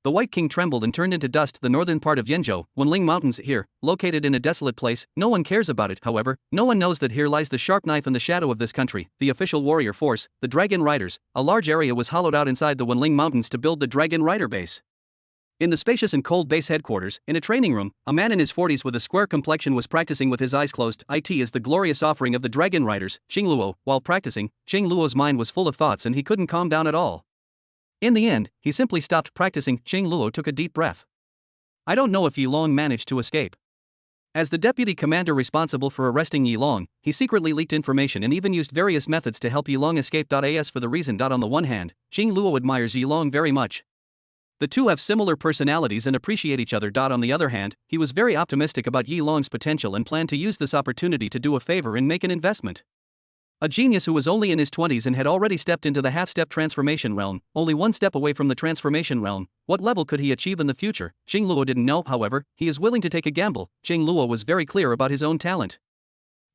The White King trembled and turned into dust. The northern part of Yenzhou, Wenling Mountains here, located in a desolate place, no one cares about it. However, no one knows that here lies the sharp knife in the shadow of this country, the official warrior force, the Dragon Riders. A large area was hollowed out inside the Wenling Mountains to build the Dragon Rider base. In the spacious and cold base headquarters, in a training room, a man in his 40s with a square complexion was practicing with his eyes closed. It is the glorious offering of the Dragon Riders, Qing Luo. While practicing, Qing Luo's mind was full of thoughts and he couldn't calm down at all. In the end, he simply stopped practicing. Qing Luo took a deep breath. I don't know if Yi Long managed to escape. As the deputy commander responsible for arresting Yi Long, he secretly leaked information and even used various methods to help Yi Long escape. As for the reason. On the one hand, Qing Luo admires Yi Long very much. The two have similar personalities and appreciate each other. On the other hand, he was very optimistic about Yi Long's potential and planned to use this opportunity to do a favor and make an investment. A genius who was only in his 20s and had already stepped into the half-step transformation realm, only one step away from the transformation realm. What level could he achieve in the future? Xing Luo didn't know, however, he is willing to take a gamble. Xing Luo was very clear about his own talent.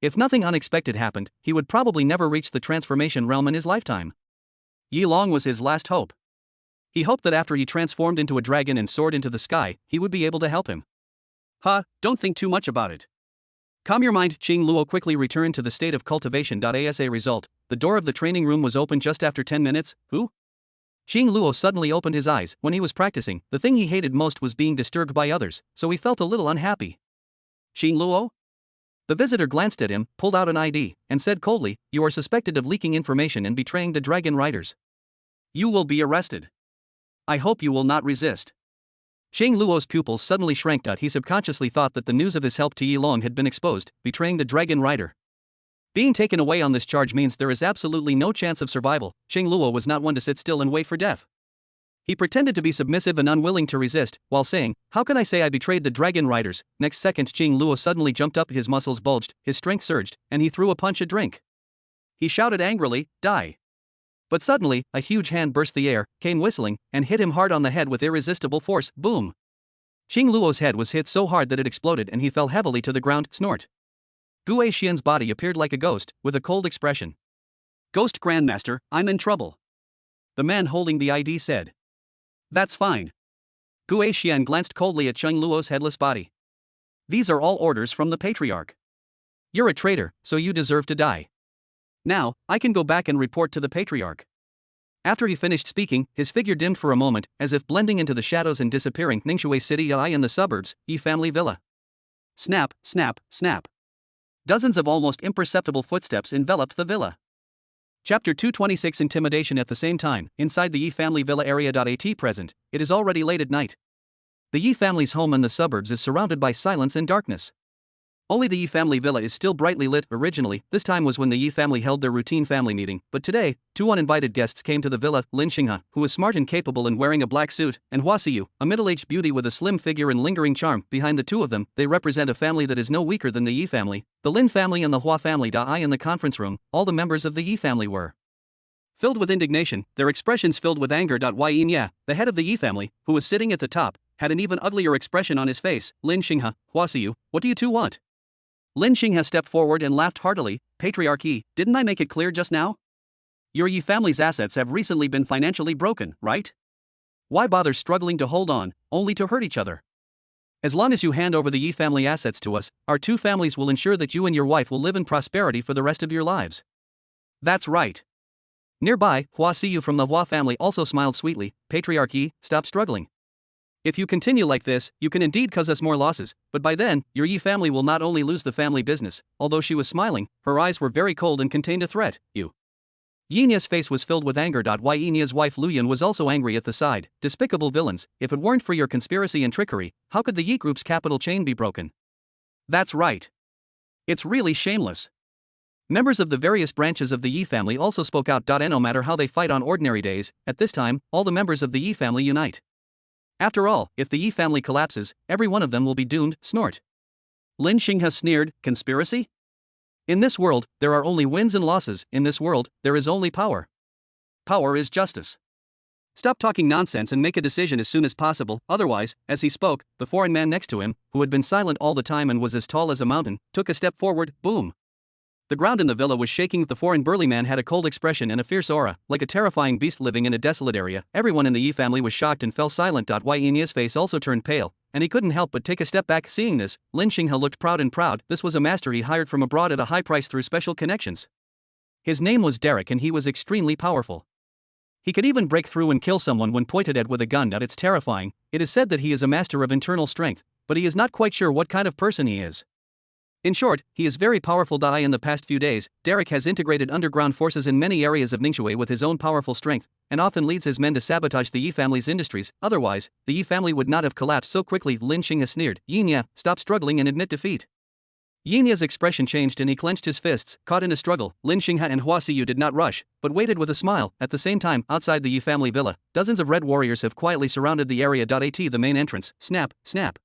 If nothing unexpected happened, he would probably never reach the transformation realm in his lifetime. Yi Long was his last hope. He hoped that after he transformed into a dragon and soared into the sky, he would be able to help him. Don't think too much about it. Calm your mind. Xing Luo quickly returned to the state of cultivation. As a result, the door of the training room was open just after 10 minutes. Who? Xing Luo suddenly opened his eyes. When he was practicing, the thing he hated most was being disturbed by others, so he felt a little unhappy. Xing Luo? The visitor glanced at him, pulled out an ID, and said coldly, "You are suspected of leaking information and betraying the dragon riders. You will be arrested. I hope you will not resist." Xing Luo's pupils suddenly shrank. He subconsciously thought that the news of his help to Yi Long had been exposed, betraying the dragon rider. Being taken away on this charge means there is absolutely no chance of survival. Xing Luo was not one to sit still and wait for death. He pretended to be submissive and unwilling to resist, while saying, "How can I say I betrayed the dragon riders?" Next second, Xing Luo suddenly jumped up, his muscles bulged, his strength surged, and he threw a punch at drink. He shouted angrily, "Die!" But suddenly, a huge hand burst the air, came whistling, and hit him hard on the head with irresistible force. Boom! Xing Luo's head was hit so hard that it exploded and he fell heavily to the ground. Snort. Gu Xian's body appeared like a ghost, with a cold expression. "Ghost Grandmaster, I'm in trouble," the man holding the ID said. "That's fine." Gu Xian glanced coldly at Xing Luo's headless body. "These are all orders from the Patriarch. You're a traitor, so you deserve to die. Now, I can go back and report to the Patriarch." After he finished speaking, his figure dimmed for a moment, as if blending into the shadows and disappearing. Ningxue City in the suburbs, Yi family villa. Snap, snap, snap. Dozens of almost imperceptible footsteps enveloped the villa. Chapter 226 Intimidation. At the same time, inside the Yi family villa area. At present, it is already late at night. The Yi family's home in the suburbs is surrounded by silence and darkness. Only the Yi family villa is still brightly lit. Originally, this time was when the Yi family held their routine family meeting, but today, two uninvited guests came to the villa: Lin Xinghe, who was smart and capable and wearing a black suit, and Hua Siyu, a middle-aged beauty with a slim figure and lingering charm. Behind the two of them, they represent a family that is no weaker than the Yi family, the Lin family and the Hua family. In the conference room, all the members of the Yi family were filled with indignation, their expressions filled with anger. Yin, the head of the Yi family, who was sitting at the top, had an even uglier expression on his face. "Lin Xinghe, Hua Siyu, what do you two want?" Lin Xinghe stepped forward and laughed heartily. "Patriarch Yi, didn't I make it clear just now? Your Yi family's assets have recently been financially broken, right? Why bother struggling to hold on, only to hurt each other? As long as you hand over the Yi family assets to us, our two families will ensure that you and your wife will live in prosperity for the rest of your lives." "That's right." Nearby, Hua Siyu from the Hua family also smiled sweetly. "Patriarch Yi, stop struggling. If you continue like this, you can indeed cause us more losses, but by then, your Yi family will not only lose the family business." Although she was smiling, her eyes were very cold and contained a threat. "You." Yinya's face was filled with anger. Yinya's wife Luyan was also angry at the side. "Despicable villains, if it weren't for your conspiracy and trickery, how could the Yi group's capital chain be broken?" "That's right. It's really shameless." Members of the various branches of the Yi family also spoke out. No matter how they fight on ordinary days, at this time, all the members of the Yi family unite. After all, if the Yi family collapses, every one of them will be doomed. Snort. Lin Xinghe sneered. "Conspiracy? In this world, there are only wins and losses. In this world, there is only power. Power is justice. Stop talking nonsense and make a decision as soon as possible, otherwise." As he spoke, the foreign man next to him, who had been silent all the time and was as tall as a mountain, took a step forward. Boom. The ground in the villa was shaking. The foreign burly man had a cold expression and a fierce aura, like a terrifying beast living in a desolate area. Everyone in the Yi family was shocked and fell silent. Yinya's face also turned pale, and he couldn't help but take a step back. Seeing this, Lin Xinghe looked proud and proud. This was a master he hired from abroad at a high price through special connections. His name was Derek and he was extremely powerful. He could even break through and kill someone when pointed at with a gun. It's terrifying. It is said that he is a master of internal strength, but he is not quite sure what kind of person he is. In short, he is very powerful. In the past few days, Derek has integrated underground forces in many areas of Ningxue with his own powerful strength, and often leads his men to sabotage the Yi family's industries. Otherwise, the Yi family would not have collapsed so quickly. Lin Xinghe sneered. "Yinya, stop struggling and admit defeat." Yinya's expression changed and he clenched his fists. Caught in a struggle, Lin Xinghe and Hua Siyu did not rush, but waited with a smile. At the same time, outside the Yi family villa, dozens of red warriors have quietly surrounded the area. At the main entrance, snap, snap.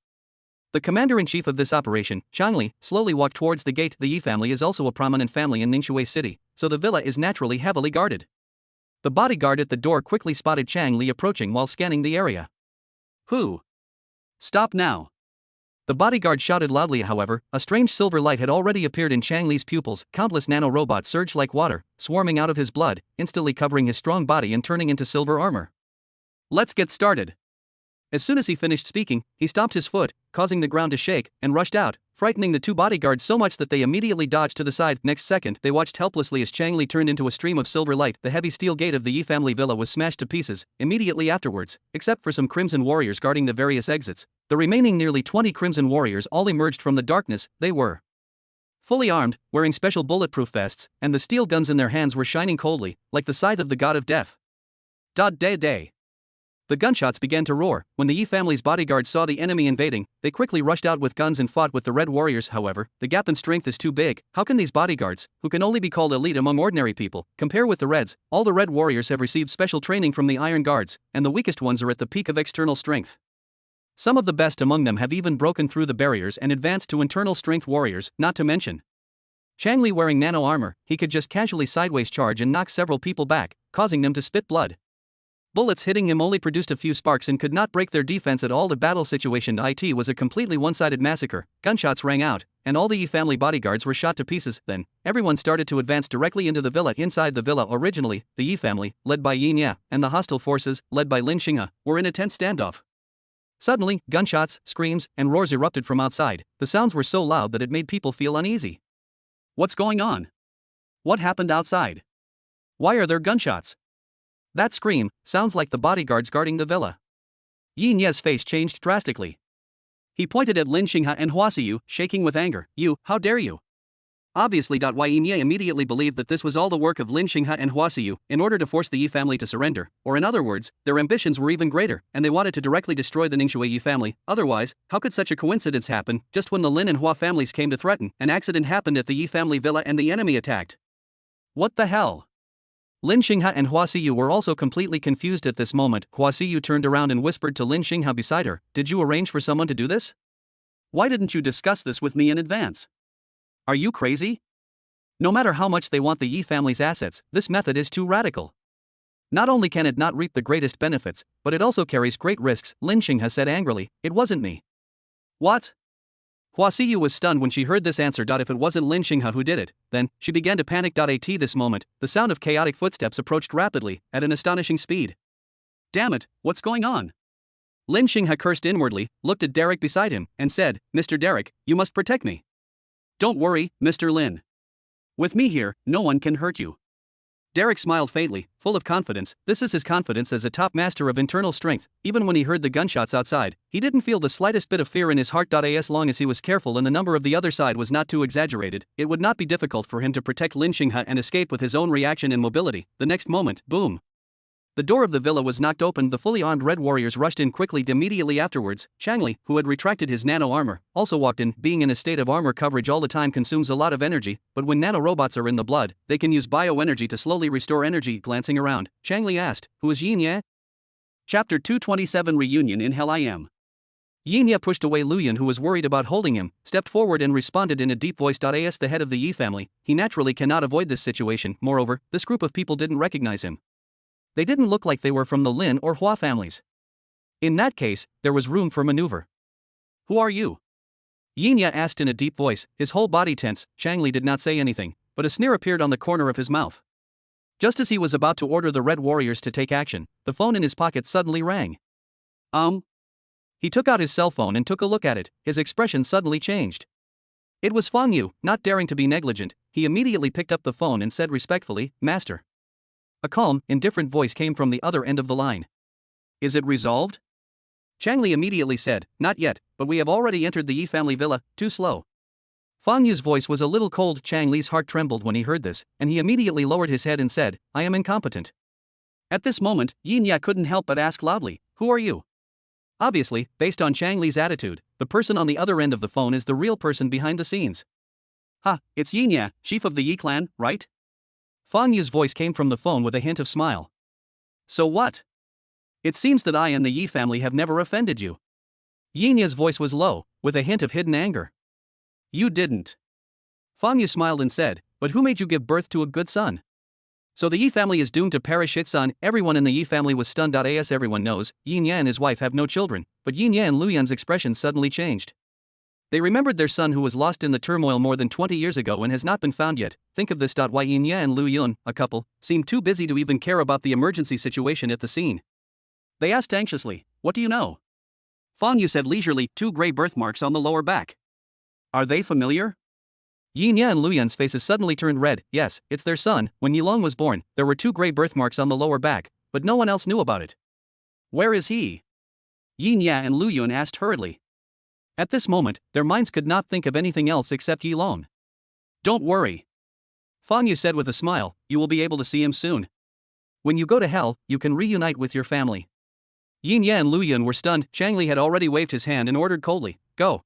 The commander-in-chief of this operation, Changli, slowly walked towards the gate. The Yi family is also a prominent family in Ningxue City, so the villa is naturally heavily guarded. The bodyguard at the door quickly spotted Chang Li approaching while scanning the area. Who? Stop now. The bodyguard shouted loudly. However, a strange silver light had already appeared in Chang Li's pupils. Countless nano-robots surged like water, swarming out of his blood, instantly covering his strong body and turning into silver armor. Let's get started. As soon as he finished speaking, he stomped his foot, causing the ground to shake, and rushed out, frightening the two bodyguards so much that they immediately dodged to the side. Next second, they watched helplessly as Chang Li turned into a stream of silver light. The heavy steel gate of the Yi family villa was smashed to pieces immediately afterwards, except for some crimson warriors guarding the various exits. The remaining nearly 20 crimson warriors all emerged from the darkness. They were fully armed, wearing special bulletproof vests, and the steel guns in their hands were shining coldly, like the scythe of the god of death. Day. The gunshots began to roar. When the Yi family's bodyguards saw the enemy invading, they quickly rushed out with guns and fought with the Red Warriors. However, the gap in strength is too big. How can these bodyguards, who can only be called elite among ordinary people, compare with the Reds? All the Red Warriors have received special training from the Iron Guards, and the weakest ones are at the peak of external strength. Some of the best among them have even broken through the barriers and advanced to internal strength warriors, not to mention Chang Li wearing nano armor. He could just casually sideways charge and knock several people back, causing them to spit blood. Bullets hitting him only produced a few sparks and could not break their defense at all. The battle situation it was a completely one-sided massacre. Gunshots rang out, and all the Yi family bodyguards were shot to pieces. Then, everyone started to advance directly into the villa. Inside the villa originally, the Yi family, led by Yin Ya, and the hostile forces, led by Lin Xinghe, were in a tense standoff. Suddenly, gunshots, screams, and roars erupted from outside. The sounds were so loud that it made people feel uneasy. What's going on? What happened outside? Why are there gunshots? That scream sounds like the bodyguards guarding the villa. Yin Ye's face changed drastically. He pointed at Lin Xinghe and Hua Siyu, shaking with anger. You, how dare you? Obviously. Yin Ye immediately believed that this was all the work of Lin Xinghe and Hua Siyu in order to force the Yi family to surrender, or in other words, their ambitions were even greater, and they wanted to directly destroy the Ningxue Yi family. Otherwise, how could such a coincidence happen? Just when the Lin and Hua families came to threaten, an accident happened at the Yi family villa and the enemy attacked. What the hell? Lin Xinghe and Hua Siyu were also completely confused at this moment. Hua Siyu turned around and whispered to Lin Xinghe beside her, "Did you arrange for someone to do this? Why didn't you discuss this with me in advance? Are you crazy? No matter how much they want the Yi family's assets, this method is too radical. Not only can it not reap the greatest benefits, but it also carries great risks." Lin Xinghe said angrily, "It wasn't me." What? Hua Siyu was stunned when she heard this answer. If it wasn't Lin Xinghe who did it, then she began to panic. At this moment, the sound of chaotic footsteps approached rapidly, at an astonishing speed. Damn it, what's going on? Lin Xinghe cursed inwardly, looked at Derek beside him, and said, "Mr. Derek, you must protect me." "Don't worry, Mr. Lin. With me here, no one can hurt you." Derek smiled faintly, full of confidence. This is his confidence as a top master of internal strength. Even when he heard the gunshots outside, he didn't feel the slightest bit of fear in his heart. As long as he was careful and the number of the other side was not too exaggerated, it would not be difficult for him to protect Lin Xinghe and escape with his own reaction and mobility. The next moment, boom! The door of the villa was knocked open. The fully armed Red Warriors rushed in quickly. Immediately afterwards, Chang Li, who had retracted his nano armor, also walked in. Being in a state of armor coverage all the time consumes a lot of energy, but when nano robots are in the blood, they can use bioenergy to slowly restore energy. Glancing around, Chang Li asked, "Who is Yin Ye?" Chapter 227 Reunion in Hell. I am. Yin Ye pushed away Luyan, who was worried about holding him, stepped forward and responded in a deep voice. As the head of the Yi family, he naturally cannot avoid this situation. Moreover, this group of people didn't recognize him. They didn't look like they were from the Lin or Hua families. In that case, there was room for maneuver. "Who are you?" Yin Ye asked in a deep voice, his whole body tense. Chang Li did not say anything, but a sneer appeared on the corner of his mouth. Just as he was about to order the Red Warriors to take action, the phone in his pocket suddenly rang. He took out his cell phone and took a look at it. His expression suddenly changed. It was Fang Yu. Not daring to be negligent, he immediately picked up the phone and said respectfully, "Master." A calm, indifferent voice came from the other end of the line. "Is it resolved?" Chang Li immediately said, "Not yet, but we have already entered the Yi family villa, too slow." Fang Yu's voice was a little cold. Chang Li's heart trembled when he heard this, and he immediately lowered his head and said, "I am incompetent." At this moment, Yin Ya couldn't help but ask loudly, "Who are you?" Obviously, based on Chang Li's attitude, the person on the other end of the phone is the real person behind the scenes. "Ha, it's Yin Ya, chief of the Yi clan, right?" Fang Yu's voice came from the phone with a hint of smile. "So what? It seems that I and the Yi family have never offended you." Yin Ya's voice was low, with a hint of hidden anger. "You didn't." Fang Yu smiled and said, But who made you give birth to a good son? So the Yi family is doomed to perish, its son. Everyone in the Yi family was stunned. As everyone knows, Yin Yan and his wife have no children, but Yin Yan and Lu Yan's expression suddenly changed. They remembered their son who was lost in the turmoil more than 20 years ago and has not been found yet. Think of this. Why Yin Yan and Lu Yun, a couple, seemed too busy to even care about the emergency situation at the scene. They asked anxiously, "What do you know?" Fang Yu said leisurely, "2 gray birthmarks on the lower back. Are they familiar?" Yin Yan and Lu Yun's faces suddenly turned red. Yes, it's their son. When Yilong was born, there were 2 gray birthmarks on the lower back, but no one else knew about it. Where is he? Yin Yan and Lu Yun asked hurriedly. At this moment, their minds could not think of anything else except Yilong. Don't worry, Fang Yu said with a smile, you will be able to see him soon. When you go to hell, you can reunite with your family. Yin Yan and Lu Yun were stunned. Chang Li had already waved his hand and ordered coldly, go.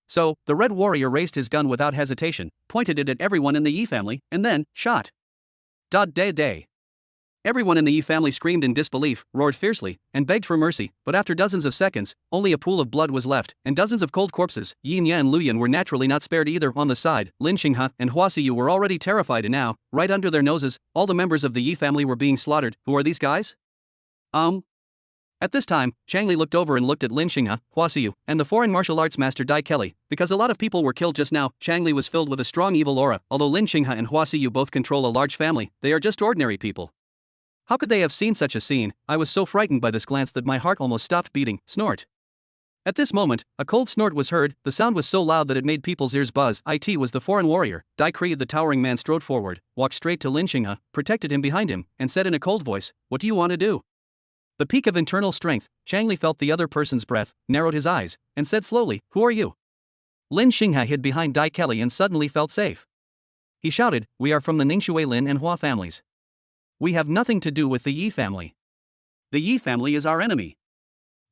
So, the Red Warrior raised his gun without hesitation, pointed it at everyone in the Yi family, and then, shot. Day. Everyone in the Yi family screamed in disbelief, roared fiercely, and begged for mercy, but after dozens of seconds, only a pool of blood was left, and dozens of cold corpses. Yin Yan and Lu Yun were naturally not spared either. On the side, Lin Xinghe and Hua Siyu were already terrified, and now, right under their noses, all the members of the Yi family were being slaughtered. Who are these guys? At this time, Chang Li looked over and looked at Lin Xinghe, Hua Siyu, and the foreign martial arts master Dai Kelly. Because a lot of people were killed just now, Chang Li was filled with a strong evil aura. Although Lin Xinghe and Hua Siyu both control a large family, they are just ordinary people. How could they have seen such a scene? I was so frightened by this glance that my heart almost stopped beating. Snort. At this moment, a cold snort was heard. The sound was so loud that it made people's ears buzz. It was the foreign warrior. Dai Kree, the towering man, strode forward, walked straight to Lin Xinghe, protected him behind him, and said in a cold voice, "What do you want to do?" The peak of internal strength. Chang Li felt the other person's breath, narrowed his eyes, and said slowly, "Who are you?" Lin Xinghe hid behind Dai Kelly and suddenly felt safe. He shouted, "We are from the Ningshui Lin and Hua families. We have nothing to do with the Yi family. The Yi family is our enemy."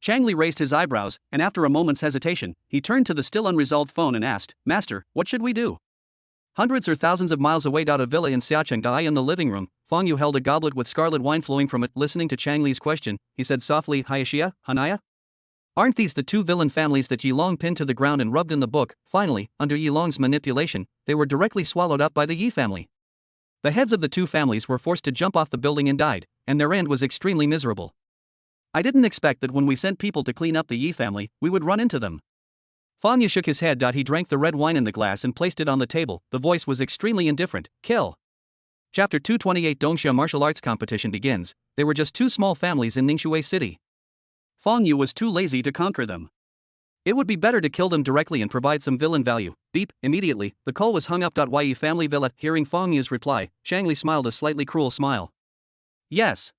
Chang Li raised his eyebrows, and after a moment's hesitation, he turned to the still unresolved phone and asked, "Master, what should we do?" Hundreds or thousands of miles away, a villa in Xiaochengai in the living room, Fang Yu held a goblet with scarlet wine flowing from it. Listening to Chang Li's question, he said softly, "Hayashia, Hanaya? Aren't these the 2 villain families that Yilong pinned to the ground and rubbed in the book?" Finally, under Yilong's manipulation, they were directly swallowed up by the Yi family. The heads of the 2 families were forced to jump off the building and died, and their end was extremely miserable. I didn't expect that when we sent people to clean up the Yi family, we would run into them. Fang Yu shook his head. He drank the red wine in the glass and placed it on the table. The voice was extremely indifferent. Kill. Chapter 228 Dongsha Martial Arts Competition begins. They were just 2 small families in Ningshui City. Fang Yu was too lazy to conquer them. It would be better to kill them directly and provide some villain value. Beep. Immediately, the call was hung up. Yi family villa. Hearing Fang Yu's reply, Chang Li smiled a slightly cruel smile. Yes.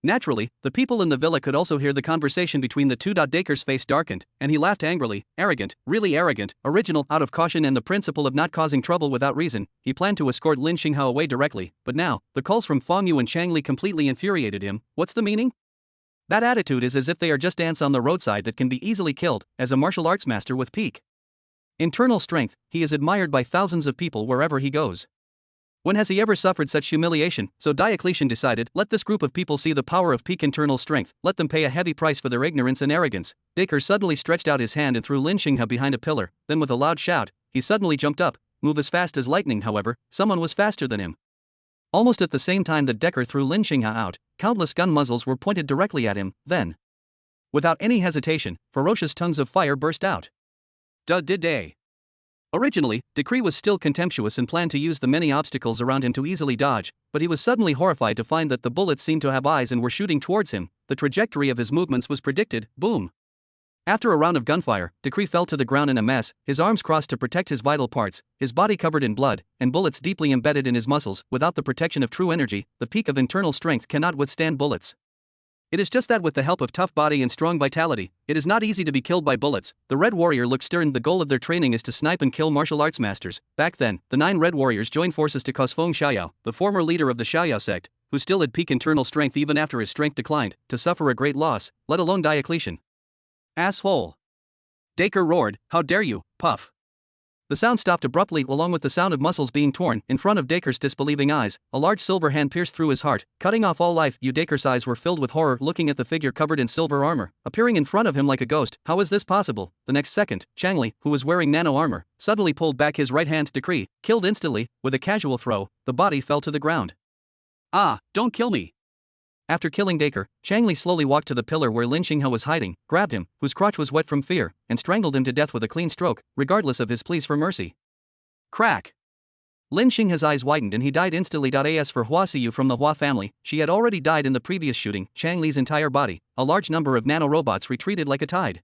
Naturally, the people in the villa could also hear the conversation between the 2. Daker's face darkened, and he laughed angrily. Arrogant, really arrogant, original, out of caution and the principle of not causing trouble without reason. He planned to escort Lin Xinghe away directly, but now, the calls from Fang Yu and Chang Li completely infuriated him. What's the meaning? That attitude is as if they are just ants on the roadside that can be easily killed. As a martial arts master with peak internal strength, he is admired by thousands of people wherever he goes. When has he ever suffered such humiliation? So Diocletian decided, let this group of people see the power of peak internal strength, let them pay a heavy price for their ignorance and arrogance. Dacre suddenly stretched out his hand and threw Lin Xinghe behind a pillar, then with a loud shout, he suddenly jumped up, move as fast as lightning. However, someone was faster than him. Almost at the same time that Decker threw Lin Xinghe out, countless gun muzzles were pointed directly at him. Then, without any hesitation, ferocious tongues of fire burst out. Day. Originally, Decree was still contemptuous and planned to use the many obstacles around him to easily dodge, but he was suddenly horrified to find that the bullets seemed to have eyes and were shooting towards him. The trajectory of his movements was predicted. Boom. After a round of gunfire, Decree fell to the ground in a mess, his arms crossed to protect his vital parts, his body covered in blood, and bullets deeply embedded in his muscles. Without the protection of true energy, the peak of internal strength cannot withstand bullets. It is just that with the help of tough body and strong vitality, it is not easy to be killed by bullets. The Red Warrior looked stern. The goal of their training is to snipe and kill martial arts masters. Back then, the 9 Red Warriors joined forces to cause Feng Xiaoyao, the former leader of the Xiaoyao sect, who still had peak internal strength even after his strength declined, to suffer a great loss, let alone Diocletian. Asshole. Dacre roared, how dare you, puff. The sound stopped abruptly, along with the sound of muscles being torn. In front of Dacre's disbelieving eyes, a large silver hand pierced through his heart, cutting off all life. Dacre's eyes were filled with horror, looking at the figure covered in silver armor, appearing in front of him like a ghost. How is this possible? The next second, Changli, who was wearing nano armor, suddenly pulled back his right hand. Decree, killed instantly. With a casual throw, the body fell to the ground. Ah, don't kill me. After killing Dacre, Changli slowly walked to the pillar where Lin Xinghao was hiding, grabbed him, whose crotch was wet from fear, and strangled him to death with a clean stroke, regardless of his pleas for mercy. Crack! Lin Xinghao's eyes widened and he died instantly. As for Hua Xiyu from the Hua family, she had already died in the previous shooting. Chang Li's entire body, a large number of nano-robots retreated like a tide.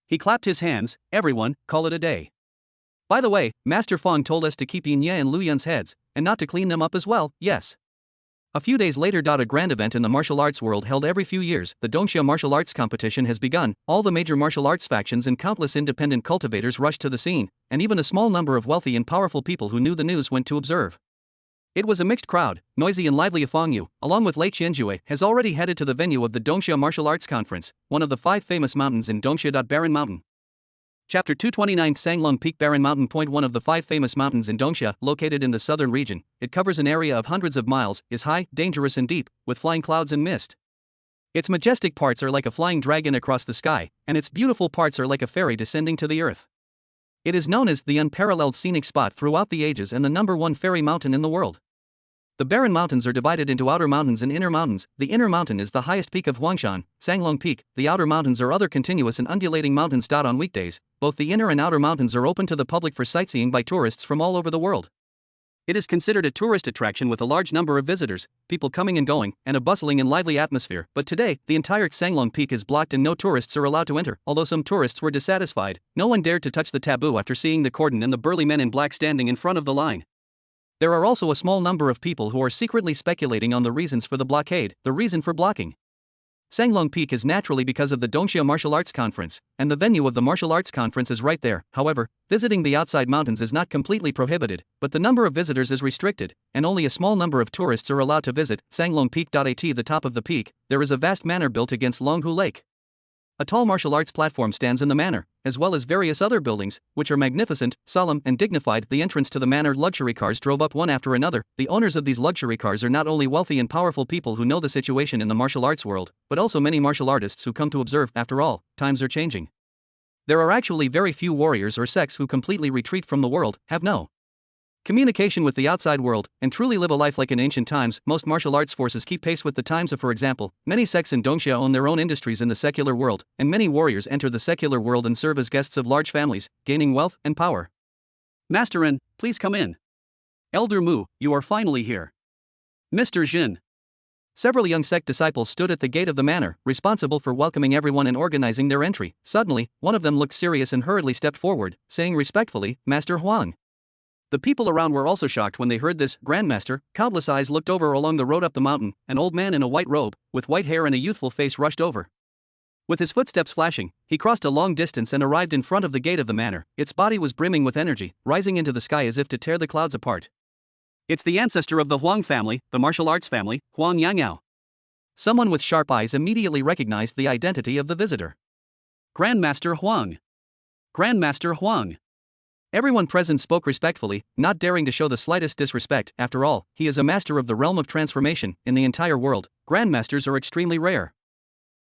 He clapped his hands. Everyone, call it a day. By the way, Master Fong told us to keep Yin Ye and Lu Yun's heads, and not to clean them up as well, yes. A few days later, a grand event in the martial arts world held every few years. The Dongxia martial arts competition has begun. All the major martial arts factions and countless independent cultivators rushed to the scene, and even a small number of wealthy and powerful people who knew the news went to observe. It was a mixed crowd, noisy and lively. Fong Yu, along with Lei Qianjue, has already headed to the venue of the Dongxia Martial Arts Conference, one of the 5 famous mountains in Dongxia. Barren Mountain. Chapter 229 Sanglong Peak. Barren Mountain. One of the 5 famous mountains in Dongxia, located in the southern region, it covers an area of hundreds of miles, is high, dangerous and deep, with flying clouds and mist. Its majestic parts are like a flying dragon across the sky, and its beautiful parts are like a fairy descending to the earth. It is known as the unparalleled scenic spot throughout the ages and the #1 fairy mountain in the world. The barren mountains are divided into outer mountains and inner mountains. The inner mountain is the highest peak of Huangshan, Sanglong Peak. The outer mountains are other continuous and undulating mountains. On weekdays, both the inner and outer mountains are open to the public for sightseeing by tourists from all over the world. It is considered a tourist attraction with a large number of visitors, people coming and going, and a bustling and lively atmosphere. But today, the entire Sanglong Peak is blocked and no tourists are allowed to enter. Although some tourists were dissatisfied, no one dared to touch the taboo after seeing the cordon and the burly men in black standing in front of the line. There are also a small number of people who are secretly speculating on the reasons for the blockade. The reason for blocking Sanglong Peak is naturally because of the Dongxia Martial Arts Conference, and the venue of the Martial Arts Conference is right there. However, visiting the outside mountains is not completely prohibited, but the number of visitors is restricted, and only a small number of tourists are allowed to visit Sanglong Peak. At the top of the peak, there is a vast manor built against Longhu Lake. A tall martial arts platform stands in the manor, as well as various other buildings, which are magnificent, solemn, and dignified. The entrance to the manor, luxury cars drove up one after another. The owners of these luxury cars are not only wealthy and powerful people who know the situation in the martial arts world, but also many martial artists who come to observe. After all, times are changing. There are actually very few warriors or sects who completely retreat from the world, have no communication with the outside world, and truly live a life like in ancient times. Most martial arts forces keep pace with the times. For example, many sects in Dongxia own their own industries in the secular world, and many warriors enter the secular world and serve as guests of large families, gaining wealth and power. Master Ren, please come in. Elder Mu, you are finally here. Mr. Jin. Several young sect disciples stood at the gate of the manor, responsible for welcoming everyone and organizing their entry. Suddenly, one of them looked serious and hurriedly stepped forward, saying respectfully, Master Huang. The people around were also shocked when they heard this. Grandmaster, countless eyes looked over along the road up the mountain. An old man in a white robe, with white hair and a youthful face rushed over. With his footsteps flashing, he crossed a long distance and arrived in front of the gate of the manor. Its body was brimming with energy, rising into the sky as if to tear the clouds apart. It's the ancestor of the Huang family, the martial arts family, Huang Yangyao. Someone with sharp eyes immediately recognized the identity of the visitor. Grandmaster Huang. Grandmaster Huang. Everyone present spoke respectfully, not daring to show the slightest disrespect. After all, he is a master of the realm of transformation. In the entire world, grandmasters are extremely rare.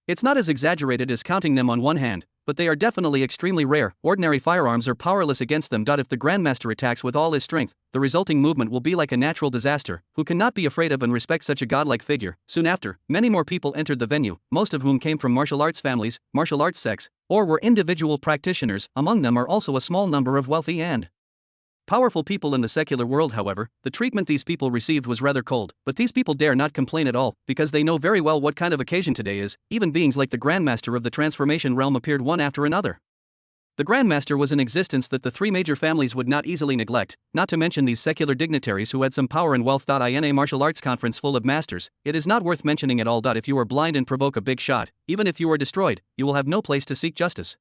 It's not as exaggerated as counting them on one hand, but they are definitely extremely rare. Ordinary firearms are powerless against them. If the grandmaster attacks with all his strength, the resulting movement will be like a natural disaster. Who cannot be afraid of and respect such a godlike figure? Soon after, many more people entered the venue, most of whom came from martial arts families, martial arts sects, or were individual practitioners. Among them are also a small number of wealthy and powerful people in the secular world. However, the treatment these people received was rather cold, but these people dare not complain at all, because they know very well what kind of occasion today is. Even beings like the Grandmaster of the Transformation Realm appeared one after another. The Grandmaster was an existence that the 3 major families would not easily neglect, not to mention these secular dignitaries who had some power and wealth. In a martial arts conference full of masters, it is not worth mentioning at all. If you are blind and provoke a big shot, even if you are destroyed, you will have no place to seek justice.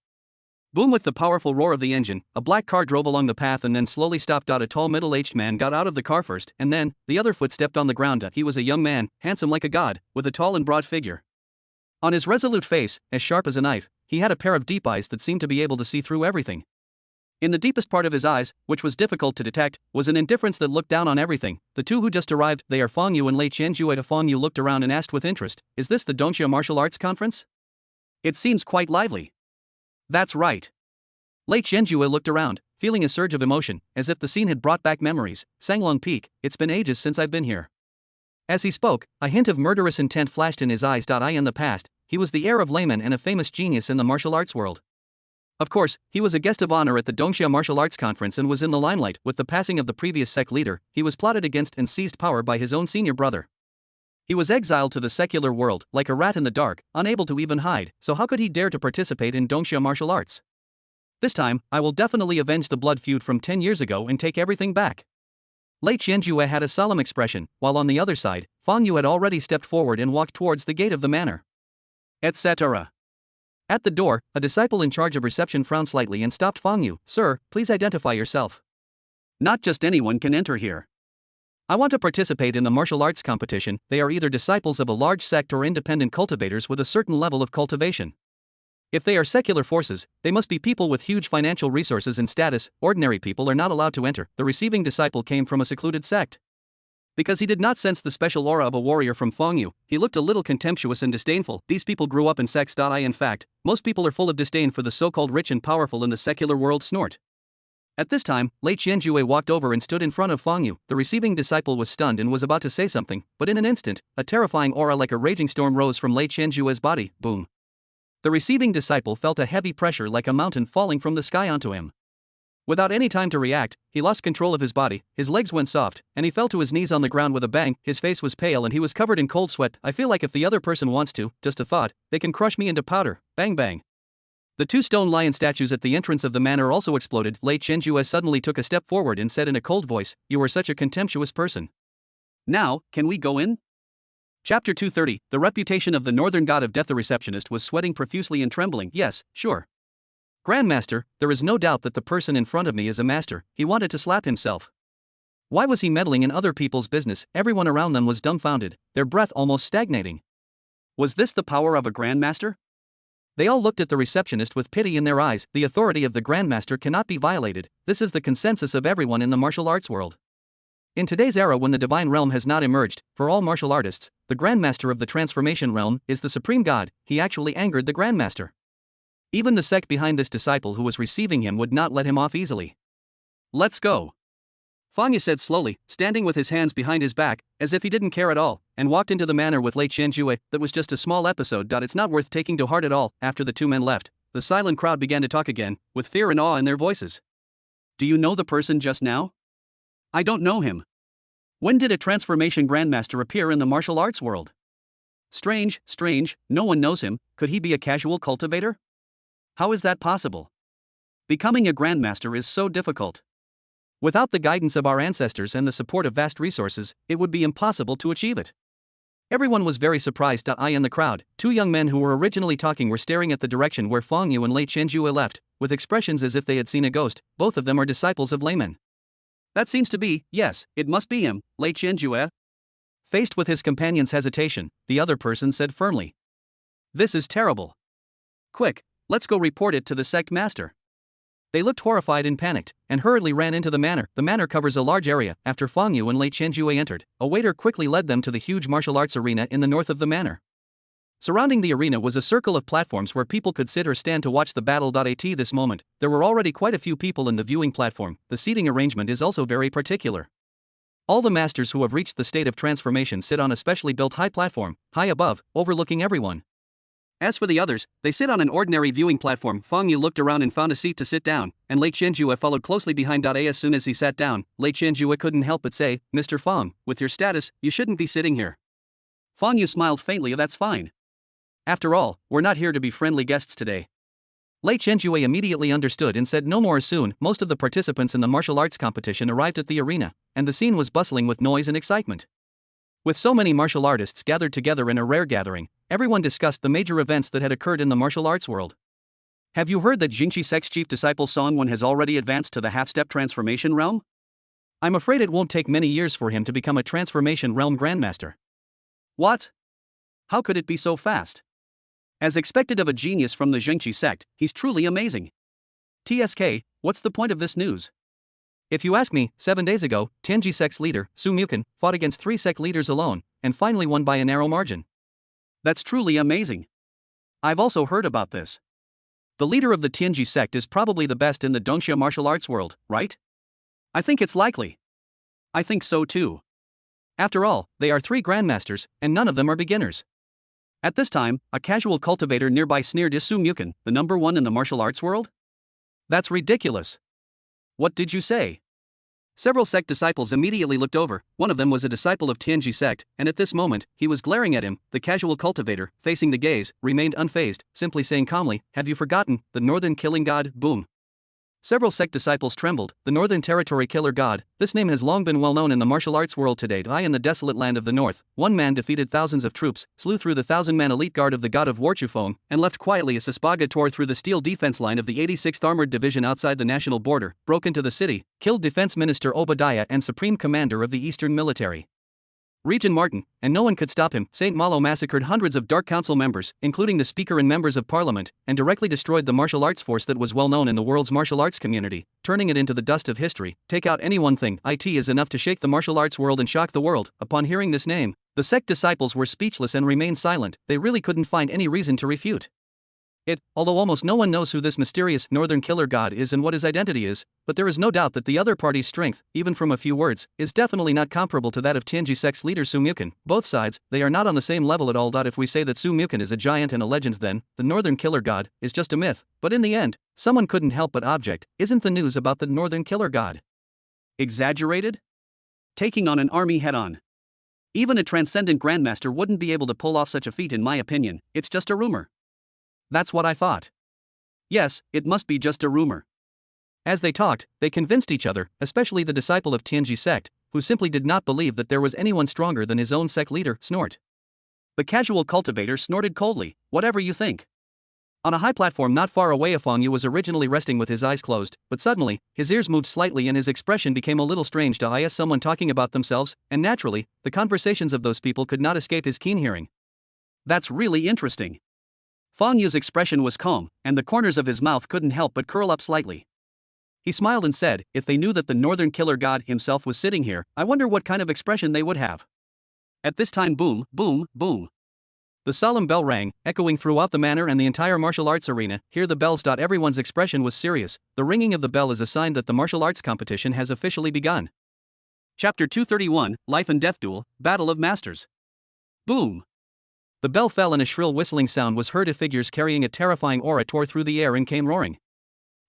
Boom! With the powerful roar of the engine, a black car drove along the path and then slowly stopped. A tall middle-aged man got out of the car first, and then, the other foot stepped on the ground. He was a young man, handsome like a god, with a tall and broad figure. On his resolute face, as sharp as a knife, he had a pair of deep eyes that seemed to be able to see through everything. In the deepest part of his eyes, which was difficult to detect, was an indifference that looked down on everything. The two who just arrived, they are Fong Yu and Lei Qianjue. Fong Yu looked around and asked with interest, "Is this the Dongxia Martial Arts Conference? It seems quite lively." "That's right." Lei Qianjue looked around, feeling a surge of emotion, as if the scene had brought back memories. Sanglong Peak, it's been ages since I've been here. As he spoke, a hint of murderous intent flashed in his eyes. In the past, he was the heir of laymen and a famous genius in the martial arts world. Of course, he was a guest of honor at the Dongxia Martial Arts Conference and was in the limelight. With the passing of the previous sect leader, he was plotted against and seized power by his own senior brother. He was exiled to the secular world, like a rat in the dark, unable to even hide, so how could he dare to participate in Dongxia martial arts? This time, I will definitely avenge the blood feud from 10 years ago and take everything back. Lei Qianjue had a solemn expression, while on the other side, Fong Yu had already stepped forward and walked towards the gate of the manor. Etc. At the door, a disciple in charge of reception frowned slightly and stopped Fong Yu. "Sir, please identify yourself. Not just anyone can enter here. I want to participate in the martial arts competition." They are either disciples of a large sect or independent cultivators with a certain level of cultivation. If they are secular forces, they must be people with huge financial resources and status. Ordinary people are not allowed to enter. The receiving disciple came from a secluded sect. Because he did not sense the special aura of a warrior from Fong Yu, he looked a little contemptuous and disdainful. These people grew up in sects. In fact, most people are full of disdain for the so-called rich and powerful in the secular world. Snort. At this time, Lei Qianjue walked over and stood in front of Fong Yu. The receiving disciple was stunned and was about to say something, but in an instant, a terrifying aura like a raging storm rose from Lei Qianjue's body. Boom. The receiving disciple felt a heavy pressure like a mountain falling from the sky onto him. Without any time to react, he lost control of his body, his legs went soft, and he fell to his knees on the ground with a bang. His face was pale and he was covered in cold sweat. "I feel like if the other person wants to, just a thought, they can crush me into powder." Bang bang. The two stone lion statues at the entrance of the manor also exploded. Lei Qianjue suddenly took a step forward and said in a cold voice, "You are such a contemptuous person. Now, can we go in?" Chapter 230, The Reputation of the Northern God of Death. The receptionist was sweating profusely and trembling. "Yes, sure. Grandmaster, there is no doubt that the person in front of me is a master." He wanted to slap himself. Why was he meddling in other people's business? Everyone around them was dumbfounded, their breath almost stagnating. Was this the power of a grandmaster? They all looked at the receptionist with pity in their eyes. The authority of the grandmaster cannot be violated. This is the consensus of everyone in the martial arts world. In today's era, when the divine realm has not emerged, for all martial artists, the grandmaster of the transformation realm is the supreme god. He actually angered the grandmaster. Even the sect behind this disciple who was receiving him would not let him off easily. "Let's go," Fong Yu said slowly, standing with his hands behind his back, as if he didn't care at all, and walked into the manor with Lei Qianjue. That was just a small episode. It's not worth taking to heart at all. After the two men left, the silent crowd began to talk again, with fear and awe in their voices. "Do you know the person just now?" "I don't know him. When did a transformation grandmaster appear in the martial arts world?" Strange, no one knows him. Could he be a casual cultivator? How is that possible? Becoming a grandmaster is so difficult. Without the guidance of our ancestors and the support of vast resources, it would be impossible to achieve it. Everyone was very surprised. In the crowd, two young men who were originally talking were staring at the direction where Fong Yu and Lei Qianjue left, with expressions as if they had seen a ghost. Both of them are disciples of laymen. "That seems to be, yes, it must be him, Lei Qianjue." Faced with his companion's hesitation, the other person said firmly, "This is terrible. Quick, let's go report it to the sect master." They looked horrified and panicked, and hurriedly ran into the manor. The manor covers a large area. After Fong Yu and Lei Qianjue entered, a waiter quickly led them to the huge martial arts arena in the north of the manor. Surrounding the arena was a circle of platforms where people could sit or stand to watch the battle. At this moment, there were already quite a few people in the viewing platform. The seating arrangement is also very particular. All the masters who have reached the state of transformation sit on a specially built high platform, high above, overlooking everyone. As for the others, they sit on an ordinary viewing platform. Fong Yu looked around and found a seat to sit down, and Lei Qianjue followed closely behind. As soon as he sat down, Lei Qianjue couldn't help but say, "Mr. Fong, with your status, you shouldn't be sitting here." Fong Yu smiled faintly. "That's fine. After all, we're not here to be friendly guests today." Lei Qianjue immediately understood and said no more. Soon, most of the participants in the martial arts competition arrived at the arena, and the scene was bustling with noise and excitement. With so many martial artists gathered together in a rare gathering, everyone discussed the major events that had occurred in the martial arts world. "Have you heard that Jingqi Sect's chief disciple Song has already advanced to the half-step transformation realm? I'm afraid it won't take many years for him to become a transformation realm grandmaster." "What? How could it be so fast?" "As expected of a genius from the Jingqi sect, he's truly amazing. TSK, what's the point of this news? If you ask me, 7 days ago, Tianji sect's leader, Su Mukin, fought against 3 sect leaders alone, and finally won by a narrow margin. That's truly amazing. I've also heard about this. The leader of the Tianji sect is probably the best in the Dongxia martial arts world, right? I think it's likely. I think so too. After all, they are 3 grandmasters, and none of them are beginners. At this time, a casual cultivator nearby sneered, "Is Su Mukin the number 1 in the martial arts world? That's ridiculous." "What did you say?" Several sect disciples immediately looked over. One of them was a disciple of Tianji sect, and at this moment, he was glaring at him. The casual cultivator, facing the gaze, remained unfazed, simply saying calmly, "Have you forgotten the Northern Killing God?" Boom. Several sect disciples trembled. The Northern Territory Killer God, this name has long been well known in the martial arts world today. In the desolate land of the north, one man defeated thousands of troops, slew through the 1,000-man elite guard of the god of war Chufeng, and left quietly as Sisbaga tore through the steel defense line of the 86th Armored Division outside the national border, broke into the city, killed Defense Minister Obadiah and Supreme Commander of the Eastern Military Region Martin, and no one could stop him. Saint Malo massacred hundreds of Dark Council members, including the Speaker and members of Parliament, and directly destroyed the martial arts force that was well known in the world's martial arts community, turning it into the dust of history. Take out any one thing, it is enough to shake the martial arts world and shock the world. Upon hearing this name, the sect disciples were speechless and remained silent. They really couldn't find any reason to refute it, although almost no one knows who this mysterious Northern Killer God is and what his identity is, but there is no doubt that the other party's strength, even from a few words, is definitely not comparable to that of Tianji sect's leader Su Mukin. Both sides, they are not on the same level at all. If we say that Su Mukin is a giant and a legend, then the Northern Killer God is just a myth. But in the end, someone couldn't help but object. Isn't the news about the Northern Killer God exaggerated? Taking on an army head-on. Even a transcendent grandmaster wouldn't be able to pull off such a feat, in my opinion. It's just a rumor. That's what I thought. Yes, it must be just a rumor. As they talked, they convinced each other, especially the disciple of Tianji sect, who simply did not believe that there was anyone stronger than his own sect leader. Snort. The casual cultivator snorted coldly. Whatever you think. On a high platform not far away, Fong Yu was originally resting with his eyes closed, but suddenly, his ears moved slightly and his expression became a little strange. Is someone talking about themselves, and naturally, the conversations of those people could not escape his keen hearing. That's really interesting. Fong Yu's expression was calm, and the corners of his mouth couldn't help but curl up slightly. He smiled and said, "If they knew that the Northern Killer God himself was sitting here, I wonder what kind of expression they would have." At this time, boom, boom, boom. The solemn bell rang, echoing throughout the manor and the entire martial arts arena. Hear the bells. Everyone's expression was serious. The ringing of the bell is a sign that the martial arts competition has officially begun. Chapter 231, Life and Death Duel, Battle of Masters. Boom. The bell fell and a shrill whistling sound was heard. Figures carrying a terrifying aura tore through the air and came roaring.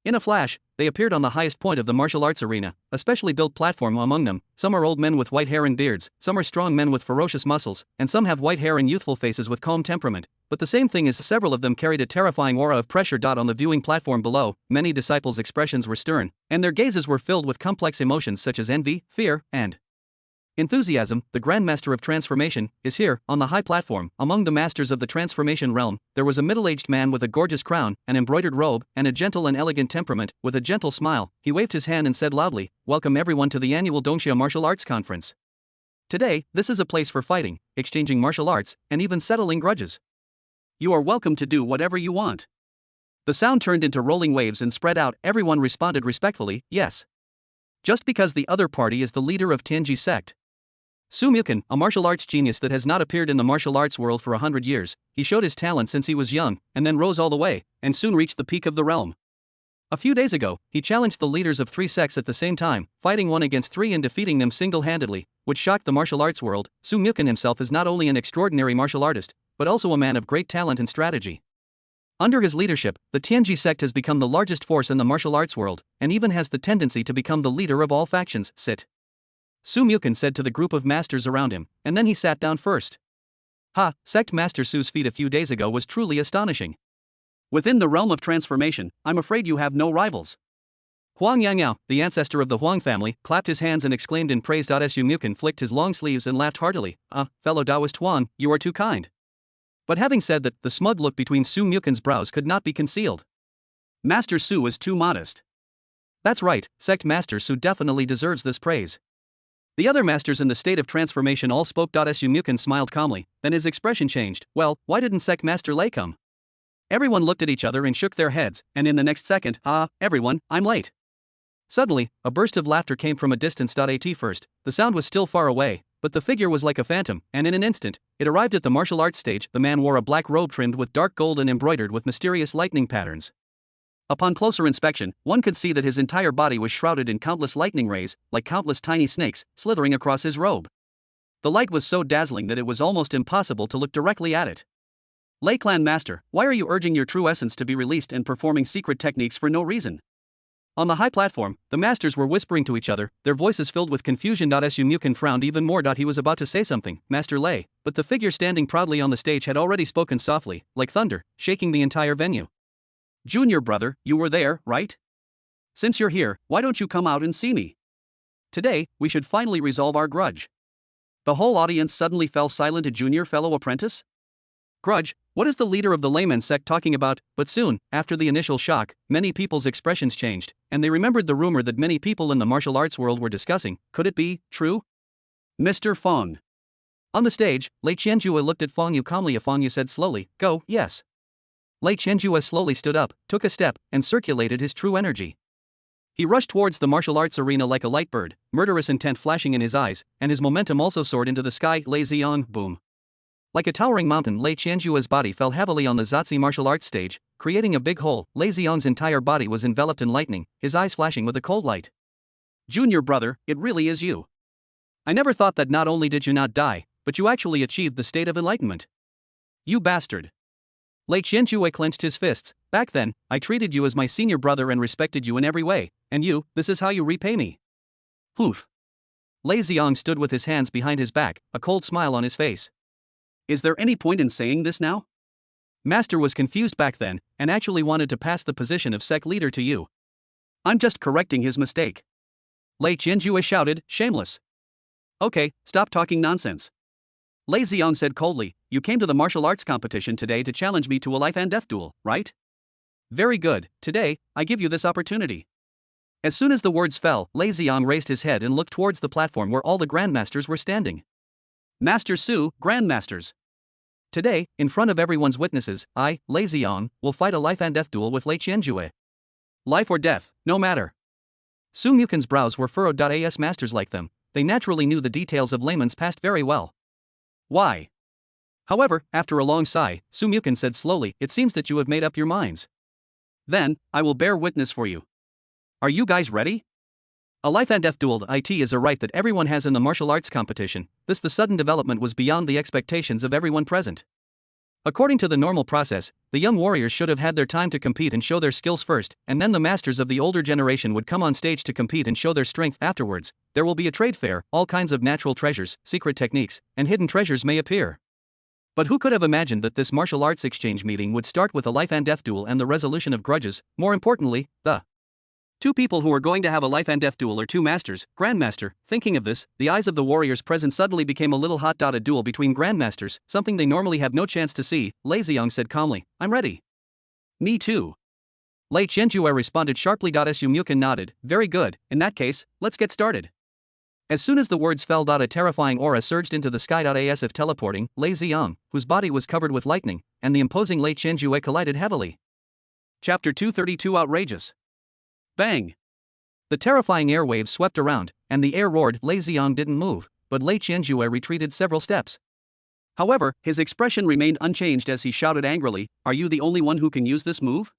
In a flash, they appeared on the highest point of the martial arts arena, a specially built platform. Among them, some are old men with white hair and beards, some are strong men with ferocious muscles, and some have white hair and youthful faces with calm temperament. But the same thing is, several of them carried a terrifying aura of pressure. On the viewing platform below, many disciples' expressions were stern, and their gazes were filled with complex emotions such as envy, fear, and enthusiasm. The Grandmaster of Transformation is here, on the high platform. Among the masters of the transformation realm, there was a middle-aged man with a gorgeous crown, an embroidered robe, and a gentle and elegant temperament. With a gentle smile, he waved his hand and said loudly, "Welcome everyone to the annual Dongxia Martial Arts Conference. Today, this is a place for fighting, exchanging martial arts, and even settling grudges. You are welcome to do whatever you want." The sound turned into rolling waves and spread out. Everyone responded respectfully, "Yes." Just because the other party is the leader of Tianji sect. Su Mukin, a martial arts genius that has not appeared in the martial arts world for 100 years, he showed his talent since he was young, and then rose all the way, and soon reached the peak of the realm. A few days ago, he challenged the leaders of 3 sects at the same time, fighting 1 against 3 and defeating them single-handedly, which shocked the martial arts world. Su Mukin himself is not only an extraordinary martial artist, but also a man of great talent and strategy. Under his leadership, the Tianji sect has become the largest force in the martial arts world, and even has the tendency to become the leader of all factions. Sit. Su Mukin said to the group of masters around him, and then he sat down first. Sect Master Su's feat a few days ago was truly astonishing. Within the realm of transformation, I'm afraid you have no rivals. Huang Yangyao, the ancestor of the Huang family, clapped his hands and exclaimed in praise. Su Mukin flicked his long sleeves and laughed heartily. Fellow Taoist Huang, you are too kind." But having said that, the smug look between Su Mukin's brows could not be concealed. Master Su is too modest. That's right, Sect Master Su definitely deserves this praise. The other masters in the state of transformation all spoke. Su Mukin smiled calmly, then his expression changed. "Well, why didn't Sect Master Lei come?" Everyone looked at each other and shook their heads, and in the next second, everyone, I'm late. Suddenly, a burst of laughter came from a distance. At first, the sound was still far away, but the figure was like a phantom, and in an instant, it arrived at the martial arts stage. The man wore a black robe trimmed with dark gold and embroidered with mysterious lightning patterns. Upon closer inspection, one could see that his entire body was shrouded in countless lightning rays, like countless tiny snakes, slithering across his robe. The light was so dazzling that it was almost impossible to look directly at it. Lei Clan Master, why are you urging your true essence to be released and performing secret techniques for no reason? On the high platform, the masters were whispering to each other, their voices filled with confusion. Sumukin frowned even more. He was about to say something, Master Lei, but the figure standing proudly on the stage had already spoken softly, like thunder, shaking the entire venue. Junior brother, you were there, right? Since you're here, why don't you come out and see me? Today, we should finally resolve our grudge. The whole audience suddenly fell silent. A junior fellow apprentice? Grudge, what is the leader of the layman sect talking about? But soon, after the initial shock, many people's expressions changed, and they remembered the rumor that many people in the martial arts world were discussing. Could it be true? Mr. Fong. On the stage, Lei Qianjue looked at Fong Yu calmly. Fong Yu said slowly, go, yes. Lei Qianjue slowly stood up, took a step, and circulated his true energy. He rushed towards the martial arts arena like a light bird, murderous intent flashing in his eyes, and his momentum also soared into the sky. Lei Xiong, boom. Like a towering mountain, Lei Qianjue's body fell heavily on the Zotzi martial arts stage, creating a big hole. Lei Xiong's entire body was enveloped in lightning, his eyes flashing with a cold light. Junior brother, it really is you. I never thought that not only did you not die, but you actually achieved the state of enlightenment. You bastard. Lei Qianjue clenched his fists. Back then, I treated you as my senior brother and respected you in every way, and this is how you repay me. Poof. Lei Xiong stood with his hands behind his back, a cold smile on his face. Is there any point in saying this now? Master was confused back then, and actually wanted to pass the position of sect leader to you. I'm just correcting his mistake. Lei Qianjue shouted, shameless. Okay, stop talking nonsense. Lei Xiong said coldly, you came to the martial arts competition today to challenge me to a life and death duel, right? Very good, today, I give you this opportunity. As soon as the words fell, Lei Xiong raised his head and looked towards the platform where all the grandmasters were standing. Master Su, grandmasters. Today, in front of everyone's witnesses, I, Lei Xiong, will fight a life and death duel with Lei Qianjue. Life or death, no matter. Su Mukin's brows were furrowed. As masters like them, they naturally knew the details of layman's past very well. Why? However, after a long sigh, Su Mukin said slowly, it seems that you have made up your minds. Then, I will bear witness for you. Are you guys ready? A life and death duel is a right that everyone has in the martial arts competition. The sudden development was beyond the expectations of everyone present. According to the normal process, the young warriors should have had their time to compete and show their skills first, and then the masters of the older generation would come on stage to compete and show their strength afterwards. There will be a trade fair, all kinds of natural treasures, secret techniques, and hidden treasures may appear. But who could have imagined that this martial arts exchange meeting would start with a life and death duel and the resolution of grudges? More importantly, the two people who were going to have a life and death duel are two masters. Grandmaster, thinking of this, the eyes of the warriors present suddenly became a little hot. A duel between grandmasters, something they normally have no chance to see. Lei Xiong said calmly, I'm ready. Me too. Lei Qianjue responded sharply. Su Mukin nodded, very good, in that case, let's get started. As soon as the words fell, a terrifying aura surged into the sky. As if teleporting, Lei Xiong, whose body was covered with lightning, and the imposing Lei Qianjue collided heavily. Chapter 232 Outrageous. Bang! The terrifying airwaves swept around, and the air roared. Lei Xiong didn't move, but Lei Qianjue retreated several steps. However, his expression remained unchanged as he shouted angrily, are you the only one who can use this move?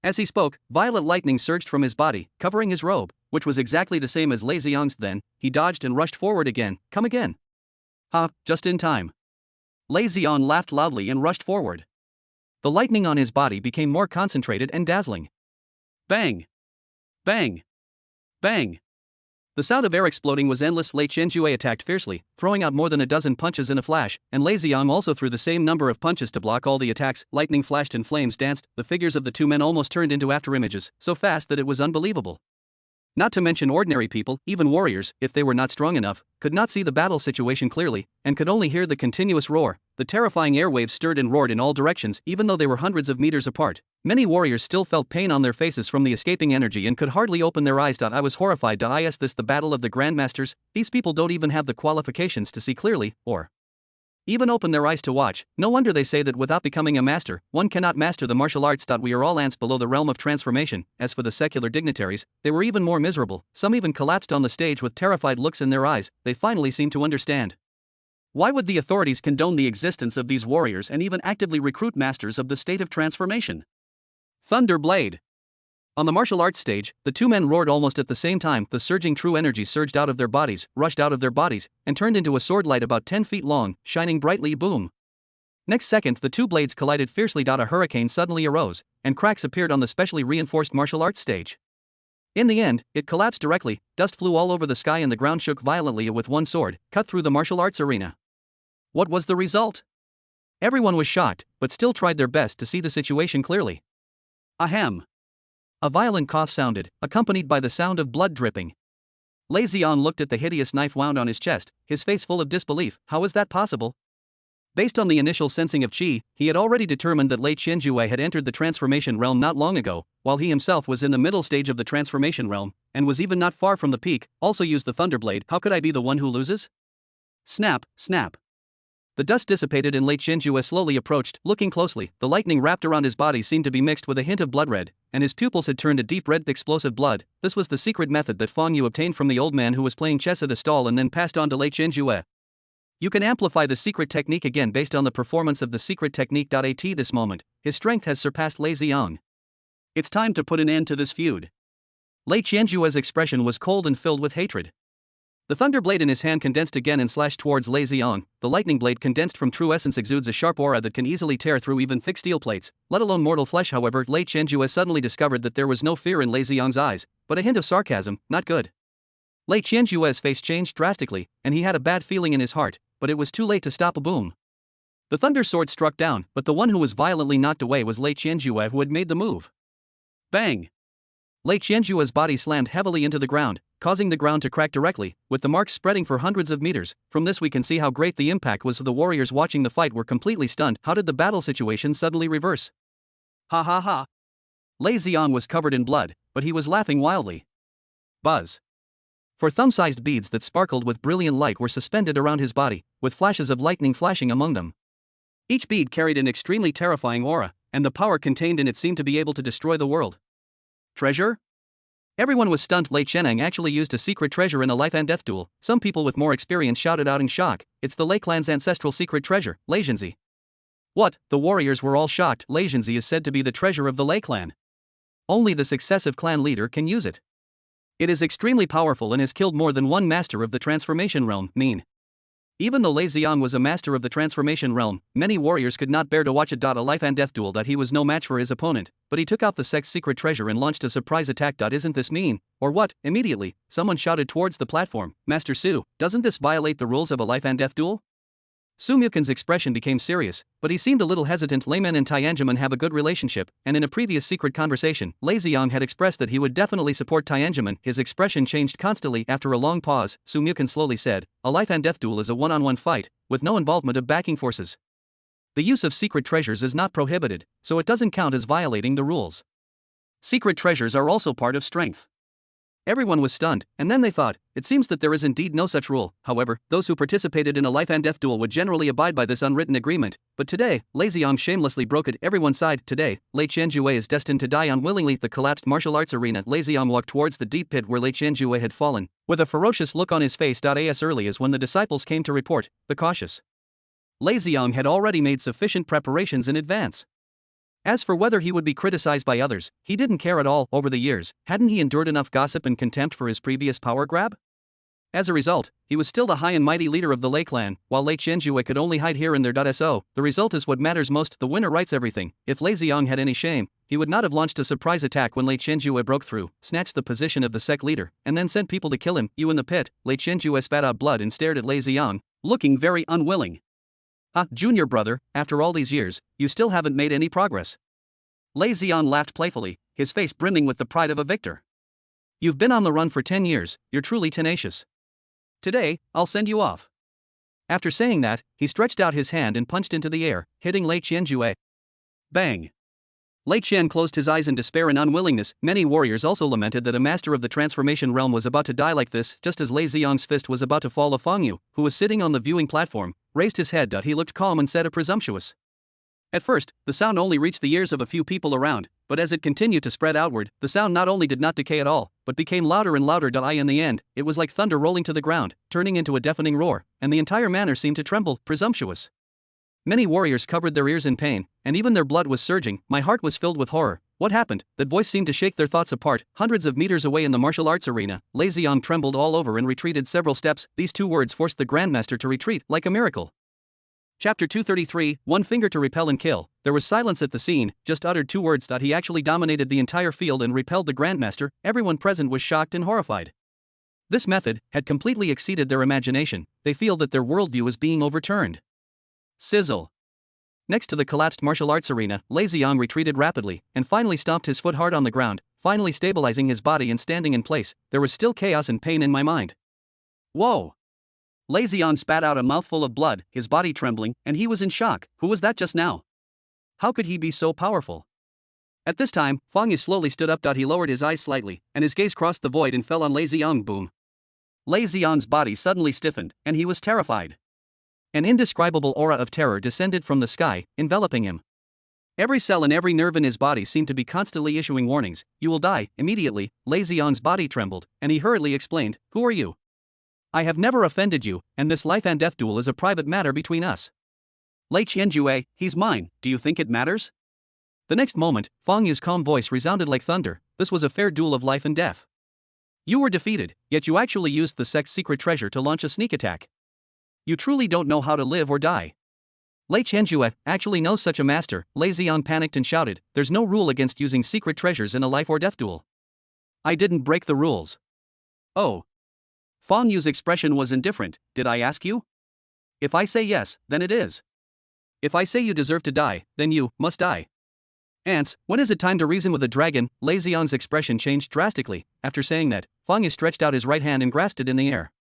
As he spoke, violet lightning surged from his body, covering his robe, which was exactly the same as Lei Xiong's. Then, he dodged and rushed forward again. Come again. Ha, just in time. Lei Xiong laughed loudly and rushed forward. The lightning on his body became more concentrated and dazzling. Bang! Bang! Bang! The sound of air exploding was endless. Lei Qianjue attacked fiercely, throwing out more than a dozen punches in a flash, and Lei Xiong also threw the same number of punches to block all the attacks. Lightning flashed and flames danced. The figures of the two men almost turned into afterimages, so fast that it was unbelievable. Not to mention ordinary people, even warriors, if they were not strong enough, could not see the battle situation clearly, and could only hear the continuous roar. The terrifying airwaves stirred and roared in all directions, even though they were hundreds of meters apart. Many warriors still felt pain on their faces from the escaping energy and could hardly open their eyes. I was horrified. Is this the battle of the grandmasters? These people don't even have the qualifications to see clearly, or even open their eyes to watch. No wonder they say that without becoming a master, one cannot master the martial arts. We are all ants below the realm of transformation. As for the secular dignitaries, they were even more miserable. Some even collapsed on the stage with terrified looks in their eyes. They finally seemed to understand. Why would the authorities condone the existence of these warriors and even actively recruit masters of the state of transformation? Thunder Blade. On the martial arts stage, the two men roared almost at the same time. The surging true energy surged out of their bodies, rushed out of their bodies, and turned into a sword light about 10 feet long, shining brightly. Boom. Next second, the two blades collided fiercely. A hurricane suddenly arose, and cracks appeared on the specially reinforced martial arts stage. In the end, it collapsed directly. Dust flew all over the sky and the ground shook violently. With one sword cut through the martial arts arena. What was the result? Everyone was shocked, but still tried their best to see the situation clearly. Ahem. A violent cough sounded, accompanied by the sound of blood dripping. Lei Xiong looked at the hideous knife wound on his chest, his face full of disbelief. How is that possible? Based on the initial sensing of qi, he had already determined that Lei Qianjue had entered the transformation realm not long ago, while he himself was in the middle stage of the transformation realm, and was even not far from the peak. Also used the Thunderblade. How could I be the one who loses? Snap, snap. The dust dissipated and Lei Qianjue slowly approached. Looking closely, the lightning wrapped around his body seemed to be mixed with a hint of blood red, and his pupils had turned a deep red explosive blood. This was the secret method that Fang Yu obtained from the old man who was playing chess at a stall and then passed on to Lei Qianjue. You can amplify the secret technique again based on the performance of the secret technique. At this moment, his strength has surpassed Lei Xiong. It's time to put an end to this feud. Lei Qianjue's expression was cold and filled with hatred. The thunder blade in his hand condensed again and slashed towards Lei Xiong. The lightning blade, condensed from true essence, exudes a sharp aura that can easily tear through even thick steel plates, let alone mortal flesh. However, Lei Qianjue suddenly discovered that there was no fear in Lei Xiong's eyes, but a hint of sarcasm. Not good. Lei Qianjue's face changed drastically, and he had a bad feeling in his heart, but it was too late to stop. A boom. The thunder sword struck down, but the one who was violently knocked away was Lei Qianjue, who had made the move. Bang! Lei Qianjue's body slammed heavily into the ground, causing the ground to crack directly, with the marks spreading for hundreds of meters. From this we can see how great the impact was. The warriors watching the fight were completely stunned. How did the battle situation suddenly reverse? Ha ha ha. Lei Xiong was covered in blood, but he was laughing wildly. Buzz. Four thumb-sized beads that sparkled with brilliant light were suspended around his body, with flashes of lightning flashing among them. Each bead carried an extremely terrifying aura, and the power contained in it seemed to be able to destroy the world. Treasure? Everyone was stunned. Lei Cheneng actually used a secret treasure in a life and death duel. Some people with more experience shouted out in shock. It's the Lei clan's ancestral secret treasure, Lei Zhenzi. What? The warriors were all shocked. Lei Zhenzi is said to be the treasure of the Lei clan. Only the successive clan leader can use it. It is extremely powerful and has killed more than one master of the transformation realm. Even though Lei Xiong was a master of the transformation realm, many warriors could not bear to watch it. A life and death duel. He was no match for his opponent, but he took out the sect's secret treasure and launched a surprise attack. Isn't this mean, or what? Immediately, someone shouted towards the platform, Master Su, doesn't this violate the rules of a life and death duel? Su Mukin's expression became serious, but he seemed a little hesitant. Layman and Tianjin have a good relationship, and in a previous secret conversation, Lei Xiong had expressed that he would definitely support Tianjin. His expression changed constantly. After a long pause, Su Mukin slowly said, a life and death duel is a one-on-one fight, with no involvement of backing forces. The use of secret treasures is not prohibited, so it doesn't count as violating the rules. Secret treasures are also part of strength. Everyone was stunned, and then they thought, it seems that there is indeed no such rule. However, those who participated in a life and death duel would generally abide by this unwritten agreement. But today, Lei Xiong shamelessly broke it. Everyone sighed. Today, Lei Qianjue is destined to die unwillingly. The collapsed martial arts arena. Lei Xiong walked towards the deep pit where Lei Qianjue had fallen, with a ferocious look on his face. As early as when the disciples came to report, be cautious. Lei Xiong had already made sufficient preparations in advance. As for whether he would be criticized by others, he didn't care at all. Over the years, hadn't he endured enough gossip and contempt for his previous power grab? As a result, he was still the high and mighty leader of the Lei clan, while Lei Qianjue could only hide here and there. So, the result is what matters most. The winner writes everything. If Lei Xiong had any shame, he would not have launched a surprise attack when Lei Qianjue broke through, snatched the position of the sect leader, and then sent people to kill him. You in the pit. Lei Qianjue spat out blood and stared at Lei Xiong, looking very unwilling. Junior brother, after all these years, you still haven't made any progress. Lei Xiong laughed playfully, his face brimming with the pride of a victor. You've been on the run for 10 years, you're truly tenacious. Today, I'll send you off. After saying that, he stretched out his hand and punched into the air, hitting Lei Qianjue. Bang! Lei Qian closed his eyes in despair and unwillingness. Many warriors also lamented that a master of the transformation realm was about to die like this. Just as Lei Xiong's fist was about to fall, Fang Yu, who was sitting on the viewing platform, raised his head. He looked calm and said a presumptuous. At first, the sound only reached the ears of a few people around, but as it continued to spread outward, the sound not only did not decay at all, but became louder and louder. In the end, it was like thunder rolling to the ground, turning into a deafening roar, and the entire manor seemed to tremble. Presumptuous. Many warriors covered their ears in pain, and even their blood was surging. My heart was filled with horror. What happened? That voice seemed to shake their thoughts apart. Hundreds of meters away in the martial arts arena, Lei Ziyang trembled all over and retreated several steps. These two words forced the Grandmaster to retreat like a miracle. Chapter 233, One Finger to Repel and Kill. There was silence at the scene, just uttered two words. He actually dominated the entire field and repelled the Grandmaster. Everyone present was shocked and horrified. This method had completely exceeded their imagination. They feel that their worldview is being overturned. Sizzle. Next to the collapsed martial arts arena, Lei Ziyang retreated rapidly, and finally stomped his foot hard on the ground, finally stabilizing his body and standing in place. There was still chaos and pain in my mind. Whoa! Lei Ziyang spat out a mouthful of blood, his body trembling, and he was in shock. Who was that just now? How could he be so powerful? At this time, Fang Yu slowly stood up. He lowered his eyes slightly, and his gaze crossed the void and fell on Lei Ziyang. Boom! Lei Ziyang's body suddenly stiffened, and he was terrified. An indescribable aura of terror descended from the sky, enveloping him. Every cell and every nerve in his body seemed to be constantly issuing warnings. You will die. Immediately, Lei Ziyang's body trembled, and he hurriedly explained, Who are you? I have never offended you, and this life and death duel is a private matter between us. Lei Qianjue, he's mine, do you think it matters? The next moment, Fang Yu's calm voice resounded like thunder. This was a fair duel of life and death. You were defeated, yet you actually used the sect's secret treasure to launch a sneak attack. You truly don't know how to live or die. Lei Qianjue actually knows such a master. Lei Ziyang panicked and shouted, There's no rule against using secret treasures in a life or death duel. I didn't break the rules. Oh. Fang Yu's expression was indifferent. Did I ask you? If I say yes, then it is. If I say you deserve to die, then you must die. Ants, when is it time to reason with a dragon? Lei Ziyang's expression changed drastically. After saying that, Fang Yu stretched out his right hand and grasped it in the air.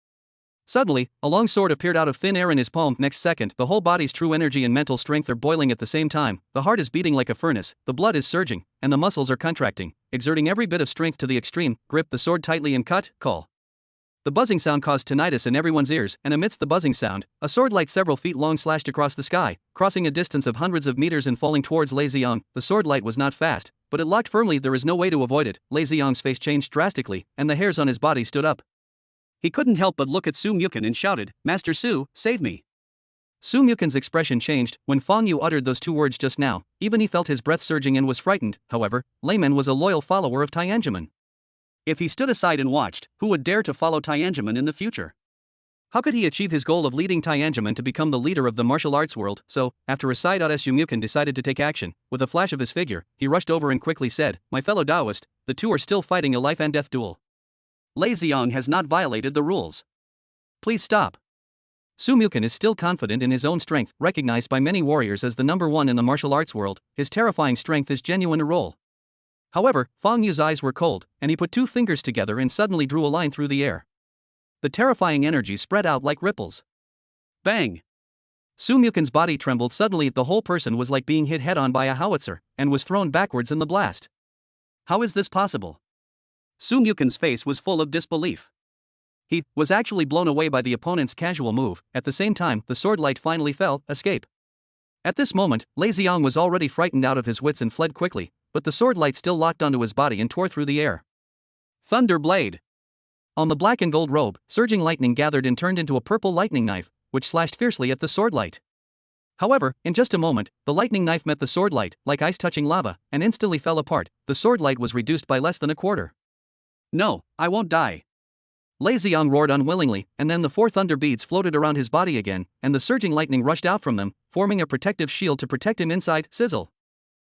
Suddenly, a long sword appeared out of thin air in his palm. Next second, the whole body's true energy and mental strength are boiling at the same time. The heart is beating like a furnace, the blood is surging, and the muscles are contracting, exerting every bit of strength to the extreme. Grip the sword tightly and cut, call. The buzzing sound caused tinnitus in everyone's ears, and amidst the buzzing sound, a sword light several feet long slashed across the sky, crossing a distance of hundreds of meters and falling towards Lei Ziyang. The sword light was not fast, but it locked firmly. There is no way to avoid it. Lei Ziyang's face changed drastically, and the hairs on his body stood up. He couldn't help but look at Su Mukin and shouted, Master Su, save me. Su Mukin's expression changed when Fang Yu uttered those two words just now. Even he felt his breath surging and was frightened. However, Layman was a loyal follower of Tianjin. If he stood aside and watched, who would dare to follow Tianjin in the future? How could he achieve his goal of leading Tianjin to become the leader of the martial arts world? So, after a sigh, Su Mukin decided to take action. With a flash of his figure, he rushed over and quickly said, My fellow Taoist, the two are still fighting a life and death duel. Lei Ziyang has not violated the rules. Please stop. Su Mukin is still confident in his own strength, recognized by many warriors as the number one in the martial arts world. His terrifying strength is genuine to roll. However, Fang Yu's eyes were cold, and he put two fingers together and suddenly drew a line through the air. The terrifying energy spread out like ripples. Bang! Su Mukin's body trembled suddenly. The whole person was like being hit head-on by a howitzer, and was thrown backwards in the blast. How is this possible? Su Mukin's face was full of disbelief. He was actually blown away by the opponent's casual move. At the same time, the sword light finally fell. Escape. At this moment, Lei Ziyang was already frightened out of his wits and fled quickly, but the sword light still locked onto his body and tore through the air. Thunder blade. On the black and gold robe, surging lightning gathered and turned into a purple lightning knife, which slashed fiercely at the sword light. However, in just a moment, the lightning knife met the sword light, like ice touching lava, and instantly fell apart. The sword light was reduced by less than a quarter. No, I won't die. Lei Ziyang roared unwillingly, and then the four thunder beads floated around his body again, and the surging lightning rushed out from them, forming a protective shield to protect him inside. Sizzle.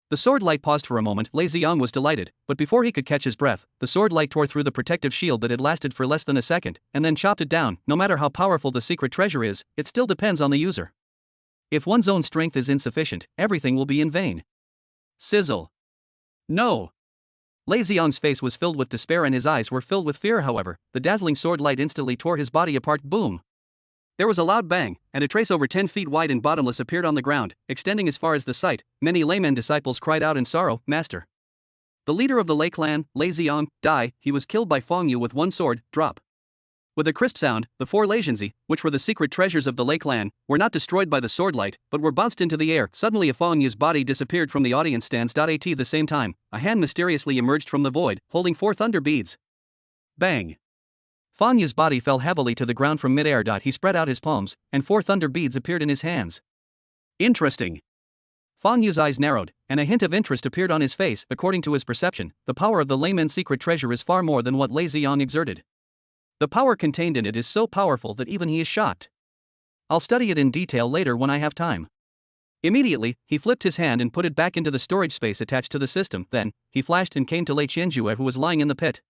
The sword light paused for a moment. Lei Ziyang was delighted, but before he could catch his breath, the sword light tore through the protective shield that had lasted for less than a second, and then chopped it down. No matter how powerful the secret treasure is, it still depends on the user. If one's own strength is insufficient, everything will be in vain. Sizzle. No. Lei Ziyang's face was filled with despair and his eyes were filled with fear. However, the dazzling sword light instantly tore his body apart. Boom! There was a loud bang, and a trace over 10 feet wide and bottomless appeared on the ground, extending as far as the sight. Many layman disciples cried out in sorrow, Master. The leader of the Lei clan, Lei Ziyang, died. He was killed by Fang Yu with one sword, drop. With a crisp sound, the 4 Leijianzi, which were the secret treasures of the Lei clan, were not destroyed by the swordlight, but were bounced into the air. Suddenly a Feng Yu's body disappeared from the audience stands. At the same time, a hand mysteriously emerged from the void, holding 4 thunder beads. Bang! Feng Yu's body fell heavily to the ground from mid-air. He spread out his palms, and 4 thunder beads appeared in his hands. Interesting. Feng Yu's eyes narrowed, and a hint of interest appeared on his face. According to his perception, the power of the layman's secret treasure is far more than what Lei Ziyang exerted. The power contained in it is so powerful that even he is shocked. I'll study it in detail later when I have time. Immediately, he flipped his hand and put it back into the storage space attached to the system. Then, he flashed and came to Lei Qianjue, who was lying in the pit.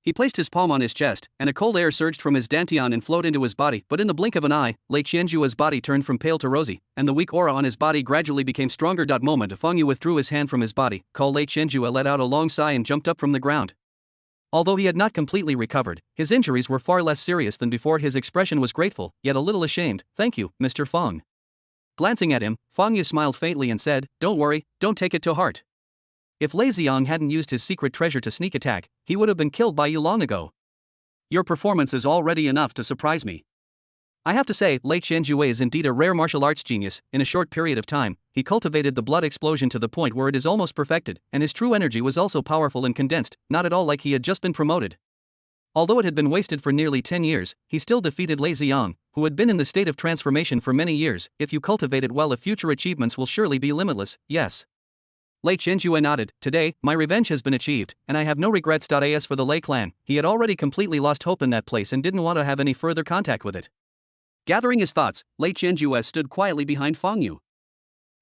He placed his palm on his chest, and a cold air surged from his dantian and flowed into his body. But in the blink of an eye, Lei Qianjue's body turned from pale to rosy, and the weak aura on his body gradually became stronger. Moment Feng Yu withdrew his hand from his body. Lei Qianjue let out a long sigh and jumped up from the ground. Although he had not completely recovered, his injuries were far less serious than before. His expression was grateful, yet a little ashamed. Thank you, Mr. Feng. Glancing at him, Feng Yu smiled faintly and said, don't worry, don't take it to heart. If Lei Ziyang hadn't used his secret treasure to sneak attack, he would have been killed by you long ago. Your performance is already enough to surprise me. I have to say, Lei Qianjue is indeed a rare martial arts genius. In a short period of time, he cultivated the blood explosion to the point where it is almost perfected, and his true energy was also powerful and condensed, not at all like he had just been promoted. Although it had been wasted for nearly 10 years, he still defeated Lei Ziyang, who had been in the state of transformation for many years. If you cultivate it well, the future achievements will surely be limitless, yes. Lei Qianjue nodded. Today, my revenge has been achieved, and I have no regrets. As for the Lei clan, he had already completely lost hope in that place and didn't want to have any further contact with it. Gathering his thoughts, Lei Qianjue stood quietly behind Feng Yu.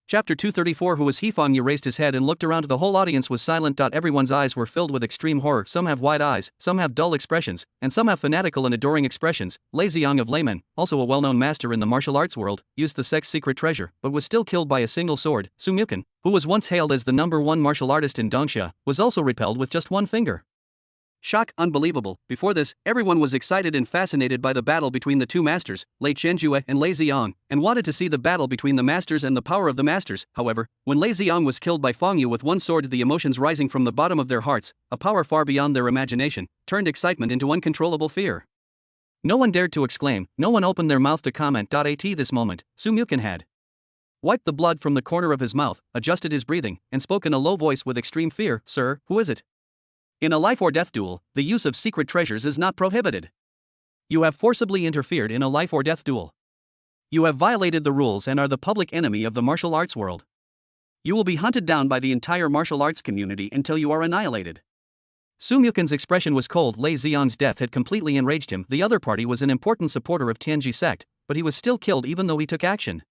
Chapter 234. Who was he? Feng Yu raised his head and looked around. The whole audience was silent. Everyone's eyes were filled with extreme horror. Some have wide eyes, some have dull expressions, and some have fanatical and adoring expressions. Lei Ziyang of Layman, also a well-known master in the martial arts world, used the sect's secret treasure, but was still killed by a single sword. Su Mukan, who was once hailed as the #1 martial artist in Dongxia, was also repelled with just one finger. Shock, unbelievable. Before this, everyone was excited and fascinated by the battle between the two masters, Lei Qianjue and Lei Ziyang, and wanted to see the battle between the masters and the power of the masters. However, when Lei Ziyang was killed by Feng Yu with one sword, the emotions rising from the bottom of their hearts, a power far beyond their imagination, turned excitement into uncontrollable fear. No one dared to exclaim, no one opened their mouth to comment. At this moment, Su Mukan had wiped the blood from the corner of his mouth, adjusted his breathing, and spoke in a low voice with extreme fear. Sir, who is it? In a life-or-death duel, the use of secret treasures is not prohibited. You have forcibly interfered in a life-or-death duel. You have violated the rules and are the public enemy of the martial arts world. You will be hunted down by the entire martial arts community until you are annihilated. Su Mukan's expression was cold. Lei Ziyang's death had completely enraged him. The other party was an important supporter of Tianji sect, but he was still killed even though he took action.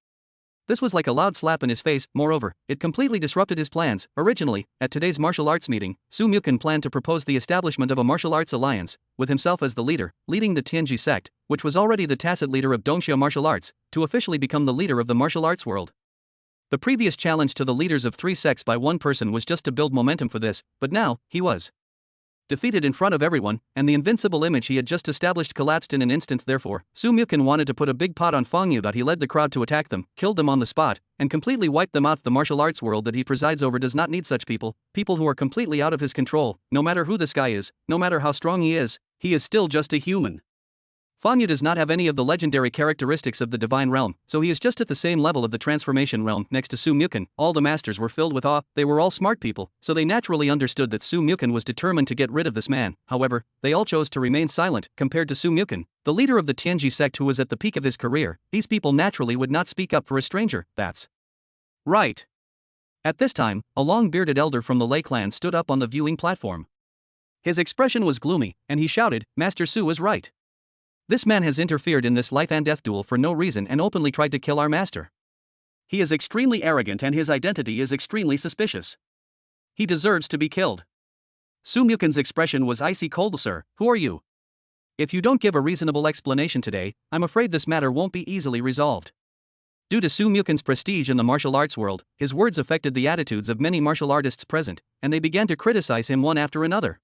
This was like a loud slap in his face. Moreover, it completely disrupted his plans. Originally, at today's martial arts meeting, Su Mukan planned to propose the establishment of a martial arts alliance, with himself as the leader, leading the Tianji sect, which was already the tacit leader of Dongxia martial arts, to officially become the leader of the martial arts world. The previous challenge to the leaders of 3 sects by one person was just to build momentum for this, but now, he was defeated in front of everyone, and the invincible image he had just established collapsed in an instant. Therefore, Su Mukan wanted to put a big pot on Feng Yu. He led the crowd to attack them, killed them on the spot, and completely wiped them out. The martial arts world that he presides over does not need such people, people who are completely out of his control. No matter who this guy is, no matter how strong he is still just a human. Feng Yu does not have any of the legendary characteristics of the divine realm, so he is just at the same level of the transformation realm. Next to Su Mukan, all the masters were filled with awe. They were all smart people, so they naturally understood that Su Mukan was determined to get rid of this man. However, they all chose to remain silent. Compared to Su Mukan, the leader of the Tianji sect who was at the peak of his career, these people naturally would not speak up for a stranger. That's right. At this time, a long-bearded elder from the Lei clan stood up on the viewing platform. His expression was gloomy, and he shouted, Master Su is right. This man has interfered in this life and death duel for no reason and openly tried to kill our master. He is extremely arrogant and his identity is extremely suspicious. He deserves to be killed. Su Mukan's expression was icy cold. Sir, who are you? If you don't give a reasonable explanation today, I'm afraid this matter won't be easily resolved. Due to Su Mukan's prestige in the martial arts world, his words affected the attitudes of many martial artists present, and they began to criticize him one after another.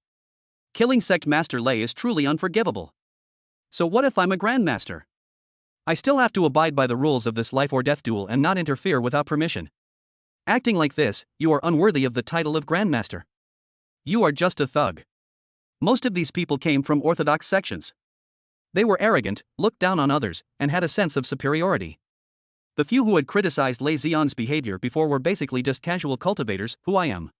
Killing sect master Lei is truly unforgivable. So what if I'm a grandmaster? I still have to abide by the rules of this life or death duel and not interfere without permission. Acting like this, you are unworthy of the title of grandmaster. You are just a thug. Most of these people came from orthodox sections. They were arrogant, looked down on others, and had a sense of superiority. The few who had criticized Lei Zion's behavior before were basically just casual cultivators. Who I am.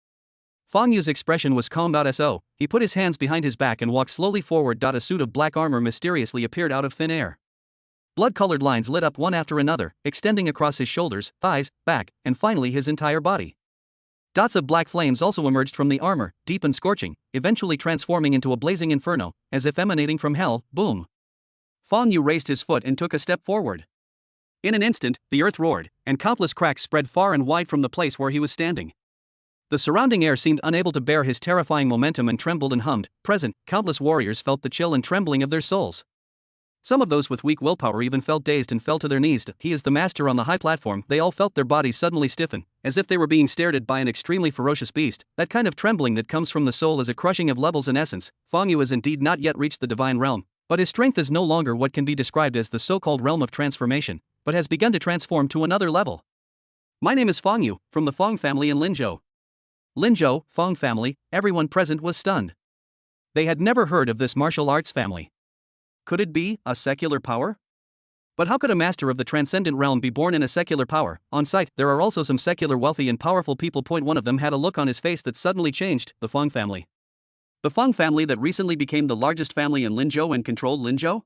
Fang Yu's expression was calm. So, he put his hands behind his back and walked slowly forward. A suit of black armor mysteriously appeared out of thin air. Blood-colored lines lit up one after another, extending across his shoulders, thighs, back, and finally his entire body. Dots of black flames also emerged from the armor, deep and scorching, eventually transforming into a blazing inferno, as if emanating from hell. Boom! Fang Yu raised his foot and took a step forward. In an instant, the earth roared, and countless cracks spread far and wide from the place where he was standing. The surrounding air seemed unable to bear his terrifying momentum and trembled and hummed. Present, countless warriors felt the chill and trembling of their souls. Some of those with weak willpower even felt dazed and fell to their knees. He is the master on the high platform. They all felt their bodies suddenly stiffen, as if they were being stared at by an extremely ferocious beast. That kind of trembling that comes from the soul is a crushing of levels in essence. Fang Yu has indeed not yet reached the divine realm, but his strength is no longer what can be described as the so-called realm of transformation, but has begun to transform to another level. My name is Fang Yu, from the Fang family in Linzhou. Linzhou, Fang family, everyone present was stunned. They had never heard of this martial arts family. Could it be a secular power? But how could a master of the transcendent realm be born in a secular power? On sight, there are also some secular wealthy and powerful people. One of them had a look on his face that suddenly changed. The Fang family. The Fang family that recently became the largest family in Linzhou and controlled Linzhou?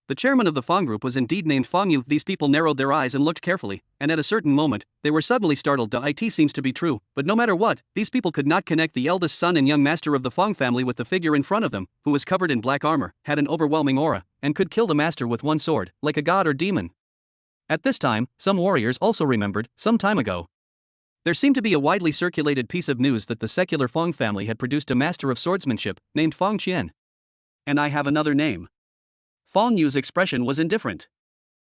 The chairman of the Fang group was indeed named Fang Yu. These people narrowed their eyes and looked carefully, and at a certain moment, they were suddenly startled. It seems to be true, but no matter what, these people could not connect the eldest son and young master of the Fang family with the figure in front of them, who was covered in black armor, had an overwhelming aura, and could kill the master with one sword, like a god or demon. At this time, some warriors also remembered, some time ago. There seemed to be a widely circulated piece of news that the secular Fang family had produced a master of swordsmanship, named Fang Qian. And I have another name. Fang Yu's expression was indifferent.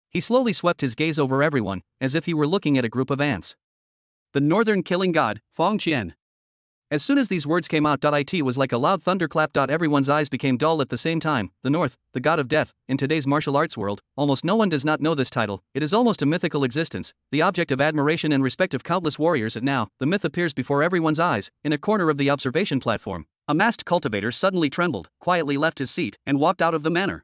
He slowly swept his gaze over everyone, as if he were looking at a group of ants. The northern killing god, Fang Qian. As soon as these words came out, it was like a loud thunderclap. Everyone's eyes became dull at the same time. The North, the god of death, in today's martial arts world, almost no one does not know this title. It is almost a mythical existence, the object of admiration and respect of countless warriors. And now, the myth appears before everyone's eyes, in a corner of the observation platform. A masked cultivator suddenly trembled, quietly left his seat, and walked out of the manor.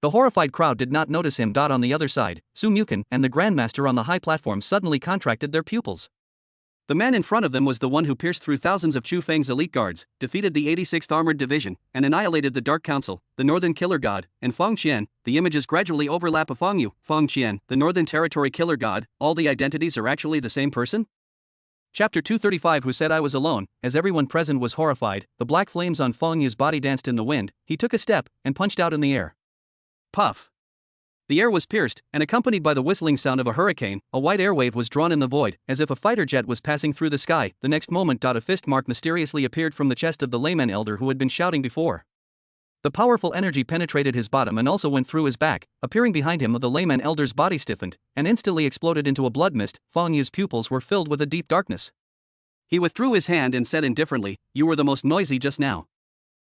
The horrified crowd did not notice him. On the other side, Su Mukin and the Grandmaster on the high platform suddenly contracted their pupils. The man in front of them was the one who pierced through thousands of Chu Feng's elite guards, defeated the 86th Armored Division, and annihilated the Dark Council, the Northern Killer God, and Fang Qian. The images gradually overlap of Fang Yu, Fang Qian, the Northern Territory Killer God. All the identities are actually the same person? Chapter 235. Who said I was alone? As everyone present was horrified, the black flames on Fang Yu's body danced in the wind. He took a step and punched out in the air. Puff! The air was pierced, and accompanied by the whistling sound of a hurricane, a white airwave was drawn in the void, as if a fighter jet was passing through the sky. The next moment, a fist mark mysteriously appeared from the chest of the layman elder who had been shouting before. The powerful energy penetrated his bottom and also went through his back. Appearing behind him, the layman elder's body stiffened, and instantly exploded into a blood mist. Fang Yu's pupils were filled with a deep darkness. He withdrew his hand and said indifferently, "You were the most noisy just now.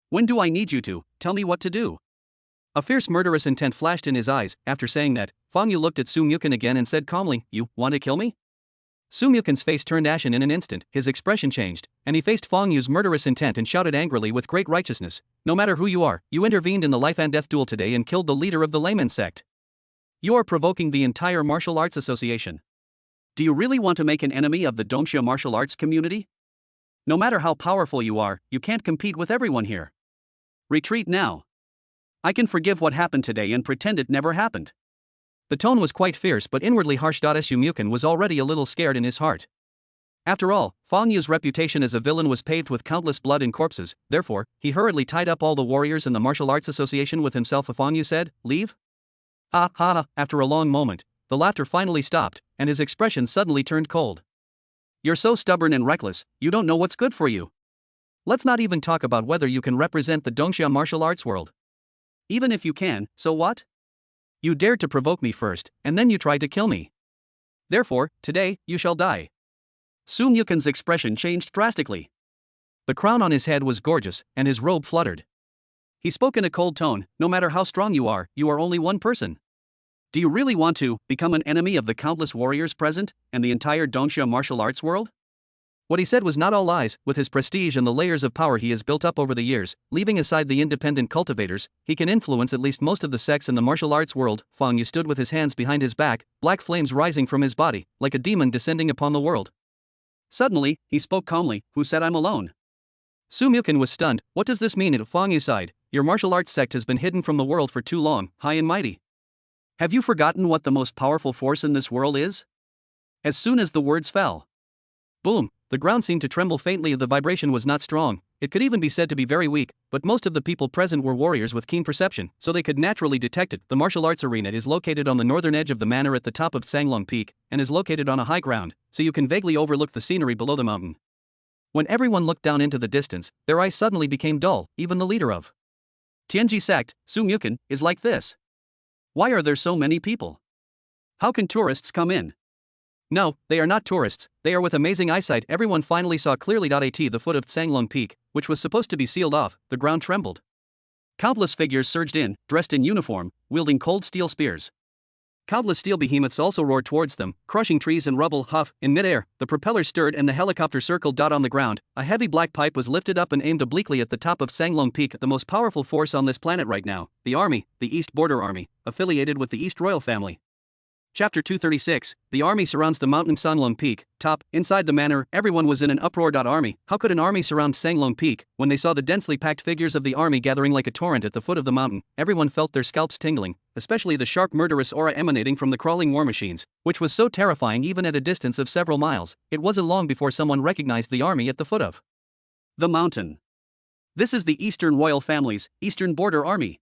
When do I need you to tell me what to do?" A fierce murderous intent flashed in his eyes. After saying that, Fang Yu looked at Su Mukin again and said calmly, "You want to kill me?" Su Mukin's face turned ashen in an instant, his expression changed, and he faced Fang Yu's murderous intent and shouted angrily with great righteousness, "No matter who you are, you intervened in the life and death duel today and killed the leader of the layman sect. You are provoking the entire martial arts association. Do you really want to make an enemy of the Dongxia martial arts community? No matter how powerful you are, you can't compete with everyone here. Retreat now. I can forgive what happened today and pretend it never happened." The tone was quite fierce but inwardly harsh. Su Mukin was already a little scared in his heart. After all, Fang Yu's reputation as a villain was paved with countless blood and corpses. Therefore, he hurriedly tied up all the warriors in the martial arts association with himself. Fang Yu said, "Leave?" Ha ha ha. After a long moment, the laughter finally stopped, and his expression suddenly turned cold. "You're so stubborn and reckless, you don't know what's good for you. Let's not even talk about whether you can represent the Dongxia martial arts world. Even if you can, so what? You dared to provoke me first, and then you tried to kill me. Therefore, today, you shall die." Su Mukin's expression changed drastically. The crown on his head was gorgeous, and his robe fluttered. He spoke in a cold tone, "No matter how strong you are only one person. Do you really want to become an enemy of the countless warriors present, and the entire Dongxia martial arts world? What he said was not all lies. With his prestige and the layers of power he has built up over the years, leaving aside the independent cultivators, he can influence at least most of the sects in the martial arts world. Fang Yu stood with his hands behind his back, black flames rising from his body, like a demon descending upon the world. Suddenly, he spoke calmly. Who said I'm alone? Su Mukin was stunned. What does this mean? Fang Yu sighed. Your martial arts sect has been hidden from the world for too long, high and mighty. Have you forgotten what the most powerful force in this world is? As soon as the words fell, boom, the ground seemed to tremble faintly. The vibration was not strong, it could even be said to be very weak, but most of the people present were warriors with keen perception, so they could naturally detect it. The martial arts arena is located on the northern edge of the manor at the top of Sanglong Peak, and is located on a high ground, so you can vaguely overlook the scenery below the mountain. When everyone looked down into the distance, their eyes suddenly became dull. Even the leader of Tianji sect, Su Mukin, is like this. Why are there so many people? How can tourists come in? No, they are not tourists, they are with amazing eyesight. Everyone finally saw clearly. At the foot of Sanglong Peak, which was supposed to be sealed off, the ground trembled. Countless figures surged in, dressed in uniform, wielding cold steel spears. Countless steel behemoths also roared towards them, crushing trees and rubble. In midair, the propellers stirred and the helicopter circled. On the ground, a heavy black pipe was lifted up and aimed obliquely at the top of Sanglong Peak. The most powerful force on this planet right now, the army, the East Border Army, affiliated with the East Royal family. Chapter 236, the army surrounds the mountain Sanglong Peak. Inside the manor, everyone was in an uproar. Army, how could an army surround Sanglong Peak? When they saw the densely packed figures of the army gathering like a torrent at the foot of the mountain, everyone felt their scalps tingling, especially the sharp murderous aura emanating from the crawling war machines, which was so terrifying even at a distance of several miles. It wasn't long before someone recognized the army at the foot of the mountain. This is the Eastern Royal Family's Eastern Border Army.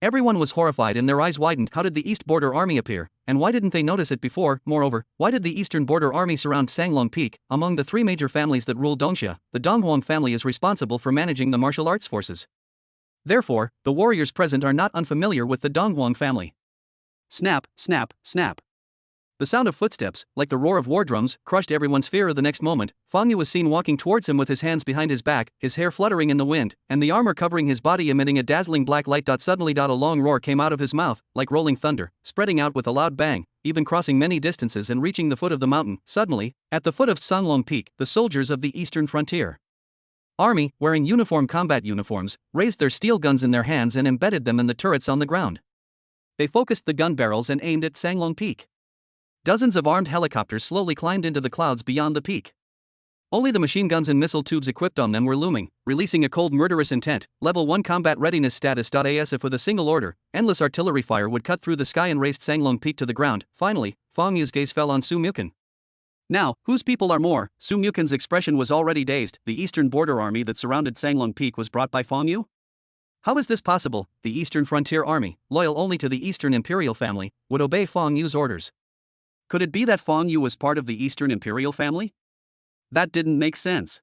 Everyone was horrified and their eyes widened. How did the East Border Army appear, and why didn't they notice it before? Moreover, why did the Eastern Border Army surround Sanglong Peak? Among the three major families that rule Dongxia, the Donghuang family is responsible for managing the martial arts forces. Therefore, the warriors present are not unfamiliar with the Donghuang family. Snap, snap, snap. The sound of footsteps, like the roar of war drums, crushed everyone's fear. The next moment, Fang Yu was seen walking towards him with his hands behind his back, his hair fluttering in the wind, and the armor covering his body emitting a dazzling black light. Suddenly, a long roar came out of his mouth, like rolling thunder, spreading out with a loud bang, even crossing many distances and reaching the foot of the mountain. Suddenly, at the foot of Sanglong Peak, the soldiers of the eastern frontier army, wearing combat uniforms, raised their steel guns in their hands and embedded them in the turrets on the ground. They focused the gun barrels and aimed at Sanglong Peak. Dozens of armed helicopters slowly climbed into the clouds beyond the peak. Only the machine guns and missile tubes equipped on them were looming, releasing a cold murderous intent. Level 1 combat readiness status. As if with a single order, endless artillery fire would cut through the sky and razed Sanglong Peak to the ground. Finally, Fang Yu's gaze fell on Su Mukin. Now, whose people are more? Su Mukin's expression was already dazed. The Eastern Border Army that surrounded Sanglong Peak was brought by Fang Yu? How is this possible? The Eastern Frontier Army, loyal only to the Eastern Imperial family, would obey Fang Yu's orders. Could it be that Fang Yu was part of the Eastern Imperial family? That didn't make sense.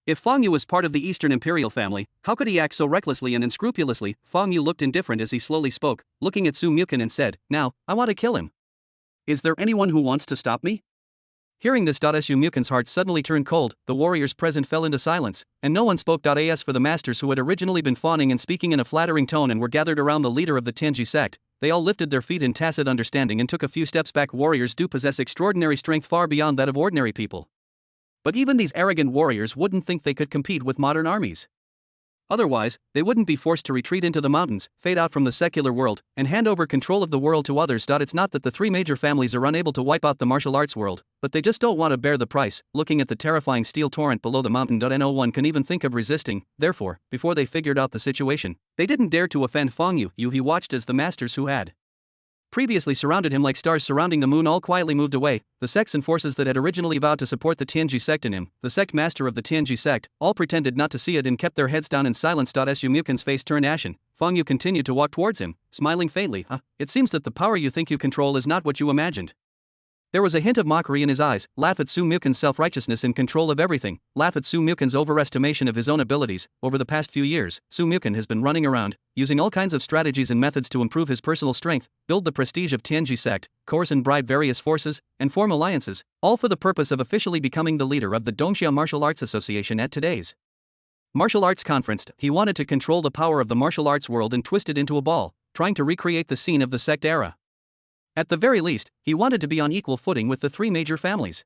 If Fang Yu was part of the Eastern Imperial family, how could he act so recklessly and unscrupulously? Fang Yu looked indifferent as he slowly spoke, looking at Su Mukin and said, "Now, I want to kill him. Is there anyone who wants to stop me?" Hearing this, Su Mukin's heart suddenly turned cold. The warriors present fell into silence, and no one spoke. As for the masters who had originally been fawning and speaking in a flattering tone and were gathered around the leader of the Tianji sect, they all lifted their feet in tacit understanding and took a few steps back. Warriors do possess extraordinary strength far beyond that of ordinary people. But even these arrogant warriors wouldn't think they could compete with modern armies. Otherwise, they wouldn't be forced to retreat into the mountains, fade out from the secular world, and hand over control of the world to others. It's not that the three major families are unable to wipe out the martial arts world, but they just don't want to bear the price. Looking at the terrifying steel torrent below the mountain, no one can even think of resisting. Therefore, before they figured out the situation, they didn't dare to offend Fang Yu. He watched as the masters who had previously surrounded him like stars surrounding the moon all quietly moved away. The sects and forces that had originally vowed to support the Tianji sect and him, the sect master of the Tianji sect, all pretended not to see it and kept their heads down in silence. Su Mukin's face turned ashen. Fang Yu continued to walk towards him, smiling faintly. It seems that the power you think you control is not what you imagined. There was a hint of mockery in his eyes. Laugh at Su Mukin's self-righteousness and control of everything. Laugh at Su Mukin's overestimation of his own abilities. Over the past few years, Su Mukin has been running around, using all kinds of strategies and methods to improve his personal strength, build the prestige of Tianji sect, coerce and bribe various forces, and form alliances, all for the purpose of officially becoming the leader of the Dongxia Martial Arts Association at today's Martial Arts Conference. He wanted to control the power of the martial arts world and twist it into a ball, trying to recreate the scene of the sect era. At the very least, he wanted to be on equal footing with the three major families.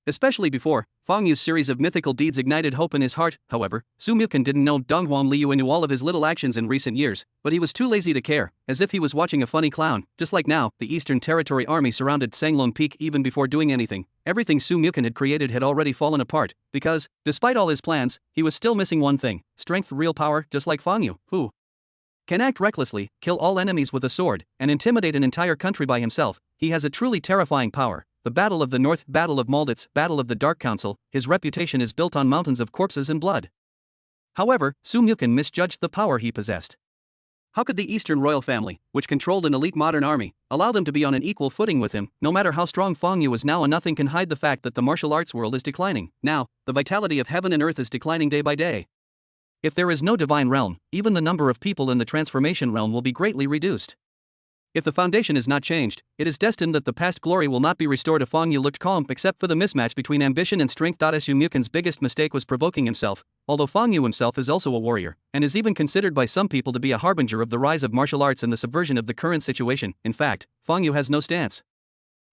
Especially before, Fang Yu's series of mythical deeds ignited hope in his heart. However, Su Mukan didn't know Donghuan Liu knew all of his little actions in recent years, but he was too lazy to care, as if he was watching a funny clown. Just like now, the Eastern Territory Army surrounded Sanglong Peak even before doing anything. Everything Su Mukan had created had already fallen apart, because, despite all his plans, he was still missing one thing: strength, real power, just like Fang Yu, who can act recklessly, kill all enemies with a sword, and intimidate an entire country by himself. He has a truly terrifying power. The Battle of the North, Battle of Malditz, Battle of the Dark Council, his reputation is built on mountains of corpses and blood. However, Su Mukan misjudged the power he possessed. How could the Eastern royal family, which controlled an elite modern army, allow them to be on an equal footing with him? No matter how strong Fang Yu is now, and nothing can hide the fact that the martial arts world is declining. Now, the vitality of heaven and earth is declining day by day. If there is no divine realm, even the number of people in the transformation realm will be greatly reduced. If the foundation is not changed, it is destined that the past glory will not be restored. Fang Yu looked calm except for the mismatch between ambition and strength. Su Mukan's biggest mistake was provoking himself, although Fang Yu himself is also a warrior, and is even considered by some people to be a harbinger of the rise of martial arts and the subversion of the current situation. In fact, Fang Yu has no stance.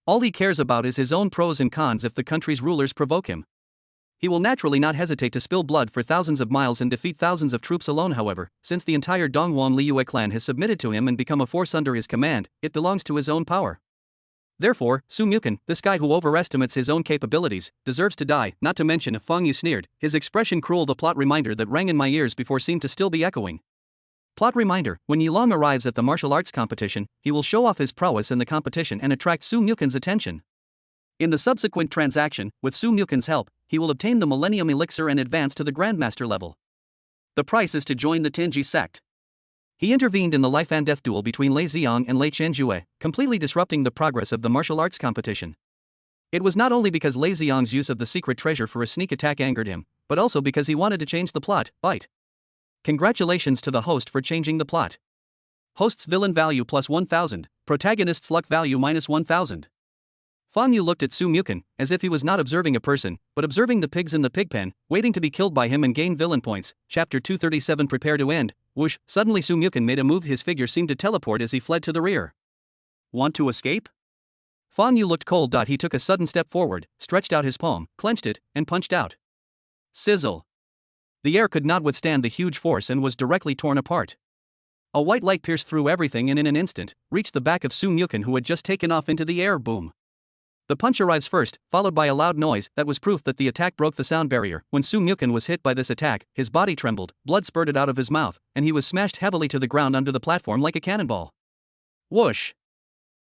All he cares about is his own pros and cons. If the country's rulers provoke him, he will naturally not hesitate to spill blood for thousands of miles and defeat thousands of troops alone. However, since the entire Donghuan Liu clan has submitted to him and become a force under his command, it belongs to his own power. Therefore, Su Mukan, this guy who overestimates his own capabilities, deserves to die. Not to mention, Fang Yu sneered, his expression cruel. The plot reminder that rang in my ears before seemed to still be echoing. Plot reminder: when Yilong arrives at the martial arts competition, he will show off his prowess in the competition and attract Su Mukan's attention. In the subsequent transaction, with Su Mukan's help, he will obtain the Millennium Elixir and advance to the Grandmaster level. The price is to join the Tianji sect. He intervened in the life and death duel between Lei Xiang and Lei Chenjue, completely disrupting the progress of the martial arts competition. It was not only because Lei Xiang's use of the secret treasure for a sneak attack angered him, but also because he wanted to change the plot. Bite. Congratulations to the host for changing the plot. Host's villain value plus 1000, protagonist's luck value minus 1000. Fang Yu looked at Su Mukan, as if he was not observing a person, but observing the pigs in the pig pen, waiting to be killed by him and gain villain points. Chapter 237. Prepare to end. Whoosh, suddenly Su Mukan made a move. His figure seemed to teleport as he fled to the rear. Want to escape? Fang Yu looked cold. He took a sudden step forward, stretched out his palm, clenched it, and punched out. Sizzle. The air could not withstand the huge force and was directly torn apart. A white light pierced through everything and in an instant, reached the back of Su Mukan, who had just taken off into the air. Boom. The punch arrives first, followed by a loud noise that was proof that the attack broke the sound barrier. When Su Mukan was hit by this attack, his body trembled, blood spurted out of his mouth, and he was smashed heavily to the ground under the platform like a cannonball. Whoosh!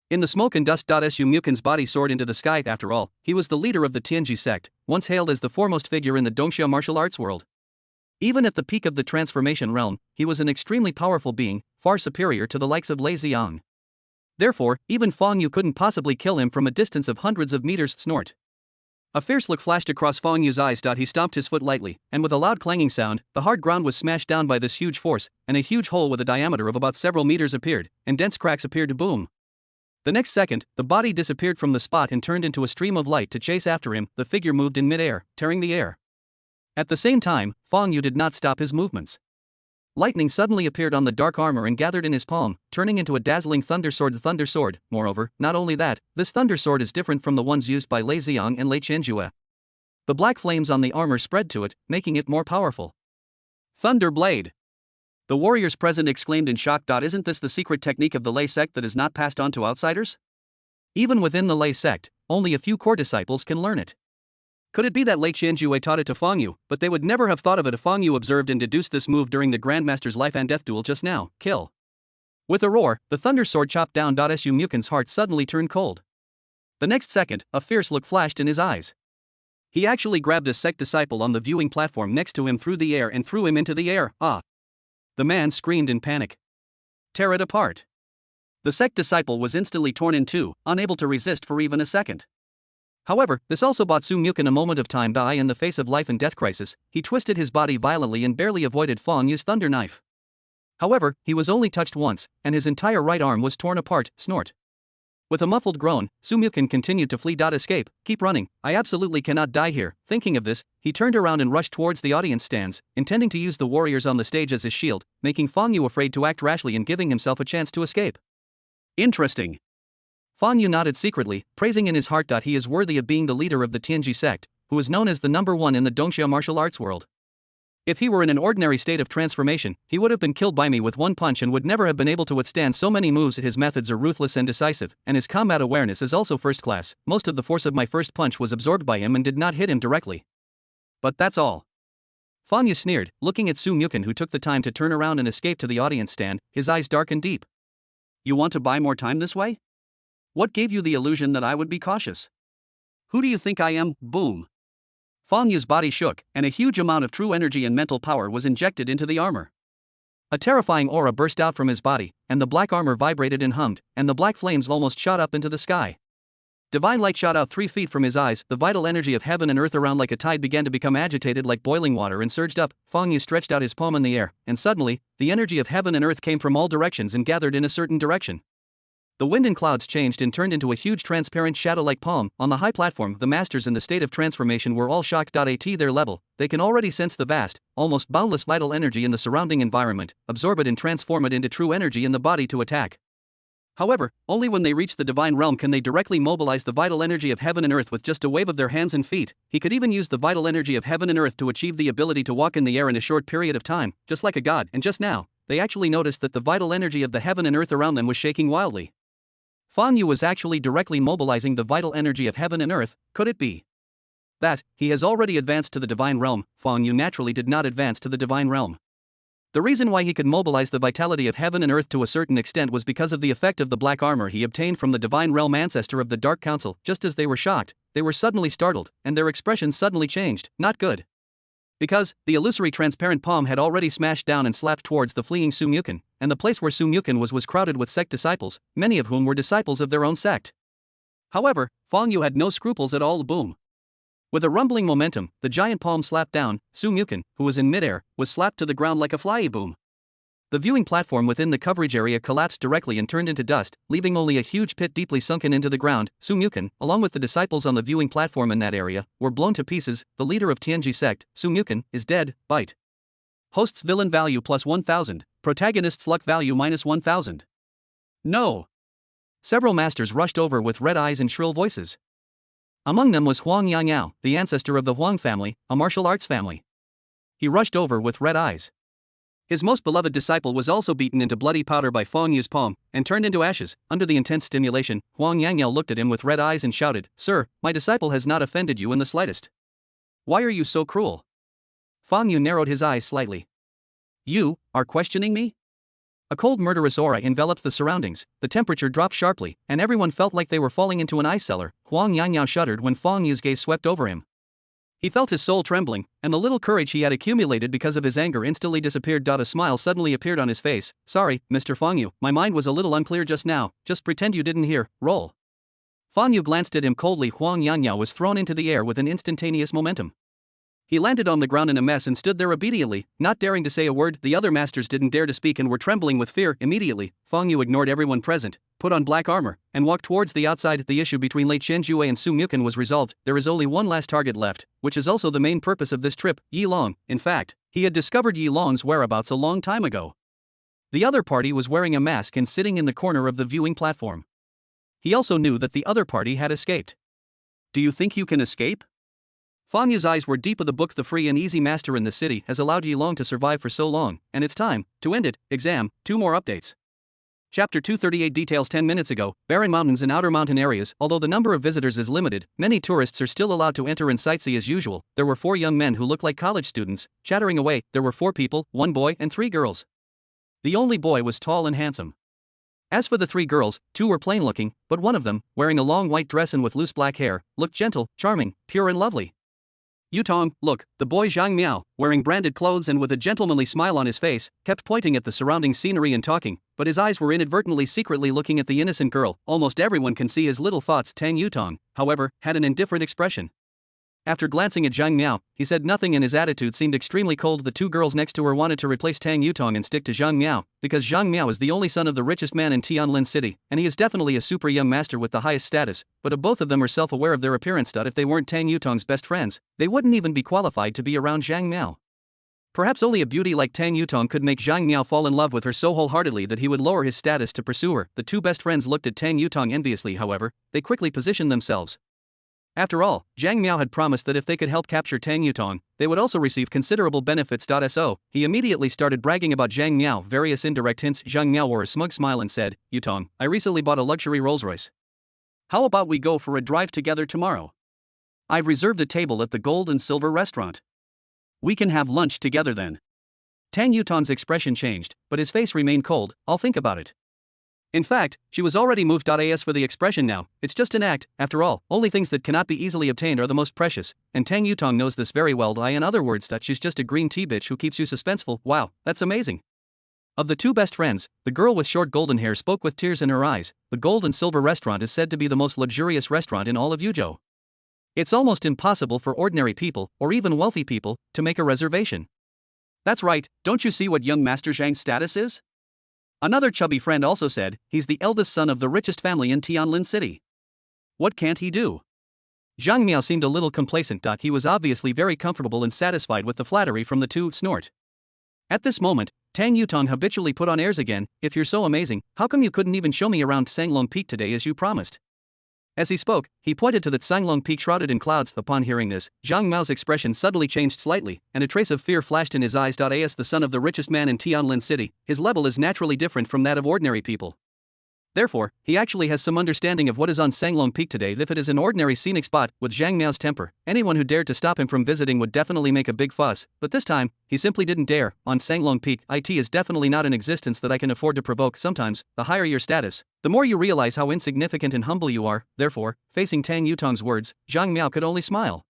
In the smoke and dust. Su Mukan's body soared into the sky. After all, he was the leader of the Tianji sect, once hailed as the foremost figure in the Dongxia martial arts world. Even at the peak of the transformation realm, he was an extremely powerful being, far superior to the likes of Lei Xiang. Therefore, even Fang Yu couldn't possibly kill him from a distance of hundreds of meters. Snort. A fierce look flashed across Fang Yu's eyes. He stomped his foot lightly, and with a loud clanging sound, the hard ground was smashed down by this huge force, and a huge hole with a diameter of about several meters appeared, and dense cracks appeared to boom. The next second, the body disappeared from the spot and turned into a stream of light to chase after him. The figure moved in mid-air, tearing the air. At the same time, Fang Yu did not stop his movements. Lightning suddenly appeared on the dark armor and gathered in his palm, turning into a dazzling thunder sword. The thunder sword, moreover, not only that, this thunder sword is different from the ones used by Lei Xiang and Lei Chenjue. The black flames on the armor spread to it, making it more powerful. Thunder Blade! The warriors present exclaimed in shock. Isn't this the secret technique of the Lei sect that is not passed on to outsiders? Even within the Lei sect, only a few core disciples can learn it. Could it be that Lei Chenjue taught it to Fang Yu, but they would never have thought of it if Fang Yu observed and deduced this move during the Grandmaster's life and death duel just now? Kill. With a roar, the thunder sword chopped down. Su Mukan's heart suddenly turned cold. The next second, a fierce look flashed in his eyes. He actually grabbed a sect disciple on the viewing platform next to him through the air and threw him into the air. Ah! The man screamed in panic. Tear it apart. The sect disciple was instantly torn in two, unable to resist for even a second. However, this also bought Su Mukan a moment of time. In the face of life and death crisis, he twisted his body violently and barely avoided Fang Yu's thunder knife. However, he was only touched once, and his entire right arm was torn apart. Snort. With a muffled groan, Su Mukan continued to flee. Escape, keep running, I absolutely cannot die here. Thinking of this, he turned around and rushed towards the audience stands, intending to use the warriors on the stage as his shield, making Fang Yu afraid to act rashly and giving himself a chance to escape. Interesting. Fang Yu nodded secretly, praising in his heart that he is worthy of being the leader of the Tianji sect, who is known as the number one in the Dongxia martial arts world. If he were in an ordinary state of transformation, he would have been killed by me with one punch and would never have been able to withstand so many moves. His methods are ruthless and decisive, and his combat awareness is also first class. Most of the force of my first punch was absorbed by him and did not hit him directly. But that's all. Fang Yu sneered, looking at Su Mukin, who took the time to turn around and escape to the audience stand, his eyes dark and deep. You want to buy more time this way? What gave you the illusion that I would be cautious? Who do you think I am? Boom. Fang Yu's body shook, and a huge amount of true energy and mental power was injected into the armor. A terrifying aura burst out from his body, and the black armor vibrated and hummed, and the black flames almost shot up into the sky. Divine light shot out 3 feet from his eyes. The vital energy of heaven and earth around like a tide began to become agitated like boiling water and surged up. Fang Yu stretched out his palm in the air, and suddenly, the energy of heaven and earth came from all directions and gathered in a certain direction. The wind and clouds changed and turned into a huge transparent shadow-like palm. On the high platform, the masters in the state of transformation were all shocked. At their level, they can already sense the vast, almost boundless vital energy in the surrounding environment, absorb it and transform it into true energy in the body to attack. However, only when they reach the divine realm can they directly mobilize the vital energy of heaven and earth with just a wave of their hands and feet. He could even use the vital energy of heaven and earth to achieve the ability to walk in the air in a short period of time, just like a god. And just now, they actually noticed that the vital energy of the heaven and earth around them was shaking wildly. Fang Yu was actually directly mobilizing the vital energy of heaven and earth. Could it be that he has already advanced to the divine realm? Fang Yu naturally did not advance to the divine realm. The reason why he could mobilize the vitality of heaven and earth to a certain extent was because of the effect of the black armor he obtained from the divine realm ancestor of the Dark Council. Just as they were shocked, they were suddenly startled, and their expressions suddenly changed. Not good. Because the illusory transparent palm had already smashed down and slapped towards the fleeing Su Mukin, and the place where Su Mukin was crowded with sect disciples, many of whom were disciples of their own sect. However, Fang Yu had no scruples at all. Boom. With a rumbling momentum, the giant palm slapped down. Su Mukin, who was in midair, was slapped to the ground like a fly. Boom. The viewing platform within the coverage area collapsed directly and turned into dust, leaving only a huge pit deeply sunken into the ground. Su Mukin, along with the disciples on the viewing platform in that area, were blown to pieces. The leader of Tianji sect, Su Mukin, is dead. Bite. Host's villain value plus 1000, protagonist's luck value minus 1000. No. Several masters rushed over with red eyes and shrill voices. Among them was Huang Yangyao, the ancestor of the Huang family, a martial arts family. He rushed over with red eyes. His most beloved disciple was also beaten into bloody powder by Fang Yu's palm, and turned into ashes. Under the intense stimulation, Huang Yangyao looked at him with red eyes and shouted, "Sir, my disciple has not offended you in the slightest. Why are you so cruel?" Fang Yu narrowed his eyes slightly. You are questioning me? A cold murderous aura enveloped the surroundings, the temperature dropped sharply, and everyone felt like they were falling into an ice cellar. Huang Yangyao shuddered when Fang Yu's gaze swept over him. He felt his soul trembling, and the little courage he had accumulated because of his anger instantly disappeared. A smile suddenly appeared on his face. Sorry, Mr. Fang Yu, my mind was a little unclear just now, just pretend you didn't hear. Roll. Fang Yu glanced at him coldly. Huang Yangyao was thrown into the air with an instantaneous momentum. He landed on the ground in a mess and stood there obediently, not daring to say a word. The other masters didn't dare to speak and were trembling with fear. Immediately, Fang Yu ignored everyone present, put on black armor, and walked towards the outside. The issue between Lei Qianjue and Su Mukin was resolved. There is only one last target left, which is also the main purpose of this trip, Yi Long. In fact, he had discovered Yi Long's whereabouts a long time ago. The other party was wearing a mask and sitting in the corner of the viewing platform. He also knew that the other party had escaped. Do you think you can escape? Fang Yu's eyes were deep. Of the book, the free and easy master in the city has allowed Yi Long to survive for so long, and it's time to end it. Exam, 2 more updates. Chapter 238 details 10 minutes ago, barren mountains and outer mountain areas. Although the number of visitors is limited, many tourists are still allowed to enter and sightsee as usual. There were 4 young men who looked like college students, chattering away. There were 4 people, 1 boy and 3 girls. The only boy was tall and handsome. As for the 3 girls, 2 were plain looking, but one of them, wearing a long white dress and with loose black hair, looked gentle, charming, pure and lovely. Yutong, look, the boy Zhang Miao, wearing branded clothes and with a gentlemanly smile on his face, kept pointing at the surrounding scenery and talking, but his eyes were inadvertently secretly looking at the innocent girl. Almost everyone can see his little thoughts. Tang Yutong, however, had an indifferent expression. After glancing at Zhang Miao, he said nothing and his attitude seemed extremely cold. The 2 girls next to her wanted to replace Tang Yutong and stick to Zhang Miao, because Zhang Miao is the only son of the richest man in Tianlin City, and he is definitely a super young master with the highest status, but both of them are self-aware of their appearance. If they weren't Tang Yutong's best friends, they wouldn't even be qualified to be around Zhang Miao. Perhaps only a beauty like Tang Yutong could make Zhang Miao fall in love with her so wholeheartedly that he would lower his status to pursue her. The two best friends looked at Tang Yutong enviously, however, they quickly positioned themselves. After all, Zhang Miao had promised that if they could help capture Tang Yutong, they would also receive considerable benefits. So, he immediately started bragging about Zhang Miao. Various indirect hints. Zhang Miao wore a smug smile and said, Yutong, I recently bought a luxury Rolls-Royce. How about we go for a drive together tomorrow? I've reserved a table at the Gold and Silver restaurant. We can have lunch together then. Tang Yutong's expression changed, but his face remained cold. I'll think about it. In fact, she was already moved. As for the expression now, it's just an act. After all, only things that cannot be easily obtained are the most precious, and Tang Yutong knows this very well. In other words, she's just a green tea bitch who keeps you suspenseful. Wow, that's amazing. Of the two best friends, the girl with short golden hair spoke with tears in her eyes. The Gold and Silver restaurant is said to be the most luxurious restaurant in all of Yuzhou. It's almost impossible for ordinary people, or even wealthy people, to make a reservation. That's right, don't you see what young Master Zhang's status is? Another chubby friend also said, he's the eldest son of the richest family in Tianlin City. What can't he do? Zhang Miao seemed a little complacent. He was obviously very comfortable and satisfied with the flattery from the two. Snort. At this moment, Tang Yutong habitually put on airs again. If you're so amazing, how come you couldn't even show me around Sanglong Peak today as you promised? As he spoke, he pointed to the Sanglong Peak shrouded in clouds. Upon hearing this, Zhang Miao's expression suddenly changed slightly, and a trace of fear flashed in his eyes. As the son of the richest man in Tianlin City, his level is naturally different from that of ordinary people. Therefore, he actually has some understanding of what is on Sanglong Peak today. If it is an ordinary scenic spot, with Zhang Miao's temper, anyone who dared to stop him from visiting would definitely make a big fuss, but this time, he simply didn't dare. On Sanglong Peak, it is definitely not an existence that I can afford to provoke. Sometimes, the higher your status, the more you realize how insignificant and humble you are. Therefore, facing Tang Yutong's words, Zhang Miao could only smile.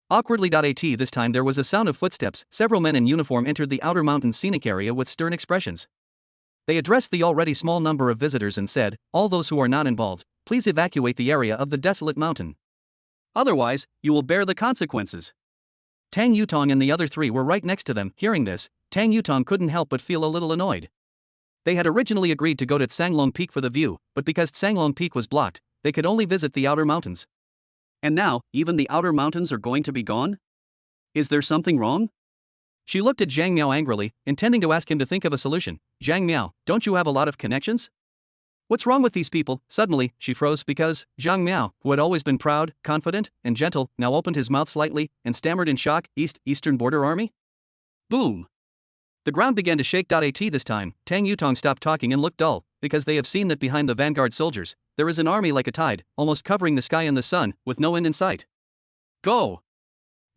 Awkwardly. This time there was a sound of footsteps. Several men in uniform entered the outer mountain scenic area with stern expressions. They addressed the already small number of visitors and said, all those who are not involved, please evacuate the area of the desolate mountain. Otherwise, you will bear the consequences. Tang Yutong and the other three were right next to them. Hearing this, Tang Yutong couldn't help but feel a little annoyed. They had originally agreed to go to Sanglong Peak for the view, but because Sanglong Peak was blocked, they could only visit the outer mountains. And now, even the outer mountains are going to be gone? Is there something wrong? She looked at Zhang Miao angrily, intending to ask him to think of a solution. Zhang Miao, don't you have a lot of connections? What's wrong with these people? Suddenly, she froze because Zhang Miao, who had always been proud, confident, and gentle, now opened his mouth slightly and stammered in shock. Eastern Border Army? Boom! The ground began to shake. This time, Tang Yutong stopped talking and looked dull, because they have seen that behind the vanguard soldiers, there is an army like a tide, almost covering the sky and the sun, with no end in sight. Go!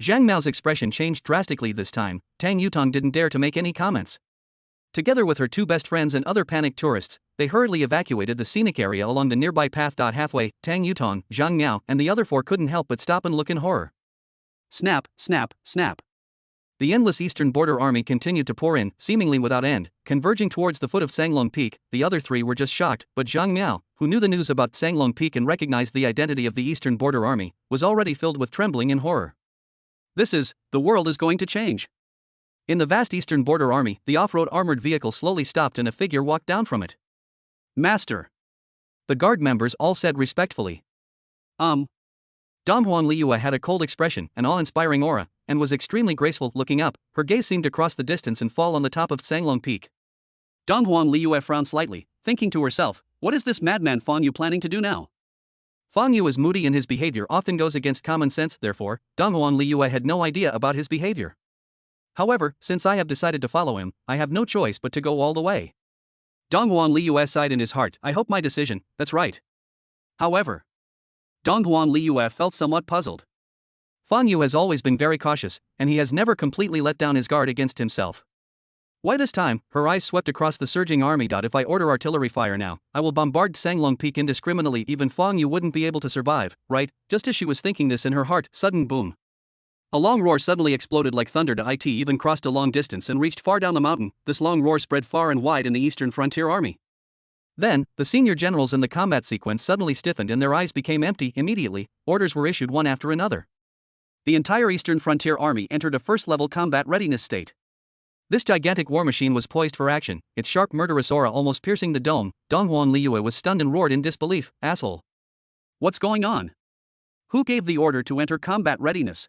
Zhang Miao's expression changed drastically this time. Tang Yutong didn't dare to make any comments. Together with her two best friends and other panicked tourists, they hurriedly evacuated the scenic area along the nearby path. Halfway, Tang Yutong, Zhang Miao, and the other four couldn't help but stop and look in horror. Snap, snap, snap. The endless Eastern Border Army continued to pour in, seemingly without end, converging towards the foot of Sanglong Peak. The other three were just shocked, but Zhang Miao, who knew the news about Sanglong Peak and recognized the identity of the Eastern Border Army, was already filled with trembling and horror. The world is going to change. In the vast Eastern Border Army, the off-road armored vehicle slowly stopped and a figure walked down from it. Master. The guard members all said respectfully. Dong Huan Liyue had a cold expression, an awe-inspiring aura, and was extremely graceful. Looking up, her gaze seemed to cross the distance and fall on the top of Sanglong Peak. Dong Huan Liyue frowned slightly, thinking to herself, what is this madman Fang Yu planning to do now? Fang Yu is moody and his behavior often goes against common sense. Therefore, Dong Huan Liyue had no idea about his behavior. However, since I have decided to follow him, I have no choice but to go all the way. Dong Huan Liyue sighed in his heart. I hope my decision, that's right. However, Dong Huan Liyue felt somewhat puzzled. Fang Yu has always been very cautious, and he has never completely let down his guard against himself. Why this time? Her eyes swept across the surging army. If I order artillery fire now, I will bombard Sanglong Peak indiscriminately. Even Fang Yu wouldn't be able to survive, right? Just as she was thinking this in her heart, sudden boom. A long roar suddenly exploded like thunder. It even crossed a long distance and reached far down the mountain. This long roar spread far and wide in the Eastern Frontier Army. Then, the senior generals in the combat sequence suddenly stiffened and their eyes became empty. Immediately, orders were issued one after another. The entire Eastern Frontier Army entered a first-level combat readiness state. This gigantic war machine was poised for action, its sharp murderous aura almost piercing the dome. Dong Huan Liyue was stunned and roared in disbelief, asshole. What's going on? Who gave the order to enter combat readiness?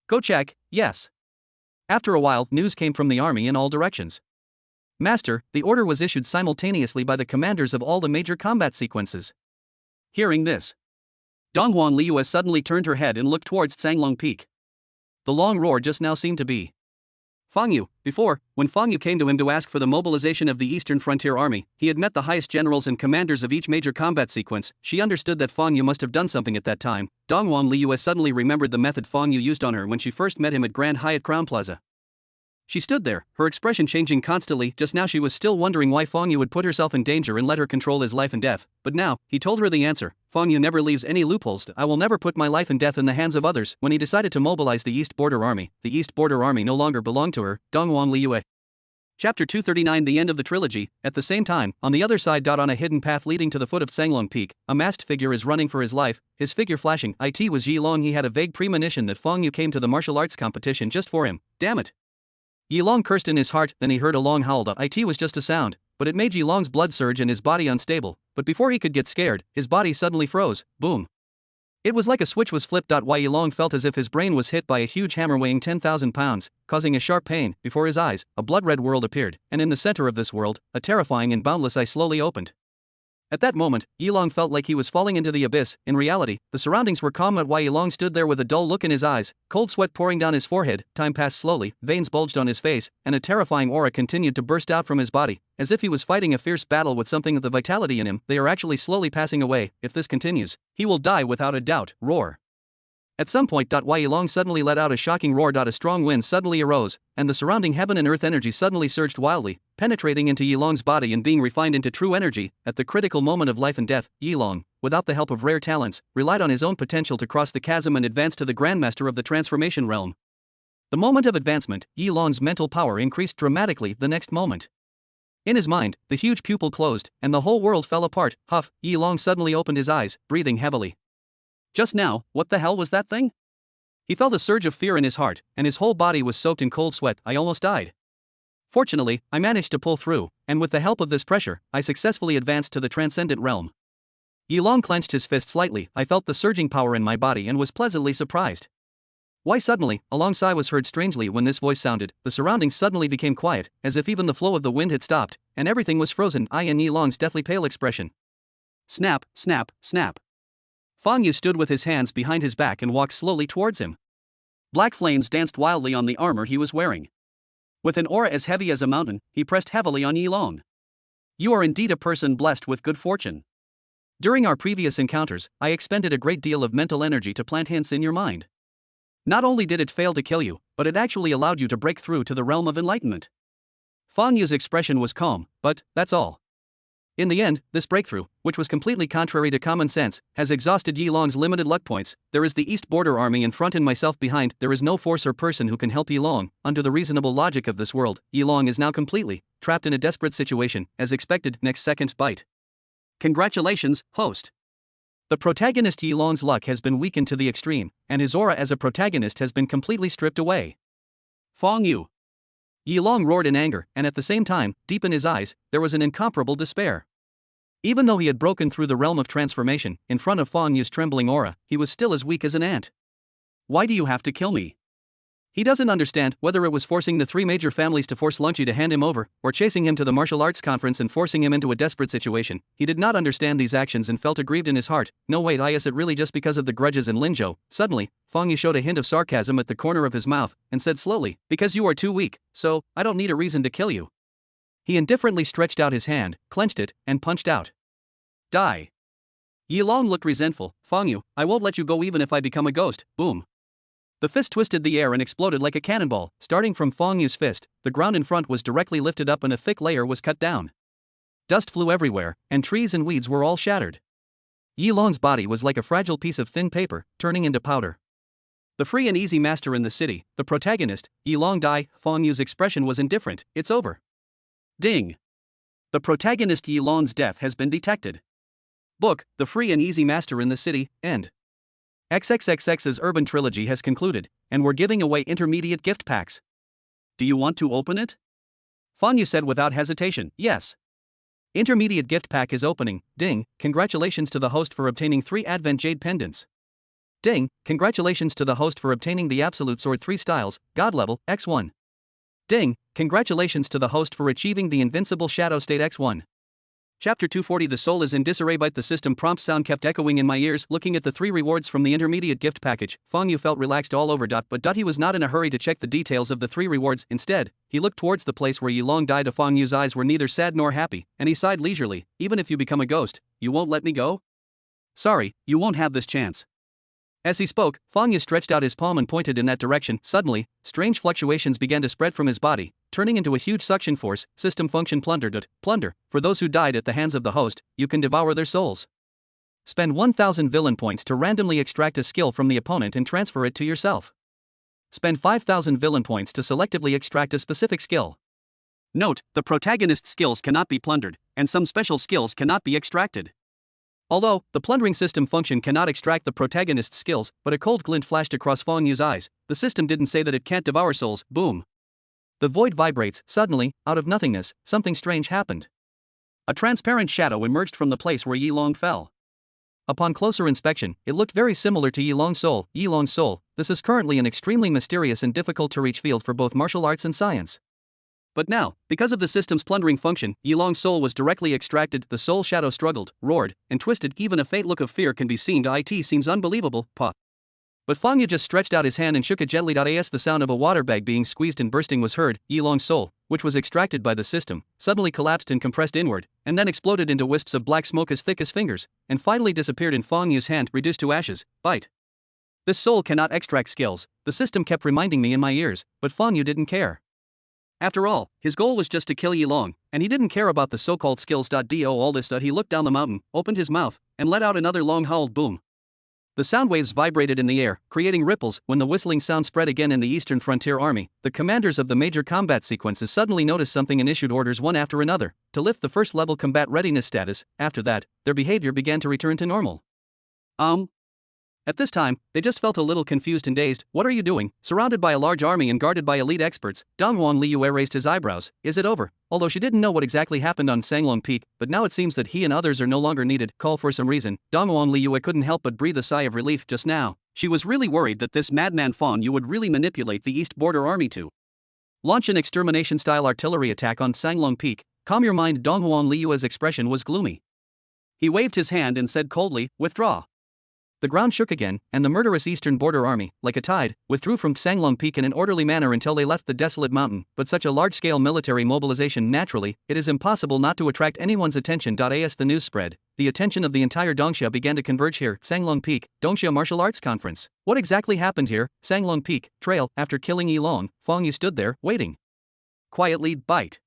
Go check, yes. After a while, news came from the army in all directions. Master, the order was issued simultaneously by the commanders of all the major combat sequences. Hearing this, Donghuan Liu suddenly turned her head and looked towards Sanglong Peak. The long roar just now seemed to be Fang Yu. Before, when Fang Yu came to him to ask for the mobilization of the Eastern Frontier Army, he had met the highest generals and commanders of each major combat sequence. She understood that Fang Yu must have done something at that time. Donghuan Liu suddenly remembered the method Fang Yu used on her when she first met him at Grand Hyatt Crown Plaza. She stood there, her expression changing constantly. Just now she was still wondering why Fang Yu would put herself in danger and let her control his life and death, but now, he told her the answer. Fang Yu never leaves any loopholes. I will never put my life and death in the hands of others. When he decided to mobilize the East Border Army, the East Border Army no longer belonged to her. Donghuan Liu. Chapter 239, the end of the trilogy. At the same time, on the other side, on a hidden path leading to the foot of Sanglong Peak, a masked figure is running for his life, his figure flashing. It was Yi Long. He had a vague premonition that Fang Yu came to the martial arts competition just for him. Damn it. Yi Long cursed in his heart, then he heard a long howl. It was just a sound, but it made Yi Long's blood surge and his body unstable. But before he could get scared, his body suddenly froze. Boom. It was like a switch was flipped. Why Yi Long felt as if his brain was hit by a huge hammer weighing 10,000 pounds, causing a sharp pain. Before his eyes, a blood-red world appeared, and in the center of this world, a terrifying and boundless eye slowly opened. At that moment, Yi Long felt like he was falling into the abyss. In reality, the surroundings were calm. Why Yi Long stood there with a dull look in his eyes, cold sweat pouring down his forehead. Time passed slowly, veins bulged on his face, and a terrifying aura continued to burst out from his body, as if he was fighting a fierce battle with something with the vitality in him. They are actually slowly passing away. If this continues, he will die without a doubt. Roar. At some point, Yi Long suddenly let out a shocking roar. A strong wind suddenly arose, and the surrounding heaven and earth energy suddenly surged wildly, penetrating into Yi Long's body and being refined into true energy. At the critical moment of life and death, Yi Long, without the help of rare talents, relied on his own potential to cross the chasm and advance to the Grandmaster of the Transformation Realm. The moment of advancement, Yi Long's mental power increased dramatically. The next moment, in his mind, the huge pupil closed, and the whole world fell apart. Huff, Yi Long suddenly opened his eyes, breathing heavily. Just now, what the hell was that thing? He felt a surge of fear in his heart, and his whole body was soaked in cold sweat. I almost died. Fortunately, I managed to pull through, and with the help of this pressure, I successfully advanced to the transcendent realm. Yi Long clenched his fist slightly. I felt the surging power in my body and was pleasantly surprised. Why suddenly, a long sigh was heard strangely when this voice sounded. The surroundings suddenly became quiet, as if even the flow of the wind had stopped, and everything was frozen. In Yi Long's deathly pale expression. Snap, snap, snap. Fang Yu stood with his hands behind his back and walked slowly towards him. Black flames danced wildly on the armor he was wearing. With an aura as heavy as a mountain, he pressed heavily on Yi Long. You are indeed a person blessed with good fortune. During our previous encounters, I expended a great deal of mental energy to plant hints in your mind. Not only did it fail to kill you, but it actually allowed you to break through to the realm of enlightenment. Fang Yu's expression was calm, but that's all. In the end, this breakthrough, which was completely contrary to common sense, has exhausted Yi Long's limited luck points. There is the East Border Army in front and myself behind. There is no force or person who can help Yi Long. Under the reasonable logic of this world, Yi Long is now completely trapped in a desperate situation. As expected, next second bite. Congratulations, host. The protagonist Yi Long's luck has been weakened to the extreme, and his aura as a protagonist has been completely stripped away. Fang Yu. Yi Long roared in anger, and at the same time, deep in his eyes, there was an incomparable despair. Even though he had broken through the realm of transformation, in front of Fang Yu's trembling aura, he was still as weak as an ant. Why do you have to kill me? He doesn't understand whether it was forcing the three major families to force Lungchi to hand him over, or chasing him to the martial arts conference and forcing him into a desperate situation. He did not understand these actions and felt aggrieved in his heart. No wait, is it really just because of the grudges in Linzhou? Suddenly, Fang Yu showed a hint of sarcasm at the corner of his mouth, and said slowly, because you are too weak, so, I don't need a reason to kill you. He indifferently stretched out his hand, clenched it, and punched out. Die. Yi Long looked resentful. Fang Yu, I won't let you go even if I become a ghost. Boom. The fist twisted the air and exploded like a cannonball. Starting from Fang Yu's fist, the ground in front was directly lifted up and a thick layer was cut down. Dust flew everywhere, and trees and weeds were all shattered. Yi Long's body was like a fragile piece of thin paper, turning into powder. The free and easy master in the city, the protagonist, Yi Long died. Fang Yu's expression was indifferent. It's over. Ding. The protagonist Yi Long's death has been detected. Book, The Free and Easy Master in the City, end. XXXX's Urban Trilogy has concluded, and we're giving away intermediate gift packs. Do you want to open it? Fang Yu said without hesitation, yes. Intermediate gift pack is opening. Ding, congratulations to the host for obtaining 3 Advent Jade pendants. Ding, congratulations to the host for obtaining the Absolute Sword 3 Styles, God Level, X1. Ding, congratulations to the host for achieving the Invincible Shadow State X1. Chapter 240 The soul is in disarray. The system prompt sound kept echoing in my ears. Looking at the 3 rewards from the intermediate gift package, Feng Yu felt relaxed all over. But he was not in a hurry to check the details of the 3 rewards. Instead, he looked towards the place where Yi Long died. Feng Yu's eyes were neither sad nor happy, and he sighed leisurely. Even if you become a ghost, you won't let me go? Sorry, you won't have this chance. As he spoke, Feng Yu stretched out his palm and pointed in that direction. Suddenly, strange fluctuations began to spread from his body, turning into a huge suction force. System function plundered. Plunder. For those who died at the hands of the host, you can devour their souls. Spend 1000 villain points to randomly extract a skill from the opponent and transfer it to yourself. Spend 5000 villain points to selectively extract a specific skill. Note, the protagonist's skills cannot be plundered, and some special skills cannot be extracted. Although, the plundering system function cannot extract the protagonist's skills, but a cold glint flashed across Feng Yu's eyes. The system didn't say that it can't devour souls. Boom. The void vibrates. Suddenly, out of nothingness, something strange happened. A transparent shadow emerged from the place where Yi Long fell. Upon closer inspection, it looked very similar to Yi Long's soul. Yi Long's soul. This is currently an extremely mysterious and difficult to reach field for both martial arts and science. But now, because of the system's plundering function, Yi Long's soul was directly extracted. The soul shadow struggled, roared, and twisted. Even a faint look of fear can be seen. It seems unbelievable. But Feng Yu just stretched out his hand and shook it gently. As the sound of a water bag being squeezed and bursting was heard, Yi Long's soul, which was extracted by the system, suddenly collapsed and compressed inward, and then exploded into wisps of black smoke as thick as fingers, and finally disappeared in Feng Yu's hand, reduced to ashes. Bite. This soul cannot extract skills, the system kept reminding me in my ears, but Feng Yu didn't care. After all, his goal was just to kill Yi Long, and he didn't care about the so-called skills. All this. He looked down the mountain, opened his mouth, and let out another long howled boom. The sound waves vibrated in the air, creating ripples. When the whistling sound spread again in the Eastern Frontier Army, the commanders of the major combat sequences suddenly noticed something and issued orders one after another to lift the first-level combat readiness status. After that, their behavior began to return to normal. At this time, they just felt a little confused and dazed. What are you doing? Surrounded by a large army and guarded by elite experts, Donghuang Liyue raised his eyebrows. Is it over? Although she didn't know what exactly happened on Sanglong Peak, but now it seems that he and others are no longer needed. Call for some reason. Donghuang Liyue couldn't help but breathe a sigh of relief just now. She was really worried that this madman Feng Yu would really manipulate the East Border Army to launch an extermination-style artillery attack on Sanglong Peak. Calm your mind. Donghuang Liyue's expression was gloomy. He waved his hand and said coldly, withdraw. The ground shook again, and the murderous Eastern Border Army, like a tide, withdrew from Sanglong Peak in an orderly manner until they left the desolate mountain. But such a large-scale military mobilization, naturally, it is impossible not to attract anyone's attention. As the news spread, the attention of the entire Dongxia began to converge here. Sanglong Peak, Dongxia Martial Arts Conference. What exactly happened here? Sanglong Peak, trail. After killing Yi Long, Feng Yu stood there, waiting. Quietly. Bite.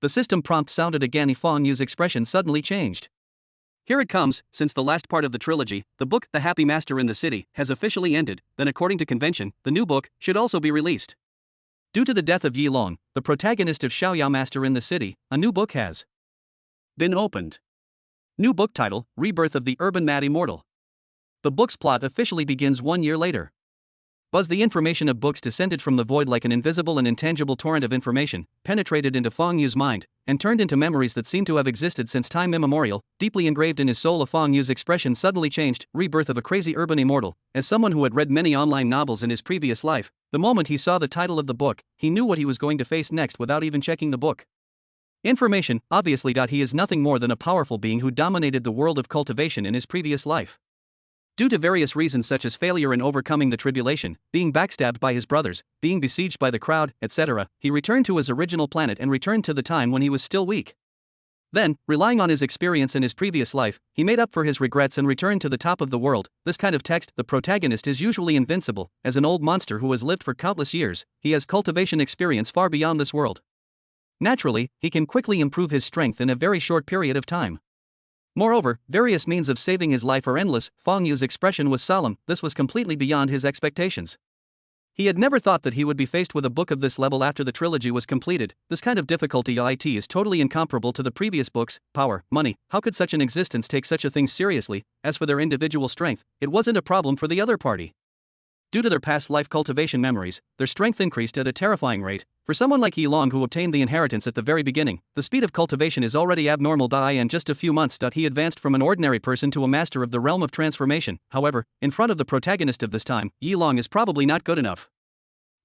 The system prompt sounded again. Feng Yu's expression suddenly changed. Here it comes. Since the last part of the trilogy, the book, The Happy Master in the City, has officially ended, then according to convention, the new book should also be released. Due to the death of Yi Long, the protagonist of Xiaoyao Master in the City, a new book has been opened. New book title, Rebirth of the Urban Mad Immortal. The book's plot officially begins 1 year later. Buzz. The information of books descended from the void like an invisible and intangible torrent of information, penetrated into Feng Yu's mind, and turned into memories that seem to have existed since time immemorial, deeply engraved in his soul. Feng Yu's expression suddenly changed. Rebirth of a crazy urban immortal. As someone who had read many online novels in his previous life, the moment he saw the title of the book, he knew what he was going to face next without even checking the book. Information, obviously. He is nothing more than a powerful being who dominated the world of cultivation in his previous life. Due to various reasons such as failure in overcoming the tribulation, being backstabbed by his brothers, being besieged by the crowd, etc., he returned to his original planet and returned to the time when he was still weak. Then, relying on his experience in his previous life, he made up for his regrets and returned to the top of the world. This kind of text, the protagonist is usually invincible. As an old monster who has lived for countless years, he has cultivation experience far beyond this world. Naturally, he can quickly improve his strength in a very short period of time. Moreover, various means of saving his life are endless. Feng Yu's expression was solemn. This was completely beyond his expectations. He had never thought that he would be faced with a book of this level after the trilogy was completed. This kind of difficulty is totally incomparable to the previous books. Power, money, how could such an existence take such a thing seriously? As for their individual strength, it wasn't a problem for the other party. Due to their past life cultivation memories, their strength increased at a terrifying rate. For someone like Yilong who obtained the inheritance at the very beginning, the speed of cultivation is already abnormal. In just a few months, he advanced from an ordinary person to a master of the realm of transformation. However, in front of the protagonist of this time, Yilong is probably not good enough.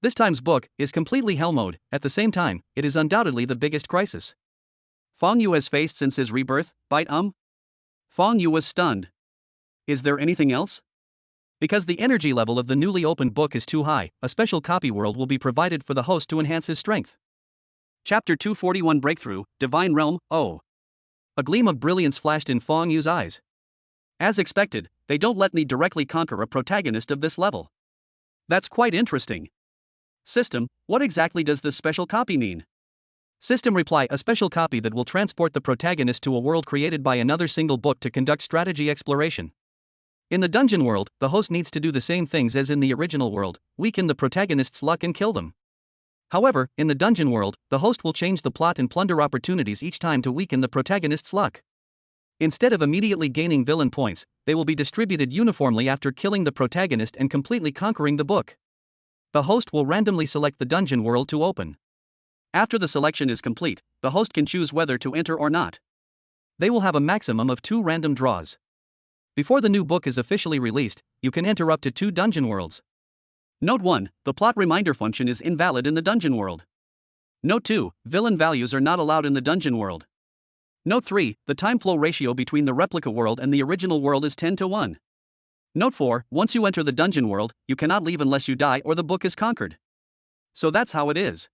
This time's book is completely hell mode. At the same time, it is undoubtedly the biggest crisis Fang Yu has faced since his rebirth. Fang Yu was stunned. Is there anything else? Because the energy level of the newly opened book is too high, a special copy world will be provided for the host to enhance his strength. Chapter 241 Breakthrough, Divine Realm. Oh! A gleam of brilliance flashed in Fang Yu's eyes. As expected, they don't let me directly conquer a protagonist of this level. That's quite interesting. System, what exactly does this special copy mean? System reply: a special copy that will transport the protagonist to a world created by another single book to conduct strategy exploration. In the dungeon world, the host needs to do the same things as in the original world, weaken the protagonist's luck and kill them. However, in the dungeon world, the host will change the plot and plunder opportunities each time to weaken the protagonist's luck. Instead of immediately gaining villain points, they will be distributed uniformly after killing the protagonist and completely conquering the book. The host will randomly select the dungeon world to open. After the selection is complete, the host can choose whether to enter or not. They will have a maximum of 2 random draws. Before the new book is officially released, you can enter up to 2 dungeon worlds. Note 1, the plot reminder function is invalid in the dungeon world. Note 2, villain values are not allowed in the dungeon world. Note 3, the time flow ratio between the replica world and the original world is 10:1. Note 4, once you enter the dungeon world, you cannot leave unless you die or the book is conquered. So that's how it is.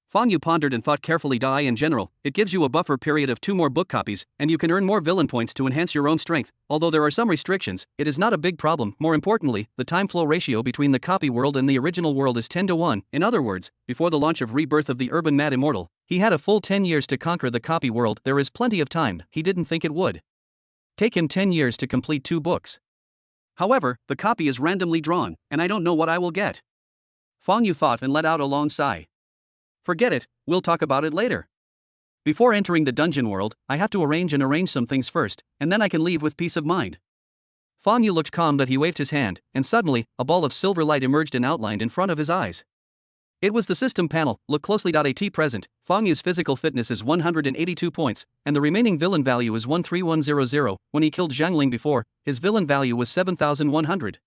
Fang Yu pondered and thought carefully. In general, it gives you a buffer period of 2 more book copies, and you can earn more villain points to enhance your own strength. Although there are some restrictions, it is not a big problem. More importantly, the time flow ratio between the copy world and the original world is 10:1. In other words, before the launch of Rebirth of the Urban Mad Immortal, he had a full 10 years to conquer the copy world. There is plenty of time. He didn't think it would take him 10 years to complete 2 books. However, the copy is randomly drawn, and I don't know what I will get. Fang Yu thought and let out a long sigh. Forget it, we'll talk about it later. Before entering the dungeon world, I have to arrange some things first, and then I can leave with peace of mind. Fang Yu looked calm, but he waved his hand, and suddenly, a ball of silver light emerged and outlined in front of his eyes. It was the system panel. Look closely. At present, Fang Yu's physical fitness is 182 points, and the remaining villain value is 13100. When he killed Zhang Ling before, his villain value was 7100.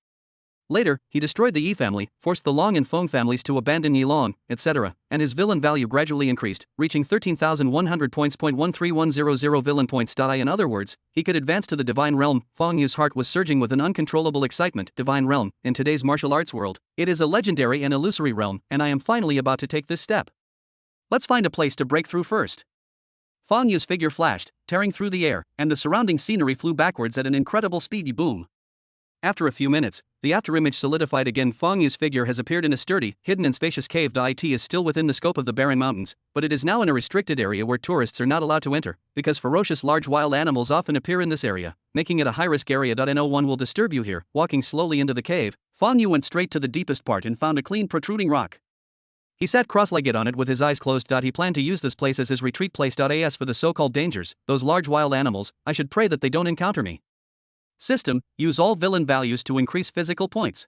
Later, he destroyed the Yi family, forced the Long and Feng families to abandon Yilong, etc., and his villain value gradually increased, reaching 13,100 points. 13100 villain points. In other words, he could advance to the Divine Realm. Fang Yu's heart was surging with an uncontrollable excitement. Divine Realm, in today's martial arts world, it is a legendary and illusory realm, and I am finally about to take this step. Let's find a place to break through first. Fang Yu's figure flashed, tearing through the air, and the surrounding scenery flew backwards at an incredible speed. Boom. After a few minutes, the afterimage solidified again. Fang Yu's figure has appeared in a sturdy, hidden and spacious cave. It is still within the scope of the barren mountains, but it is now in a restricted area where tourists are not allowed to enter, because ferocious large wild animals often appear in this area, making it a high-risk area. No one will disturb you here. Walking slowly into the cave, Fang Yu went straight to the deepest part and found a clean protruding rock. He sat cross-legged on it with his eyes closed. He planned to use this place as his retreat place. As for the so-called dangers, those large wild animals, I should pray that they don't encounter me. System, use all villain values to increase physical points.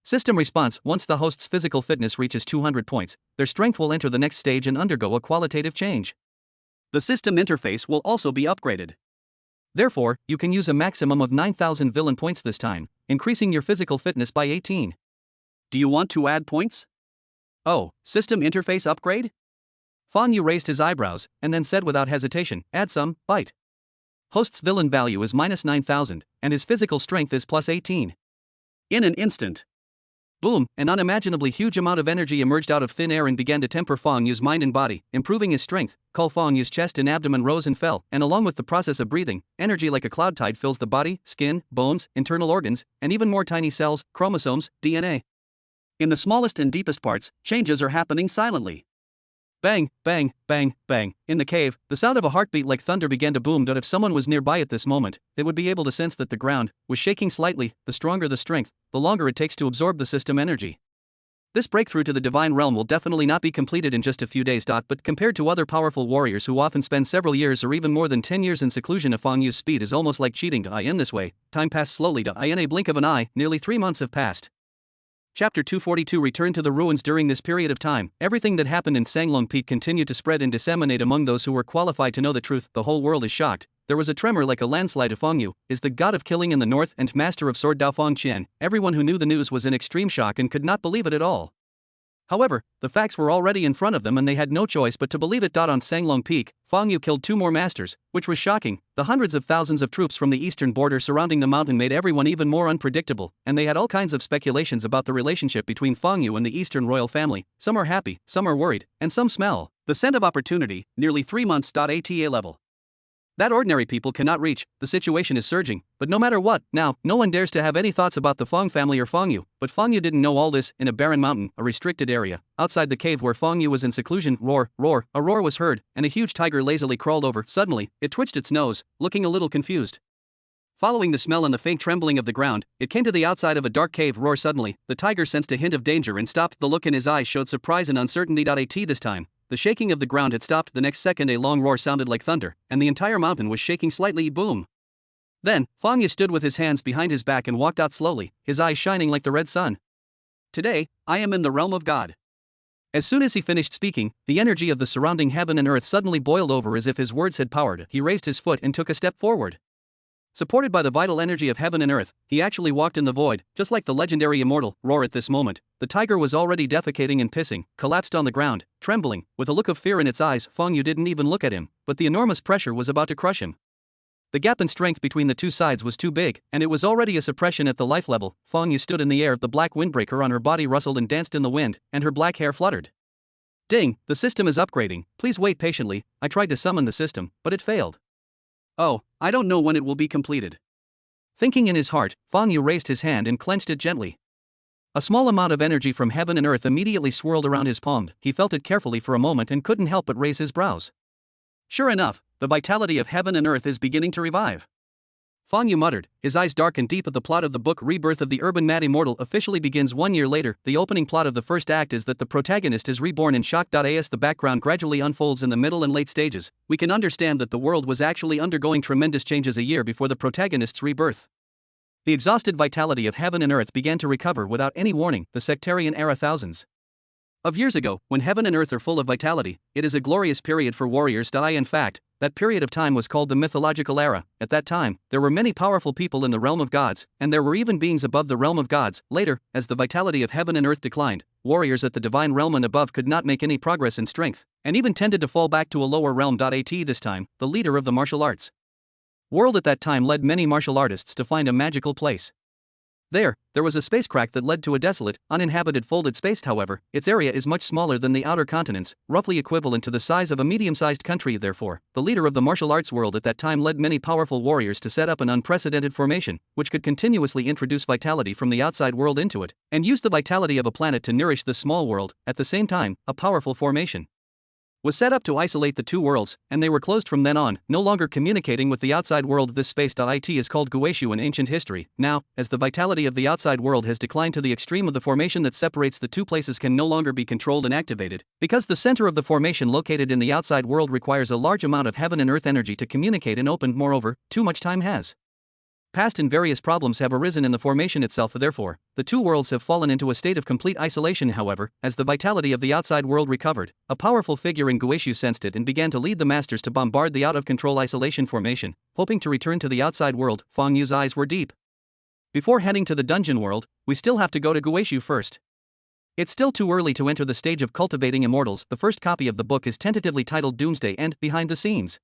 System response: once the host's physical fitness reaches 200 points, their strength will enter the next stage and undergo a qualitative change. The system interface will also be upgraded. Therefore, you can use a maximum of 9,000 villain points this time, increasing your physical fitness by 18. Do you want to add points? Oh, system interface upgrade? Fang Yu raised his eyebrows, and then said without hesitation, add some, bite. Host's villain value is -9,000, and his physical strength is +18. In an instant, boom, an unimaginably huge amount of energy emerged out of thin air and began to temper Fang Yu's mind and body, improving his strength. Fang Yu's chest and abdomen rose and fell, and along with the process of breathing, energy like a cloud tide fills the body, skin, bones, internal organs, and even more tiny cells, chromosomes, DNA. In the smallest and deepest parts, changes are happening silently. Bang, bang, bang, bang. In the cave, the sound of a heartbeat like thunder began to boom. If someone was nearby at this moment, they would be able to sense that the ground was shaking slightly. The stronger the strength, the longer it takes to absorb the system energy. This breakthrough to the Divine Realm will definitely not be completed in just a few days. But compared to other powerful warriors who often spend several years or even more than 10 years in seclusion, Fang Yu's speed is almost like cheating. In this way, time passed slowly. In a blink of an eye, nearly 3 months have passed. Chapter 242 Return to the ruins. During this period of time, everything that happened in Sanglong Peak continued to spread and disseminate among those who were qualified to know the truth. The whole world is shocked. There was a tremor like a landslide. Fong Yu is the god of killing in the north and master of sword Dao Fong Qian. Everyone who knew the news was in extreme shock and could not believe it at all. However, the facts were already in front of them and they had no choice but to believe it. On Sanglong Peak, Fong Yu killed 2 more masters, which was shocking. The hundreds of thousands of troops from the eastern border surrounding the mountain made everyone even more unpredictable, and they had all kinds of speculations about the relationship between Fong Yu and the eastern royal family. Some are happy, some are worried, and some smell the scent of opportunity. Nearly 3 months. ATA level that ordinary people cannot reach. The situation is surging, but no matter what, now, no one dares to have any thoughts about the Fong family or Fong Yu. But Fong Yu didn't know all this. In a barren mountain, a restricted area, outside the cave where Fong Yu was in seclusion, roar, a roar was heard, and a huge tiger lazily crawled over. Suddenly, it twitched its nose, looking a little confused. Following the smell and the faint trembling of the ground, it came to the outside of a dark cave. Roar. Suddenly, the tiger sensed a hint of danger and stopped. The look in his eyes showed surprise and uncertainty. At this time, the shaking of the ground had stopped. The next second a long roar sounded like thunder, and the entire mountain was shaking slightly. Boom. Then, Fong Yu stood with his hands behind his back and walked out slowly, his eyes shining like the red sun. Today, I am in the realm of God. As soon as he finished speaking, the energy of the surrounding heaven and earth suddenly boiled over as if his words had powered. He raised his foot and took a step forward. Supported by the vital energy of heaven and earth, he actually walked in the void, just like the legendary immortal Roar. At this moment, the tiger was already defecating and pissing, collapsed on the ground, trembling, with a look of fear in its eyes. Fong Yu didn't even look at him, but the enormous pressure was about to crush him. The gap in strength between the two sides was too big, and it was already a suppression at the life level. Fong Yu stood in the air, the black windbreaker on her body rustled and danced in the wind, and her black hair fluttered. Ding, the system is upgrading, please wait patiently. I tried to summon the system, but it failed. Oh, I don't know when it will be completed. Thinking in his heart, Fong Yu raised his hand and clenched it gently. A small amount of energy from heaven and earth immediately swirled around his palm. He felt it carefully for a moment and couldn't help but raise his brows. Sure enough, the vitality of heaven and earth is beginning to revive. Fong Yu muttered, his eyes dark and deep. At the plot of the book Rebirth of the Urban Mad Immortal officially begins 1 year later. The opening plot of the first act is that the protagonist is reborn in shock. As the background gradually unfolds in the middle and late stages, we can understand that the world was actually undergoing tremendous changes a year before the protagonist's rebirth. The exhausted vitality of heaven and earth began to recover without any warning. The sectarian era. Thousands of years ago, when heaven and earth are full of vitality, it is a glorious period for warriors. In fact, that period of time was called the mythological era. At that time, there were many powerful people in the realm of gods, and there were even beings above the realm of gods. Later, as the vitality of heaven and earth declined, warriors at the divine realm and above could not make any progress in strength, and even tended to fall back to a lower realm. This time, the leader of the martial arts world at that time led many martial artists to find a magical place. There was a space crack that led to a desolate, uninhabited folded space. However, its area is much smaller than the outer continents, roughly equivalent to the size of a medium-sized country. Therefore, the leader of the martial arts world at that time led many powerful warriors to set up an unprecedented formation, which could continuously introduce vitality from the outside world into it, and use the vitality of a planet to nourish this small world. At the same time, a powerful formation was set up to isolate the two worlds, and they were closed from then on, no longer communicating with the outside world. This space. It is called Guishu in ancient history. Now, as the vitality of the outside world has declined to the extreme of the formation that separates the two places can no longer be controlled and activated, because the center of the formation located in the outside world requires a large amount of heaven and earth energy to communicate and open. Moreover, too much time has passed and various problems have arisen in the formation itself. Therefore, the two worlds have fallen into a state of complete isolation. However, as the vitality of the outside world recovered, a powerful figure in Guishu sensed it and began to lead the masters to bombard the out-of-control isolation formation, hoping to return to the outside world. Fong Yu's eyes were deep. Before heading to the dungeon world, we still have to go to Guishu first. It's still too early to enter the stage of cultivating immortals. The first copy of the book is tentatively titled Doomsday and Behind the Scenes.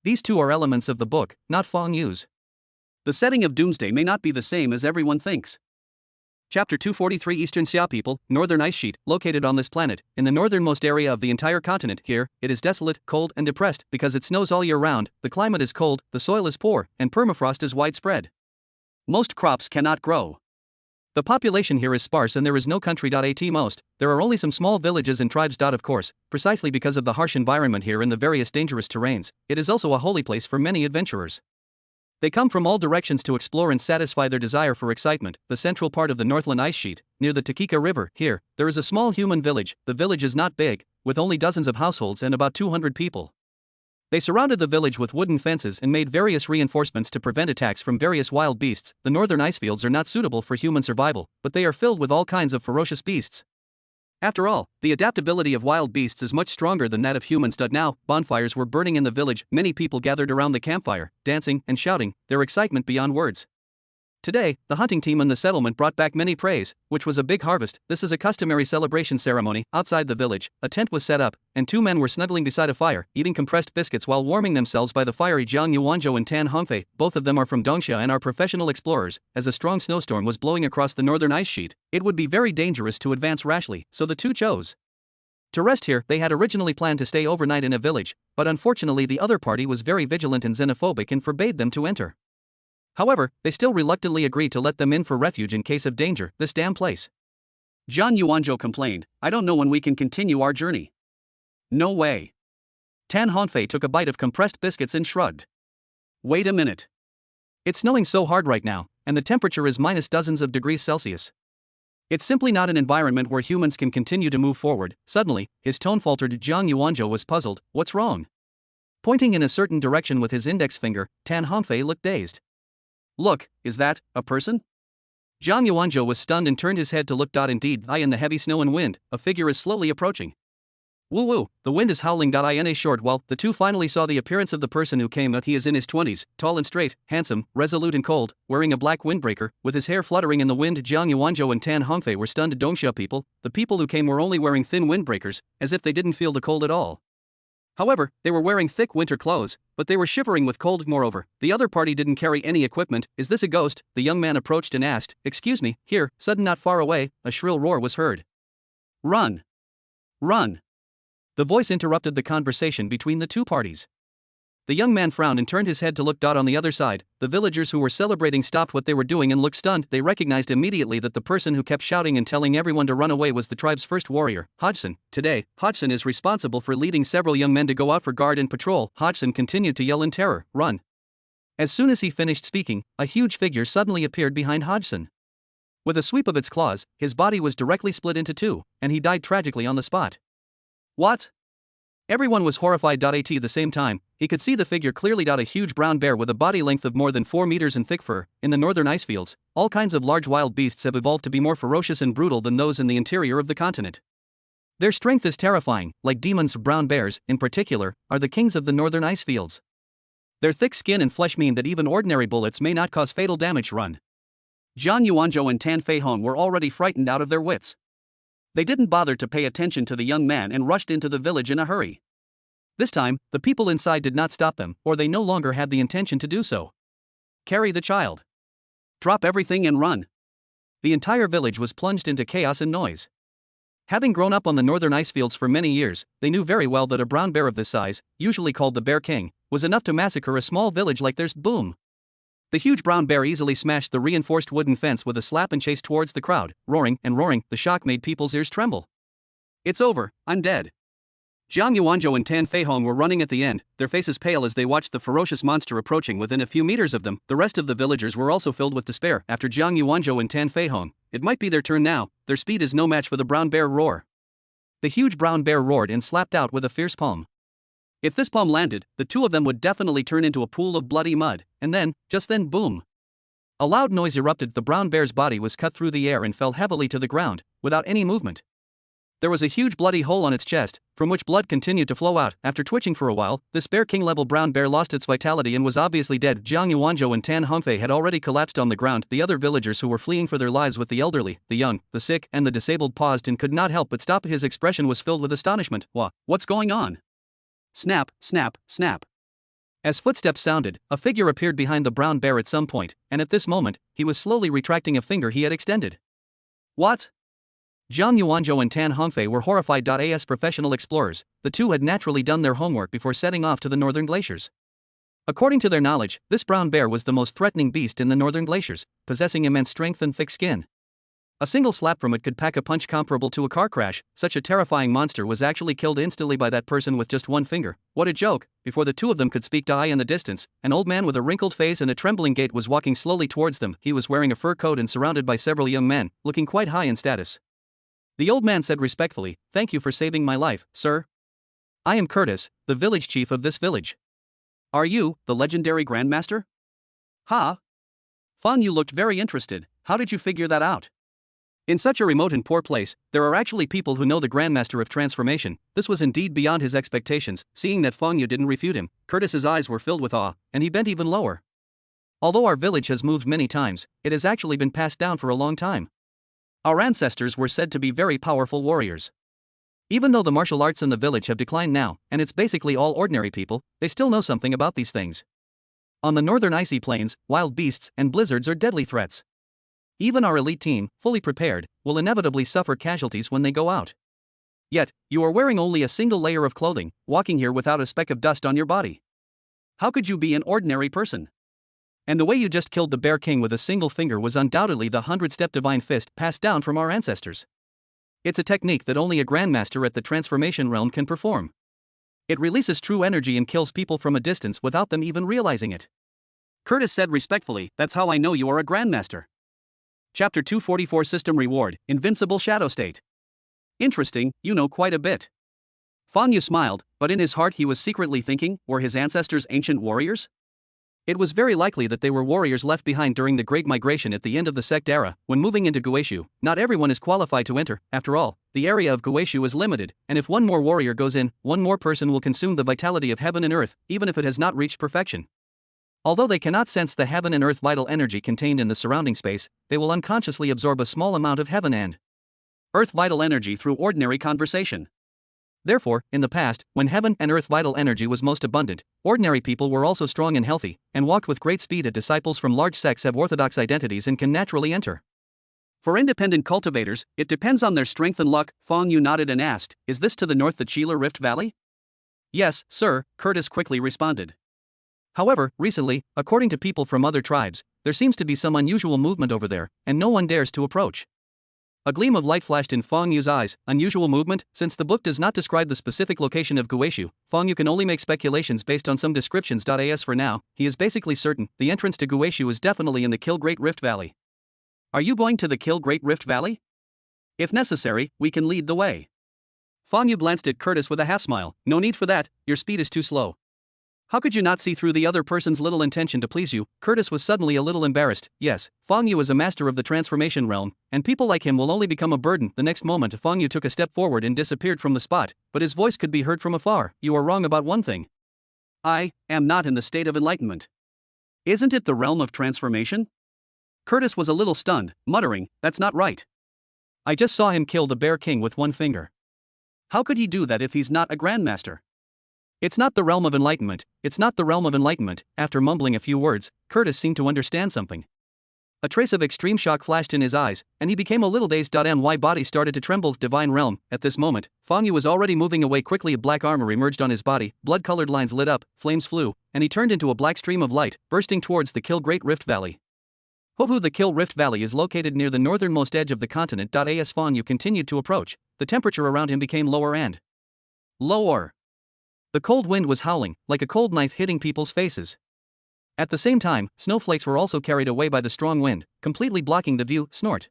These two are elements of the book, not Fong Yu's. The setting of Doomsday may not be the same as everyone thinks. Chapter 243 Eastern Xia People, Northern Ice Sheet, located on this planet, in the northernmost area of the entire continent. Here, it is desolate, cold, and depressed, because it snows all year round, the climate is cold, the soil is poor, and permafrost is widespread. Most crops cannot grow. The population here is sparse and there is no country. There are only some small villages and tribes. Of course, precisely because of the harsh environment here and the various dangerous terrains, it is also a holy place for many adventurers. They come from all directions to explore and satisfy their desire for excitement. The central part of the Northland Ice Sheet, near the Takika River, here, there is a small human village. The village is not big, with only dozens of households and about 200 people. They surrounded the village with wooden fences and made various reinforcements to prevent attacks from various wild beasts. The northern icefields are not suitable for human survival, but they are filled with all kinds of ferocious beasts. After all, the adaptability of wild beasts is much stronger than that of humans. Now, bonfires were burning in the village, many people gathered around the campfire, dancing and shouting, their excitement beyond words. Today, the hunting team in the settlement brought back many preys, which was a big harvest. This is a customary celebration ceremony. Outside the village, a tent was set up, and two men were snuggling beside a fire, eating compressed biscuits while warming themselves by the fire. Jiang Yuanzhou and Tan Hongfei, both of them are from Dongsha and are professional explorers. As a strong snowstorm was blowing across the northern ice sheet, it would be very dangerous to advance rashly, so the two chose to rest here. They had originally planned to stay overnight in a village, but unfortunately the other party was very vigilant and xenophobic and forbade them to enter. However, they still reluctantly agreed to let them in for refuge in case of danger. This damn place. Jiang Yuanzhou complained, I don't know when we can continue our journey. No way. Tan Hongfei took a bite of compressed biscuits and shrugged. Wait a minute. It's snowing so hard right now, and the temperature is minus dozens of degrees Celsius. It's simply not an environment where humans can continue to move forward. Suddenly, his tone faltered. Jiang Yuanzhou was puzzled. What's wrong? Pointing in a certain direction with his index finger, Tan Hongfei looked dazed. Look, is that a person? Jiang Yuanzhou was stunned and turned his head to look. Indeed, in the heavy snow and wind, a figure is slowly approaching. Woo woo, the wind is howling. In a short while, the two finally saw the appearance of the person who came out. He is in his 20s, tall and straight, handsome, resolute and cold, wearing a black windbreaker, with his hair fluttering in the wind. Jiang Yuanzhou and Tan Hongfei were stunned. Dongsha people, the people who came were only wearing thin windbreakers, as if they didn't feel the cold at all. However, they were wearing thick winter clothes, but they were shivering with cold. Moreover, the other party didn't carry any equipment. Is this a ghost? The young man approached and asked. Excuse me, here. Sudden, not far away, a shrill roar was heard. Run! Run! The voice interrupted the conversation between the two parties. The young man frowned and turned his head to look. On the other side, the villagers who were celebrating stopped what they were doing and looked stunned. They recognized immediately that the person who kept shouting and telling everyone to run away was the tribe's first warrior, Hodgson. Today, Hodgson is responsible for leading several young men to go out for guard and patrol. Hodgson continued to yell in terror, run. As soon as he finished speaking, a huge figure suddenly appeared behind Hodgson. With a sweep of its claws, his body was directly split into two, and he died tragically on the spot. What? Everyone was horrified. At the same time, he could see the figure clearly. A huge brown bear with a body length of more than 4 meters and thick fur. In the northern icefields, all kinds of large wild beasts have evolved to be more ferocious and brutal than those in the interior of the continent. Their strength is terrifying. Like demons, brown bears, in particular, are the kings of the northern icefields. Their thick skin and flesh mean that even ordinary bullets may not cause fatal damage. Run. Jiang Yuanzhou and Tan Fei Hong were already frightened out of their wits. They didn't bother to pay attention to the young man and rushed into the village in a hurry. This time, the people inside did not stop them, or they no longer had the intention to do so. Carry the child. Drop everything and run. The entire village was plunged into chaos and noise. Having grown up on the northern icefields for many years, they knew very well that a brown bear of this size, usually called the Bear King, was enough to massacre a small village like theirs. Boom! The huge brown bear easily smashed the reinforced wooden fence with a slap and chased towards the crowd, roaring and roaring. The shock made people's ears tremble. It's over, I'm dead. Jiang Yuanzhou and Tan Fei Hong were running at the end, their faces pale as they watched the ferocious monster approaching within a few meters of them. The rest of the villagers were also filled with despair. After Jiang Yuanzhou and Tan Fei Hong, it might be their turn now. Their speed is no match for the brown bear roar. The huge brown bear roared and slapped out with a fierce palm. If this palm landed, the two of them would definitely turn into a pool of bloody mud, and then, just then, boom! A loud noise erupted. The brown bear's body was cut through the air and fell heavily to the ground, without any movement. There was a huge bloody hole on its chest, from which blood continued to flow out. After twitching for a while, this Bear King-level brown bear lost its vitality and was obviously dead. Jiang Yuanzhou and Tan Hongfei had already collapsed on the ground. The other villagers who were fleeing for their lives with the elderly, the young, the sick, and the disabled paused and could not help but stop. His expression was filled with astonishment. What's going on? Snap, snap, snap. As footsteps sounded, a figure appeared behind the brown bear at some point, and at this moment, he was slowly retracting a finger he had extended. What? Jiang Yuanzhou and Tan Hongfei were horrified. As professional explorers, the two had naturally done their homework before setting off to the northern glaciers. According to their knowledge, this brown bear was the most threatening beast in the northern glaciers, possessing immense strength and thick skin. A single slap from it could pack a punch comparable to a car crash. Such a terrifying monster was actually killed instantly by that person with just one finger. What a joke! Before the two of them could speak, in the distance, an old man with a wrinkled face and a trembling gait was walking slowly towards them. He was wearing a fur coat and surrounded by several young men, looking quite high in status. The old man said respectfully, "Thank you for saving my life, sir." I am Curtis, the village chief of this village. Are you, the legendary Grandmaster? Ha! Fang Yu looked very interested. How did you figure that out? In such a remote and poor place, there are actually people who know the Grandmaster of Transformation. This was indeed beyond his expectations. Seeing that Fang Yu didn't refute him, Curtis's eyes were filled with awe, and he bent even lower. Although our village has moved many times, it has actually been passed down for a long time. Our ancestors were said to be very powerful warriors. Even though the martial arts in the village have declined now, and it's basically all ordinary people, they still know something about these things. On the northern icy plains, wild beasts and blizzards are deadly threats. Even our elite team, fully prepared, will inevitably suffer casualties when they go out. Yet, you are wearing only a single layer of clothing, walking here without a speck of dust on your body. How could you be an ordinary person? And the way you just killed the Bear King with a single finger was undoubtedly the 100-step divine fist passed down from our ancestors. It's a technique that only a grandmaster at the transformation realm can perform. It releases true energy and kills people from a distance without them even realizing it. Curtis said respectfully, "That's how I know you are a grandmaster." Chapter 244 System Reward, Invincible Shadow State. Interesting, you know quite a bit. Fang Yu smiled, but in his heart he was secretly thinking, were his ancestors ancient warriors? It was very likely that they were warriors left behind during the Great Migration at the end of the Sect era. When moving into Guishu, not everyone is qualified to enter. After all, the area of Guishu is limited, and if one more warrior goes in, one more person will consume the vitality of heaven and earth, even if it has not reached perfection. Although they cannot sense the heaven and earth vital energy contained in the surrounding space, they will unconsciously absorb a small amount of heaven and earth vital energy through ordinary conversation. Therefore, in the past, when heaven and earth vital energy was most abundant, ordinary people were also strong and healthy, and walked with great speed. Disciples from large sects have orthodox identities and can naturally enter. For independent cultivators, it depends on their strength and luck. Fang Yu nodded and asked, "Is this to the north, the Chila Rift Valley?" "Yes, sir," Curtis quickly responded. However, recently, according to people from other tribes, there seems to be some unusual movement over there, and no one dares to approach. A gleam of light flashed in Fang Yu's eyes. Unusual movement? Since the book does not describe the specific location of Guishu, Fang Yu can only make speculations based on some descriptions. As for now, he is basically certain the entrance to Guishu is definitely in the Kill Great Rift Valley. "Are you going to the Kill Great Rift Valley? If necessary, we can lead the way." Fang Yu glanced at Curtis with a half smile. "No need for that, your speed is too slow." How could you not see through the other person's little intention to please you? Curtis was suddenly a little embarrassed. Yes, Fang Yu is a master of the transformation realm, and people like him will only become a burden. The next moment, Fang Yu took a step forward and disappeared from the spot, but his voice could be heard from afar. "You are wrong about one thing. I am not in the state of enlightenment." "Isn't it the realm of transformation?" Curtis was a little stunned, muttering, "That's not right. I just saw him kill the Bear King with one finger. How could he do that if he's not a grandmaster?" "It's not the realm of enlightenment, it's not the realm of enlightenment." After mumbling a few words, Curtis seemed to understand something. A trace of extreme shock flashed in his eyes, and he became a little dazed. My body started to tremble. Divine realm. At this moment, Fang Yu was already moving away quickly. A black armor emerged on his body, blood-colored lines lit up, flames flew, and he turned into a black stream of light, bursting towards the Kill Great Rift Valley. The Kill Rift Valley is located near the northernmost edge of the continent. As Fang Yu continued to approach, the temperature around him became lower and lower. The cold wind was howling, like a cold knife hitting people's faces. At the same time, snowflakes were also carried away by the strong wind, completely blocking the view. Snort.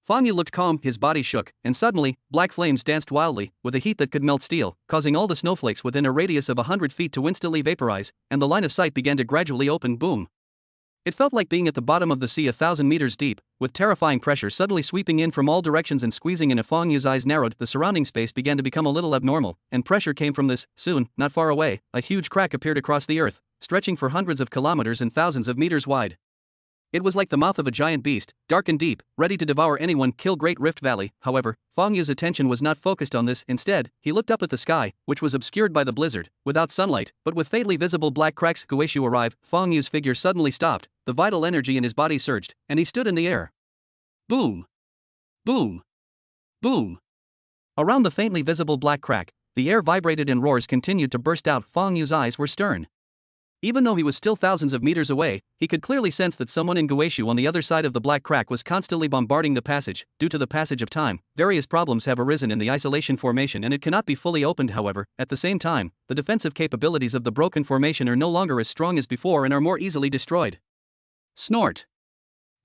Fang Yu looked calm, his body shook, and suddenly, black flames danced wildly, with a heat that could melt steel, causing all the snowflakes within a radius of 100 feet to instantly vaporize, and the line of sight began to gradually open. Boom. It felt like being at the bottom of the sea 1,000 meters deep, with terrifying pressure suddenly sweeping in from all directions and squeezing in. Fang Yu's eyes narrowed. The surrounding space began to become a little abnormal, and pressure came from this. Soon, not far away, a huge crack appeared across the earth, stretching for hundreds of kilometers and thousands of meters wide. It was like the mouth of a giant beast, dark and deep, ready to devour anyone. Kill Great Rift Valley. However, Fang Yu's attention was not focused on this. Instead, he looked up at the sky, which was obscured by the blizzard, without sunlight, but with faintly visible black cracks. Guishu arrive. Fang Yu's figure suddenly stopped, the vital energy in his body surged, and he stood in the air. Boom! Boom! Boom! Around the faintly visible black crack, the air vibrated and roars continued to burst out. Fang Yu's eyes were stern. Even though he was still thousands of meters away, he could clearly sense that someone in Guishu on the other side of the black crack was constantly bombarding the passage. Due to the passage of time, various problems have arisen in the isolation formation and it cannot be fully opened. However, at the same time, the defensive capabilities of the broken formation are no longer as strong as before and are more easily destroyed. Snort.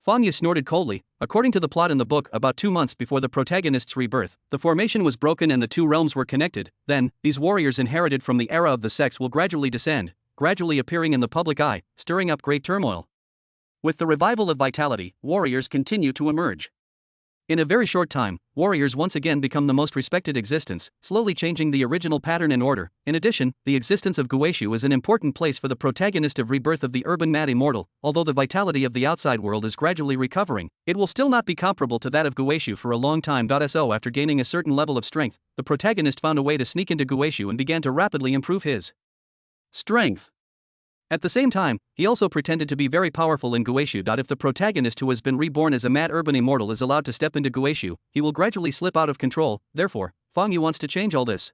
Fang Yu snorted coldly. According to the plot in the book, about 2 months before the protagonist's rebirth, the formation was broken and the two realms were connected. Then, these warriors inherited from the era of the sex will gradually descend, gradually appearing in the public eye, stirring up great turmoil. With the revival of vitality, warriors continue to emerge. In a very short time, warriors once again become the most respected existence, slowly changing the original pattern and order. In addition, the existence of Guishu is an important place for the protagonist of Rebirth of the Urban Mad Immortal. Although the vitality of the outside world is gradually recovering, it will still not be comparable to that of Guishu for a long time. So after gaining a certain level of strength, the protagonist found a way to sneak into Guishu and began to rapidly improve his strength. At the same time, he also pretended to be very powerful in Guishu. If the protagonist who has been reborn as a mad urban immortal is allowed to step into Guishu, he will gradually slip out of control. Therefore, Fang Yu wants to change all this.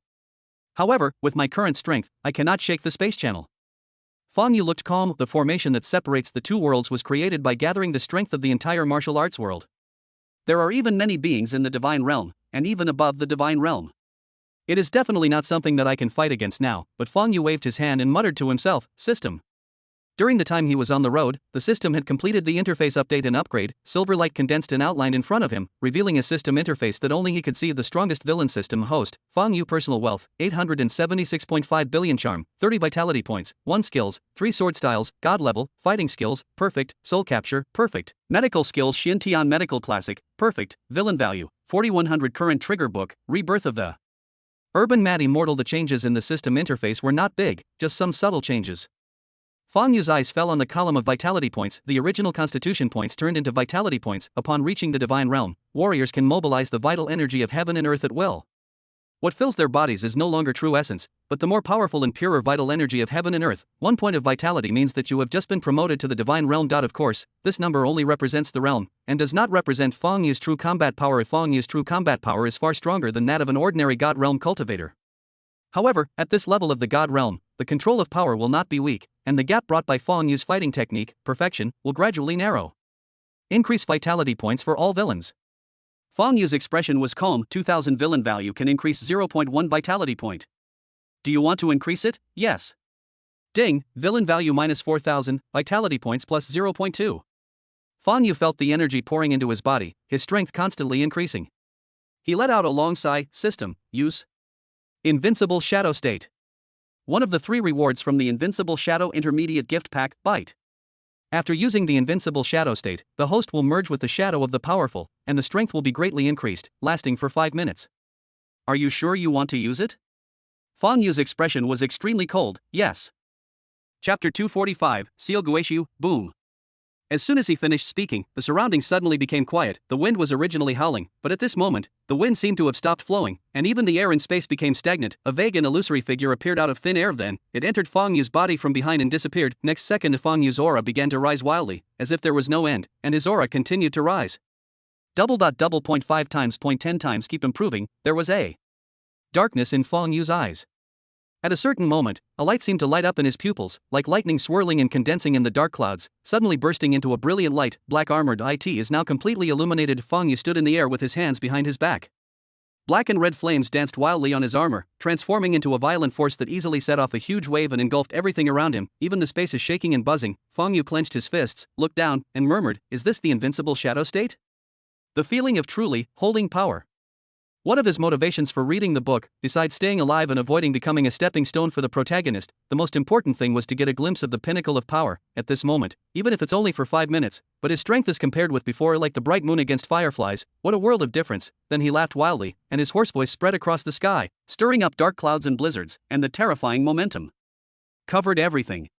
However, with my current strength, I cannot shake the space channel. Fang Yu looked calm. The formation that separates the two worlds was created by gathering the strength of the entire martial arts world. There are even many beings in the divine realm, and even above the divine realm. It is definitely not something that I can fight against now, but Fang Yu waved his hand and muttered to himself, "System." During the time he was on the road, the system had completed the interface update and upgrade. Silver light condensed and outlined in front of him, revealing a system interface that only he could see. The strongest villain system host, Fang Yu personal wealth, 876.5 billion charm, 30 vitality points, 1 skills, 3 sword styles, god level, fighting skills, perfect, soul capture, perfect, medical skills, Xin Tian medical classic, perfect, villain value, 4100 current trigger book, rebirth of the Urban Mad Immortal. The changes in the system interface were not big, just some subtle changes. Fang Yu's eyes fell on the column of vitality points. The original constitution points turned into vitality points. Upon reaching the divine realm, warriors can mobilize the vital energy of heaven and earth at will. What fills their bodies is no longer true essence, but the more powerful and purer vital energy of heaven and earth. 1 point of vitality means that you have just been promoted to the divine realm. Of course, this number only represents the realm, and does not represent Fang Yu's true combat power. Fang Yu's true combat power is far stronger than that of an ordinary god realm cultivator. However, at this level of the god realm, the control of power will not be weak, and the gap brought by Fang Yu's fighting technique, perfection, will gradually narrow. Increase vitality points for all villains. Fang Yu's expression was calm. 2000 villain value can increase 0.1 vitality point. Do you want to increase it? Yes. Ding, villain value minus 4000, vitality points plus 0.2. Fang Yu felt the energy pouring into his body, his strength constantly increasing. He let out a long sigh. System, use Invincible Shadow State. One of the 3 rewards from the Invincible Shadow Intermediate Gift Pack, Bite. After using the Invincible Shadow State, the host will merge with the shadow of the powerful, and the strength will be greatly increased, lasting for 5 minutes. Are you sure you want to use it? Fang Yu's expression was extremely cold. Yes. Chapter 245, Seal Guishu, boom. As soon as he finished speaking, the surroundings suddenly became quiet. The wind was originally howling, but at this moment, the wind seemed to have stopped flowing, and even the air in space became stagnant. A vague and illusory figure appeared out of thin air. Then, it entered Fang Yu's body from behind and disappeared. Next second, Fang Yu's aura began to rise wildly, as if there was no end, and his aura continued to rise. Double 5 times 10 times keep improving. There was a darkness in Fang Yu's eyes. At a certain moment, a light seemed to light up in his pupils, like lightning swirling and condensing in the dark clouds, suddenly bursting into a brilliant light. Black armored it is now completely illuminated. Fang Yu stood in the air with his hands behind his back. Black and red flames danced wildly on his armor, transforming into a violent force that easily set off a huge wave and engulfed everything around him. Even the space is shaking and buzzing. Fang Yu clenched his fists, looked down, and murmured, "Is this the invincible shadow state?" The feeling of truly holding power. One of his motivations for reading the book, besides staying alive and avoiding becoming a stepping stone for the protagonist, the most important thing was to get a glimpse of the pinnacle of power, at this moment, even if it's only for 5 minutes, but his strength is compared with before like the bright moon against fireflies. What a world of difference. Then he laughed wildly, and his hoarse voice spread across the sky, stirring up dark clouds and blizzards, and the terrifying momentum covered everything.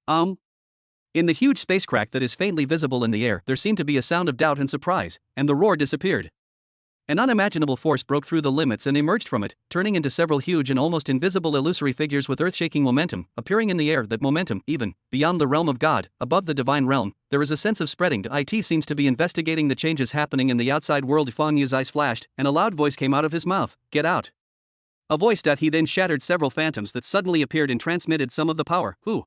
In the huge space crack that is faintly visible in the air, there seemed to be a sound of doubt and surprise, and the roar disappeared. An unimaginable force broke through the limits and emerged from it, turning into several huge and almost invisible illusory figures with earth-shaking momentum, appearing in the air. That momentum, even beyond the realm of God, above the divine realm, there is a sense of spreading. It seems to be investigating the changes happening in the outside world. Fang Yu's eyes flashed, and a loud voice came out of his mouth, "Get out." A voice that he then shattered several phantoms that suddenly appeared and transmitted some of the power. Who?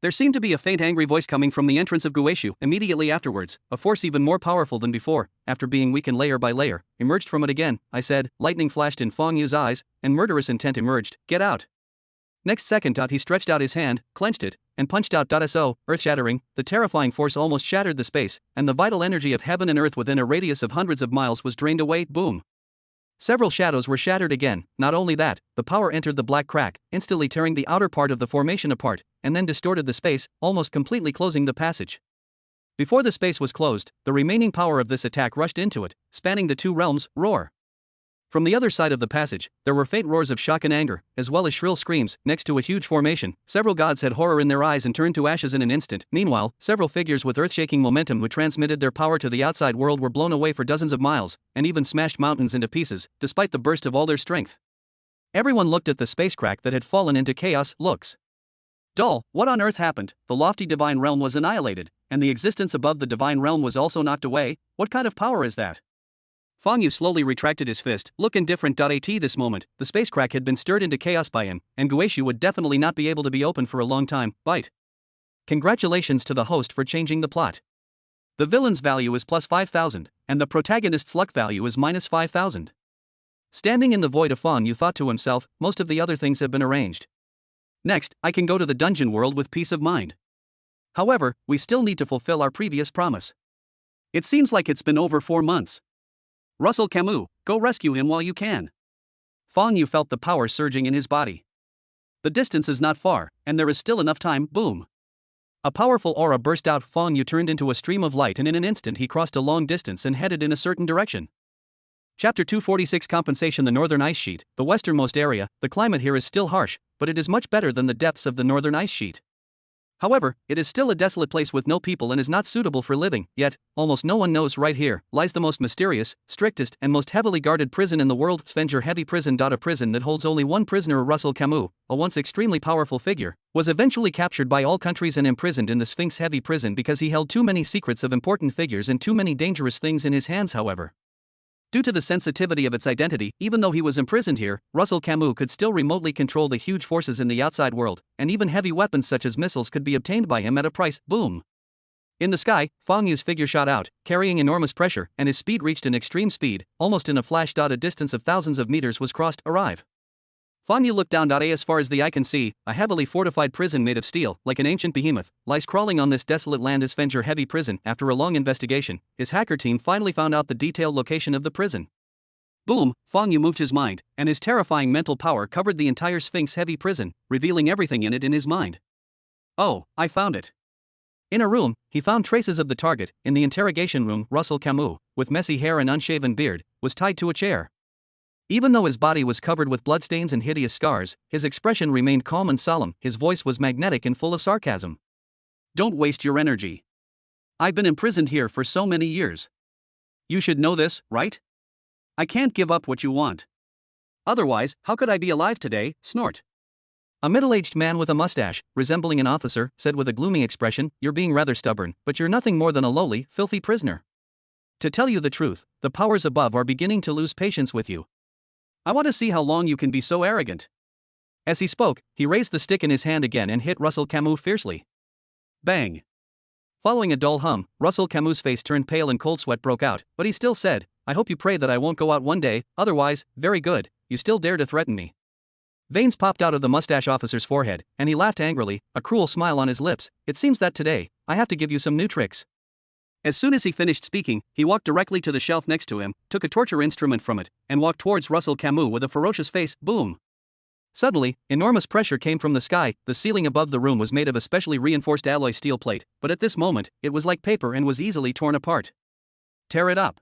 There seemed to be a faint angry voice coming from the entrance of Guishu. Immediately afterwards, a force even more powerful than before, after being weakened layer by layer, emerged from it again. I said, lightning flashed in Fang Yu's eyes, and murderous intent emerged. "Get out." Next second, he stretched out his hand, clenched it, and punched out. So, earth-shattering, the terrifying force almost shattered the space, and the vital energy of heaven and earth within a radius of hundreds of miles was drained away. Boom. Several shadows were shattered again. Not only that, the power entered the black crack, instantly tearing the outer part of the formation apart, and then distorted the space, almost completely closing the passage. Before the space was closed, the remaining power of this attack rushed into it, spanning the two realms. Roar. From the other side of the passage, there were faint roars of shock and anger, as well as shrill screams. Next to a huge formation, several gods had horror in their eyes and turned to ashes in an instant. Meanwhile, several figures with earth-shaking momentum who transmitted their power to the outside world were blown away for dozens of miles, and even smashed mountains into pieces, despite the burst of all their strength. Everyone looked at the space crack that had fallen into chaos. Looks dull. What on earth happened? The lofty divine realm was annihilated, and the existence above the divine realm was also knocked away. What kind of power is that? Fang Yu slowly retracted his fist. Look indifferent. At this moment, the space crack had been stirred into chaos by him, and Guishu would definitely not be able to be open for a long time. Bite. Congratulations to the host for changing the plot. The villain's value is plus 5,000, and the protagonist's luck value is minus 5,000. Standing in the void of Fang Yu thought to himself, most of the other things have been arranged. Next, I can go to the dungeon world with peace of mind. However, we still need to fulfill our previous promise. It seems like it's been over 4 months. Russell Camus, go rescue him while you can. Fang Yu felt the power surging in his body. The distance is not far, and there is still enough time. Boom. A powerful aura burst out. Fang Yu turned into a stream of light, and in an instant he crossed a long distance and headed in a certain direction. Chapter 246 Compensation. The Northern Ice Sheet, the westernmost area. The climate here is still harsh, but it is much better than the depths of the northern ice sheet. However, it is still a desolate place with no people and is not suitable for living. Yet, almost no one knows right here lies the most mysterious, strictest, and most heavily guarded prison in the world. Svenger Heavy Prison. A prison that holds only one prisoner. Russell Camus, a once extremely powerful figure, was eventually captured by all countries and imprisoned in the Sphinx Heavy Prison because he held too many secrets of important figures and too many dangerous things in his hands. However, due to the sensitivity of its identity, even though he was imprisoned here, Russell Camus could still remotely control the huge forces in the outside world, and even heavy weapons such as missiles could be obtained by him at a price. Boom. In the sky, Fang Yu's figure shot out, carrying enormous pressure, and his speed reached an extreme speed. Almost in a flash. A distance of thousands of meters was crossed. Arrive. Fang Yu looked down. As far as the eye can see, a heavily fortified prison made of steel, like an ancient behemoth, lies crawling on this desolate land. Svenger Heavy Prison. After a long investigation, his hacker team finally found out the detailed location of the prison. Boom. Fang Yu moved his mind, and his terrifying mental power covered the entire Sphinx Heavy Prison, revealing everything in it in his mind. Oh, I found it. In a room, he found traces of the target. In the interrogation room, Russell Camus, with messy hair and unshaven beard, was tied to a chair. Even though his body was covered with bloodstains and hideous scars, his expression remained calm and solemn. His voice was magnetic and full of sarcasm. Don't waste your energy. I've been imprisoned here for so many years. You should know this, right? I can't give up what you want. Otherwise, how could I be alive today? Snort. A middle-aged man with a mustache, resembling an officer, said with a gloomy expression, "You're being rather stubborn, but you're nothing more than a lowly, filthy prisoner. To tell you the truth, the powers above are beginning to lose patience with you. I want to see how long you can be so arrogant." As he spoke, he raised the stick in his hand again and hit Russell Camus fiercely. Bang. Following a dull hum, Russell Camus' face turned pale and cold sweat broke out, but he still said, "I hope you pray that I won't go out one day, otherwise, very good, you still dare to threaten me." Veins popped out of the mustache officer's forehead, and he laughed angrily, a cruel smile on his lips. "It seems that today, I have to give you some new tricks." As soon as he finished speaking, he walked directly to the shelf next to him, took a torture instrument from it, and walked towards Russell Camus with a ferocious face. Boom. Suddenly, enormous pressure came from the sky. The ceiling above the room was made of a specially reinforced alloy steel plate, but at this moment, it was like paper and was easily torn apart. Tear it up.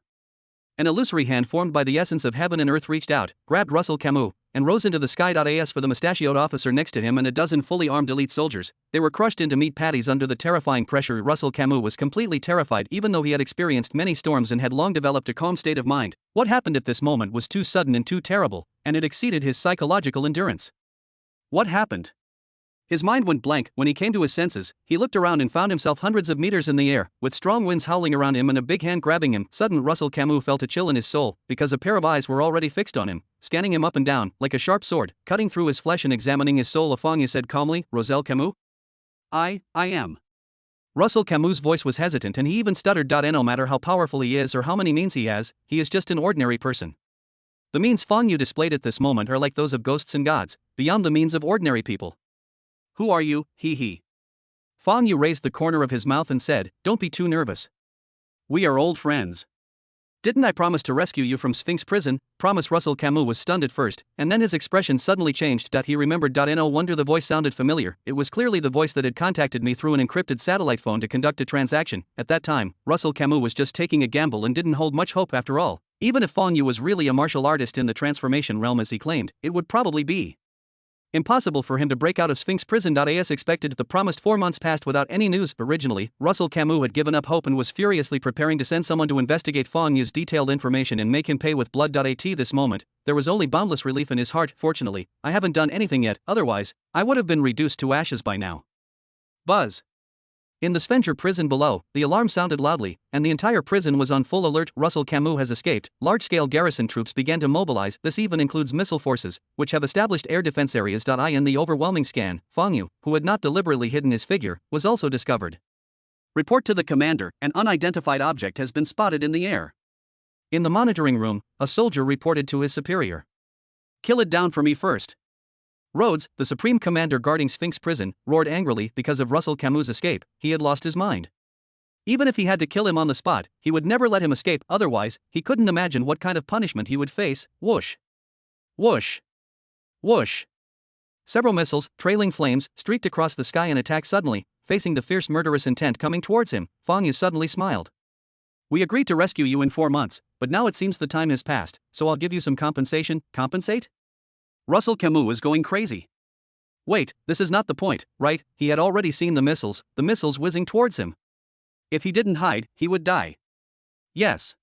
An illusory hand formed by the essence of heaven and earth reached out, grabbed Russell Camus, and rose into the sky. As for the mustachioed officer next to him and a dozen fully armed elite soldiers, they were crushed into meat patties under the terrifying pressure. Russell Camus was completely terrified even though he had experienced many storms and had long developed a calm state of mind. What happened at this moment was too sudden and too terrible, and it exceeded his psychological endurance. What happened? His mind went blank. When he came to his senses, he looked around and found himself hundreds of meters in the air, with strong winds howling around him and a big hand grabbing him. Suddenly Russell Camus felt a chill in his soul, because a pair of eyes were already fixed on him, scanning him up and down, like a sharp sword, cutting through his flesh and examining his soul. Fang Yu said calmly, "Roselle Camus?" I am." Russell Camus' voice was hesitant and he even stuttered. No matter how powerful he is or how many means he has, he is just an ordinary person. The means Fang Yu displayed at this moment are like those of ghosts and gods, beyond the means of ordinary people. Who are you, he? Fang Yu raised the corner of his mouth and said, don't be too nervous. We are old friends. Didn't I promise to rescue you from Sphinx prison? Promise. Russell Camus was stunned at first, and then his expression suddenly changed. He remembered. No wonder the voice sounded familiar. It was clearly the voice that had contacted me through an encrypted satellite phone to conduct a transaction. At that time, Russell Camus was just taking a gamble and didn't hold much hope after all. Even if Fang Yu was really a martial artist in the transformation realm as he claimed, it would probably be impossible for him to break out of Sphinx prison. As expected, the promised 4 months passed without any news. Originally, Russell Camus had given up hope and was furiously preparing to send someone to investigate Fang Yu's detailed information and make him pay with blood. At this moment, there was only boundless relief in his heart. Fortunately, I haven't done anything yet, otherwise, I would have been reduced to ashes by now. Buzz. In the Sphenger prison below, the alarm sounded loudly, and the entire prison was on full alert. Russell Camus has escaped. Large-scale garrison troops began to mobilize. This even includes missile forces, which have established air defense areas. In the overwhelming scan, Fang Yu, who had not deliberately hidden his figure, was also discovered. Report to the commander, an unidentified object has been spotted in the air. In the monitoring room, a soldier reported to his superior. Kill it down for me first. Rhodes, the supreme commander guarding Sphinx prison, roared angrily because of Russell Camus' escape. He had lost his mind. Even if he had to kill him on the spot, he would never let him escape. Otherwise, he couldn't imagine what kind of punishment he would face. Whoosh. Whoosh. Whoosh. Several missiles, trailing flames, streaked across the sky and attacked suddenly, facing the fierce murderous intent coming towards him. Fang Yu suddenly smiled. We agreed to rescue you in 4 months, but now it seems the time has passed, so I'll give you some compensation. Compensate? Russell Camus was going crazy. Wait, this is not the point, right? He had already seen the missiles whizzing towards him. If he didn't hide, he would die. Yes.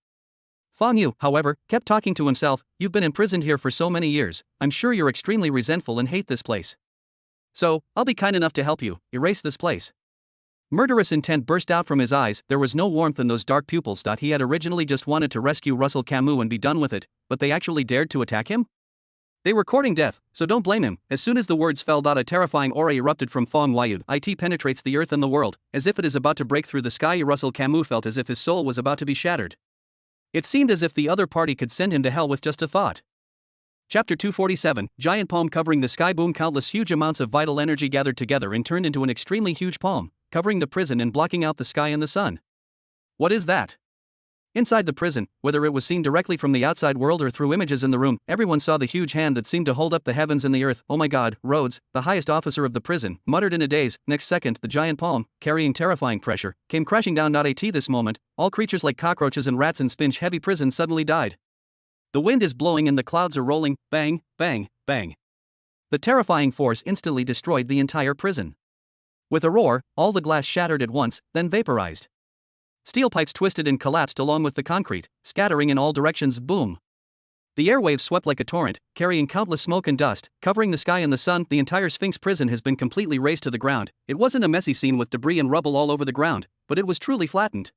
Fang Yu, however, kept talking to himself. You've been imprisoned here for so many years, I'm sure you're extremely resentful and hate this place. So, I'll be kind enough to help you erase this place. Murderous intent burst out from his eyes. There was no warmth in those dark pupils. He had originally just wanted to rescue Russell Camus and be done with it, but they actually dared to attack him? They were courting death, so don't blame him. As soon as the words fell, a terrifying aura erupted from Fang Yu. It penetrates the earth and the world, as if it is about to break through the sky. Russell Camus felt as if his soul was about to be shattered. It seemed as if the other party could send him to hell with just a thought. Chapter 247, Giant palm covering the sky. Boom. Countless huge amounts of vital energy gathered together and turned into an extremely huge palm, covering the prison and blocking out the sky and the sun. What is that? Inside the prison, whether it was seen directly from the outside world or through images in the room, everyone saw the huge hand that seemed to hold up the heavens and the earth. Oh my God, Rhodes, the highest officer of the prison, muttered in a daze. Next second, the giant palm, carrying terrifying pressure, came crashing down. At this moment, all creatures like cockroaches and rats in Sphinx-heavy prison suddenly died. The wind is blowing and the clouds are rolling. Bang, bang, bang. The terrifying force instantly destroyed the entire prison. With a roar, all the glass shattered at once, then vaporized. Steel pipes twisted and collapsed along with the concrete, scattering in all directions. Boom. The airwaves swept like a torrent, carrying countless smoke and dust, covering the sky and the sun. The entire Sphinx prison has been completely razed to the ground. It wasn't a messy scene with debris and rubble all over the ground, but it was truly flattened.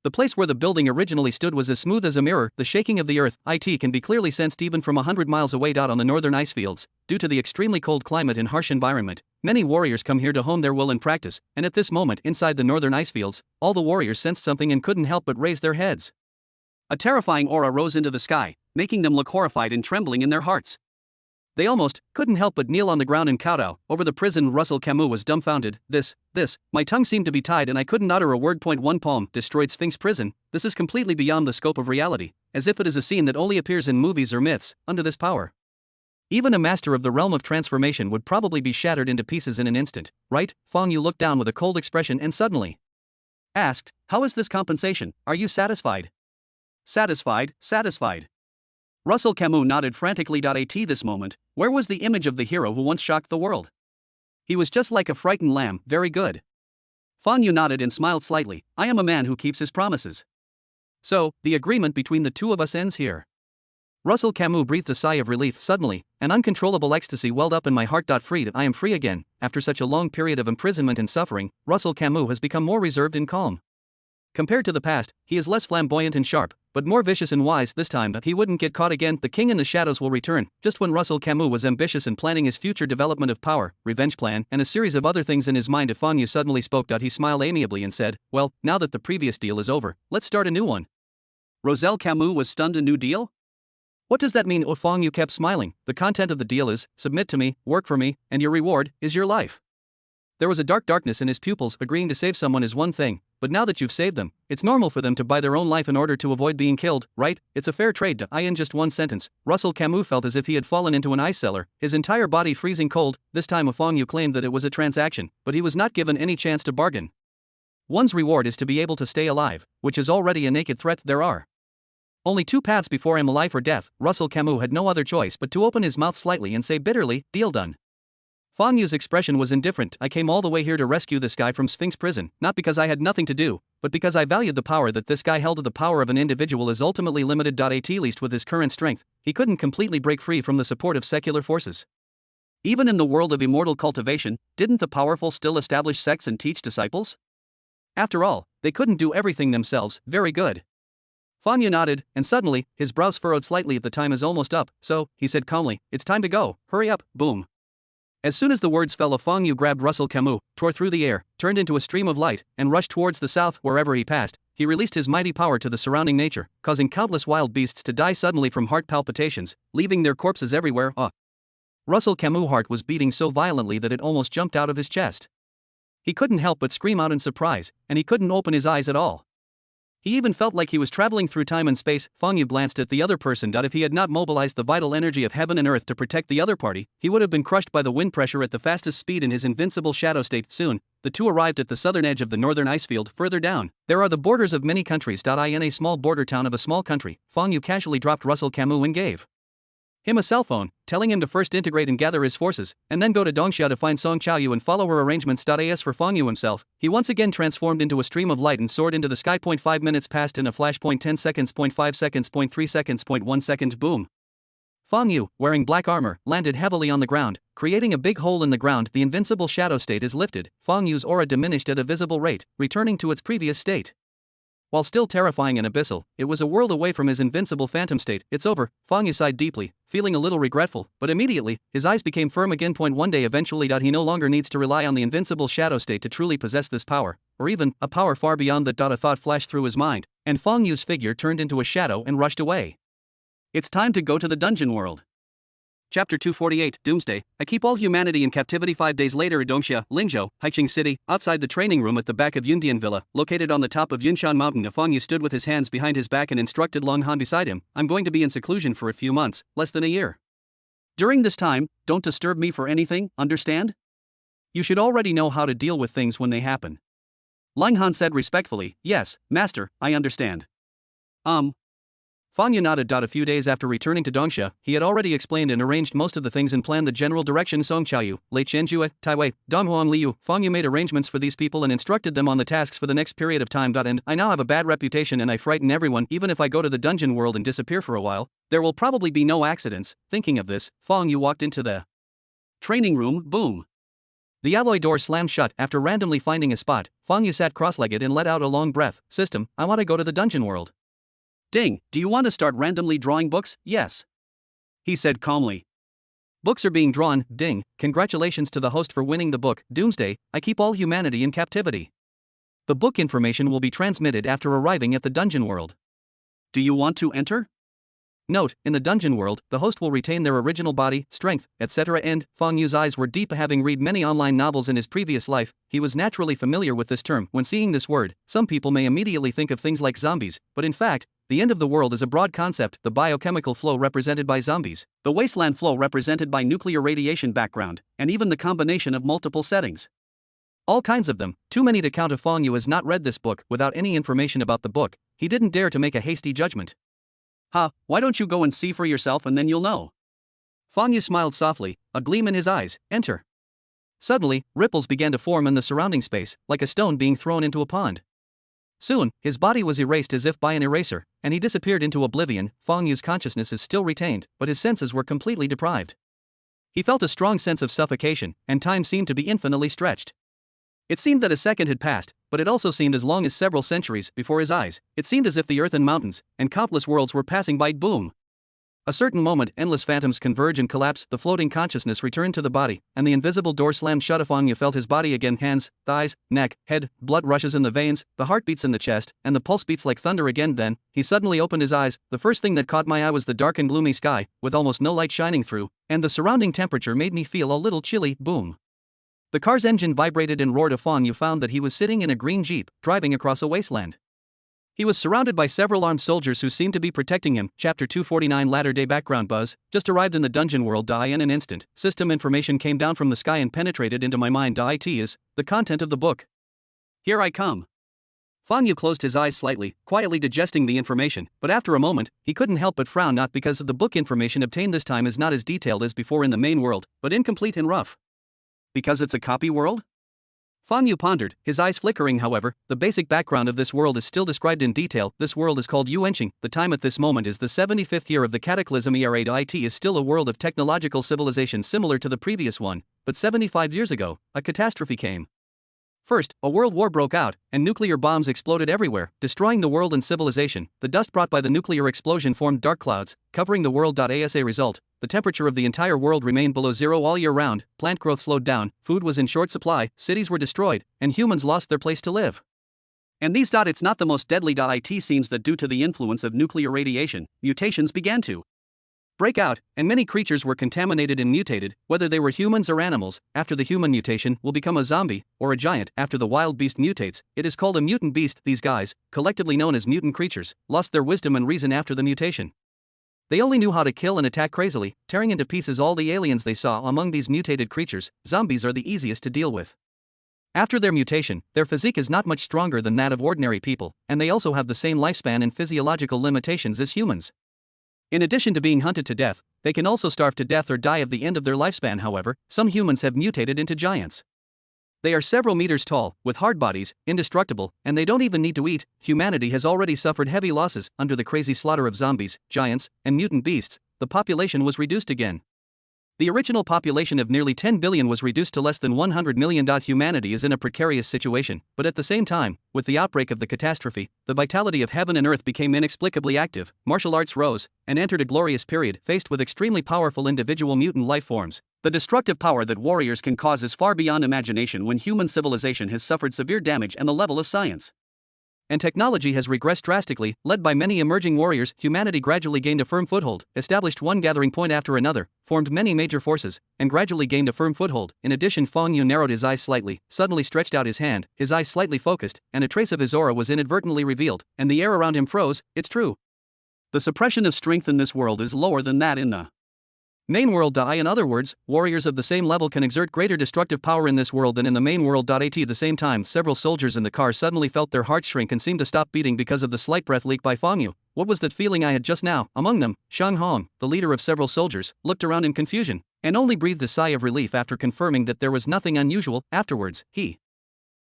The place where the building originally stood was as smooth as a mirror. The shaking of the earth, can be clearly sensed even from 100 miles away. On the northern ice fields, due to the extremely cold climate and harsh environment, many warriors come here to hone their will and practice, and at this moment inside the northern ice fields, all the warriors sensed something and couldn't help but raise their heads. A terrifying aura rose into the sky, making them look horrified and trembling in their hearts. They almost couldn't help but kneel on the ground and kowtow. Over the prison, Russell Camus was dumbfounded. My tongue seemed to be tied and I couldn't utter a word. One palm, destroyed Sphinx prison. This is completely beyond the scope of reality, as if it is a scene that only appears in movies or myths. Under this power, even a master of the realm of transformation would probably be shattered into pieces in an instant, right? Fang Yu looked down with a cold expression and suddenly asked, how is this compensation? Are you satisfied? Satisfied. Russell Camus nodded frantically. At this moment, where was the image of the hero who once shocked the world? He was just like a frightened lamb. Very good. Fang Yu nodded and smiled slightly. I am a man who keeps his promises. So, the agreement between the two of us ends here. Russell Camus breathed a sigh of relief. Suddenly, an uncontrollable ecstasy welled up in my heart. Freed, I am free again. After such a long period of imprisonment and suffering, Russell Camus has become more reserved and calm. Compared to the past, he is less flamboyant and sharp, but more vicious and wise. This time, he wouldn't get caught again. The king in the shadows will return. Just when Russell Camus was ambitious and planning his future development of power, revenge plan, and a series of other things in his mind, Fang Yu suddenly spoke. He smiled amiably and said, well, now that the previous deal is over, let's start a new one. Roselle Camus was stunned. A new deal? What does that mean? Oh, Fong Yu kept smiling. The content of the deal is, submit to me, work for me, and your reward is your life. There was a darkness in his pupils. Agreeing to save someone is one thing, but now that you've saved them, it's normal for them to buy their own life in order to avoid being killed, right? It's a fair trade. In just one sentence, Russell Camus felt as if he had fallen into an ice cellar, his entire body freezing cold. This time Fong Yu claimed that it was a transaction, but he was not given any chance to bargain. One's reward is to be able to stay alive, which is already a naked threat. There are only two paths before him, life or death. Russell Camus had no other choice but to open his mouth slightly and say bitterly, deal done. Fong Yu's expression was indifferent. I came all the way here to rescue this guy from Sphinx prison, not because I had nothing to do, but because I valued the power that this guy held. The power of an individual is ultimately limited. At least with his current strength, he couldn't completely break free from the support of secular forces. Even in the world of immortal cultivation, didn't the powerful still establish sects and teach disciples? After all, they couldn't do everything themselves. Very good. Fong Yu nodded, and suddenly, his brows furrowed slightly. The time is almost up, so, he said calmly, it's time to go, hurry up, boom. As soon as the words fell, Fong Yu grabbed Russell Camus, tore through the air, turned into a stream of light, and rushed towards the south. Wherever he passed, he released his mighty power to the surrounding nature, causing countless wild beasts to die suddenly from heart palpitations, leaving their corpses everywhere. Russell Camus' heart was beating so violently that it almost jumped out of his chest. He couldn't help but scream out in surprise, and he couldn't open his eyes at all. He even felt like he was traveling through time and space. Fong Yu glanced at the other person. If he had not mobilized the vital energy of heaven and earth to protect the other party, he would have been crushed by the wind pressure at the fastest speed in his invincible shadow state. Soon, the two arrived at the southern edge of the northern icefield. Further down, there are the borders of many countries. In a small border town of a small country, Fong Yu casually dropped Russell Camus and gave him a cell phone, telling him to first integrate and gather his forces, and then go to Dongxia to find Song Chaoyu and follow her arrangements. As for Fong Yu himself, he once again transformed into a stream of light and soared into the sky. 5 minutes passed in a flash. 10 seconds. 5 seconds. 3 seconds. 1 second. Boom. Fong Yu, wearing black armor, landed heavily on the ground, creating a big hole in the ground. The invincible shadow state is lifted. Fong Yu's aura diminished at a visible rate, returning to its previous state. While still terrifying and abyssal, it was a world away from his invincible phantom state. It's over, Fong Yu sighed deeply, feeling a little regretful, but immediately, his eyes became firm again. One day eventually. He no longer needs to rely on the invincible shadow state to truly possess this power, or even, a power far beyond that. A thought flashed through his mind, and Fong Yu's figure turned into a shadow and rushed away. It's time to go to the dungeon world. Chapter 248, Doomsday. I keep all humanity in captivity. 5 days later at Dongxia, Lingzhou, Haiqing City, outside the training room at the back of Yundian Villa, located on the top of Yunshan Mountain. Fong Yu stood with his hands behind his back and instructed Long Han beside him, I'm going to be in seclusion for a few months, less than a year. During this time, don't disturb me for anything, understand? You should already know how to deal with things when they happen. Long Han said respectfully, yes, master, I understand. Fong Yu nodded. A few days after returning to Dongxia, he had already explained and arranged most of the things and planned the general direction. Song Chaoyu, Lei Qianjue, Taiwei, Donghuang Liu. Fong Yu made arrangements for these people and instructed them on the tasks for the next period of time. And I now have a bad reputation and I frighten everyone. Even if I go to the dungeon world and disappear for a while, there will probably be no accidents. Thinking of this, Fong Yu walked into the training room. Boom. The alloy door slammed shut. After randomly finding a spot, Fong Yu sat cross-legged and let out a long breath. System, I want to go to the dungeon world. Ding, do you want to start randomly drawing books? Yes. He said calmly. Books are being drawn. Ding, congratulations to the host for winning the book, Doomsday, I keep all humanity in captivity. The book information will be transmitted after arriving at the dungeon world. Do you want to enter? Note, in the dungeon world, the host will retain their original body, strength, etc. And, Fong Yu's eyes were deep. Having read many online novels in his previous life, he was naturally familiar with this term. When seeing this word, some people may immediately think of things like zombies, but in fact, the end of the world is a broad concept. The biochemical flow represented by zombies, the wasteland flow represented by nuclear radiation background, and even the combination of multiple settings. All kinds of them, too many to count. If Fong Yu has not read this book without any information about the book, he didn't dare to make a hasty judgment. Why don't you go and see for yourself and then you'll know? Fong Yu smiled softly, a gleam in his eyes. Enter. Suddenly, ripples began to form in the surrounding space, like a stone being thrown into a pond. Soon, his body was erased as if by an eraser, and he disappeared into oblivion. Fong Yu's consciousness is still retained, but his senses were completely deprived. He felt a strong sense of suffocation, and time seemed to be infinitely stretched. It seemed that a second had passed, but it also seemed as long as several centuries. Before his eyes, it seemed as if the earth and mountains, and countless worlds were passing by. Boom. A certain moment, endless phantoms converge and collapse, the floating consciousness returned to the body, and the invisible door slammed shut. Fong felt his body again, hands, thighs, neck, head, blood rushes in the veins, the heart beats in the chest, and the pulse beats like thunder again. Then, he suddenly opened his eyes. The first thing that caught my eye was the dark and gloomy sky, with almost no light shining through, and the surrounding temperature made me feel a little chilly. Boom. The car's engine vibrated and roared. Fong found that he was sitting in a green Jeep, driving across a wasteland. He was surrounded by several armed soldiers who seemed to be protecting him. Chapter 249 Latter-day background buzz. Just arrived in the dungeon world. In an instant, system information came down from the sky and penetrated into my mind. It is the content of the book. Here I come. Fong closed his eyes slightly, quietly digesting the information, but after a moment, he couldn't help but frown, not because of the book information obtained this time is not as detailed as before in the main world, but incomplete and rough. Because it's a copy world? Fong pondered, his eyes flickering. However, the basic background of this world is still described in detail. This world is called Yuanqing. The time at this moment is the 75th year of the Cataclysm era. It is still a world of technological civilization similar to the previous one, but 75 years ago, a catastrophe came. First, a world war broke out, and nuclear bombs exploded everywhere, destroying the world and civilization. The dust brought by the nuclear explosion formed dark clouds, covering the world. As a result, the temperature of the entire world remained below zero all year round, plant growth slowed down, food was in short supply, cities were destroyed, and humans lost their place to live. And these. It's not the most deadly. It seems that due to the influence of nuclear radiation, mutations began to break out, and many creatures were contaminated and mutated, whether they were humans or animals. After the human mutation will become a zombie, or a giant. After the wild beast mutates, it is called a mutant beast. These guys, collectively known as mutant creatures, lost their wisdom and reason after the mutation. They only knew how to kill and attack crazily, tearing into pieces all the aliens they saw. Among these mutated creatures, zombies are the easiest to deal with. After their mutation, their physique is not much stronger than that of ordinary people, and they also have the same lifespan and physiological limitations as humans. In addition to being hunted to death, they can also starve to death or die at the end of their lifespan. However, some humans have mutated into giants. They are several meters tall, with hard bodies, indestructible, and they don't even need to eat. Humanity has already suffered heavy losses under the crazy slaughter of zombies, giants, and mutant beasts. The population was reduced again. The original population of nearly 10 billion was reduced to less than 100 million. Humanity is in a precarious situation, but at the same time, with the outbreak of the catastrophe, the vitality of heaven and earth became inexplicably active, martial arts rose, and entered a glorious period. Faced with extremely powerful individual mutant life forms, the destructive power that warriors can cause is far beyond imagination. When human civilization has suffered severe damage and the level of science and technology has regressed drastically, led by many emerging warriors, humanity gradually gained a firm foothold, established one gathering point after another, formed many major forces, and gradually gained a firm foothold. In addition, Fong narrowed his eyes slightly, suddenly stretched out his hand, his eyes slightly focused, and a trace of his aura was inadvertently revealed, and the air around him froze. It's true. The suppression of strength in this world is lower than that in the main world. In other words, warriors of the same level can exert greater destructive power in this world than in the main world. At the same time, several soldiers in the car suddenly felt their hearts shrink and seemed to stop beating because of the slight breath leak by Fong. What was that feeling I had just now? Among them, Shang Hong, the leader of several soldiers, looked around in confusion, and only breathed a sigh of relief after confirming that there was nothing unusual. Afterwards, he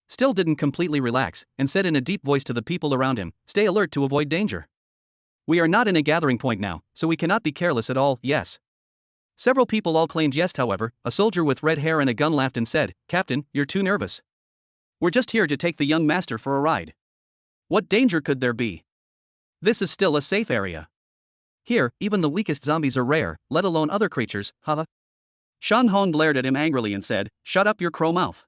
still didn't completely relax, and said in a deep voice to the people around him, "Stay alert to avoid danger. We are not in a gathering point now, so we cannot be careless at all." Yes. Several people all claimed yes. However, a soldier with red hair and a gun laughed and said, "Captain, you're too nervous. We're just here to take the young master for a ride. What danger could there be? This is still a safe area. Here, even the weakest zombies are rare, let alone other creatures, huh?" Shan Hong glared at him angrily and said, "Shut up your crow mouth."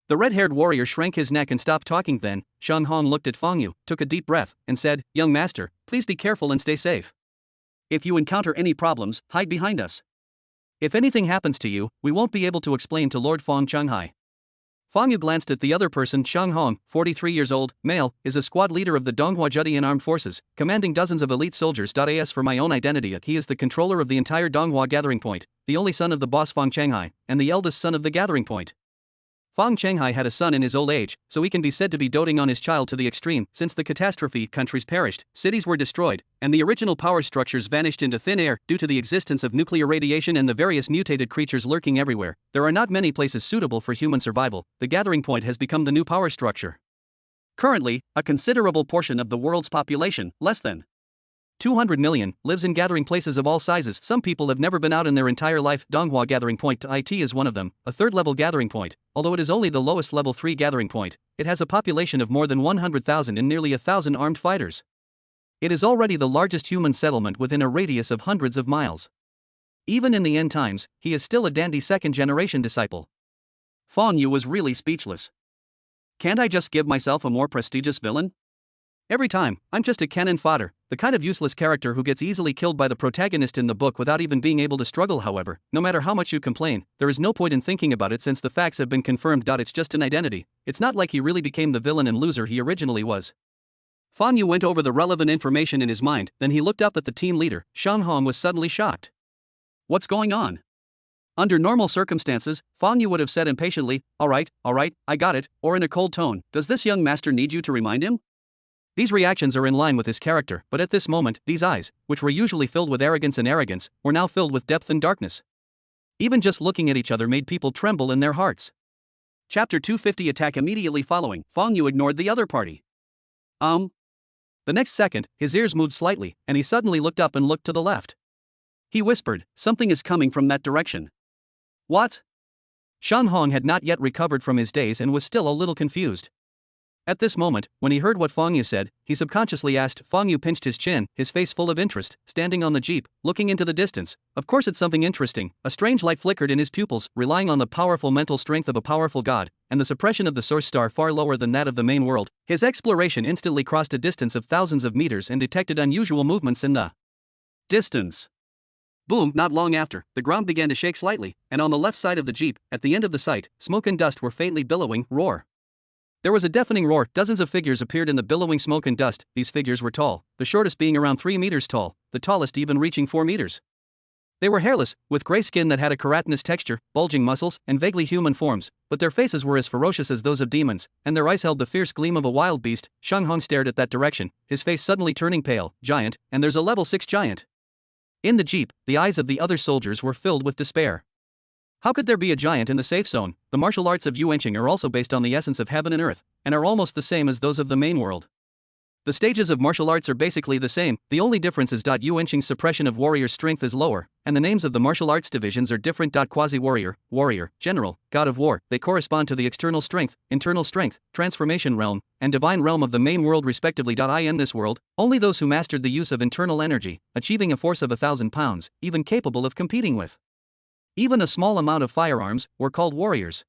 The red-haired warrior shrank his neck and stopped talking. Then, Shan Hong looked at Fong Yu, took a deep breath, and said, "Young master, please be careful and stay safe. If you encounter any problems, hide behind us. If anything happens to you, we won't be able to explain to Lord Fong Changhai." Fong Yu glanced at the other person. Shang Hong, 43 years old, male, is a squad leader of the Donghua Judian Armed Forces, commanding dozens of elite soldiers. As for my own identity, he is the controller of the entire Donghua Gathering Point, the only son of the boss Fong Changhai, and the eldest son of the Gathering Point. Fong Changhai had a son in his old age, so he can be said to be doting on his child to the extreme. Since the catastrophe, countries perished, cities were destroyed, and the original power structures vanished into thin air due to the existence of nuclear radiation and the various mutated creatures lurking everywhere. There are not many places suitable for human survival. The Gathering Point has become the new power structure. Currently, a considerable portion of the world's population, less than 200 million, lives in gathering places of all sizes. Some people have never been out in their entire life. Donghua Gathering Point IT is one of them, a third-level gathering point. Although it is only the lowest level 3 gathering point, it has a population of more than 100,000 and nearly 1,000 armed fighters. It is already the largest human settlement within a radius of hundreds of miles. Even in the end times, he is still a dandy second-generation disciple. Fang Yu was really speechless. Can't I just give myself a more prestigious villain? Every time, I'm just a cannon fodder, the kind of useless character who gets easily killed by the protagonist in the book without even being able to struggle. However, no matter how much you complain, there is no point in thinking about it since the facts have been confirmed. It's just an identity. It's not like he really became the villain and loser he originally was. Fang Yu went over the relevant information in his mind, then he looked up at the team leader. Shan Hong was suddenly shocked. What's going on? Under normal circumstances, Fang Yu would have said impatiently, all right, I got it, or in a cold tone, does this young master need you to remind him? These reactions are in line with his character, but at this moment, these eyes, which were usually filled with arrogance, were now filled with depth and darkness. Even just looking at each other made people tremble in their hearts. Chapter 250 attack immediately following, Fang Yu ignored the other party. The next second, his ears moved slightly, and he suddenly looked up and looked to the left. He whispered, something is coming from that direction. What? Shan Hong had not yet recovered from his daze and was still a little confused. At this moment, when he heard what Fang Yu said, he subconsciously asked. Fang Yu pinched his chin, his face full of interest, standing on the jeep, looking into the distance. Of course it's something interesting. A strange light flickered in his pupils, relying on the powerful mental strength of a powerful god, and the suppression of the source star far lower than that of the main world. His exploration instantly crossed a distance of thousands of meters and detected unusual movements in the distance. Boom! Not long after, the ground began to shake slightly, and on the left side of the jeep, at the end of the sight, smoke and dust were faintly billowing. Roar! There was a deafening roar. Dozens of figures appeared in the billowing smoke and dust. These figures were tall, the shortest being around 3 meters tall, the tallest even reaching 4 meters. They were hairless, with gray skin that had a keratinous texture, bulging muscles, and vaguely human forms, but their faces were as ferocious as those of demons, and their eyes held the fierce gleam of a wild beast. Shan Hong stared at that direction, his face suddenly turning pale. Giant, and there's a level 6 giant. In the jeep, the eyes of the other soldiers were filled with despair. How could there be a giant in the safe zone? The martial arts of Yuanqing are also based on the essence of heaven and earth, and are almost the same as those of the main world. The stages of martial arts are basically the same, the only difference is Yuanqing's suppression of warriors' strength is lower, and the names of the martial arts divisions are different. Quasi-warrior, warrior, general, god of war, they correspond to the external strength, internal strength, transformation realm, and divine realm of the main world respectively. In this world, only those who mastered the use of internal energy, achieving a force of 1,000 pounds, even capable of competing with even a small amount of firearms, were called warriors.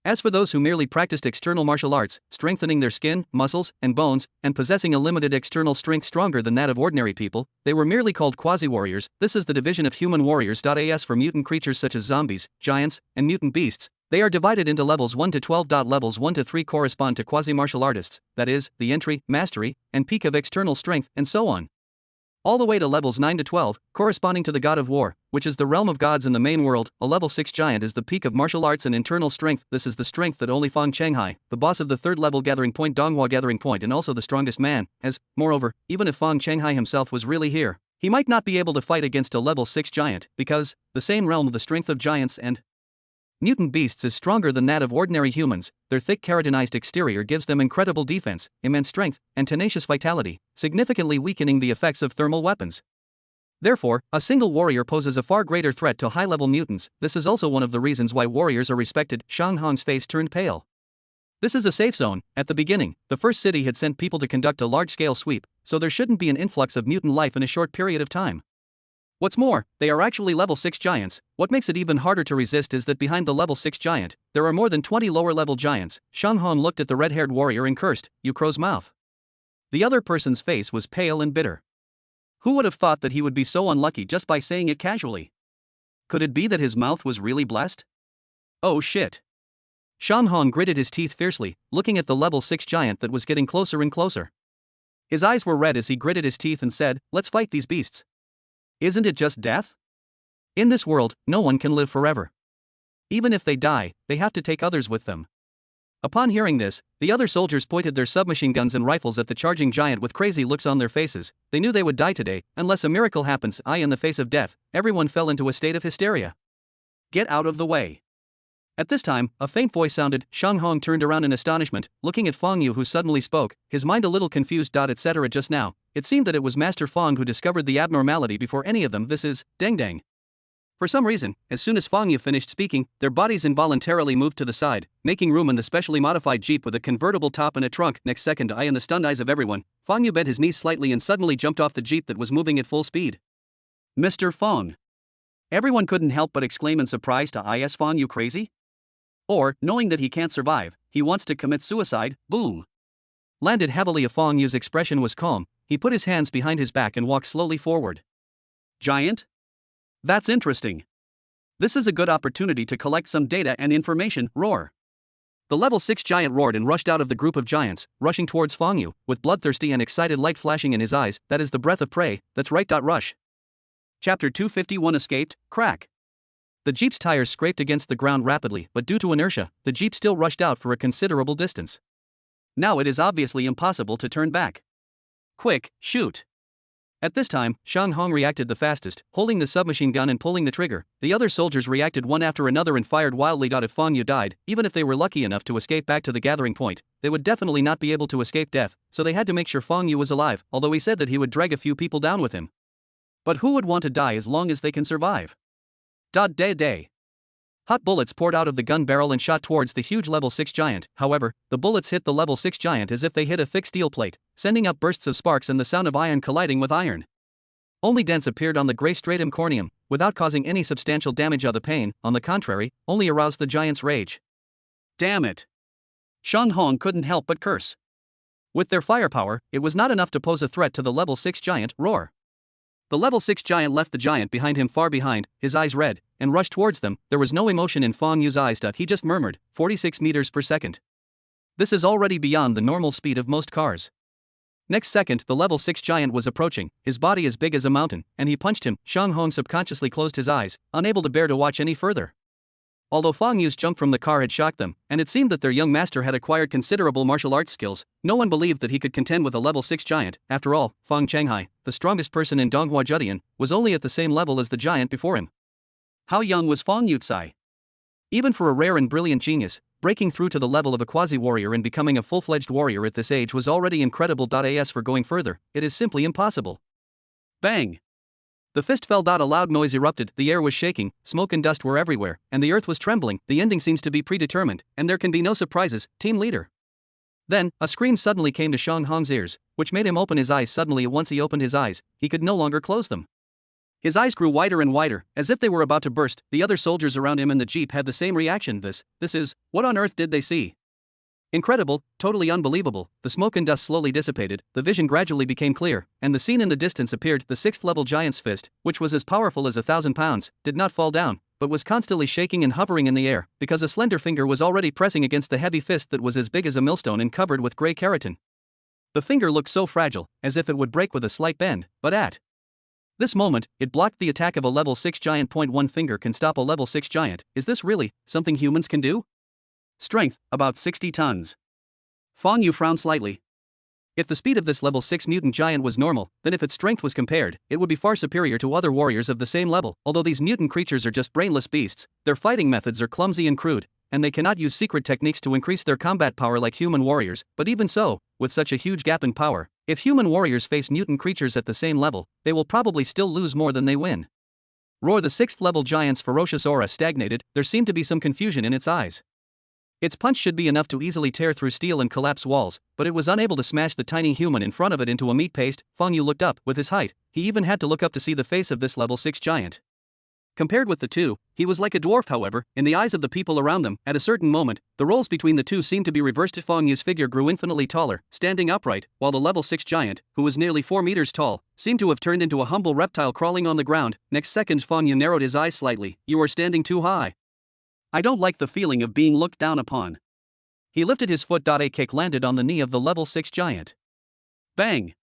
As for those who merely practiced external martial arts, strengthening their skin, muscles, and bones, and possessing a limited external strength stronger than that of ordinary people, they were merely called quasi-warriors. This is the division of human warriors. As for mutant creatures such as zombies, giants, and mutant beasts, they are divided into levels 1 to 12. Levels 1 to 3 correspond to quasi-martial artists, that is, the entry, mastery, and peak of external strength, and so on. All the way to levels 9 to 12, corresponding to the god of war, which is the realm of gods in the main world. A level 6 giant is the peak of martial arts and internal strength. This is the strength that only Fang Chenghai, the boss of the 3rd level gathering point Donghua gathering point and also the strongest man, has. Moreover, even if Fang Chenghai himself was really here, he might not be able to fight against a level 6 giant, because the same realm of the strength of giants and mutant beasts is stronger than that of ordinary humans. Their thick keratinized exterior gives them incredible defense, immense strength, and tenacious vitality, significantly weakening the effects of thermal weapons. Therefore, a single warrior poses a far greater threat to high-level mutants. This is also one of the reasons why warriors are respected. Shan Hong's face turned pale. This is a safe zone. At the beginning, the first city had sent people to conduct a large-scale sweep, so there shouldn't be an influx of mutant life in a short period of time. What's more, they are actually level 6 giants. What makes it even harder to resist is that behind the level 6 giant, there are more than 20 lower-level giants. Shan Hong looked at the red-haired warrior and cursed, "You crow's mouth." The other person's face was pale and bitter. Who would have thought that he would be so unlucky just by saying it casually? Could it be that his mouth was really blessed? Oh shit. Shan Hong gritted his teeth fiercely, looking at the level 6 giant that was getting closer and closer. His eyes were red as he gritted his teeth and said, "Let's fight these beasts. Isn't it just death? In this world, no one can live forever. Even if they die, they have to take others with them." Upon hearing this, the other soldiers pointed their submachine guns and rifles at the charging giant with crazy looks on their faces. They knew they would die today, unless a miracle happens. In the face of death, everyone fell into a state of hysteria. "Get out of the way." At this time, a faint voice sounded. Shan Hong turned around in astonishment, looking at Fang Yu who suddenly spoke, his mind a little confused. Etc. Just now, it seemed that it was Master Fang who discovered the abnormality before any of them. "This is Deng Deng." For some reason, as soon as Fang Yu finished speaking, their bodies involuntarily moved to the side, making room in the specially modified jeep with a convertible top and a trunk. Next second, in the stunned eyes of everyone, Fang Yu bent his knees slightly and suddenly jumped off the jeep that was moving at full speed. Mr. Fang. Everyone couldn't help but exclaim in surprise to Is Fang Yu crazy? Or, knowing that he can't survive, he wants to commit suicide, boom. Landed heavily. Fang Yu's expression was calm, he put his hands behind his back and walked slowly forward. Giant? That's interesting. This is a good opportunity to collect some data and information, roar. The level 6 giant roared and rushed out of the group of giants, rushing towards Fang Yu, with bloodthirsty and excited light flashing in his eyes. That is the breath of prey, that's right. Rush. Chapter 251 Escaped, crack. The jeep's tires scraped against the ground rapidly, but due to inertia, the jeep still rushed out for a considerable distance. Now it is obviously impossible to turn back. Quick, shoot. At this time, Shang Hong reacted the fastest, holding the submachine gun and pulling the trigger. The other soldiers reacted one after another and fired wildly. If Fang Yu died, even if they were lucky enough to escape back to the gathering point, they would definitely not be able to escape death, so they had to make sure Fang Yu was alive, although he said that he would drag a few people down with him. But who would want to die as long as they can survive? Day. Hot bullets poured out of the gun barrel and shot towards the huge level 6 giant. However, the bullets hit the level 6 giant as if they hit a thick steel plate, sending up bursts of sparks and the sound of iron colliding with iron. Only dents appeared on the gray stratum corneum, without causing any substantial damage. The pain, on the contrary, only aroused the giant's rage. Damn it! Shang Hong couldn't help but curse. With their firepower, it was not enough to pose a threat to the level 6 giant, roar. The level 6 giant left the giant behind him far behind, his eyes red, and rushed towards them. There was no emotion in Fang Yu's eyes. He just murmured, 46 meters per second. This is already beyond the normal speed of most cars. Next second, the level 6 giant was approaching, his body as big as a mountain, and he punched him. Shang Hong subconsciously closed his eyes, unable to bear to watch any further. Although Fang Yu's jump from the car had shocked them, and it seemed that their young master had acquired considerable martial arts skills, no one believed that he could contend with a level 6 giant. After all, Fang Changhai, the strongest person in Donghua Judian, was only at the same level as the giant before him. How young was Fang Yucai? Even for a rare and brilliant genius, breaking through to the level of a quasi-warrior and becoming a full-fledged warrior at this age was already incredible. As for going further, it is simply impossible. Bang! The fist fell. A loud noise erupted, the air was shaking, smoke and dust were everywhere, and the earth was trembling. The ending seems to be predetermined, and there can be no surprises, team leader. Then, a scream suddenly came to Shang Hong's ears, which made him open his eyes suddenly. Once he opened his eyes, he could no longer close them. His eyes grew wider and wider, as if they were about to burst. The other soldiers around him in the jeep had the same reaction. This is, what on earth did they see? Incredible, totally unbelievable. The smoke and dust slowly dissipated, the vision gradually became clear, and the scene in the distance appeared. The 6th level giant's fist, which was as powerful as 1,000 pounds, did not fall down, but was constantly shaking and hovering in the air, because a slender finger was already pressing against the heavy fist that was as big as a millstone and covered with grey keratin. The finger looked so fragile, as if it would break with a slight bend, but at this moment, it blocked the attack of a level 6 giant. One finger can stop a level 6 giant. Is this really something humans can do? Strength, about 60 tons. Fang Yu frowned slightly. If the speed of this level 6 mutant giant was normal, then if its strength was compared, it would be far superior to other warriors of the same level. Although these mutant creatures are just brainless beasts, their fighting methods are clumsy and crude, and they cannot use secret techniques to increase their combat power like human warriors. But even so, with such a huge gap in power, if human warriors face mutant creatures at the same level, they will probably still lose more than they win. Roar! The 6th level giant's ferocious aura stagnated, there seemed to be some confusion in its eyes. Its punch should be enough to easily tear through steel and collapse walls, but it was unable to smash the tiny human in front of it into a meat paste. Fang Yu looked up. With his height, he even had to look up to see the face of this level 6 giant. Compared with the two, he was like a dwarf. However, in the eyes of the people around them, at a certain moment, the roles between the two seemed to be reversed. Fang Yu's figure grew infinitely taller, standing upright, while the level 6 giant, who was nearly 4 meters tall, seemed to have turned into a humble reptile crawling on the ground. Next second, Fang Yu narrowed his eyes slightly. You are standing too high. I don't like the feeling of being looked down upon. He lifted his foot. A kick landed on the knee of the level 6 giant. Bang!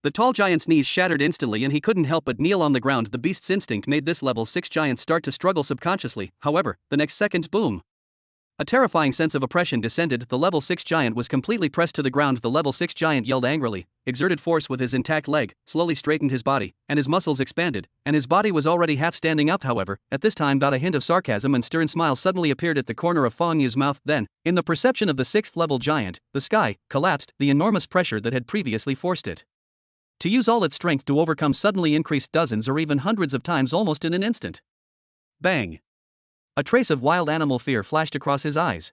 The tall giant's knees shattered instantly and he couldn't help but kneel on the ground. The beast's instinct made this level 6 giant start to struggle subconsciously. However, the next second, boom! A terrifying sense of oppression descended. The level 6 giant was completely pressed to the ground. The level 6 giant yelled angrily, exerted force with his intact leg, slowly straightened his body, and his muscles expanded, and his body was already half standing up. However, at this time a hint of sarcasm and stern smile suddenly appeared at the corner of Fang Yu's mouth. Then, in the perception of the 6th level giant, the sky collapsed, the enormous pressure that had previously forced it to use all its strength to overcome suddenly increased dozens or even hundreds of times almost in an instant. Bang! A trace of wild animal fear flashed across his eyes.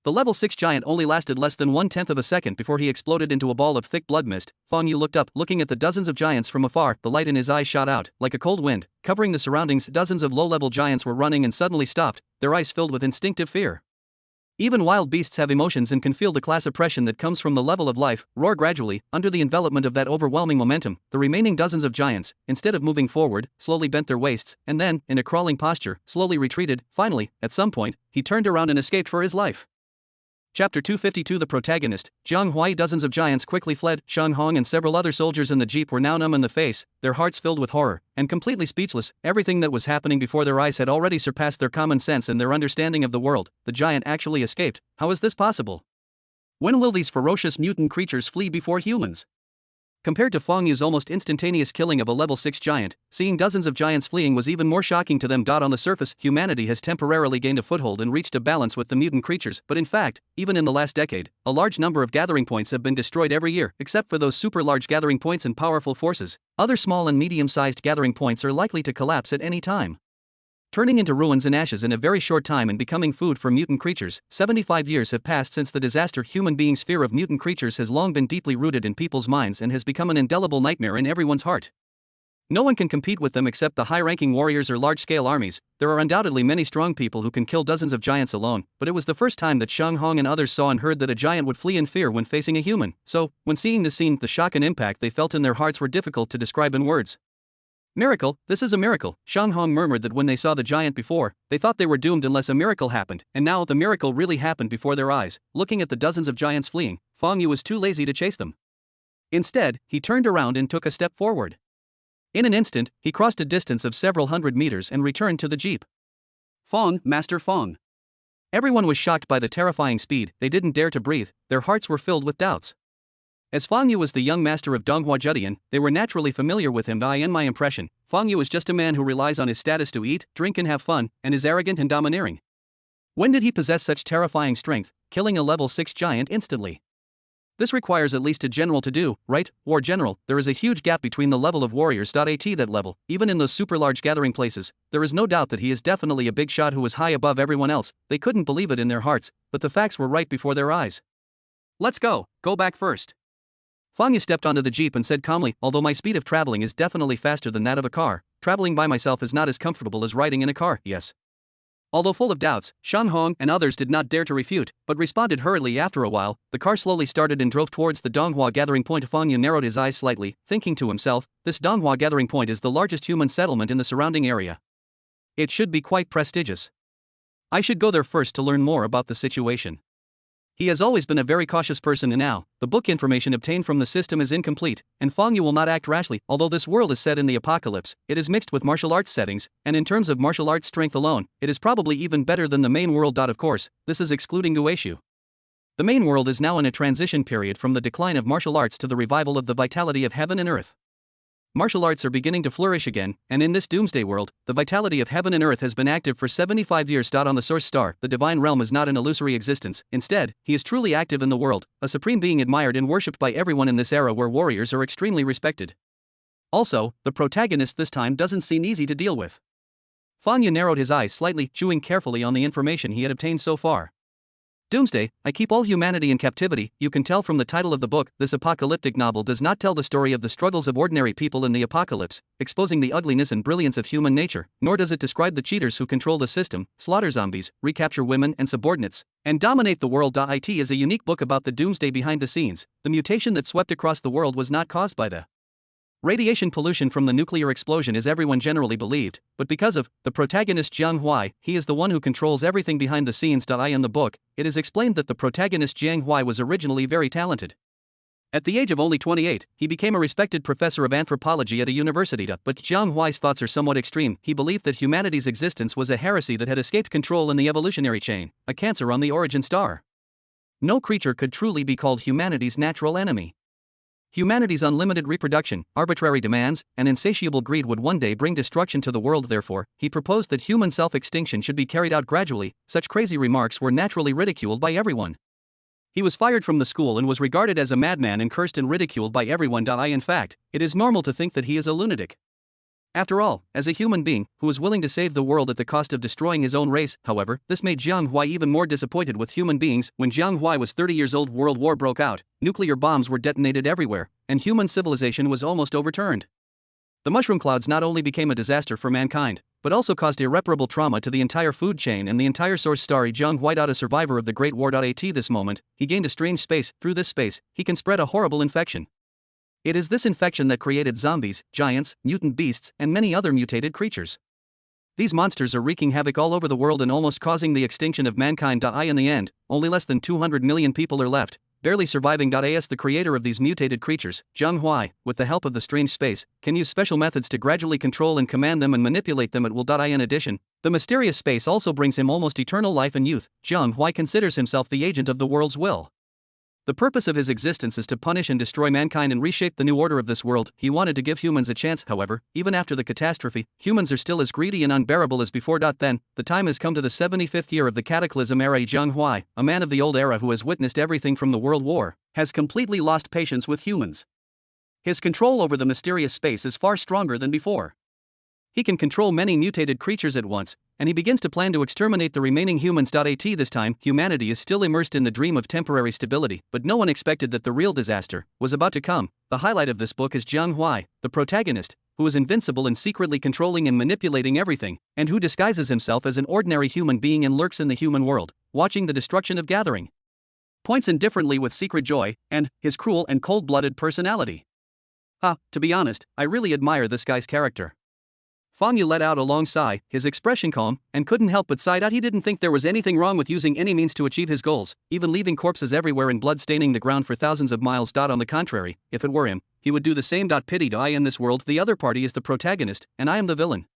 The level 6 giant only lasted less than 1/10 of a second before he exploded into a ball of thick blood mist. Fang Yu looked up, looking at the dozens of giants from afar. The light in his eyes shot out, like a cold wind, covering the surroundings. Dozens of low-level giants were running and suddenly stopped, their eyes filled with instinctive fear. Even wild beasts have emotions and can feel the class oppression that comes from the level of life. Roar gradually, under the envelopment of that overwhelming momentum, the remaining dozens of giants, instead of moving forward, slowly bent their waists, and then, in a crawling posture, slowly retreated. Finally, at some point, he turned around and escaped for his life. Chapter 252. The protagonist, Jiang Huai. Dozens of giants quickly fled. Shang Hong and several other soldiers in the jeep were now numb in the face, their hearts filled with horror, and completely speechless. Everything that was happening before their eyes had already surpassed their common sense and their understanding of the world. The giant actually escaped. How is this possible? When will these ferocious mutant creatures flee before humans? Compared to Fang Yu's almost instantaneous killing of a level 6 giant, seeing dozens of giants fleeing was even more shocking to them. On the surface, humanity has temporarily gained a foothold and reached a balance with the mutant creatures, but in fact, even in the last decade, a large number of gathering points have been destroyed every year, except for those super large gathering points and powerful forces. Other small and medium-sized gathering points are likely to collapse at any time, turning into ruins and ashes in a very short time and becoming food for mutant creatures. 75 years have passed since the disaster. Human beings' fear of mutant creatures has long been deeply rooted in people's minds and has become an indelible nightmare in everyone's heart. No one can compete with them except the high-ranking warriors or large-scale armies. There are undoubtedly many strong people who can kill dozens of giants alone, but it was the first time that Shang Hong and others saw and heard that a giant would flee in fear when facing a human. So, when seeing this scene, the shock and impact they felt in their hearts were difficult to describe in words. Miracle, this is a miracle. Shang Hong murmured that when they saw the giant before, they thought they were doomed unless a miracle happened, and now the miracle really happened before their eyes. Looking at the dozens of giants fleeing, Fang Yu was too lazy to chase them. Instead, he turned around and took a step forward. In an instant, he crossed a distance of several hundred meters and returned to the jeep. Fang, Master Fang. Everyone was shocked by the terrifying speed. They didn't dare to breathe, their hearts were filled with doubts. As Fang Yu was the young master of Donghua Judian, they were naturally familiar with him. In my impression, Fang Yu is just a man who relies on his status to eat, drink and have fun, and is arrogant and domineering. When did he possess such terrifying strength, killing a level 6 giant instantly? This requires at least a general to do, right? War general. There is a huge gap between the level of warriors. At that level, even in those super large gathering places, there is no doubt that he is definitely a big shot who is high above everyone else. They couldn't believe it in their hearts, but the facts were right before their eyes. Let's go back first. Fang Yu stepped onto the jeep and said calmly, although my speed of traveling is definitely faster than that of a car, traveling by myself is not as comfortable as riding in a car. Yes. Although full of doubts, Shang Hong and others did not dare to refute, but responded hurriedly. After a while, the car slowly started and drove towards the Donghua gathering point. Fang Yu narrowed his eyes slightly, thinking to himself, this Donghua gathering point is the largest human settlement in the surrounding area. It should be quite prestigious. I should go there first to learn more about the situation. He has always been a very cautious person, and now, the book information obtained from the system is incomplete, and Fang Yu will not act rashly. Although this world is set in the apocalypse, it is mixed with martial arts settings, and in terms of martial arts strength alone, it is probably even better than the main world. Of course, this is excluding Guishu. The main world is now in a transition period from the decline of martial arts to the revival of the vitality of heaven and earth. Martial arts are beginning to flourish again, and in this doomsday world, the vitality of heaven and earth has been active for 75 years. On the source star, the divine realm is not an illusory existence. Instead, he is truly active in the world, a supreme being admired and worshipped by everyone in this era where warriors are extremely respected. Also, the protagonist this time doesn't seem easy to deal with. Fang Yu narrowed his eyes slightly, chewing carefully on the information he had obtained so far. Doomsday, I keep all humanity in captivity. You can tell from the title of the book, this apocalyptic novel does not tell the story of the struggles of ordinary people in the apocalypse, exposing the ugliness and brilliance of human nature, nor does it describe the cheaters who control the system, slaughter zombies, recapture women and subordinates, and dominate the world. It is a unique book about the doomsday behind the scenes. The mutation that swept across the world was not caused by the radiation pollution from the nuclear explosion as everyone generally believed, but because of the protagonist Jiang Huai. He is the one who controls everything behind the scenes. In the book, it is explained that the protagonist Jiang Huai was originally very talented. At the age of only 28, he became a respected professor of anthropology at a university. But Jiang Huai's thoughts are somewhat extreme. He believed that humanity's existence was a heresy that had escaped control in the evolutionary chain, a cancer on the origin star. No creature could truly be called humanity's natural enemy. Humanity's unlimited reproduction, arbitrary demands, and insatiable greed would one day bring destruction to the world. Therefore, he proposed that human self-extinction should be carried out gradually. Such crazy remarks were naturally ridiculed by everyone. He was fired from the school and was regarded as a madman and cursed and ridiculed by everyone. In fact, it is normal to think that he is a lunatic. After all, as a human being who was willing to save the world at the cost of destroying his own race, however, this made Jiang Huai even more disappointed with human beings. When Jiang Huai was 30 years old, World War broke out, nuclear bombs were detonated everywhere, and human civilization was almost overturned. The mushroom clouds not only became a disaster for mankind, but also caused irreparable trauma to the entire food chain and the entire source story. Jiang Huai, a survivor of the Great War. At this moment, he gained a strange space. Through this space, he can spread a horrible infection. It is this infection that created zombies, giants, mutant beasts, and many other mutated creatures. These monsters are wreaking havoc all over the world and almost causing the extinction of mankind. In the end, only less than 200 million people are left, barely surviving. The creator of these mutated creatures, Jiang Huai, with the help of the strange space, can use special methods to gradually control and command them and manipulate them at will. In addition, the mysterious space also brings him almost eternal life and youth. Jiang Huai considers himself the agent of the world's will. The purpose of his existence is to punish and destroy mankind and reshape the new order of this world. He wanted to give humans a chance. However, even after the catastrophe, humans are still as greedy and unbearable as before. Then, the time has come to the 75th year of the Cataclysm era. Jiang Huai, a man of the old era who has witnessed everything from the World War, has completely lost patience with humans. His control over the mysterious space is far stronger than before. He can control many mutated creatures at once, and he begins to plan to exterminate the remaining humans. This time, humanity is still immersed in the dream of temporary stability, but no one expected that the real disaster was about to come. The highlight of this book is Jiang Huai, the protagonist, who is invincible and secretly controlling and manipulating everything, and who disguises himself as an ordinary human being and lurks in the human world, watching the destruction of gathering points indifferently with secret joy, and his cruel and cold-blooded personality. To be honest, I really admire this guy's character. Fang Yu let out a long sigh, his expression calm, and couldn't help but sigh. He didn't think there was anything wrong with using any means to achieve his goals, even leaving corpses everywhere and blood staining the ground for thousands of miles. On the contrary, if it were him, he would do the same. Pity I in this world, the other party is the protagonist, and I am the villain.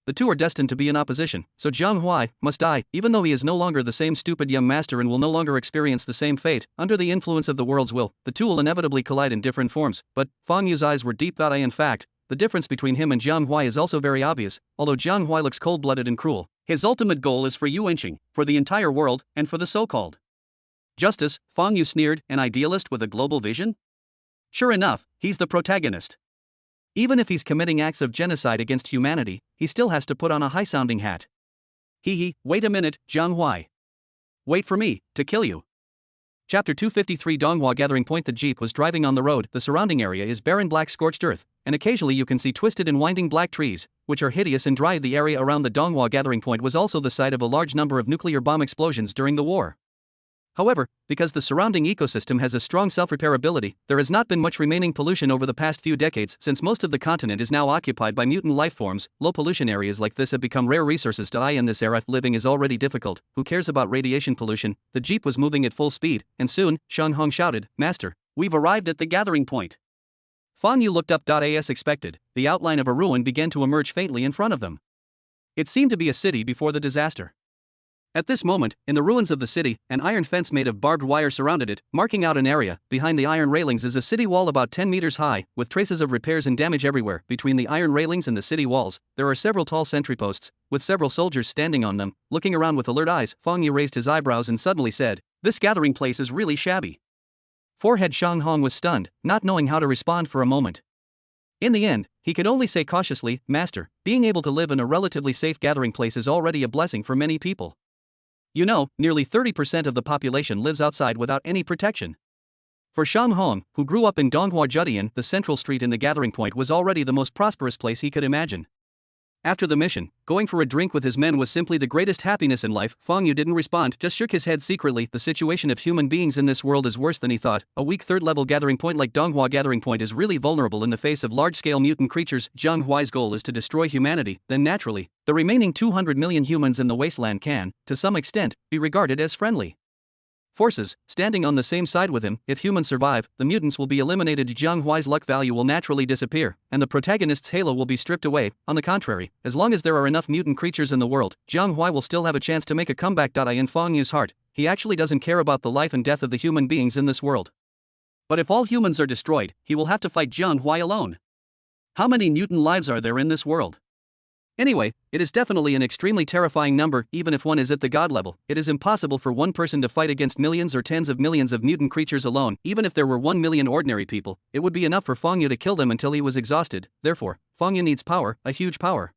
The two are destined to be in opposition, so Jiang Huai must die, even though he is no longer the same stupid young master and will no longer experience the same fate. Under the influence of the world's will, the two will inevitably collide in different forms, but Fang Yu's eyes were deep. In fact, the difference between him and Jiang Huai is also very obvious. Although Jiang Huai looks cold-blooded and cruel, his ultimate goal is for Yu Enqing, for the entire world, and for the so-called justice. Fang Yu sneered, an idealist with a global vision? Sure enough, he's the protagonist. Even if he's committing acts of genocide against humanity, he still has to put on a high-sounding hat. Wait a minute, Jiang Huai. Wait for me to kill you. Chapter 253 Donghua Gathering Point. The jeep was driving on the road. The surrounding area is barren black scorched earth, and occasionally you can see twisted and winding black trees, which are hideous and dry. The area around the Donghua Gathering Point was also the site of a large number of nuclear bomb explosions during the war. However, because the surrounding ecosystem has a strong self-repair ability, there has not been much remaining pollution over the past few decades. Since most of the continent is now occupied by mutant life forms, low pollution areas like this have become rare resources. In this era, living is already difficult. Who cares about radiation pollution? The jeep was moving at full speed, and soon, Shang Hong shouted, "Master, we've arrived at the gathering point." Fang Yu looked up. As expected, the outline of a ruin began to emerge faintly in front of them. It seemed to be a city before the disaster. At this moment, in the ruins of the city, an iron fence made of barbed wire surrounded it, marking out an area. Behind the iron railings is a city wall about 10 meters high, with traces of repairs and damage everywhere. Between the iron railings and the city walls, there are several tall sentry posts, with several soldiers standing on them. Looking around with alert eyes, Fang Yu raised his eyebrows and suddenly said, "This gathering place is really shabby." Forehead Shang Hong was stunned, not knowing how to respond for a moment. In the end, he could only say cautiously, "Master, being able to live in a relatively safe gathering place is already a blessing for many people. You know, nearly 30% of the population lives outside without any protection." For Shang Hong, who grew up in Donghua Judian, the central street in the gathering point was already the most prosperous place he could imagine. After the mission, going for a drink with his men was simply the greatest happiness in life. Fang Yu didn't respond, just shook his head secretly. The situation of human beings in this world is worse than he thought. A weak third-level gathering point like Donghua Gathering Point is really vulnerable in the face of large-scale mutant creatures. Jiang Huai's goal is to destroy humanity, then naturally, the remaining 200 million humans in the wasteland can, to some extent, be regarded as friendly forces, standing on the same side with him. If humans survive, the mutants will be eliminated. Jiang Huai's luck value will naturally disappear, and the protagonist's halo will be stripped away. On the contrary, as long as there are enough mutant creatures in the world, Jiang Huai will still have a chance to make a comeback. In Fang Yu's heart, he actually doesn't care about the life and death of the human beings in this world. But if all humans are destroyed, he will have to fight Jiang Huai alone. How many mutant lives are there in this world? Anyway, it is definitely an extremely terrifying number. Even if one is at the god level, it is impossible for one person to fight against millions or tens of millions of mutant creatures alone. Even if there were 1 million ordinary people, it would be enough for Feng Yu to kill them until he was exhausted. Therefore, Feng Yu needs power, a huge power.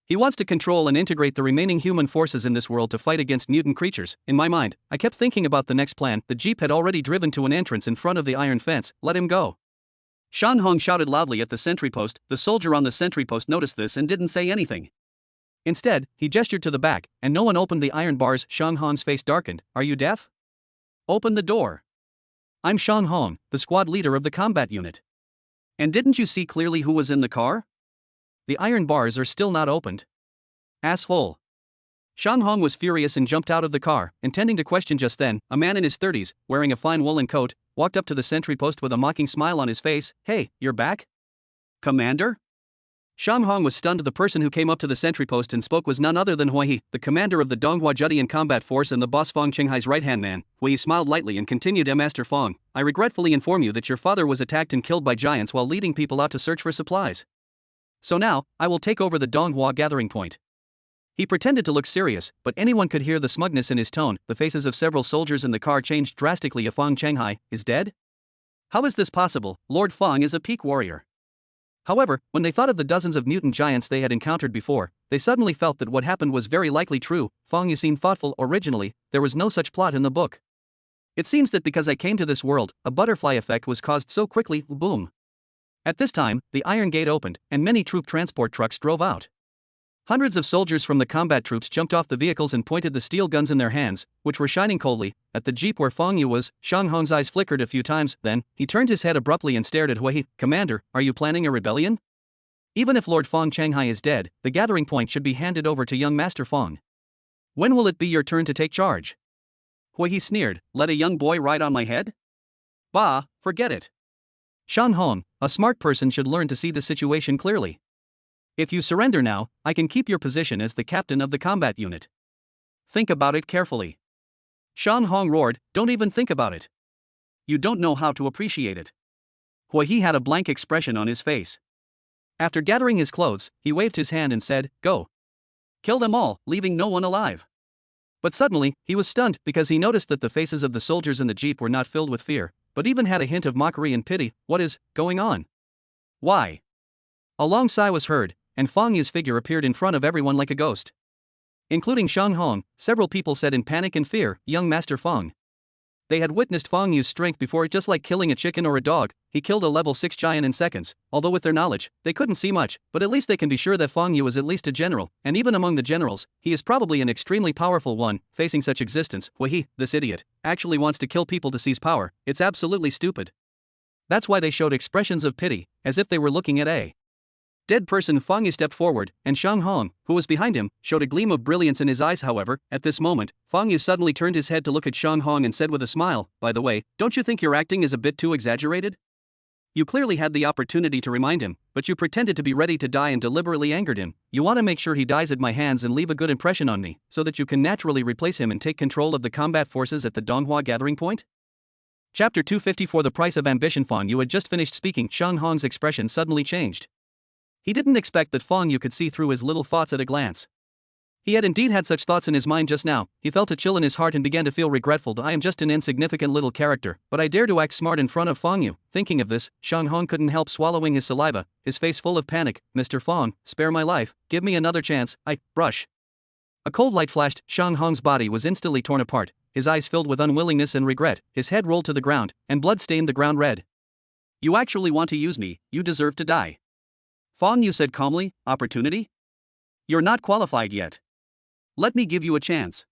He wants to control and integrate the remaining human forces in this world to fight against mutant creatures. In my mind, I kept thinking about the next plan. The jeep had already driven to an entrance in front of the iron fence. Let him go. Shan Hong shouted loudly at the sentry post. The soldier on the sentry post noticed this and didn't say anything. Instead, he gestured to the back, and no one opened the iron bars. Shan Hong's face darkened. Are you deaf? Open the door. I'm Shan Hong, the squad leader of the combat unit. And didn't you see clearly who was in the car? The iron bars are still not opened. Asshole. Shan Hong was furious and jumped out of the car, intending to question. Just then, a man in his 30s, wearing a fine woolen coat, walked up to the sentry post with a mocking smile on his face. Hey, you're back? Commander? Shan Hong was stunned. The person who came up to the sentry post and spoke was none other than Hui He, the commander of the Donghua Judian combat force and the boss Feng Qinghai's right-hand man. Hui He smiled lightly and continued, Master Feng, I regretfully inform you that your father was attacked and killed by giants while leading people out to search for supplies. So now, I will take over the Donghua gathering point. He pretended to look serious, but anyone could hear the smugness in his tone. The faces of several soldiers in the car changed drastically. A Feng Qinghai is dead? How is this possible? Lord Feng is a peak warrior. However, when they thought of the dozens of mutant giants they had encountered before, they suddenly felt that what happened was very likely true. Feng Yu seemed thoughtful. Originally, there was no such plot in the book. It seems that because I came to this world, a butterfly effect was caused so quickly. Boom. At this time, the iron gate opened, and many troop transport trucks drove out. Hundreds of soldiers from the combat troops jumped off the vehicles and pointed the steel guns in their hands, which were shining coldly, at the jeep where Feng Yu was. Shan Hong's eyes flickered a few times, then, he turned his head abruptly and stared at Hui He. Commander, are you planning a rebellion? Even if Lord Feng Qinghai is dead, the gathering point should be handed over to young Master Feng. When will it be your turn to take charge? Hui He sneered, let a young boy ride on my head? Bah, forget it. Shan Hong, a smart person should learn to see the situation clearly. If you surrender now, I can keep your position as the captain of the combat unit. Think about it carefully. Shan Hong roared, don't even think about it. You don't know how to appreciate it. Hui He had a blank expression on his face. After gathering his clothes, he waved his hand and said, go. Kill them all, leaving no one alive. But suddenly, he was stunned because he noticed that the faces of the soldiers in the jeep were not filled with fear, but even had a hint of mockery and pity. What is going on? Why? A long sigh was heard, and Feng Yu's figure appeared in front of everyone like a ghost. Including Shan Hong, several people said in panic and fear, young Master Feng. They had witnessed Feng Yu's strength before. Just like killing a chicken or a dog, he killed a level 6 giant in seconds. Although with their knowledge, they couldn't see much, but at least they can be sure that Feng Yu is at least a general, and even among the generals, he is probably an extremely powerful one. Facing such existence, Hui He, this idiot, actually wants to kill people to seize power. It's absolutely stupid. That's why they showed expressions of pity, as if they were looking at a dead person. Feng Yu stepped forward, and Shan Hong, who was behind him, showed a gleam of brilliance in his eyes. However, at this moment, Feng Yu suddenly turned his head to look at Shan Hong and said with a smile, by the way, don't you think your acting is a bit too exaggerated? You clearly had the opportunity to remind him, but you pretended to be ready to die and deliberately angered him. You want to make sure he dies at my hands and leave a good impression on me, so that you can naturally replace him and take control of the combat forces at the Donghua gathering point? Chapter 254. The Price of Ambition. Feng Yu had just finished speaking. Shan Hong's expression suddenly changed. He didn't expect that Feng Yu could see through his little thoughts at a glance. He had indeed had such thoughts in his mind just now. He felt a chill in his heart and began to feel regretful. I am just an insignificant little character, but I dare to act smart in front of Feng Yu. Thinking of this, Shan Hong couldn't help swallowing his saliva, his face full of panic. Mr. Feng, spare my life, give me another chance. Brush. A cold light flashed. Shan Hong's body was instantly torn apart, his eyes filled with unwillingness and regret, his head rolled to the ground, and blood stained the ground red. You actually want to use me, you deserve to die. Feng Yu said calmly, opportunity? You're not qualified yet. Let me give you a chance.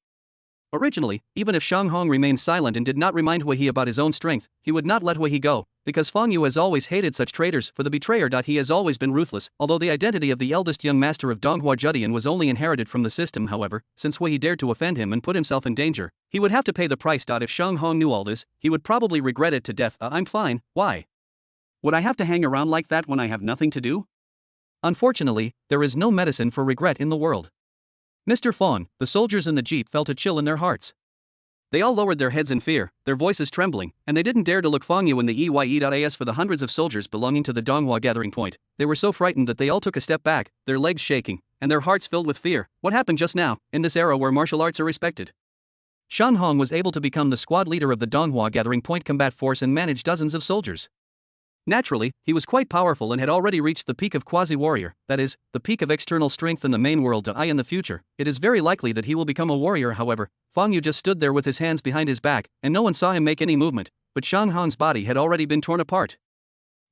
Originally, even if Shan Hong remained silent and did not remind Hui He about his own strength, he would not let Hui He go, because Feng Yu has always hated such traitors. For the betrayer. He has always been ruthless. Although the identity of the eldest young master of Donghua Judian was only inherited from the system, however, since Hui He dared to offend him and put himself in danger, he would have to pay the price. If Shan Hong knew all this, he would probably regret it to death. I'm fine, why? Would I have to hang around like that when I have nothing to do? Unfortunately, there is no medicine for regret in the world. Mr. Feng, the soldiers in the jeep felt a chill in their hearts. They all lowered their heads in fear, their voices trembling, and they didn't dare to look Feng Yu in the EYE.AS. For the hundreds of soldiers belonging to the Donghua gathering point, they were so frightened that they all took a step back, their legs shaking. and their hearts filled with fear. What happened just now, in this era where martial arts are respected? Shan Hong was able to become the squad leader of the Donghua Gathering Point combat force and manage dozens of soldiers. Naturally, he was quite powerful and had already reached the peak of quasi-warrior, that is, the peak of external strength in the main world. In the future, it is very likely that he will become a warrior. However, Fang Yu just stood there with his hands behind his back, and no one saw him make any movement, but Shan Hong's body had already been torn apart.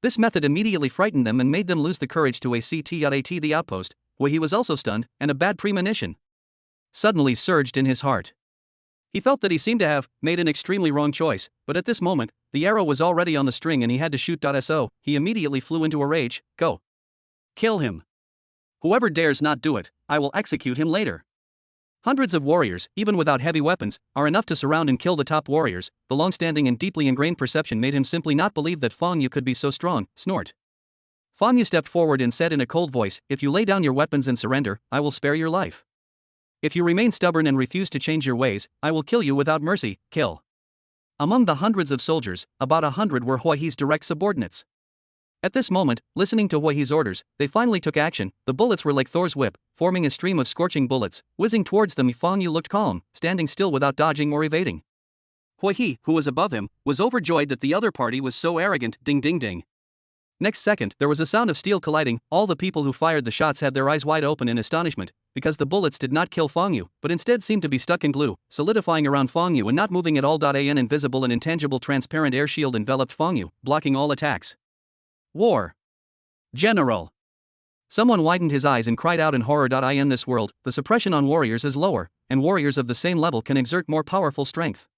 This method immediately frightened them and made them lose the courage to ACT the outpost, where he was also stunned, and a bad premonition suddenly surged in his heart. He felt that he seemed to have made an extremely wrong choice, but at this moment, the arrow was already on the string and he had to shoot. So, he immediately flew into a rage. Go. Kill him. Whoever dares not do it, I will execute him later. Hundreds of warriors, even without heavy weapons, are enough to surround and kill the top warriors. The long-standing and deeply ingrained perception made him simply not believe that Fang Yu could be so strong. Snort. Fang Yu stepped forward and said in a cold voice, if you lay down your weapons and surrender, I will spare your life. If you remain stubborn and refuse to change your ways, I will kill you without mercy. Kill. Among the hundreds of soldiers, about 100 were Hua He's direct subordinates. At this moment, listening to Hua He's orders, they finally took action. The bullets were like Thor's whip, forming a stream of scorching bullets, whizzing towards them. Fang Yu looked calm, standing still without dodging or evading. Hua He, who was above him, was overjoyed that the other party was so arrogant. Ding ding ding. Next second, there was a sound of steel colliding. All the people who fired the shots had their eyes wide open in astonishment, because the bullets did not kill Fang Yu, but instead seemed to be stuck in glue, solidifying around Fang Yu and not moving at all. An invisible and intangible transparent air shield enveloped Fang Yu, blocking all attacks. War. General. Someone widened his eyes and cried out in horror. In this world, the suppression on warriors is lower, and warriors of the same level can exert more powerful strength.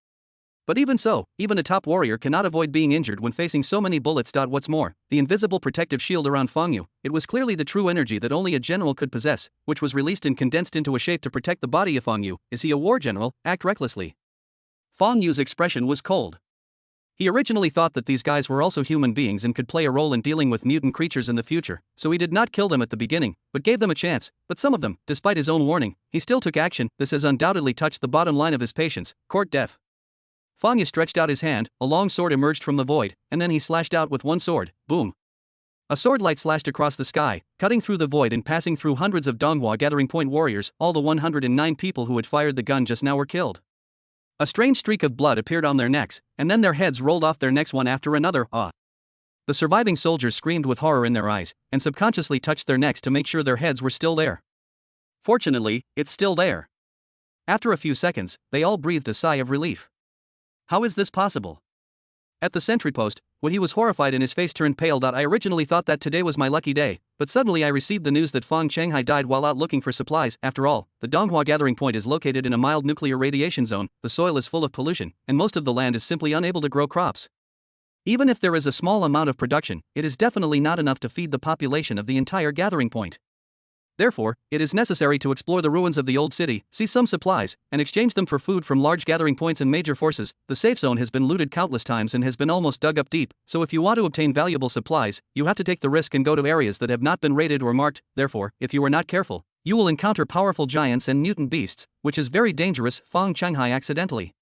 But even so, even a top warrior cannot avoid being injured when facing so many bullets. What's more, the invisible protective shield around Fang Yu, it was clearly the true energy that only a general could possess, which was released and condensed into a shape to protect the body of Fang Yu. Is he a war general? Act recklessly. Fang Yu's expression was cold. He originally thought that these guys were also human beings and could play a role in dealing with mutant creatures in the future, so he did not kill them at the beginning, but gave them a chance. But some of them, despite his own warning, he still took action. This has undoubtedly touched the bottom line of his patience. Court death. Fang Yu stretched out his hand, a long sword emerged from the void, and then he slashed out with one sword. Boom. A sword light slashed across the sky, cutting through the void and passing through hundreds of Donghua Gathering Point warriors. All the 109 people who had fired the gun just now were killed. A strange streak of blood appeared on their necks, and then their heads rolled off their necks one after another. The surviving soldiers screamed with horror in their eyes, and subconsciously touched their necks to make sure their heads were still there. Fortunately, it's still there. After a few seconds, they all breathed a sigh of relief. How is this possible? At the sentry post, when he was horrified and his face turned pale. I originally thought that today was my lucky day, but suddenly I received the news that Fang Changhai died while out looking for supplies. After all, the Donghua Gathering Point is located in a mild nuclear radiation zone, the soil is full of pollution, and most of the land is simply unable to grow crops. Even if there is a small amount of production, it is definitely not enough to feed the population of the entire gathering point. Therefore, it is necessary to explore the ruins of the old city, seize some supplies, and exchange them for food from large gathering points and major forces. The safe zone has been looted countless times and has been almost dug up deep, so if you want to obtain valuable supplies, you have to take the risk and go to areas that have not been raided or marked. Therefore, if you are not careful, you will encounter powerful giants and mutant beasts, which is very dangerous. Fang Changhai accidentally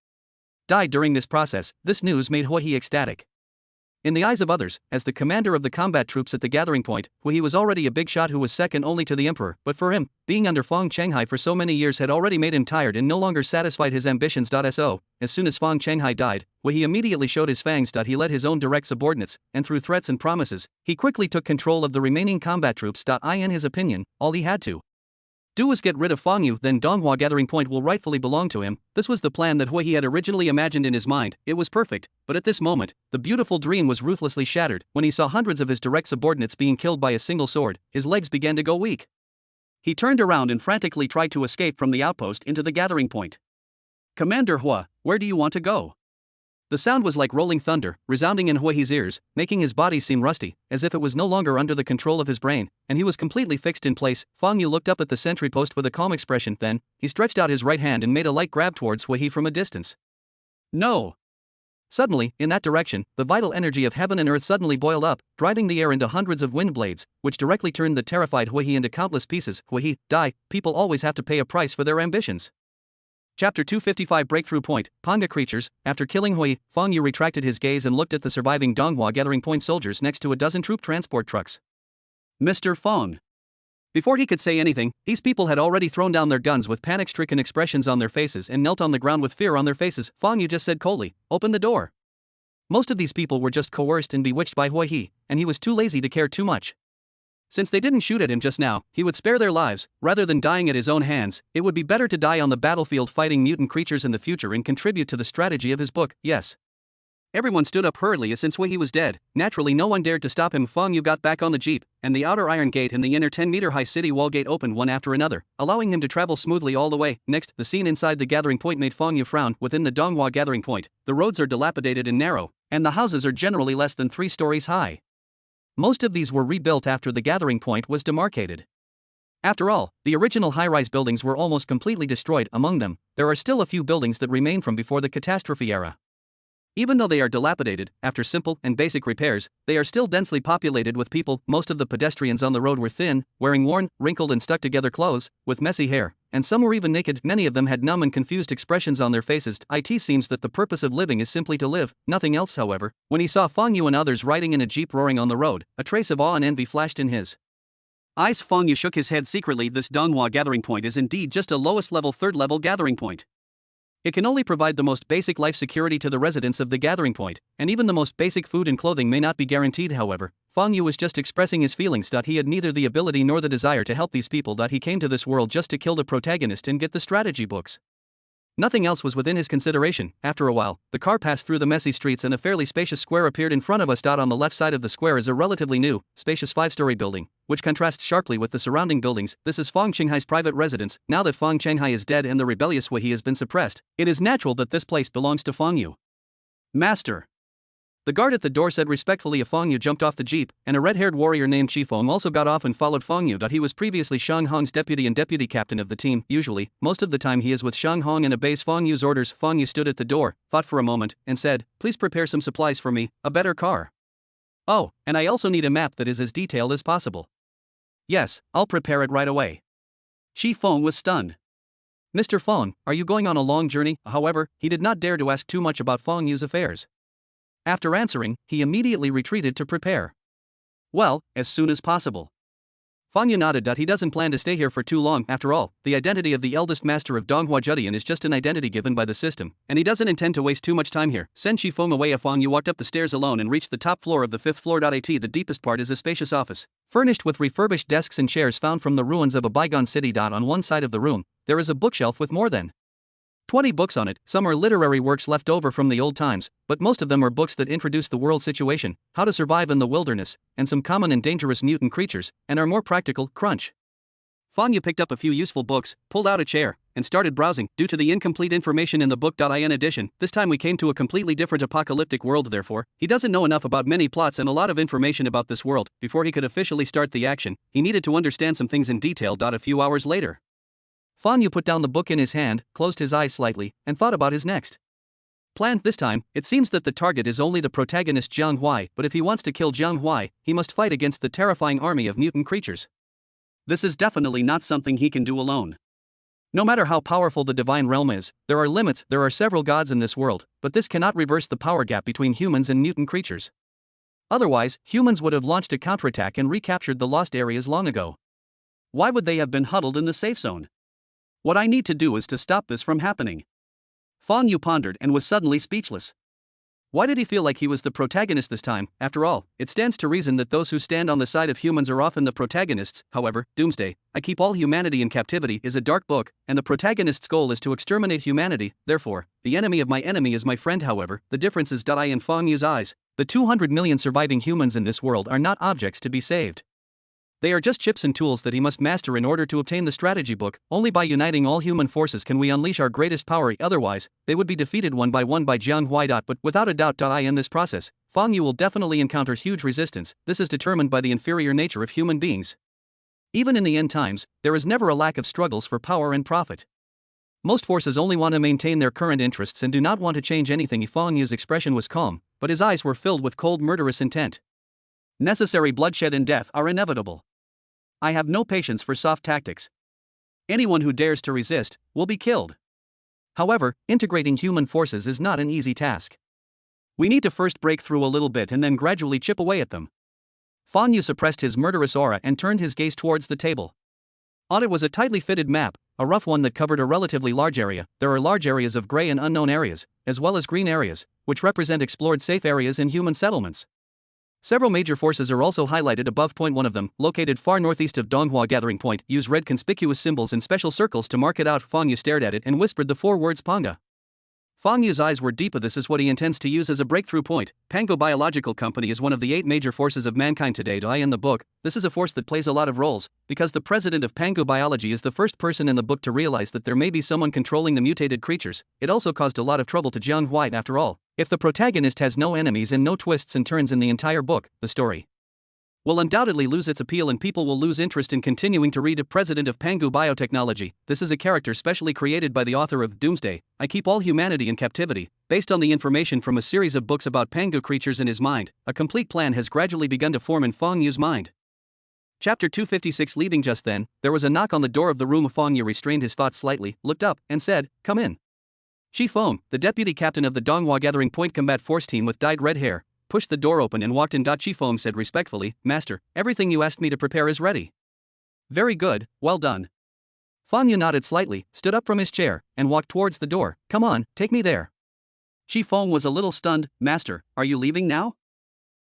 died during this process. This news made Hua He ecstatic. In the eyes of others, as the commander of the combat troops at the gathering point, he was already a big shot who was second only to the emperor, but for him, being under Fang Changhai for so many years had already made him tired and no longer satisfied his ambitions. So, as soon as Fang Changhai died, he immediately showed his fangs. He led his own direct subordinates, and through threats and promises, he quickly took control of the remaining combat troops. In his opinion, all he had to do was get rid of Fang Yu, then Donghua Gathering Point will rightfully belong to him. This was the plan that He had originally imagined in his mind. It was perfect, but at this moment, the beautiful dream was ruthlessly shattered. When he saw hundreds of his direct subordinates being killed by a single sword, his legs began to go weak. He turned around and frantically tried to escape from the outpost into the gathering point. Commander Hua, where do you want to go? The sound was like rolling thunder, resounding in Hua He's ears, making his body seem rusty, as if it was no longer under the control of his brain, and he was completely fixed in place. Fang Yu looked up at the sentry post with a calm expression, then, he stretched out his right hand and made a light grab towards Hua He from a distance. No! Suddenly, in that direction, the vital energy of heaven and earth suddenly boiled up, driving the air into hundreds of wind blades, which directly turned the terrified Hua He into countless pieces. Hua He, die, people always have to pay a price for their ambitions. Chapter 255 Breakthrough Point, Panga Creatures. After killing Hua He, Fang Yu retracted his gaze and looked at the surviving Donghua Gathering Point soldiers next to a dozen troop transport trucks. Mr. Fang. Before he could say anything, these people had already thrown down their guns with panic-stricken expressions on their faces and knelt on the ground with fear on their faces. Fang Yu just said coldly, "Open the door." Most of these people were just coerced and bewitched by Hui He, and he was too lazy to care too much. Since they didn't shoot at him just now, he would spare their lives. Rather than dying at his own hands, it would be better to die on the battlefield fighting mutant creatures in the future and contribute to the strategy of his book. Yes. Everyone stood up hurriedly since Hui He was dead. Naturally, no one dared to stop him. Fang Yu got back on the jeep, and the outer iron gate and the inner 10-meter-high city wall gate opened one after another, allowing him to travel smoothly all the way. Next, the scene inside the gathering point made Fang Yu frown. Within the Donghua gathering point, the roads are dilapidated and narrow, and the houses are generally less than 3 stories high. Most of these were rebuilt after the gathering point was demarcated. After all, the original high-rise buildings were almost completely destroyed. Among them, there are still a few buildings that remain from before the catastrophe era. Even though they are dilapidated, after simple and basic repairs, they are still densely populated with people. Most of the pedestrians on the road were thin, wearing worn, wrinkled and stuck-together clothes, with messy hair, and some were even naked. Many of them had numb and confused expressions on their faces. It seems that the purpose of living is simply to live, nothing else. However, when he saw Fang Yu and others riding in a jeep roaring on the road, a trace of awe and envy flashed in his eyes. Fang Yu shook his head secretly. This Donghua gathering point is indeed just a lowest-level, third-level gathering point. It can only provide the most basic life security to the residents of the gathering point, and even the most basic food and clothing may not be guaranteed. However, Fang Yu was just expressing his feelings. He had neither the ability nor the desire to help these people. He came to this world just to kill the protagonist and get the strategy books. Nothing else was within his consideration. After a while, the car passed through the messy streets and a fairly spacious square appeared in front of us. On the left side of the square is a relatively new, spacious 5-story building, which contrasts sharply with the surrounding buildings. This is Fang Qinghai's private residence. Now that Fang Qinghai is dead and the rebellious Hui He has been suppressed, it is natural that this place belongs to Fang Yu. Master. The guard at the door said respectfully. Fang Yu jumped off the jeep, and a red-haired warrior named Qifeng also got off and followed Fang Yu. He was previously Shang Hong's deputy and deputy captain of the team. Usually, most of the time he is with Shang Hong and obeys Fang Yu's orders. Fang Yu stood at the door, thought for a moment, and said, "Please prepare some supplies for me, a better car. Oh, and I also need a map that is as detailed as possible." "Yes, I'll prepare it right away." Qifeng was stunned. "Mr. Feng, are you going on a long journey?" However, he did not dare to ask too much about Fang Yu's affairs. After answering, he immediately retreated to prepare. "Well, as soon as possible." Fang Yu nodded. He doesn't plan to stay here for too long. After all, the identity of the eldest master of Donghua Judian is just an identity given by the system, and he doesn't intend to waste too much time here. Send Qifeng away. Fang Yu walked up the stairs alone and reached the top floor of the 5th floor. The deepest part is a spacious office, furnished with refurbished desks and chairs found from the ruins of a bygone city. On one side of the room, there is a bookshelf with more than 20 books on it. Some are literary works left over from the old times, but most of them are books that introduce the world situation, how to survive in the wilderness, and some common and dangerous mutant creatures, and are more practical. Crunch. Fang Yu picked up a few useful books, pulled out a chair, and started browsing. Due to the incomplete information in the book. In addition, this time we came to a completely different apocalyptic world. Therefore, he doesn't know enough about many plots and a lot of information about this world. Before he could officially start the action, he needed to understand some things in detail. A few hours later, Fang Yu put down the book in his hand, closed his eyes slightly, and thought about his next plan. This time, it seems that the target is only the protagonist Jiang Hui, but if he wants to kill Jiang Hui, he must fight against the terrifying army of mutant creatures. This is definitely not something he can do alone. No matter how powerful the divine realm is, there are limits. There are several gods in this world, but this cannot reverse the power gap between humans and mutant creatures. Otherwise, humans would have launched a counterattack and recaptured the lost areas long ago. Why would they have been huddled in the safe zone? What I need to do is to stop this from happening. Fang Yu pondered and was suddenly speechless. Why did he feel like he was the protagonist this time? After all, it stands to reason that those who stand on the side of humans are often the protagonists. However, Doomsday, I Keep All Humanity in Captivity is a dark book, and the protagonist's goal is to exterminate humanity. Therefore, the enemy of my enemy is my friend. However, the difference is that in Fang Yu's eyes, the 200 million surviving humans in this world are not objects to be saved. They are just chips and tools that he must master in order to obtain the strategy book. Only by uniting all human forces can we unleash our greatest power. Otherwise, they would be defeated one by Jiang Hui. But without a doubt, in this process, Fang Yu will definitely encounter huge resistance. This is determined by the inferior nature of human beings. Even in the end times, there is never a lack of struggles for power and profit. Most forces only want to maintain their current interests and do not want to change anything. Fang Yu's expression was calm, but his eyes were filled with cold, murderous intent. Necessary bloodshed and death are inevitable. I have no patience for soft tactics. Anyone who dares to resist will be killed. However, integrating human forces is not an easy task. We need to first break through a little bit and then gradually chip away at them. Fang Yu suppressed his murderous aura and turned his gaze towards the table. On it was a tightly fitted map, a rough one that covered a relatively large area. There are large areas of gray and unknown areas, as well as green areas, which represent explored safe areas and human settlements. Several major forces are also highlighted above. Point one of them, located far northeast of Donghua Gathering Point, use red conspicuous symbols in special circles to mark it out. Fang Yu stared at it and whispered the 4 words Panga. Fang Yu's eyes were deep. This is what he intends to use as a breakthrough point. Pango Biological Company is one of the 8 major forces of mankind today. In the book, this is a force that plays a lot of roles, because the president of Pango Biology is the first person in the book to realize that there may be someone controlling the mutated creatures. It also caused a lot of trouble to Jiang White after all. If the protagonist has no enemies and no twists and turns in the entire book, the story will undoubtedly lose its appeal and people will lose interest in continuing to read. President of Pangu Biotechnology, this is a character specially created by the author of Doomsday, I Keep All Humanity in Captivity, based on the information from a series of books about Pangu creatures in his mind. A complete plan has gradually begun to form in Fang Yu's mind. Chapter 256. Leaving just then, there was a knock on the door of the room. Fang Yu restrained his thoughts slightly, looked up, and said, "Come in." Chi Feng, the deputy captain of the Donghua Gathering Point Combat Force team with dyed red hair, pushed the door open and walked in. Chi Feng said respectfully, "Master, everything you asked me to prepare is ready." "Very good, well done." Fang Yu nodded slightly, stood up from his chair, and walked towards the door. "Come on, take me there." Chi Feng was a little stunned. "Master, are you leaving now?"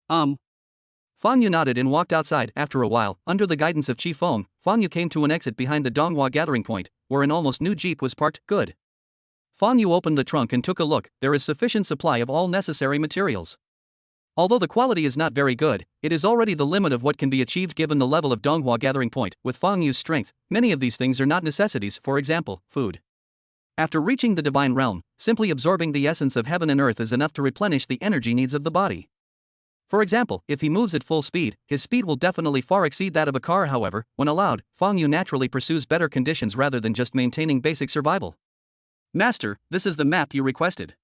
Fang Yu nodded and walked outside. After a while, under the guidance of Chi Feng, Fang Yu came to an exit behind the Donghua Gathering Point, where an almost new jeep was parked. Good. Fang Yu opened the trunk and took a look. There is sufficient supply of all necessary materials. Although the quality is not very good, it is already the limit of what can be achieved given the level of Donghua Gathering Point. With Fang Yu's strength, many of these things are not necessities, for example, food. After reaching the divine realm, simply absorbing the essence of heaven and earth is enough to replenish the energy needs of the body. For example, if he moves at full speed, his speed will definitely far exceed that of a car. However, when allowed, Fang Yu naturally pursues better conditions rather than just maintaining basic survival. "Master, this is the map you requested."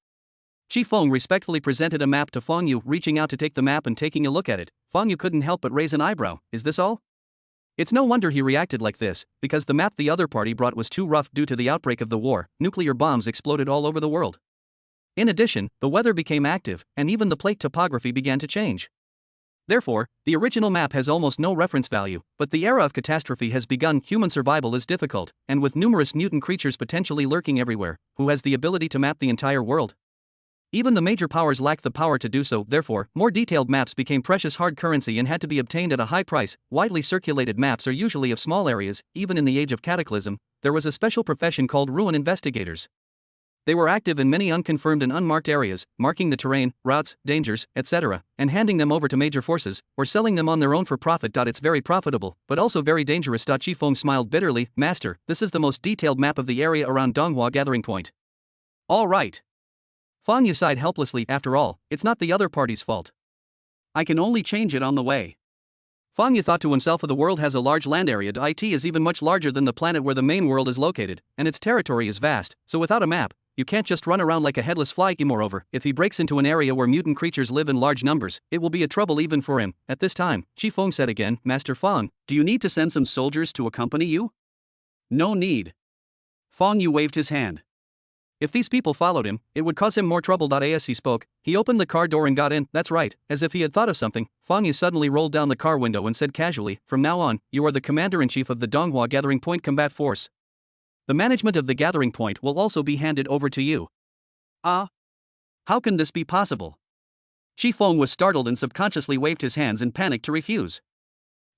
Chi Feng respectfully presented a map to Fang Yu. Reaching out to take the map and taking a look at it, Fang Yu couldn't help but raise an eyebrow. "Is this all?" It's no wonder he reacted like this, because the map the other party brought was too rough due to the outbreak of the war. Nuclear bombs exploded all over the world. In addition, the weather became active, and even the plate topography began to change. Therefore, the original map has almost no reference value, but the era of catastrophe has begun. Human survival is difficult, and with numerous mutant creatures potentially lurking everywhere, who has the ability to map the entire world? Even the major powers lack the power to do so. Therefore, more detailed maps became precious hard currency and had to be obtained at a high price. Widely circulated maps are usually of small areas. Even in the age of cataclysm, there was a special profession called ruin investigators. They were active in many unconfirmed and unmarked areas, marking the terrain, routes, dangers, etc., and handing them over to major forces, or selling them on their own for profit. It's very profitable, but also very dangerous. Chi Feng smiled bitterly. "Master, this is the most detailed map of the area around Donghua Gathering Point." "All right." Fang Yu sighed helplessly. "After all, it's not the other party's fault. I can only change it on the way." Fang Yu thought to himself, the world has a large land area. It is even much larger than the planet where the main world is located, and its territory is vast, so without a map, you can't just run around like a headless fly. Moreover, if he breaks into an area where mutant creatures live in large numbers, it will be a trouble even for him. At this time, Chi Feng said again, "Master Fang, do you need to send some soldiers to accompany you?" "No need." Fang Yu waved his hand. If these people followed him, it would cause him more trouble. As he spoke, he opened the car door and got in. "That's right." As if he had thought of something, Fang Yu suddenly rolled down the car window and said casually, "From now on, you are the commander-in-chief of the Donghua Gathering Point Combat Force. The management of the Gathering Point will also be handed over to you." "Ah? How can this be possible?" Chi Feng was startled and subconsciously waved his hands in panic to refuse.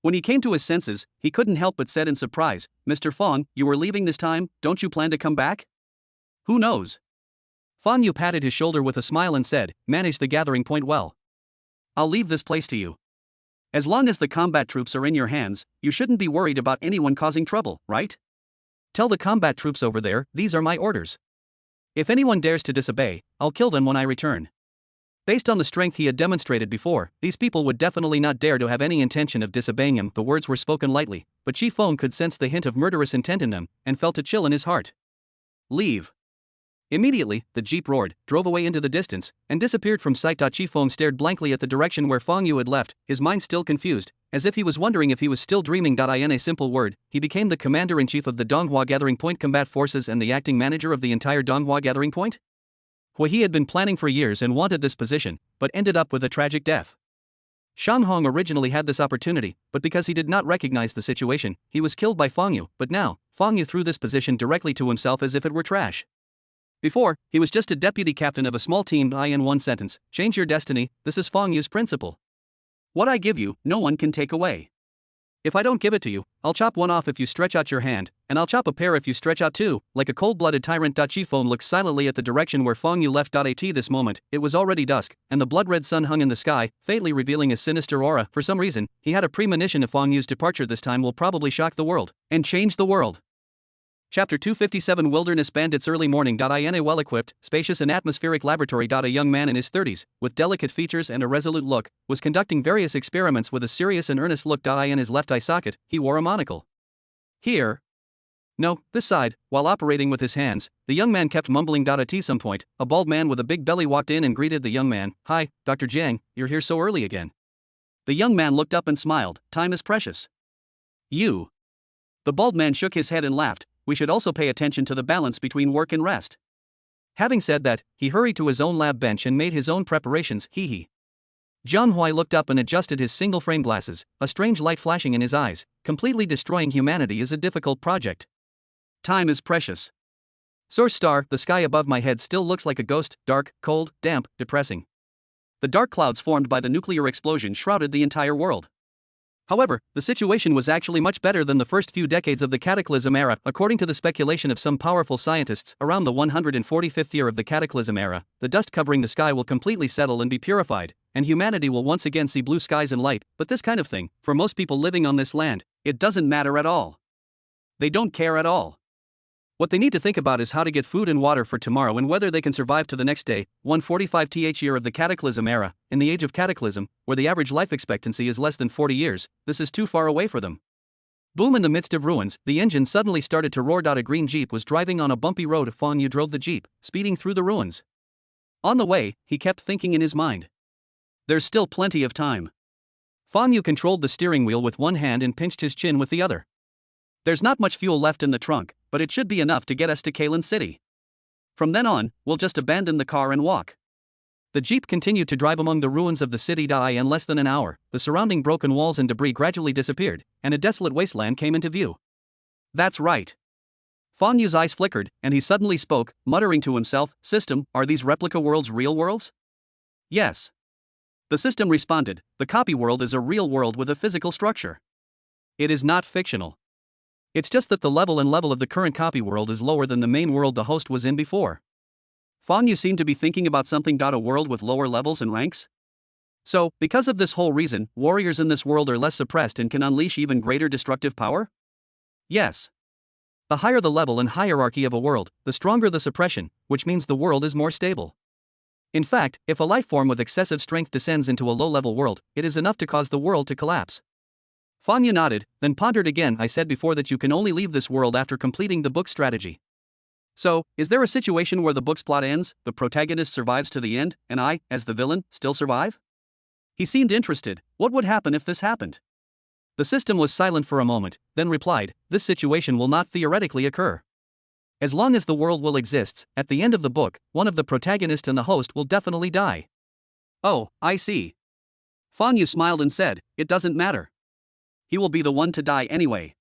When he came to his senses, he couldn't help but said in surprise, "Mr. Feng, you are leaving this time, don't you plan to come back?" "Who knows?" Fang Yu patted his shoulder with a smile and said, "Manage the Gathering Point well. I'll leave this place to you. As long as the combat troops are in your hands, you shouldn't be worried about anyone causing trouble, right? Tell the combat troops over there, these are my orders. If anyone dares to disobey, I'll kill them when I return." Based on the strength he had demonstrated before, these people would definitely not dare to have any intention of disobeying him. The words were spoken lightly, but Chi Feng could sense the hint of murderous intent in them, and felt a chill in his heart. "Leave." Immediately, the jeep roared, drove away into the distance, and disappeared from sight. Chi Feng stared blankly at the direction where Fang Yu had left, his mind still confused, as if he was wondering if he was still dreaming. In a simple word, he became the commander-in-chief of the Donghua Gathering Point Combat Forces and the acting manager of the entire Donghua Gathering Point? He had been planning for years and wanted this position, but ended up with a tragic death. Shang Hong originally had this opportunity, but because he did not recognize the situation, he was killed by Fang Yu. But now, Fang Yu threw this position directly to himself as if it were trash. Before, he was just a deputy captain of a small team. In one sentence, change your destiny. This is Fang Yu's principle. What I give you, no one can take away. If I don't give it to you, I'll chop one off if you stretch out your hand, and I'll chop a pair if you stretch out two. Like a cold-blooded tyrant. Chi Fong looked silently at the direction where Fang Yu left. At this moment, it was already dusk, and the blood-red sun hung in the sky, faintly revealing a sinister aura. For some reason, he had a premonition of Fang Yu's departure this time will probably shock the world, and change the world. Chapter 257 Wilderness Bandits. Early morning. In a well-equipped, spacious and atmospheric laboratory. A young man in his 30s, with delicate features and a resolute look, was conducting various experiments with a serious and earnest look. In his left eye socket, he wore a monocle. Here. No, this side. While operating with his hands, the young man kept mumbling. At some point, a bald man with a big belly walked in and greeted the young man. Hi, Dr. Jiang, you're here so early again. The young man looked up and smiled. Time is precious. You. The bald man shook his head and laughed. We should also pay attention to the balance between work and rest. Having said that, he hurried to his own lab bench and made his own preparations. Hee. Jiang Hui looked up and adjusted his single-frame glasses, a strange light flashing in his eyes. Completely destroying humanity is a difficult project. Time is precious. Source star, the sky above my head still looks like a ghost, dark, cold, damp, depressing. The dark clouds formed by the nuclear explosion shrouded the entire world. However, the situation was actually much better than the first few decades of the Cataclysm era. According to the speculation of some powerful scientists, around the 145th year of the Cataclysm era, the dust covering the sky will completely settle and be purified, and humanity will once again see blue skies and light. But this kind of thing, for most people living on this land, it doesn't matter at all. They don't care at all. What they need to think about is how to get food and water for tomorrow and whether they can survive to the next day. 145th year of the Cataclysm era, in the age of Cataclysm, where the average life expectancy is less than 40 years, this is too far away for them. Boom! In the midst of ruins, the engine suddenly started to roar. A green Jeep was driving on a bumpy road. Fang Yu drove the Jeep, speeding through the ruins. On the way, he kept thinking in his mind. There's still plenty of time. Fang Yu controlled the steering wheel with one hand and pinched his chin with the other. There's not much fuel left in the trunk, but it should be enough to get us to Kailan City. From then on, we'll just abandon the car and walk. The Jeep continued to drive among the ruins of the city. In less than an hour, the surrounding broken walls and debris gradually disappeared, and a desolate wasteland came into view. That's right. Fang Yu's eyes flickered, and he suddenly spoke, muttering to himself, System, are these replica worlds real worlds? Yes. The system responded, the copy world is a real world with a physical structure. It is not fictional. It's just that the level of the current copy world is lower than the main world the host was in before. Fang Yu seemed to be thinking about something. A world with lower levels and ranks? So, because of this whole reason, warriors in this world are less suppressed and can unleash even greater destructive power? Yes. The higher the level and hierarchy of a world, the stronger the suppression, which means the world is more stable. In fact, if a life form with excessive strength descends into a low-level world, it is enough to cause the world to collapse. Fang Yu nodded, then pondered again. I said before that you can only leave this world after completing the book's strategy. So, is there a situation where the book's plot ends, the protagonist survives to the end, and I, as the villain, still survive? He seemed interested. What would happen if this happened? The system was silent for a moment, then replied, this situation will not theoretically occur. As long as the world will exist, at the end of the book, one of the protagonist and the host will definitely die. Oh, I see. Fang Yu smiled and said, it doesn't matter. He will be the one to die anyway.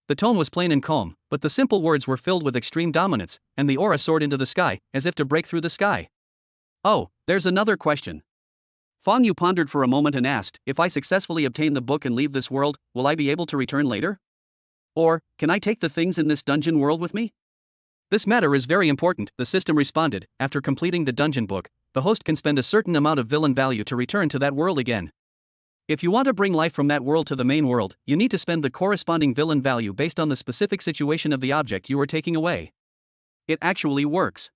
The tone was plain and calm, but the simple words were filled with extreme dominance, and the aura soared into the sky, as if to break through the sky. Oh, there's another question. Fang Yu pondered for a moment and asked, if I successfully obtain the book and leave this world, will I be able to return later? Or, can I take the things in this dungeon world with me? This matter is very important, the system responded. After completing the dungeon book, the host can spend a certain amount of villain value to return to that world again. If you want to bring life from that world to the main world, you need to spend the corresponding villain value based on the specific situation of the object you are taking away. It actually works.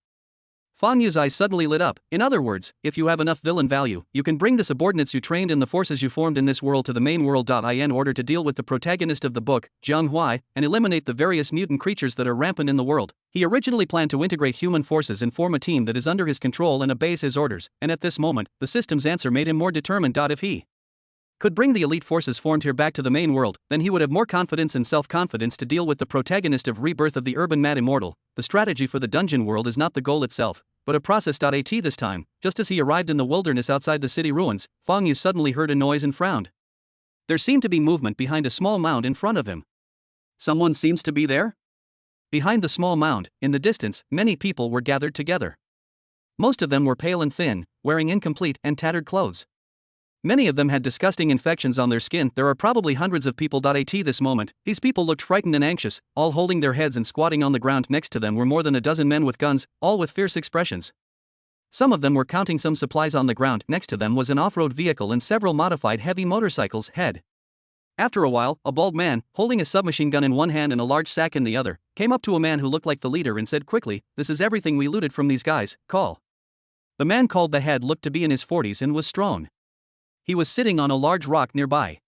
Fang Yu's eyes suddenly lit up. In other words, if you have enough villain value, you can bring the subordinates you trained in the forces you formed in this world to the main world. In order to deal with the protagonist of the book, Jiang Hui, and eliminate the various mutant creatures that are rampant in the world, he originally planned to integrate human forces and form a team that is under his control and obeys his orders, and at this moment, the system's answer made him more determined. If he could bring the elite forces formed here back to the main world, then he would have more confidence and self-confidence to deal with the protagonist of Rebirth of the Urban Mad Immortal. The strategy for the dungeon world is not the goal itself, but a process.at this time. Just as he arrived in the wilderness outside the city ruins, Fang Yu suddenly heard a noise and frowned. There seemed to be movement behind a small mound in front of him. Someone seems to be there? Behind the small mound, in the distance, many people were gathered together. Most of them were pale and thin, wearing incomplete and tattered clothes. Many of them had disgusting infections on their skin. There are probably hundreds of people. At this moment, these people looked frightened and anxious, all holding their heads and squatting on the ground. Next to them were more than a dozen men with guns, all with fierce expressions. Some of them were counting some supplies on the ground. Next to them was an off-road vehicle and several modified heavy motorcycles. After a while, a bald man, holding a submachine gun in one hand and a large sack in the other, came up to a man who looked like the leader and said quickly, "This is everything we looted from these guys, call." The man called the head looked to be in his 40s and was strong. He was sitting on a large rock nearby.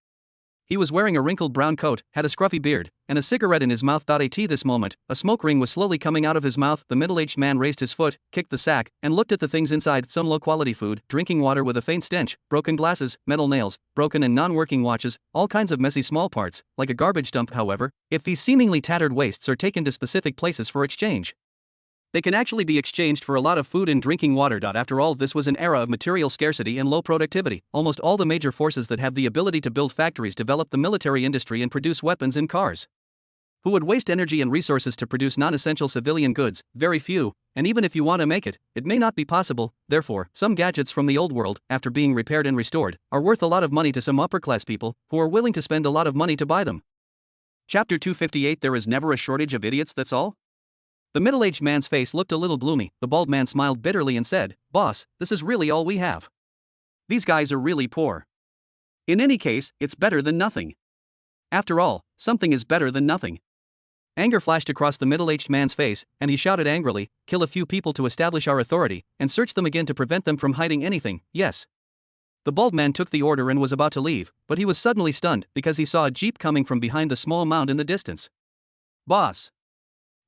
He was wearing a wrinkled brown coat, had a scruffy beard, and a cigarette in his mouth. At this moment, a smoke ring was slowly coming out of his mouth. The middle-aged man raised his foot, kicked the sack, and looked at the things inside. Some low-quality food, drinking water with a faint stench, broken glasses, metal nails, broken and non-working watches, all kinds of messy small parts, like a garbage dump. However, if these seemingly tattered wastes are taken to specific places for exchange, they can actually be exchanged for a lot of food and drinking water. After all, this was an era of material scarcity and low productivity. Almost all the major forces that have the ability to build factories develop the military industry and produce weapons and cars. Who would waste energy and resources to produce non-essential civilian goods? Very few, and even if you want to make it, it may not be possible. Therefore, some gadgets from the old world, after being repaired and restored, are worth a lot of money to some upper-class people, who are willing to spend a lot of money to buy them. Chapter 258. There is never a shortage of idiots, that's all? The middle-aged man's face looked a little gloomy. The bald man smiled bitterly and said, "Boss, this is really all we have. These guys are really poor. In any case, it's better than nothing. After all, something is better than nothing." Anger flashed across the middle-aged man's face, and he shouted angrily, "Kill a few people to establish our authority, and search them again to prevent them from hiding anything, yes." The bald man took the order and was about to leave, but he was suddenly stunned because he saw a jeep coming from behind the small mound in the distance. "Boss.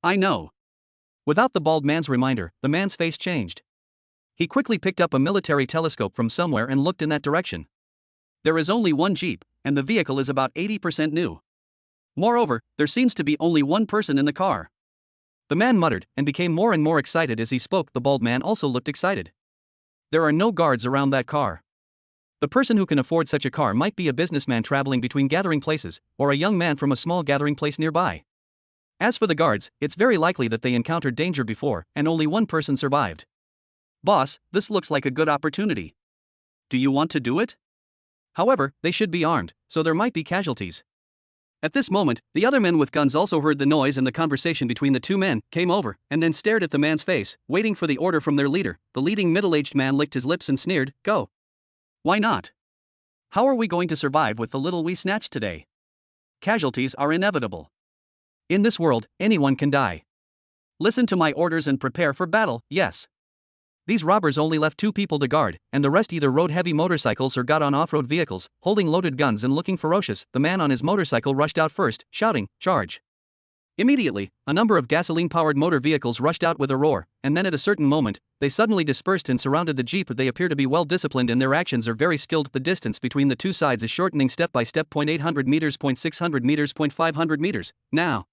I know." Without the bald man's reminder, the man's face changed. He quickly picked up a military telescope from somewhere and looked in that direction. There is only one jeep, and the vehicle is about 80% new. Moreover, there seems to be only one person in the car. The man muttered and became more and more excited as he spoke. The bald man also looked excited. There are no guards around that car. The person who can afford such a car might be a businessman traveling between gathering places, or a young man from a small gathering place nearby. As for the guards, it's very likely that they encountered danger before, and only one person survived. "Boss, this looks like a good opportunity. Do you want to do it?" However, they should be armed, so there might be casualties. At this moment, the other men with guns also heard the noise, and the conversation between the two men came over, and then stared at the man's face, waiting for the order from their leader. The leading middle-aged man licked his lips and sneered, "Go. Why not? How are we going to survive with the little we snatched today? Casualties are inevitable. In this world, anyone can die. Listen to my orders and prepare for battle, yes." These robbers only left 2 people to guard, and the rest either rode heavy motorcycles or got on off-road vehicles, holding loaded guns and looking ferocious. The man on his motorcycle rushed out first, shouting, "Charge." Immediately, a number of gasoline-powered motor vehicles rushed out with a roar, and then at a certain moment, they suddenly dispersed and surrounded the jeep. They appear to be well disciplined and their actions are very skilled. The distance between the two sides is shortening step by step. 800 meters, 600 meters, 500 meters. Now,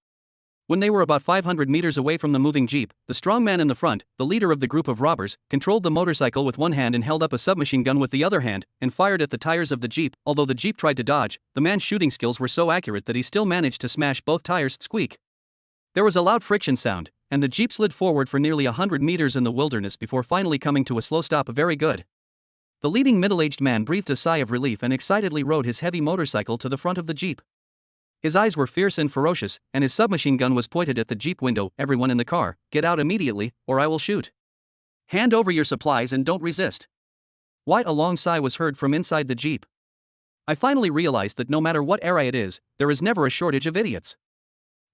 when they were about 500 meters away from the moving jeep, the strong man in the front, the leader of the group of robbers, controlled the motorcycle with one hand and held up a submachine gun with the other hand, and fired at the tires of the jeep. Although the jeep tried to dodge, the man's shooting skills were so accurate that he still managed to smash both tires. Squeak. There was a loud friction sound, and the jeep slid forward for nearly 100 meters in the wilderness before finally coming to a slow stop. Very good. The leading middle-aged man breathed a sigh of relief and excitedly rode his heavy motorcycle to the front of the jeep. His eyes were fierce and ferocious, and his submachine gun was pointed at the jeep window. "Everyone in the car, get out immediately, or I will shoot. Hand over your supplies and don't resist." Quite a long sigh was heard from inside the jeep. I finally realized that no matter what era it is, there is never a shortage of idiots.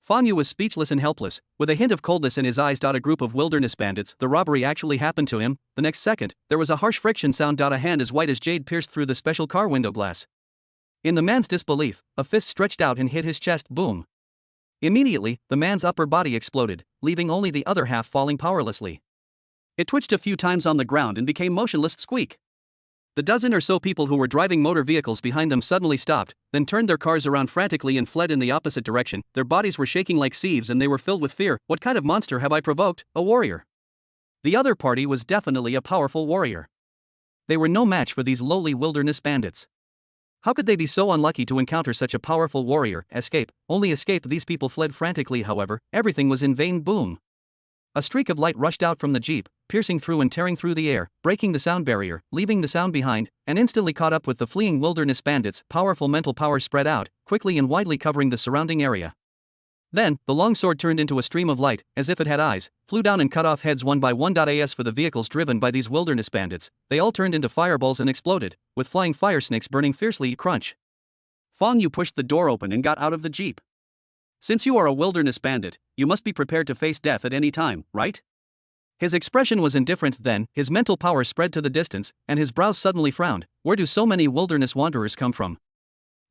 Fang Yu was speechless and helpless, with a hint of coldness in his eyes. A group of wilderness bandits. The robbery actually happened to him. The next second, there was a harsh friction sound. A hand as white as jade pierced through the special car window glass. In the man's disbelief, a fist stretched out and hit his chest. Boom. Immediately, the man's upper body exploded, leaving only the other half falling powerlessly. It twitched a few times on the ground and became motionless. Squeak. The dozen or so people who were driving motor vehicles behind them suddenly stopped, then turned their cars around frantically and fled in the opposite direction. Their bodies were shaking like sieves and they were filled with fear. What kind of monster have I provoked? A warrior. The other party was definitely a powerful warrior. They were no match for these lowly wilderness bandits. How could they be so unlucky to encounter such a powerful warrior? Escape, only escape. These people fled frantically, however, everything was in vain. Boom. A streak of light rushed out from the jeep, piercing through and tearing through the air, breaking the sound barrier, leaving the sound behind, and instantly caught up with the fleeing wilderness bandits. Powerful mental power spread out, quickly and widely covering the surrounding area. Then, the long sword turned into a stream of light, as if it had eyes, flew down and cut off heads one by one. As for the vehicles driven by these wilderness bandits, they all turned into fireballs and exploded, with flying fire snakes burning fiercely. Crunch. Fang Yu pushed the door open and got out of the jeep. Since you are a wilderness bandit, you must be prepared to face death at any time, right? His expression was indifferent. Then, his mental power spread to the distance, and his brows suddenly frowned. Where do so many wilderness wanderers come from?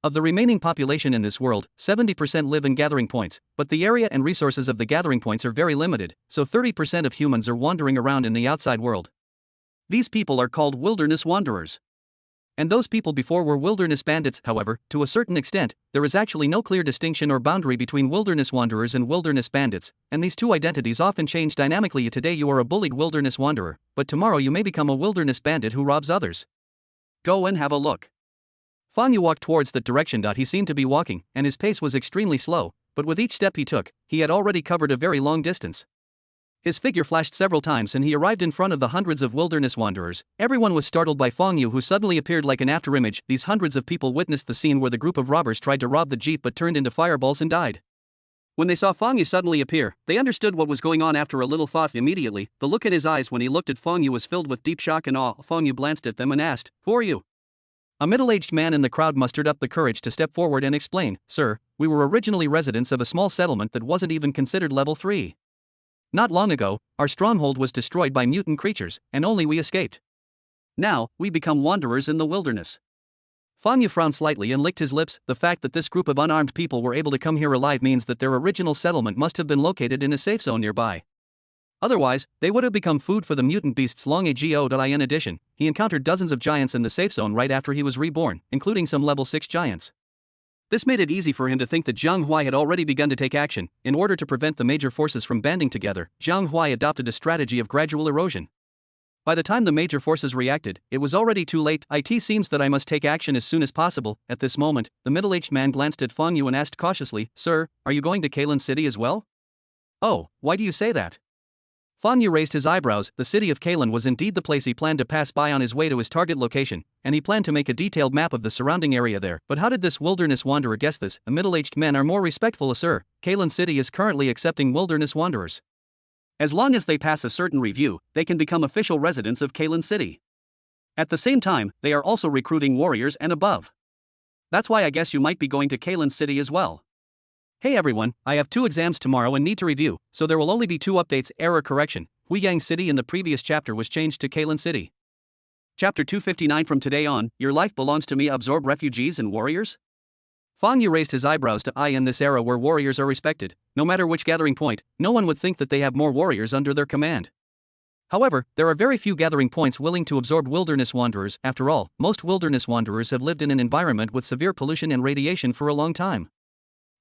Of the remaining population in this world, 70% live in gathering points, but the area and resources of the gathering points are very limited, so 30% of humans are wandering around in the outside world. These people are called wilderness wanderers. And those people before were wilderness bandits. However, to a certain extent, there is actually no clear distinction or boundary between wilderness wanderers and wilderness bandits, and these two identities often change dynamically. Today you are a bullied wilderness wanderer, but tomorrow you may become a wilderness bandit who robs others. Go and have a look. Fang Yu walked towards that direction. He seemed to be walking, and his pace was extremely slow, but with each step he took, he had already covered a very long distance. His figure flashed several times and he arrived in front of the hundreds of wilderness wanderers. Everyone was startled by Fang Yu, who suddenly appeared like an afterimage. These hundreds of people witnessed the scene where the group of robbers tried to rob the jeep but turned into fireballs and died. When they saw Fang Yu suddenly appear, they understood what was going on. After a little thought, immediately, the look in his eyes when he looked at Fang Yu was filled with deep shock and awe. Fang Yu glanced at them and asked, "Who are you?" A middle-aged man in the crowd mustered up the courage to step forward and explain, "Sir, we were originally residents of a small settlement that wasn't even considered level 3. Not long ago, our stronghold was destroyed by mutant creatures, and only we escaped. Now, we become wanderers in the wilderness." Fang Yu frowned slightly and licked his lips. The fact that this group of unarmed people were able to come here alive means that their original settlement must have been located in a safe zone nearby. Otherwise, they would have become food for the mutant beasts long ago. In addition, he encountered dozens of giants in the safe zone right after he was reborn, including some level 6 giants. This made it easy for him to think that Zhang Huai had already begun to take action. In order to prevent the major forces from banding together, Zhang Huai adopted a strategy of gradual erosion. By the time the major forces reacted, it was already too late. It seems that I must take action as soon as possible. At this moment, the middle-aged man glanced at Fang Yu and asked cautiously, "Sir, are you going to Kailan City as well?" "Oh, why do you say that?" Fang Yu raised his eyebrows. The city of Kailan was indeed the place he planned to pass by on his way to his target location, and he planned to make a detailed map of the surrounding area there. But how did this wilderness wanderer guess this? A middle-aged men are more respectful, sir. Kailan City is currently accepting wilderness wanderers. As long as they pass a certain review, they can become official residents of Kailan City. At the same time, they are also recruiting warriors and above. That's why I guess you might be going to Kailan City as well. Hey everyone, I have 2 exams tomorrow and need to review, so there will only be 2 updates. Error correction. Huiyang City in the previous chapter was changed to Kailan City. Chapter 259. From today on, your life belongs to me. Absorb refugees and warriors? Fang Yu raised his eyebrows to eye. In this era where warriors are respected, no matter which gathering point, no one would think that they have more warriors under their command. However, there are very few gathering points willing to absorb wilderness wanderers. After all, most wilderness wanderers have lived in an environment with severe pollution and radiation for a long time.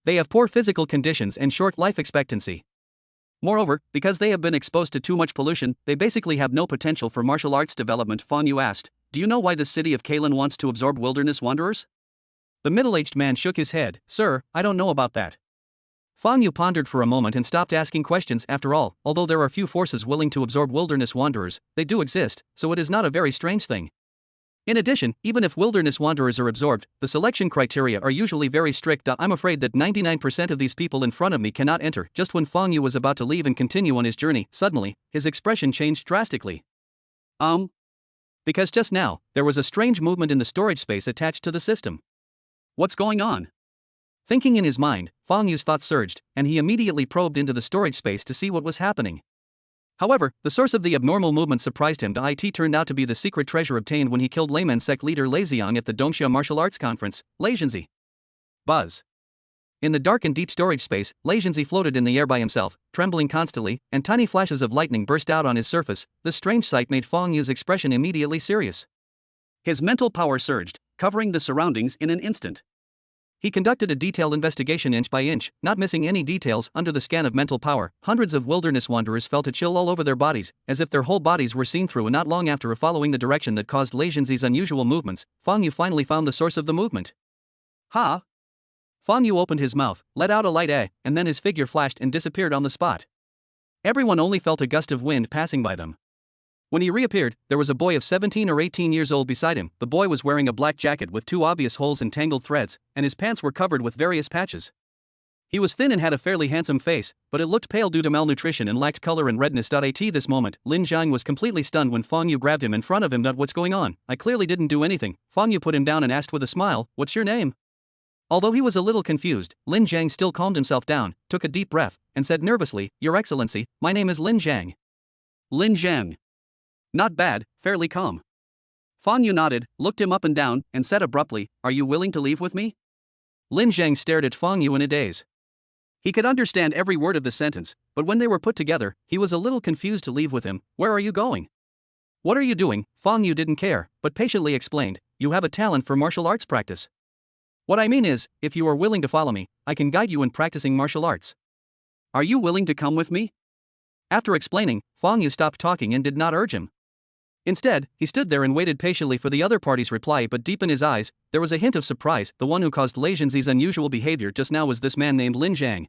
They have poor physical conditions and short life expectancy. Moreover, because they have been exposed to too much pollution, they basically have no potential for martial arts development. Fang Yu asked, "Do you know why the city of Kailan wants to absorb wilderness wanderers?" The middle-aged man shook his head. "Sir, I don't know about that." Fang Yu pondered for a moment and stopped asking questions. After all, although there are few forces willing to absorb wilderness wanderers, they do exist, so it is not a very strange thing. In addition, even if wilderness wanderers are absorbed, the selection criteria are usually very strict. I'm afraid that 99% of these people in front of me cannot enter. Just when Fang Yu was about to leave and continue on his journey, suddenly, his expression changed drastically. Because just now, there was a strange movement in the storage space attached to the system. What's going on? Thinking in his mind, Fang Yu's thoughts surged, and he immediately probed into the storage space to see what was happening. However, the source of the abnormal movement surprised him. It turned out to be the secret treasure obtained when he killed layman sect leader Lei Xiang at the Dongxia Martial Arts Conference. Lei Zhenzi. Buzz. In the dark and deep storage space, Lei Zhenzi floated in the air by himself, trembling constantly, and tiny flashes of lightning burst out on his surface. This strange sight made Fang Yu's expression immediately serious. His mental power surged, covering the surroundings in an instant. He conducted a detailed investigation inch by inch, not missing any details. Under the scan of mental power, hundreds of wilderness wanderers felt a chill all over their bodies, as if their whole bodies were seen through. And not long after following the direction that caused Lei Jinzi's unusual movements, Fang Yu finally found the source of the movement. Ha! Fang Yu opened his mouth, let out a light and then his figure flashed and disappeared on the spot. Everyone only felt a gust of wind passing by them. When he reappeared, there was a boy of 17 or 18 years old beside him. The boy was wearing a black jacket with 2 obvious holes and tangled threads, and his pants were covered with various patches. He was thin and had a fairly handsome face, but it looked pale due to malnutrition and lacked color and redness. At this moment, Lin Jiang was completely stunned when Fang Yu grabbed him in front of him. What's going on? I clearly didn't do anything. Fang Yu put him down and asked with a smile, what's your name? Although he was a little confused, Lin Jiang still calmed himself down, took a deep breath, and said nervously, Your Excellency, my name is Lin Jiang. Lin Jiang. Not bad, fairly calm. Fang Yu nodded, looked him up and down, and said abruptly, Are you willing to leave with me? Lin Jiang stared at Fang Yu in a daze. He could understand every word of the sentence, but when they were put together, he was a little confused. To leave with him? Where are you going? What are you doing? Fang Yu didn't care, but patiently explained, You have a talent for martial arts practice. What I mean is, if you are willing to follow me, I can guide you in practicing martial arts. Are you willing to come with me? After explaining, Fang Yu stopped talking and did not urge him. Instead, he stood there and waited patiently for the other party's reply, but deep in his eyes, there was a hint of surprise. The one who caused Lei Jinzi's unusual behavior just now was this man named Lin Jiang.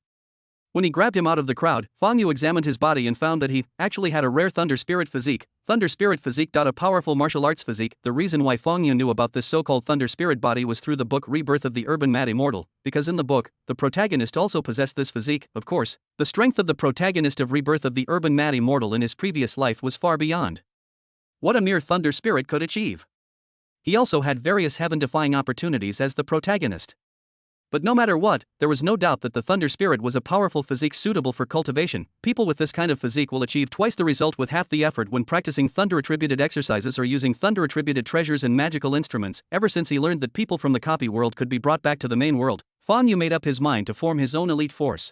When he grabbed him out of the crowd, Fang Yu examined his body and found that he actually had a rare Thunder Spirit physique. Thunder Spirit physique. A powerful martial arts physique. The reason why Fang Yu knew about this so-called Thunder Spirit body was through the book Rebirth of the Urban Mad Immortal, because in the book, the protagonist also possessed this physique. Of course, the strength of the protagonist of Rebirth of the Urban Mad Immortal in his previous life was far beyond what a mere Thunder Spirit could achieve. He also had various heaven-defying opportunities as the protagonist. But no matter what, there was no doubt that the Thunder Spirit was a powerful physique suitable for cultivation. People with this kind of physique will achieve twice the result with half the effort when practicing thunder-attributed exercises or using thunder-attributed treasures and magical instruments. Ever since he learned that people from the copy world could be brought back to the main world, Fang Yu made up his mind to form his own elite force.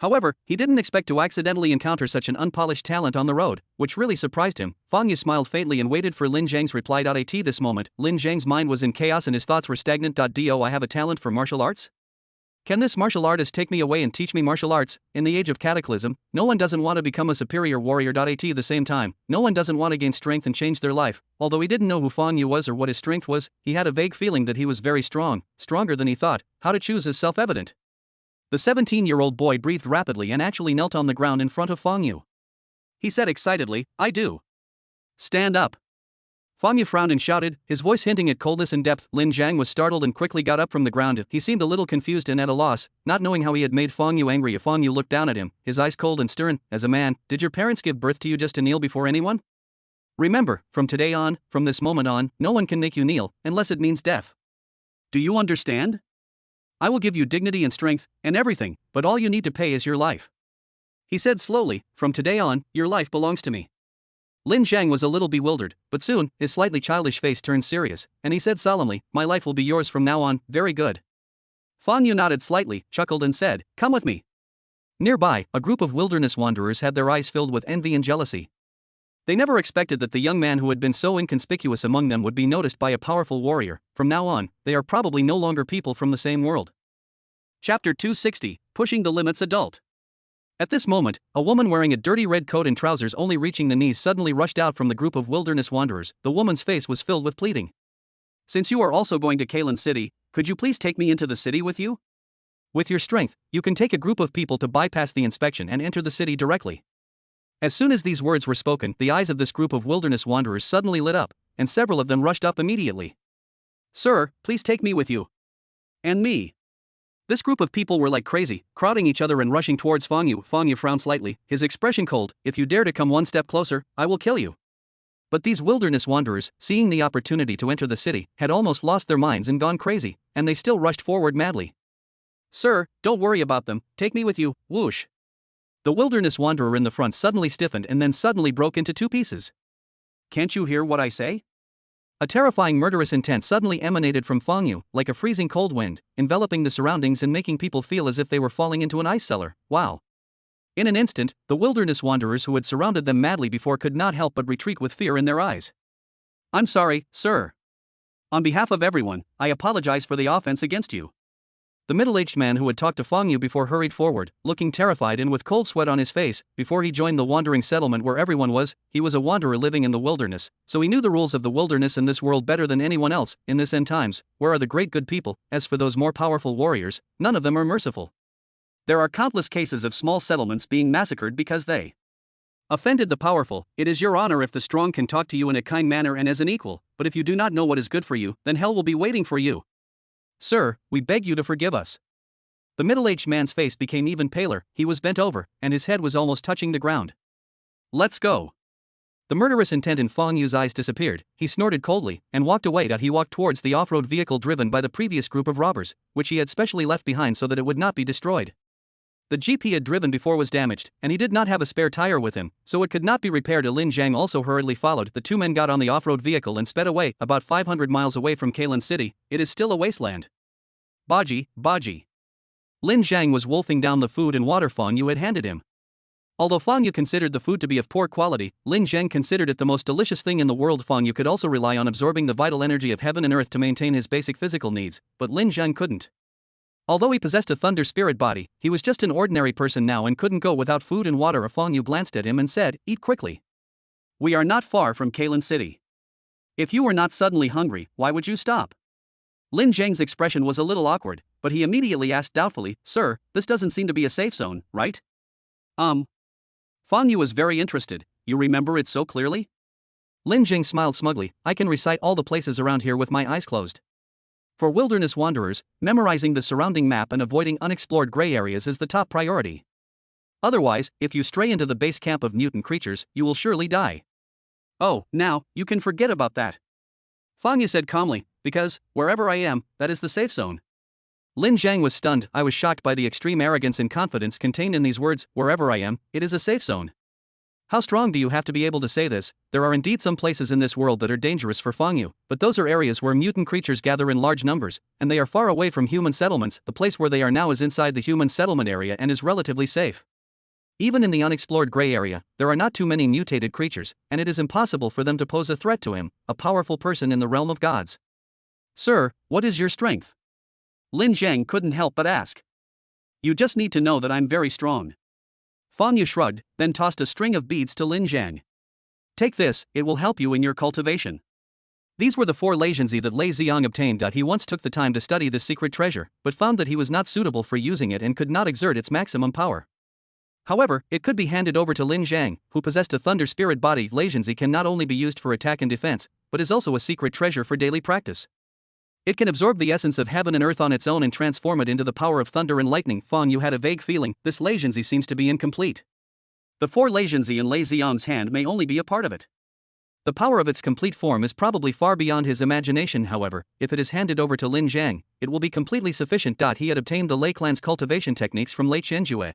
However, he didn't expect to accidentally encounter such an unpolished talent on the road, which really surprised him. Fang Yu smiled faintly and waited for Lin Jiang's reply. At this moment, Lin Jiang's mind was in chaos and his thoughts were stagnant. Do I have a talent for martial arts? Can this martial artist take me away and teach me martial arts? In the age of cataclysm, no one doesn't want to become a superior warrior. At the same time, no one doesn't want to gain strength and change their life. Although he didn't know who Fang Yu was or what his strength was, he had a vague feeling that he was very strong, stronger than he thought. How to choose is self-evident. The 17-year-old boy breathed rapidly and actually knelt on the ground in front of Fang Yu. He said excitedly, I do. Stand up. Fang Yu frowned and shouted, his voice hinting at coldness and depth. Lin Jiang was startled and quickly got up from the ground. He seemed a little confused and at a loss, not knowing how he had made Fang Yu angry. Fang Yu looked down at him, his eyes cold and stern. As a man, did your parents give birth to you just to kneel before anyone? Remember, from today on, from this moment on, no one can make you kneel, unless it means death. Do you understand? I will give you dignity and strength, and everything, but all you need to pay is your life. He said slowly, from today on, your life belongs to me. Lin Jiang was a little bewildered, but soon, his slightly childish face turned serious, and he said solemnly, my life will be yours from now on. Very good. Fang Yu nodded slightly, chuckled and said, come with me. Nearby, a group of wilderness wanderers had their eyes filled with envy and jealousy. They never expected that the young man who had been so inconspicuous among them would be noticed by a powerful warrior. From now on, they are probably no longer people from the same world. Chapter 260, Pushing the Limits Adult. At this moment, a woman wearing a dirty red coat and trousers only reaching the knees suddenly rushed out from the group of wilderness wanderers. The woman's face was filled with pleading. Since you are also going to Kailan City, could you please take me into the city with you? With your strength, you can take a group of people to bypass the inspection and enter the city directly. As soon as these words were spoken, the eyes of this group of wilderness wanderers suddenly lit up, and several of them rushed up immediately. Sir, please take me with you. And me. This group of people were like crazy, crowding each other and rushing towards Fang Yu. Fang Yu frowned slightly, his expression cold. If you dare to come one step closer, I will kill you. But these wilderness wanderers, seeing the opportunity to enter the city, had almost lost their minds and gone crazy, and they still rushed forward madly. Sir, don't worry about them, take me with you. Whoosh. The wilderness wanderer in the front suddenly stiffened and then suddenly broke into 2 pieces. Can't you hear what I say? A terrifying murderous intent suddenly emanated from Fang Yu, like a freezing cold wind, enveloping the surroundings and making people feel as if they were falling into an ice cellar. Wow. In an instant, the wilderness wanderers who had surrounded them madly before could not help but retreat with fear in their eyes. I'm sorry, sir. On behalf of everyone, I apologize for the offense against you. The middle-aged man who had talked to Fang Yu before hurried forward, looking terrified and with cold sweat on his face. Before he joined the wandering settlement where everyone was, he was a wanderer living in the wilderness, so he knew the rules of the wilderness and this world better than anyone else. In this end times, where are the great good people? As for those more powerful warriors, none of them are merciful. There are countless cases of small settlements being massacred because they offended the powerful. It is your honor if the strong can talk to you in a kind manner and as an equal, but if you do not know what is good for you, then hell will be waiting for you. Sir, we beg you to forgive us. The middle-aged man's face became even paler, he was bent over, and his head was almost touching the ground. Let's go. The murderous intent in Fang Yu's eyes disappeared, he snorted coldly, and walked away. He walked towards the off-road vehicle driven by the previous group of robbers, which he had specially left behind so that it would not be destroyed. The Jeep he had driven before was damaged, and he did not have a spare tire with him, so it could not be repaired. Lin Jiang also hurriedly followed. The two men got on the off-road vehicle and sped away, about 500 miles away from Kailan City. It is still a wasteland. Baji, Baji. Lin Jiang was wolfing down the food and water Fang Yu had handed him. Although Fang Yu considered the food to be of poor quality, Lin Jiang considered it the most delicious thing in the world. Fang Yu could also rely on absorbing the vital energy of heaven and earth to maintain his basic physical needs, but Lin Jiang couldn't. Although he possessed a thunder spirit body, he was just an ordinary person now and couldn't go without food and water. Fang Yu glanced at him and said, "Eat quickly. We are not far from Kailan City. If you were not suddenly hungry, why would you stop?" Lin Jiang's expression was a little awkward, but he immediately asked doubtfully, "Sir, this doesn't seem to be a safe zone, right?" Fang Yu was very interested. "You remember it so clearly?" Lin Jiang smiled smugly. "I can recite all the places around here with my eyes closed." For wilderness wanderers, memorizing the surrounding map and avoiding unexplored gray areas is the top priority. Otherwise, if you stray into the base camp of mutant creatures, you will surely die. "Oh, now, you can forget about that," Fang Yu said calmly, "because, wherever I am, that is the safe zone." Lin Jiang was stunned. I was shocked by the extreme arrogance and confidence contained in these words. "Wherever I am, it is a safe zone." How strong do you have to be able to say this? There are indeed some places in this world that are dangerous for Fang Yu, but those are areas where mutant creatures gather in large numbers, and they are far away from human settlements. The place where they are now is inside the human settlement area and is relatively safe. Even in the unexplored gray area, there are not too many mutated creatures, and it is impossible for them to pose a threat to him, a powerful person in the realm of gods. "Sir, what is your strength?" Lin Jiang couldn't help but ask. "You just need to know that I'm very strong." Fang Yu shrugged, then tossed a string of beads to Lin Jiang. "Take this, it will help you in your cultivation." These were the 4 Legenzi that Lei Xiang obtained. He once took the time to study this secret treasure, but found that he was not suitable for using it and could not exert its maximum power. However, it could be handed over to Lin Jiang, who possessed a thunder spirit body. Legenzi can not only be used for attack and defense, but is also a secret treasure for daily practice. It can absorb the essence of heaven and earth on its own and transform it into the power of thunder and lightning. Fang Yu had a vague feeling, this Legenzi seems to be incomplete. The 4 Legenzi in Lei Xiang's hand may only be a part of it. The power of its complete form is probably far beyond his imagination. However, if it is handed over to Lin Jiang, it will be completely sufficient. He had obtained the Lei clan's cultivation techniques from Lei Qianjue.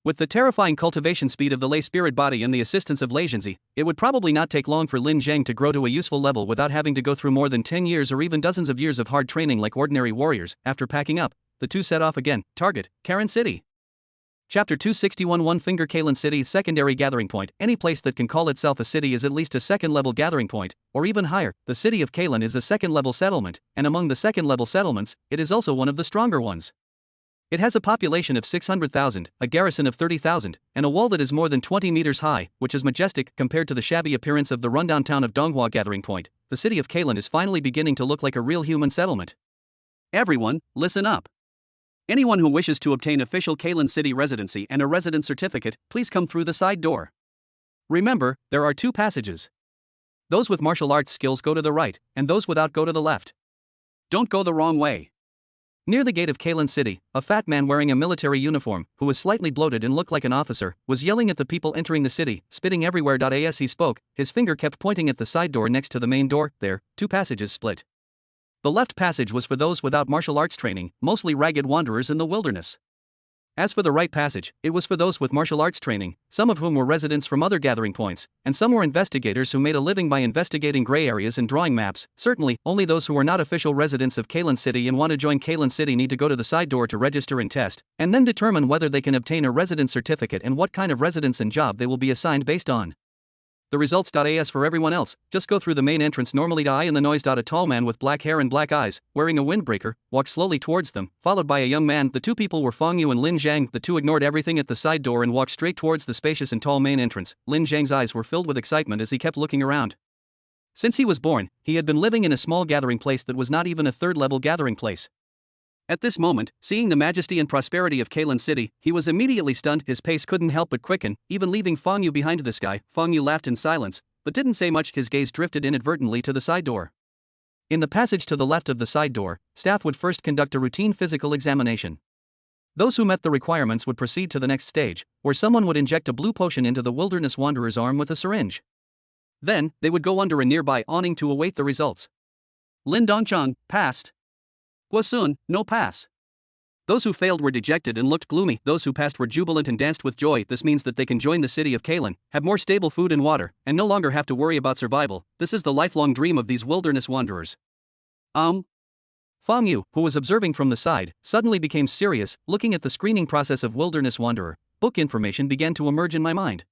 With the terrifying cultivation speed of the Lei spirit body and the assistance of Legenzi, it would probably not take long for Lin Jiang to grow to a useful level without having to go through more than 10 years or even dozens of years of hard training like ordinary warriors. After packing up, the two set off again. Target, Kailan City. Chapter 261 One Finger Kailan City Secondary Gathering Point. Any place that can call itself a city is at least a second-level gathering point, or even higher. The city of Kailan is a second-level settlement, and among the second-level settlements, it is also one of the stronger ones. It has a population of 600,000, a garrison of 30,000, and a wall that is more than 20 meters high, which is majestic compared to the shabby appearance of the rundown town of Donghua Gathering Point. The city of Kailan is finally beginning to look like a real human settlement. Everyone, listen up. Anyone who wishes to obtain official Kailan City residency and a residence certificate, please come through the side door. Remember, there are 2 passages. Those with martial arts skills go to the right, and those without go to the left. Don't go the wrong way. Near the gate of Kailan City, a fat man wearing a military uniform, who was slightly bloated and looked like an officer, was yelling at the people entering the city, spitting everywhere. As he spoke, his finger kept pointing at the side door next to the main door. There, 2 passages split. The left passage was for those without martial arts training, mostly ragged wanderers in the wilderness. As for the right passage, it was for those with martial arts training, some of whom were residents from other gathering points, and some were investigators who made a living by investigating gray areas and drawing maps. Certainly, only those who are not official residents of Kailan City and want to join Kailan City need to go to the side door to register and test, and then determine whether they can obtain a residence certificate and what kind of residence and job they will be assigned based on. The results.as for everyone else, just go through the main entrance normally. I in the noise. A tall man with black hair and black eyes, wearing a windbreaker, walked slowly towards them, followed by a young man. The two people were Fang Yu and Lin Zhang. The two ignored everything at the side door and walked straight towards the spacious and tall main entrance. Lin Zhang's eyes were filled with excitement as he kept looking around. Since he was born, he had been living in a small gathering place that was not even a third-level gathering place. At this moment, seeing the majesty and prosperity of Kailan City, he was immediately stunned. His pace couldn't help but quicken, even leaving Fang Yu behind. This guy. Fang Yu laughed in silence, but didn't say much. His gaze drifted inadvertently to the side door. In the passage to the left of the side door, staff would first conduct a routine physical examination. Those who met the requirements would proceed to the next stage, where someone would inject a blue potion into the wilderness wanderer's arm with a syringe. Then, they would go under a nearby awning to await the results. Lin Dongchang, passed. Guasun, no pass. Those who failed were dejected and looked gloomy. Those who passed were jubilant and danced with joy. This means that they can join the city of Kailan, have more stable food and water, and no longer have to worry about survival. This is the lifelong dream of these wilderness wanderers. Fang Yu, who was observing from the side, suddenly became serious. Looking at the screening process of wilderness wanderer, book information began to emerge in my mind.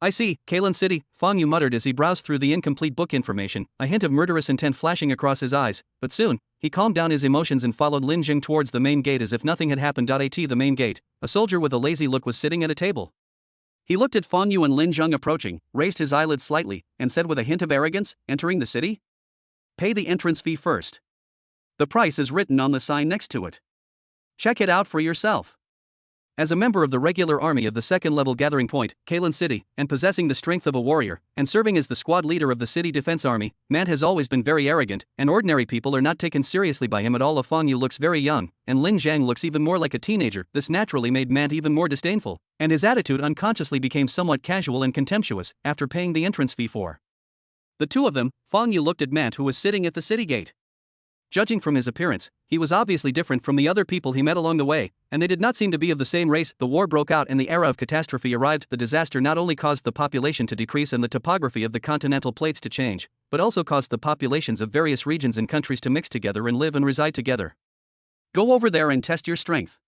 I see, Kailan City, Fang Yu muttered as he browsed through the incomplete book information, a hint of murderous intent flashing across his eyes, but soon, he calmed down his emotions and followed Lin Jing towards the main gate as if nothing had happened. At the main gate, a soldier with a lazy look was sitting at a table. He looked at Fang Yu and Lin Zheng approaching, raised his eyelids slightly, and said with a hint of arrogance, "Entering the city? Pay the entrance fee first. The price is written on the sign next to it. Check it out for yourself." As a member of the regular army of the second-level gathering point, Kailan City, and possessing the strength of a warrior, and serving as the squad leader of the city defense army, Mant has always been very arrogant, and ordinary people are not taken seriously by him at all. Fang Yu looks very young, and Lin Zhang looks even more like a teenager. This naturally made Mant even more disdainful, and his attitude unconsciously became somewhat casual and contemptuous after paying the entrance fee for the two of them. Fang Yu looked at Mant, who was sitting at the city gate. Judging from his appearance, he was obviously different from the other people he met along the way, and they did not seem to be of the same race. The war broke out and the era of catastrophe arrived. The disaster not only caused the population to decrease and the topography of the continental plates to change, but also caused the populations of various regions and countries to mix together and live and reside together. Go over there and test your strength.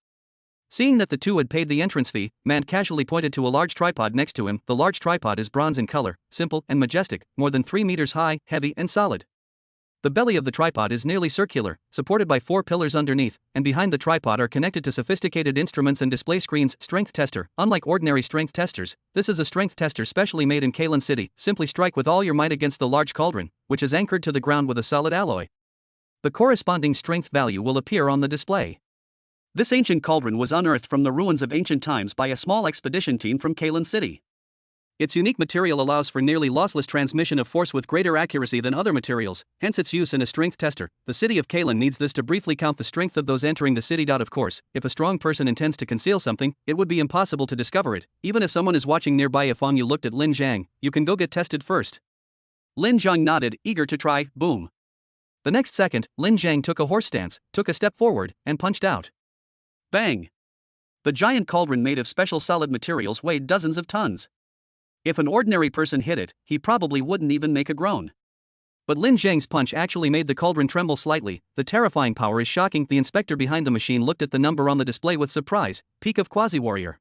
Seeing that the two had paid the entrance fee, Mant casually pointed to a large tripod next to him. The large tripod is bronze in color, simple and majestic, more than 3 meters high, heavy and solid. The belly of the tripod is nearly circular, supported by 4 pillars underneath, and behind the tripod are connected to sophisticated instruments and display screens. Strength tester. Unlike ordinary strength testers, this is a strength tester specially made in Kailan City. Simply strike with all your might against the large cauldron, which is anchored to the ground with a solid alloy. The corresponding strength value will appear on the display. This ancient cauldron was unearthed from the ruins of ancient times by a small expedition team from Kailan City. Its unique material allows for nearly lossless transmission of force with greater accuracy than other materials, hence its use in a strength tester. The city of Kailan needs this to briefly count the strength of those entering the city. Of course, if a strong person intends to conceal something, it would be impossible to discover it, even if someone is watching nearby. If Fang Yu looked at Lin Zhang, "You can go get tested first." Lin Zhang nodded, eager to try. Boom. The next second, Lin Zhang took a horse stance, took a step forward, and punched out. Bang! The giant cauldron made of special solid materials weighed dozens of tons. If an ordinary person hit it, he probably wouldn't even make a groan. But Lin Zhang's punch actually made the cauldron tremble slightly. The terrifying power is shocking. The inspector behind the machine looked at the number on the display with surprise. Peak of Quasi-Warrior.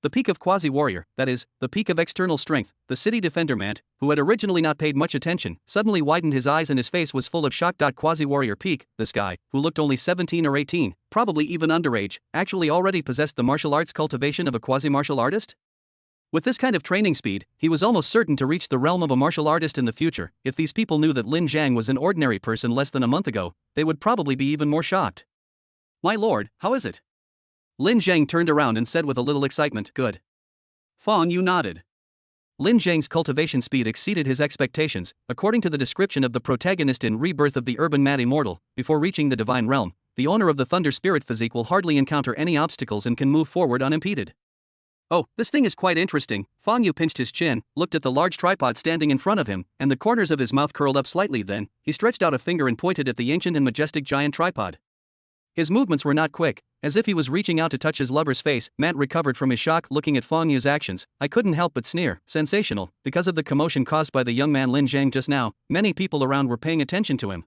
The peak of Quasi-Warrior, that is, the peak of external strength. The city defender Mant, who had originally not paid much attention, suddenly widened his eyes and his face was full of shock. Quasi-Warrior peak. This guy, who looked only 17 or 18, probably even underage, actually already possessed the martial arts cultivation of a quasi-martial artist? With this kind of training speed, he was almost certain to reach the realm of a martial artist in the future. If these people knew that Lin Zhang was an ordinary person less than a month ago, they would probably be even more shocked. "My lord, how is it?" Lin Zhang turned around and said with a little excitement. "Good." Fang Yu nodded. Lin Zhang's cultivation speed exceeded his expectations. According to the description of the protagonist in Rebirth of the Urban Mad Immortal, before reaching the divine realm, the owner of the Thunder Spirit physique will hardly encounter any obstacles and can move forward unimpeded. "Oh, this thing is quite interesting." Fang Yu pinched his chin, looked at the large tripod standing in front of him, and the corners of his mouth curled up slightly. Then, he stretched out a finger and pointed at the ancient and majestic giant tripod. His movements were not quick, as if he was reaching out to touch his lover's face. Mant recovered from his shock looking at Fang Yu's actions. "I couldn't help but sneer. Sensational." Because of the commotion caused by the young man Lin Zhang just now, many people around were paying attention to him.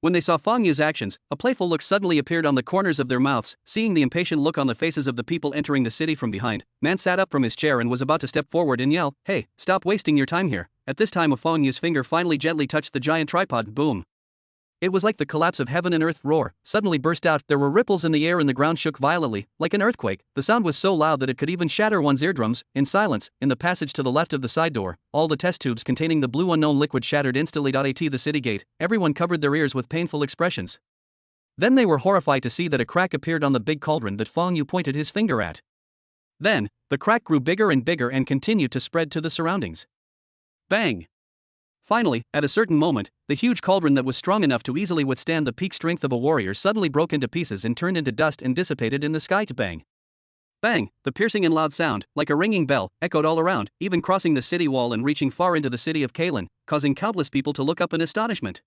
When they saw Fang Yu's actions, a playful look suddenly appeared on the corners of their mouths. Seeing the impatient look on the faces of the people entering the city from behind, Man sat up from his chair and was about to step forward and yell, "Hey, stop wasting your time here." At this time, Fang Yu's finger finally gently touched the giant tripod. Boom. It was like the collapse of heaven and earth roar suddenly burst out. There were ripples in the air and the ground shook violently, like an earthquake. The sound was so loud that it could even shatter one's eardrums. In silence, in the passage to the left of the side door, all the test tubes containing the blue unknown liquid shattered instantly. At the city gate, everyone covered their ears with painful expressions. Then they were horrified to see that a crack appeared on the big cauldron that Fang Yu pointed his finger at. Then, the crack grew bigger and continued to spread to the surroundings. Bang! Finally, at a certain moment, the huge cauldron that was strong enough to easily withstand the peak strength of a warrior suddenly broke into pieces and turned into dust and dissipated in the sky. Bang! Bang! The piercing and loud sound, like a ringing bell, echoed all around, even crossing the city wall and reaching far into the city of Kalen, causing countless people to look up in astonishment.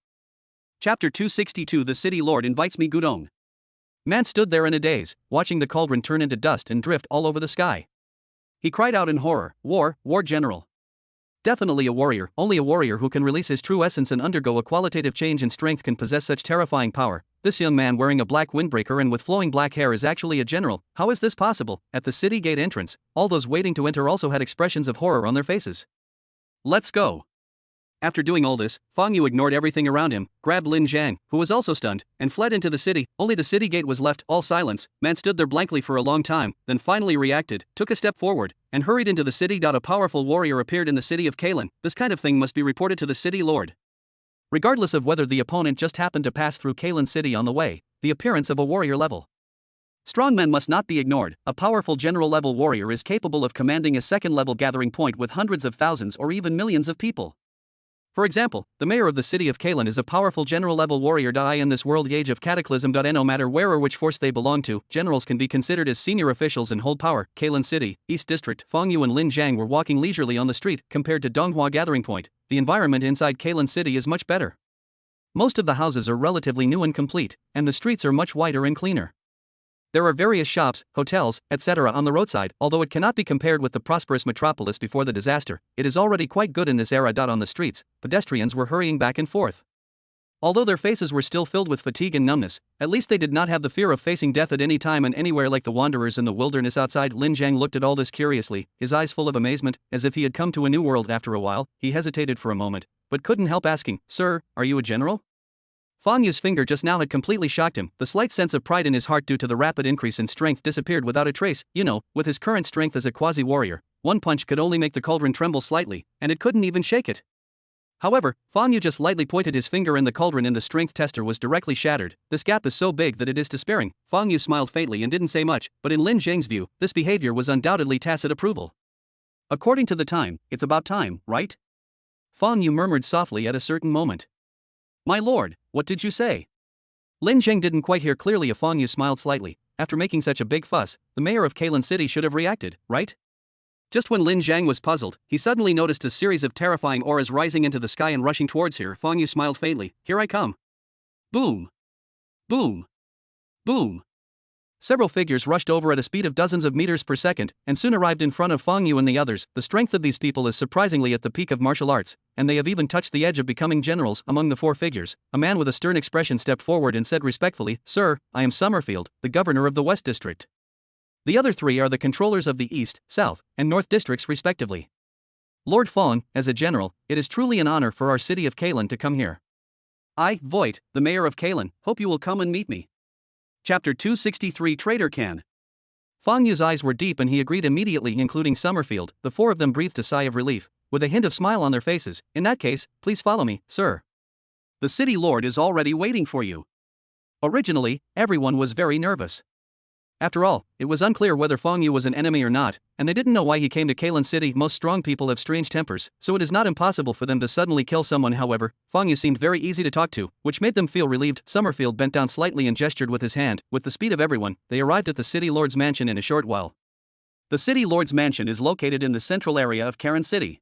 Chapter 262 The City Lord Invites Me. Gudong. Man stood there in a daze, watching the cauldron turn into dust and drift all over the sky. He cried out in horror, "War, war general. Definitely a warrior, only a warrior who can release his true essence and undergo a qualitative change in strength can possess such terrifying power. This young man wearing a black windbreaker and with flowing black hair is actually a general. How is this possible?" At the city gate entrance, all those waiting to enter also had expressions of horror on their faces. "Let's go." After doing all this, Fang Yu ignored everything around him, grabbed Lin Zhang, who was also stunned, and fled into the city. Only the city gate was left. All silence. Man stood there blankly for a long time, then finally reacted, took a step forward, and hurried into the city. A powerful warrior appeared in the city of Kalen. This kind of thing must be reported to the city lord. Regardless of whether the opponent just happened to pass through Kalen city on the way, the appearance of a warrior level strong men must not be ignored. A powerful general level warrior is capable of commanding a second level gathering point with hundreds of thousands or even millions of people. For example, the mayor of the city of Kalen is a powerful general-level warrior. In this world age of cataclysm. No matter where or which force they belong to, generals can be considered as senior officials and hold power. Kalen City, East District. Fang Yu and Lin Zhang were walking leisurely on the street. Compared to Donghua Gathering Point, the environment inside Kalen City is much better. Most of the houses are relatively new and complete, and the streets are much wider and cleaner. There are various shops, hotels, etc. on the roadside. Although it cannot be compared with the prosperous metropolis before the disaster, it is already quite good in this era. On the streets, pedestrians were hurrying back and forth. Although their faces were still filled with fatigue and numbness, at least they did not have the fear of facing death at any time and anywhere like the wanderers in the wilderness outside. Lin Zhang looked at all this curiously, his eyes full of amazement, as if he had come to a new world. After a while, he hesitated for a moment, but couldn't help asking, "Sir, are you a general?" Fang Yu's finger just now had completely shocked him. The slight sense of pride in his heart due to the rapid increase in strength disappeared without a trace. With his current strength as a quasi-warrior, one punch could only make the cauldron tremble slightly, and it couldn't even shake it. However, Fang Yu just lightly pointed his finger in the cauldron and the strength tester was directly shattered. This gap is so big that it is despairing. Fang Yu smiled faintly and didn't say much, but in Lin Zhang's view, this behavior was undoubtedly tacit approval. "According to the time, it's about time, right?" Fang Yu murmured softly at a certain moment. "My lord, what did you say?" Lin Zhang didn't quite hear clearly. Fang Yu smiled slightly. After making such a big fuss, the mayor of Kalen City should have reacted, right? Just when Lin Zhang was puzzled, he suddenly noticed a series of terrifying auras rising into the sky and rushing towards her. Fang Yu smiled faintly. "Here I come." Boom! Boom! Boom! Several figures rushed over at a speed of dozens of meters per second, and soon arrived in front of Fang Yu and the others. The strength of these people is surprisingly at the peak of martial arts, and they have even touched the edge of becoming generals. Among the four figures, a man with a stern expression stepped forward and said respectfully, "Sir, I am Summerfield, the governor of the West District. The other three are the controllers of the East, South, and North Districts respectively. Lord Fang, as a general, it is truly an honor for our city of Kalen to come here. I, Voigt, the mayor of Kalen, hope you will come and meet me." Chapter 263 Trader Can. Fang Yu's eyes were deep and he agreed immediately, including Summerfield. The four of them breathed a sigh of relief, with a hint of smile on their faces. "In that case, please follow me, sir. The city lord is already waiting for you." Originally, everyone was very nervous. After all, it was unclear whether Fang Yu was an enemy or not, and they didn't know why he came to Kalen City. Most strong people have strange tempers, so it is not impossible for them to suddenly kill someone. However, Fang Yu seemed very easy to talk to, which made them feel relieved. Summerfield bent down slightly and gestured with his hand. With the speed of everyone, they arrived at the city lord's mansion in a short while. The city lord's mansion is located in the central area of Karen City.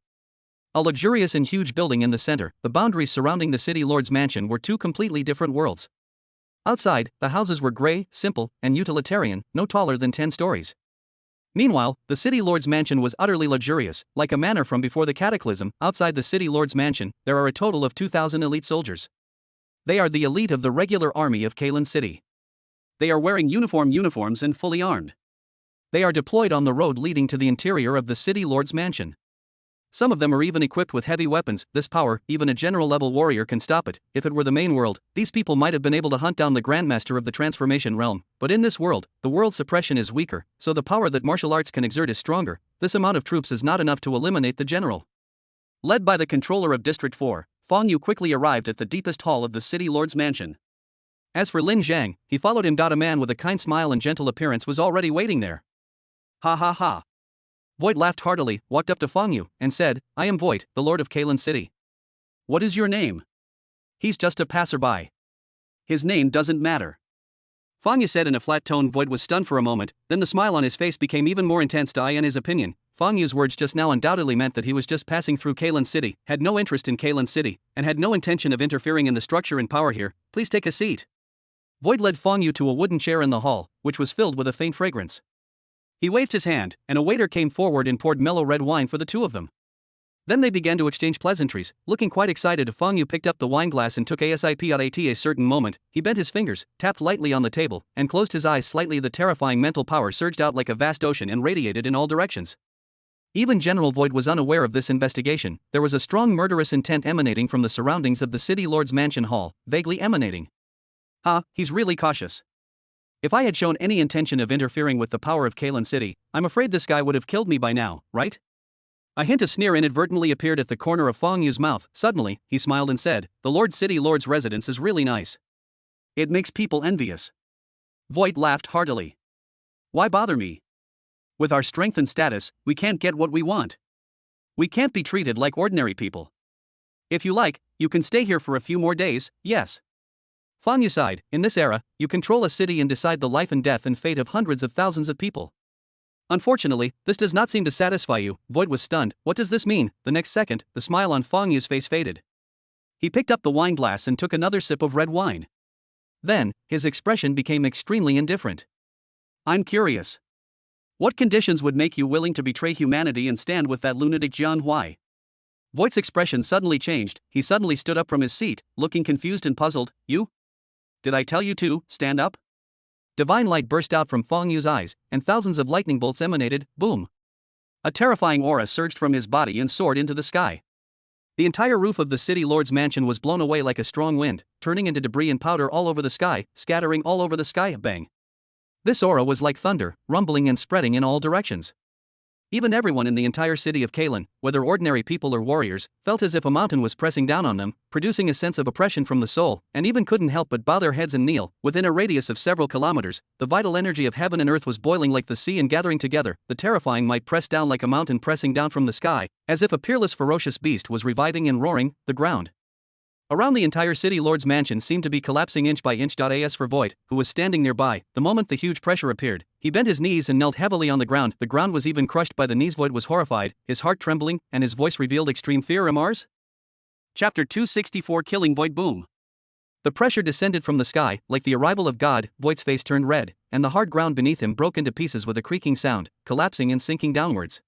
A luxurious and huge building in the center. The boundaries surrounding the city lord's mansion were two completely different worlds. Outside, the houses were gray, simple, and utilitarian, no taller than 10 stories. Meanwhile, the city lord's mansion was utterly luxurious, like a manor from before the cataclysm. Outside the city lord's mansion, there are a total of 2,000 elite soldiers. They are the elite of the regular army of Kalen City. They are wearing uniforms and fully armed. They are deployed on the road leading to the interior of the city lord's mansion. Some of them are even equipped with heavy weapons. This power, even a general-level warrior can stop it. If it were the main world, these people might have been able to hunt down the Grandmaster of the Transformation Realm. But in this world, the world's suppression is weaker, so the power that martial arts can exert is stronger. This amount of troops is not enough to eliminate the general. Led by the controller of District 4, Fong Yu quickly arrived at the deepest hall of the city lord's mansion. As for Lin Zhang, he followed him. A man with a kind smile and gentle appearance was already waiting there. Ha ha ha. Voight laughed heartily, walked up to Fong Yu, and said, I am Voight, the Lord of Kalen City. What is your name? He's just a passerby. His name doesn't matter. Fong Yu said in a flat tone. Voight was stunned for a moment, then the smile on his face became even more intense. In his opinion, Fong Yu's words just now undoubtedly meant that he was just passing through Kalen City, had no interest in Kalen City, and had no intention of interfering in the structure and power here. Please take a seat. Voight led Fong Yu to a wooden chair in the hall, which was filled with a faint fragrance. He waved his hand, and a waiter came forward and poured mellow red wine for the two of them. Then they began to exchange pleasantries. Looking quite excited, Fong Yu picked up the wine glass and took a sip. At a certain moment, he bent his fingers, tapped lightly on the table, and closed his eyes slightly. The terrifying mental power surged out like a vast ocean and radiated in all directions. Even General Voight was unaware of this investigation. There was a strong murderous intent emanating from the surroundings of the city lord's mansion hall, vaguely emanating. He's really cautious. If I had shown any intention of interfering with the power of Kalen City, I'm afraid this guy would have killed me by now, right? A hint of sneer inadvertently appeared at the corner of Fong Yu's mouth. Suddenly, he smiled and said, the Lord City Lord's residence is really nice. It makes people envious. Voight laughed heartily. Why bother me? With our strength and status, we can't get what we want. We can't be treated like ordinary people. If you like, you can stay here for a few more days, yes. Fong Yu sighed. In this era, you control a city and decide the life and death and fate of hundreds of thousands of people. Unfortunately, this does not seem to satisfy you. Voight was stunned. What does this mean? The next second, the smile on Fong Yu's face faded. He picked up the wine glass and took another sip of red wine. Then, his expression became extremely indifferent. I'm curious. What conditions would make you willing to betray humanity and stand with that lunatic Jian Hui? Voight's expression suddenly changed. He suddenly stood up from his seat, looking confused and puzzled. You? Did I tell you to stand up? Divine light burst out from Fong Yu's eyes, and thousands of lightning bolts emanated. Boom! A terrifying aura surged from his body and soared into the sky. The entire roof of the city lord's mansion was blown away like a strong wind, turning into debris and powder all over the sky, scattering all over the sky. Bang! This aura was like thunder, rumbling and spreading in all directions. Even everyone in the entire city of Kalen, whether ordinary people or warriors, felt as if a mountain was pressing down on them, producing a sense of oppression from the soul, and even couldn't help but bow their heads and kneel. Within a radius of several kilometers, the vital energy of heaven and earth was boiling like the sea and gathering together. The terrifying might pressed down like a mountain pressing down from the sky, as if a peerless ferocious beast was reviving and roaring. The ground around the entire city lord's mansion seemed to be collapsing inch by inch. As for Voight, who was standing nearby, the moment the huge pressure appeared, he bent his knees and knelt heavily on the ground. The ground was even crushed by the knees. Voight was horrified, his heart trembling, and his voice revealed extreme fear. Mars? Chapter 264. Killing Voight. Boom! The pressure descended from the sky, like the arrival of God. Voight's face turned red, and the hard ground beneath him broke into pieces with a creaking sound, collapsing and sinking downwards.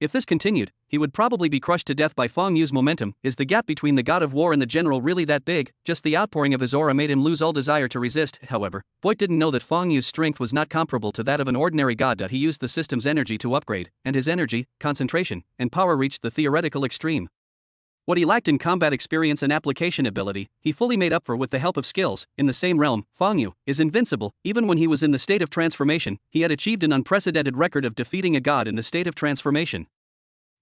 If this continued, he would probably be crushed to death by Fong Yu's momentum. Is the gap between the god of war and the general really that big? Just the outpouring of his aura made him lose all desire to resist. However, Voight didn't know that Fong Yu's strength was not comparable to that of an ordinary god. He used the system's energy to upgrade, and his energy, concentration, and power reached the theoretical extreme. What he lacked in combat experience and application ability, he fully made up for with the help of skills. In the same realm, Fong Yu is invincible. Even when he was in the state of transformation, he had achieved an unprecedented record of defeating a god in the state of transformation.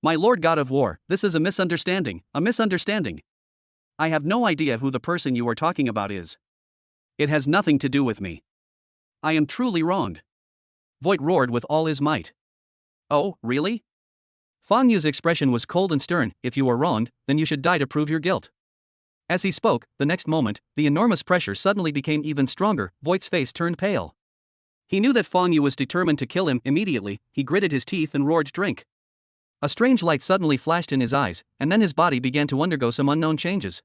My Lord God of War, this is a misunderstanding, a misunderstanding. I have no idea who the person you are talking about is. It has nothing to do with me. I am truly wronged. Voight roared with all his might. Oh, really? Fong Yu's expression was cold and stern. If you are wronged, then you should die to prove your guilt. As he spoke, the next moment, the enormous pressure suddenly became even stronger. Voight's face turned pale. He knew that Fong Yu was determined to kill him. Immediately, he gritted his teeth and roared, drink. A strange light suddenly flashed in his eyes, and then his body began to undergo some unknown changes.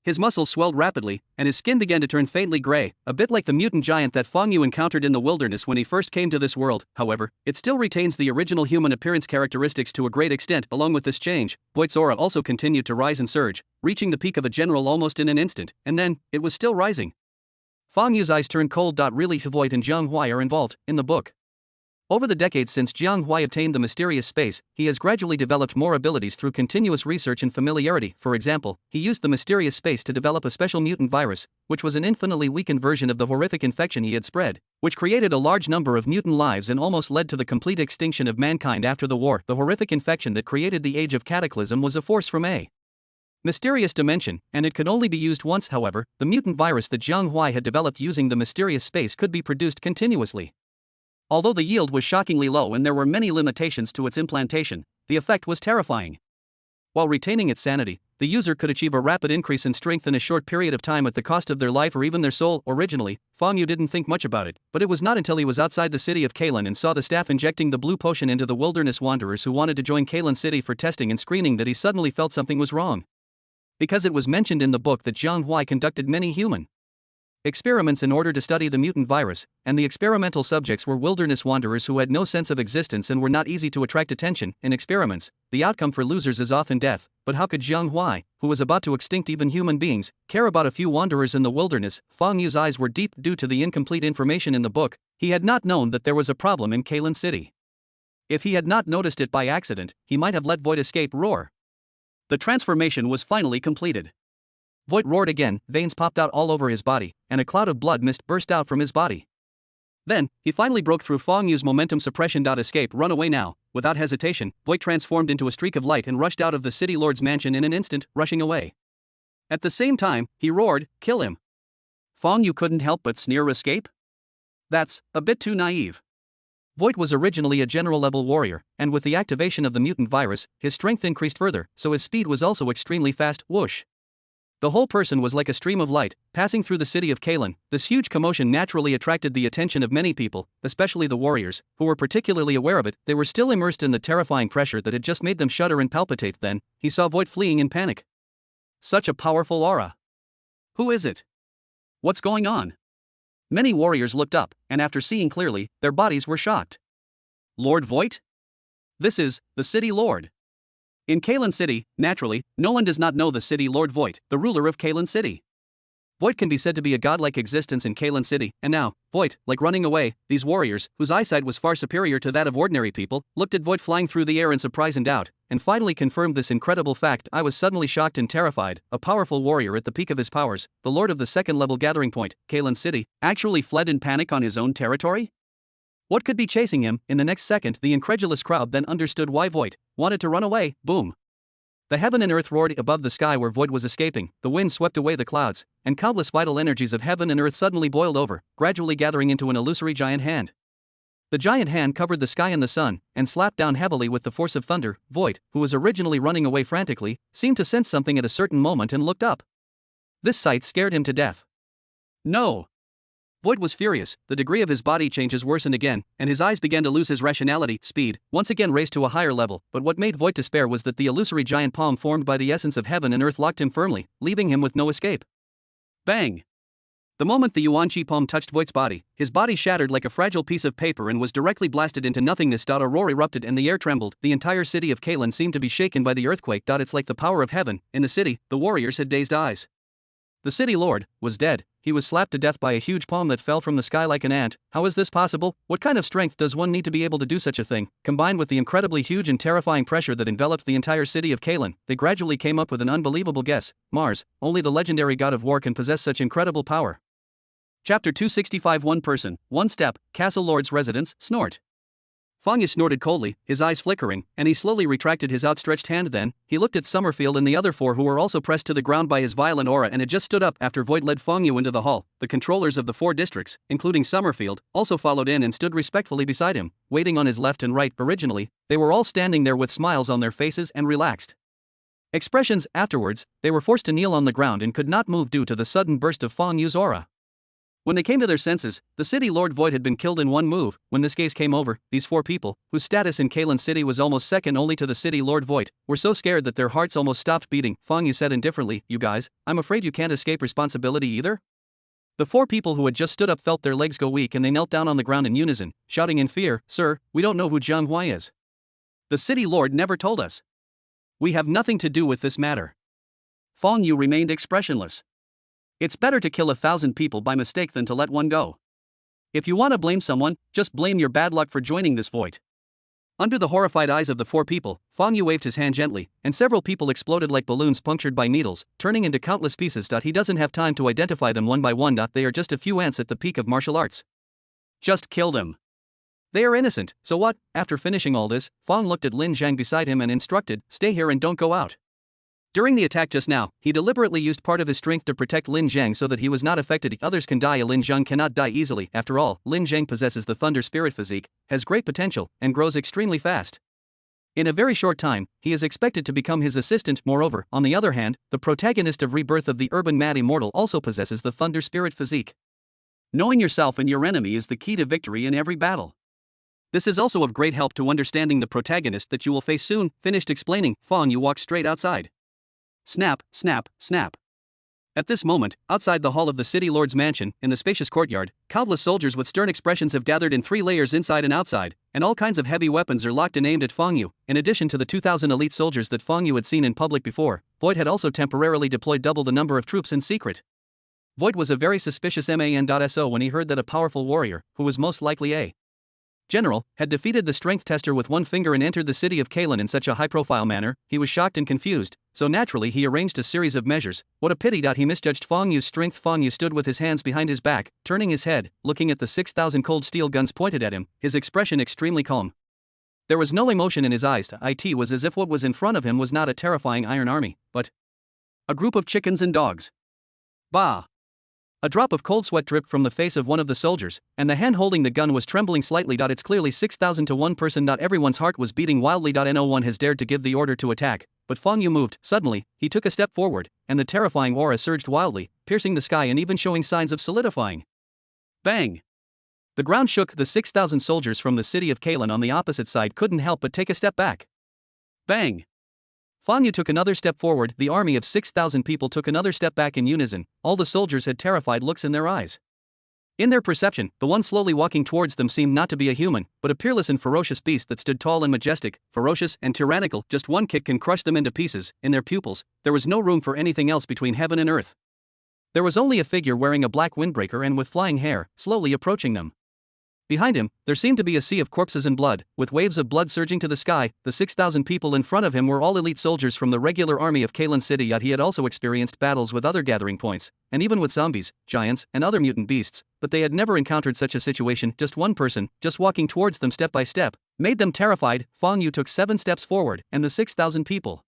His muscles swelled rapidly, and his skin began to turn faintly gray, a bit like the mutant giant that Feng Yu encountered in the wilderness when he first came to this world. However, it still retains the original human appearance characteristics to a great extent. Along with this change, Voight's aura also continued to rise and surge, reaching the peak of a general almost in an instant, and then, it was still rising. Feng Yu's eyes turned cold. Really, Voight and Jiang Huai are involved in the book. Over the decades since Jiang Huai obtained the mysterious space, he has gradually developed more abilities through continuous research and familiarity. For example, he used the mysterious space to develop a special mutant virus, which was an infinitely weakened version of the horrific infection he had spread, which created a large number of mutant lives and almost led to the complete extinction of mankind after the war. The horrific infection that created the Age of Cataclysm was a force from a mysterious dimension, and it could only be used once. However, the mutant virus that Jiang Huai had developed using the mysterious space could be produced continuously. Although the yield was shockingly low and there were many limitations to its implantation, the effect was terrifying. While retaining its sanity, the user could achieve a rapid increase in strength in a short period of time at the cost of their life or even their soul. Originally, Feng Yu didn't think much about it, but it was not until he was outside the city of Kalen and saw the staff injecting the blue potion into the wilderness wanderers who wanted to join Kalen City for testing and screening that he suddenly felt something was wrong. Because it was mentioned in the book that Jiang Huai conducted many human experiments in order to study the mutant virus, and the experimental subjects were wilderness wanderers who had no sense of existence and were not easy to attract attention. In experiments, the outcome for losers is often death, but how could Jiang Huai, who was about to extinct even human beings, care about a few wanderers in the wilderness? Feng Yu's eyes were deep due to the incomplete information in the book. He had not known that there was a problem in Kalen City. If he had not noticed it by accident, he might have let Voight escape. Roar. The transformation was finally completed. Voight roared again, veins popped out all over his body, and a cloud of blood mist burst out from his body. Then, he finally broke through Feng Yu's momentum suppression. Escape, run away now. Without hesitation, Voight transformed into a streak of light and rushed out of the city lord's mansion in an instant, rushing away. At the same time, he roared, kill him. Feng Yu couldn't help but sneer, escape? That's a bit too naive. Voight was originally a general-level warrior, and with the activation of the mutant virus, his strength increased further, so his speed was also extremely fast. Whoosh. The whole person was like a stream of light, passing through the city of Kalen. This huge commotion naturally attracted the attention of many people, especially the warriors, who were particularly aware of it. They were still immersed in the terrifying pressure that had just made them shudder and palpitate. Then, he saw Voight fleeing in panic. Such a powerful aura. Who is it? What's going on? Many warriors looked up, and after seeing clearly, their bodies were shocked. Lord Voight? This is the city lord. In Kalen City, naturally, no one does not know the city lord Voight, the ruler of Kalen City. Voight can be said to be a godlike existence in Kalen City, and now, Voight, like running away, these warriors, whose eyesight was far superior to that of ordinary people, looked at Voight flying through the air in surprise and doubt, and finally confirmed this incredible fact. I was suddenly shocked and terrified. A powerful warrior at the peak of his powers, the lord of the second-level gathering point, Kalen City, actually fled in panic on his own territory? What could be chasing him? In the next second, the incredulous crowd then understood why Voight wanted to run away. Boom. The heaven and earth roared above the sky where Voight was escaping. The wind swept away the clouds, and countless vital energies of heaven and earth suddenly boiled over, gradually gathering into an illusory giant hand. The giant hand covered the sky and the sun, and slapped down heavily with the force of thunder. Voight, who was originally running away frantically, seemed to sense something at a certain moment and looked up. This sight scared him to death. No! Voight was furious. The degree of his body changes worsened again, and his eyes began to lose his rationality. Speed, once again raised to a higher level, but what made Voight despair was that the illusory giant palm formed by the essence of heaven and earth locked him firmly, leaving him with no escape. Bang! The moment the Yuan-Chi palm touched Voight's body, his body shattered like a fragile piece of paper and was directly blasted into nothingness. A roar erupted and the air trembled. The entire city of Kalen seemed to be shaken by the earthquake. It's like the power of heaven. In the city, the warriors had dazed eyes. The city lord was dead. He was slapped to death by a huge palm that fell from the sky like an ant. How is this possible? What kind of strength does one need to be able to do such a thing? Combined with the incredibly huge and terrifying pressure that enveloped the entire city of Kalen, they gradually came up with an unbelievable guess. Mars, only the legendary god of war can possess such incredible power. Chapter 265. One person, one step, Castle Lord's residence. Snort. Feng Yu snorted coldly, his eyes flickering, and he slowly retracted his outstretched hand. Then, he looked at Summerfield and the other four who were also pressed to the ground by his violent aura and had just stood up after Voight led Feng Yu into the hall. The controllers of the 4 districts, including Summerfield, also followed in and stood respectfully beside him, waiting on his left and right. Originally, they were all standing there with smiles on their faces and relaxed expressions. Afterwards, they were forced to kneel on the ground and could not move due to the sudden burst of Feng Yu's aura. When they came to their senses, the city Lord Voigt had been killed in one move. When this case came over, these 4 people, whose status in Kalen City was almost second only to the city Lord Voigt, were so scared that their hearts almost stopped beating. Fong Yu said indifferently, "You guys, I'm afraid you can't escape responsibility either?" The 4 people who had just stood up felt their legs go weak and they knelt down on the ground in unison, shouting in fear, "Sir, we don't know who Jiang Huai is. The city lord never told us. We have nothing to do with this matter." Fong Yu remained expressionless. It's better to kill 1,000 people by mistake than to let one go. If you want to blame someone, just blame your bad luck for joining this void. Under the horrified eyes of the 4 people, Fong Yu waved his hand gently, and several people exploded like balloons punctured by needles, turning into countless pieces. He doesn't have time to identify them one by one. They are just a few ants at the peak of martial arts. Just kill them. They are innocent, so what? After finishing all this, Fong looked at Lin Zhang beside him and instructed, "Stay here and don't go out." During the attack just now, he deliberately used part of his strength to protect Lin Zhang so that he was not affected. Others can die. Lin Zhang cannot die easily. After all, Lin Zhang possesses the Thunder Spirit physique, has great potential, and grows extremely fast. In a very short time, he is expected to become his assistant. Moreover, on the other hand, the protagonist of Rebirth of the Urban Mad Immortal also possesses the Thunder Spirit physique. Knowing yourself and your enemy is the key to victory in every battle. This is also of great help to understanding the protagonist that you will face soon. Finished explaining, Fong Yu walked straight outside. Snap, snap, snap. At this moment, outside the hall of the city lord's mansion, in the spacious courtyard, countless soldiers with stern expressions have gathered in 3 layers inside and outside, and all kinds of heavy weapons are locked and aimed at Fong Yu. In addition to the 2,000 elite soldiers that Fong Yu had seen in public before, Voigt had also temporarily deployed double the number of troops in secret. Voigt was a very suspicious man.so when he heard that a powerful warrior, who was most likely a general, had defeated the strength tester with 1 finger and entered the city of Kalen in such a high-profile manner. He was shocked and confused, so naturally he arranged a series of measures. What a pity! He misjudged Fong Yu's strength. Fong Yu stood with his hands behind his back, turning his head, looking at the 6,000 cold steel guns pointed at him, his expression extremely calm. There was no emotion in his eyes. It was as if what was in front of him was not a terrifying iron army, but a group of chickens and dogs. Bah! A drop of cold sweat dripped from the face of one of the soldiers, and the hand holding the gun was trembling slightly. It's clearly 6,000 to 1 person. Everyone's heart was beating wildly. No one has dared to give the order to attack, but Fong Yu moved. Suddenly, he took a step forward, and the terrifying aura surged wildly, piercing the sky and even showing signs of solidifying. Bang! The ground shook. The 6,000 soldiers from the city of Kalen on the opposite side couldn't help but take a step back. Bang! Fong Yu took another step forward. The army of 6,000 people took another step back in unison. All the soldiers had terrified looks in their eyes. In their perception, the one slowly walking towards them seemed not to be a human, but a peerless and ferocious beast that stood tall and majestic, ferocious and tyrannical. Just one kick can crush them into pieces. In their pupils, there was no room for anything else between heaven and earth. There was only a figure wearing a black windbreaker and with flying hair, slowly approaching them. Behind him, there seemed to be a sea of corpses and blood, with waves of blood surging to the sky. The 6,000 people in front of him were all elite soldiers from the regular army of Kalen City. Yet he had also experienced battles with other gathering points, and even with zombies, giants, and other mutant beasts, but they had never encountered such a situation. Just one person, just walking towards them step by step, made them terrified. Fong Yu took 7 steps forward, and the 6,000 people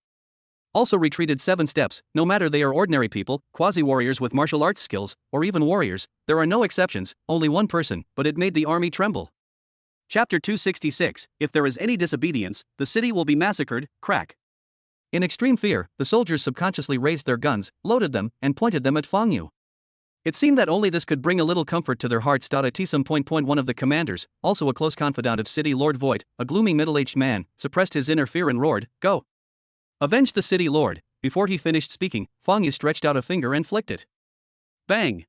also retreated 7 steps. No matter they are ordinary people, quasi-warriors with martial arts skills, or even warriors, there are no exceptions, only one person, but it made the army tremble. Chapter 266, If there is any disobedience, the city will be massacred. Crack. In extreme fear, the soldiers subconsciously raised their guns, loaded them, and pointed them at Fong Yu. It seemed that only this could bring a little comfort to their hearts. At some point, one of the commanders, also a close confidant of city Lord Voigt, a gloomy middle-aged man, suppressed his inner fear and roared, "Go! Avenge the city lord." Before he finished speaking, Fong Yu stretched out a finger and flicked it. Bang!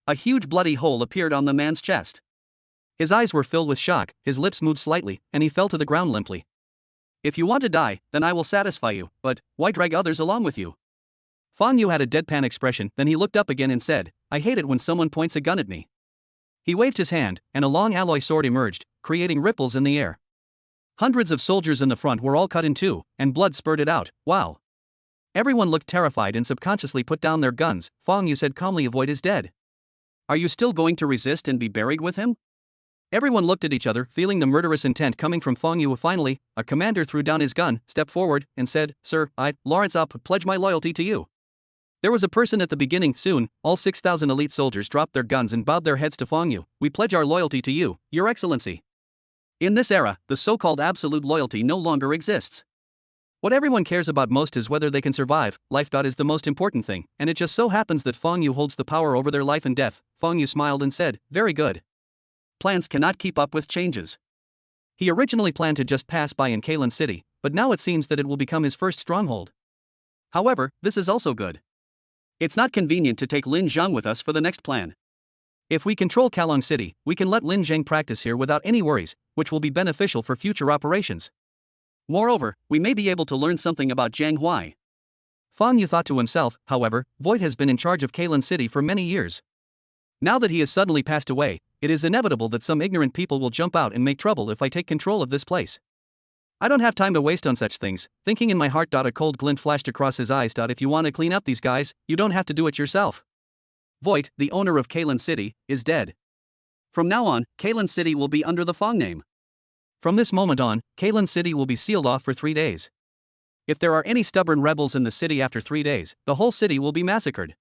A huge bloody hole appeared on the man's chest. His eyes were filled with shock, his lips moved slightly, and he fell to the ground limply. "If you want to die, then I will satisfy you, but why drag others along with you?" Fong Yu had a deadpan expression, then he looked up again and said, "I hate it when someone points a gun at me." He waved his hand, and a long alloy sword emerged, creating ripples in the air. Hundreds of soldiers in the front were all cut in two, and blood spurted out. Wow! Everyone looked terrified and subconsciously put down their guns. Fong Yu said calmly, "Void is dead. Are you still going to resist and be buried with him?" Everyone looked at each other, feeling the murderous intent coming from Fong Yu. Finally, a commander threw down his gun, stepped forward, and said, "Sir, I, Lawrence Up, pledge my loyalty to you." There was a person at the beginning. Soon, all 6,000 elite soldiers dropped their guns and bowed their heads to Fong Yu. "We pledge our loyalty to you, Your Excellency." In this era, the so-called absolute loyalty no longer exists. What everyone cares about most is whether they can survive. Life. Is the most important thing, and it just so happens that Fong Yu holds the power over their life and death. Fong Yu smiled and said, very good. Plans cannot keep up with changes. He originally planned to just pass by in Kailan City, but now it seems that it will become his first stronghold. However, this is also good. It's not convenient to take Lin Zhang with us for the next plan. If we control Kalong City, we can let Lin Zhang practice here without any worries, which will be beneficial for future operations. Moreover, we may be able to learn something about Jiang Huai. Fong Yu thought to himself. However, Voight has been in charge of Kailan City for many years. Now that he has suddenly passed away, it is inevitable that some ignorant people will jump out and make trouble if I take control of this place. I don't have time to waste on such things. Thinking in my heart. A cold glint flashed across his eyes. If you want to clean up these guys, you don't have to do it yourself. Voight, the owner of Kailan City, is dead. From now on, Kailan City will be under the Fong name. From this moment on, Kailan City will be sealed off for 3 days. If there are any stubborn rebels in the city after 3 days, the whole city will be massacred.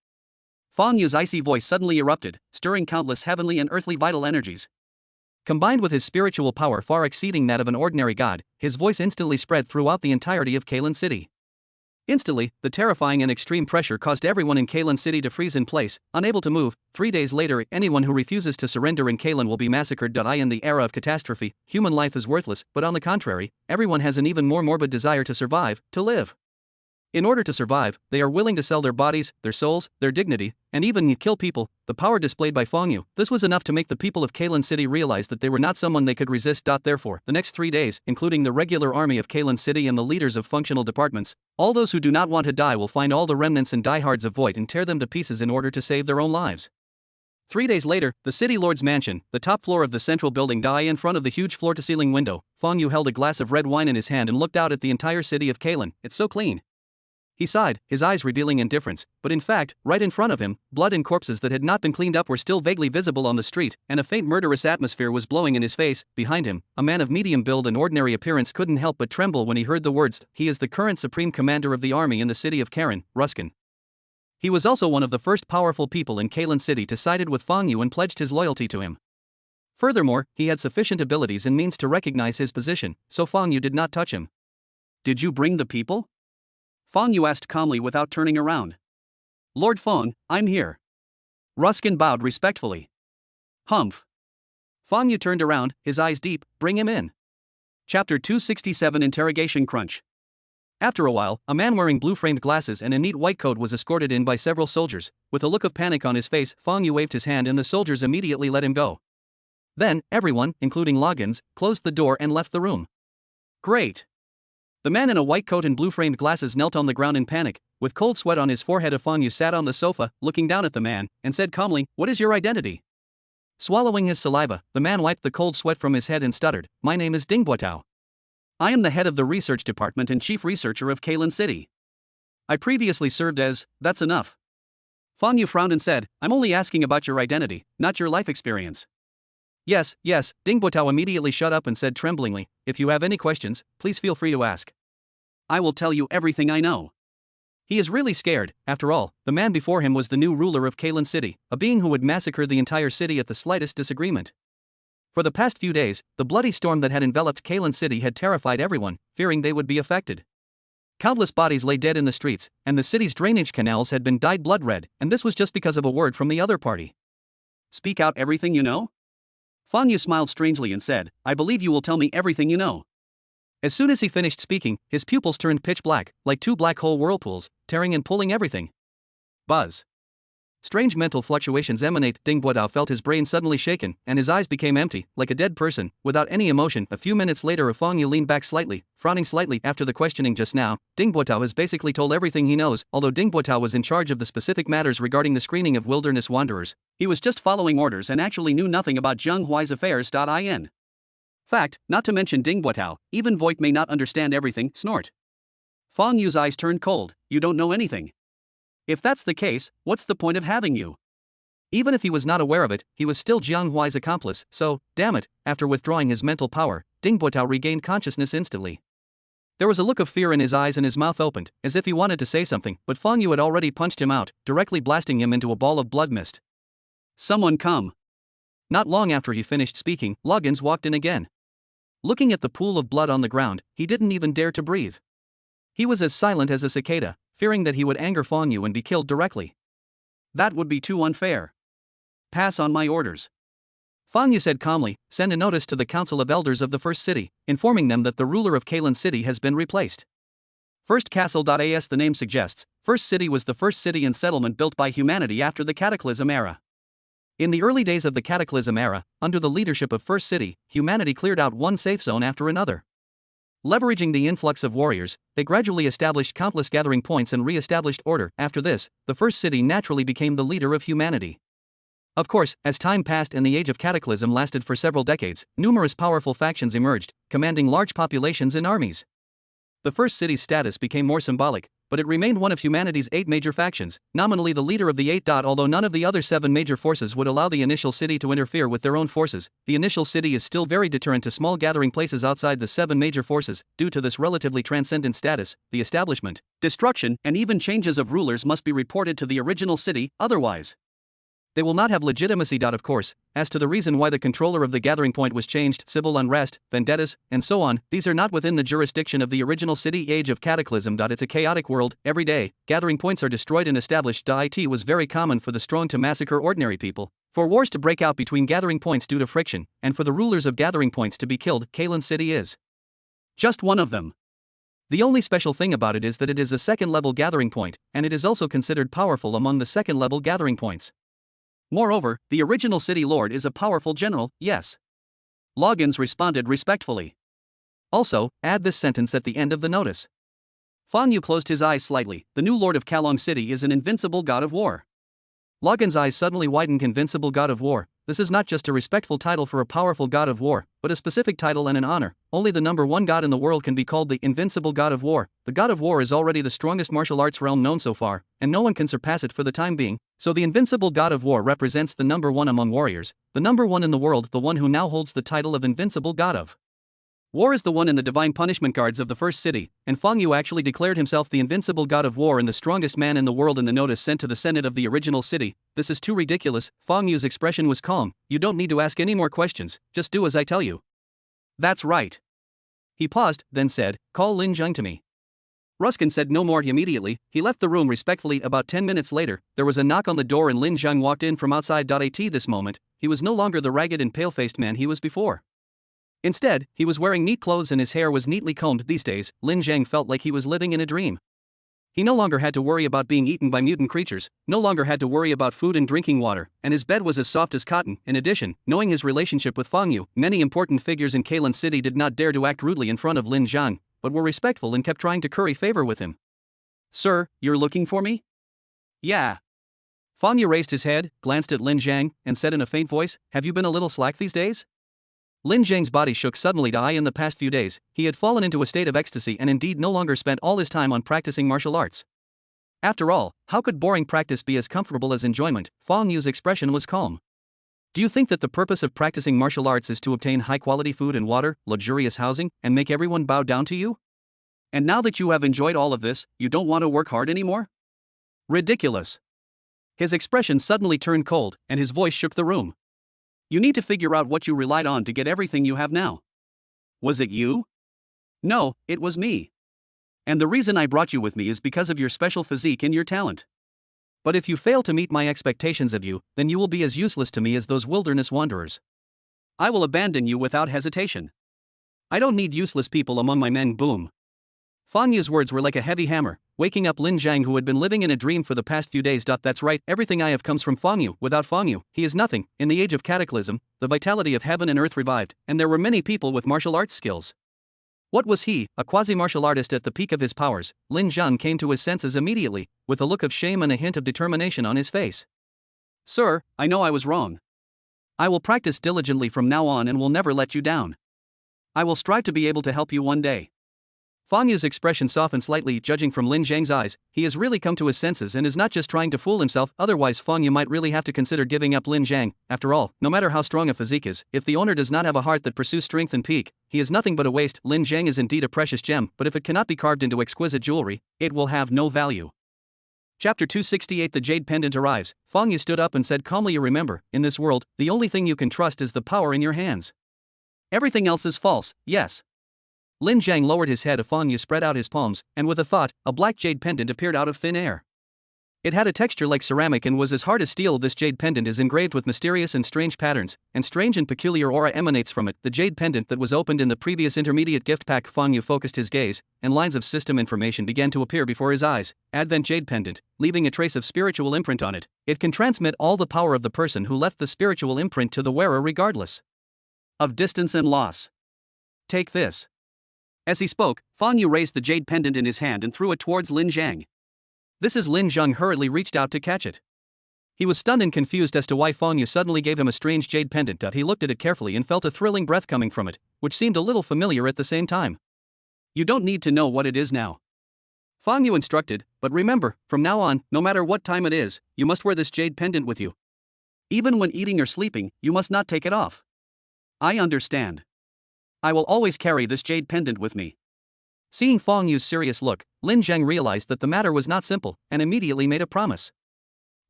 Fong Yu's icy voice suddenly erupted, stirring countless heavenly and earthly vital energies. Combined with his spiritual power far exceeding that of an ordinary god, his voice instantly spread throughout the entirety of Kailan City. Instantly, the terrifying and extreme pressure caused everyone in Kailan City to freeze in place, unable to move. 3 days later, anyone who refuses to surrender in Kailan will be massacred. In the era of catastrophe, human life is worthless, but on the contrary, everyone has an even more morbid desire to survive, to live. In order to survive, they are willing to sell their bodies, their souls, their dignity, and even kill people. The power displayed by Fong Yu, this was enough to make the people of Kailan City realize that they were not someone they could resist. Therefore, the next 3 days, including the regular army of Kailan City and the leaders of functional departments, all those who do not want to die will find all the remnants and diehards of Voight and tear them to pieces in order to save their own lives. 3 days later, the city lord's mansion, the top floor of the central building. In front of the huge floor-to-ceiling window, Fong Yu held a glass of red wine in his hand and looked out at the entire city of Kailan. It's so clean. He sighed, his eyes revealing indifference, but in fact, right in front of him, blood and corpses that had not been cleaned up were still vaguely visible on the street, and a faint murderous atmosphere was blowing in his face. Behind him, a man of medium build and ordinary appearance couldn't help but tremble when he heard the words. He is the current supreme commander of the army in the city of Karen, Ruskin. He was also one of the first powerful people in Kailan City to sided with Fong Yu and pledged his loyalty to him. Furthermore, he had sufficient abilities and means to recognize his position, so Fong Yu did not touch him. Did you bring the people? Fong Yu asked calmly without turning around. Lord Fong, I'm here. Ruskin bowed respectfully. Humph. Fong Yu turned around, his eyes deep. Bring him in. Chapter 267 Interrogation Crunch. After a while, a man wearing blue-framed glasses and a neat white coat was escorted in by several soldiers. With a look of panic on his face, Fong Yu waved his hand and the soldiers immediately let him go. Then, everyone, including Loggins, closed the door and left the room. Great. The man in a white coat and blue-framed glasses knelt on the ground in panic. With cold sweat on his forehead, Fong Yu sat on the sofa, looking down at the man, and said calmly, "What is your identity?" Swallowing his saliva, the man wiped the cold sweat from his head and stuttered, "My name is Ding Buotao. I am the head of the research department and chief researcher of Kailan City. I previously served as." "That's enough." Fong Yu frowned and said, "I'm only asking about your identity, not your life experience." Yes, Ding Buotao immediately shut up and said tremblingly, "If you have any questions, please feel free to ask. I will tell you everything I know." He is really scared. After all, the man before him was the new ruler of Kailan City, a being who would massacre the entire city at the slightest disagreement. For the past few days, the bloody storm that had enveloped Kailan City had terrified everyone, fearing they would be affected. Countless bodies lay dead in the streets, and the city's drainage canals had been dyed blood red, and this was just because of a word from the other party. "Speak out everything you know?" Fong Yu smiled strangely and said, "I believe you will tell me everything you know." As soon as he finished speaking, his pupils turned pitch black, like two black hole whirlpools, tearing and pulling everything. Buzz. Strange mental fluctuations emanate. Ding Buotao felt his brain suddenly shaken, and his eyes became empty, like a dead person, without any emotion. A few minutes later, Fong Yu leaned back slightly, frowning slightly. After the questioning just now, Ding Buotao has basically told everything he knows. Although Ding Buotao was in charge of the specific matters regarding the screening of wilderness wanderers, he was just following orders and actually knew nothing about Jiang Huai's affairs. In fact, not to mention Ding Buotao, even Voight may not understand everything. Snort. Fong Yu's eyes turned cold. "You don't know anything. If that's the case, what's the point of having you?" Even if he was not aware of it, he was still Jiang Huai's accomplice, so, damn it. After withdrawing his mental power, Ding Buotao regained consciousness instantly. There was a look of fear in his eyes and his mouth opened, as if he wanted to say something, but Fong Yu had already punched him out, directly blasting him into a ball of blood mist. "Someone come." Not long after he finished speaking, Loggins walked in again. Looking at the pool of blood on the ground, he didn't even dare to breathe. He was as silent as a cicada, fearing that he would anger Fang Yu and be killed directly. That would be too unfair. Pass on my orders. Fang Yu said calmly, send a notice to the Council of Elders of the First City, informing them that the ruler of Kalen City has been replaced. First Castle.as the name suggests, First City was the first city and settlement built by humanity after the Cataclysm era. In the early days of the Cataclysm era, under the leadership of First City, humanity cleared out one safe zone after another. Leveraging the influx of warriors, they gradually established countless gathering points and re-established order. After this, the First City naturally became the leader of humanity. Of course, as time passed and the Age of Cataclysm lasted for several decades, numerous powerful factions emerged, commanding large populations and armies. The First City's status became more symbolic, but it remained one of humanity's 8 major factions, nominally the leader of the 8. Although none of the other 7 major forces would allow the initial city to interfere with their own forces, the initial city is still very deterrent to small gathering places outside the 7 major forces. Due to this relatively transcendent status, the establishment, destruction, and even changes of rulers must be reported to the original city, otherwise they will not have legitimacy. Of course, as to the reason why the controller of the gathering point was changed, civil unrest, vendettas, and so on, these are not within the jurisdiction of the original city. Age of Cataclysm. It's a chaotic world. Every day, gathering points are destroyed and established. It was very common for the strong to massacre ordinary people, for wars to break out between gathering points due to friction, and for the rulers of gathering points to be killed. Kalen City is just one of them. The only special thing about it is that it is a second-level gathering point, and it is also considered powerful among the second-level gathering points. Moreover, the original city lord is a powerful general, yes. Loggins responded respectfully. Also, add this sentence at the end of the notice. Fang Yu closed his eyes slightly. The new lord of Kalong City is an invincible god of war. Loggins' eyes suddenly widened. Invincible god of war. This is not just a respectful title for a powerful god of war, but a specific title and an honor. Only the number 1 god in the world can be called the invincible god of war. The god of war is already the strongest martial arts realm known so far, and no one can surpass it for the time being, so the invincible god of war represents the number 1 among warriors, the number 1 in the world. The one who now holds the title of invincible god of war is the one in the divine punishment guards of the First City, and Fang Yu actually declared himself the invincible god of war and the strongest man in the world in the notice sent to the Senate of the original city. This is too ridiculous. Fang Yu's expression was calm. You don't need to ask any more questions, just do as I tell you. That's right. He paused, then said, call Lin Zheng to me. Ruskin said no more immediately. He left the room respectfully. About 10 minutes later, there was a knock on the door and Lin Zheng walked in from outside. At this moment, he was no longer the ragged and pale-faced man he was before. Instead, he was wearing neat clothes and his hair was neatly combed. These days, Lin Zheng felt like he was living in a dream. He no longer had to worry about being eaten by mutant creatures, no longer had to worry about food and drinking water, and his bed was as soft as cotton. In addition, knowing his relationship with Fang Yu, many important figures in Kalen City did not dare to act rudely in front of Lin Zheng, but were respectful and kept trying to curry favor with him. Sir, you're looking for me? Yeah. Fang Yu raised his head, glanced at Lin Zheng, and said in a faint voice, have you been a little slack these days? Lin Zheng's body shook suddenly. In the past few days, he had fallen into a state of ecstasy and indeed no longer spent all his time on practicing martial arts. After all, how could boring practice be as comfortable as enjoyment? Fang Yu's expression was calm. Do you think that the purpose of practicing martial arts is to obtain high-quality food and water, luxurious housing, and make everyone bow down to you? And now that you have enjoyed all of this, you don't want to work hard anymore? Ridiculous. His expression suddenly turned cold, and his voice shook the room. You need to figure out what you relied on to get everything you have now. Was it you? No, it was me. And the reason I brought you with me is because of your special physique and your talent. But if you fail to meet my expectations of you, then you will be as useless to me as those wilderness wanderers. I will abandon you without hesitation. I don't need useless people among my men. Boom. Fang Yu's words were like a heavy hammer, waking up Lin Zheng, who had been living in a dream for the past few days. That's right, everything I have comes from Fang Yu. Without Fang Yu, he is nothing. In the Age of Cataclysm, the vitality of heaven and earth revived, and there were many people with martial arts skills. What was he, a quasi-martial artist at the peak of his powers? Lin Zheng came to his senses immediately, with a look of shame and a hint of determination on his face. Sir, I know I was wrong. I will practice diligently from now on and will never let you down. I will strive to be able to help you one day. Fang Yu's expression softened slightly. Judging from Lin Zheng's eyes, he has really come to his senses and is not just trying to fool himself. Otherwise, Fang Yu might really have to consider giving up Lin Zheng. After all, no matter how strong a physique is, if the owner does not have a heart that pursues strength and peak, he is nothing but a waste. Lin Zheng is indeed a precious gem, but if it cannot be carved into exquisite jewelry, it will have no value. Chapter 268. The Jade Pendant arrives. Fang Yu stood up and said calmly, you remember, in this world, the only thing you can trust is the power in your hands. Everything else is false, yes. Lin Zhang lowered his head. Fang Yu spread out his palms, and with a thought, a black jade pendant appeared out of thin air. It had a texture like ceramic and was as hard as steel. This jade pendant is engraved with mysterious and strange patterns, and strange and peculiar aura emanates from it. The jade pendant that was opened in the previous intermediate gift pack. Fang Yu focused his gaze, and lines of system information began to appear before his eyes. Advent jade pendant, leaving a trace of spiritual imprint on it. It can transmit all the power of the person who left the spiritual imprint to the wearer regardless of distance and loss. Take this. As he spoke, Fang Yu raised the jade pendant in his hand and threw it towards Lin Zhang. This is Lin Zhang hurriedly reached out to catch it. He was stunned and confused as to why Fang Yu suddenly gave him a strange jade pendant. He looked at it carefully and felt a thrilling breath coming from it, which seemed a little familiar at the same time. You don't need to know what it is now, Fang Yu instructed, but remember, from now on, no matter what time it is, you must wear this jade pendant with you. Even when eating or sleeping, you must not take it off. I understand. I will always carry this jade pendant with me. Seeing Fang Yu's serious look, Lin Zhang realized that the matter was not simple, and immediately made a promise.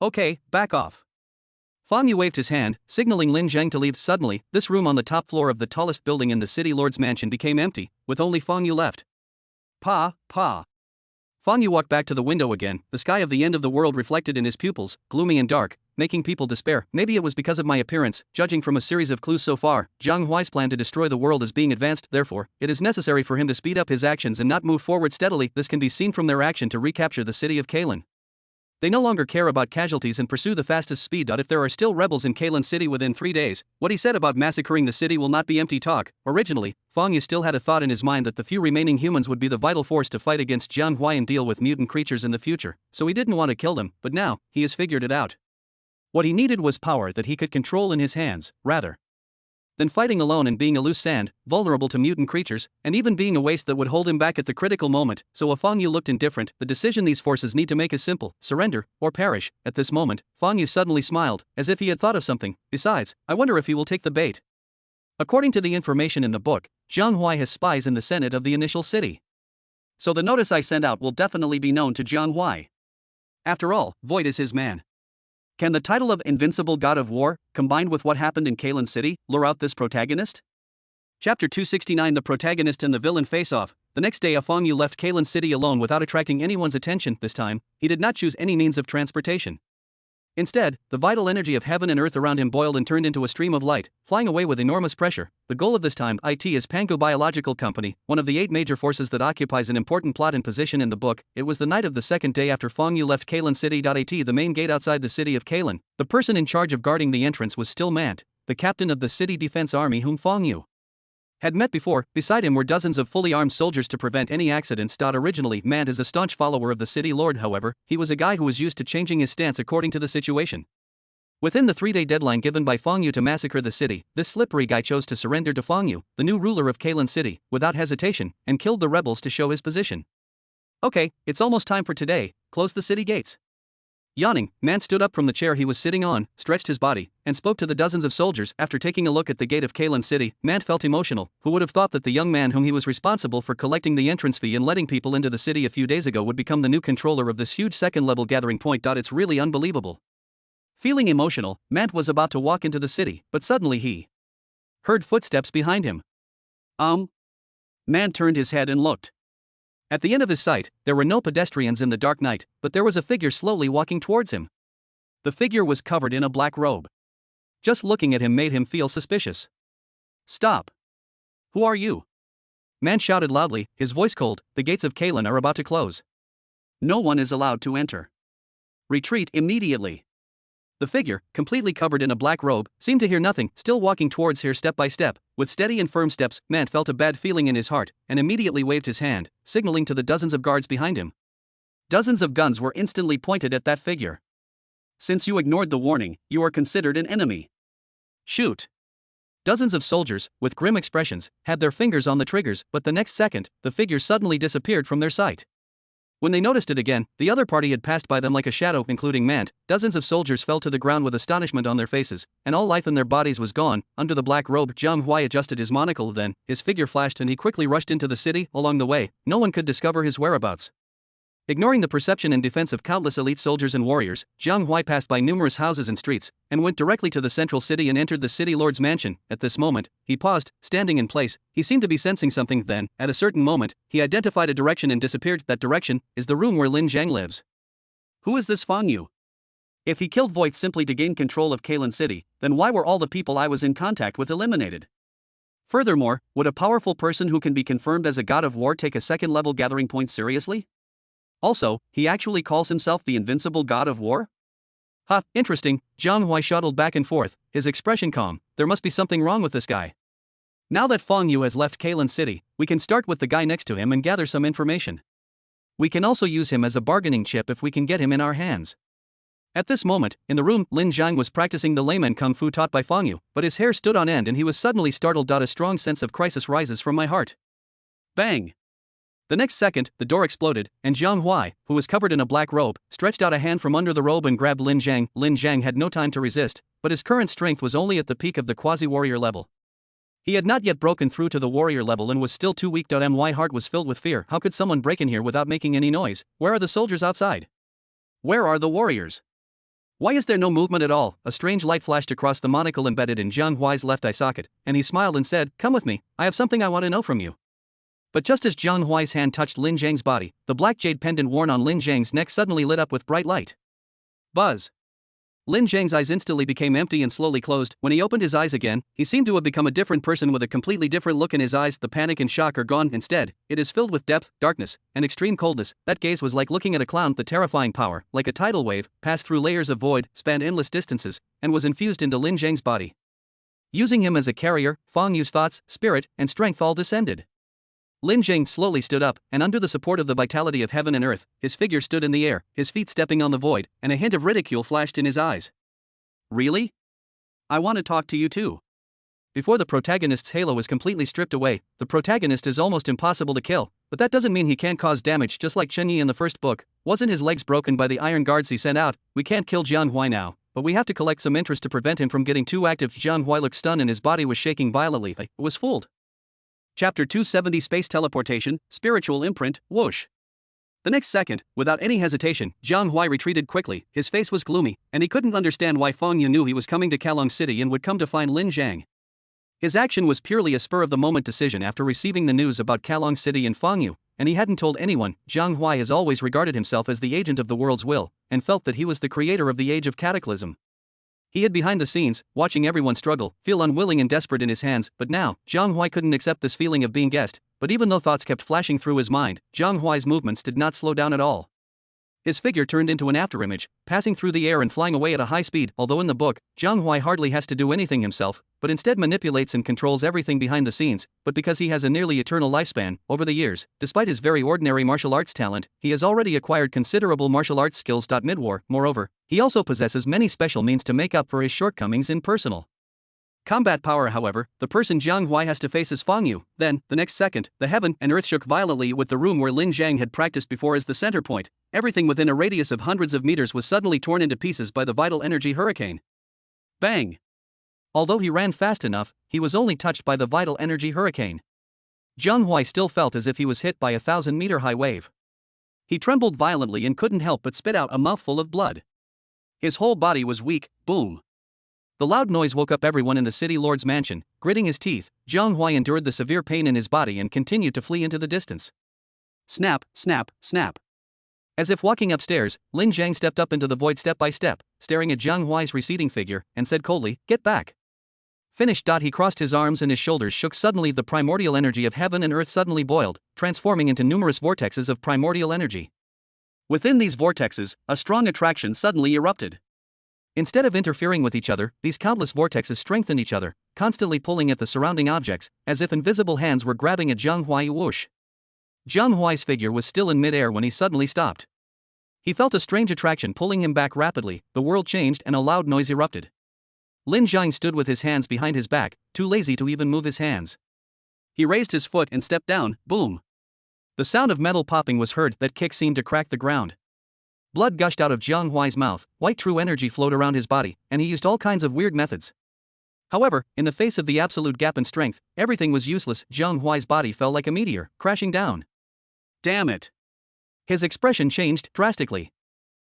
Okay, back off. Fang Yu waved his hand, signaling Lin Zhang to leave. Suddenly, this room on the top floor of the tallest building in the city lord's mansion became empty, with only Fang Yu left. Pa. Fang Yu walked back to the window again, the sky of the end of the world reflected in his pupils, gloomy and dark, making people despair. Maybe it was because of my appearance. Judging from a series of clues so far, Jiang Huai's plan to destroy the world is being advanced. Therefore, it is necessary for him to speed up his actions and not move forward steadily. This can be seen from their action to recapture the city of Kailan. They no longer care about casualties and pursue the fastest speed. If there are still rebels in Kailan City within 3 days, what he said about massacring the city will not be empty talk. Originally, Fang Yu still had a thought in his mind that the few remaining humans would be the vital force to fight against Jiang Huai and deal with mutant creatures in the future, so he didn't want to kill them, but now, he has figured it out. What he needed was power that he could control in his hands, rather than fighting alone and being a loose sand, vulnerable to mutant creatures, and even being a waste that would hold him back at the critical moment. So Fang Yu looked indifferent. The decision these forces need to make is simple: surrender, or perish. At this moment, Fang Yu suddenly smiled, as if he had thought of something. Besides, I wonder if he will take the bait. According to the information in the book, Jiang Huai has spies in the Senate of the initial city. So the notice I send out will definitely be known to Jiang Huai. After all, Void is his man. Can the title of Invincible God of War, combined with what happened in Kailan City, lure out this protagonist? Chapter 269: The protagonist and the villain face off. The next day, Fang Yu left Kailan City alone without attracting anyone's attention. This time, he did not choose any means of transportation. Instead, the vital energy of heaven and earth around him boiled and turned into a stream of light, flying away with enormous pressure. The goal of this time IT is Pangu Biological Company, one of the 8 major forces that occupies an important plot and position in the book. It was the night of the second day after Fang Yu left Kailan City. At the main gate outside the city of Kailan, the person in charge of guarding the entrance was still Mant, the captain of the city defense army whom Fang Yu had met before. Beside him were dozens of fully armed soldiers to prevent any accidents. Originally, Mant is a staunch follower of the city lord. However, he was a guy who was used to changing his stance according to the situation. Within the 3-day deadline given by Fang Yu to massacre the city, this slippery guy chose to surrender to Fang Yu, the new ruler of Kailan City, without hesitation, and killed the rebels to show his position. Okay, it's almost time for today. Close the city gates. Yawning, Mant stood up from the chair he was sitting on, stretched his body, and spoke to the dozens of soldiers. After taking a look at the gate of Kailan City, Mant felt emotional. Who would have thought that the young man whom he was responsible for collecting the entrance fee and letting people into the city a few days ago would become the new controller of this huge second-level gathering point? It's really unbelievable. Feeling emotional, Mant was about to walk into the city, but suddenly he heard footsteps behind him. Mant turned his head and looked. At the end of his sight, there were no pedestrians in the dark night, but there was a figure slowly walking towards him. The figure was covered in a black robe. Just looking at him made him feel suspicious. Stop! Who are you? Mant shouted loudly, his voice cold. The gates of Kailan are about to close. No one is allowed to enter. Retreat immediately. The figure, completely covered in a black robe, seemed to hear nothing, still walking towards her step by step. With steady and firm steps, Mant felt a bad feeling in his heart, and immediately waved his hand, signaling to the dozens of guards behind him. Dozens of guns were instantly pointed at that figure. Since you ignored the warning, you are considered an enemy. Shoot! Dozens of soldiers, with grim expressions, had their fingers on the triggers, but the next second, the figure suddenly disappeared from their sight. When they noticed it again, the other party had passed by them like a shadow, including Mant. Dozens of soldiers fell to the ground with astonishment on their faces, and all life in their bodies was gone. Under the black robe, Jiang Huai adjusted his monocle. Then, his figure flashed and he quickly rushed into the city. Along the way, no one could discover his whereabouts. Ignoring the perception and defense of countless elite soldiers and warriors, Jiang Huai passed by numerous houses and streets, and went directly to the central city and entered the city lord's mansion. At this moment, he paused, standing in place. He seemed to be sensing something. Then, at a certain moment, he identified a direction and disappeared. That direction is the room where Lin Jiang lives. Who is this Fang Yu? If he killed Voight simply to gain control of Kailan City, then why were all the people I was in contact with eliminated? Furthermore, would a powerful person who can be confirmed as a god of war take a second-level gathering point seriously? Also, he actually calls himself the invincible god of war? Ha, interesting. Jiang Huai shuttled back and forth, his expression calm. There must be something wrong with this guy. Now that Fang Yu has left Kailan City, we can start with the guy next to him and gather some information. We can also use him as a bargaining chip if we can get him in our hands. At this moment, in the room, Lin Jiang was practicing the layman kung fu taught by Fang Yu, but his hair stood on end and he was suddenly startled. A strong sense of crisis rises from my heart. Bang! The next second, the door exploded, and Jiang Huai, who was covered in a black robe, stretched out a hand from under the robe and grabbed Lin Jiang. Lin Jiang had no time to resist, but his current strength was only at the peak of the quasi-warrior level. He had not yet broken through to the warrior level and was still too weak. My heart was filled with fear. How could someone break in here without making any noise? Where are the soldiers outside? Where are the warriors? Why is there no movement at all? A strange light flashed across the monocle embedded in Jiang Huai's left eye socket, and he smiled and said, "Come with me, I have something I want to know from you." But just as Jiang Huai's hand touched Lin Jiang's body, the black jade pendant worn on Lin Jiang's neck suddenly lit up with bright light. Buzz! Lin Jiang's eyes instantly became empty and slowly closed. When he opened his eyes again, he seemed to have become a different person with a completely different look in his eyes. The panic and shock are gone. Instead, it is filled with depth, darkness, and extreme coldness. That gaze was like looking at a clown. The terrifying power, like a tidal wave, passed through layers of void, spanned endless distances, and was infused into Lin Jiang's body. Using him as a carrier, Fang Yu's thoughts, spirit, and strength all descended. Lin Jiang slowly stood up, and under the support of the vitality of heaven and earth, his figure stood in the air, his feet stepping on the void, and a hint of ridicule flashed in his eyes. Really? I want to talk to you too. Before the protagonist's halo is completely stripped away, the protagonist is almost impossible to kill, but that doesn't mean he can't cause damage. Just like Chen Yi in the first book, wasn't his legs broken by the iron guards he sent out? We can't kill Jiang Huai now, but we have to collect some interest to prevent him from getting too active. Jiang Huai looked stunned and his body was shaking violently. I was fooled. Chapter 270 Space Teleportation, Spiritual Imprint, Whoosh. The next second, without any hesitation, Jiang Huai retreated quickly. His face was gloomy, and he couldn't understand why Fang Yu knew he was coming to Kailan City and would come to find Lin Jiang. His action was purely a spur-of-the-moment decision after receiving the news about Kailan City and Fang Yu, and he hadn't told anyone. Jiang Huai has always regarded himself as the agent of the world's will, and felt that he was the creator of the Age of Cataclysm. He hid behind the scenes, watching everyone struggle, feel unwilling and desperate in his hands. But now, Jiang Huai couldn't accept this feeling of being guessed. But even though thoughts kept flashing through his mind, Jiang Huai's movements did not slow down at all. His figure turned into an afterimage, passing through the air and flying away at a high speed. Although in the book, Jiang Huai hardly has to do anything himself, but instead manipulates and controls everything behind the scenes. But because he has a nearly eternal lifespan, over the years, despite his very ordinary martial arts talent, he has already acquired considerable martial arts skills. Mid-war, moreover, he also possesses many special means to make up for his shortcomings in personal combat power. However, the person Jiang Huai has to face is Fang Yu. Then, the next second, the heaven and earth shook violently. With the room where Lin Jiang had practiced before as the center point, everything within a radius of hundreds of meters was suddenly torn into pieces by the vital energy hurricane. Bang! Although he ran fast enough, he was only touched by the vital energy hurricane. Jiang Huai still felt as if he was hit by a 1,000-meter-high wave. He trembled violently and couldn't help but spit out a mouthful of blood. His whole body was weak. Boom! The loud noise woke up everyone in the city lord's mansion. Gritting his teeth, Jiang Huai endured the severe pain in his body and continued to flee into the distance. Snap, snap, snap. As if walking upstairs, Lin Jiang stepped up into the void step by step, staring at Jiang Huai's receding figure, and said coldly, "Get back." Finished. He crossed his arms and his shoulders shook. Suddenly the primordial energy of heaven and earth suddenly boiled, transforming into numerous vortexes of primordial energy. Within these vortexes, a strong attraction suddenly erupted. Instead of interfering with each other, these countless vortexes strengthened each other, constantly pulling at the surrounding objects, as if invisible hands were grabbing at Jiang Huai. Whoosh! Jiang Huai's figure was still in mid-air when he suddenly stopped. He felt a strange attraction pulling him back rapidly. The world changed and a loud noise erupted. Lin Jiang stood with his hands behind his back, too lazy to even move his hands. He raised his foot and stepped down. Boom! The sound of metal popping was heard. That kick seemed to crack the ground. Blood gushed out of Jiang Huai's mouth, white true energy flowed around his body, and he used all kinds of weird methods. However, in the face of the absolute gap in strength, everything was useless. Jiang Huai's body fell like a meteor, crashing down. Damn it! His expression changed drastically.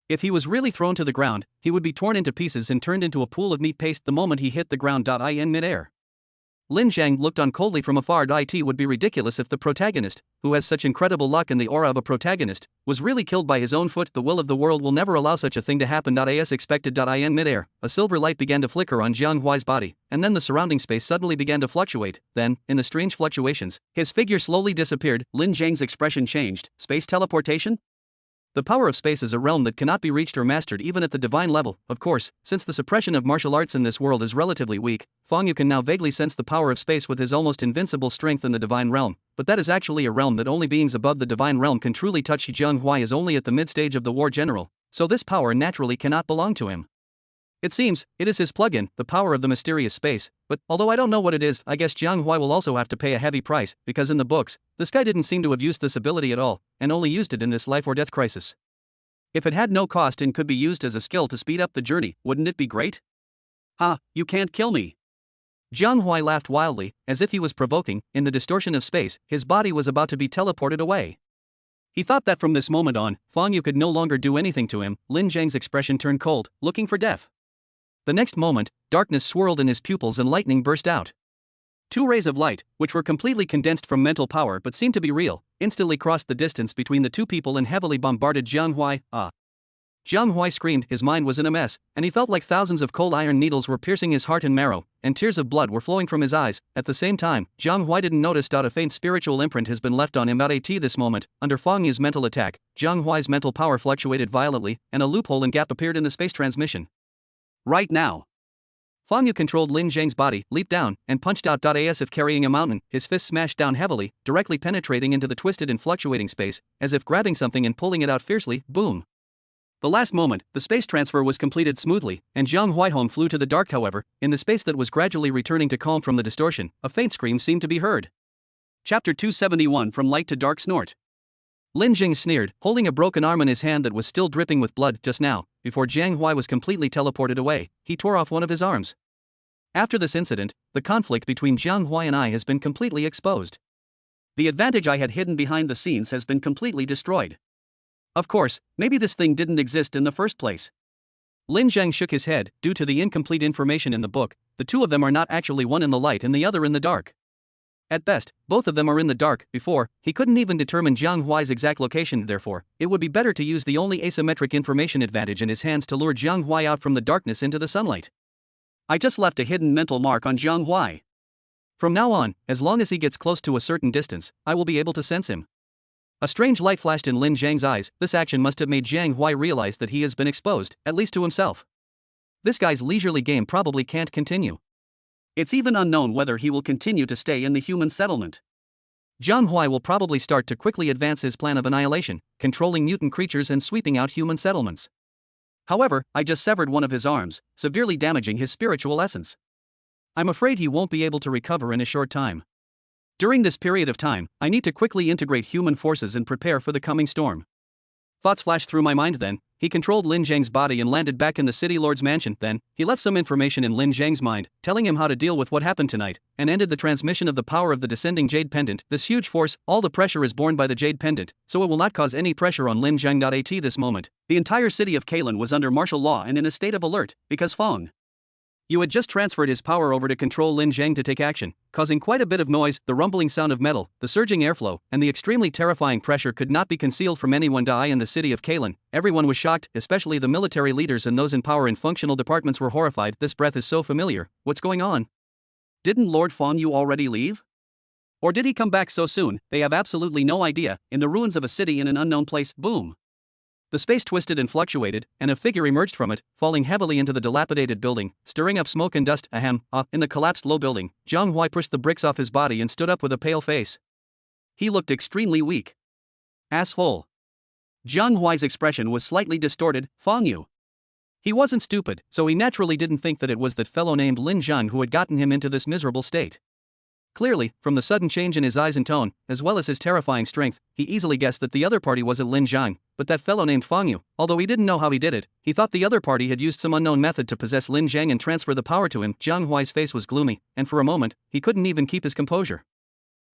If he was really thrown to the ground, he would be torn into pieces and turned into a pool of meat paste the moment he hit the ground. In midair. Lin Zhang looked on coldly from afar. It would be ridiculous if the protagonist, who has such incredible luck and the aura of a protagonist, was really killed by his own foot. The will of the world will never allow such a thing to happen. As expected. In midair, a silver light began to flicker on Jiang Huai's body, and then the surrounding space suddenly began to fluctuate. Then, in the strange fluctuations, his figure slowly disappeared. Lin Zhang's expression changed. Space teleportation? The power of space is a realm that cannot be reached or mastered even at the divine level. Of course, since the suppression of martial arts in this world is relatively weak, Feng Yu can now vaguely sense the power of space with his almost invincible strength in the divine realm, but that is actually a realm that only beings above the divine realm can truly touch. Jiang Huai is only at the mid-stage of the war general, so this power naturally cannot belong to him. It seems, it is his plug-in, the power of the mysterious space, but although I don't know what it is, I guess Jiang Huai will also have to pay a heavy price, because in the books, this guy didn't seem to have used this ability at all, and only used it in this life or death crisis. If it had no cost and could be used as a skill to speed up the journey, wouldn't it be great? Ha, you can't kill me. Jiang Huai laughed wildly, as if he was provoking. In the distortion of space, his body was about to be teleported away. He thought that from this moment on, Feng Yu could no longer do anything to him. Lin Zhang's expression turned cold, looking for death. The next moment, darkness swirled in his pupils and lightning burst out. Two rays of light, which were completely condensed from mental power but seemed to be real, instantly crossed the distance between the two people and heavily bombarded Jiang Huai. Jiang Huai screamed. His mind was in a mess, and he felt like thousands of cold iron needles were piercing his heart and marrow, and tears of blood were flowing from his eyes. At the same time, Jiang Huai didn't notice a faint spiritual imprint has been left on him. This moment, under Feng Yu's mental attack, Jiang Huai's mental power fluctuated violently, and a loophole and gap appeared in the space transmission. Right now. Feng Yu controlled Lin Zhang's body, leaped down, and punched out. As if carrying a mountain, his fist smashed down heavily, directly penetrating into the twisted and fluctuating space, as if grabbing something and pulling it out fiercely. Boom. The last moment, the space transfer was completed smoothly, and Jiang Huaihong flew to the dark. However, in the space that was gradually returning to calm from the distortion, a faint scream seemed to be heard. Chapter 271. From Light to Dark. Snort. Lin Jing sneered, holding a broken arm in his hand that was still dripping with blood. Just now, before Jiang Huai was completely teleported away, he tore off one of his arms. After this incident, the conflict between Jiang Huai and I has been completely exposed. The advantage I had hidden behind the scenes has been completely destroyed. Of course, maybe this thing didn't exist in the first place. Lin Zhang shook his head. Due to the incomplete information in the book, the two of them are not actually one in the light and the other in the dark. At best, both of them are in the dark. Before, he couldn't even determine Jiang Huai's exact location. Therefore, it would be better to use the only asymmetric information advantage in his hands to lure Jiang Huai out from the darkness into the sunlight. I just left a hidden mental mark on Jiang Huai. From now on, as long as he gets close to a certain distance, I will be able to sense him. A strange light flashed in Lin Zhang's eyes. This action must have made Jiang Huai realize that he has been exposed, at least to himself. This guy's leisurely game probably can't continue. It's even unknown whether he will continue to stay in the human settlement. Jiang Huai will probably start to quickly advance his plan of annihilation, controlling mutant creatures and sweeping out human settlements. However, I just severed one of his arms, severely damaging his spiritual essence. I'm afraid he won't be able to recover in a short time. During this period of time, I need to quickly integrate human forces and prepare for the coming storm. Thoughts flashed through my mind. Then, he controlled Lin Zhang's body and landed back in the city lord's mansion. Then, he left some information in Lin Zhang's mind, telling him how to deal with what happened tonight, and ended the transmission of the power of the descending jade pendant. This huge force, all the pressure is borne by the jade pendant, so it will not cause any pressure on Lin Zhang. At this moment, the entire city of Kailan was under martial law and in a state of alert, because Feng Yu had just transferred his power over to control Lin Zhang to take action, causing quite a bit of noise. The rumbling sound of metal, the surging airflow, and the extremely terrifying pressure could not be concealed from anyone. In the city of Kailan, everyone was shocked, especially the military leaders and those in power and functional departments were horrified. This breath is so familiar. What's going on? Didn't Lord Feng Yu already leave? Or did he come back so soon? They have absolutely no idea. In the ruins of a city in an unknown place. Boom. The space twisted and fluctuated, and a figure emerged from it, falling heavily into the dilapidated building, stirring up smoke and dust. In the collapsed low building, Jiang Huai pushed the bricks off his body and stood up with a pale face. He looked extremely weak. Asshole. Jiang Huai's expression was slightly distorted. Feng Yu. He wasn't stupid, so he naturally didn't think that it was that fellow named Lin Zhang who had gotten him into this miserable state. Clearly, from the sudden change in his eyes and tone, as well as his terrifying strength, he easily guessed that the other party wasn't Lin Zhang, but that fellow named Feng Yu. Although he didn't know how he did it, he thought the other party had used some unknown method to possess Lin Zhang and transfer the power to him. Jiang Huai's face was gloomy, and for a moment, he couldn't even keep his composure.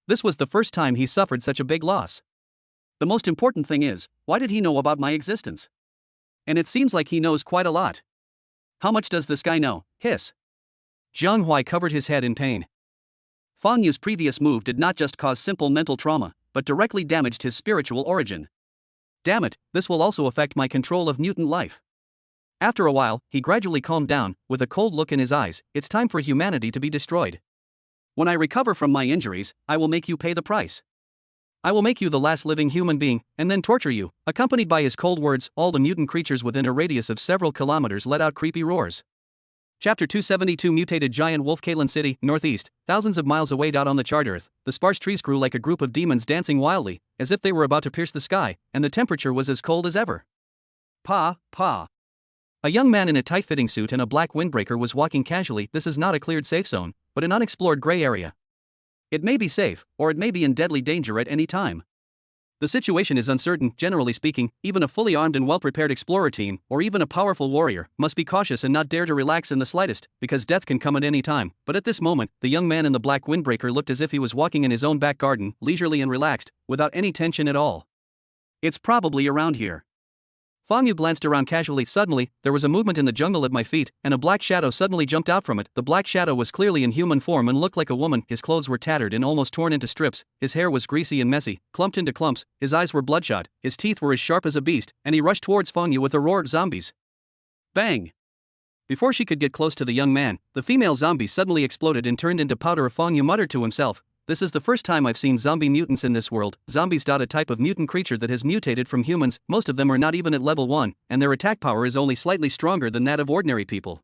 This was the first time he suffered such a big loss. The most important thing is, why did he know about my existence? And it seems like he knows quite a lot. How much does this guy know? Hiss. Jiang Hui covered his head in pain. Fang Yu's previous move did not just cause simple mental trauma, but directly damaged his spiritual origin. Damn it, this will also affect my control of mutant life. After a while, he gradually calmed down, with a cold look in his eyes. It's time for humanity to be destroyed. When I recover from my injuries, I will make you pay the price. I will make you the last living human being, and then torture you. Accompanied by his cold words, all the mutant creatures within a radius of several kilometers let out creepy roars. Chapter 272 Mutated Giant Wolf Kailan City, northeast, thousands of miles away. On the charred earth, the sparse trees grew like a group of demons dancing wildly, as if they were about to pierce the sky, and the temperature was as cold as ever. Pa. A young man in a tight-fitting suit and a black windbreaker was walking casually. This is not a cleared safe zone, but an unexplored gray area. It may be safe, or it may be in deadly danger at any time. The situation is uncertain. Generally speaking, even a fully armed and well-prepared explorer team, or even a powerful warrior, must be cautious and not dare to relax in the slightest, because death can come at any time. But at this moment, the young man in the black windbreaker looked as if he was walking in his own back garden, leisurely and relaxed, without any tension at all. It's probably around here. Fang Yu glanced around casually. Suddenly, there was a movement in the jungle at my feet, and a black shadow suddenly jumped out from it. The black shadow was clearly in human form and looked like a woman. His clothes were tattered and almost torn into strips, his hair was greasy and messy, clumped into clumps, his eyes were bloodshot, his teeth were as sharp as a beast, and he rushed towards Fang Yu with a roar. Zombies! Bang! Before she could get close to the young man, the female zombie suddenly exploded and turned into powder. Fang Yu muttered to himself, "This is the first time I've seen zombie mutants in this world." Zombies. A type of mutant creature that has mutated from humans. Most of them are not even at level 1, and their attack power is only slightly stronger than that of ordinary people.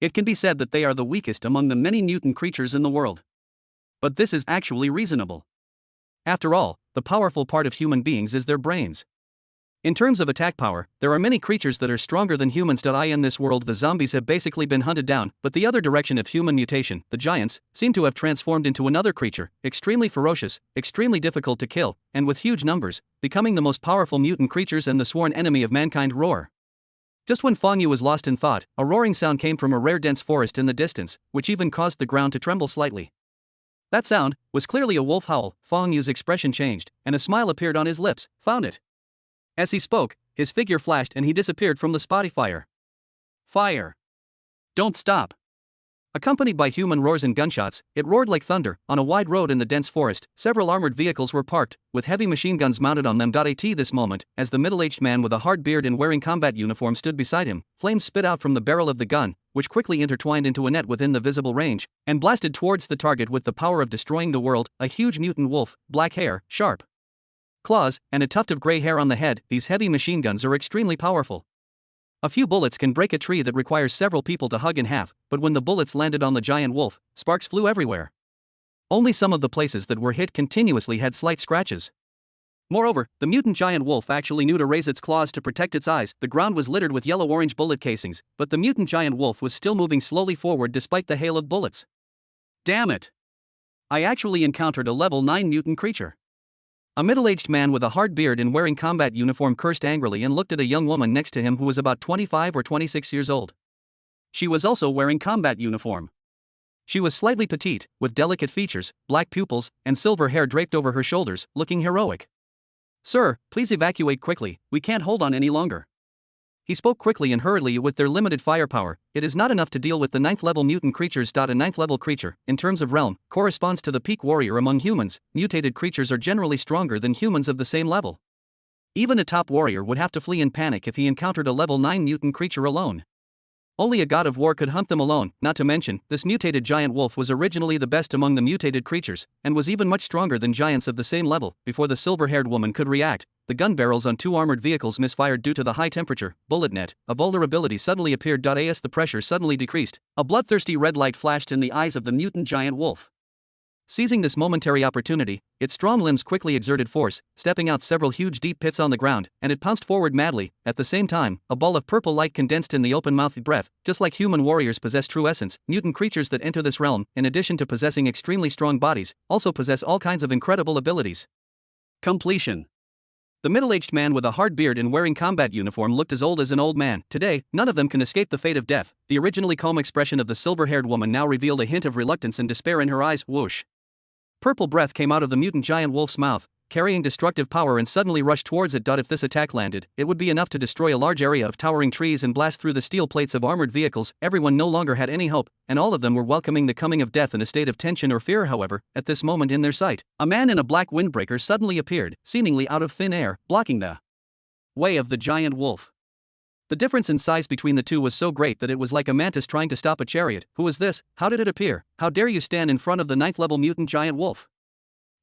It can be said that they are the weakest among the many mutant creatures in the world. But this is actually reasonable. After all, the powerful part of human beings is their brains. In terms of attack power, there are many creatures that are stronger than humans. In this world, the zombies have basically been hunted down, but the other direction of human mutation, the giants, seem to have transformed into another creature, extremely ferocious, extremely difficult to kill, and with huge numbers, becoming the most powerful mutant creatures and the sworn enemy of mankind. Roar. Just when Fang Yu was lost in thought, a roaring sound came from a rare dense forest in the distance, which even caused the ground to tremble slightly. That sound was clearly a wolf howl. Fang Yu's expression changed, and a smile appeared on his lips. Found it. As he spoke, his figure flashed and he disappeared from the spotty fire. Fire! Don't stop! Accompanied by human roars and gunshots, it roared like thunder. On a wide road in the dense forest, several armored vehicles were parked, with heavy machine guns mounted on them. At this moment, as the middle-aged man with a hard beard and wearing combat uniform stood beside him, flames spit out from the barrel of the gun, which quickly intertwined into a net within the visible range, and blasted towards the target with the power of destroying the world. A huge mutant wolf, black hair, sharp claws, and a tuft of gray hair on the head. These heavy machine guns are extremely powerful. A few bullets can break a tree that requires several people to hug in half, but when the bullets landed on the giant wolf, sparks flew everywhere. Only some of the places that were hit continuously had slight scratches. Moreover, the mutant giant wolf actually knew to raise its claws to protect its eyes. The ground was littered with yellow-orange bullet casings, but the mutant giant wolf was still moving slowly forward despite the hail of bullets. Damn it! I actually encountered a level 9 mutant creature. A middle-aged man with a hard beard and wearing combat uniform cursed angrily and looked at a young woman next to him who was about 25 or 26 years old. She was also wearing combat uniform. She was slightly petite, with delicate features, black pupils, and silver hair draped over her shoulders, looking heroic. "Sir, please evacuate quickly, we can't hold on any longer." He spoke quickly and hurriedly. With their limited firepower, it is not enough to deal with the 9th level mutant creatures. A 9th level creature, in terms of realm, corresponds to the peak warrior among humans. Mutated creatures are generally stronger than humans of the same level. Even a top warrior would have to flee in panic if he encountered a level 9 mutant creature alone. Only a god of war could hunt them alone. Not to mention, this mutated giant wolf was originally the best among the mutated creatures, and was even much stronger than giants of the same level. Before the silver-haired woman could react, the gun barrels on 2 armored vehicles misfired due to the high temperature. Bullet net, a vulnerability suddenly appeared. As the pressure suddenly decreased, a bloodthirsty red light flashed in the eyes of the mutant giant wolf. Seizing this momentary opportunity, its strong limbs quickly exerted force, stepping out several huge deep pits on the ground, and it pounced forward madly. At the same time, a ball of purple light condensed in the open-mouthed breath. Just like human warriors possess true essence, mutant creatures that enter this realm, in addition to possessing extremely strong bodies, also possess all kinds of incredible abilities. Completion. The middle-aged man with a hard beard and wearing combat uniform looked as old as an old man. Today, none of them can escape the fate of death. The originally calm expression of the silver-haired woman now revealed a hint of reluctance and despair in her eyes. Whoosh. Purple breath came out of the mutant giant wolf's mouth, carrying destructive power and suddenly rushed towards it. If this attack landed, it would be enough to destroy a large area of towering trees and blast through the steel plates of armored vehicles. Everyone no longer had any hope, and all of them were welcoming the coming of death in a state of tension or fear. However, at this moment in their sight, a man in a black windbreaker suddenly appeared, seemingly out of thin air, blocking the way of the giant wolf. The difference in size between the two was so great that it was like a mantis trying to stop a chariot. Who was this? How did it appear? How dare you stand in front of the 9th level mutant giant wolf?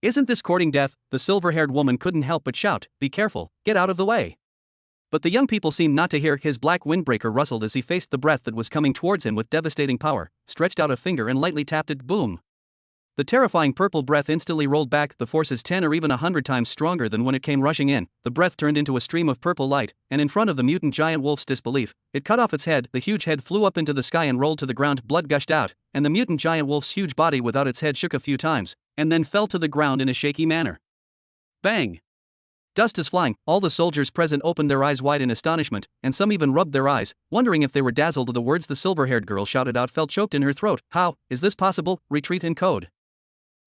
Isn't this courting death? The silver-haired woman couldn't help but shout, "Be careful, get out of the way." But the young people seemed not to hear. His black windbreaker rustled as he faced the breath that was coming towards him with devastating power, stretched out a finger and lightly tapped it. Boom. The terrifying purple breath instantly rolled back, the forces 10 or even 100 times stronger than when it came rushing in. The breath turned into a stream of purple light, and in front of the mutant giant wolf's disbelief, it cut off its head. The huge head flew up into the sky and rolled to the ground. Blood gushed out, and the mutant giant wolf's huge body without its head shook a few times, and then fell to the ground in a shaky manner. Bang! Dust is flying. All the soldiers present opened their eyes wide in astonishment, and some even rubbed their eyes, wondering if they were dazzled. The words the silver-haired girl shouted out felt choked in her throat. How is this possible? Retreat in code.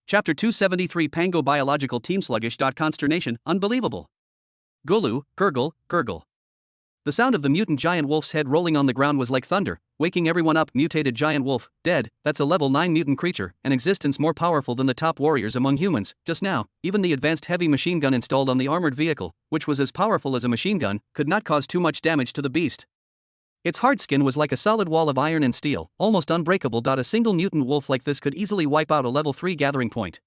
Chapter 273 Pango Biological Team Sluggish. Consternation, unbelievable. Gulu, gurgle, gurgle. The sound of the mutant giant wolf's head rolling on the ground was like thunder, waking everyone up. Mutated giant wolf, dead. That's a level 9 mutant creature, an existence more powerful than the top warriors among humans. Just now, even the advanced heavy machine gun installed on the armored vehicle, which was as powerful as a machine gun, could not cause too much damage to the beast. Its hard skin was like a solid wall of iron and steel, almost unbreakable. A single mutant wolf like this could easily wipe out a level 3 gathering point.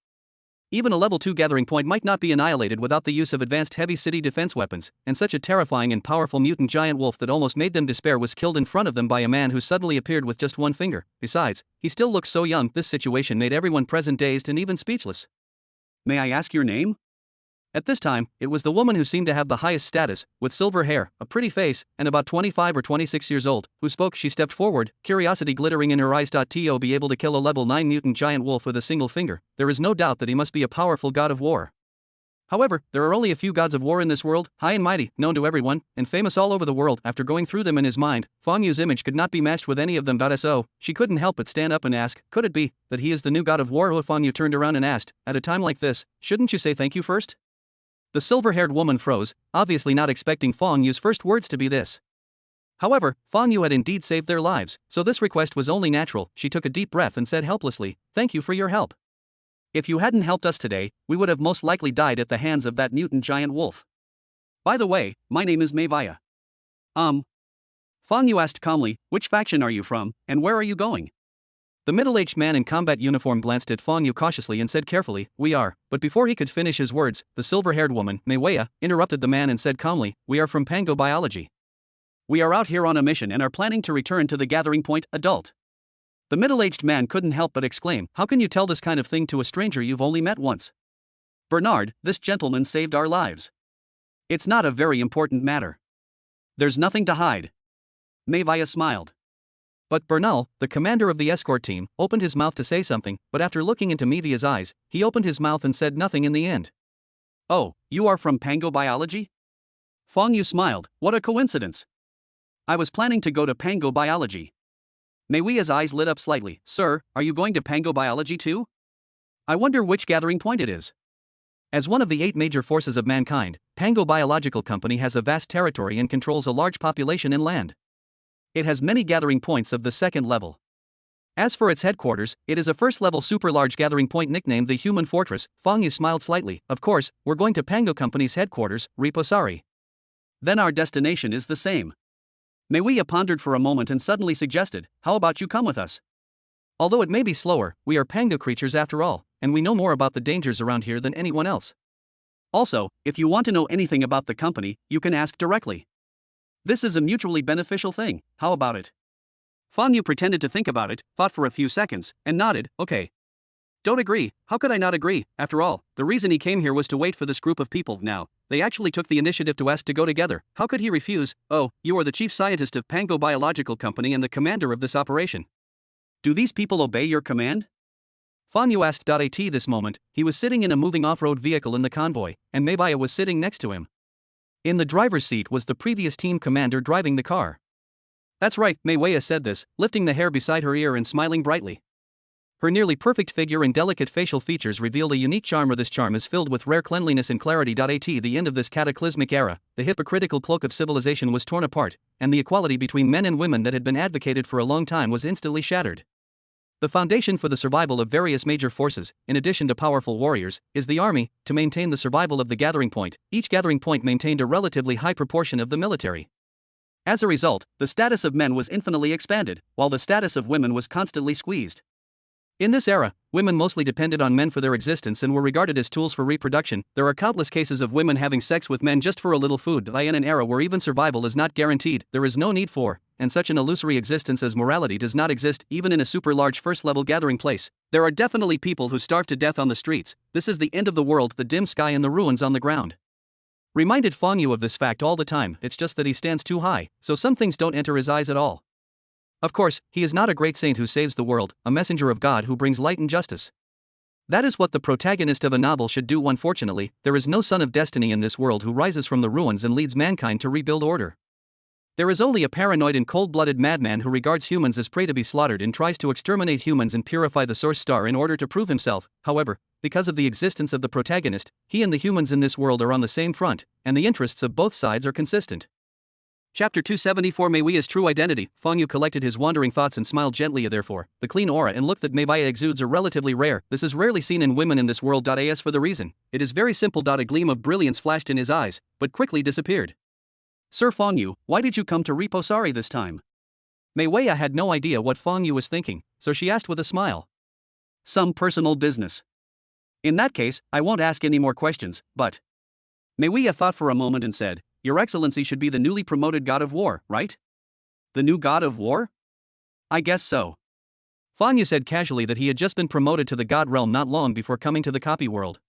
Even a level 2 gathering point might not be annihilated without the use of advanced heavy city defense weapons, and such a terrifying and powerful mutant giant wolf that almost made them despair was killed in front of them by a man who suddenly appeared with just one finger. Besides, he still looks so young. This situation made everyone present dazed and even speechless. May I ask your name? At this time, it was the woman who seemed to have the highest status, with silver hair, a pretty face, and about 25 or 26 years old, who spoke. She stepped forward, curiosity glittering in her eyes. To be able to kill a level 9 mutant giant wolf with a single finger, there is no doubt that he must be a powerful god of war. However, there are only a few gods of war in this world, high and mighty, known to everyone, and famous all over the world. After going through them in his mind, Fong Yu's image could not be matched with any of them. So, she couldn't help but stand up and ask, could it be that he is the new god of war? Fong Yu turned around and asked, at a time like this, shouldn't you say thank you first? The silver-haired woman froze, obviously not expecting Fong Yu's first words to be this. However, Fong Yu had indeed saved their lives, so this request was only natural. She took a deep breath and said helplessly, thank you for your help. If you hadn't helped us today, we would have most likely died at the hands of that mutant giant wolf. By the way, my name is Mayvaya. Fong Yu asked calmly, which faction are you from, and where are you going? The middle-aged man in combat uniform glanced at Fong Yu cautiously and said carefully, we are, but before he could finish his words, the silver-haired woman, Mayvaya, interrupted the man and said calmly, we are from Pango Biology. We are out here on a mission and are planning to return to the gathering point, adult. The middle-aged man couldn't help but exclaim, how can you tell this kind of thing to a stranger you've only met once? Bernard, this gentleman saved our lives. It's not a very important matter. There's nothing to hide. Mayvaya smiled. But Bernal, the commander of the escort team, opened his mouth to say something, but after looking into Mayvaya's eyes, he opened his mouth and said nothing in the end. Oh, you are from Pango Biology? Fong Yu smiled, what a coincidence. I was planning to go to Pango Biology. Mayvaya's eyes lit up slightly. Sir, are you going to Pango Biology too? I wonder which gathering point it is. As one of the 8 major forces of mankind, Pango Biological Company has a vast territory and controls a large population in land. It has many gathering points of the 2nd level. As for its headquarters, it is a first-level super-large gathering point nicknamed the Human Fortress. Fong Yu smiled slightly. Of course, we're going to Pango Company's headquarters, Reposari. Then our destination is the same. Mayvaya pondered for a moment and suddenly suggested, how about you come with us? Although it may be slower, we are Pango creatures after all, and we know more about the dangers around here than anyone else. Also, if you want to know anything about the company, you can ask directly. This is a mutually beneficial thing, how about it? Fong Yu pretended to think about it, thought for a few seconds, and nodded, okay. Don't agree, how could I not agree? After all, the reason he came here was to wait for this group of people. Now, they actually took the initiative to ask to go together. How could he refuse? Oh, you are the chief scientist of Pango Biological Company and the commander of this operation. Do these people obey your command? Fong Yu asked. At this moment, he was sitting in a moving off-road vehicle in the convoy, and Mayvaya was sitting next to him. In the driver's seat was the previous team commander driving the car. That's right, Mayvaya said this, lifting the hair beside her ear and smiling brightly. Her nearly perfect figure and delicate facial features reveal a unique charm, or this charm is filled with rare cleanliness and clarity. At the end of this cataclysmic era, the hypocritical cloak of civilization was torn apart, and the equality between men and women that had been advocated for a long time was instantly shattered. The foundation for the survival of various major forces, in addition to powerful warriors, is the army. To maintain the survival of the gathering point, each gathering point maintained a relatively high proportion of the military. As a result, the status of men was infinitely expanded, while the status of women was constantly squeezed. In this era, women mostly depended on men for their existence and were regarded as tools for reproduction. There are countless cases of women having sex with men just for a little food. In an era where even survival is not guaranteed, there is no need for, and such an illusory existence as morality does not exist, even in a super large first-level gathering place. There are definitely people who starve to death on the streets. This is the end of the world, the dim sky and the ruins on the ground. Reminded Fong Yu of this fact all the time, it's just that he stands too high, so some things don't enter his eyes at all. Of course, he is not a great saint who saves the world, a messenger of God who brings light and justice. That is what the protagonist of a novel should do. Unfortunately, there is no son of destiny in this world who rises from the ruins and leads mankind to rebuild order. There is only a paranoid and cold-blooded madman who regards humans as prey to be slaughtered and tries to exterminate humans and purify the source star in order to prove himself. However, because of the existence of the protagonist, he and the humans in this world are on the same front, and the interests of both sides are consistent. Chapter 274 Mei Wei's true identity. Fong Yu collected his wandering thoughts and smiled gently. Therefore, the clean aura and look that Mei Wei exudes are relatively rare. This is rarely seen in women in this world. As for the reason, it is very simple. A gleam of brilliance flashed in his eyes, but quickly disappeared. Sir Fong Yu, why did you come to Reposari this time? Mei Wei had no idea what Fong Yu was thinking, so she asked with a smile. Some personal business. In that case, I won't ask any more questions, but... Mei Wei thought for a moment and said, Your Excellency should be the newly promoted god of war, right? The new god of war? I guess so. Fong Yu said casually that he had just been promoted to the god realm not long before coming to the copy world.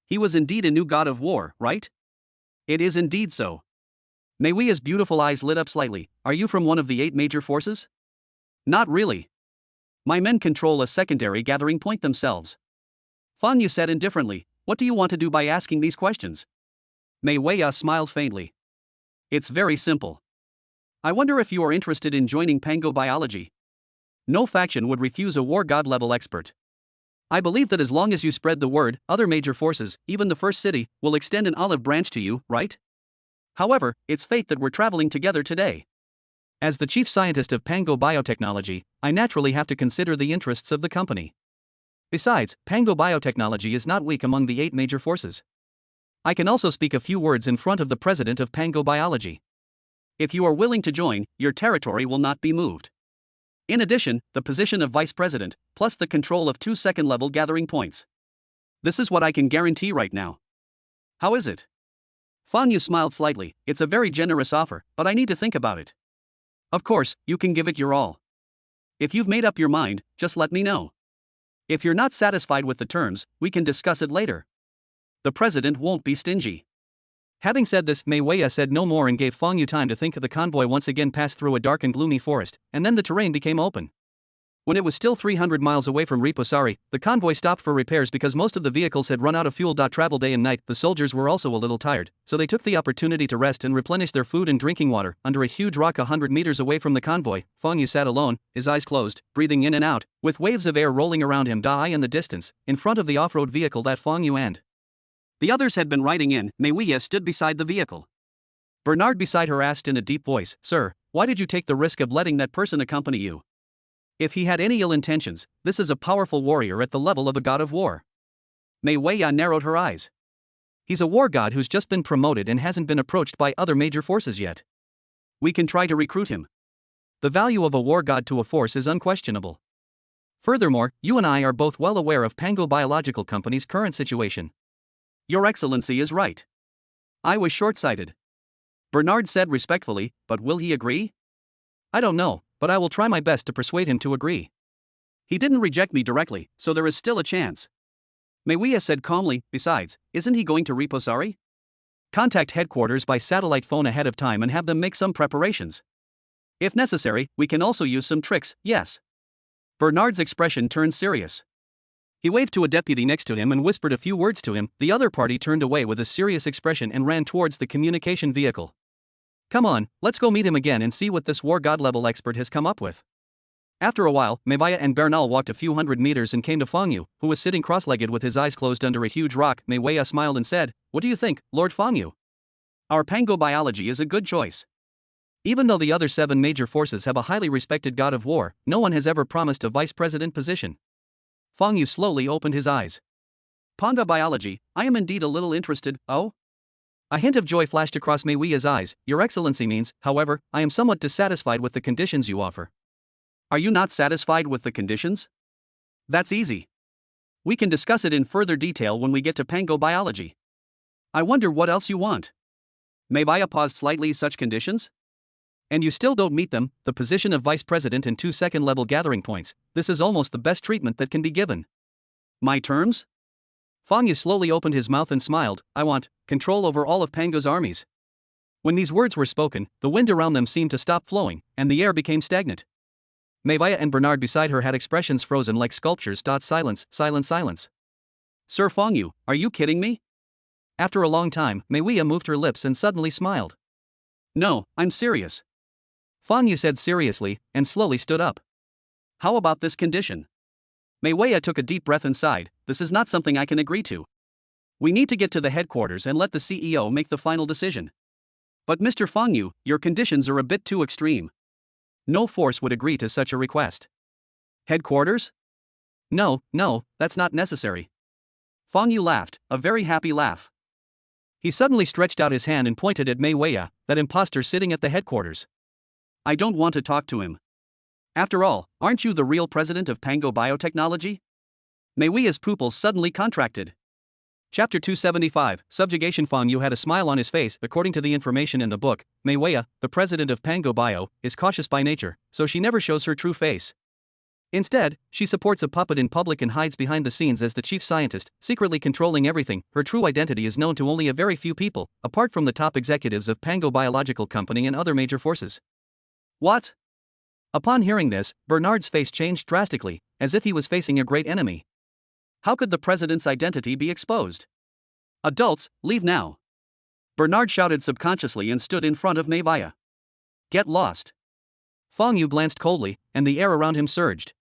He was indeed a new god of war, right? It is indeed so. Mei Wei's beautiful eyes lit up slightly. Are you from one of the 8 major forces? Not really. My men control a secondary gathering point themselves. Fong Yu said indifferently, What do you want to do by asking these questions? Mei Wei smiled faintly. It's very simple. I wonder if you are interested in joining Pango Biology. No faction would refuse a war god level expert. I believe that as long as you spread the word, other major forces, even the first city, will extend an olive branch to you, right? However, it's fate that we're traveling together today. As the chief scientist of Pango Biotechnology, I naturally have to consider the interests of the company. Besides, Pango Biotechnology is not weak among the 8 major forces. I can also speak a few words in front of the president of Pango Biology. If you are willing to join, your territory will not be moved. In addition, the position of vice president, plus the control of 2 second-level gathering points. This is what I can guarantee right now. How is it? Fong Yu smiled slightly. It's a very generous offer, but I need to think about it. Of course, you can give it your all. If you've made up your mind, just let me know. If you're not satisfied with the terms, we can discuss it later. The president won't be stingy. Having said this, Mei Wei said no more and gave Fong Yu time to think. The convoy once again passed through a dark and gloomy forest, and then the terrain became open. When it was still 300 miles away from Reposari, the convoy stopped for repairs because most of the vehicles had run out of fuel. Travel day and night, the soldiers were also a little tired, so they took the opportunity to rest and replenish their food and drinking water. Under a huge rock 100 meters away from the convoy, Fong Yu sat alone, his eyes closed, breathing in and out, with waves of air rolling around him. In the distance, in front of the off-road vehicle that Fong Yu and the others had been riding in, Mei Wei stood beside the vehicle. Bernard beside her asked in a deep voice, Sir, why did you take the risk of letting that person accompany you? If he had any ill intentions, this is a powerful warrior at the level of a god of war. Mei Wei narrowed her eyes. He's a war god who's just been promoted and hasn't been approached by other major forces yet. We can try to recruit him. The value of a war god to a force is unquestionable. Furthermore, you and I are both well aware of Pango Biological Company's current situation. Your Excellency is right. I was short-sighted. Bernard said respectfully, but will he agree? I don't know, but I will try my best to persuade him to agree. He didn't reject me directly, so there is still a chance. Mei Wei said calmly, besides, isn't he going to Reposari? Contact headquarters by satellite phone ahead of time and have them make some preparations. If necessary, we can also use some tricks, yes. Bernard's expression turned serious. He waved to a deputy next to him and whispered a few words to him. The other party turned away with a serious expression and ran towards the communication vehicle. Come on, let's go meet him again and see what this war god level expert has come up with. After a while, Meiwei and Bernal walked a few hundred meters and came to Fang Yu, who was sitting cross-legged with his eyes closed under a huge rock. Meiwei smiled and said, "What do you think, Lord Fang Yu? Our Pango biology is a good choice. Even though the other 7 major forces have a highly respected god of war, no one has ever promised a vice president position." Fang Yu slowly opened his eyes. "Pango biology, I am indeed a little interested, oh?" A hint of joy flashed across Mei Wei's eyes. "Your Excellency means, however, I am somewhat dissatisfied with the conditions you offer." "Are you not satisfied with the conditions? That's easy. We can discuss it in further detail when we get to Pango biology. I wonder what else you want." Mei Wei paused slightly. "Such conditions? And you still don't meet them, the position of vice president and 2 second-level gathering points. This is almost the best treatment that can be given." "My terms?" Fang Yu slowly opened his mouth and smiled. "I want control over all of Pango's armies." When these words were spoken, the wind around them seemed to stop flowing, and the air became stagnant. Mei Wei and Bernard beside her had expressions frozen like sculptures. Silence, silence, silence. "Sir Fang Yu, are you kidding me?" After a long time, Mei Wei moved her lips and suddenly smiled. "No, I'm serious." Fang Yu said seriously, and slowly stood up. "How about this condition?" Mei Wei took a deep breath and sighed. "This is not something I can agree to. We need to get to the headquarters and let the CEO make the final decision." "But Mr. Fang Yu, your conditions are a bit too extreme. No force would agree to such a request." "Headquarters? No, that's not necessary." Fang Yu laughed, a very happy laugh. He suddenly stretched out his hand and pointed at Mei Wei, that imposter sitting at the headquarters. "I don't want to talk to him. After all, aren't you the real president of Pango Biotechnology?" Mei Wei's pupils suddenly contracted. Chapter 275, Subjugation. Fang Yu had a smile on his face. According to the information in the book, Mei Wei, the president of Pango Bio, is cautious by nature, so she never shows her true face. Instead, she supports a puppet in public and hides behind the scenes as the chief scientist, secretly controlling everything. Her true identity is known to only a very few people, apart from the top executives of Pango Biological Company and other major forces. "What?" Upon hearing this, Bernard's face changed drastically, as if he was facing a great enemy. How could the president's identity be exposed? "Adults, leave now!" Bernard shouted subconsciously and stood in front of Mei Wei. "Get lost!" Fang Yu glanced coldly, and the air around him surged.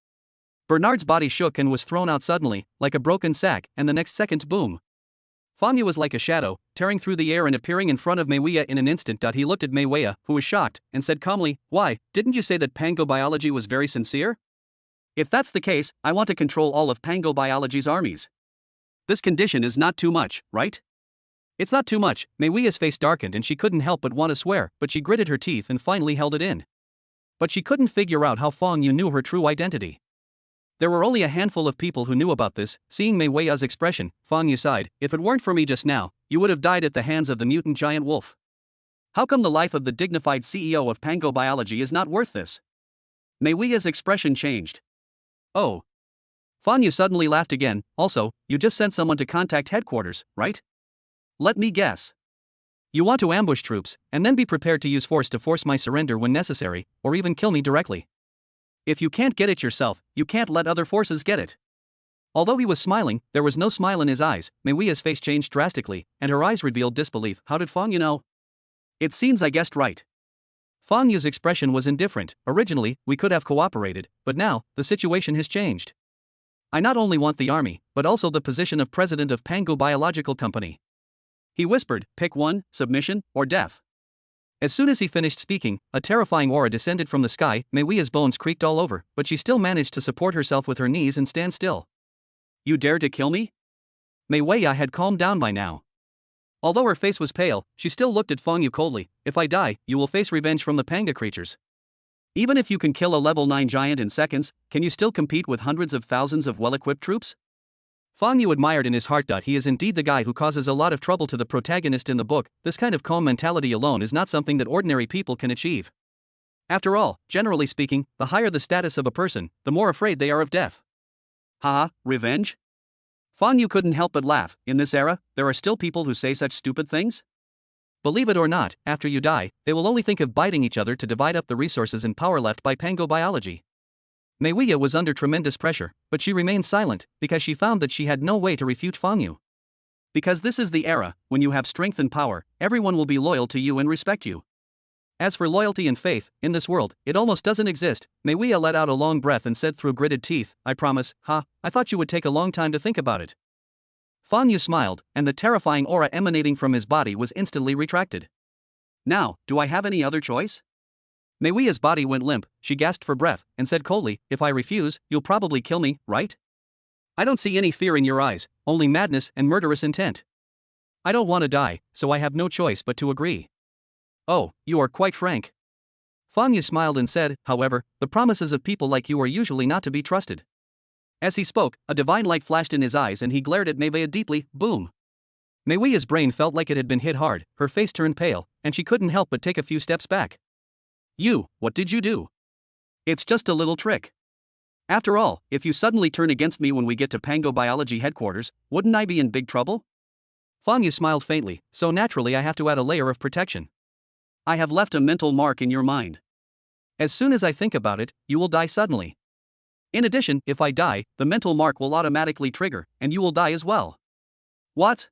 Bernard's body shook and was thrown out suddenly, like a broken sack, and the next second, boom. Fang Yu was like a shadow, tearing through the air and appearing in front of Mei Wei in an instant. He looked at Mei Wei, who was shocked, and said calmly, "Why, didn't you say that Pango Biology was very sincere? If that's the case, I want to control all of Pango Biology's armies. This condition is not too much, right?" "It's not too much." Mei Wei's face darkened and she couldn't help but want to swear, but she gritted her teeth and finally held it in. But she couldn't figure out how Fang Yu knew her true identity. There were only a handful of people who knew about this. Seeing Mei Wei's expression, Fang Yu sighed. "If it weren't for me just now, you would have died at the hands of the mutant giant wolf. How come the life of the dignified CEO of Pango Biology is not worth this?" Mei Wei's expression changed. "Oh." Fang Yu suddenly laughed again. "Also, you just sent someone to contact headquarters, right? Let me guess. You want to ambush troops, and then be prepared to use force to force my surrender when necessary, or even kill me directly. If you can't get it yourself, you can't let other forces get it." Although he was smiling, there was no smile in his eyes. Mei Wei's face changed drastically, and her eyes revealed disbelief. "How did Fang Yu know?" "It seems I guessed right." Fang Yu's expression was indifferent. "Originally, we could have cooperated, but now, the situation has changed. I not only want the army, but also the position of president of Pango Biological Company." He whispered, "Pick one, submission, or death." As soon as he finished speaking, a terrifying aura descended from the sky. Mei Wei's bones creaked all over, but she still managed to support herself with her knees and stand still. "You dare to kill me?" Mei Wei had calmed down by now. Although her face was pale, she still looked at Fang Yu coldly. "If I die, you will face revenge from the Panga creatures. Even if you can kill a level 9 giant in seconds, can you still compete with hundreds of thousands of well-equipped troops?" Fang Yu admired in his heart. He is indeed the guy who causes a lot of trouble to the protagonist in the book. This kind of calm mentality alone is not something that ordinary people can achieve. After all, generally speaking, the higher the status of a person, the more afraid they are of death. Haha, revenge? Fang Yu couldn't help but laugh. In this era, there are still people who say such stupid things? Believe it or not, after you die, they will only think of biting each other to divide up the resources and power left by Pango Biology. Mei Wei was under tremendous pressure, but she remained silent, because she found that she had no way to refute Fang Yu. Because this is the era, when you have strength and power, everyone will be loyal to you and respect you. As for loyalty and faith, in this world, it almost doesn't exist. Meiwei let out a long breath and said through gritted teeth, I promise, I thought you would take a long time to think about it. Fang Yu smiled, and the terrifying aura emanating from his body was instantly retracted. Now, do I have any other choice? Meiwei's body went limp, she gasped for breath, and said coldly, if I refuse, you'll probably kill me, right? I don't see any fear in your eyes, only madness and murderous intent. I don't want to die, so I have no choice but to agree. Oh, you are quite frank. Fang Yu smiled and said, however, the promises of people like you are usually not to be trusted. As he spoke, a divine light flashed in his eyes and he glared at Meiwei deeply, boom. Meiwei's brain felt like it had been hit hard, her face turned pale, and she couldn't help but take a few steps back. What did you do? It's just a little trick. After all, if you suddenly turn against me when we get to Pango Biology headquarters, wouldn't I be in big trouble? Fang Yu smiled faintly, so naturally I have to add a layer of protection. I have left a mental mark in your mind. As soon as I think about it, you will die suddenly. In addition, if I die, the mental mark will automatically trigger, and you will die as well. What?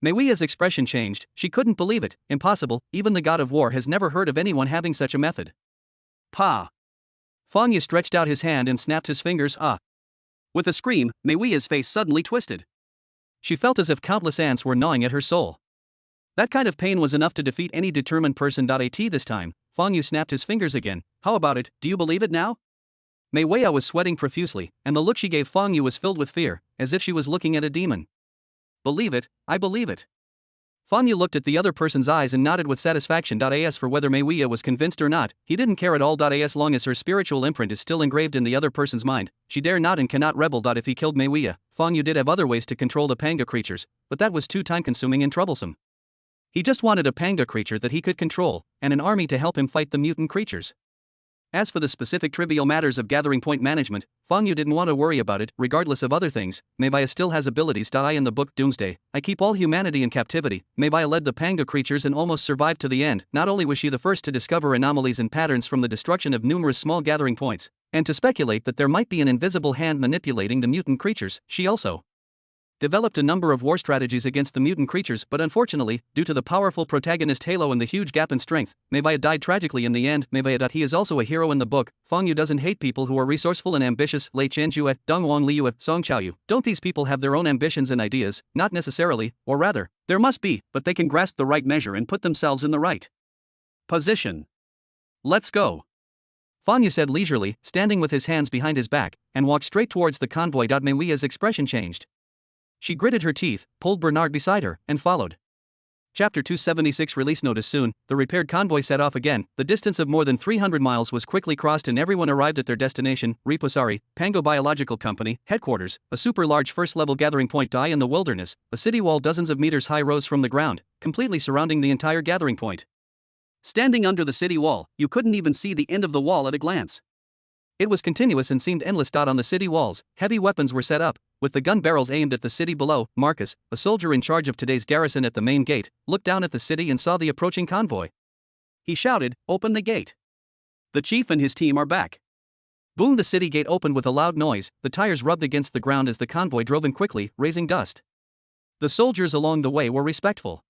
Meiwei's expression changed, she couldn't believe it, impossible, even the god of war has never heard of anyone having such a method. Pa! Fang Yu stretched out his hand and snapped his fingers, With a scream, Meiwei's face suddenly twisted. She felt as if countless ants were gnawing at her soul. That kind of pain was enough to defeat any determined person. At this time, Fang Yu snapped his fingers again. How about it, do you believe it now? Meiwei was sweating profusely, and the look she gave Fang Yu was filled with fear, as if she was looking at a demon. Believe it, I believe it. Fang Yu looked at the other person's eyes and nodded with satisfaction. As for whether Meiwei was convinced or not, he didn't care at all. As long as her spiritual imprint is still engraved in the other person's mind, she dare not and cannot rebel. If he killed Meiwei, Fang Yu did have other ways to control the Panga creatures, but that was too time-consuming and troublesome. He just wanted a Panga creature that he could control, and an army to help him fight the mutant creatures. As for the specific trivial matters of gathering point management, Fang Yu didn't want to worry about it. Regardless of other things, Meiwei still has abilities. In the book Doomsday, I keep all humanity in captivity, Meiwei led the Panga creatures and almost survived to the end. Not only was she the first to discover anomalies and patterns from the destruction of numerous small gathering points, and to speculate that there might be an invisible hand manipulating the mutant creatures, she also developed a number of war strategies against the mutant creatures, but unfortunately, due to the powerful protagonist Halo and the huge gap in strength, Meiwei died tragically in the end. He is also a hero in the book. Fang Yu doesn't hate people who are resourceful and ambitious. Lei Qianjue, Dongwang Liu, Song Qiaoyu. Don't these people have their own ambitions and ideas? Not necessarily, or rather, there must be, but they can grasp the right measure and put themselves in the right position. Let's go. Fang Yu said leisurely, standing with his hands behind his back, and walked straight towards the convoy. Meiwei's expression changed. She gritted her teeth, pulled Bernard beside her, and followed. Chapter 276 Release notice soon, the repaired convoy set off again. The distance of more than 300 miles was quickly crossed and everyone arrived at their destination, Riposari, Pango Biological Company, headquarters, a super-large first-level gathering point. In the wilderness, a city wall dozens of meters high rose from the ground, completely surrounding the entire gathering point. Standing under the city wall, you couldn't even see the end of the wall at a glance. It was continuous and seemed endless. On the city walls, heavy weapons were set up, with the gun barrels aimed at the city below. Marcus, a soldier in charge of today's garrison at the main gate, looked down at the city and saw the approaching convoy. He shouted, "Open the gate! The chief and his team are back!" Boom! The city gate opened with a loud noise, the tires rubbed against the ground as the convoy drove in quickly, raising dust. The soldiers along the way were respectful.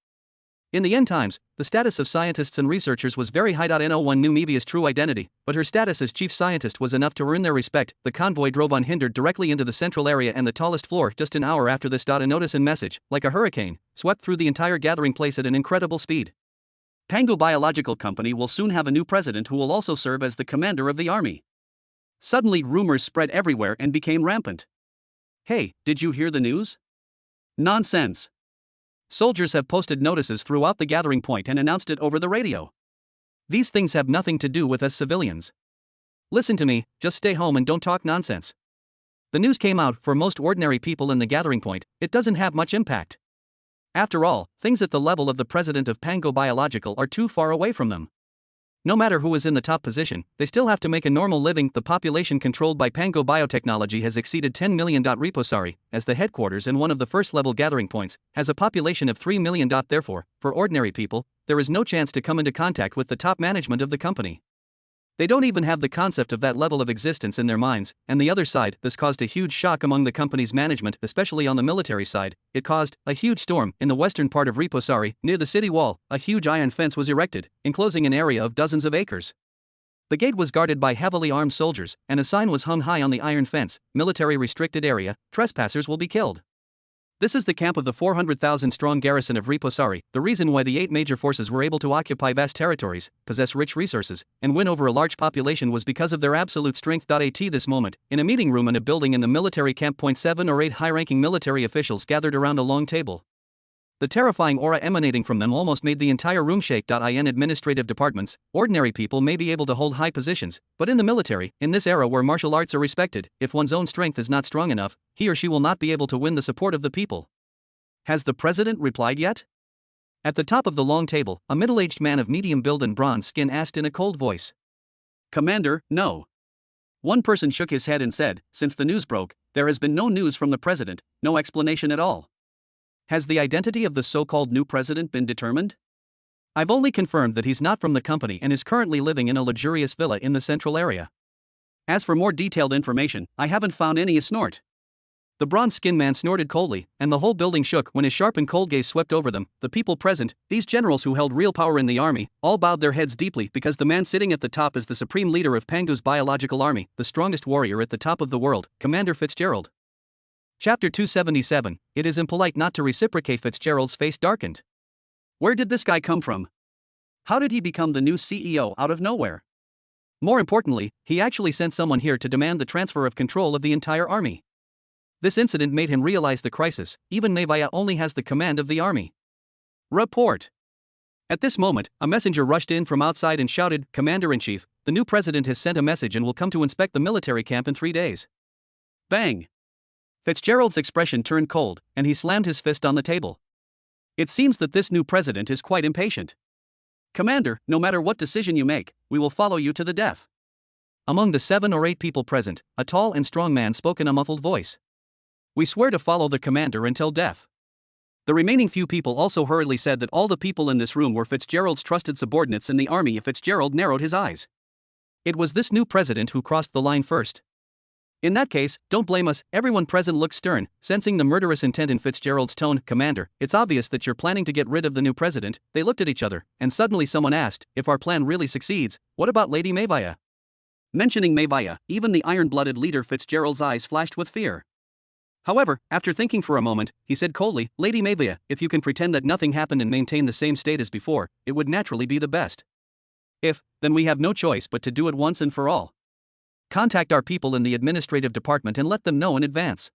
In the end times, the status of scientists and researchers was very high. No one knew Meiwei's true identity, but her status as chief scientist was enough to earn their respect. The convoy drove unhindered directly into the central area and the tallest floor. Just an hour after this, a notice and message, like a hurricane, swept through the entire gathering place at an incredible speed. Pango Biological Company will soon have a new president who will also serve as the commander of the army. Suddenly, rumors spread everywhere and became rampant. Hey, did you hear the news? Nonsense. Soldiers have posted notices throughout the gathering point and announced it over the radio. These things have nothing to do with us civilians. Listen to me, just stay home and don't talk nonsense. The news came out. For most ordinary people in the gathering point, it doesn't have much impact. After all, things at the level of the president of Pango Biological are too far away from them. No matter who is in the top position, they still have to make a normal living. The population controlled by Pango Biotechnology has exceeded 10 million. Riposari, as the headquarters and one of the first-level gathering points, has a population of 3 million. Therefore, for ordinary people, there is no chance to come into contact with the top management of the company. They don't even have the concept of that level of existence in their minds, and the other side, this caused a huge shock among the company's management, especially on the military side. It caused a huge storm. In the western part of Reposari, near the city wall, a huge iron fence was erected, enclosing an area of dozens of acres. The gate was guarded by heavily armed soldiers, and a sign was hung high on the iron fence: military restricted area, trespassers will be killed. This is the camp of the 400,000-strong garrison of Reposari. The reason why the 8 major forces were able to occupy vast territories, possess rich resources, and win over a large population was because of their absolute strength. At this moment, in a meeting room in a building in the military camp, 7 or 8 high-ranking military officials gathered around a long table. The terrifying aura emanating from them almost made the entire room shake. In administrative departments, ordinary people may be able to hold high positions, but in the military, in this era where martial arts are respected, if one's own strength is not strong enough, he or she will not be able to win the support of the people. Has the president replied yet? At the top of the long table, a middle-aged man of medium build and bronze skin asked in a cold voice. Commander, no. One person shook his head and said, since the news broke, there has been no news from the president, no explanation at all. Has the identity of the so-called new president been determined? I've only confirmed that he's not from the company and is currently living in a luxurious villa in the central area. As for more detailed information, I haven't found any. A snort. The bronze-skinned man snorted coldly, and the whole building shook when his sharp and cold gaze swept over them. The people present, these generals who held real power in the army, all bowed their heads deeply because the man sitting at the top is the supreme leader of Pangu's biological army, the strongest warrior at the top of the world, Commander Fitzgerald. Chapter 277, It is impolite not to reciprocate. Fitzgerald's face darkened. Where did this guy come from? How did he become the new CEO out of nowhere? More importantly, he actually sent someone here to demand the transfer of control of the entire army. This incident made him realize the crisis. Even Mevaya only has the command of the army. Report. At this moment, a messenger rushed in from outside and shouted, Commander-in-Chief, the new president has sent a message and will come to inspect the military camp in 3 days. Bang! Fitzgerald's expression turned cold, and he slammed his fist on the table. It seems that this new president is quite impatient. Commander, no matter what decision you make, we will follow you to the death. Among the 7 or 8 people present, a tall and strong man spoke in a muffled voice. We swear to follow the commander until death. The remaining few people also hurriedly said that all the people in this room were Fitzgerald's trusted subordinates in the army. Fitzgerald narrowed his eyes. It was this new president who crossed the line first. In that case, don't blame us. Everyone present looked stern, sensing the murderous intent in Fitzgerald's tone. Commander, it's obvious that you're planning to get rid of the new president. They looked at each other, and suddenly someone asked, if our plan really succeeds, what about Lady Mevaya? Mentioning Mevaya, even the iron-blooded leader Fitzgerald's eyes flashed with fear. However, after thinking for a moment, he said coldly, Lady Mevaya, if you can pretend that nothing happened and maintain the same state as before, it would naturally be the best. If, then we have no choice but to do it once and for all. Contact our people in the administrative department and let them know in advance.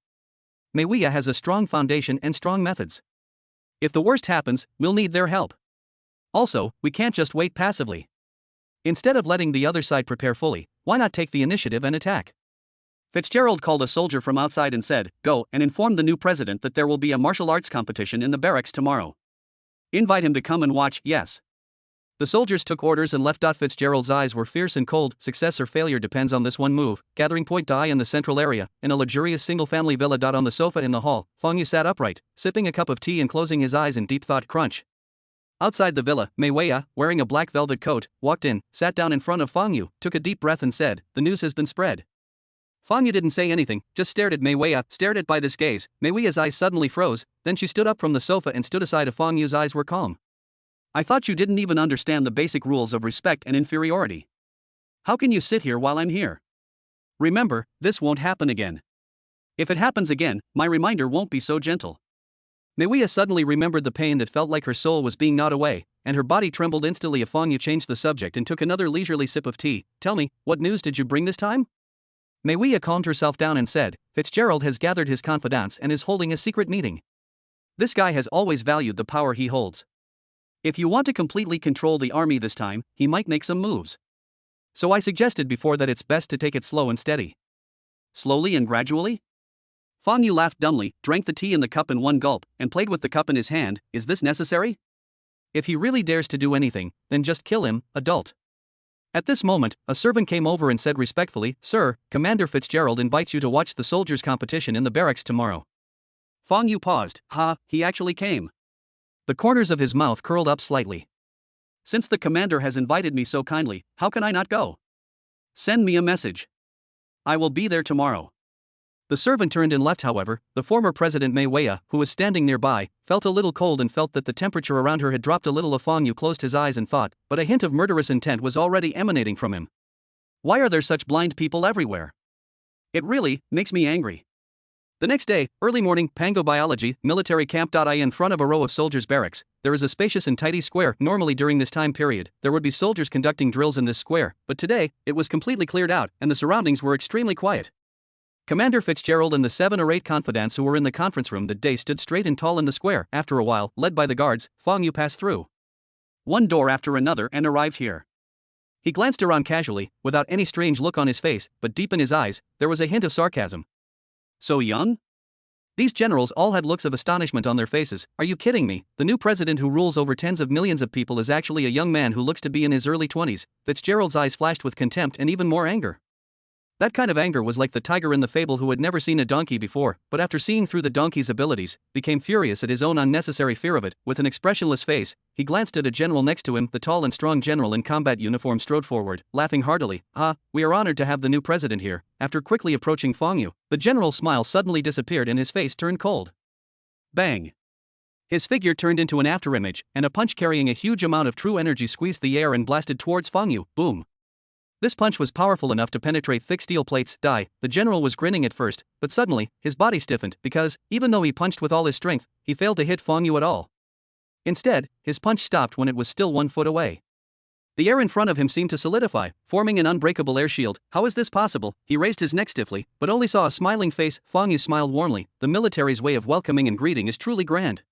Mevaya has a strong foundation and strong methods. If the worst happens, we'll need their help. Also, we can't just wait passively. Instead of letting the other side prepare fully, why not take the initiative and attack? Fitzgerald called a soldier from outside and said, Go and inform the new president that there will be a martial arts competition in the barracks tomorrow. Invite him to come and watch. Yes. The soldiers took orders and left. Fitzgerald's eyes were fierce and cold. Success or failure depends on this one move. Gathering point. In the central area, in a luxurious single-family villa. On the sofa in the hall, Feng Yu sat upright, sipping a cup of tea and closing his eyes in deep thought. Crunch. Outside the villa, Mevaya, wearing a black velvet coat, walked in, sat down in front of Feng Yu, took a deep breath and said, The news has been spread. Feng Yu didn't say anything, just stared at Mevaya. Stared at by this gaze, Mewaya's eyes suddenly froze, then she stood up from the sofa and stood aside. Feng Yu's eyes were calm. I thought you didn't even understand the basic rules of respect and inferiority. How can you sit here while I'm here? Remember, this won't happen again. If it happens again, my reminder won't be so gentle. Mevaya suddenly remembered the pain that felt like her soul was being gnawed away, and her body trembled instantly. Feng Yu changed the subject and took another leisurely sip of tea. Tell me, what news did you bring this time? Mevaya calmed herself down and said, Fitzgerald has gathered his confidants and is holding a secret meeting. This guy has always valued the power he holds. If you want to completely control the army this time, he might make some moves. So I suggested before that it's best to take it slow and steady. Slowly and gradually? Feng Yu laughed dumbly, drank the tea in the cup in one gulp, and played with the cup in his hand. Is this necessary? If he really dares to do anything, then just kill him, adult. At this moment, a servant came over and said respectfully, Sir, Commander Fitzgerald invites you to watch the soldiers' competition in the barracks tomorrow. Feng Yu paused. He actually came. The corners of his mouth curled up slightly. Since the commander has invited me so kindly, how can I not go? Send me a message. I will be there tomorrow. The servant turned and left. However, the former President Mei Weiya, who was standing nearby, felt a little cold and felt that the temperature around her had dropped a little. Fong Yu closed his eyes and thought, but a hint of murderous intent was already emanating from him. Why are there such blind people everywhere? It really makes me angry. The next day, early morning, Pango Biology, military camp. In front of a row of soldiers' barracks, there is a spacious and tidy square. Normally during this time period, there would be soldiers conducting drills in this square, but today, it was completely cleared out, and the surroundings were extremely quiet. Commander Fitzgerald and the 7 or 8 confidants who were in the conference room that day stood straight and tall in the square. After a while, led by the guards, Fong Yu passed through one door after another and arrived here. He glanced around casually, without any strange look on his face, but deep in his eyes, there was a hint of sarcasm. So young? These generals all had looks of astonishment on their faces. Are you kidding me? The new president who rules over tens of millions of people is actually a young man who looks to be in his early 20s. Fitzgerald's eyes flashed with contempt and even more anger. That kind of anger was like the tiger in the fable who had never seen a donkey before, but after seeing through the donkey's abilities, became furious at his own unnecessary fear of it. With an expressionless face, he glanced at a general next to him. The tall and strong general in combat uniform strode forward, laughing heartily. We are honored to have the new president here. After quickly approaching Fong Yu, the general's smile suddenly disappeared and his face turned cold. Bang! His figure turned into an afterimage, and a punch carrying a huge amount of true energy squeezed the air and blasted towards Fong Yu. Boom! This punch was powerful enough to penetrate thick steel plates. The general was grinning at first, but suddenly, his body stiffened because, even though he punched with all his strength, he failed to hit Fong Yu at all. Instead, his punch stopped when it was still 1 foot away. The air in front of him seemed to solidify, forming an unbreakable air shield. How is this possible? He raised his neck stiffly, but only saw a smiling face. Fong Yu smiled warmly. The military's way of welcoming and greeting is truly grand.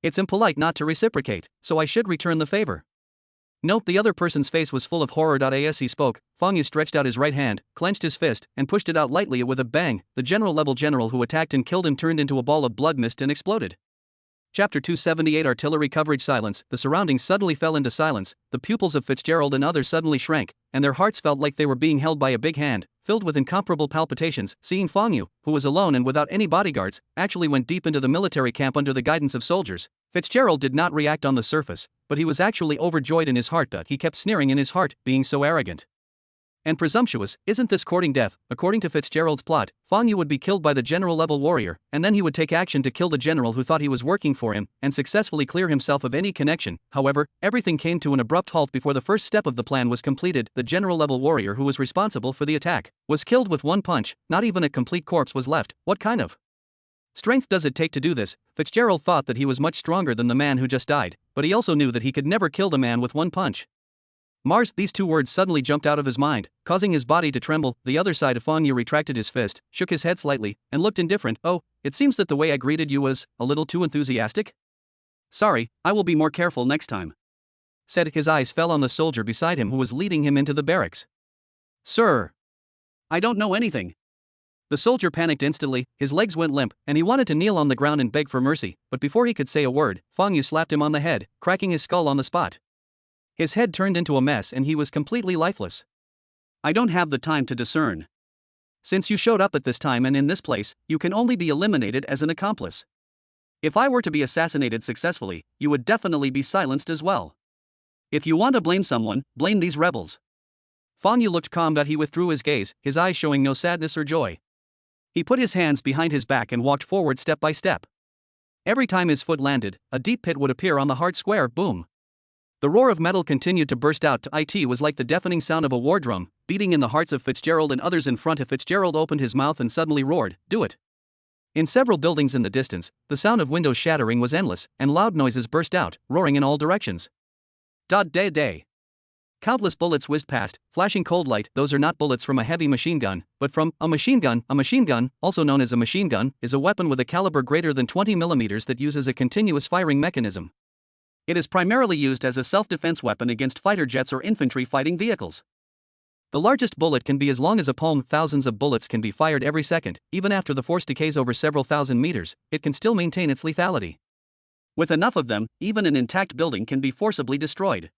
It's impolite not to reciprocate, so I should return the favor. Nope, the other person's face was full of horror. As he spoke, Fong Yu stretched out his right hand, clenched his fist, and pushed it out lightly with a bang. The general who attacked and killed him turned into a ball of blood mist and exploded. Chapter 278 Artillery Coverage. Silence. The surroundings suddenly fell into silence. The pupils of Fitzgerald and others suddenly shrank, and their hearts felt like they were being held by a big hand, filled with incomparable palpitations. Seeing Fong Yu, who was alone and without any bodyguards, actually went deep into the military camp under the guidance of soldiers, Fitzgerald did not react on the surface, but he was actually overjoyed in his heart. He kept sneering in his heart, being so arrogant and presumptuous. Isn't this courting death? According to Fitzgerald's plot, Fong Yu would be killed by the general-level warrior, and then he would take action to kill the general who thought he was working for him, and successfully clear himself of any connection. However, everything came to an abrupt halt before the first step of the plan was completed. The general-level warrior who was responsible for the attack was killed with 1 punch. Not even a complete corpse was left. What kind of strength does it take to do this? Fitzgerald thought that he was much stronger than the man who just died, but he also knew that he could never kill the man with 1 punch. Mars, these 2 words suddenly jumped out of his mind, causing his body to tremble. The other side of Fong Yu retracted his fist, shook his head slightly, and looked indifferent. Oh, it seems that the way I greeted you was a little too enthusiastic? Sorry, I will be more careful next time. Said. His eyes fell on the soldier beside him who was leading him into the barracks. Sir, I don't know anything. The soldier panicked instantly, his legs went limp, and he wanted to kneel on the ground and beg for mercy, but before he could say a word, Fong Yu slapped him on the head, cracking his skull on the spot. His head turned into a mess and he was completely lifeless. I don't have the time to discern. Since you showed up at this time and in this place, you can only be eliminated as an accomplice. If I were to be assassinated successfully, you would definitely be silenced as well. If you want to blame someone, blame these rebels. Fong Yu looked calm, but he withdrew his gaze, his eyes showing no sadness or joy. He put his hands behind his back and walked forward step by step. Every time his foot landed, a deep pit would appear on the hard square. Boom! The roar of metal continued to burst out. It was like the deafening sound of a war drum, beating in the hearts of Fitzgerald and others in front. Fitzgerald opened his mouth and suddenly roared, "Do it!" In several buildings in the distance, the sound of windows shattering was endless, and loud noises burst out, roaring in all directions. Day. Countless bullets whizzed past, flashing cold light. Those are not bullets from a heavy machine gun, but from a machine gun. A machine gun, also known as a machine gun, is a weapon with a caliber greater than 20 mm that uses a continuous firing mechanism. It is primarily used as a self-defense weapon against fighter jets or infantry fighting vehicles. The largest bullet can be as long as a palm. Thousands of bullets can be fired every second. Even after the force decays over several thousand meters, it can still maintain its lethality. With enough of them, even an intact building can be forcibly destroyed.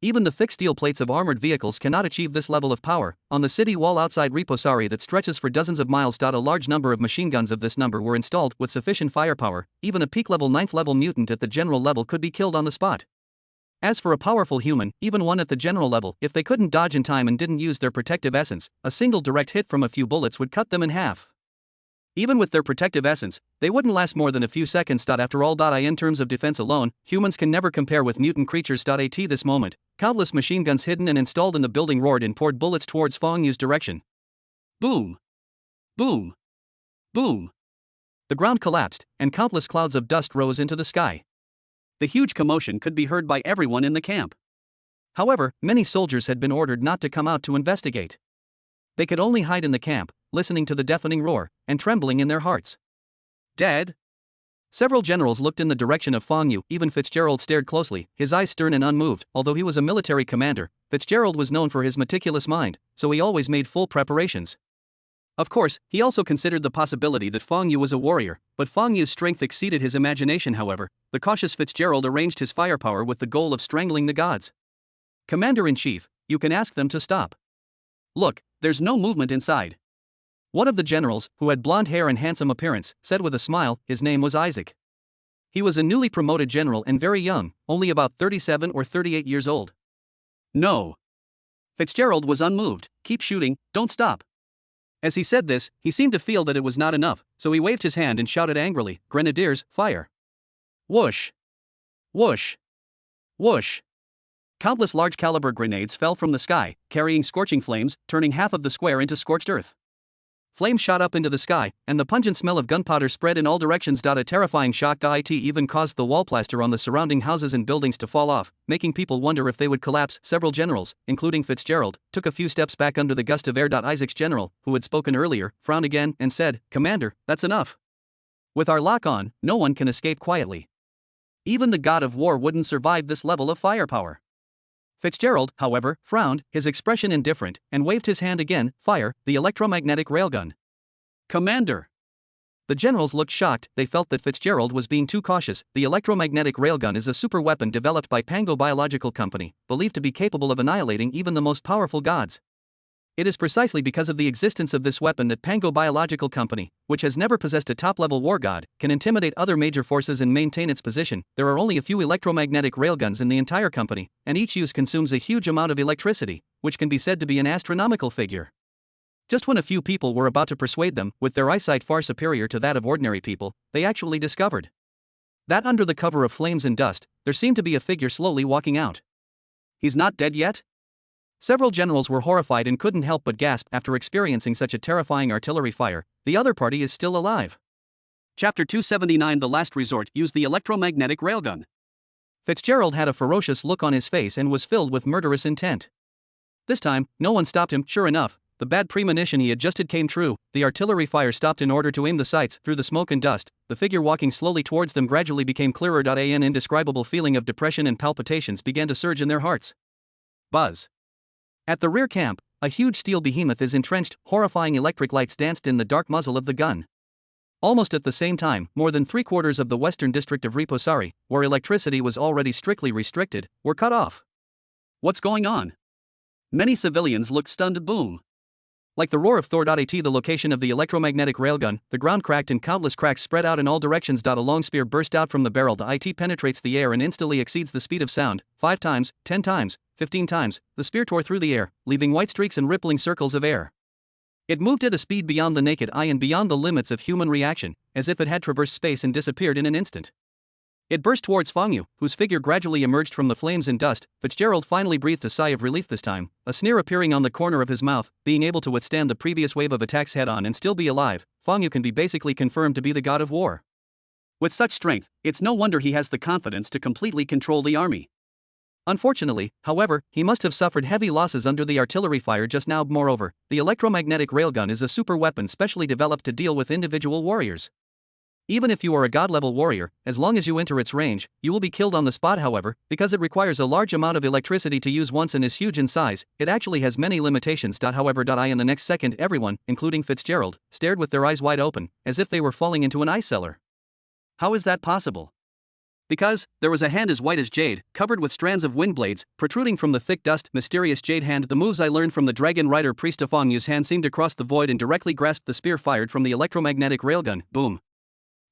Even the thick steel plates of armored vehicles cannot achieve this level of power. On the city wall outside Reposari that stretches for dozens of miles, a large number of machine guns of this number were installed with sufficient firepower. Even a peak level 9th level mutant at the general level could be killed on the spot. As for a powerful human, even one at the general level, if they couldn't dodge in time and didn't use their protective essence, a single direct hit from a few bullets would cut them in half. Even with their protective essence, they wouldn't last more than a few seconds. After all, in terms of defense alone, humans can never compare with mutant creatures. At this moment, countless machine guns hidden and installed in the building roared and poured bullets towards Fong Yu's direction. Boom! Boom! Boom! The ground collapsed, and countless clouds of dust rose into the sky. The huge commotion could be heard by everyone in the camp. However, many soldiers had been ordered not to come out to investigate. They could only hide in the camp, listening to the deafening roar, and trembling in their hearts. Dead? Several generals looked in the direction of Fong Yu. Even Fitzgerald stared closely, his eyes stern and unmoved. Although he was a military commander, Fitzgerald was known for his meticulous mind, so he always made full preparations. Of course, he also considered the possibility that Fong Yu was a warrior, but Fong Yu's strength exceeded his imagination. However, the cautious Fitzgerald arranged his firepower with the goal of strangling the gods. Commander-in-Chief, you can ask them to stop. Look, there's no movement inside. One of the generals, who had blonde hair and handsome appearance, said with a smile. His name was Isaac. He was a newly promoted general and very young, only about 37 or 38 years old. No. Fitzgerald was unmoved. Keep shooting, don't stop. As he said this, he seemed to feel that it was not enough, so he waved his hand and shouted angrily, "Grenadiers, fire!" Whoosh! Whoosh! Whoosh! Countless large-caliber grenades fell from the sky, carrying scorching flames, turning half of the square into scorched earth. Flames shot up into the sky, and the pungent smell of gunpowder spread in all directions. A terrifying shock even caused the wall plaster on the surrounding houses and buildings to fall off, making people wonder if they would collapse. Several generals, including Fitzgerald, took a few steps back under the gust of air. Isaac's general, who had spoken earlier, frowned again and said, "Commander, that's enough. With our lock on, no one can escape quietly. Even the god of war wouldn't survive this level of firepower." Fitzgerald, however, frowned, his expression indifferent, and waved his hand again. "Fire the electromagnetic railgun." Commander! The generals looked shocked. They felt that Fitzgerald was being too cautious. The electromagnetic railgun is a super weapon developed by Pango Biological Company, believed to be capable of annihilating even the most powerful gods. It is precisely because of the existence of this weapon that Pango Biological Company, which has never possessed a top-level war god, can intimidate other major forces and maintain its position. There are only a few electromagnetic railguns in the entire company, and each use consumes a huge amount of electricity, which can be said to be an astronomical figure. Just when a few people were about to persuade them, with their eyesight far superior to that of ordinary people, they actually discovered that under the cover of flames and dust, there seemed to be a figure slowly walking out. He's not dead yet? Several generals were horrified and couldn't help but gasp after experiencing such a terrifying artillery fire. The other party is still alive. Chapter 279 The Last Resort. Use the electromagnetic railgun. Fitzgerald had a ferocious look on his face and was filled with murderous intent. This time, no one stopped him. Sure enough, the bad premonition he had just had came true. The artillery fire stopped in order to aim the sights. Through the smoke and dust, the figure walking slowly towards them gradually became clearer. An indescribable feeling of depression and palpitations began to surge in their hearts. Buzz. At the rear camp, a huge steel behemoth is entrenched. Horrifying electric lights danced in the dark muzzle of the gun. Almost at the same time, more than 3/4 of the western district of Riposari, where electricity was already strictly restricted, were cut off. What's going on? Many civilians looked stunned. Boom. Like the roar of Thor. At the location of the electromagnetic railgun, the ground cracked and countless cracks spread out in all directions. A long spear burst out from the barrel. It penetrates the air and instantly exceeds the speed of sound. 5 times, 10 times, 15 times, the spear tore through the air, leaving white streaks and rippling circles of air. It moved at a speed beyond the naked eye and beyond the limits of human reaction, as if it had traversed space and disappeared in an instant. It burst towards Fong Yu, whose figure gradually emerged from the flames and dust. Fitzgerald finally breathed a sigh of relief this time, a sneer appearing on the corner of his mouth. Being able to withstand the previous wave of attacks head-on and still be alive, Fong Yu can be basically confirmed to be the god of war. With such strength, it's no wonder he has the confidence to completely control the army. Unfortunately, however, he must have suffered heavy losses under the artillery fire just now. Moreover, the electromagnetic railgun is a super weapon specially developed to deal with individual warriors. Even if you are a god-level warrior, as long as you enter its range, you will be killed on the spot. However, because it requires a large amount of electricity to use once and is huge in size, it actually has many limitations. However, in the next second everyone, including Fitzgerald, stared with their eyes wide open, as if they were falling into an ice cellar. How is that possible? Because there was a hand as white as jade, covered with strands of wind blades, protruding from the thick dust. Mysterious jade hand. The moves I learned from the Dragon Rider priest. Fong Yu's hand seemed to cross the void and directly grasped the spear fired from the electromagnetic railgun. Boom.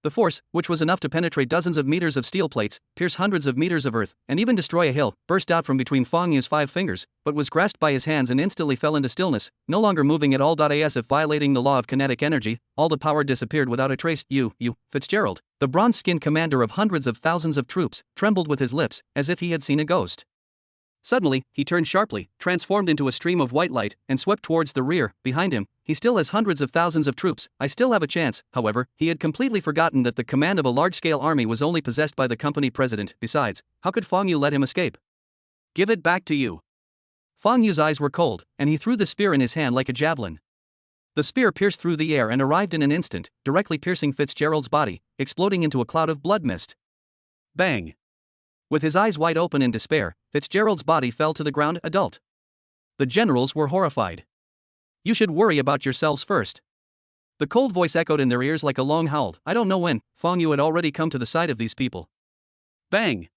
The force, which was enough to penetrate dozens of meters of steel plates, pierce hundreds of meters of earth, and even destroy a hill, burst out from between Feng Yu's 5 fingers, but was grasped by his hands and instantly fell into stillness, no longer moving at all. As if violating the law of kinetic energy, all the power disappeared without a trace. You, Fitzgerald, the bronze-skinned commander of hundreds of thousands of troops, trembled with his lips, as if he had seen a ghost. Suddenly, he turned sharply, transformed into a stream of white light, and swept towards the rear. Behind him, he still has hundreds of thousands of troops. I still have a chance. However, he had completely forgotten that the command of a large-scale army was only possessed by the company president. Besides, how could Feng Yu let him escape? Give it back to you. Feng Yu's eyes were cold, and he threw the spear in his hand like a javelin. The spear pierced through the air and arrived in an instant, directly piercing Fitzgerald's body, exploding into a cloud of blood mist. Bang! With his eyes wide open in despair, Fitzgerald's body fell to the ground. Adult. The generals were horrified. You should worry about yourselves first. The cold voice echoed in their ears like a long howl. I don't know when. Feng Yu had already come to the side of these people. Bang!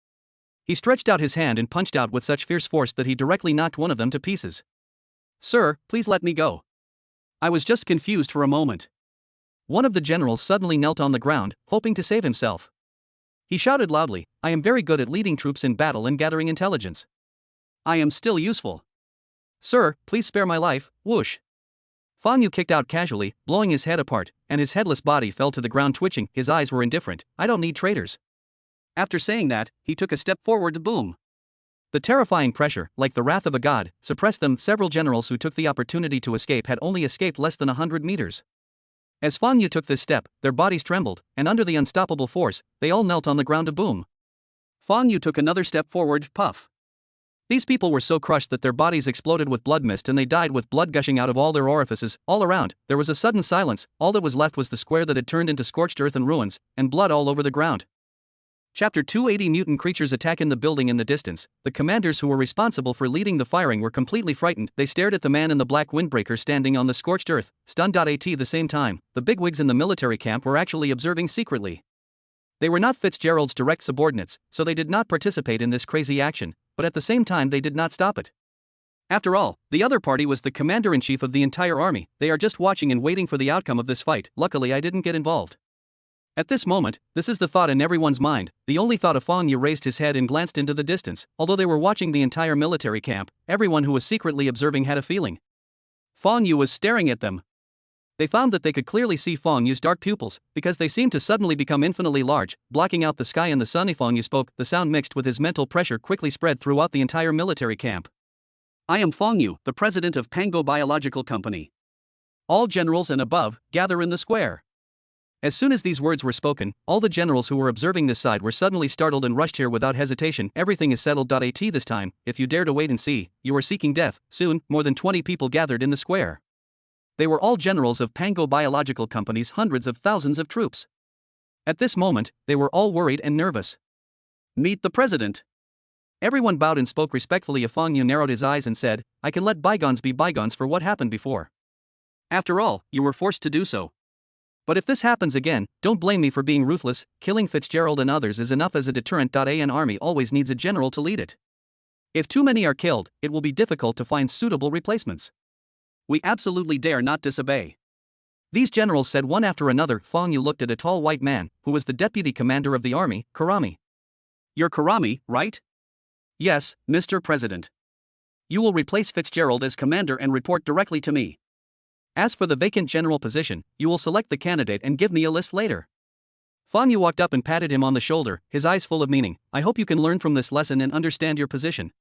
He stretched out his hand and punched out with such fierce force that he directly knocked one of them to pieces. Sir, please let me go. I was just confused for a moment. One of the generals suddenly knelt on the ground, hoping to save himself. He shouted loudly, I am very good at leading troops in battle and gathering intelligence. I am still useful. Sir, please spare my life. Whoosh. Feng Yu kicked out casually, blowing his head apart, and his headless body fell to the ground twitching. His eyes were indifferent. I don't need traitors. After saying that, he took a step forward. Boom. The terrifying pressure, like the wrath of a god, suppressed them. Several generals who took the opportunity to escape had only escaped less than 100 meters. As Feng Yu took this step, their bodies trembled, and under the unstoppable force, they all knelt on the ground. Boom. Feng Yu took another step forward. Puff. These people were so crushed that their bodies exploded with blood mist and they died with blood gushing out of all their orifices. All around, there was a sudden silence. All that was left was the square that had turned into scorched earth and ruins, and blood all over the ground. Chapter 280 Mutant creatures attack in the building in the distance. The commanders who were responsible for leading the firing were completely frightened. They stared at the man in the black windbreaker standing on the scorched earth, stunned. At the same time, the bigwigs in the military camp were actually observing secretly. They were not Fitzgerald's direct subordinates, so they did not participate in this crazy action, but at the same time they did not stop it. After all, the other party was the commander-in-chief of the entire army. They are just watching and waiting for the outcome of this fight. Luckily I didn't get involved. At this moment, this is the thought in everyone's mind. The only thought of Feng Yu raised his head and glanced into the distance. Although they were watching the entire military camp, everyone who was secretly observing had a feeling. Feng Yu was staring at them. They found that they could clearly see Feng Yu's dark pupils, because they seemed to suddenly become infinitely large, blocking out the sky and the sun. Feng Yu spoke. The sound mixed with his mental pressure quickly spread throughout the entire military camp. I am Feng Yu, the president of Pango Biological Company. All generals and above, gather in the square. As soon as these words were spoken, all the generals who were observing this side were suddenly startled and rushed here without hesitation. Everything is settled. This time, if you dare to wait and see, you are seeking death. Soon, more than 20 people gathered in the square. They were all generals of Pango Biological Company's hundreds of thousands of troops. At this moment, they were all worried and nervous. Meet the president. Everyone bowed and spoke respectfully. Feng Yu narrowed his eyes and said, I can let bygones be bygones for what happened before. After all, you were forced to do so. But if this happens again, don't blame me for being ruthless. Killing Fitzgerald and others is enough as a deterrent. An army always needs a general to lead it. If too many are killed, it will be difficult to find suitable replacements. We absolutely dare not disobey. These generals said one after another. Feng Yu looked at a tall white man, who was the deputy commander of the army, Karami. You're Karami, right? Yes, Mr. President. You will replace Fitzgerald as commander and report directly to me. As for the vacant general position, you will select the candidate and give me a list later. Feng Yu walked up and patted him on the shoulder, his eyes full of meaning. I hope you can learn from this lesson and understand your position.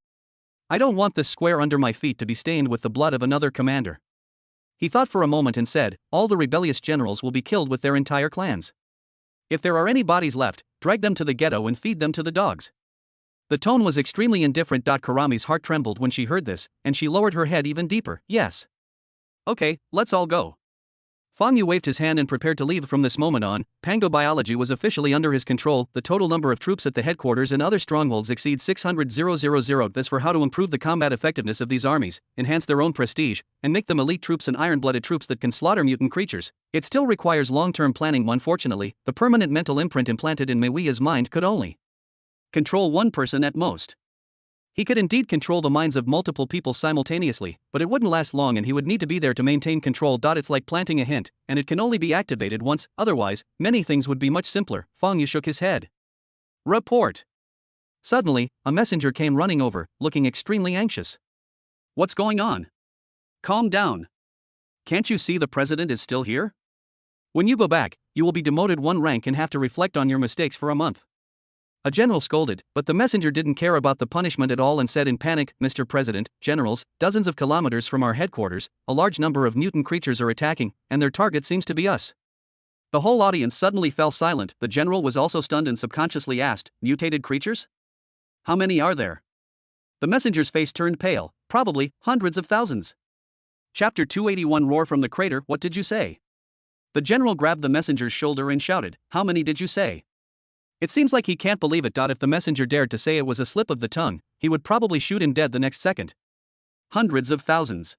I don't want this square under my feet to be stained with the blood of another commander. He thought for a moment and said, all the rebellious generals will be killed with their entire clans. If there are any bodies left, drag them to the ghetto and feed them to the dogs. The tone was extremely indifferent. Karami's heart trembled when she heard this, and she lowered her head even deeper. Yes. Okay, let's all go. Feng Yu waved his hand and prepared to leave. From this moment on, Pango Biology was officially under his control. The total number of troops at the headquarters and other strongholds exceeds 600,000. This for how to improve the combat effectiveness of these armies, enhance their own prestige, and make them elite troops and iron-blooded troops that can slaughter mutant creatures. It still requires long-term planning. Unfortunately, the permanent mental imprint implanted in Meiwia's mind could only control one person at most. He could indeed control the minds of multiple people simultaneously, but it wouldn't last long and he would need to be there to maintain control. It's like planting a hint, and it can only be activated once, otherwise, many things would be much simpler. Fang Yu shook his head. Report. Suddenly, a messenger came running over, looking extremely anxious. What's going on? Calm down. Can't you see the president is still here? When you go back, you will be demoted one rank and have to reflect on your mistakes for a month. A general scolded, but the messenger didn't care about the punishment at all and said in panic, Mr. President, generals, dozens of kilometers from our headquarters, a large number of mutant creatures are attacking, and their target seems to be us. The whole audience suddenly fell silent. The general was also stunned and subconsciously asked, mutated creatures? How many are there? The messenger's face turned pale, probably hundreds of thousands. Chapter 281 Roar from the crater. What did you say? The general grabbed the messenger's shoulder and shouted, how many did you say? It seems like he can't believe it. If the messenger dared to say it was a slip of the tongue, he would probably shoot him dead the next second. Hundreds of thousands.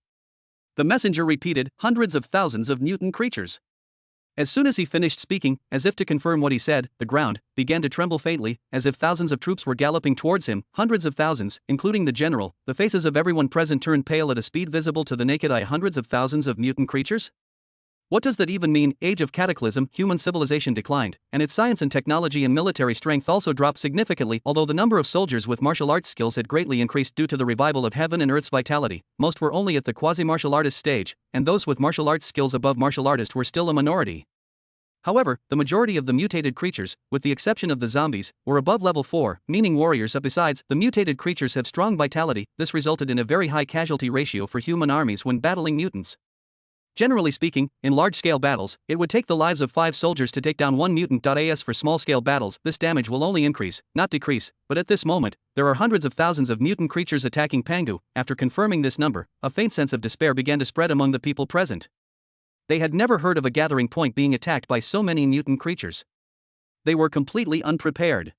The messenger repeated, hundreds of thousands of mutant creatures. As soon as he finished speaking, as if to confirm what he said, the ground began to tremble faintly, as if thousands of troops were galloping towards him, hundreds of thousands, including the general. The faces of everyone present turned pale at a speed visible to the naked eye. Hundreds of thousands of mutant creatures? What does that even mean? Age of Cataclysm, human civilization declined, and its science and technology and military strength also dropped significantly. Although the number of soldiers with martial arts skills had greatly increased due to the revival of heaven and earth's vitality, most were only at the quasi-martial artist stage, and those with martial arts skills above martial artist were still a minority. However, the majority of the mutated creatures, with the exception of the zombies, were above level 4, meaning warriors. Besides, the mutated creatures have strong vitality. This resulted in a very high casualty ratio for human armies when battling mutants. Generally speaking, in large-scale battles, it would take the lives of 5 soldiers to take down one mutant. As for small-scale battles, this damage will only increase, not decrease, but at this moment, there are hundreds of thousands of mutant creatures attacking Pangu. After confirming this number, a faint sense of despair began to spread among the people present. They had never heard of a gathering point being attacked by so many mutant creatures. They were completely unprepared.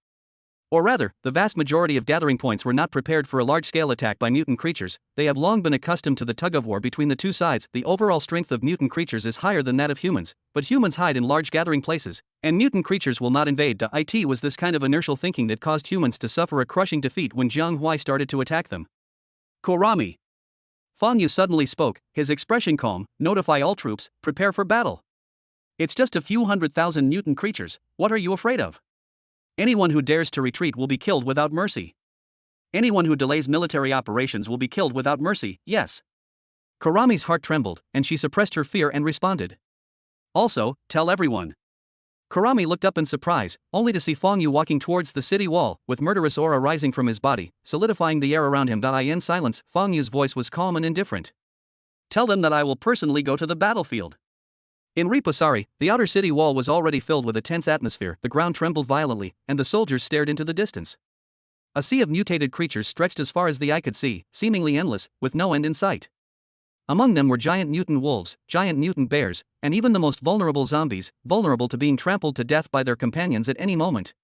Or rather, the vast majority of gathering points were not prepared for a large-scale attack by mutant creatures. They have long been accustomed to the tug-of-war between the two sides. The overall strength of mutant creatures is higher than that of humans, but humans hide in large gathering places, and mutant creatures will not invade. It was this kind of inertial thinking that caused humans to suffer a crushing defeat when Jiang Huai started to attack them. Kurami. Fang Yu suddenly spoke, his expression calm. Notify all troops, prepare for battle. It's just a few 100,000 mutant creatures, what are you afraid of? Anyone who dares to retreat will be killed without mercy. Anyone who delays military operations will be killed without mercy, yes. Kurami's heart trembled, and she suppressed her fear and responded. Also, tell everyone. Kurami looked up in surprise, only to see Fang Yu walking towards the city wall, with murderous aura rising from his body, solidifying the air around him. In silence, Fang Yu's voice was calm and indifferent. Tell them that I will personally go to the battlefield. In Riposari, the outer city wall was already filled with a tense atmosphere. The ground trembled violently, and the soldiers stared into the distance. A sea of mutated creatures stretched as far as the eye could see, seemingly endless, with no end in sight. Among them were giant mutant wolves, giant mutant bears, and even the most vulnerable zombies, vulnerable to being trampled to death by their companions at any moment.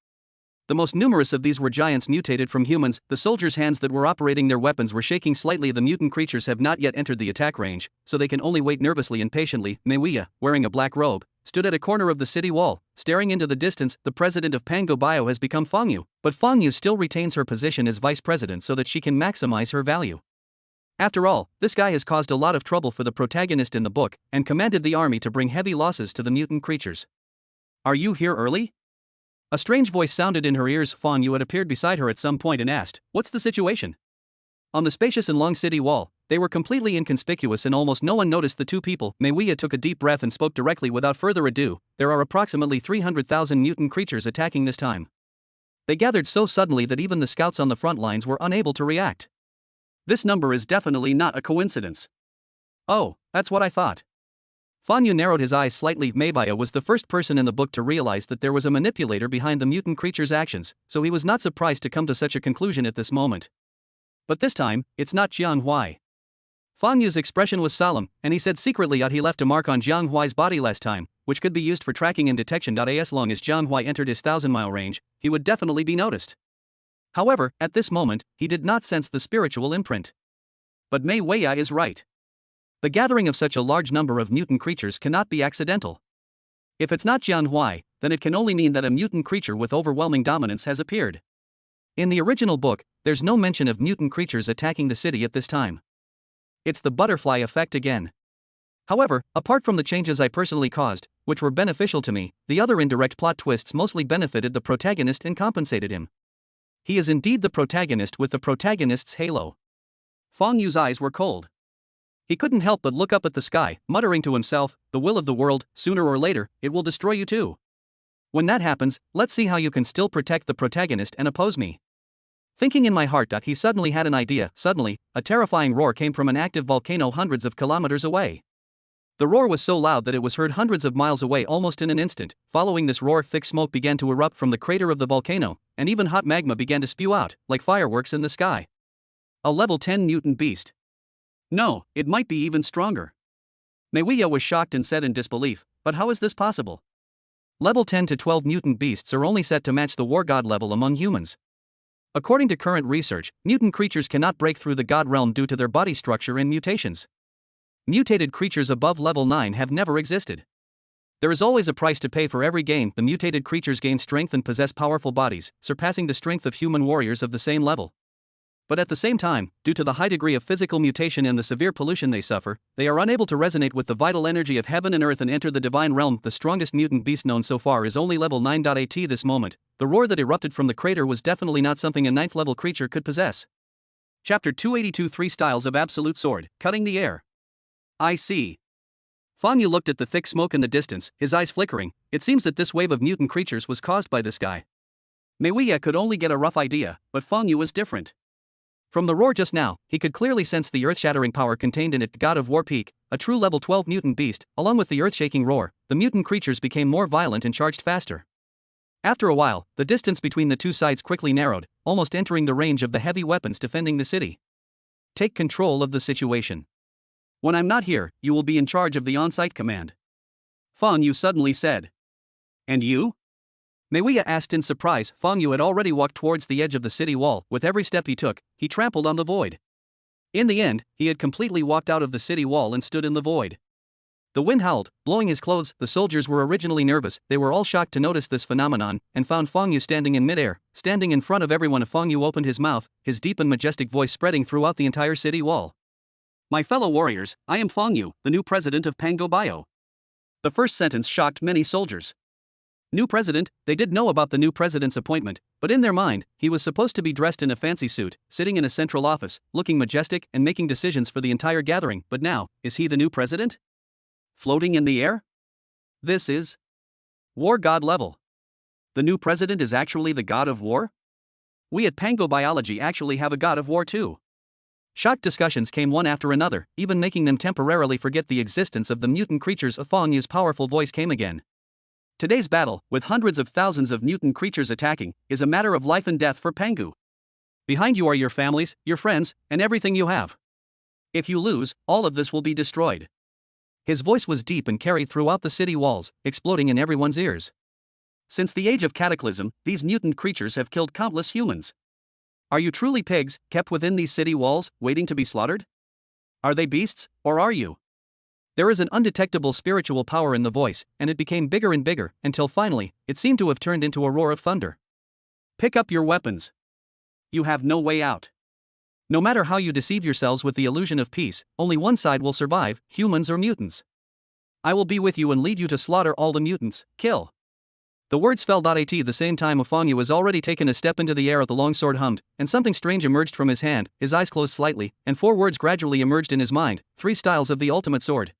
The most numerous of these were giants mutated from humans. The soldiers' hands that were operating their weapons were shaking slightly. The mutant creatures have not yet entered the attack range, so they can only wait nervously and patiently. Meiya, wearing a black robe, stood at a corner of the city wall, staring into the distance. The president of Pango Bio has become Fang Yu, but Fang Yu still retains her position as vice president so that she can maximize her value. After all, this guy has caused a lot of trouble for the protagonist in the book, and commanded the army to bring heavy losses to the mutant creatures. Are you here early? A strange voice sounded in her ears. Fang Yu had appeared beside her at some point and asked, what's the situation? On the spacious and long city wall, they were completely inconspicuous and almost no one noticed the two people. Meiya took a deep breath and spoke directly. Without further ado, there are approximately 300,000 mutant creatures attacking this time. They gathered so suddenly that even the scouts on the front lines were unable to react. This number is definitely not a coincidence. Oh, that's what I thought. Fang Yu narrowed his eyes slightly. Meiya was the first person in the book to realize that there was a manipulator behind the mutant creature's actions, so he was not surprised to come to such a conclusion at this moment. But this time, it's not Jiang Huai. Fang Yu's expression was solemn, and he said secretly he left a mark on Jiang Huai's body last time, which could be used for tracking and detection. As long as Jiang Huai entered his 1,000-mile range, he would definitely be noticed. However, at this moment, he did not sense the spiritual imprint. But Meiya is right. The gathering of such a large number of mutant creatures cannot be accidental. If it's not Jiang Huai, then it can only mean that a mutant creature with overwhelming dominance has appeared. In the original book, there's no mention of mutant creatures attacking the city at this time. It's the butterfly effect again. However, apart from the changes I personally caused, which were beneficial to me, the other indirect plot twists mostly benefited the protagonist and compensated him. He is indeed the protagonist with the protagonist's halo. Feng Yu's eyes were cold. He couldn't help but look up at the sky, muttering to himself, "The will of the world, sooner or later, it will destroy you too. When that happens, let's see how you can still protect the protagonist and oppose me." Thinking in my heart, he suddenly had an idea. Suddenly, a terrifying roar came from an active volcano hundreds of kilometers away. The roar was so loud that it was heard hundreds of miles away almost in an instant. Following this roar, thick smoke began to erupt from the crater of the volcano, and even hot magma began to spew out, like fireworks in the sky. A level 10 mutant beast. No, it might be even stronger. Meiya was shocked and said in disbelief, "But how is this possible? Level 10 to 12 mutant beasts are only set to match the war god level among humans. According to current research, mutant creatures cannot break through the god realm due to their body structure and mutations. Mutated creatures above level 9 have never existed. There is always a price to pay for every gain. The mutated creatures gain strength and possess powerful bodies, surpassing the strength of human warriors of the same level. But at the same time, due to the high degree of physical mutation and the severe pollution they suffer, they are unable to resonate with the vital energy of heaven and earth and enter the divine realm. The strongest mutant beast known so far is only level 9. This moment, the roar that erupted from the crater was definitely not something a 9th level creature could possess. Chapter 282 3 Styles of Absolute Sword, Cutting the Air. I see. Feng Yu looked at the thick smoke in the distance, his eyes flickering. It seems that this wave of mutant creatures was caused by this guy. Meiya could only get a rough idea, but Feng Yu was different. From the roar just now, he could clearly sense the earth-shattering power contained in it. God of War Peak, a true level 12 mutant beast, along with the earth-shaking roar, the mutant creatures became more violent and charged faster. After a while, the distance between the two sides quickly narrowed, almost entering the range of the heavy weapons defending the city. Take control of the situation. When I'm not here, you will be in charge of the on-site command. Feng Yu suddenly said. And you? Meiya asked in surprise. Feng Yu had already walked towards the edge of the city wall. With every step he took, he trampled on the void. In the end, he had completely walked out of the city wall and stood in the void. The wind howled, blowing his clothes. The soldiers were originally nervous. They were all shocked to notice this phenomenon, and found Feng Yu standing in midair, standing in front of everyone. Feng Yu opened his mouth, his deep and majestic voice spreading throughout the entire city wall. My fellow warriors, I am Feng Yu, the new president of Pango Bio. The first sentence shocked many soldiers. New president? They did know about the new president's appointment, but in their mind, he was supposed to be dressed in a fancy suit, sitting in a central office, looking majestic and making decisions for the entire gathering. But now, is he the new president? Floating in the air? This is war god level. The new president is actually the god of war? We at Pango Biology actually have a god of war too. Shocked discussions came one after another, even making them temporarily forget the existence of the mutant creatures. Feng Yu's powerful voice came again. Today's battle, with hundreds of thousands of mutant creatures attacking, is a matter of life and death for Pangu. Behind you are your families, your friends, and everything you have. If you lose, all of this will be destroyed. His voice was deep and carried throughout the city walls, exploding in everyone's ears. Since the age of Cataclysm, these mutant creatures have killed countless humans. Are you truly pigs, kept within these city walls, waiting to be slaughtered? Are they beasts, or are you? There is an undetectable spiritual power in the voice, and it became bigger and bigger, until finally, it seemed to have turned into a roar of thunder. Pick up your weapons. You have no way out. No matter how you deceive yourselves with the illusion of peace, only one side will survive, humans or mutants. I will be with you and lead you to slaughter all the mutants, kill. The words fell. At the same time, Feng Yu was already taken a step into the air. The long sword hummed, and something strange emerged from his hand. His eyes closed slightly, and 4 words gradually emerged in his mind: 3 styles of the ultimate sword.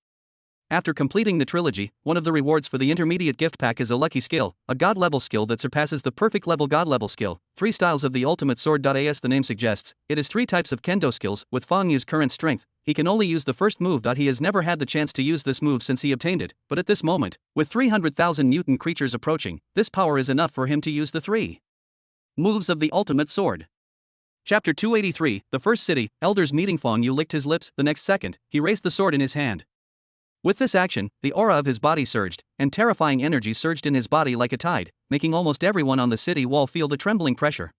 After completing the trilogy, one of the rewards for the intermediate gift pack is a lucky skill, a god level skill that surpasses the perfect level god level skill. 3 styles of the ultimate sword. As the name suggests, it is 3 types of kendo skills. With Feng Yu's current strength, he can only use the first move. He has never had the chance to use this move since he obtained it, but at this moment, with 300,000 mutant creatures approaching, this power is enough for him to use the 3 moves of the ultimate sword. Chapter 283, The First City, Elders Meeting. Feng Yu licked his lips. The next second, he raised the sword in his hand. With this action, the aura of his body surged, and terrifying energy surged in his body like a tide, making almost everyone on the city wall feel the trembling pressure.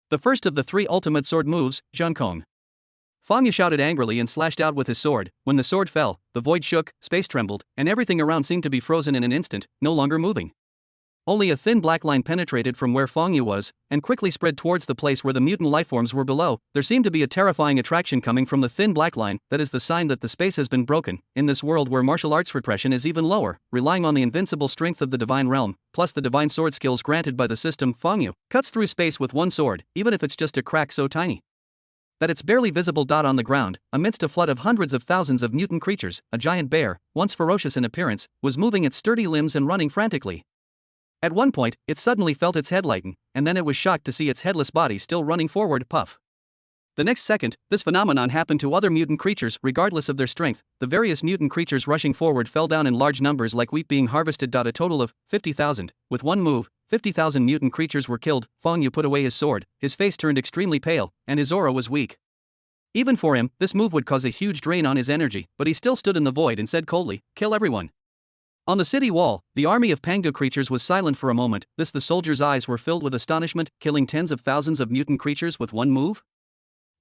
The first of the 3 ultimate sword moves, Zhenkong. Feng Yu shouted angrily and slashed out with his sword. When the sword fell, the void shook, space trembled, and everything around seemed to be frozen in an instant, no longer moving. Only a thin black line penetrated from where Fong Yu was, and quickly spread towards the place where the mutant lifeforms were below. There seemed to be a terrifying attraction coming from the thin black line. That is the sign that the space has been broken. In this world where martial arts repression is even lower, relying on the invincible strength of the divine realm, plus the divine sword skills granted by the system, Fong Yu cuts through space with one sword, even if it's just a crack so tiny that it's barely visible. On the ground, amidst a flood of hundreds of thousands of mutant creatures, a giant bear, once ferocious in appearance, was moving its sturdy limbs and running frantically. At one point, it suddenly felt its head lighten, and then it was shocked to see its headless body still running forward. Puff. The next second, this phenomenon happened to other mutant creatures, regardless of their strength. The various mutant creatures rushing forward fell down in large numbers like wheat being harvested. A total of 50,000. With one move, 50,000 mutant creatures were killed. Fong Yu put away his sword, his face turned extremely pale, and his aura was weak. Even for him, this move would cause a huge drain on his energy, but he still stood in the void and said coldly, "Kill everyone." On the city wall, the army of Pango creatures was silent for a moment. The soldiers' eyes were filled with astonishment, killing tens of thousands of mutant creatures with one move?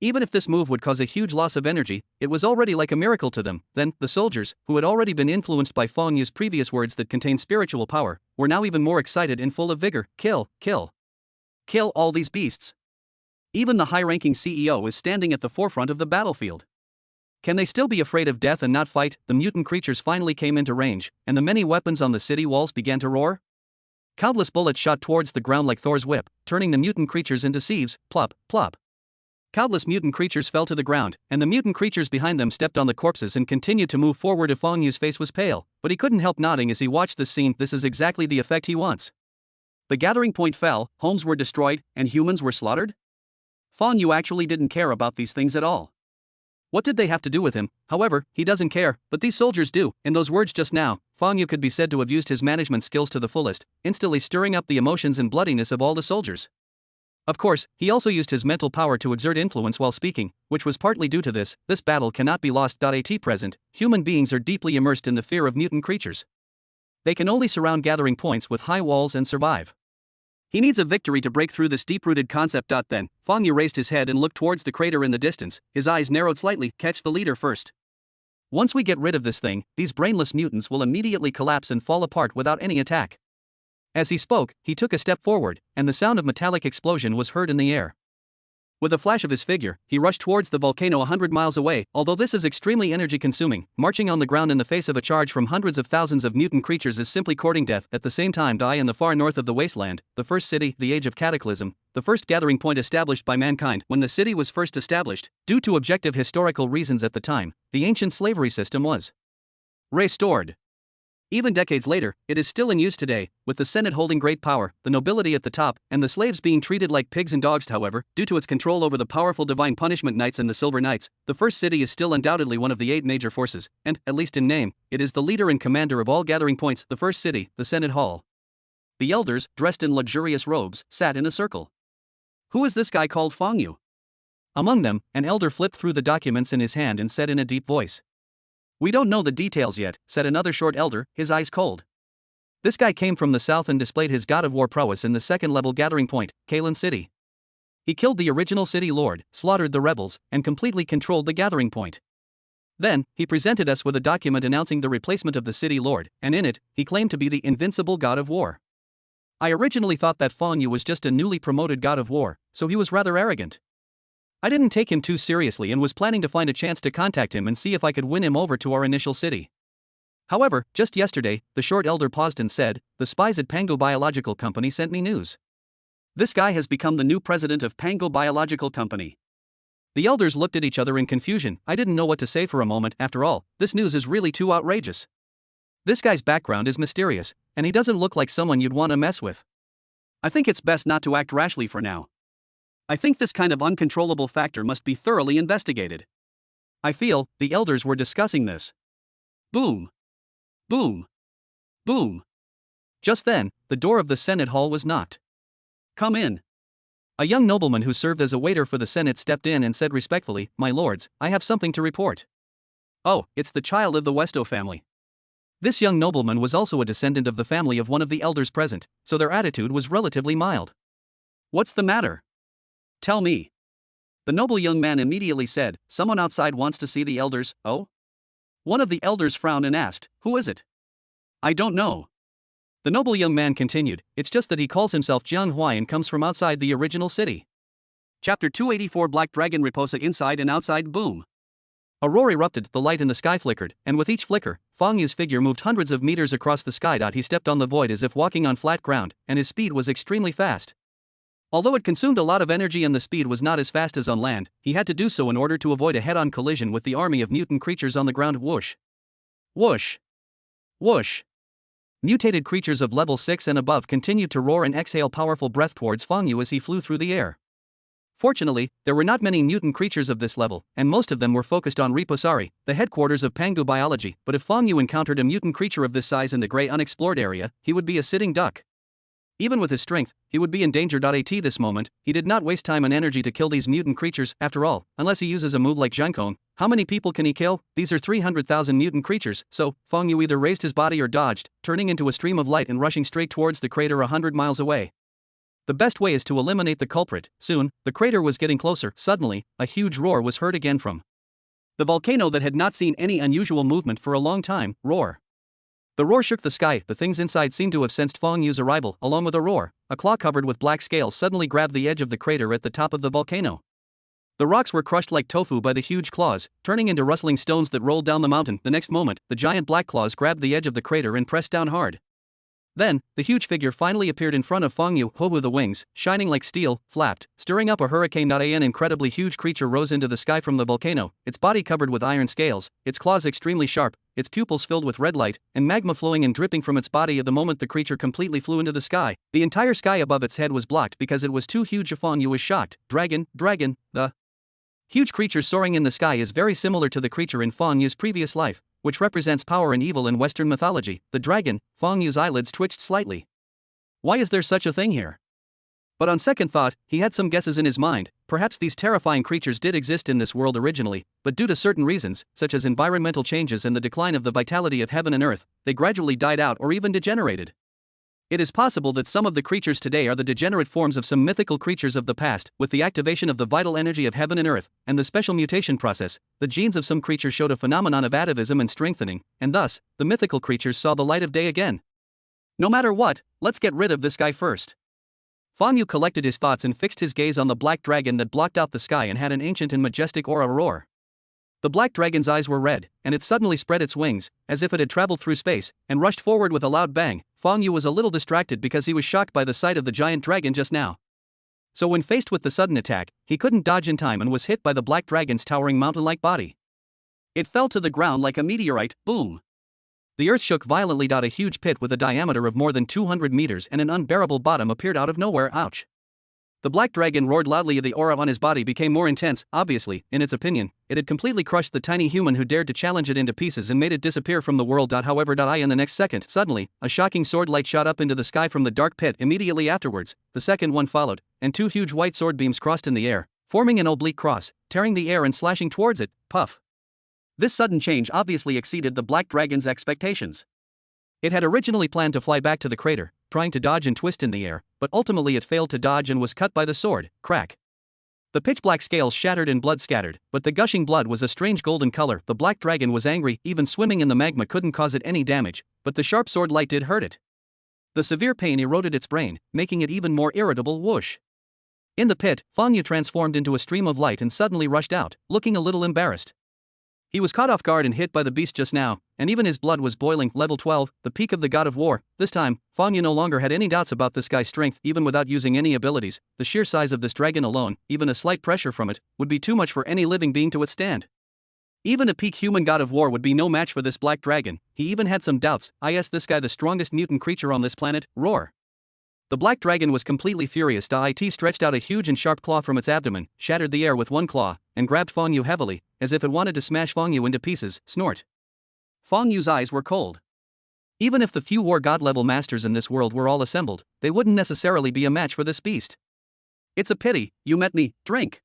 Even if this move would cause a huge loss of energy, it was already like a miracle to them. Then, the soldiers, who had already been influenced by Fong Yu's previous words that contained spiritual power, were now even more excited and full of vigor. Kill, kill. Kill all these beasts. Even the high-ranking CEO is standing at the forefront of the battlefield. Can they still be afraid of death and not fight? The mutant creatures finally came into range, and the many weapons on the city walls began to roar. Countless bullets shot towards the ground like Thor's whip, turning the mutant creatures into sieves. Plop, plop. Countless mutant creatures fell to the ground, and the mutant creatures behind them stepped on the corpses and continued to move forward. Fong Yu's face was pale, but he couldn't help nodding as he watched this scene. This is exactly the effect he wants. The gathering point fell, homes were destroyed, and humans were slaughtered? Fong Yu actually didn't care about these things at all. What did they have to do with him? However, he doesn't care, but these soldiers do. In those words just now, Fong Yu could be said to have used his management skills to the fullest, instantly stirring up the emotions and bloodiness of all the soldiers. Of course, he also used his mental power to exert influence while speaking, which was partly due to this. This battle cannot be lost. At present, human beings are deeply immersed in the fear of mutant creatures. They can only surround gathering points with high walls and survive. He needs a victory to break through this deep-rooted concept. Then, Fong Yu raised his head and looked towards the crater in the distance, his eyes narrowed slightly. Catch the leader first. Once we get rid of this thing, these brainless mutants will immediately collapse and fall apart without any attack. As he spoke, he took a step forward, and the sound of metallic explosion was heard in the air. With a flash of his figure, he rushed towards the volcano 100 miles away. Although this is extremely energy-consuming, marching on the ground in the face of a charge from hundreds of thousands of mutant creatures is simply courting death. At the same time, in the far north of the wasteland, the first city, the Age of Cataclysm, the first gathering point established by mankind. When the city was first established, due to objective historical reasons at the time, the ancient slavery system was restored. Even decades later, it is still in use today, with the Senate holding great power, the nobility at the top, and the slaves being treated like pigs and dogs. However, due to its control over the powerful divine punishment knights and the Silver Knights, the first city is still undoubtedly one of the 8 major forces, and, at least in name, it is the leader and commander of all gathering points. The first city, the Senate Hall. The elders, dressed in luxurious robes, sat in a circle. Who is this guy called Fong Yu? Among them, an elder flipped through the documents in his hand and said in a deep voice. We don't know the details yet, said another short elder, his eyes cold. This guy came from the south and displayed his god of war prowess in the second-level gathering point, Kalen City. He killed the original city lord, slaughtered the rebels, and completely controlled the gathering point. Then, he presented us with a document announcing the replacement of the city lord, and in it, he claimed to be the invincible god of war. I originally thought that Fong Yu was just a newly promoted god of war, so he was rather arrogant. I didn't take him too seriously and was planning to find a chance to contact him and see if I could win him over to our initial city. However, just yesterday, the short elder paused and said, the spies at Pango Biological Company sent me news. This guy has become the new president of Pango Biological Company. The elders looked at each other in confusion. I didn't know what to say for a moment. After all, this news is really too outrageous. This guy's background is mysterious, and he doesn't look like someone you'd want to mess with. I think it's best not to act rashly for now. I think this kind of uncontrollable factor must be thoroughly investigated. I feel, the elders were discussing this. Boom. Boom. Boom. Just then, the door of the Senate hall was knocked. Come in. A young nobleman who served as a waiter for the Senate stepped in and said respectfully, My lords, I have something to report. Oh, it's the child of the Westo family. This young nobleman was also a descendant of the family of one of the elders present, so their attitude was relatively mild. What's the matter? Tell me. The noble young man immediately said, Someone outside wants to see the elders. Oh? One of the elders frowned and asked, Who is it? I don't know. The noble young man continued, "It's just that he calls himself Jiang Huai and comes from outside the original city." Chapter 284 Black Dragon Riposa inside and outside boom. A roar erupted, the light in the sky flickered, and with each flicker, Fang Yu's figure moved hundreds of meters across the sky. He stepped on the void as if walking on flat ground, and his speed was extremely fast. Although it consumed a lot of energy and the speed was not as fast as on land, he had to do so in order to avoid a head-on collision with the army of mutant creatures on the ground. Whoosh! Whoosh! Whoosh! Mutated creatures of level 6 and above continued to roar and exhale powerful breath towards Fang Yu as he flew through the air. Fortunately, there were not many mutant creatures of this level, and most of them were focused on Reposari, the headquarters of Pangu biology, but if Fang Yu encountered a mutant creature of this size in the gray unexplored area, he would be a sitting duck. Even with his strength, he would be in danger. At this moment, he did not waste time and energy to kill these mutant creatures. After all, unless he uses a move like Zhangkong, how many people can he kill? These are 300,000 mutant creatures, so Fang Yu either raised his body or dodged, turning into a stream of light and rushing straight towards the crater 100 miles away. The best way is to eliminate the culprit. Soon, the crater was getting closer. Suddenly, a huge roar was heard again from the volcano that had not seen any unusual movement for a long time. Roar. The roar shook the sky. The things inside seemed to have sensed Fang Yu's arrival. Along with a roar, a claw covered with black scales suddenly grabbed the edge of the crater at the top of the volcano. The rocks were crushed like tofu by the huge claws, turning into rustling stones that rolled down the mountain. The next moment, the giant black claws grabbed the edge of the crater and pressed down hard. Then, the huge figure finally appeared in front of Fang Yu. Hohu, the wings, shining like steel, flapped, stirring up a hurricane. An incredibly huge creature rose into the sky from the volcano, its body covered with iron scales, its claws extremely sharp, its pupils filled with red light, and magma flowing and dripping from its body. At the moment the creature completely flew into the sky, the entire sky above its head was blocked because it was too huge. Fang Yu was shocked. Dragon, the huge creature soaring in the sky is very similar to the creature in Fang Yu's previous life, which represents power and evil in Western mythology. The dragon. Fang Yu's eyelids twitched slightly. Why is there such a thing here? But on second thought, he had some guesses in his mind. Perhaps these terrifying creatures did exist in this world originally, but due to certain reasons, such as environmental changes and the decline of the vitality of heaven and earth, they gradually died out or even degenerated. It is possible that some of the creatures today are the degenerate forms of some mythical creatures of the past. With the activation of the vital energy of heaven and earth, and the special mutation process, the genes of some creatures showed a phenomenon of atavism and strengthening, and thus, the mythical creatures saw the light of day again. No matter what, let's get rid of this guy first. Fang Yu collected his thoughts and fixed his gaze on the black dragon that blocked out the sky and had an ancient and majestic aura. Roar. The black dragon's eyes were red, and it suddenly spread its wings, as if it had traveled through space, and rushed forward with a loud bang. Fang Yu was a little distracted because he was shocked by the sight of the giant dragon just now. So when faced with the sudden attack, he couldn't dodge in time and was hit by the black dragon's towering mountain-like body. It fell to the ground like a meteorite. Boom! The earth shook violently. A huge pit with a diameter of more than 200 meters and an unbearable bottom appeared out of nowhere. Ouch! The black dragon roared loudly. The aura on his body became more intense. Obviously, in its opinion, it had completely crushed the tiny human who dared to challenge it into pieces and made it disappear from the world. However, in the next second, suddenly, a shocking sword light shot up into the sky from the dark pit. Immediately afterwards, the second one followed, and two huge white sword beams crossed in the air, forming an oblique cross, tearing the air and slashing towards it. Puff! This sudden change obviously exceeded the black dragon's expectations. It had originally planned to fly back to the crater, trying to dodge and twist in the air, but ultimately it failed to dodge and was cut by the sword. Crack! The pitch-black scales shattered and blood scattered, but the gushing blood was a strange golden color. The black dragon was angry. Even swimming in the magma couldn't cause it any damage, but the sharp sword light did hurt it. The severe pain eroded its brain, making it even more irritable. Whoosh! In the pit, Fang Yu transformed into a stream of light and suddenly rushed out, looking a little embarrassed. He was caught off guard and hit by the beast just now, and even his blood was boiling. Level 12, the peak of the god of war. This time, Fang Yu no longer had any doubts about this guy's strength. Even without using any abilities, the sheer size of this dragon alone, even a slight pressure from it, would be too much for any living being to withstand. Even a peak human god of war would be no match for this black dragon. He even had some doubts. Is this guy the strongest mutant creature on this planet? Roar! The black dragon was completely furious. It stretched out a huge and sharp claw from its abdomen, shattered the air with one claw, and grabbed Fang Yu heavily, as if it wanted to smash Fang Yu into pieces. Snort! Fang Yu's eyes were cold. Even if the few war god level masters in this world were all assembled, they wouldn't necessarily be a match for this beast. It's a pity, you met me, drink!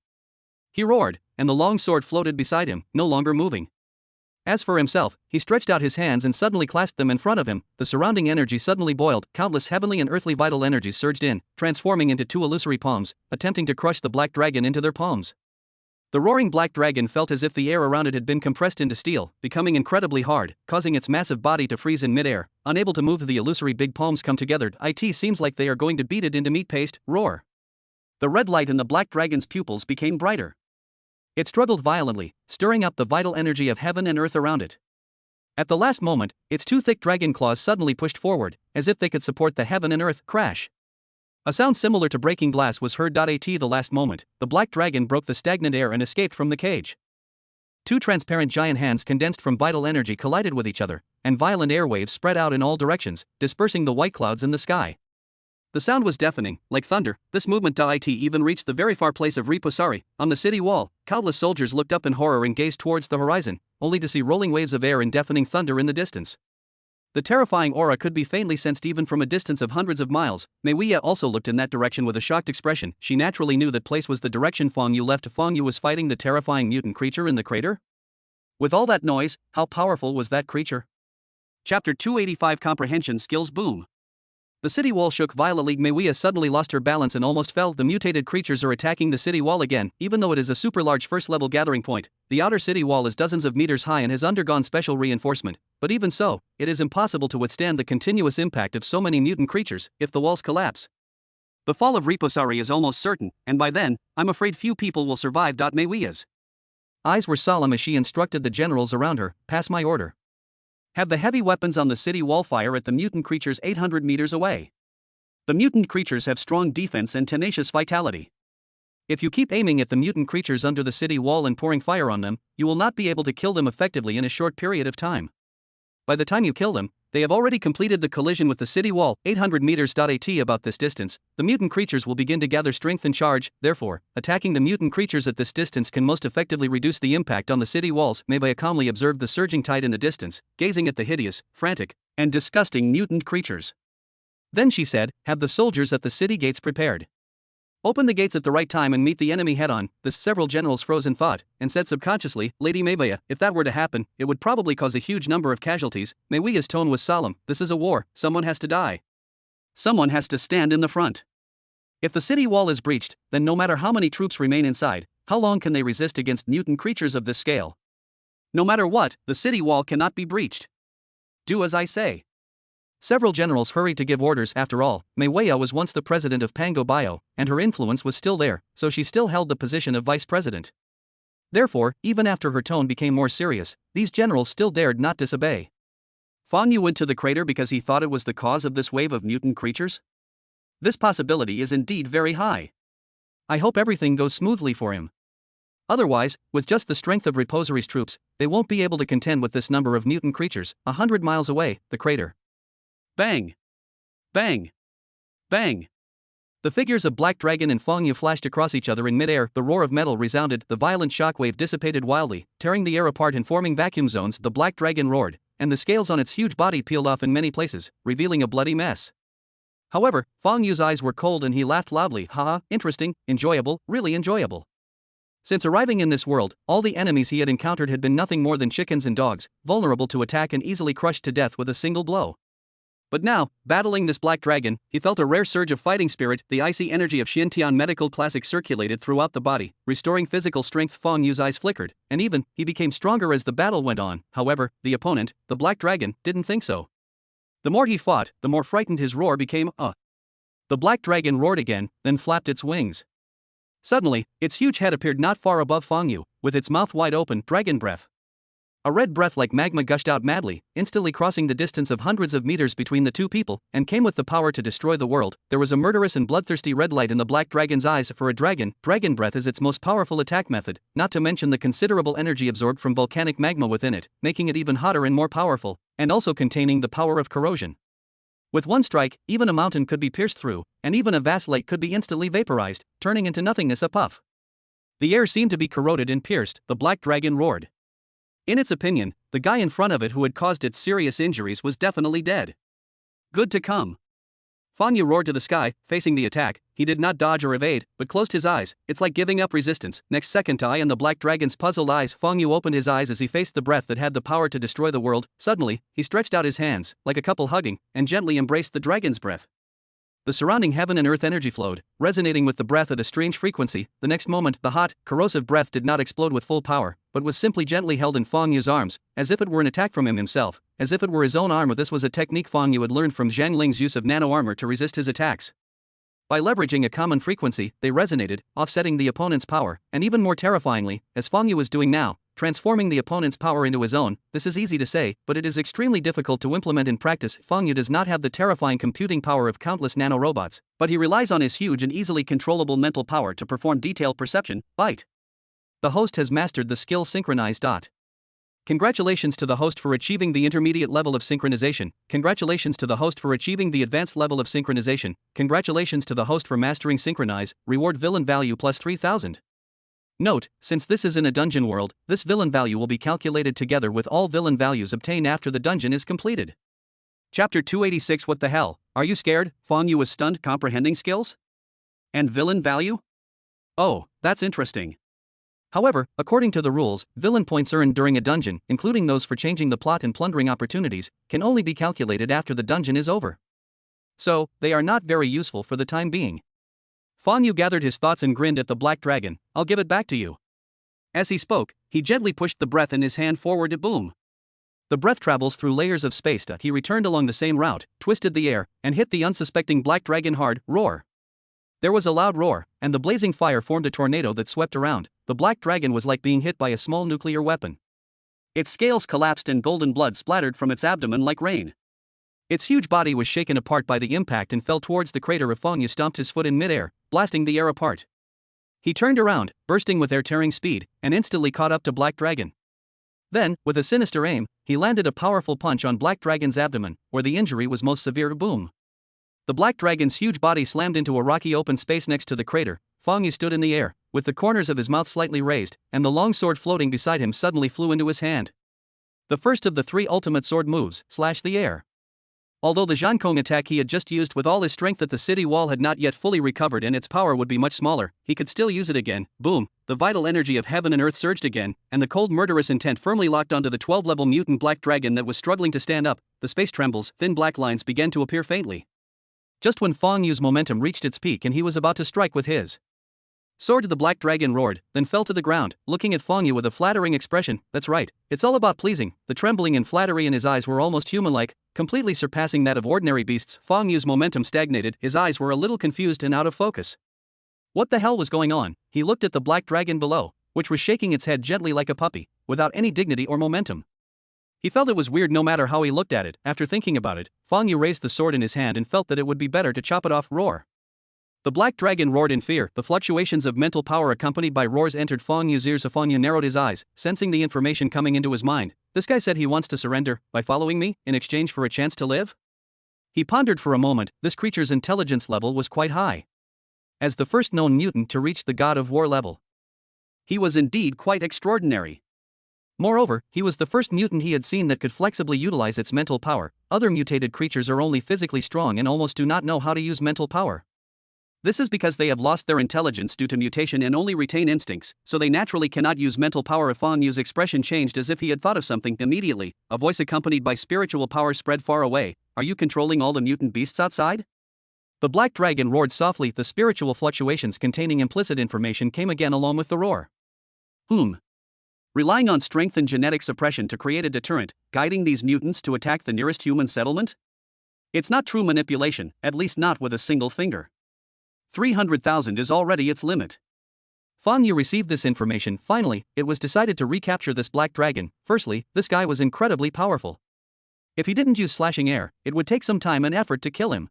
He roared, and the long sword floated beside him, no longer moving. As for himself, he stretched out his hands and suddenly clasped them in front of him. The surrounding energy suddenly boiled. Countless heavenly and earthly vital energies surged in, transforming into two illusory palms, attempting to crush the black dragon into their palms. The roaring black dragon felt as if the air around it had been compressed into steel, becoming incredibly hard, causing its massive body to freeze in midair. Unable to move, the illusory big palms come together. It seems like they are going to beat it into meat paste. Roar. The red light in the black dragon's pupils became brighter. It struggled violently, stirring up the vital energy of heaven and earth around it. At the last moment, its two thick dragon claws suddenly pushed forward, as if they could support the heaven and earth. Crash. A sound similar to breaking glass was heard. At the last moment, the black dragon broke the stagnant air and escaped from the cage. Two transparent giant hands condensed from vital energy collided with each other, and violent airwaves spread out in all directions, dispersing the white clouds in the sky. The sound was deafening, like thunder. This movement even reached the very far place of Riposari. On the city wall, countless soldiers looked up in horror and gazed towards the horizon, only to see rolling waves of air and deafening thunder in the distance. The terrifying aura could be faintly sensed even from a distance of hundreds of miles. Meiya also looked in that direction with a shocked expression. She naturally knew that place was the direction Feng Yu left. Feng Yu was fighting the terrifying mutant creature in the crater? With all that noise, how powerful was that creature? Chapter 285 Comprehension Skills. Boom. The city wall shook violently. Meiya suddenly lost her balance and almost fell. The mutated creatures are attacking the city wall again. Even though it is a super large first level gathering point, the outer city wall is dozens of meters high and has undergone special reinforcement. But even so, it is impossible to withstand the continuous impact of so many mutant creatures if the walls collapse. The fall of Riposari is almost certain, and by then, I'm afraid few people will survive. Meiya's eyes were solemn as she instructed the generals around her, pass my order. Have the heavy weapons on the city wall fire at the mutant creatures 800 meters away. The mutant creatures have strong defense and tenacious vitality. If you keep aiming at the mutant creatures under the city wall and pouring fire on them, you will not be able to kill them effectively in a short period of time. By the time you kill them, they have already completed the collision with the city wall, 800 meters. About this distance, the mutant creatures will begin to gather strength and charge. Therefore, attacking the mutant creatures at this distance can most effectively reduce the impact on the city walls. Meiya calmly observed the surging tide in the distance, gazing at the hideous, frantic, and disgusting mutant creatures. Then she said, have the soldiers at the city gates prepared. Open the gates at the right time and meet the enemy head-on. Several generals froze in thought, and said subconsciously, Lady Meiya, if that were to happen, it would probably cause a huge number of casualties. Meiya's tone was solemn. This is a war, someone has to die. Someone has to stand in the front. If the city wall is breached, then no matter how many troops remain inside, how long can they resist against mutant creatures of this scale? No matter what, the city wall cannot be breached. Do as I say. Several generals hurried to give orders. After all, Meiya was once the president of Pango Bio, and her influence was still there, so she still held the position of vice president. Therefore, even after her tone became more serious, these generals still dared not disobey. Feng Yu went to the crater because he thought it was the cause of this wave of mutant creatures? This possibility is indeed very high. I hope everything goes smoothly for him. Otherwise, with just the strength of Riposari's troops, they won't be able to contend with this number of mutant creatures. 100 miles away, the crater. Bang! Bang! Bang! The figures of Black Dragon and Feng Yu flashed across each other in midair. The roar of metal resounded. The violent shockwave dissipated wildly, tearing the air apart and forming vacuum zones. The Black Dragon roared, and the scales on its huge body peeled off in many places, revealing a bloody mess. However, Feng Yu's eyes were cold and he laughed loudly. Haha, interesting, enjoyable, really enjoyable. Since arriving in this world, all the enemies he had encountered had been nothing more than chickens and dogs, vulnerable to attack and easily crushed to death with a single blow. But now, battling this black dragon, he felt a rare surge of fighting spirit. The icy energy of Xintian Medical Classic circulated throughout the body, restoring physical strength. Feng Yu's eyes flickered, and even, he became stronger as the battle went on. However, the opponent, the black dragon, didn't think so. The more he fought, the more frightened his roar became. The black dragon roared again, then flapped its wings. Suddenly, its huge head appeared not far above Feng Yu, with its mouth wide open. Dragon breath. A red breath like magma gushed out madly, instantly crossing the distance of hundreds of meters between the two people, and came with the power to destroy the world. There was a murderous and bloodthirsty red light in the black dragon's eyes. For a dragon, dragon breath is its most powerful attack method, not to mention the considerable energy absorbed from volcanic magma within it, making it even hotter and more powerful, and also containing the power of corrosion. With one strike, even a mountain could be pierced through, and even a vast lake could be instantly vaporized, turning into nothingness. A puff. The air seemed to be corroded and pierced. The black dragon roared. In its opinion, the guy in front of it who had caused its serious injuries was definitely dead. Good to come. Feng Yu roared to the sky, facing the attack. He did not dodge or evade, but closed his eyes. It's like giving up resistance. Next second, eye in the black dragon's puzzled eyes. Feng Yu opened his eyes as he faced the breath that had the power to destroy the world. Suddenly, he stretched out his hands, like a couple hugging, and gently embraced the dragon's breath. The surrounding heaven and earth energy flowed, resonating with the breath at a strange frequency. The next moment, the hot, corrosive breath did not explode with full power, but was simply gently held in Feng Yu's arms, as if it were an attack from himself, as if it were his own armor. This was a technique Feng Yu had learned from Zhang Ling's use of nano armor to resist his attacks. By leveraging a common frequency, they resonated, offsetting the opponent's power, and even more terrifyingly, as Feng Yu was doing now, transforming the opponent's power into his own. This is easy to say, but it is extremely difficult to implement in practice. Feng Yu does not have the terrifying computing power of countless nanorobots, but he relies on his huge and easily controllable mental power to perform detailed perception. Bite. The host has mastered the skill synchronized. Congratulations to the host for achieving the intermediate level of synchronization. Congratulations to the host for achieving the advanced level of synchronization. Congratulations to the host for mastering synchronize. Reward villain value plus 3000. Note, since this is in a dungeon world, this villain value will be calculated together with all villain values obtained after the dungeon is completed. Chapter 286. What the hell? Are you scared? Feng Yu was stunned. Comprehending skills? And villain value? Oh, that's interesting. However, according to the rules, villain points earned during a dungeon, including those for changing the plot and plundering opportunities, can only be calculated after the dungeon is over. So, they are not very useful for the time being. Feng Yu gathered his thoughts and grinned at the black dragon. I'll give it back to you. As he spoke, he gently pushed the breath in his hand forward to boom. The breath travels through layers of space. He returned along the same route, twisted the air, and hit the unsuspecting black dragon hard. Roar. There was a loud roar, and the blazing fire formed a tornado that swept around. The black dragon was like being hit by a small nuclear weapon. Its scales collapsed and golden blood splattered from its abdomen like rain. Its huge body was shaken apart by the impact and fell towards the crater. Feng Yu stomped his foot in midair, blasting the air apart. He turned around, bursting with air-tearing speed, and instantly caught up to Black Dragon. Then, with a sinister aim, he landed a powerful punch on Black Dragon's abdomen, where the injury was most severe. Boom. The Black Dragon's huge body slammed into a rocky open space next to the crater. Feng Yu stood in the air, with the corners of his mouth slightly raised, and the long sword floating beside him suddenly flew into his hand. The first of the 3 ultimate sword moves, slash the air. Although the Zhankong attack he had just used with all his strength at the city wall had not yet fully recovered and its power would be much smaller, he could still use it again. Boom, the vital energy of heaven and earth surged again, and the cold murderous intent firmly locked onto the 12-level mutant black dragon that was struggling to stand up. The space trembles, thin black lines began to appear faintly. Just when Feng Yu's momentum reached its peak and he was about to strike with his sword, the black dragon roared, then fell to the ground, looking at Feng Yu with a flattering expression. That's right, it's all about pleasing. The trembling and flattery in his eyes were almost human-like, completely surpassing that of ordinary beasts. Feng Yu's momentum stagnated, his eyes were a little confused and out of focus. What the hell was going on? He looked at the black dragon below, which was shaking its head gently like a puppy, without any dignity or momentum. He felt it was weird no matter how he looked at it. After thinking about it, Feng Yu raised the sword in his hand and felt that it would be better to chop it off. Roar. The black dragon roared in fear. The fluctuations of mental power accompanied by roars entered Feng Yu's ears. Feng Yu narrowed his eyes, sensing the information coming into his mind. This guy said he wants to surrender, by following me, in exchange for a chance to live? He pondered for a moment. This creature's intelligence level was quite high. As the first known mutant to reach the God of War level, he was indeed quite extraordinary. Moreover, he was the first mutant he had seen that could flexibly utilize its mental power. Other mutated creatures are only physically strong and almost do not know how to use mental power. This is because they have lost their intelligence due to mutation and only retain instincts, so they naturally cannot use mental power. Feng Yu's expression changed as if he had thought of something. Immediately, a voice accompanied by spiritual power spread far away. Are you controlling all the mutant beasts outside? The black dragon roared softly. The spiritual fluctuations containing implicit information came again along with the roar. Relying on strength and genetic suppression to create a deterrent, guiding these mutants to attack the nearest human settlement? It's not true manipulation, at least not with a single finger. 300,000 is already its limit. Feng Yu received this information. Finally, it was decided to recapture this black dragon. Firstly, this guy was incredibly powerful. If he didn't use slashing air, it would take some time and effort to kill him.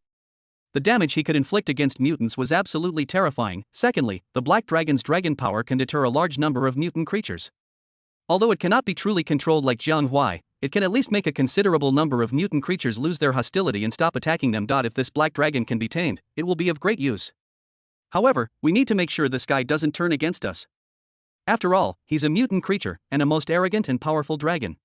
The damage he could inflict against mutants was absolutely terrifying. Secondly, the black dragon's dragon power can deter a large number of mutant creatures. Although it cannot be truly controlled like Jiang Huai, it can at least make a considerable number of mutant creatures lose their hostility and stop attacking them. If this black dragon can be tamed, it will be of great use. However, we need to make sure this guy doesn't turn against us. After all, he's a mutant creature, and a most arrogant and powerful dragon.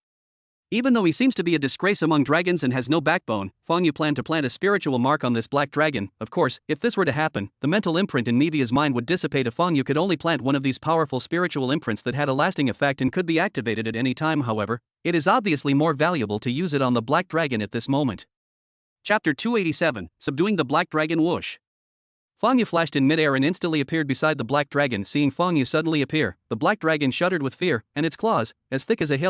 Even though he seems to be a disgrace among dragons and has no backbone, Feng Yu planned to plant a spiritual mark on this black dragon. Of course, if this were to happen, the mental imprint in Mivia's mind would dissipate. If Feng Yu could only plant one of these powerful spiritual imprints that had a lasting effect and could be activated at any time. However, it is obviously more valuable to use it on the black dragon at this moment. Chapter 287, Subduing the Black Dragon Whoosh. Fang Yu flashed in midair and instantly appeared beside the black dragon. Seeing Fang Yu suddenly appear, the black dragon shuddered with fear, and its claws, as thick as a hill,